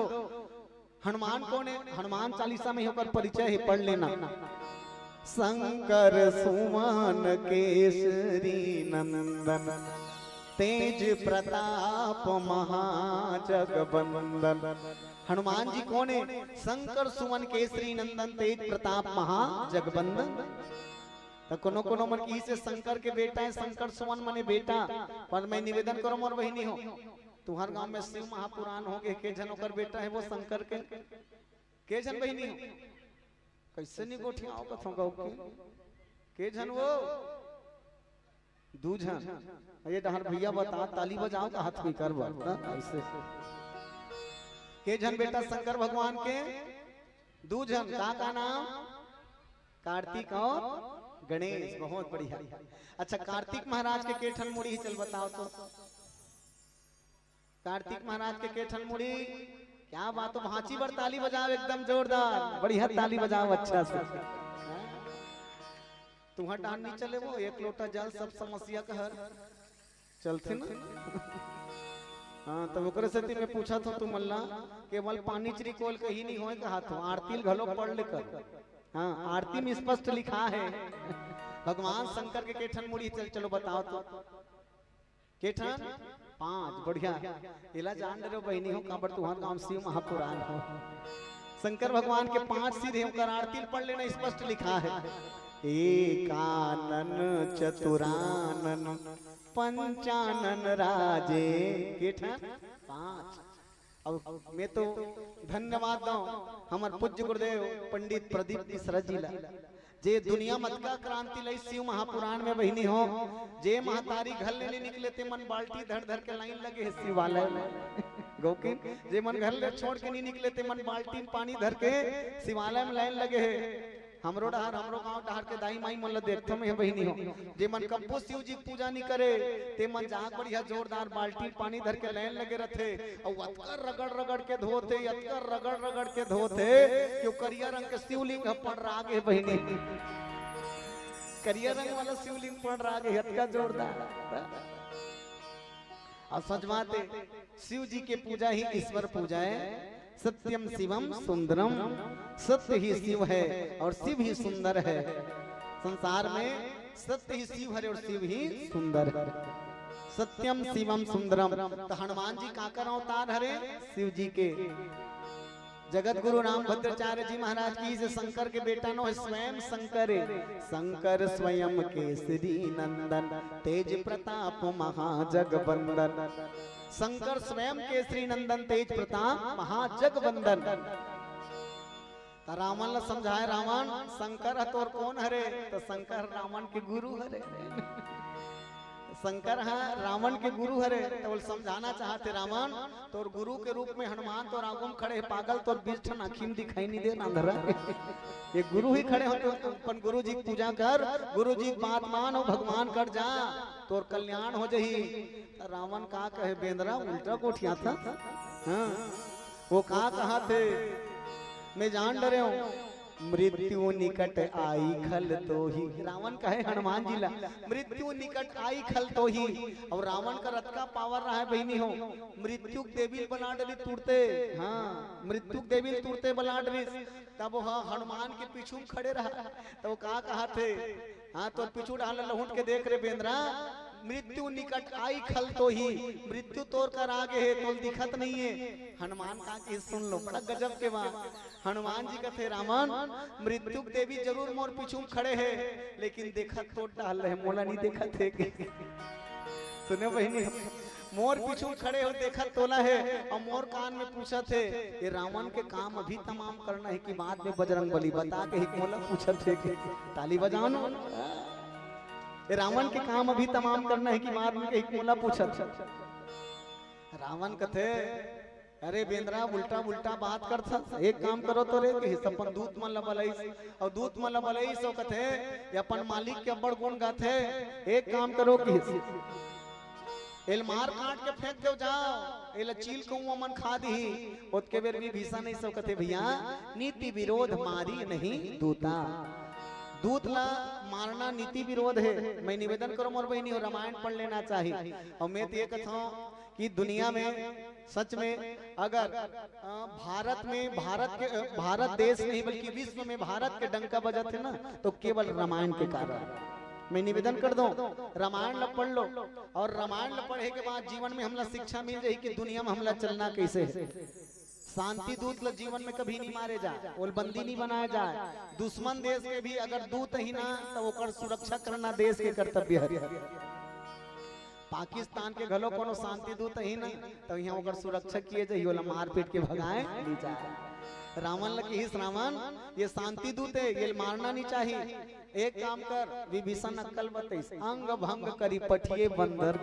[SPEAKER 16] हनुमान कौन है हनुमान चालीसा में होकर परिचय है पढ़ लेना शंकर सुमन केसरी नंदन तेज प्रताप महाजगबंदन हनुमान जी कौन है शंकर सुमन केसरी नंदन तेज प्रताप महाजगबंदन तो कोनो कोनो मन की से शंकर के बेटा है शंकर सुमन मने बेटा पर मैं निवेदन करो मोर बहिनी हो तुम्हार गांव में शिव महापुराण हो गए के जन ओकर बेटा है वो शंकर के जन बहिनी हो कैसे नहीं गोठिया आओ कथों गाँव के जन वो दूजन ये डहर भैया बता ताली बजाओ का हाथ में कर ऐसे के जन बेटा शंकर भगवान के दूजन का नाम कार्तिक और गणेश बहुत बढ़िया अच्छा कार्तिक महाराज के केठन मुड़ी ही चल बताओ तो कार्तिक महाराज के केठन मुड़ी क्या बात हो भांची पर ताली बजाओ एकदम जोरदार बढ़िया ताली बजाओ अच्छा से तुम्हारा डांड नहीं चले वो एक लोटा जल सब समस्या का हर चलते ना हाँ तब ओकरे से मैं पूछा था तुम अल्लाह केवल पानी चिरिकोल कहीं नहीं होए कहा तो आरती घलो पढ़ लेकर हाँ आरती में स्पष्ट लिखा है भगवान शंकर के केठन मुड़ी चलो बताओ तो केठन 5 बढ़िया इला जान रहे हो बहनी हो काबर तुम्हार नाम शिव महापुराण हो शंकर भगवान के 5 सिर होकर आरती पढ़ लेना स्पष्ट लिखा है एकानन चतुरानन पंचानन राजे केठन 5 अब मैं तो धन्यवाद दो हमार पूज्य गुरुदेव पंडित प्रदीप मिश्रा जी ला जे दुनिया मतका क्रांति लई शिव महापुराण में बहिनी हो जे महतारी घर लेने निकले ते मन बाल्टी धर धर के लाइन लगे है शिवालय में गोकिन जे मन घर ले छोड़ के नहीं निकले ते मन बाल्टी पानी धर के शिवालय में लाइन लगे है हमरो गांव डहार के दाई माई मन ल देखतो में बहिनी हो जे मन कब्बो शिव जी पूजा नहीं करे ते मन जहां बढ़िया जोरदार बाल्टी पानी धर के लाइन लगे रहते और अतकर रगड़ के धोते अतकर रगड़ के धोते क्यों करिया रंग के शिवलिंग पड़ रहा है बहिनी करिया रंग वाला शिवलिंग पड़ रहा है अतका जोरदार और सजवाते शिव जी के पूजा ही ईश्वर पूजा है। सत्यम शिवम सुंदरम, सत्य ही शिव है और शिव ही सुंदर है। संसार में सत्य ही शिव है और शिव ही सुंदर है। सत्यम शिवम सुंदरम। तो हनुमान जी काकर अवतार हरे? शिव जी के। जगत गुरु राम भद्राचार्य जी महाराज की से शंकर के बेटा नो है स्वयं शंकर। शंकर स्वयं केसरी नंदन, तेज प्रताप महाजगवंदन। शंकर स्वयं केसरी नंदन, तेज प्रताप महाजगवंदन। रावण ला समझाए, रावण शंकर है तो कौन हरे? तो शंकर रावण के गुरु हरे। शंकर है रावण के गुरु हरे। तो समझाना चाहते रावण तो गुरु के रूप में हनुमान तो आगुम खड़े है, पागल तो बीच आखिम दिखाई नहीं दे ना। ये गुरु ही खड़े होते अपन गुरु जी की पूजा कर, गुरु जी बात मान और भगवान कर जा तो कल्याण हो जही। रावण का कहे बेंद्रा उल्टा कोठिया था। हाँ वो कहा थे मैं जान डरे हूँ, मृत्यु निकट आई खल तो ही। रावण कहे हनुमान जी ला मृत्यु निकट आई खल तो ही। और रावण का रथ का पावर रहा है बहनी हो, मृत्यु देवी बना डली तुरते। हाँ मृत्यु देवी तुरते बना डली। तब हाँ हनुमान के पीछू खड़े रहा तो कहा थे हाँ तो पीछू डाल लहुट के देख रहे बेंद्रा, मृत्यु निकट आई खल तो ही। मृत्यु तोड़ कर आगे है तो दिखत नहीं है। हनुमान का कि सुन लो बड़ा गजब के बात। हनुमान जी कहते रावण मृत्यु देवी जरूर मोर पीछू खड़े है लेकिन देखत तो डाल रहे मोला नहीं देखत है। सुने बहनी मोर पीछू खड़े हो देखत तोला है और मोर कान में पूछा थे ये रावण के काम अभी तमाम करना है कि बाद में बजरंग बली बता के ही मोला पूछा थे ताली बजाओ ना। रावण के काम अभी तमाम करना है कि बाद में एक मोला पूछा। रावण कथे अरे बेंद्रा उल्टा उल्टा बात कर था। एक काम करो तो रे कि अपन दूत मन लबलई और दूत मन लबलई सो कथे ये अपन मालिक के बड़ गुण गाथे। एक काम करो कि एल मार काट के फेंक दो जाओ, एल चील को मन खा दी। उसके बेर भी भीषा नहीं सो कथे भैया नीति विरोध मारी नहीं दूता। दूत ला मारना नीति विरोध है। मैं निवेदन करो मोर बहनी हो रामायण पढ़ लेना चाहिए। और मैं तो ये कहता हूँ कि दुनिया में सच में अगर भारत देश नहीं बल्कि विश्व में भारत के डंका बजत है ना तो केवल रामायण के कारण। मैं निवेदन कर दूं रामायण ला पढ़ लो और रामायण ला पढ़े के बाद जीवन में हमला शिक्षा मिल जाए कि दुनिया में हमला चलना कैसे है। शांति दूत ला जीवन में कभी नहीं मारे जाए, ओलबंदी नहीं बनाया जाए। दुश्मन देश के भी अगर दूत ही ना तो ओकर सुरक्षा करना देश के कर्तव्य है। पाकिस्तान के घलो कोनो शांति दूत ही ना तो यहाँ ओकर सुरक्षा किए जाए, ओला मार पीट के भगाए नहीं जाए। रावण लगे ही रावण ये शांति दूत है, ये मारना नहीं चाहिए। एक काम कर विभीषण अक्कल बतैस अंग भंग करी पठिए बंदर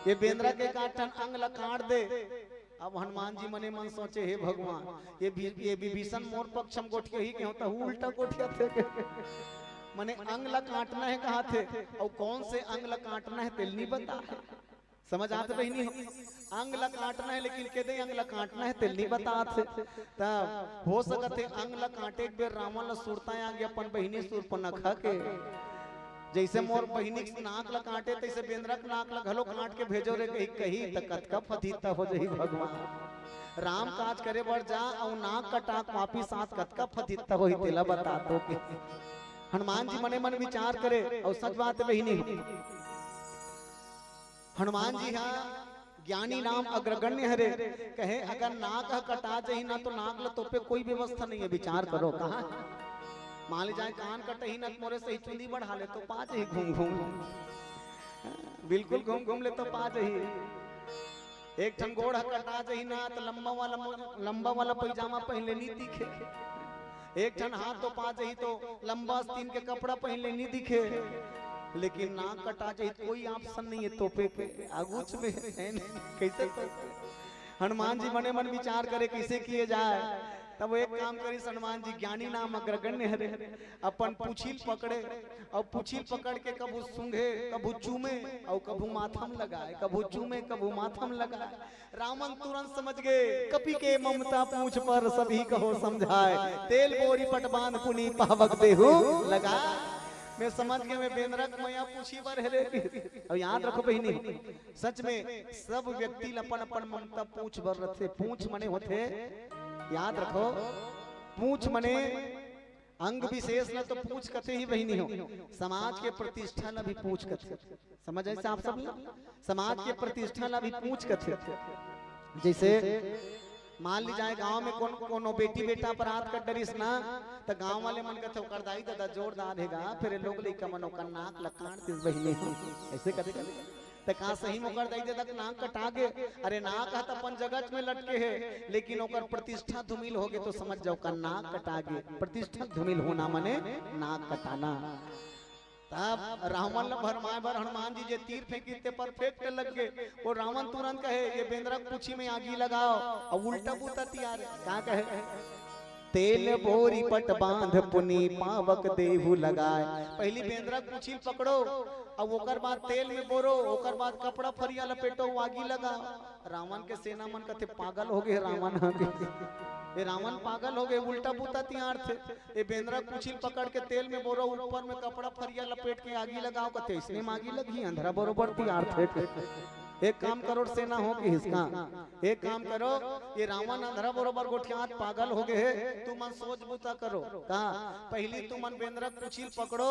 [SPEAKER 16] ये बेंद्रा के काटन अंग ला काट दे। अब हनुमान जी मने मन सोचे हे भगवान ये विभीषण मोर पक्षम गोठिया ही होता उल्टा गोठिया थे। मने अंग ला काटना है कहा थे और कौन से अंग ला काटना है तेल नहीं बता। समझ आते बहनी अंग ला काटना है लेकिन के दे अंग ला काटना है तेल नहीं बता थे। तब हो सकते अंग ला काटे एक बेर रावण ला सुरता आ गया अपन बहनी सुरपनखा के। जैसे मोर बहिनी नाक ला काटे तैसे बेंद्रा के नाक ला घलो काट के भेजो रे कही तकत का फतीता हो जाई। भगवान राम काज करे बढ़ जा और नाक कटाक वापिस साथ कत का फतीता होई तेला बता दो के। हनुमान जी मने मन विचार करे और सच बात बहिनी हनुमान जी हाँ ज्ञानी नाम अग्रगण्य हरे कहे अगर नाक कटा जाही ना तो नाक ला तो पे कोई व्यवस्था नहीं है। विचार करो कहा मान ली जाए कान कटे ही न मोरे से चुंदी बढ़ा ले तो पाँच ही घूम बिल्कुल घूम ले तो पाँच ही। एक ठन गोड़ कटा जाही ना तो लंबा वाला पैजामा पहन लेनी दिखे। एक ठन हाथ तो पाँच ही तो लंबा स्तीन के कपड़ा पहन लेनी दिखे। लेकिन नाक कटा जाही कोई ऑप्शन नहीं है तोपे पे आगूच में कैसे। हनुमान जी मने मन विचार करे कैसे किए जाए। तब एक काम करी हनुमान जी, ज्ञानी नाम अग्रगण्य हरे, अपन पूछिल पकड़े और पूछिल पकड़ के कबू सूंघे कबू चूमे और कबू माथम लगाए, कबू चूमे कबू माथम लगाए। रावण तुरंत समझ गए, कपि के ममता पूछ पर सभी कहो समझाए, तेल बोरी पटबान पुनी पावक देहु लगा। मैं समझ गया, मैं बेंद्रक मैया पूछी पर है रे। और याद रखो बहिनी, सच में सब व्यक्ति अपन अपन ममता पूछ भर रखे। पूछ मने होते, याद रखो, पूछ मने अंग विशेष न तो पूछ कथे ही बहिनी हो, समाज के प्रतिष्ठा न भी पूछ कथे। समझ ऐसे आप सब, समाज के प्रतिष्ठा न भी पूछ कथे। जैसे मान ली जाए गांव में कोनो बेटी बेटा पर हाथ कर डरिस ना, तो गांव वाले मन कहते ओकर दाई दादा जोरदार हैगा, फिर लोग लइका मन ओकर नाक लकान तिस बहिनी ऐसे कहते तो कहां सही में ओकर दाई दादा के नाक कटा गे। अरे नाक है तो अपन जगत में लटके है, लेकिन ओकर प्रतिष्ठा धूमिल हो गए तो समझ जाओ का नाक कटा गे। प्रतिष्ठा धूमिल होना माने नाक कटाना। तब रावण भरमाए भर हनुमान जी जे तीर फेंकी परफेक्ट लग गए। वो रावण तुरंत कहे ये बेंद्रक पूछी में आगी लगाओ, और उल्टा पुता तैयार क्या कहे, तेल बोरी पट बांध पुनी पावक देहु लगाए। पहली बेंद्रक पूछी पकड़ो, अब ओकर बाद तेल में बोरो, ओकर बाद कपड़ा फरिया लपेटो, आगी लगाओ। रावण के सेना मन कहते पागल हो गए रावण, ये रावण पागल हो गए, उल्टा पुता तैयार थे। ये बेंद्रा कुचिल पकड़ के तेल में बोरो, ऊपर में कपड़ा फरिया लपेट के आगी लगाओ, कहते इसने आगी लगी, अंधरा बरोबर तैयार थे। एक काम करो सेना हो कि हिसका, एक काम करो, ये रावण अंधरा बरोबर गोठियात पागल हो गए, तू मन सोच बुता करो। कहा पहली तू मन बेंद्रा कुचिल पकड़ो,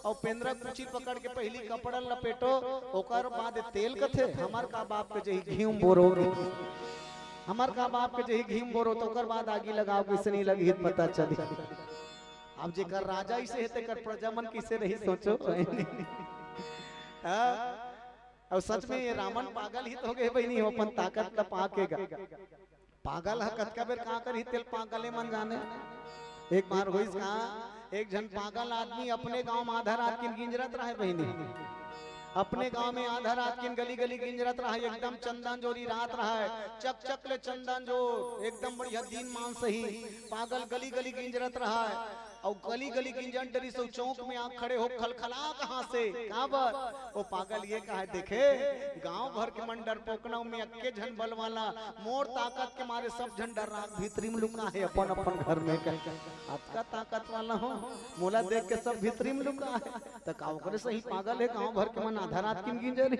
[SPEAKER 16] और बेंद्रा कुचिल पकड़ के पहली कपड़ा लपेटो, ओकर बाद तेल कथे हमार का बाप के जही घी बोरोगे, हमार का बाप के जही घी बोरो, तो ओकर बाद आगी लगाओ, किसे नहीं लगी हित पता चली। अब जेकर राजा इसे हेते कर प्रजा मन किसे रही सोचो। और सच में ये रावण पागल ही हो गए बहनी, हो अपन ताकत न पाकेगा। पागल है कतका बेर कहां कर ही तेल पागले मन जाने। एक बार होइस कहा, एक जन पागल आदमी अपने गांव में आधा रात की गिंजरत रहे बहनी, अपने गांव में आधा रात की गली गली गिंजरत रहा है, एकदम चंदन जोरी रात रहा है, चक चक ले चंदन जो एकदम बढ़िया दिन मान सही, पागल गली गली गिंजरत रहा है। और गली गली गिंजन डरी सो चौक में आंख खड़े हो खलखला कहां से कहां पर, वो पागल ये कहा देखे गांव भर के मन डर पोकना में अक्के झन बल वाला, मोर ताकत के मारे सब झन डर रात भीतरी में लुका है अपन अपन घर में। आपका ताकत वाला हो मोला देख के सब भीतरी में लुका है, तो का ओकरे सही पागल है, गांव भर के मन आधा रात की गिंजर।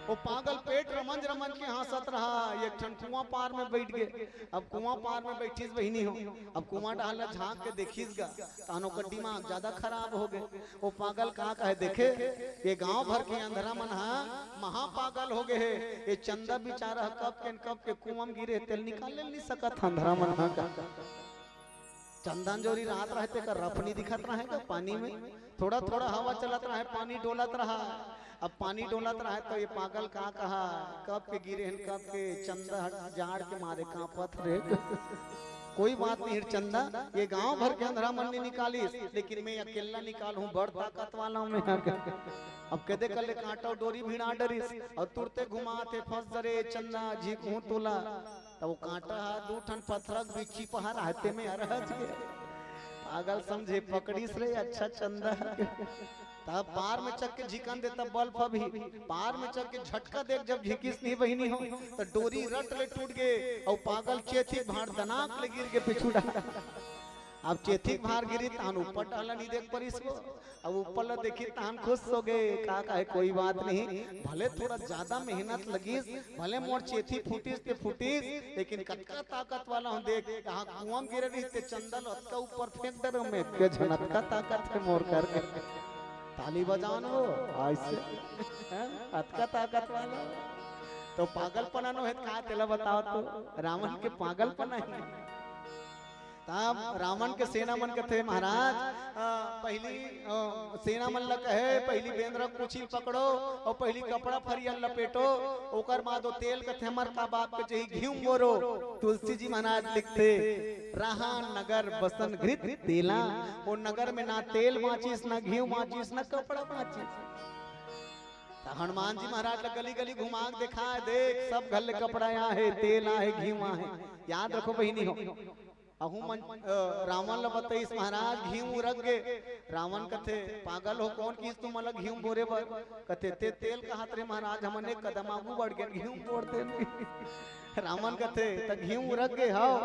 [SPEAKER 16] वो पागल पेट रमन रमन के हंसत रहा। एक ठन कुआं पार में बैठ गए। अब कुआं पार में बैठीस बहिनी हो, अब कुआं डाला झांक के देखीस गा, तानो का दिमाग ज्यादा खराब हो गए। वो पागल कहा कहे देखे ये गांव भर के अंधरा मन महा पागल हो गए है, ये चंदा बेचारा कब के कुआं में गिरे, तेल निकाल नहीं सकत अंधरा मन का। चंदन जोरी रात रहते का रफनी दिखत रहा है पानी में, थोड़ा थोड़ा हवा चलत रहा है, पानी डोलत रहा। अब पानी डोलत रहा है तो ये पागल कहा कब के गिरे हैं, कब के चंदा जाड़ के मारे कांपत रे। कोई बात नहीं चंदा, ये गांव भर के अंधरा मन नहीं निकाली, लेकिन मैं अकेला निकाल हूँ, बड़ ताकत वाला हूँ मैं। अब कदे कल कांटा डोरी भिड़ा डरिस, और तुरते घुमाते फंस जरे चंदा झीक हूँ तोला, तो वो कांटा दू ठन पत्थरक बिच्छी पहाड़ हाथे में अरहज के पागल समझे पकड़ीस रे अच्छा चंदा। तब पार में चक के झिकन दे, तब बल्ब अभी पार में चक के झटका देख, जब झिकिस नहीं बहिनी हो तो डोरी रट ले टूट गए, और पागल चेथी भाड़ दनाक ले गिर के पिछुड़ा। अब चेथी भार गिरी तान ऊपर डाला नहीं देख पर इसको, अब ऊपर ला देखी तान खुश हो गए। का है कोई बात नहीं, भले थोड़ा ज्यादा मेहनत लगीस, भले मोर चेथी फूटीस ते फूटीस, लेकिन कतका ताकत वाला हूं देख, यहाँ कुआं गिरे रही ते चंदन अतका ऊपर फेंक दे में के झनका ताकत है मोर कर। ताली बजानो ऐसे अतका ताकत वाला, तो पागलपना नो है का तेला बताओ तो रावण के पागलपना है। तब रावण के सेना मन कहते महाराज पहली सेना मन ल कहे पहली बेंद्रा कुचिल पकड़ो, और पहली कपड़ा फरिया लपेटो, ओकर बाद तेल कहते हमर का बाप के जही घी मोरो। तुलसी जी महाराज लिखते रहा नगर बसन घृत तेला, वो नगर में ना तेल माचिस ना घी माचिस ना कपड़ा माचिस। हनुमान जी महाराज गली गली घुमा देखा है, देख सब घर ले कपड़ा यहाँ है, तेल है, घी है। याद रखो बहिनी हो अहू मन रावण ल बताइस महाराज घी रख गे रावण कथे पागल हो कौन किस तुम अलग घी बोरे बर कथे ते तेल कहात रे महाराज हमन एक कदम आगू बढ़ गए घी बोरते रावण कथे त घी रख गे हाओ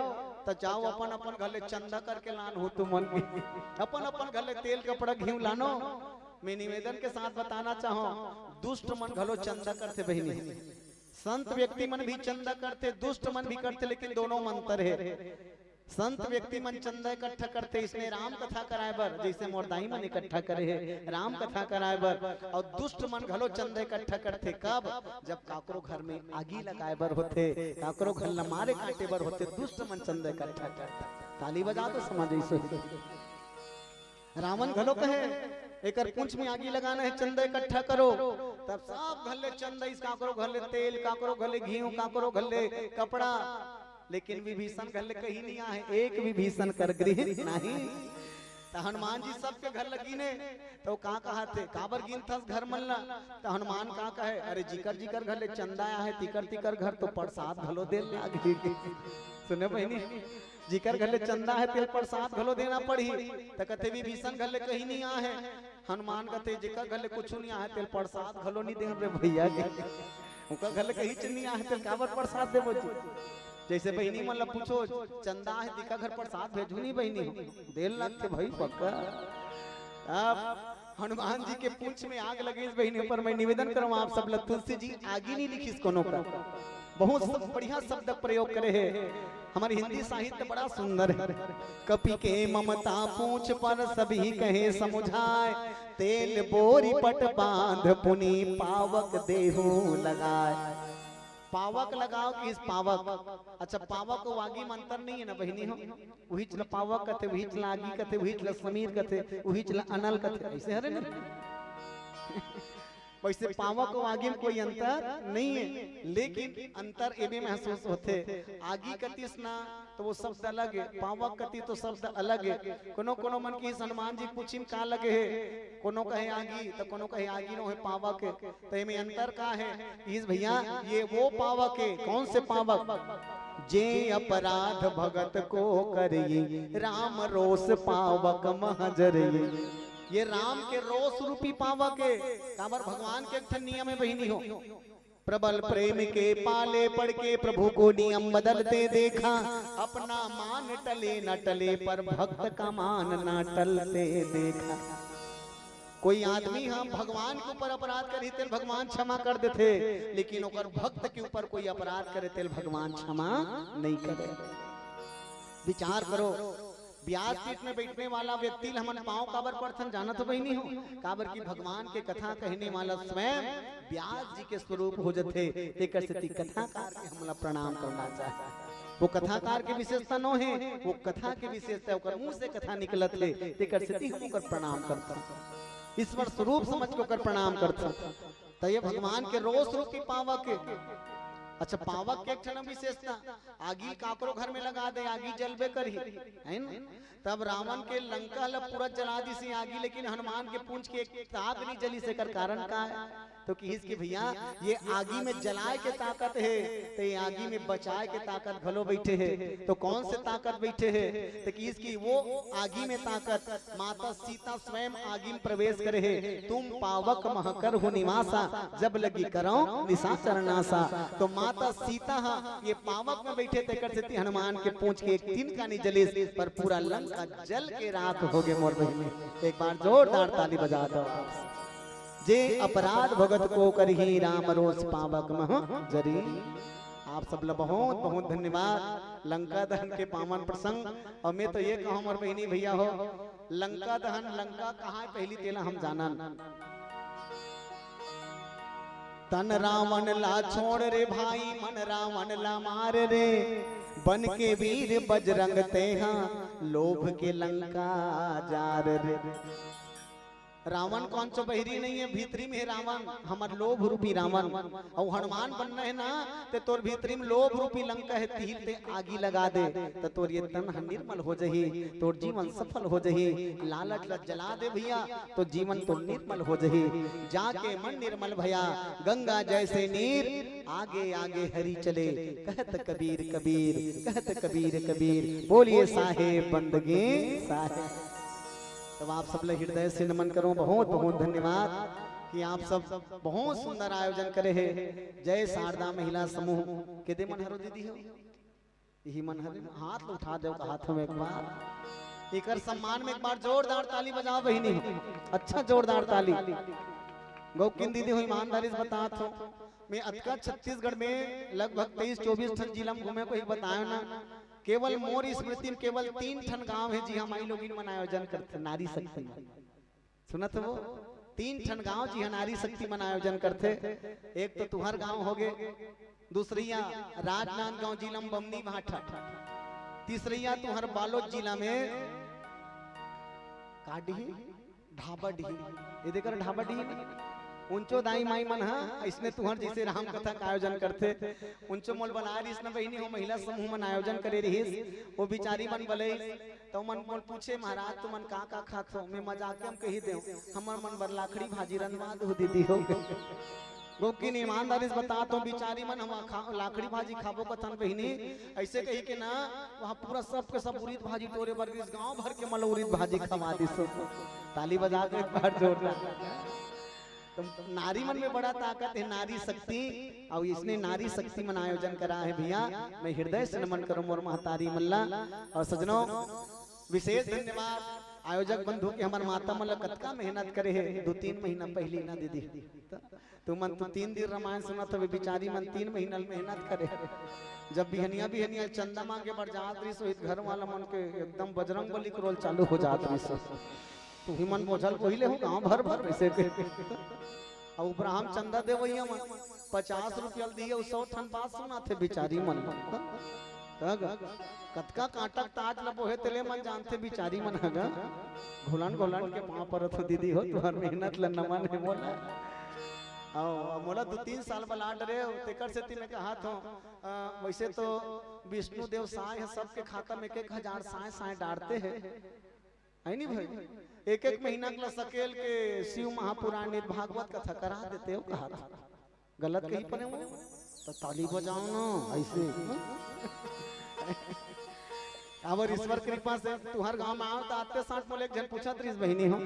[SPEAKER 16] त जाओ अपन अपन घले चंदा करके लान हो तुम मन अपन अपन घले तेल कपड़ा घी लानो। मैं निवेदन के साथ बताना चाहूं दुष्ट मन घलो चंदा करते बहिनी संत व्यक्ति मन भी चंदा करते दुष्ट मन भी करते लेकिन दोनों में अंतर है। संत व्यक्ति मन चंदा इकट्ठा करते इसने राम कथा कराए बर जैसे मोरदाई मन इकट्ठा करे है राम कथा कराए बर और दुष्ट मन घलो चंदा इकट्ठा करते कब जब काकरो घर में आगी लगाए बर होते काकरो घर ल मारे काटे बर होते दुष्ट मन चंदा इकट्ठा करता। ताली बजा तो समझ ऐसे रावण घलो कहे एक पूंछ में आगी लगाना है चंदा इकट्ठा करो तब सब घले चंदा इस काकरो घले तेल काकरो घले घी काकरो घले कपड़ा लेकिन विभीषण घले कहीं नहीं आए एक विभीषण कर गृह नहीं। तो हनुमान जी सबके घर लगी ने तो कहाँ कहा थे काबर गिन था घर मल्ला तो हनुमान कहाँ कहे अरे जिकर घले चंदा आया है तिकर घर तो प्रसाद घलो दे लागी सुने बहनी जिकर घले चंदा है तेल प्रसाद घलो देना पड़ी तो कथे विभीषण घले कहीं नहीं आ है हनुमान कहते जिकर घले कुछ नहीं आ है तेल प्रसाद घलो नहीं दे रे भैया उनका घले कहीं नहीं आ है तेल काबर प्रसाद देबो जैसे बहनी मन पूछो चंदा है दिखा घर प्रसाद भेजू नहीं बहनी देर लगते भाई पक्का। अब हनुमान जी के पूंछ में आग लगी इस बहनी पर मैं निवेदन करूं आप सब तुलसी जी आगे नहीं लिखी कोनो का बहुत सब बढ़िया शब्द प्रयोग करे है। हमारी हिंदी साहित्य बड़ा सुंदर है। कपि के ममता पूंछ पर सभी कहे समुझाए तेल बोरी पट बांध पुनी पावक देहु लगाए। पावक लगाओ कि इस पावक अच्छा पावक को आगी में अंतर नहीं है ना बहिनी हो वही चला पावक कथे वही चला आगी कथे वही चला समीर कथे वही चला अनल कथे ऐसे हरे ना वैसे पावक को आगी में कोई अंतर नहीं है लेकिन अंतर एवं महसूस होते आगी कति स्ना तो वो शब्द अलग है पावक कति तो शब्द अलग है। कोनो मन की हनुमान जी पूछिम का लगे है कोनो कहे आगी तो कोनो कहे आगी नो है पावक है तो इनमें अंतर का है इस भैया ये वो पावक है कौन से पावक जे अपराध भगत को करिए राम रोष पावक महजरिए। ये राम के रोष रूपी पावक है काबर भगवान के एक नियम है बहिनी हो प्रबल प्रेम के पाले पड़ के प्रभु को नियम बदलते देखा अपना मान टले न टले पर भक्त का मान न टलते देखा। कोई आदमी हम भगवान के ऊपर अपराध करी तेल भगवान क्षमा कर देते लेकिन ओकर भक्त के ऊपर कोई अपराध करे तेल भगवान क्षमा नहीं करे। विचार करो ब्याज पीठ में बैठने वाला व्यक्ति हमन पांव काबर पड़थन जाना तो वही नहीं हो काबर की भगवान के कथा कहने वाला स्वयं ब्याज जी के स्वरूप हो जाते एकर से कथाकार के हमला प्रणाम करना चाहिए। वो कथाकार के विशेषता नो है वो कथा के विशेषता ओकर मुंह से कथा निकलत ले एकर से हम ओकर प्रणाम करता ईश्वर स्वरूप समझ के ओकर प्रणाम करता। तो ये भगवान के रोष रूपी पावक अच्छा पावक के क्षण विशेषता आगी काकरो घर में लगा दे आगी जलबे करी है ना तब रावण के लंका ला पूरा जला दी सी आगी लेकिन हनुमान के पूंछ के एक आग नहीं जली से कर कारण का है तो किस की भैया ये आगी में जलाए के ताकत है तो ये आगी में बचाए के ताकत घलो बैठे है तो कौन से ताकत बैठे है तो किस की वो आगी में ताकत माता सीता स्वयं आगी में प्रवेश करे है तुम पावक महकर हो निवासा जब लगी करो निशाचर नासा। तो माता सीता ये पावक में बैठे तेकर से हनुमान के पूंछ के एक दिन का नहीं जले पर पूरा लंका जल के राख हो गए मोर बहिनी। एक बार जोरदार ताली बजा दो। जे अपराध भगत को करही राम रोष पावक महजरी। आप सब लोग बहुत बहुत धन्यवाद। लंका दहन के पावन प्रसंग और मैं तो ये कहूँ मोर बहिनी भैया हो लंका दहन लंका कहाँ है पहली तेला हम जाना तन रावण ला छोड़ रे भाई मन रावण ला मार रे बन के वीर बजरंग तेहा लोभ के लंका जार रे। रावण कौन चो बहरी नहीं है, भीतरी में है रावण, हमार लोभ रूपी रावण। और हनुमान बनना है ना ते तोर भीतरी में लोभ रूपी लंका है, तीर ते आगी लगा दे तो तोर ये तन निर्मल हो जही, तोर जीवन सफल हो जही। लालच लत जला दे भैया तो जीवन तो निर्मल हो जही। जाके मन निर्मल भया गंगा जैसे नीर, आगे आगे हरि चले कहत कबीर कबीर, कहत कबीर कबीर। बोलिए साहेब बंदगी साहेब। तब आप सब लोग हृदय से नमन करो, बहुत बहुत धन्यवाद कि आप सब बहुत सुंदर आयोजन करे है। जय शारदा महिला समूह के दे मन हरो दीदी हो, यही मन हरे हाथ उठा दो हाथ में एक बार, एकर सम्मान में एक बार जोरदार ताली बजाओ बहिनी हो। अच्छा जोरदार ताली। गौकिन दीदी हो ईमानदारी से बता हो, मैं अतका छत्तीसगढ़ में लगभग 23-24 ठन जिला में घूमे को ही बताया ना, केवल मोर स्मृति में केवल 3 ठन गांव है जी हम आई लोग मन आयोजन करते नारी शक्ति में। सुनत हो 3 ठन गांव जी हाँ नारी शक्ति मन आयोजन करते। एक तो तुहर गांव हो गए, दूसरिया राजनांदगांव जिला में बमनी भाठा, तीसरिया तुहर बालोद जिला में काडी ढाबा डी, ये देखकर ढाबा डी उनचो दाई माई मन हा इसने तुहर जैसे राम कथा का आयोजन करते। उनचो मोल बना रही इसने बहनी हो महिला समूह मन आयोजन करे रही। वो बिचारी मन बले तो मन मोल पूछे महाराज तुम मन का खात हो, मैं मजाक हम कही दे हमर मन बर लाखड़ी भाजी रंधवा दो दीदी हो। गोकिन ईमानदारी से बता तो बिचारी मन हम लाखड़ी भाजी खाबो कथन बहनी ऐसे कही के ना वहाँ पूरा सब के सब उरीद भाजी तोरे वर्ग इस गांव भर के मतलब उरीद भाजी खवा दी। ताली बजा के एक बार जोरदार। तो नारी मन में बड़ा ताकत है, नारी शक्ति, और इसने नारी शक्ति मन आयोजन करा है भैया। मैं हृदय से नमन करूं मोर महतारी मल्ला। और सजनों विशेष धन्यवाद आयोजक बंधु के हमार माता मल्ला कतका मेहनत करे है। 2-3 महीना पहले ना दीदी तू मन तो 3 दिन रामायण सुना तो बिचारी मन 3 महीना मेहनत करे। जब बिहनिया चंदा मांगे बढ़ जात रही सो घर वाला मन के एकदम बजरंग बली के रोल चालू हो जात रही सो तू ही मन बोझल पहले हो गाँव भर भर वैसे और उब्राहम चंदा दे वही मन 50 रुपया दिए 100 ठन बात सुना थे बिचारी मन कतका कांटक ताज लबो है तेले मन जानते बिचारी मन हगा घोलन के वहां पर तो दीदी हो तुहर मेहनत ल नमन है मोला। और मोला 2-3 साल बला डरे तेकर से तीन कहा तो वैसे तो विष्णु देव साय है सबके खाता में 1,000 साय डालते हैं है नहीं भाई। एक महीना के सकेल के शिव महापुराण भागवत कथा करा देते हो कहा गलत कहीं पने हो तो ताली बजाओ ना ऐसे। अब ईश्वर कृपा से तुहर गांव में आओ तो आते 60 मोल एक जन पूछा त्रिस बहनी हो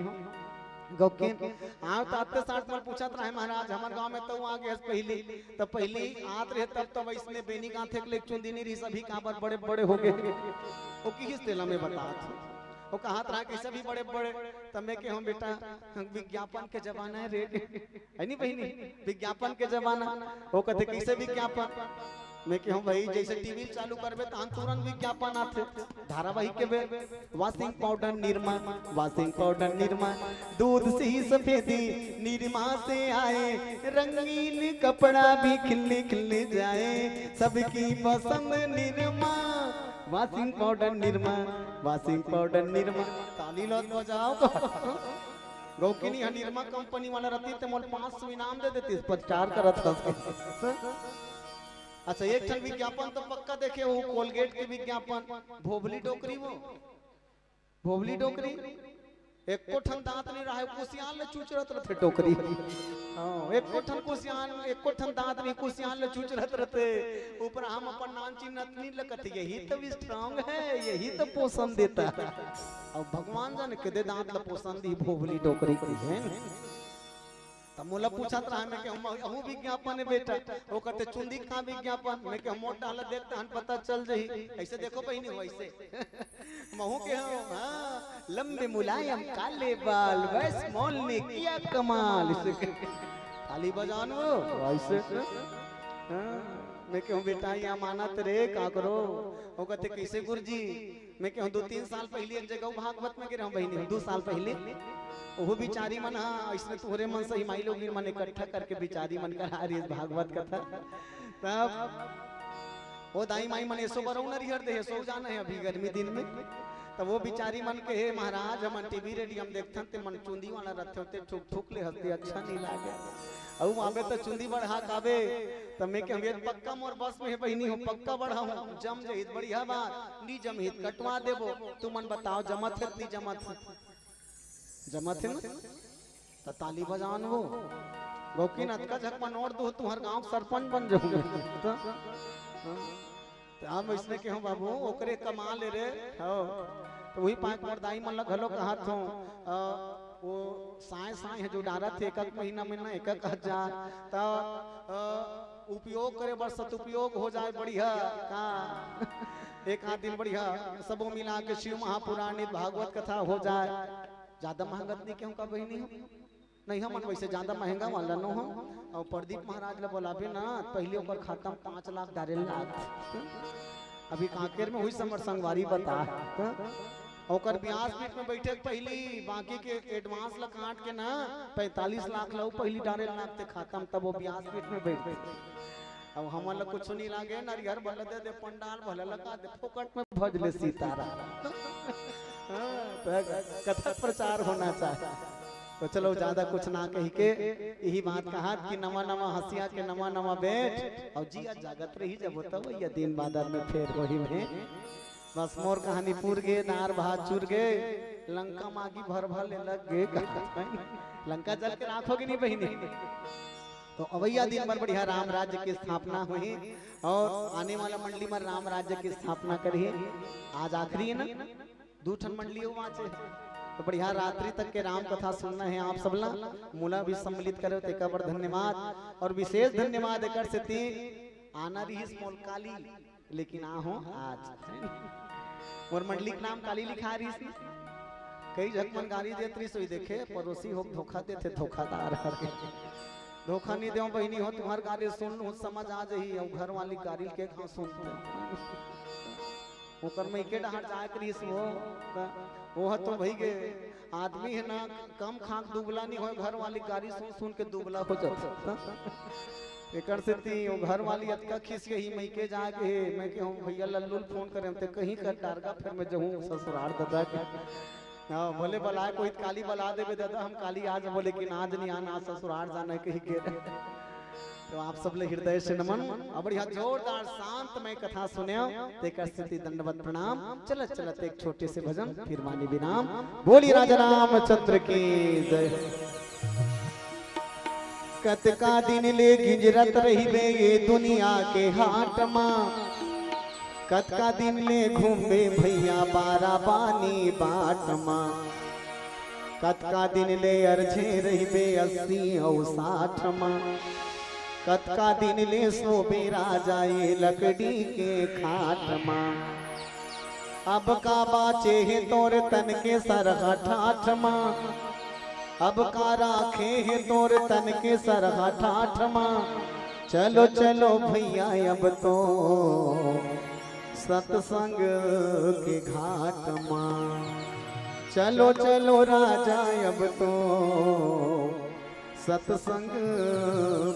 [SPEAKER 16] गौकिन आओ तो आते 60 मोल पूछा रहे महाराज हमारे गांव में तो आगे पहली आत रहे तब तो इसने बेनी गांथे के चुंदिनी रही सभी काबर बड़े बड़े हो गए वो किस तेला में बता वो कहा था कैसे भी बड़े बड़े तब मैं के हम बेटा विज्ञापन के जमाना है रे है नहीं बहनी विज्ञापन के जमाना वो कहते कैसे विज्ञापन मैं के हम भाई जैसे टीवी चालू करबे तो हम तुरंत विज्ञापन आते धारावाहिक के बे वॉशिंग पाउडर निरमा दूध से ही सफेदी निरमा से आए रंगीन कपड़ा भी खिलने जाए सबकी पसंद निरमा वॉशिंग पाउडर निरमा ताली लो बजाओ तो गौकिनी निरमा कंपनी वाला रहती तो मोल 500 इनाम दे देती प्रचार करत था। अच्छा एक ठन विज्ञापन तो पक्का देखे वो कोलगेट के विज्ञापन भोबली डोकरी एक ठन दांत नहीं रहा कुसियान ले चूचरत रहते टोकरी एक ठन दांत नहीं कुसियान ले चूचरत रहते ऊपर हम अपन नानची नतनी लकत यही तो स्ट्रांग है यही तो पोषण देता है। और भगवान जाने के दे दांत ला पोषण दी भोबली डोकरी की है। तब मोला पूछत रहा मैं कि हम विज्ञापन है बेटा वो कहते चुंदी का विज्ञापन मैं कि हम मोटा हालत देखते हन पता चल जही ऐसे देखो बहिनी वैसे महू के हाँ लंबे मुलायम काले बाल वैस मॉल ने किया कमाल ताली बजान वो वैसे मैं कहूँ बेटा ये अमानत रे का करो वो कहते कैसे गुरुजी मैं कहूँ 2-3 साल पहले एक जगह भागवत में गिरा बहनी 2 साल पहले वो बिचारी मन हाँ इसने तुहरे मन से माई लोग मन इकट्ठा करके बिचारी मन करा रही भागवत कथा तब वो दाई माई मन ऐसो बरौ न रिहर दे सो जाना है अभी गर्मी दिन में तो वो बिचारी मन के हे महाराज हम टीवी रेडियो हम देखते ते मन चुंदी वाला रहते होते ठुक ठुक ले हंसते अच्छा नहीं लागे और आवे तो चुंदी बढ़ा काबे तो मैं के हम पक्का मोर बस में बहिनी हो पक्का बढ़ा हूं जम जहित बढ़िया बात नी जमहित कटवा देबो तू मन बताओ जमत है नी जमत है ना तो ताली बजान वो गोकी नतका झक मन और दो तुम्हार गांव सरपंच बन जाऊंगे तो हम इसने के हम बाबू ओकरे कमा ले रे हो तो वही पांच मर्दाई मन लग घलो कहा थो वो साए साए है जो डारा थे एक महीना एक हजार तो उपयोग करे बस सदुपयोग हो जाए बढ़िया का एक आध दिन बढ़िया सबो मिला के शिव महापुराण भागवत कथा हो जाए ज्यादा महंगत नहीं क्यों का बहनी नहीं हम वैसे ज्यादा महंगा वाला न हो और प्रदीप महाराज ले बोलाबे ना पहले ओकर खाता में 5 लाख डाले लाख अभी कांकेर में हुई समर संगवारी बता ओकर ब्याज पीठ में बैठे पहली बाकी के एडवांस ला काट के ना 45 लाख लो पहली डाले लाख ते खाता में तब वो ब्याज पीठ में बैठे अब हमन ला कुछ नहीं लागे नरियर भले दे दे पंडाल भले लगा दे फोकट में भजले सीतारा तो कथा प्रचार होना चाहिए तो चलो ज्यादा कुछ ना कही के यही बात कहा कि नवा नवा हंसिया के नवा नवा बैठ और जिया जागत रही जब होता वही दिन बादर में फिर वही में बस मोर कहानी पूर गए नार भात चूर गए लंका मागी भर भर ले लग गए लंका जल के राखोगे नहीं बहिनी तो अवैया दिन भर बढ़िया राम राज्य की स्थापना हुई और आने वाला मंडली में राम राज्य की स्थापना करी आज आखिरी है ना 2 ठन मंडली वाचे तो बढ़िया रात्रि तक के राम कथा सुनना है आप सबला मूला भी सम्मिलित करे ते कबर धन्यवाद और विशेष धन्यवाद एकर से ती आना रही स्मॉल काली लेकिन आहो आज और मंडली के नाम काली लिखा रही सी कई झकमन गाली देत रही सोई देखे पड़ोसी हो धोखा देते धोखादार करके धोखा नहीं देओ बहिनी हो तुम्हार गाली सुन समझ आ जही और घर वाली गाली के कहां सुनते ओकर में के डहार जाए करी वो तो भई गए आदमी है ना कम खाक दुबला नहीं हो घर वाली गाड़ी सुन सुन के दुबला हो जाता एकर से ती वो घर वाली अतका खिस के ही मई के जाके मैं के हम भैया लल्लू फोन करे ते कहीं का टारगा फिर मैं जाऊं ससुराल दादा के हां बोले बुलाए कोई काली बुला देबे दादा हम काली आज बोले कि आज नहीं आना ससुराल जाना कहीं के तो आप सब ले हृदय से नमन और बढ़िया जोरदार शांतमय कथा सुनियो तेकर स्थिति दंडवत प्रणाम चलत चलत एक छोटे से भजन फिर मानी विराम बोली राजा रामचंद्र की जय कतका दिन ले गिंजरत रही बे ये दुनिया के हाट मां कतका दिन ले घूमे भैया बारा बानी बाट मां कतका दिन ले अर्झे रही बे 80 और 60 मां कतका दिन ले सोबे राजा ये लकड़ी के खाट मां अब का बाचे है तोर तन के सरहा ठाठ मां अब का राखे है तोर तन के सरहा ठाठ मां चलो चलो भैया अब तो सत्संग के घाट मां चलो चलो राजा अब तो सत्संग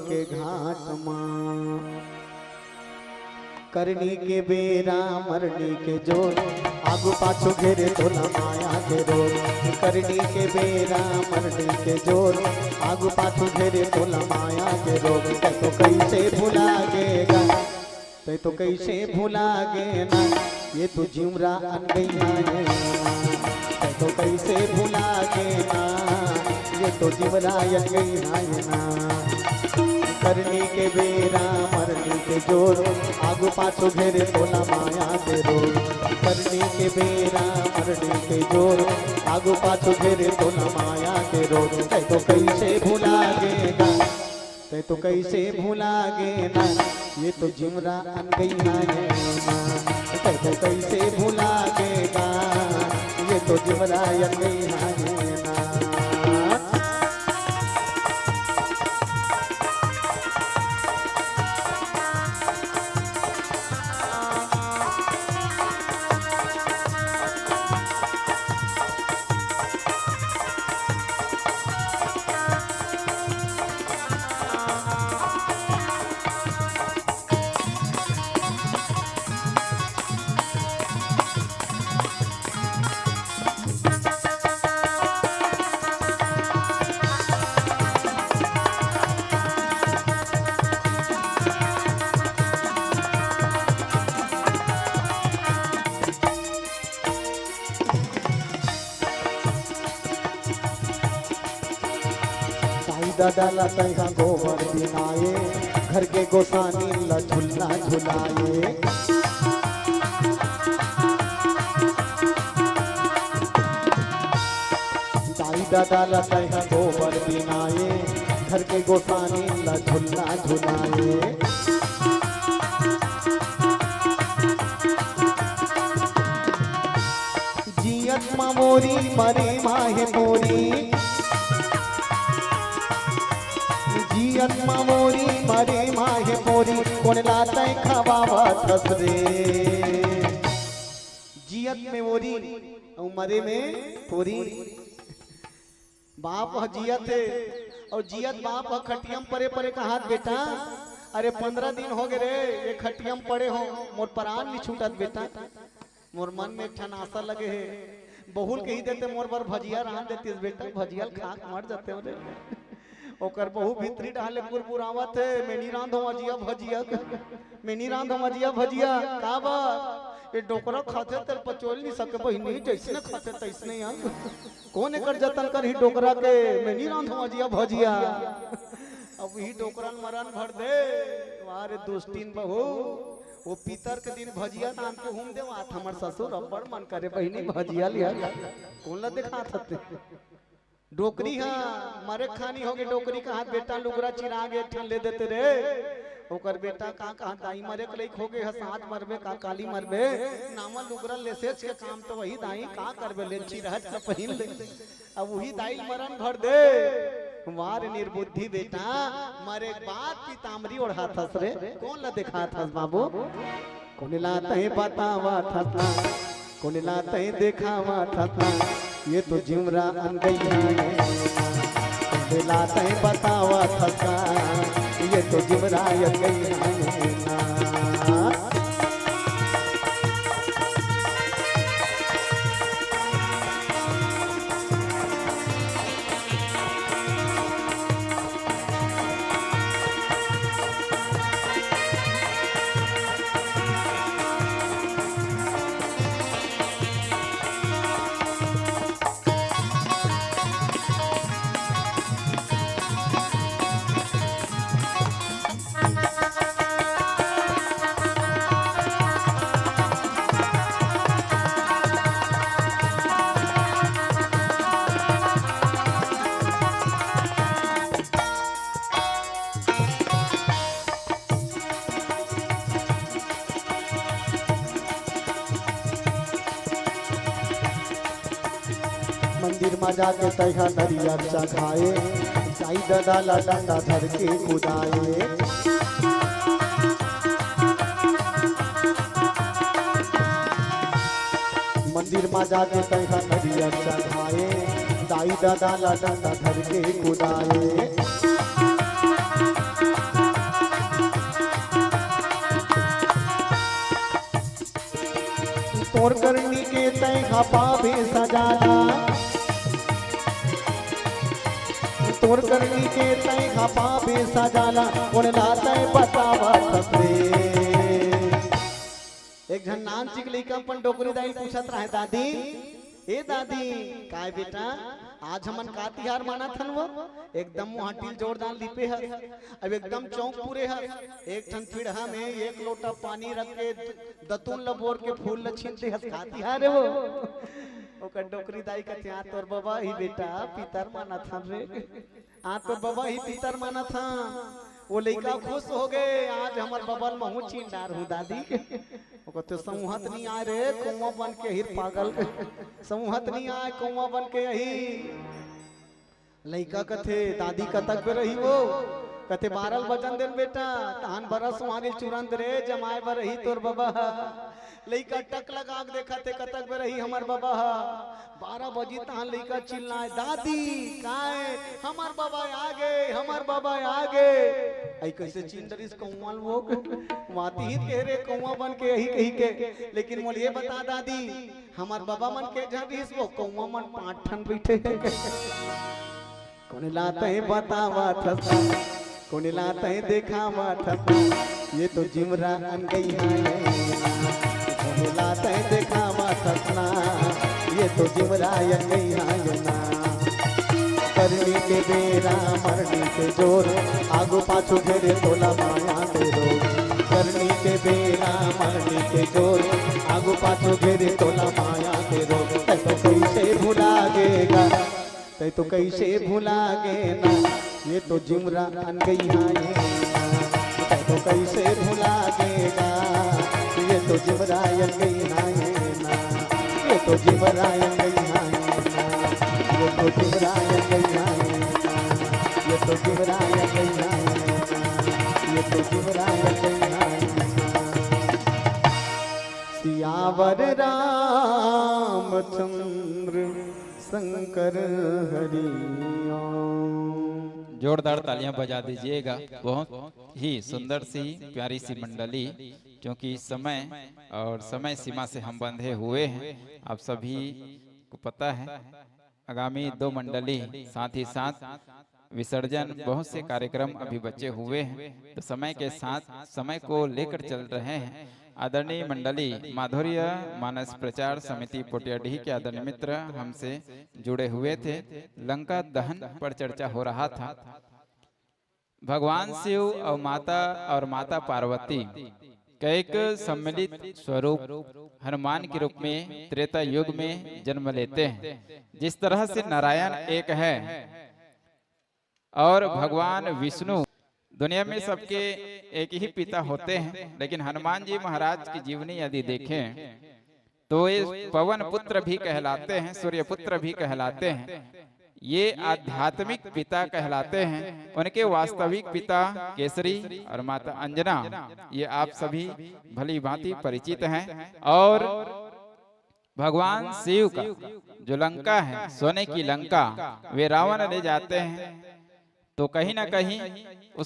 [SPEAKER 16] के घाट मां करनी के बेरा मरनी के जोर आगू पाछो घेरे तोला माया के रोर करनी के बेरा मरनी के जोर आगू पाछो घेरे तोला माया के रोर तो कैसे भुला गेगा तो कैसे भुला गे ना ये तो जिमरा अनगैया है तो कैसे भुला गे ना ये तो जिमराय गई ना करनी के बेरा मरनी के जोर आगू पाछो घेरे तोला माया के रोर करनी के बेरा मरनी के जोर आगू पाछो घेरे तोला माया के रोर तो कैसे भुला गेगा तो कैसे भुला गे ना ये तो जिमरा अनगैया है ना तो कैसे भुला गेगा ये तो जिमराय अनगैया है ना दादा लतैहा गोबर बिनाए घर के गोसानी ला झुल्ला झुलाए दाई दादा लतैहा गोबर बिनाए घर के गोसानी ला झुल्ला झुलाए जियत मोरी मरे माहे मोरी जियत मोरी मरे माहे मोरी कोन लातै खवावत रे जियत में मोरी और मरे में पूरी बाप जियत है और जियत बाप खटियम परे परे कहा बेटा अरे 15 दिन हो गए रे ये खटियम पड़े हो मोर प्राण नहीं छूटत बेटा मोर मन में ठन आशा लगे है बहुल कही देते मोर बर भजिया रान देती बेटा भजिया खा मर जाते रे ओकर बहु भीतरी डाले पुरपुरावत है मेनी रांधो मजिया भजिया मेनी रांधो मजिया भजिया का बा ये डोकरा खाते तर पचोल नहीं सके बहिनी जैसे खाते तैसने यार कौन एकर जतन कर ही डोकरा के मेनी रांधो मजिया भजिया अब ही डोकरन मरन भर दे वारे दोस्तीन बहू वो पीतर के दिन भजिया नाम के हम देवा हमर ससुर बड़ मन करे बहिनी भजिया लिया कौन ला देखा थते डोकरी हाँ मरे खानी होगे डोकरी का हाथ बेटा लुगरा चिराग एक ठन ले देते रे ओकर बेटा का कहा दाई मरे के लेख होगे साथ मरबे का काली मरबे नामा लुगरा लेसेच के काम तो वही दाई का करबे लेंची रहत का पहिन ले अब वही दाई मरन भर दे वार निर्बुद्धि बेटा मरे बाद पीताम्बरी ओढ़ा थस रे कौन ला देखा थस बाबू कौन लाते बतावा थस कौन लाते देखावा थस ये तो जिमरा अन गई है लाते बतावा थका ये तो जिमरा अन गई है मंदिर में जाके तैहा नरिया चढ़ाए साई दादा ला डंडा धर के कुदाए मंदिर में जाके तैहा नरिया चढ़ाए दाई दादा ला डंडा धर के कुदाए तोर करनी के तैहा पावे सजाना तोर करनी के तैहा पावे सजाना उन लाते बतावा थसरे एक जन नान चिक लइका अपन डोकरी दाई पूछत रहे दादी ए दादी काय बेटा आज हमन का तिहार माना थन वो एकदम मुहाटिल जोरदार लिपे है अब एकदम चौक पूरे है एक ठन पीढ़ा में एक लोटा पानी रख के दतुन लबोर के फूल ल छीनते है का तिहार है वो ओकर डोकरी दाई कहते आ तोर बाबा ही बेटा पितर माना था रे आ तोर बाबा ही पितर माना था वो लइका खुश हो गए आज हमर बबल महू चींडार हूं दादी वो कहते समूहत नहीं आए रे कुआं बन के हिर पागल समूहत नहीं आए कुआं बन के यही लइका कथे दादी कतक पे रही वो कथे 12 बजन दिन बेटा तान बरस आगे चुरंत रे जमाए बर रही तोर बाबा लइका टक लगा के देखा थे कतक पे रही हमर बाबा 12 बजी तान लइका चिल्लाए दादी काए हमर बाबा आ गए हमर बाबा आ गए आई कैसे चिंदरिस कौवाल वो माती ही कह रे कौवा बन के यही कही के लेकिन मोल ये बता दादी हमर बाबा मन के झरिस वो कौवा मन 5 ठन बैठे कौन लाते बतावा थसा कौन लाते देखावा थसा ये तो जिमरा अन गई है लाते देखावा थसना ये तो जिमरा अन गई है ना करनी के बेरा मरनी के जोर आगो पाछो घेरे तोला माया के रोग करनी के बेरा मरनी के जोर आगो पाछो घेरे तोला माया के रोग तै तो कैसे भुलागेगा तै तो कैसे भुलागे ना ये तो जिमरान गई हाय तै तो कैसे भुलागेगा ये तो जिमरान गई हाय ना ये तो जिमरान गई हाय ना ये तो जिमरान गई हाय ना ये तो जिमरान गई हाय ना ये तो जिमरान गई हाय ना सियावर रामचंद्र शंकर हरि
[SPEAKER 8] जोरदार तालियां बजा दीजिएगा। बहुत ही सुंदर सी प्यारी सी मंडली, क्योंकि समय और समय सीमा से हम बंधे हुए हैं। आप सभी को पता है आगामी 2 मंडली, साथ ही साथ विसर्जन, बहुत से कार्यक्रम अभी बचे हुए हैं, तो समय के साथ समय को लेकर चल रहे हैं। आदरणीय मंडली माधुर्य मानस प्रचार समिति पोटियाडीह के आदरणीय मित्र हमसे जुड़े हुए थे। लंका दहन पर चर्चा हो रहा था। भगवान शिव और माता पार्वती का एक सम्मिलित स्वरूप हनुमान के रूप में त्रेता युग में जन्म लेते हैं। जिस तरह से नारायण एक है और भगवान विष्णु, दुनिया में सबके एक ही पिता होते हैं, लेकिन हनुमान जी महाराज की जीवनी यदि देखें तो ये पवन पुत्र भी कहलाते हैं, सूर्य पुत्र भी कहलाते हैं, ये आध्यात्मिक पिता कहलाते हैं। उनके वास्तविक पिता केसरी और माता अंजना, ये आप सभी भली भांति परिचित हैं। और भगवान शिव का जो लंका है, सोने की लंका, वे रावण ले जाते हैं, तो कहीं ना कहीं उस